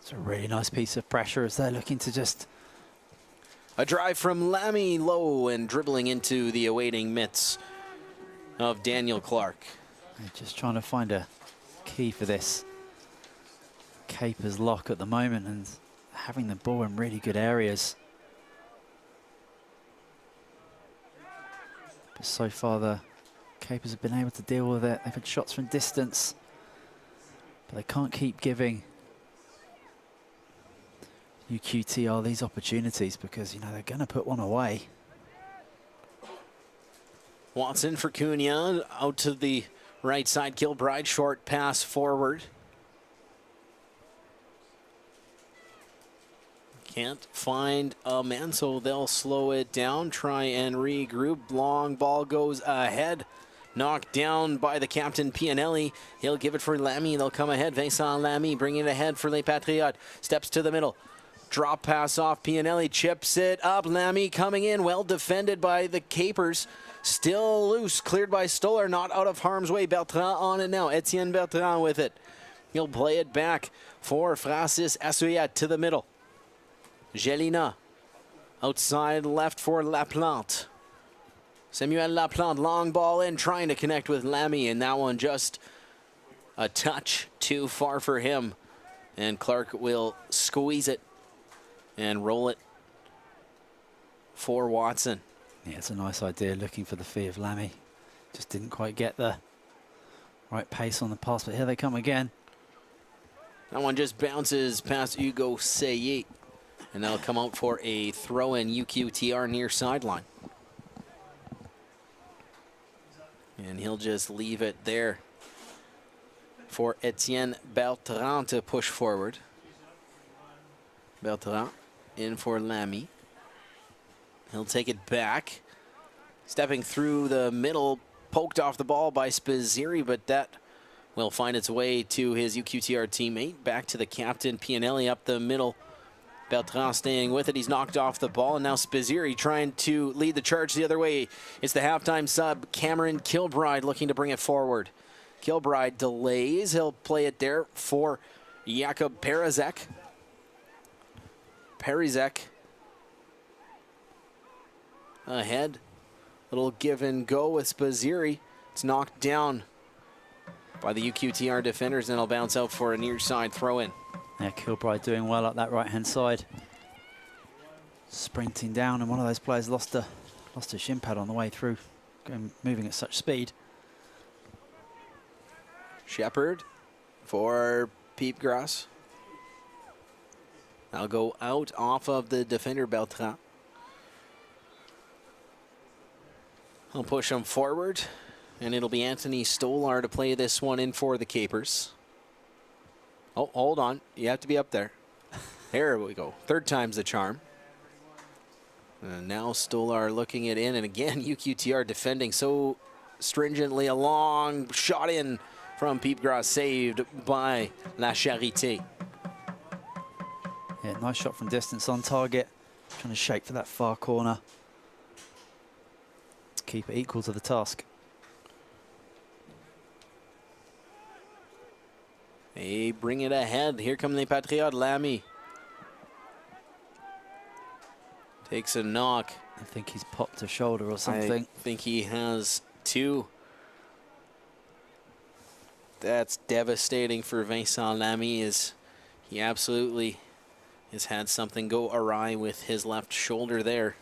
It's a really nice piece of pressure as they're looking to just... A drive from Lamy, low and dribbling into the awaiting mitts of Daniel Clark. They're just trying to find a key for this Capers lock at the moment and having the ball in really good areas. But so far the Capers have been able to deal with it. They've had shots from distance, but they can't keep giving UQTR these opportunities because, you know, they're going to put one away. Watson for Cunha, out to the right side. Kilbride, short pass forward. Can't find a man, so they'll slow it down, try and regroup. Long ball goes ahead. Knocked down by the captain, Pianelli. He'll give it for Lamy. They'll come ahead. Vincent Lamy bringing it ahead for Les Patriotes. Steps to the middle. Drop pass off. Pianelli chips it up. Lamy coming in. Well defended by the Capers. Still loose. Cleared by Stolar. Not out of harm's way. Bertrand on it now. Etienne Bertrand with it. He'll play it back for Francis Assouillat to the middle. Jelina outside left for Laplante. Samuel Laplante, long ball in, trying to connect with Lamy, and that one just a touch too far for him. And Clark will squeeze it and roll it for Watson. Yeah, it's a nice idea, looking for the fee of Lamy. Just didn't quite get the right pace on the pass, but here they come again. That one just bounces past Hugo Seye, and that'll come out for a throw-in UQTR near sideline. And he'll just leave it there for Etienne Bertrand to push forward. Bertrand in for Lamy. He'll take it back. Stepping through the middle, poked off the ball by Spizzirri, but that will find its way to his UQTR teammate. Back to the captain, Pianelli up the middle. Bertrand staying with it. He's knocked off the ball, and now Spizzirri trying to lead the charge the other way. It's the halftime sub, Cameron Kilbride, looking to bring it forward. Kilbride delays. He'll play it there for Jakub Perizek. Perizek ahead. Little give and go with Spizzirri. It's knocked down by the UQTR defenders, and it'll bounce out for a near side throw in. Yeah, Kilbride doing well up that right-hand side. Sprinting down, and one of those players lost a shin pad on the way through, moving at such speed. Shepard for Piepgras. I'll go out off of the defender, Bertrand. I'll push him forward, and it'll be Anthony Stolar to play this one in for the Capers. Oh, hold on. You have to be up there. There we go. Third time's the charm. And now Stolar looking it in, and again, UQTR defending so stringently. A long shot in from Piepgras, saved by La Charité. Yeah, nice shot from distance on target. Trying to shake for that far corner. To keep it equal to the task. They bring it ahead. Here come the Patriots. Lamy takes a knock. I think he's popped a shoulder or something. I think he has too. That's devastating for Vincent Lamy. He absolutely has had something go awry with his left shoulder there.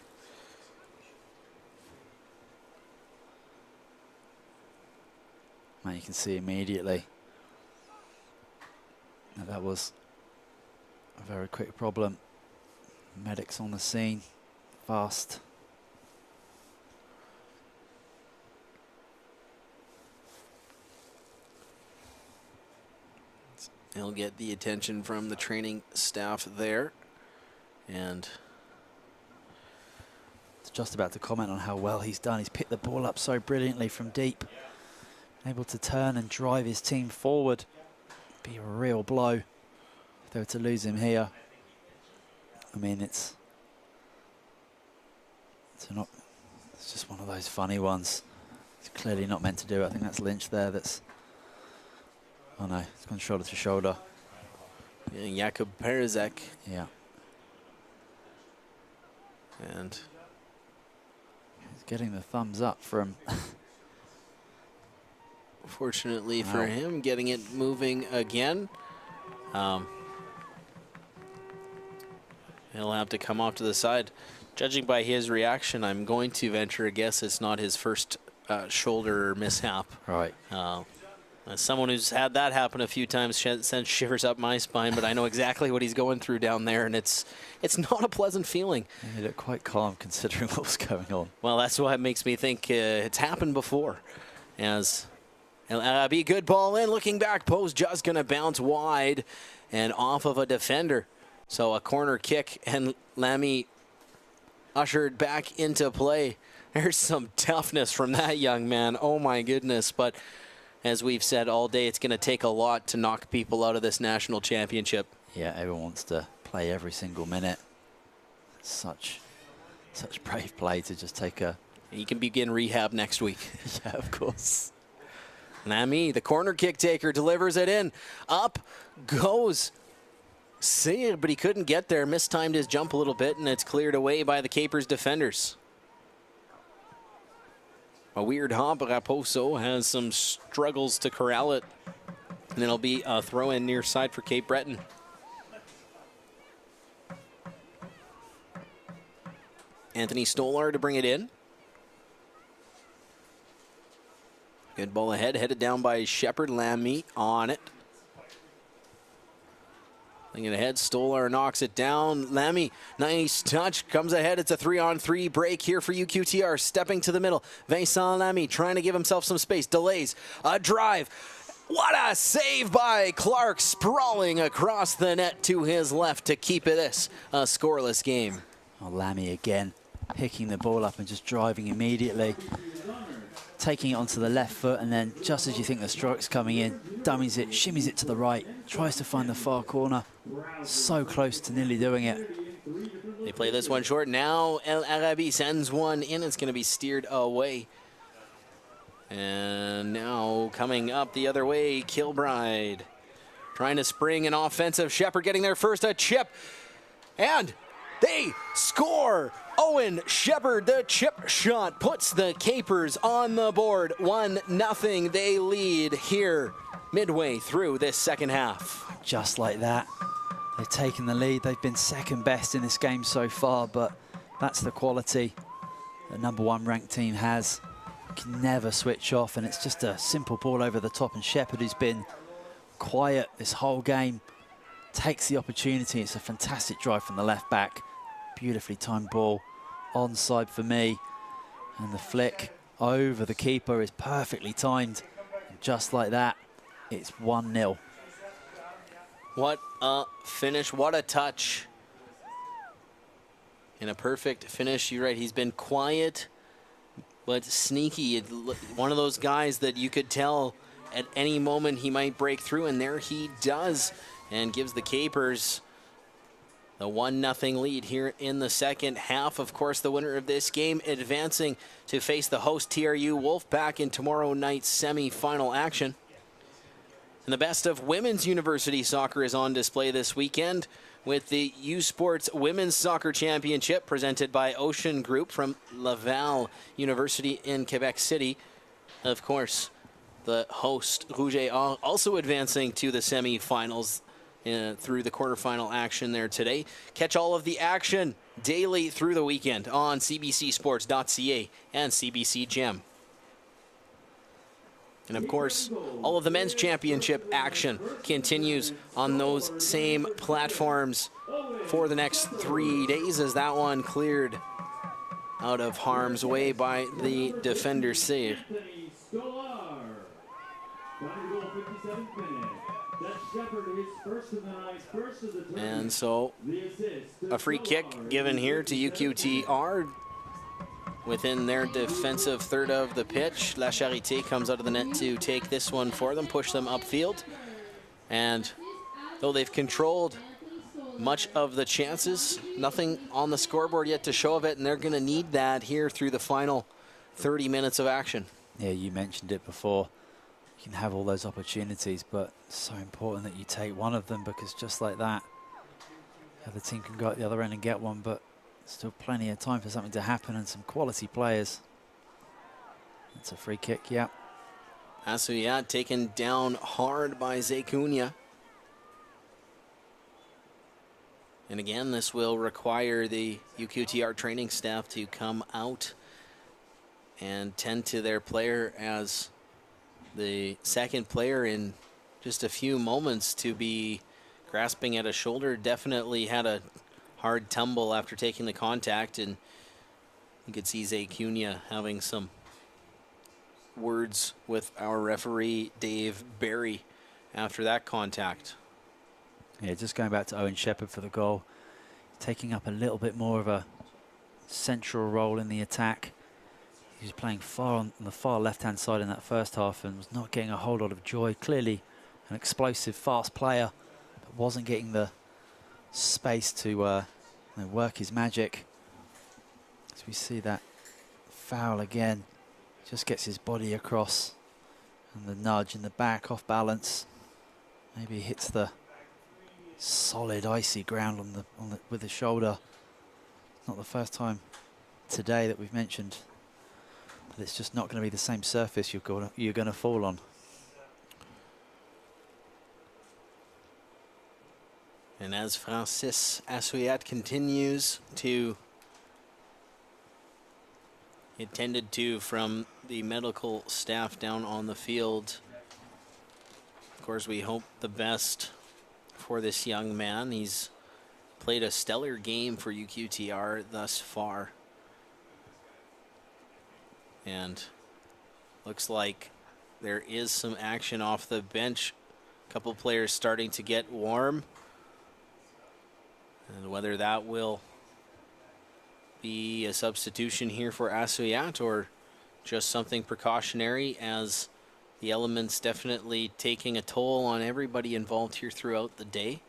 Now you can see immediately that was a very quick problem. Medics on the scene, fast. He'll get the attention from the training staff there. And just about to comment on how well he's done. He's picked the ball up so brilliantly from deep. Able to turn and drive his team forward. Be a real blow if they were to lose him here. I mean, it's just one of those funny ones. It's clearly not meant to do it. I think that's Lynch there. Oh no, it's gone shoulder to shoulder. Yeah, Jakub Perizek. Yeah. And he's getting the thumbs up from. Fortunately for him, getting it moving again. He'll have to come off to the side. Judging by his reaction, I'm going to venture a guess it's not his first shoulder mishap. Right. As someone who's had that happen a few times sends shivers up my spine, but I know exactly what he's going through down there, and it's not a pleasant feeling. He looked quite calm considering what was going on. Well, that's why it makes me think it's happened before. As El Arabi, good ball in, looking back, post just going to bounce wide and off of a defender. So a corner kick, and Lamy ushered back into play. There's some toughness from that young man. Oh, my goodness. But as we've said all day, it's going to take a lot to knock people out of this national championship. Yeah, everyone wants to play every single minute. Such brave play to just take a... You can begin rehab next week. Yeah, of course. Lamy, the corner kick taker, delivers it in. Up goes Cyr, but he couldn't get there. Mistimed his jump a little bit, and it's cleared away by the Capers defenders. A weird hop. Raposo has some struggles to corral it. And it'll be a throw in near side for Cape Breton. Anthony Stolar to bring it in. Good ball ahead, headed down by Shepard. Lamy on it. Thinking ahead, Stolar knocks it down. Lamy, nice touch, comes ahead. It's a 3-on-3 break here for UQTR. Stepping to the middle. Vincent Lamy trying to give himself some space. Delays, a drive. What a save by Clark, sprawling across the net to his left to keep this a scoreless game. Oh, Lamy again, picking the ball up and just driving immediately. Taking it onto the left foot, and then just as you think the stroke's coming in, dummies it, shimmies it to the right, tries to find the far corner. So close to nearly doing it. They play this one short. Now El Arabi sends one in. It's going to be steered away. And now coming up the other way, Kilbride. Trying to spring an offensive. Shepard getting there first, a chip. And they score! Owen Shepard, the chip shot, puts the Capers on the board. 1-0, they lead here midway through this second half. Just like that. They've taken the lead. They've been second best in this game so far, but that's the quality the #1 ranked team has. Can never switch off, and it's just a simple ball over the top, and Shepard, who's been quiet this whole game, takes the opportunity. It's a fantastic drive from the left back. Beautifully timed ball, onside for me, and the flick over the keeper is perfectly timed. And just like that, it's 1-0. What a finish, what a touch. And a perfect finish. You're right, he's been quiet but sneaky. One of those guys that you could tell at any moment he might break through, and there he does, and gives the Capers the 1-0 lead here in the second half. Of course, the winner of this game advancing to face the host TRU Wolfpack in tomorrow night's semi-final action. And the best of women's university soccer is on display this weekend with the U Sports Women's Soccer Championship presented by Ocean Group from Laval University in Quebec City. Of course, the host Rouge et Or also advancing to the semi-finals through the quarterfinal action there today. Catch all of the action daily through the weekend on cbcsports.ca and CBC Gem. And of course, all of the men's championship action continues on those same platforms for the next 3 days, as that one cleared out of harm's way by the defender Cyr. And so a free kick given here to UQTR within their defensive third of the pitch. La Charité comes out of the net to take this one for them, push them upfield. And though they've controlled much of the chances, nothing on the scoreboard yet to show of it, and they're going to need that here through the final 30 minutes of action. Yeah, you mentioned it before. You can have all those opportunities, but it's so important that you take one of them, because just like that, the other team can go at the other end and get one, but still plenty of time for something to happen and some quality players. It's a free kick, yeah. Asuyat taken down hard by Zekunia. And again, this will require the UQTR training staff to come out and tend to their player, as the second player in just a few moments to be grasping at a shoulder definitely had a hard tumble after taking the contact, and you could see Zekunia having some words with our referee Dave Barry after that contact. Yeah, just going back to Owen Shepard for the goal, taking up a little bit more of a central role in the attack. He was playing far on the far left-hand side in that first half and was not getting a whole lot of joy. Clearly an explosive, fast player, but wasn't getting the space to work his magic. As we see that foul again, just gets his body across And the nudge in the back, off balance. Maybe hits the solid icy ground with the shoulder. Not the first time today that we've mentioned, but it's just not going to be the same surface you're going to fall on. And as Francis Assouillat continues to get tended to from the medical staff down on the field, of course, we hope the best for this young man. He's played a stellar game for UQTR thus far. And looks like there is some action off the bench. A couple players starting to get warm. And whether that will be a substitution here for Assouillat or just something precautionary, as the elements definitely taking a toll on everybody involved here throughout the day.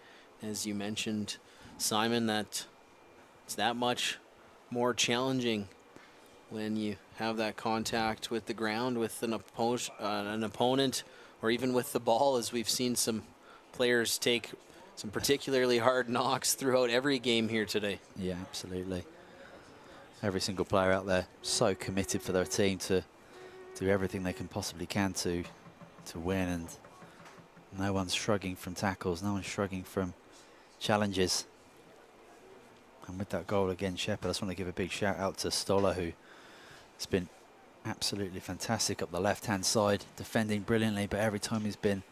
As you mentioned, Simon, that it's that much more challenging when you have that contact with the ground with an opponent, or even with the ball, as we've seen some players take some particularly hard knocks throughout every game here today. Yeah, absolutely. Every single player out there so committed for their team to do everything they can possibly can to win, and no one's shrugging from tackles, no one's shrugging from challenges. And with that goal again, Shepard, I just want to give a big shout out to Stoller, who has been absolutely fantastic up the left-hand side, defending brilliantly, but every time he's been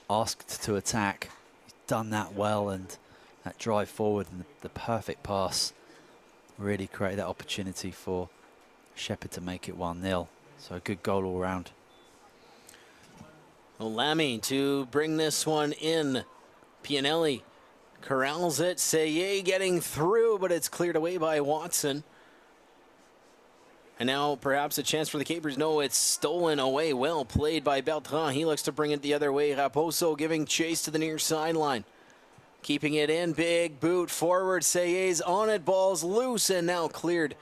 asked to attack, he's done that well, and that drive forward and the perfect pass really created that opportunity for Shepard to make it 1-0. So a good goal all round. Well, Lamy to bring this one in. Pianelli corrals it. Seye getting through, but it's cleared away by Watson. And now perhaps a chance for the Capers. No, it's stolen away. Well played by Bertrand. He looks to bring it the other way. Raposo giving chase to the near sideline. Keeping it in. Big boot forward. Seye's on it. Ball's loose and now cleared.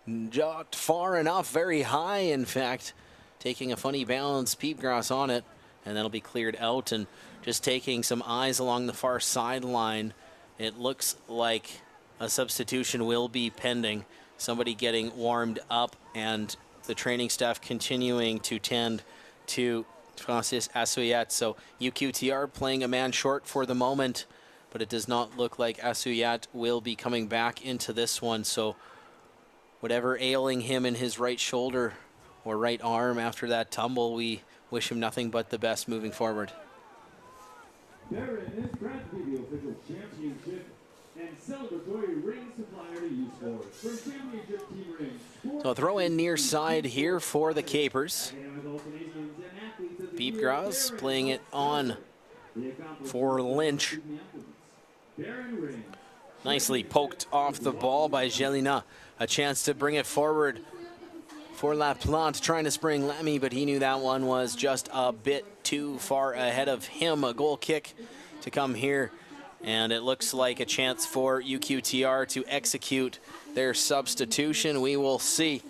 Not far enough. Very high, in fact. Taking a funny bounce. Peepgrass on it. And that'll be cleared out. And just taking some eyes along the far sideline, it looks like a substitution will be pending. Somebody getting warmed up, and the training staff continuing to tend to Francis Assouillat. So UQTR playing a man short for the moment, but it does not look like Assouillat will be coming back into this one. So whatever ailing him in his right shoulder or right arm after that tumble, we wish him nothing but the best moving forward. Barron is proud to be the official championship and celebratory ring supplier to U Sports for championship team rings. So a throw in near side here for the Capers. Peepgrass playing it on for Lynch. Nicely poked off the ball by Gelina. A chance to bring it forward for Laplante, trying to spring Lamy, but he knew that one was just a bit too far ahead of him. A goal kick to come here, and it looks like a chance for UQTR to execute their substitution. We will see.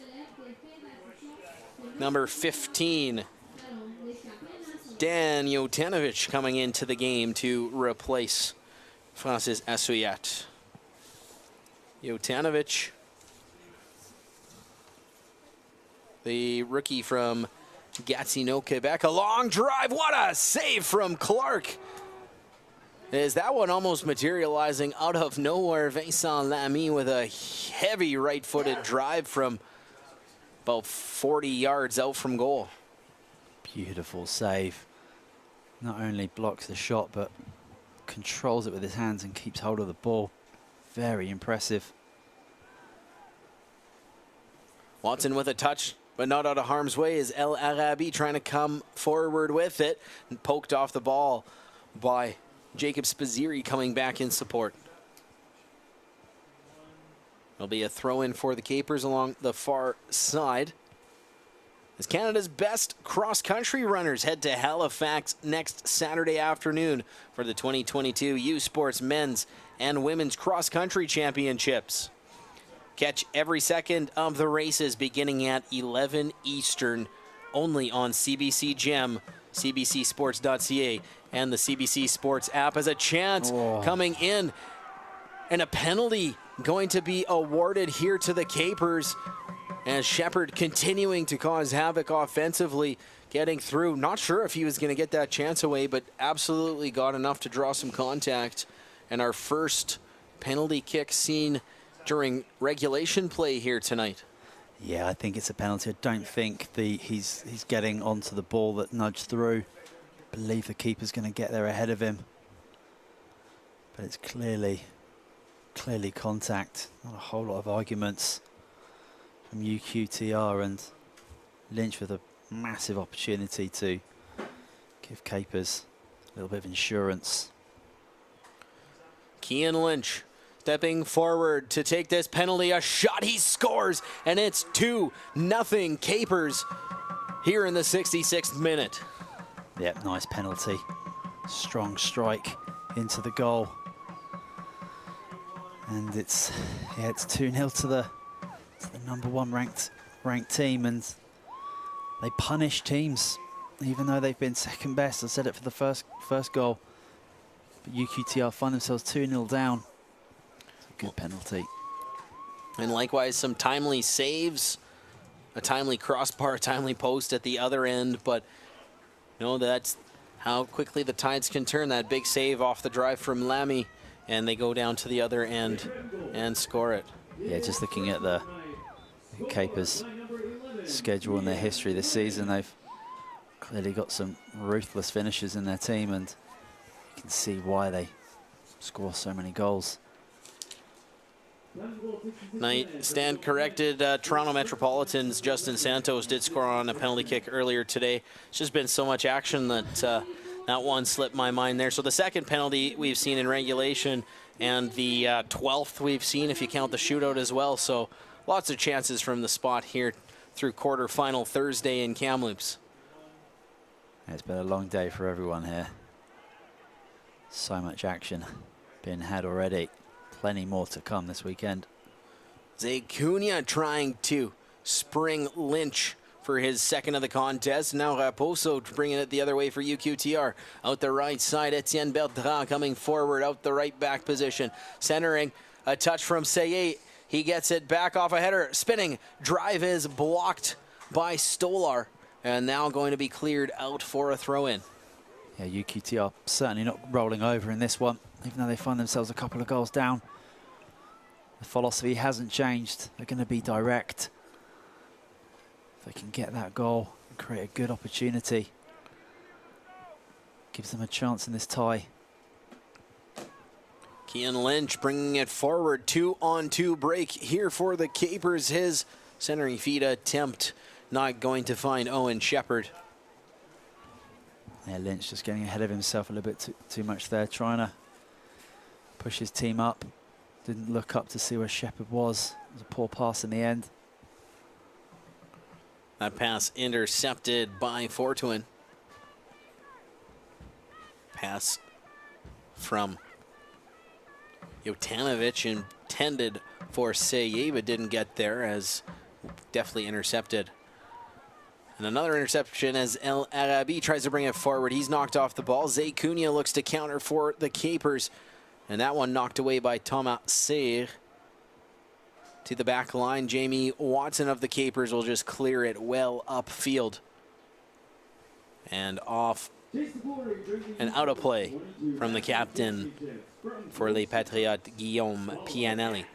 Number 15, Dan Jotanovic, coming into the game to replace Francis Assouillat. Jotanovic, the rookie from Gatineau, Quebec. A long drive. What a save from Clark. Is that one almost materializing out of nowhere? Vincent Lamy with a heavy right-footed drive from about 40 yards out from goal. Beautiful save. Not only blocks the shot, but controls it with his hands and keeps hold of the ball. Very impressive. Watson with a touch, but not out of harm's way, is El Arabi trying to come forward with it, and poked off the ball by Jacob Spaziri coming back in support. There'll be a throw-in for the Capers along the far side, as Canada's best cross-country runners head to Halifax next Saturday afternoon for the 2022 U Sports Men's and Women's Cross-Country Championships. Catch every second of the races beginning at 11 Eastern only on CBC Gem, cbcsports.ca, and the CBC Sports app. As a chance coming in, and a penalty going to be awarded here to the Capers, as Shepard continuing to cause havoc offensively, getting through. Not sure if he was going to get that chance away, but absolutely got enough to draw some contact. And our first penalty kick seen during regulation play here tonight. Yeah, I think it's a penalty. I don't think he's getting onto the ball that nudged through. I believe the keeper's going to get there ahead of him. But it's clearly contact. Not a whole lot of arguments from UQTR, and Lynch with a massive opportunity to give Capers a little bit of insurance. Cian Lynch stepping forward to take this penalty. A shot, he scores, and it's 2-0 Capers here in the 66th minute. Yep, nice penalty. Strong strike into the goal. And it's 2-0 to the number one ranked team, and they punish teams even though they've been second best. I said it for the first goal. But UQTR find themselves 2-0 down. It's a good penalty. And likewise, some timely saves, a timely crossbar, a timely post at the other end. But that's how quickly the tides can turn. That big save off the drive from Lamy, and they go down to the other end and score it. Yeah, just looking at the Capers' schedule and their history this season, they've clearly got some ruthless finishers in their team, and you can see why they score so many goals. Now, stand corrected, Toronto Metropolitan's Justin Santos did score on a penalty kick earlier today. It's just been so much action that that one slipped my mind there. So the second penalty we've seen in regulation, and the 12th we've seen if you count the shootout as well. So lots of chances from the spot here through quarterfinal Thursday in Kamloops. It's been a long day for everyone here. So much action being had already. Plenty more to come this weekend. Zay Cunha trying to spring Lynch for his second of the contest. Now Raposo bringing it the other way for UQTR. Out the right side, Etienne Bertrand coming forward out the right back position. Centering, a touch from Seye. He gets it back off a header. Spinning, drive is blocked by Stolar. And now going to be cleared out for a throw-in. Yeah, UQTR certainly not rolling over in this one, even though they find themselves a couple of goals down. The philosophy hasn't changed. They're going to be direct. If they can get that goal and create a good opportunity, gives them a chance in this tie. Cian Lynch bringing it forward. 2-on-2 break here for the Capers. His centering feed attempt not going to find Owen Shepard. Yeah, Lynch just getting ahead of himself a little bit too much there, trying to push his team up. Didn't look up to see where Shepard was. It was a poor pass in the end. That pass intercepted by Fortuin. Pass from Jotanovic intended for Seye, but didn't get there, as definitely intercepted. And another interception as El Arabi tries to bring it forward. He's knocked off the ball. Zay Cunha looks to counter for the Capers. And that one knocked away by Thomas Serre. To the back line, Jamie Watson of the Capers will just clear it well upfield. And off and out of play from the captain for Les Patriotes, Guillaume Pianelli.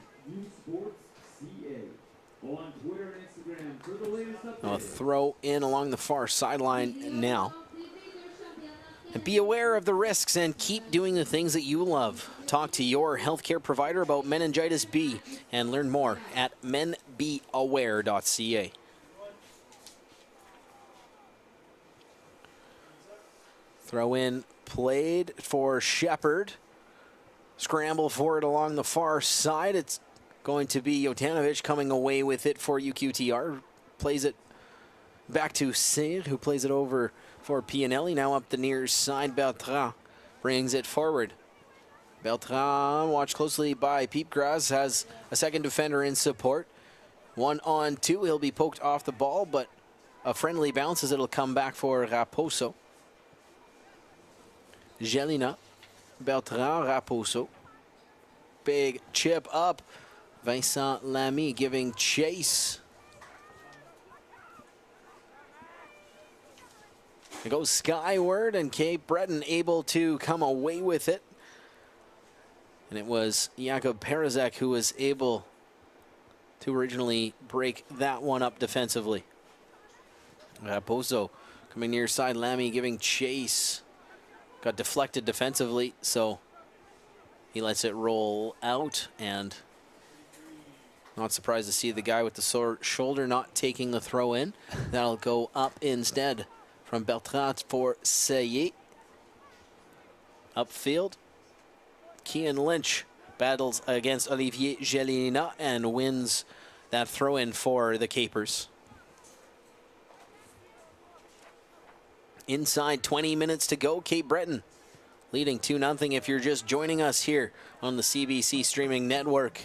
A throw in along the far sideline now. And be aware of the risks and keep doing the things that you love. Talk to your healthcare provider about meningitis B and learn more at menbeaware.ca. Throw in played for Shepard. Scramble for it along the far side. It's going to be Jotanovic coming away with it for UQTR. Plays it back to Serre, who plays it over for Pianelli. Now up the near side, Bertrand brings it forward. Bertrand, watched closely by Piepgras, has a second defender in support. 1-on-2, he'll be poked off the ball, but a friendly bounce as it'll come back for Raposo. Jelena, Bertrand, Raposo. Big chip up. Vincent Lamy giving chase. It goes skyward, and Cape Breton able to come away with it. And it was Jakub Perizek who was able to originally break that one up defensively. Raposo coming near side, Lamy giving chase. Got deflected defensively, so he lets it roll out, and not surprised to see the guy with the shoulder not taking the throw in. That'll go up instead from Bertrand for Seye. Upfield, Kian Lynch battles against Olivier Gelina and wins that throw in for the Capers. Inside 20 minutes to go, Cape Breton leading 2-0 if you're just joining us here on the CBC streaming network.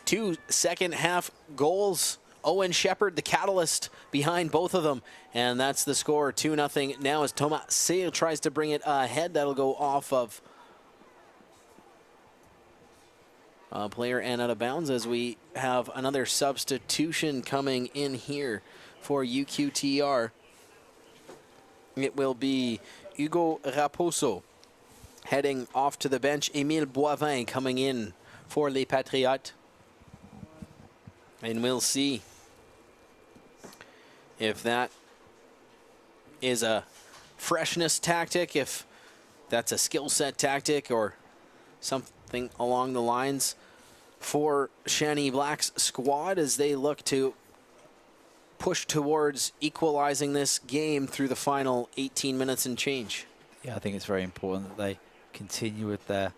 2 second half goals. Owen Shepherd, the catalyst behind both of them. And that's the score, 2-0. Now as Thomas Cyr tries to bring it ahead, that'll go off of a player and out of bounds as we have another substitution coming in here for UQTR. It will be Hugo Raposo heading off to the bench. Émile Boivin coming in for Les Patriotes. And we'll see if that is a freshness tactic, if that's a skill set tactic, or something along the lines for Shani Black's squad as they look to push towards equalizing this game through the final 18 minutes and change. Yeah, I think it's very important that they continue with their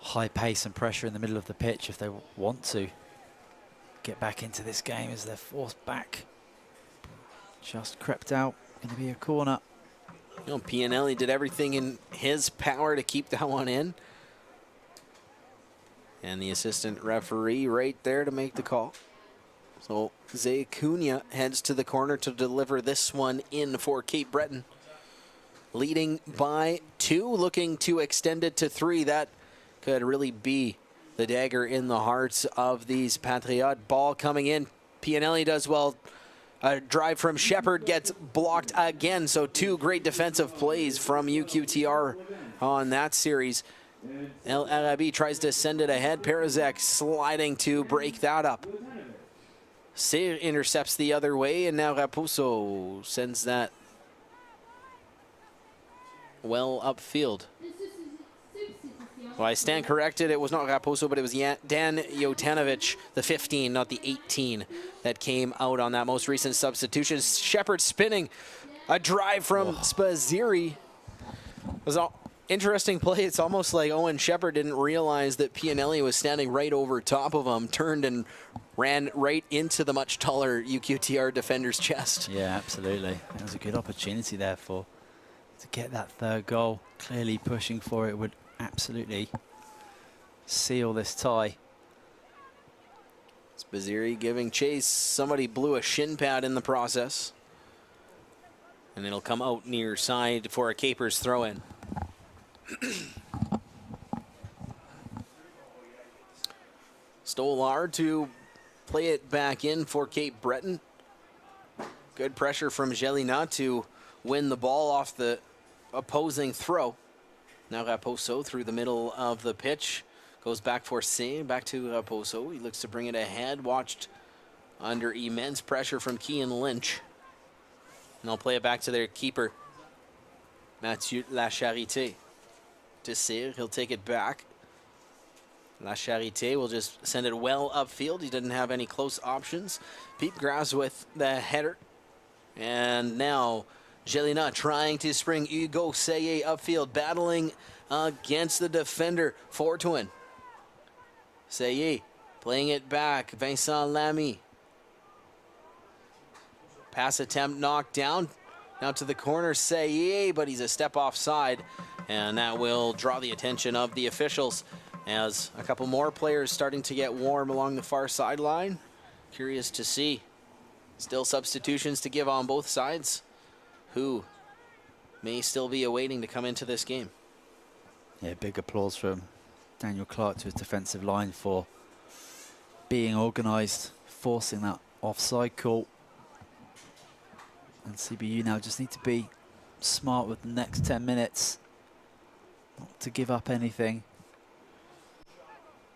high pace and pressure in the middle of the pitch if they want to get back into this game as they're forced back. Just crept out. Going to be a corner. You know, Pianelli did everything in his power to keep that one in. And the assistant referee right there to make the call. So Zay Cunha heads to the corner to deliver this one in for Cape Breton. Leading by 2, looking to extend it to 3. That could really be the dagger in the hearts of these Patriots. Ball coming in. Pianelli does well. A drive from Shepherd gets blocked again. So 2 great defensive plays from UQTR on that series. El Arabi tries to send it ahead. Perizek sliding to break that up. Cyr intercepts the other way, and now Raposo sends that well upfield. Well, I stand corrected. It was not Raposo, but it was Dan Jotanovic, the 15, not the 18, that came out on that most recent substitution. Shepherd spinning. A drive from Spaziri. It was an interesting play. It's almost like Owen Shepherd didn't realize that Pianelli was standing right over top of him, turned and ran right into the much taller UQTR defender's chest. Yeah, absolutely. It was a good opportunity there to get that third goal. Clearly pushing for it would absolutely seal this tie. Spaziri giving chase. Somebody blew a shin pad in the process. And it'll come out near side for a Capers throw-in. Stolar to play it back in for Cape Breton. Good pressure from Gelina to win the ball off the opposing throw. Now Raposo through the middle of the pitch. Goes back for Saint, back to Raposo. He looks to bring it ahead. Watched under immense pressure from Kian Lynch. And they'll play it back to their keeper, Mathieu Lacharité. To Cyr, he'll take it back. La Charité will just send it well upfield. He didn't have any close options. Pete Gras with the header. And now Gelina trying to spring Hugo Seye upfield, battling against the defender, Fortuin. Seye playing it back. Vincent Lamy. Pass attempt knocked down. Now to the corner, Seye, but he's a step offside. And that will draw the attention of the officials as a couple more players starting to get warm along the far sideline. Curious to see Still substitutions to give on both sides, who may still be awaiting to come into this game. Yeah, big applause from Daniel Clark to his defensive line for being organised, forcing that offside call. And CBU now just need to be smart with the next 10 minutes, not to give up anything.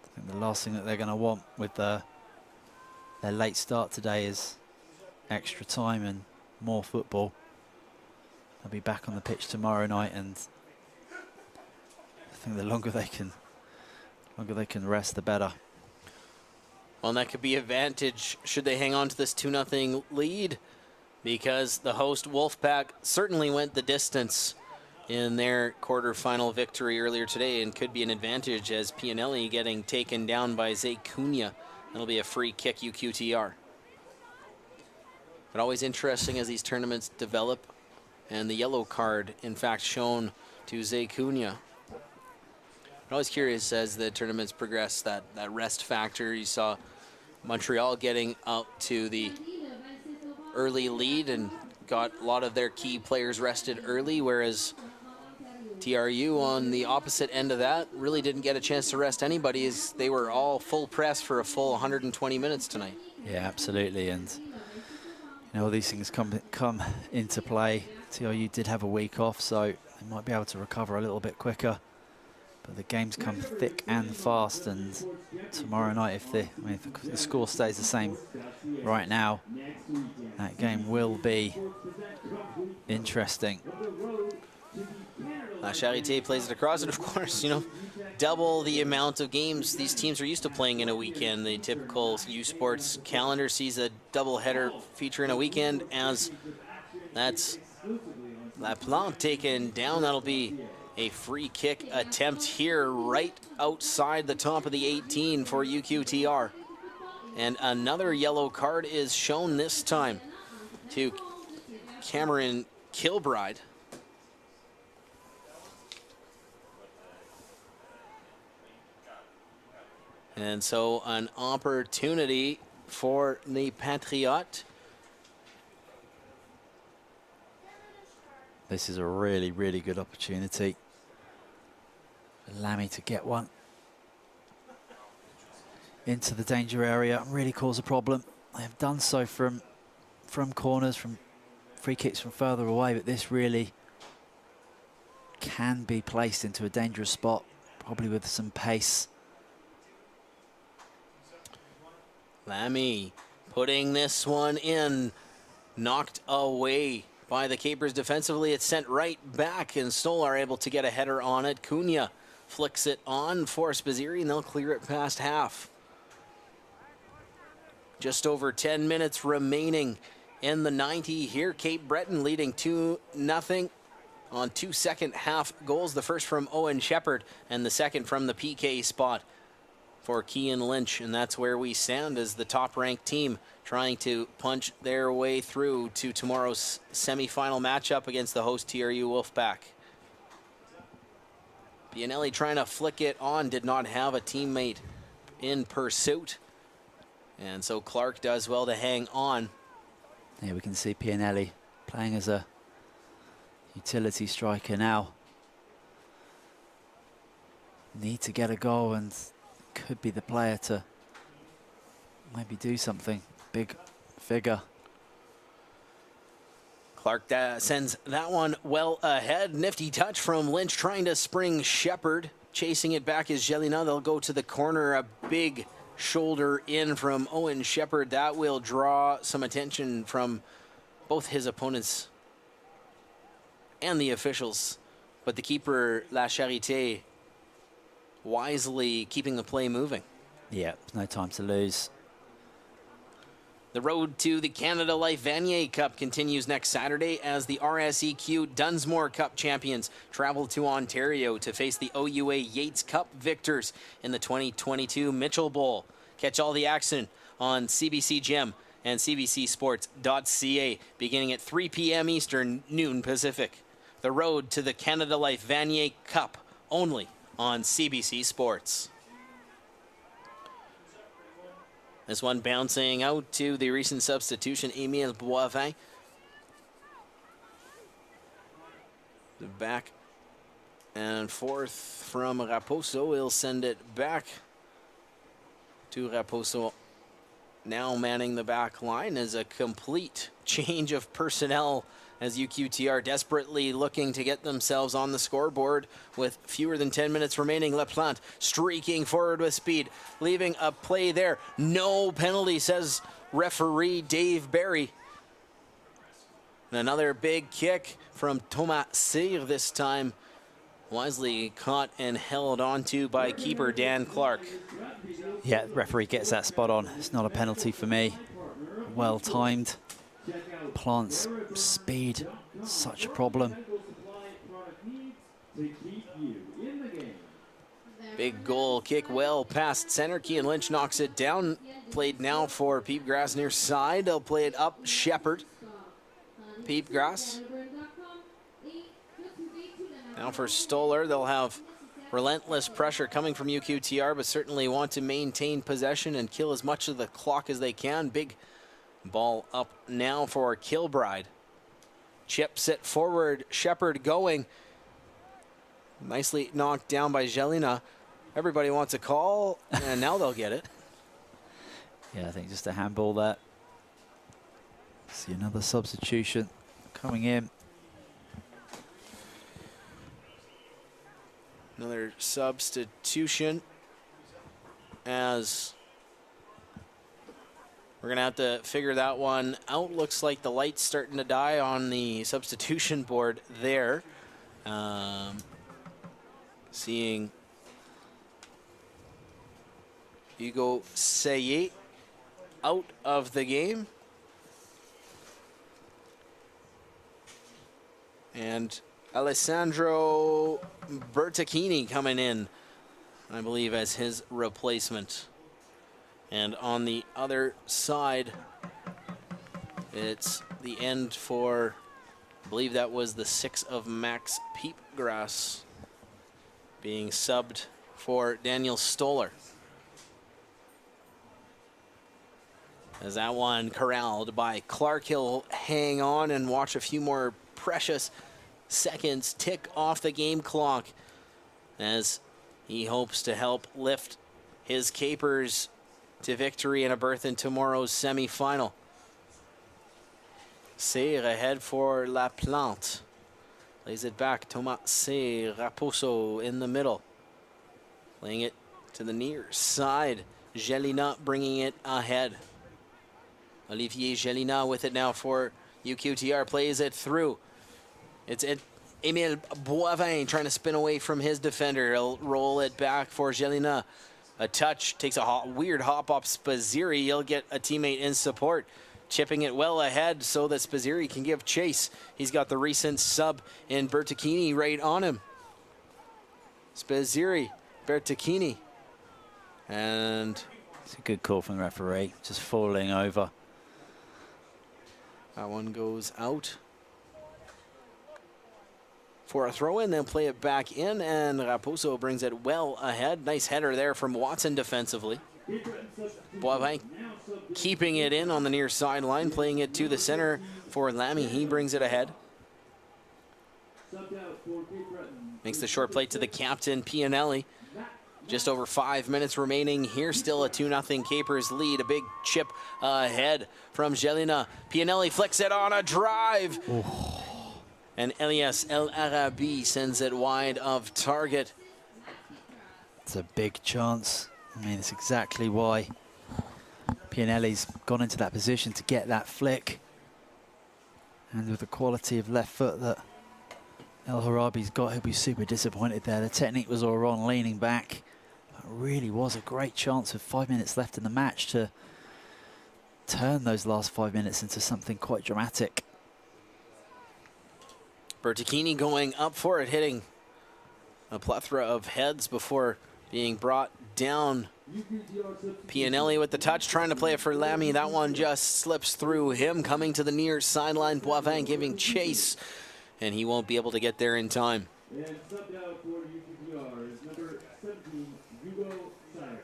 I think the last thing that they're going to want with their late start today is extra time and more football. They'll be back on the pitch tomorrow night, and I think the longer they can rest, the better. Well, and that could be advantage should they hang on to this 2-0 lead, because the host Wolfpack certainly went the distance in their quarterfinal victory earlier today, and could be an advantage as Pianelli getting taken down by Zay Cunha. That'll be a free kick UQTR. But always interesting as these tournaments develop, and the yellow card in fact shown to Zay Cunha. I'm always curious as the tournaments progress, that rest factor. You saw Montreal getting out to the early lead and got a lot of their key players rested early, whereas TRU on the opposite end of that really didn't get a chance to rest anybody, as they were all full press for a full 120 minutes tonight. Yeah, absolutely. And you know, these things come into play. TRU did have a week off, so they might be able to recover a little bit quicker. But the games come thick and fast, and tomorrow night, if the score stays the same right now, that game will be interesting. La Charité plays it across, and of course, you know, double the amount of games these teams are used to playing in a weekend. The typical U Sports calendar sees a double-header feature in a weekend, as that's La Plante taken down. That'll be a free kick attempt here right outside the top of the 18 for UQTR. And another yellow card is shown this time to Cameron Kilbride. And so an opportunity for the Patriotes. This is a really, really good opportunity. Lammy to get one into the danger area and really cause a problem. They have done so from corners, from free kicks from further away, but this really can be placed into a dangerous spot, probably with some pace. Lammy putting this one in, knocked away by the Capers defensively. It's sent right back, and Stoll are able to get a header on it. Cunha flicks it on for Spaziri, and they'll clear it past half. Just over 10 minutes remaining in the 90 here. Cape Breton leading 2-0 on 2 second-half goals. The first from Owen Shepherd, and the second from the PK spot for Kean Lynch. And that's where we stand as the top-ranked team trying to punch their way through to tomorrow's semifinal matchup against the host TRU Wolfpack. Pianelli trying to flick it on, did not have a teammate in pursuit. And so Clark does well to hang on. Yeah, we can see Pianelli playing as a utility striker now. Need to get a goal, and could be the player to maybe do something. Big figure. Clark sends that one well ahead. Nifty touch from Lynch, trying to spring Shepherd. Chasing it back is Jelena. They'll go to the corner. A big shoulder in from Owen Shepherd. That will draw some attention from both his opponents and the officials. But the keeper, La Charité, wisely keeping the play moving. Yeah, no time to lose. The road to the Canada Life Vanier Cup continues next Saturday as the RSEQ Dunsmore Cup champions travel to Ontario to face the OUA Yates Cup victors in the 2022 Mitchell Bowl. Catch all the action on CBC Gem and cbcsports.ca beginning at 3 p.m. Eastern, noon Pacific. The road to the Canada Life Vanier Cup only on CBC Sports. This one bouncing out to the recent substitution, Emile Boivin. The back and forth from Raposo. He'll send it back to Raposo. Now manning the back line is a complete change of personnel as UQTR desperately looking to get themselves on the scoreboard with fewer than 10 minutes remaining. LaPlante streaking forward with speed, leaving a play there. No penalty, says referee Dave Barry. And another big kick from Thomas Cyr, this time wisely caught and held onto by keeper Dan Clark. Yeah, the referee gets that spot on. It's not a penalty for me. Well timed. Plant's speed, such a problem. Big goal kick well past center. Kean Lynch knocks it down. Played now for Peepgrass near side. They'll play it up Shepherd. Peepgrass. Now for Stoller, they'll have relentless pressure coming from UQTR, but certainly want to maintain possession and kill as much of the clock as they can. Big ball up now for Kilbride. Chips it forward, Shepherd going. Nicely knocked down by Jelena. Everybody wants a call, and now they'll get it. Yeah, I think just a handball there. See another substitution coming in. Another substitution as we're going to have to figure that one out. Looks like the light's starting to die on the substitution board there. Seeing Hugo Sayet out of the game. And Alessandro Bertacchini coming in, I believe, as his replacement. And on the other side, it's the end for, I believe that was the 6 of Max Peepgrass being subbed for Daniel Stoller. As that one corralled by Clark, he'll hang on and watch a few more precious seconds tick off the game clock as he hopes to help lift his Capers to victory and a berth in tomorrow's semifinal. Cyr ahead for LaPlante. Lays it back. Thomas Cyr, Raposo in the middle. Playing it to the near side. Jelena bringing it ahead. Olivier Jelena with it now for UQTR. Plays it through. It's Emile Boivin trying to spin away from his defender. He'll roll it back for Jelena. A touch, takes a weird hop up Spazziri. He'll get a teammate in support. Chipping it well ahead so that Spazziri can give chase. He's got the recent sub in Bertacchini right on him. Spazziri, Bertacchini. And it's a good call from the referee, just falling over. That one goes out for a throw-in, then play it back in, and Raposo brings it well ahead. Nice header there from Watson defensively. Boivin keeping it in on the near sideline, playing it to the center for Lamy. He brings it ahead. Makes the short play to the captain, Pianelli. Just over 5 minutes remaining here. Still a 2-0 Capers lead. A big chip ahead from Jelena. Pianelli flicks it on a drive. Oh. And Elias El Arabi sends it wide of target. It's a big chance. I mean, it's exactly why Pianelli's gone into that position to get that flick. And with the quality of left foot that El Arabi's got, he'll be super disappointed there. The technique was all wrong, leaning back. But it really was a great chance with 5 minutes left in the match to turn those last 5 minutes into something quite dramatic. Bertacchini going up for it, hitting a plethora of heads before being brought down. Pianelli with the touch, trying to play it for Lamy. That one just slips through him, coming to the near sideline. Boivin giving chase, and he won't be able to get there in time. And subbed out for UQTR is number 17, Hugo Sayre.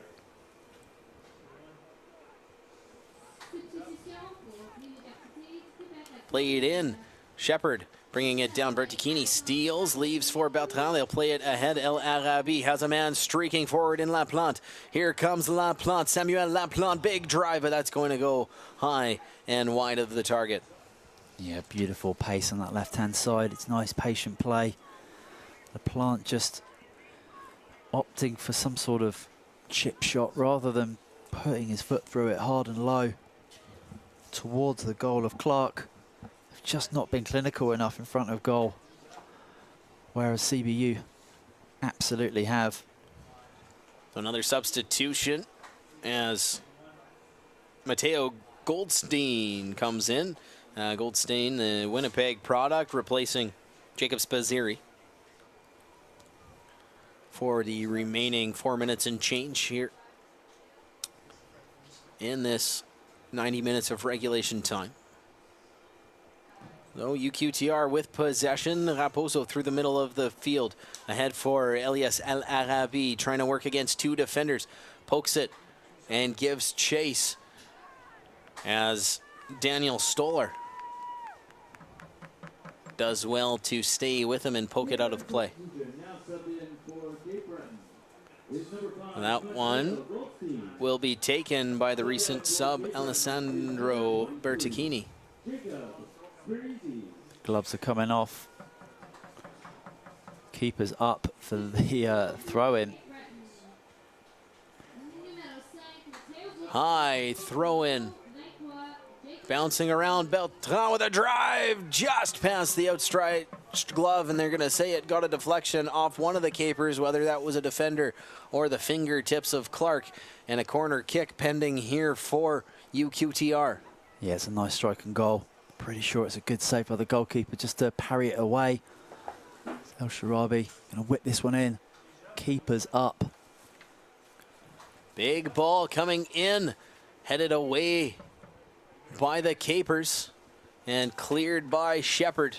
Played in. Shepard bringing it down. Bertolini steals, leaves for Bertrand. They'll play it ahead. El Arabi has a man streaking forward in Laplante. Here comes Laplante. Samuel Laplante, big drive, but that's going to go high and wide of the target. Yeah, beautiful pace on that left-hand side. It's nice, patient play. Laplante just opting for some sort of chip shot rather than putting his foot through it hard and low towards the goal of Clark. They've just not been clinical enough in front of goal, whereas CBU absolutely have. Another substitution as Mateo Goldstein comes in. Goldstein, the Winnipeg product, replacing Jacob Spaziri for the remaining 4 minutes and change here in this 90 minutes of regulation time. So UQTR with possession. Raposo through the middle of the field. Ahead for Elias El Arabi, trying to work against two defenders. Pokes it and gives chase as Daniel Stoller does well to stay with him and poke it out of play. That one will be taken by the recent sub, Alessandro Bertocchini. Gloves are coming off. Keeper's up for the throw-in. High throw-in. Bouncing around, Bertrand with a drive just past the outstretched glove, and they're going to say it got a deflection off one of the capers, whether that was a defender or the fingertips of Clark, and a corner kick pending here for UQTR. Yeah, it's a nice strike and goal. Pretty sure it's a good save by the goalkeeper just to parry it away. El Sharabi going to whip this one in. Keeper's up. Big ball coming in, headed away by the capers and cleared by Shepard.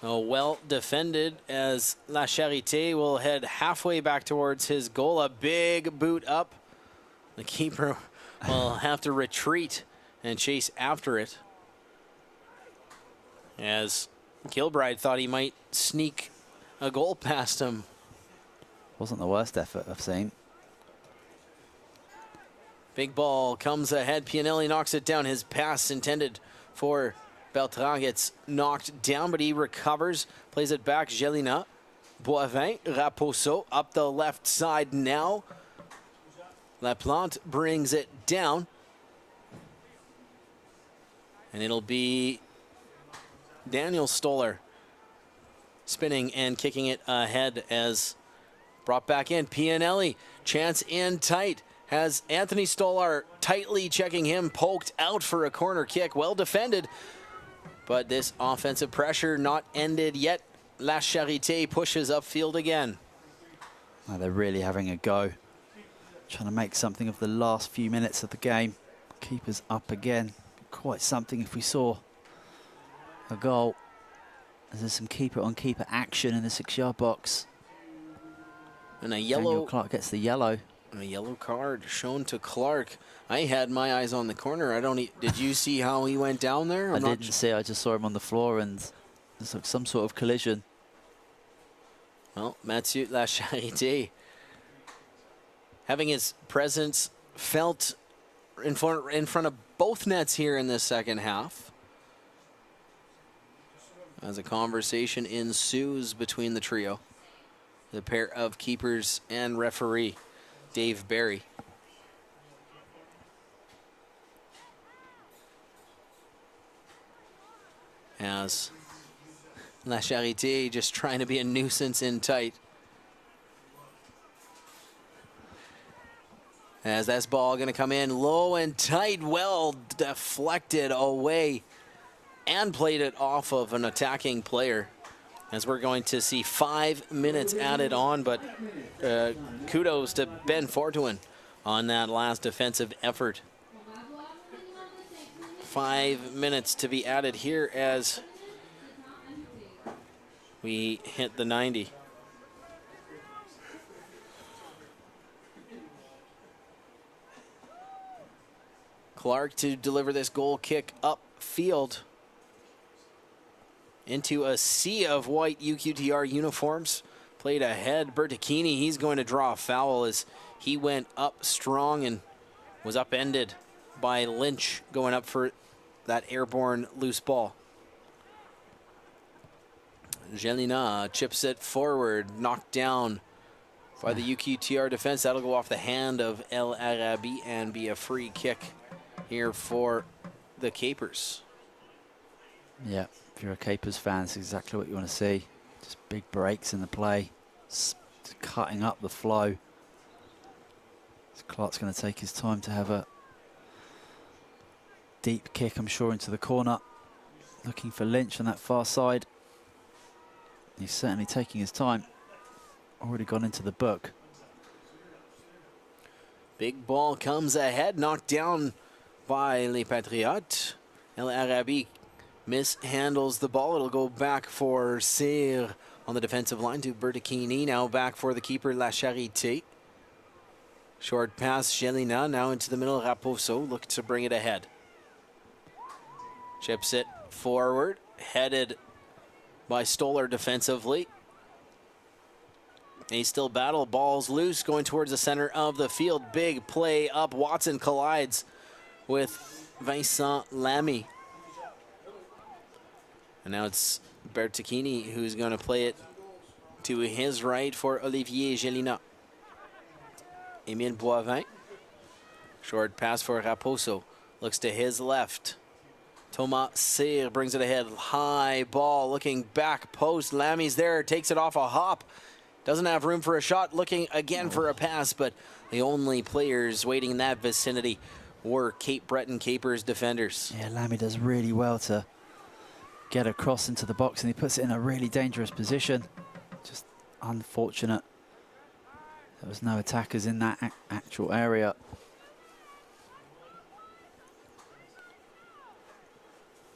Oh, well defended as La Charité will head halfway back towards his goal. A big boot up. The keeper will have to retreat and chase after it, as Kilbride thought he might sneak a goal past him. Wasn't the worst effort I've seen. Big ball comes ahead. Pianelli knocks it down. His pass intended for Bertrand gets knocked down, but he recovers. Plays it back. Gelina. Boivin. Raposo up the left side now. Laplante brings it down. And it'll be Daniel Stoller spinning and kicking it ahead as brought back in. Pianelli. Chance in tight. Has Anthony Stolar tightly checking him, poked out for a corner kick. Well defended, but this offensive pressure not ended yet. La Charité pushes upfield again. Oh, they're really having a go, trying to make something of the last few minutes of the game. Keeper's up again. Quite something if we saw a goal. There's some keeper-on-keeper action in the 6-yard box. And a yellow. Daniel Clark gets the yellow. A yellow card shown to Clark. I had my eyes on the corner. Did you see how he went down there? I didn't see. I just saw him on the floor, and there's like some sort of collision. Well, Mathieu La Charité having his presence felt in front of both nets here in the second half, as a conversation ensues between the trio, the pair of keepers and referee Dave Barry. As La Charité just trying to be a nuisance in tight. As that's ball going to come in low and tight, well deflected away and played it off of an attacking player. As we're going to see 5 minutes added on, but kudos to Ben Fortuin on that last defensive effort. 5 minutes to be added here as we hit the 90. Clark to deliver this goal kick upfield. into a sea of white UQTR uniforms. Played ahead. Bertacchini, he's going to draw a foul as he went up strong and was upended by Lynch going up for that airborne loose ball. Jelena chips it forward, knocked down by the UQTR defense. That'll go off the hand of El Arabi and be a free kick here for the Capers. Yeah, if you're a Capers fan, it's exactly what you want to see. Just big breaks in the play, cutting up the flow. So Clark's going to take his time to have a deep kick, I'm sure, into the corner. Looking for Lynch on that far side. He's certainly taking his time. Already gone into the book. Big ball comes ahead, knocked down by Les Patriotes. El Arabi mishandles the ball. It'll go back for Cyr on the defensive line to Bertacchini. Now back for the keeper, La Charité. Short pass, Jelena, now into the middle. Raposo look to bring it ahead. Chips it forward, headed by Stoller defensively. He still battle, balls loose, going towards the center of the field. Big play up, Watson collides with Vincent Lamy. And now it's Bertacchini who's going to play it to his right for Olivier Jelena. Emile Boivin. Short pass for Raposo. Looks to his left. Thomas Cyr brings it ahead. High ball looking back post. Lamy's there. Takes it off a hop. Doesn't have room for a shot. Looking again for a pass. But the only players waiting in that vicinity were Cape Breton Capers defenders. Yeah, Lamy does really well to get across into the box. And he puts it in a really dangerous position. Just unfortunate. There was no attackers in that actual area.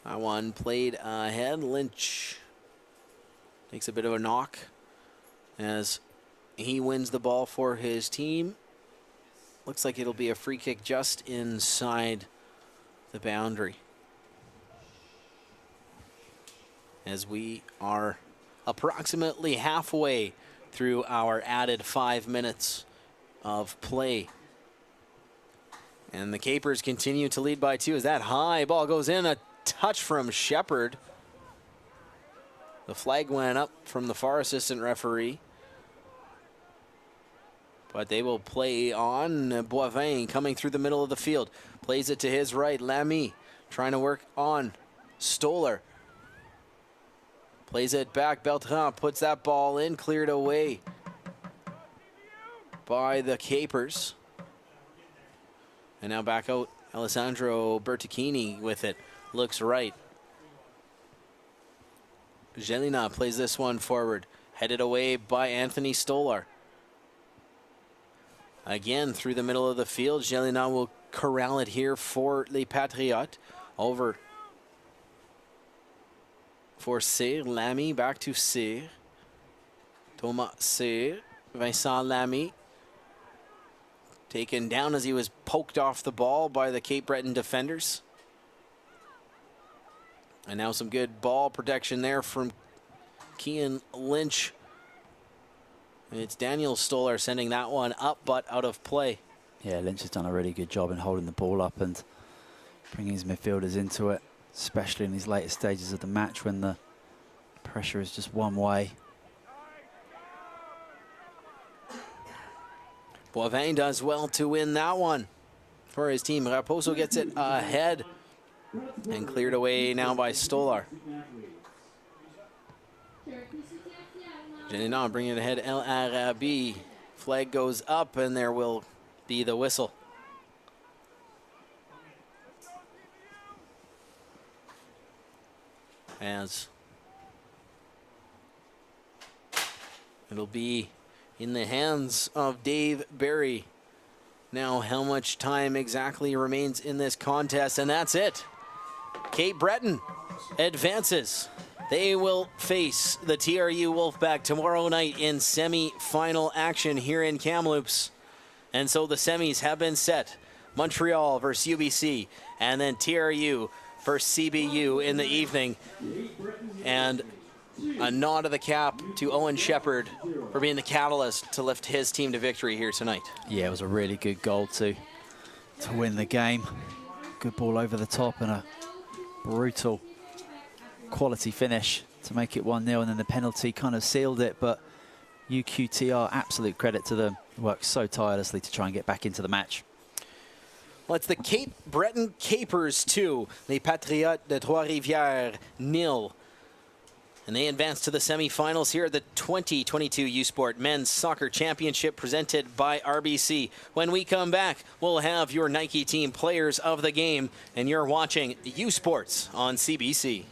That one played ahead. Lynch takes a bit of a knock as he wins the ball for his team. Looks like it'll be a free kick just inside the boundary. As we are approximately halfway through our added 5 minutes of play. And the Capers continue to lead by 2 as that high ball goes in. A touch from Shepard. The flag went up from the far assistant referee. But they will play on. Boivin coming through the middle of the field. Plays it to his right. Lamy trying to work on Stoller. Plays it back. Beltran puts that ball in. Cleared away by the Capers. And now back out Alessandro Bertacchini with it. Looks right. Jelena plays this one forward. Headed away by Anthony Stolar. Again through the middle of the field. Jelena will corral it here for Les Patriotes. Over for Cyr. Lamy back to Cyr. Thomas Cyr. Vincent Lamy. Taken down as he was poked off the ball by the Cape Breton defenders. And now some good ball protection there from Cian Lynch. And it's Daniel Stoller sending that one up, but out of play. Yeah, Lynch has done a really good job in holding the ball up and bringing his midfielders into it, especially in these later stages of the match when the pressure is just one way. Boivin does well to win that one for his team. Raposo gets it ahead and cleared away now by Stolar. Jelena bringing it ahead. El Arabi. Flag goes up and there will be the whistle. As it'll be in the hands of Dave Barry. Now, how much time exactly remains in this contest? And that's it. Cape Breton advances. They will face the TRU Wolfpack tomorrow night in semi-final action here in Kamloops. And so the semis have been set. Montreal versus UBC, and then TRU for CBU in the evening. And a nod of the cap to Owen Shepherd for being the catalyst to lift his team to victory here tonight. Yeah, it was a really good goal to win the game. Good ball over the top and a brutal quality finish to make it 1-0, and then the penalty kind of sealed it. But UQTR, absolute credit to them. Worked so tirelessly to try and get back into the match. Well, it's the Cape Breton Capers 2, les Patriotes de Trois-Rivières 0. And they advance to the semifinals here at the 2022 U-Sport Men's Soccer Championship presented by RBC. When we come back, we'll have your Nike Team Players of the Game, and you're watching U-Sports on CBC.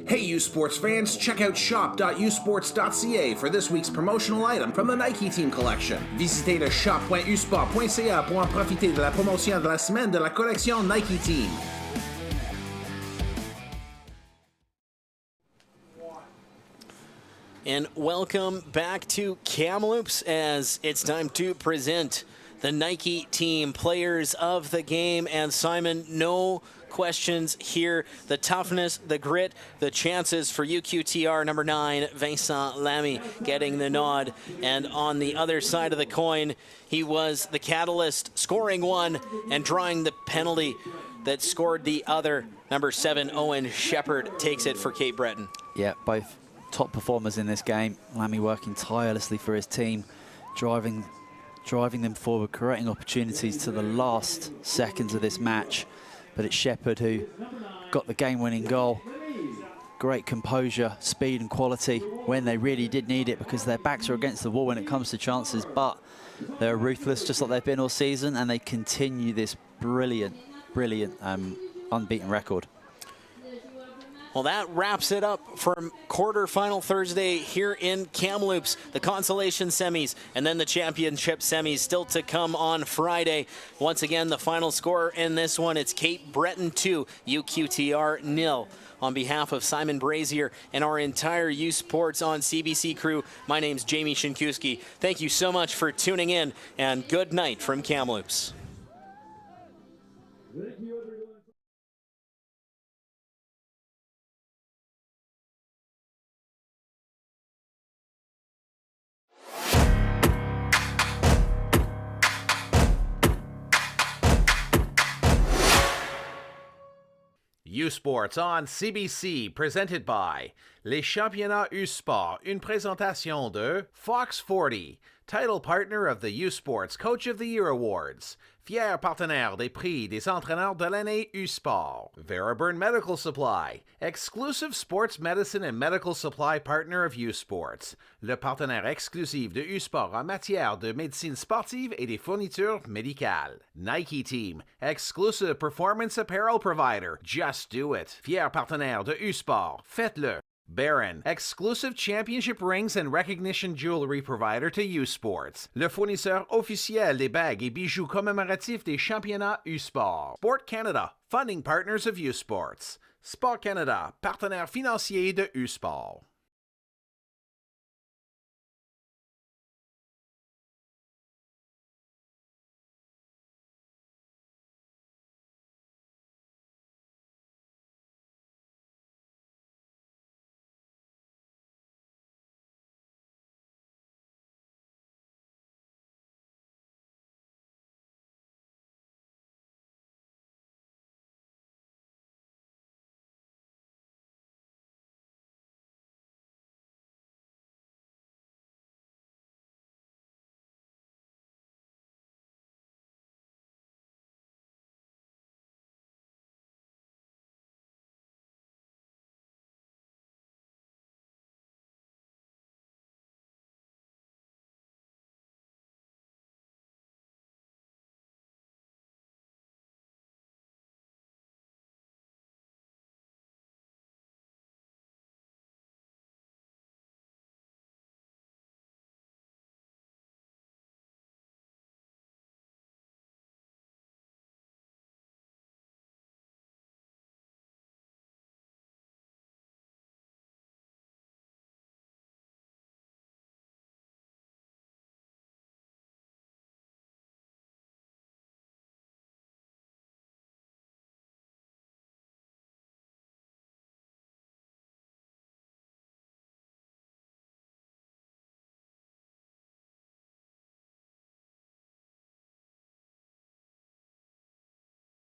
Hey U-Sports fans, check out shop.usports.ca for this week's promotional item from the Nike Team Collection. Visitez le shop.usport.ca pour en profiter de la promotion de la semaine de la collection Nike Team. And welcome back to Kamloops as it's time to present the Nike Team Players of the Game. And Simon, no questions here. The toughness, the grit, the chances for UQTR number 9, Vincent Lamy, getting the nod. And on the other side of the coin, he was the catalyst, scoring one and drawing the penalty that scored the other. Number 7, Owen Shepherd, takes it for Cape Breton. Yeah, both top performers in this game. Lamy working tirelessly for his team, driving them forward, creating opportunities to the last seconds of this match. But it's Shepherd who got the game-winning goal. Great composure, speed and quality when they really did need it, because their backs are against the wall when it comes to chances, but they're ruthless just like they've been all season, and they continue this brilliant unbeaten record. Well, that wraps it up for quarterfinal Thursday here in Kamloops. The consolation semis and then the championship semis still to come on Friday. Once again, the final score in this one, it's Cape Breton 2, UQTR 0. On behalf of Simon Brazier and our entire U Sports on CBC crew, my name's Jamie Shinkuski. Thank you so much for tuning in, and good night from Kamloops. Thank you, everyone. U-Sports on CBC, presented by Les Championnats U-Sport, une présentation de Fox 40, title partner of the U-Sports Coach of the Year Awards, fier partenaire des prix des entraîneurs de l'année U-Sport, Veraburn Medical Supply, exclusive sports medicine and medical supply partner of U-Sports, le partenaire exclusif de U-Sport en matière de médecine sportive et des fournitures médicales. Nike Team, exclusive performance apparel provider, just do it, fier partenaire de U-Sport, faites-le. Baron, exclusive championship rings and recognition jewelry provider to U-Sports, le fournisseur officiel des bagues et bijoux commémoratifs des championnats U-Sport. Sport Canada, funding partners of U-Sports. Sport Canada, partenaire financier de U-Sport.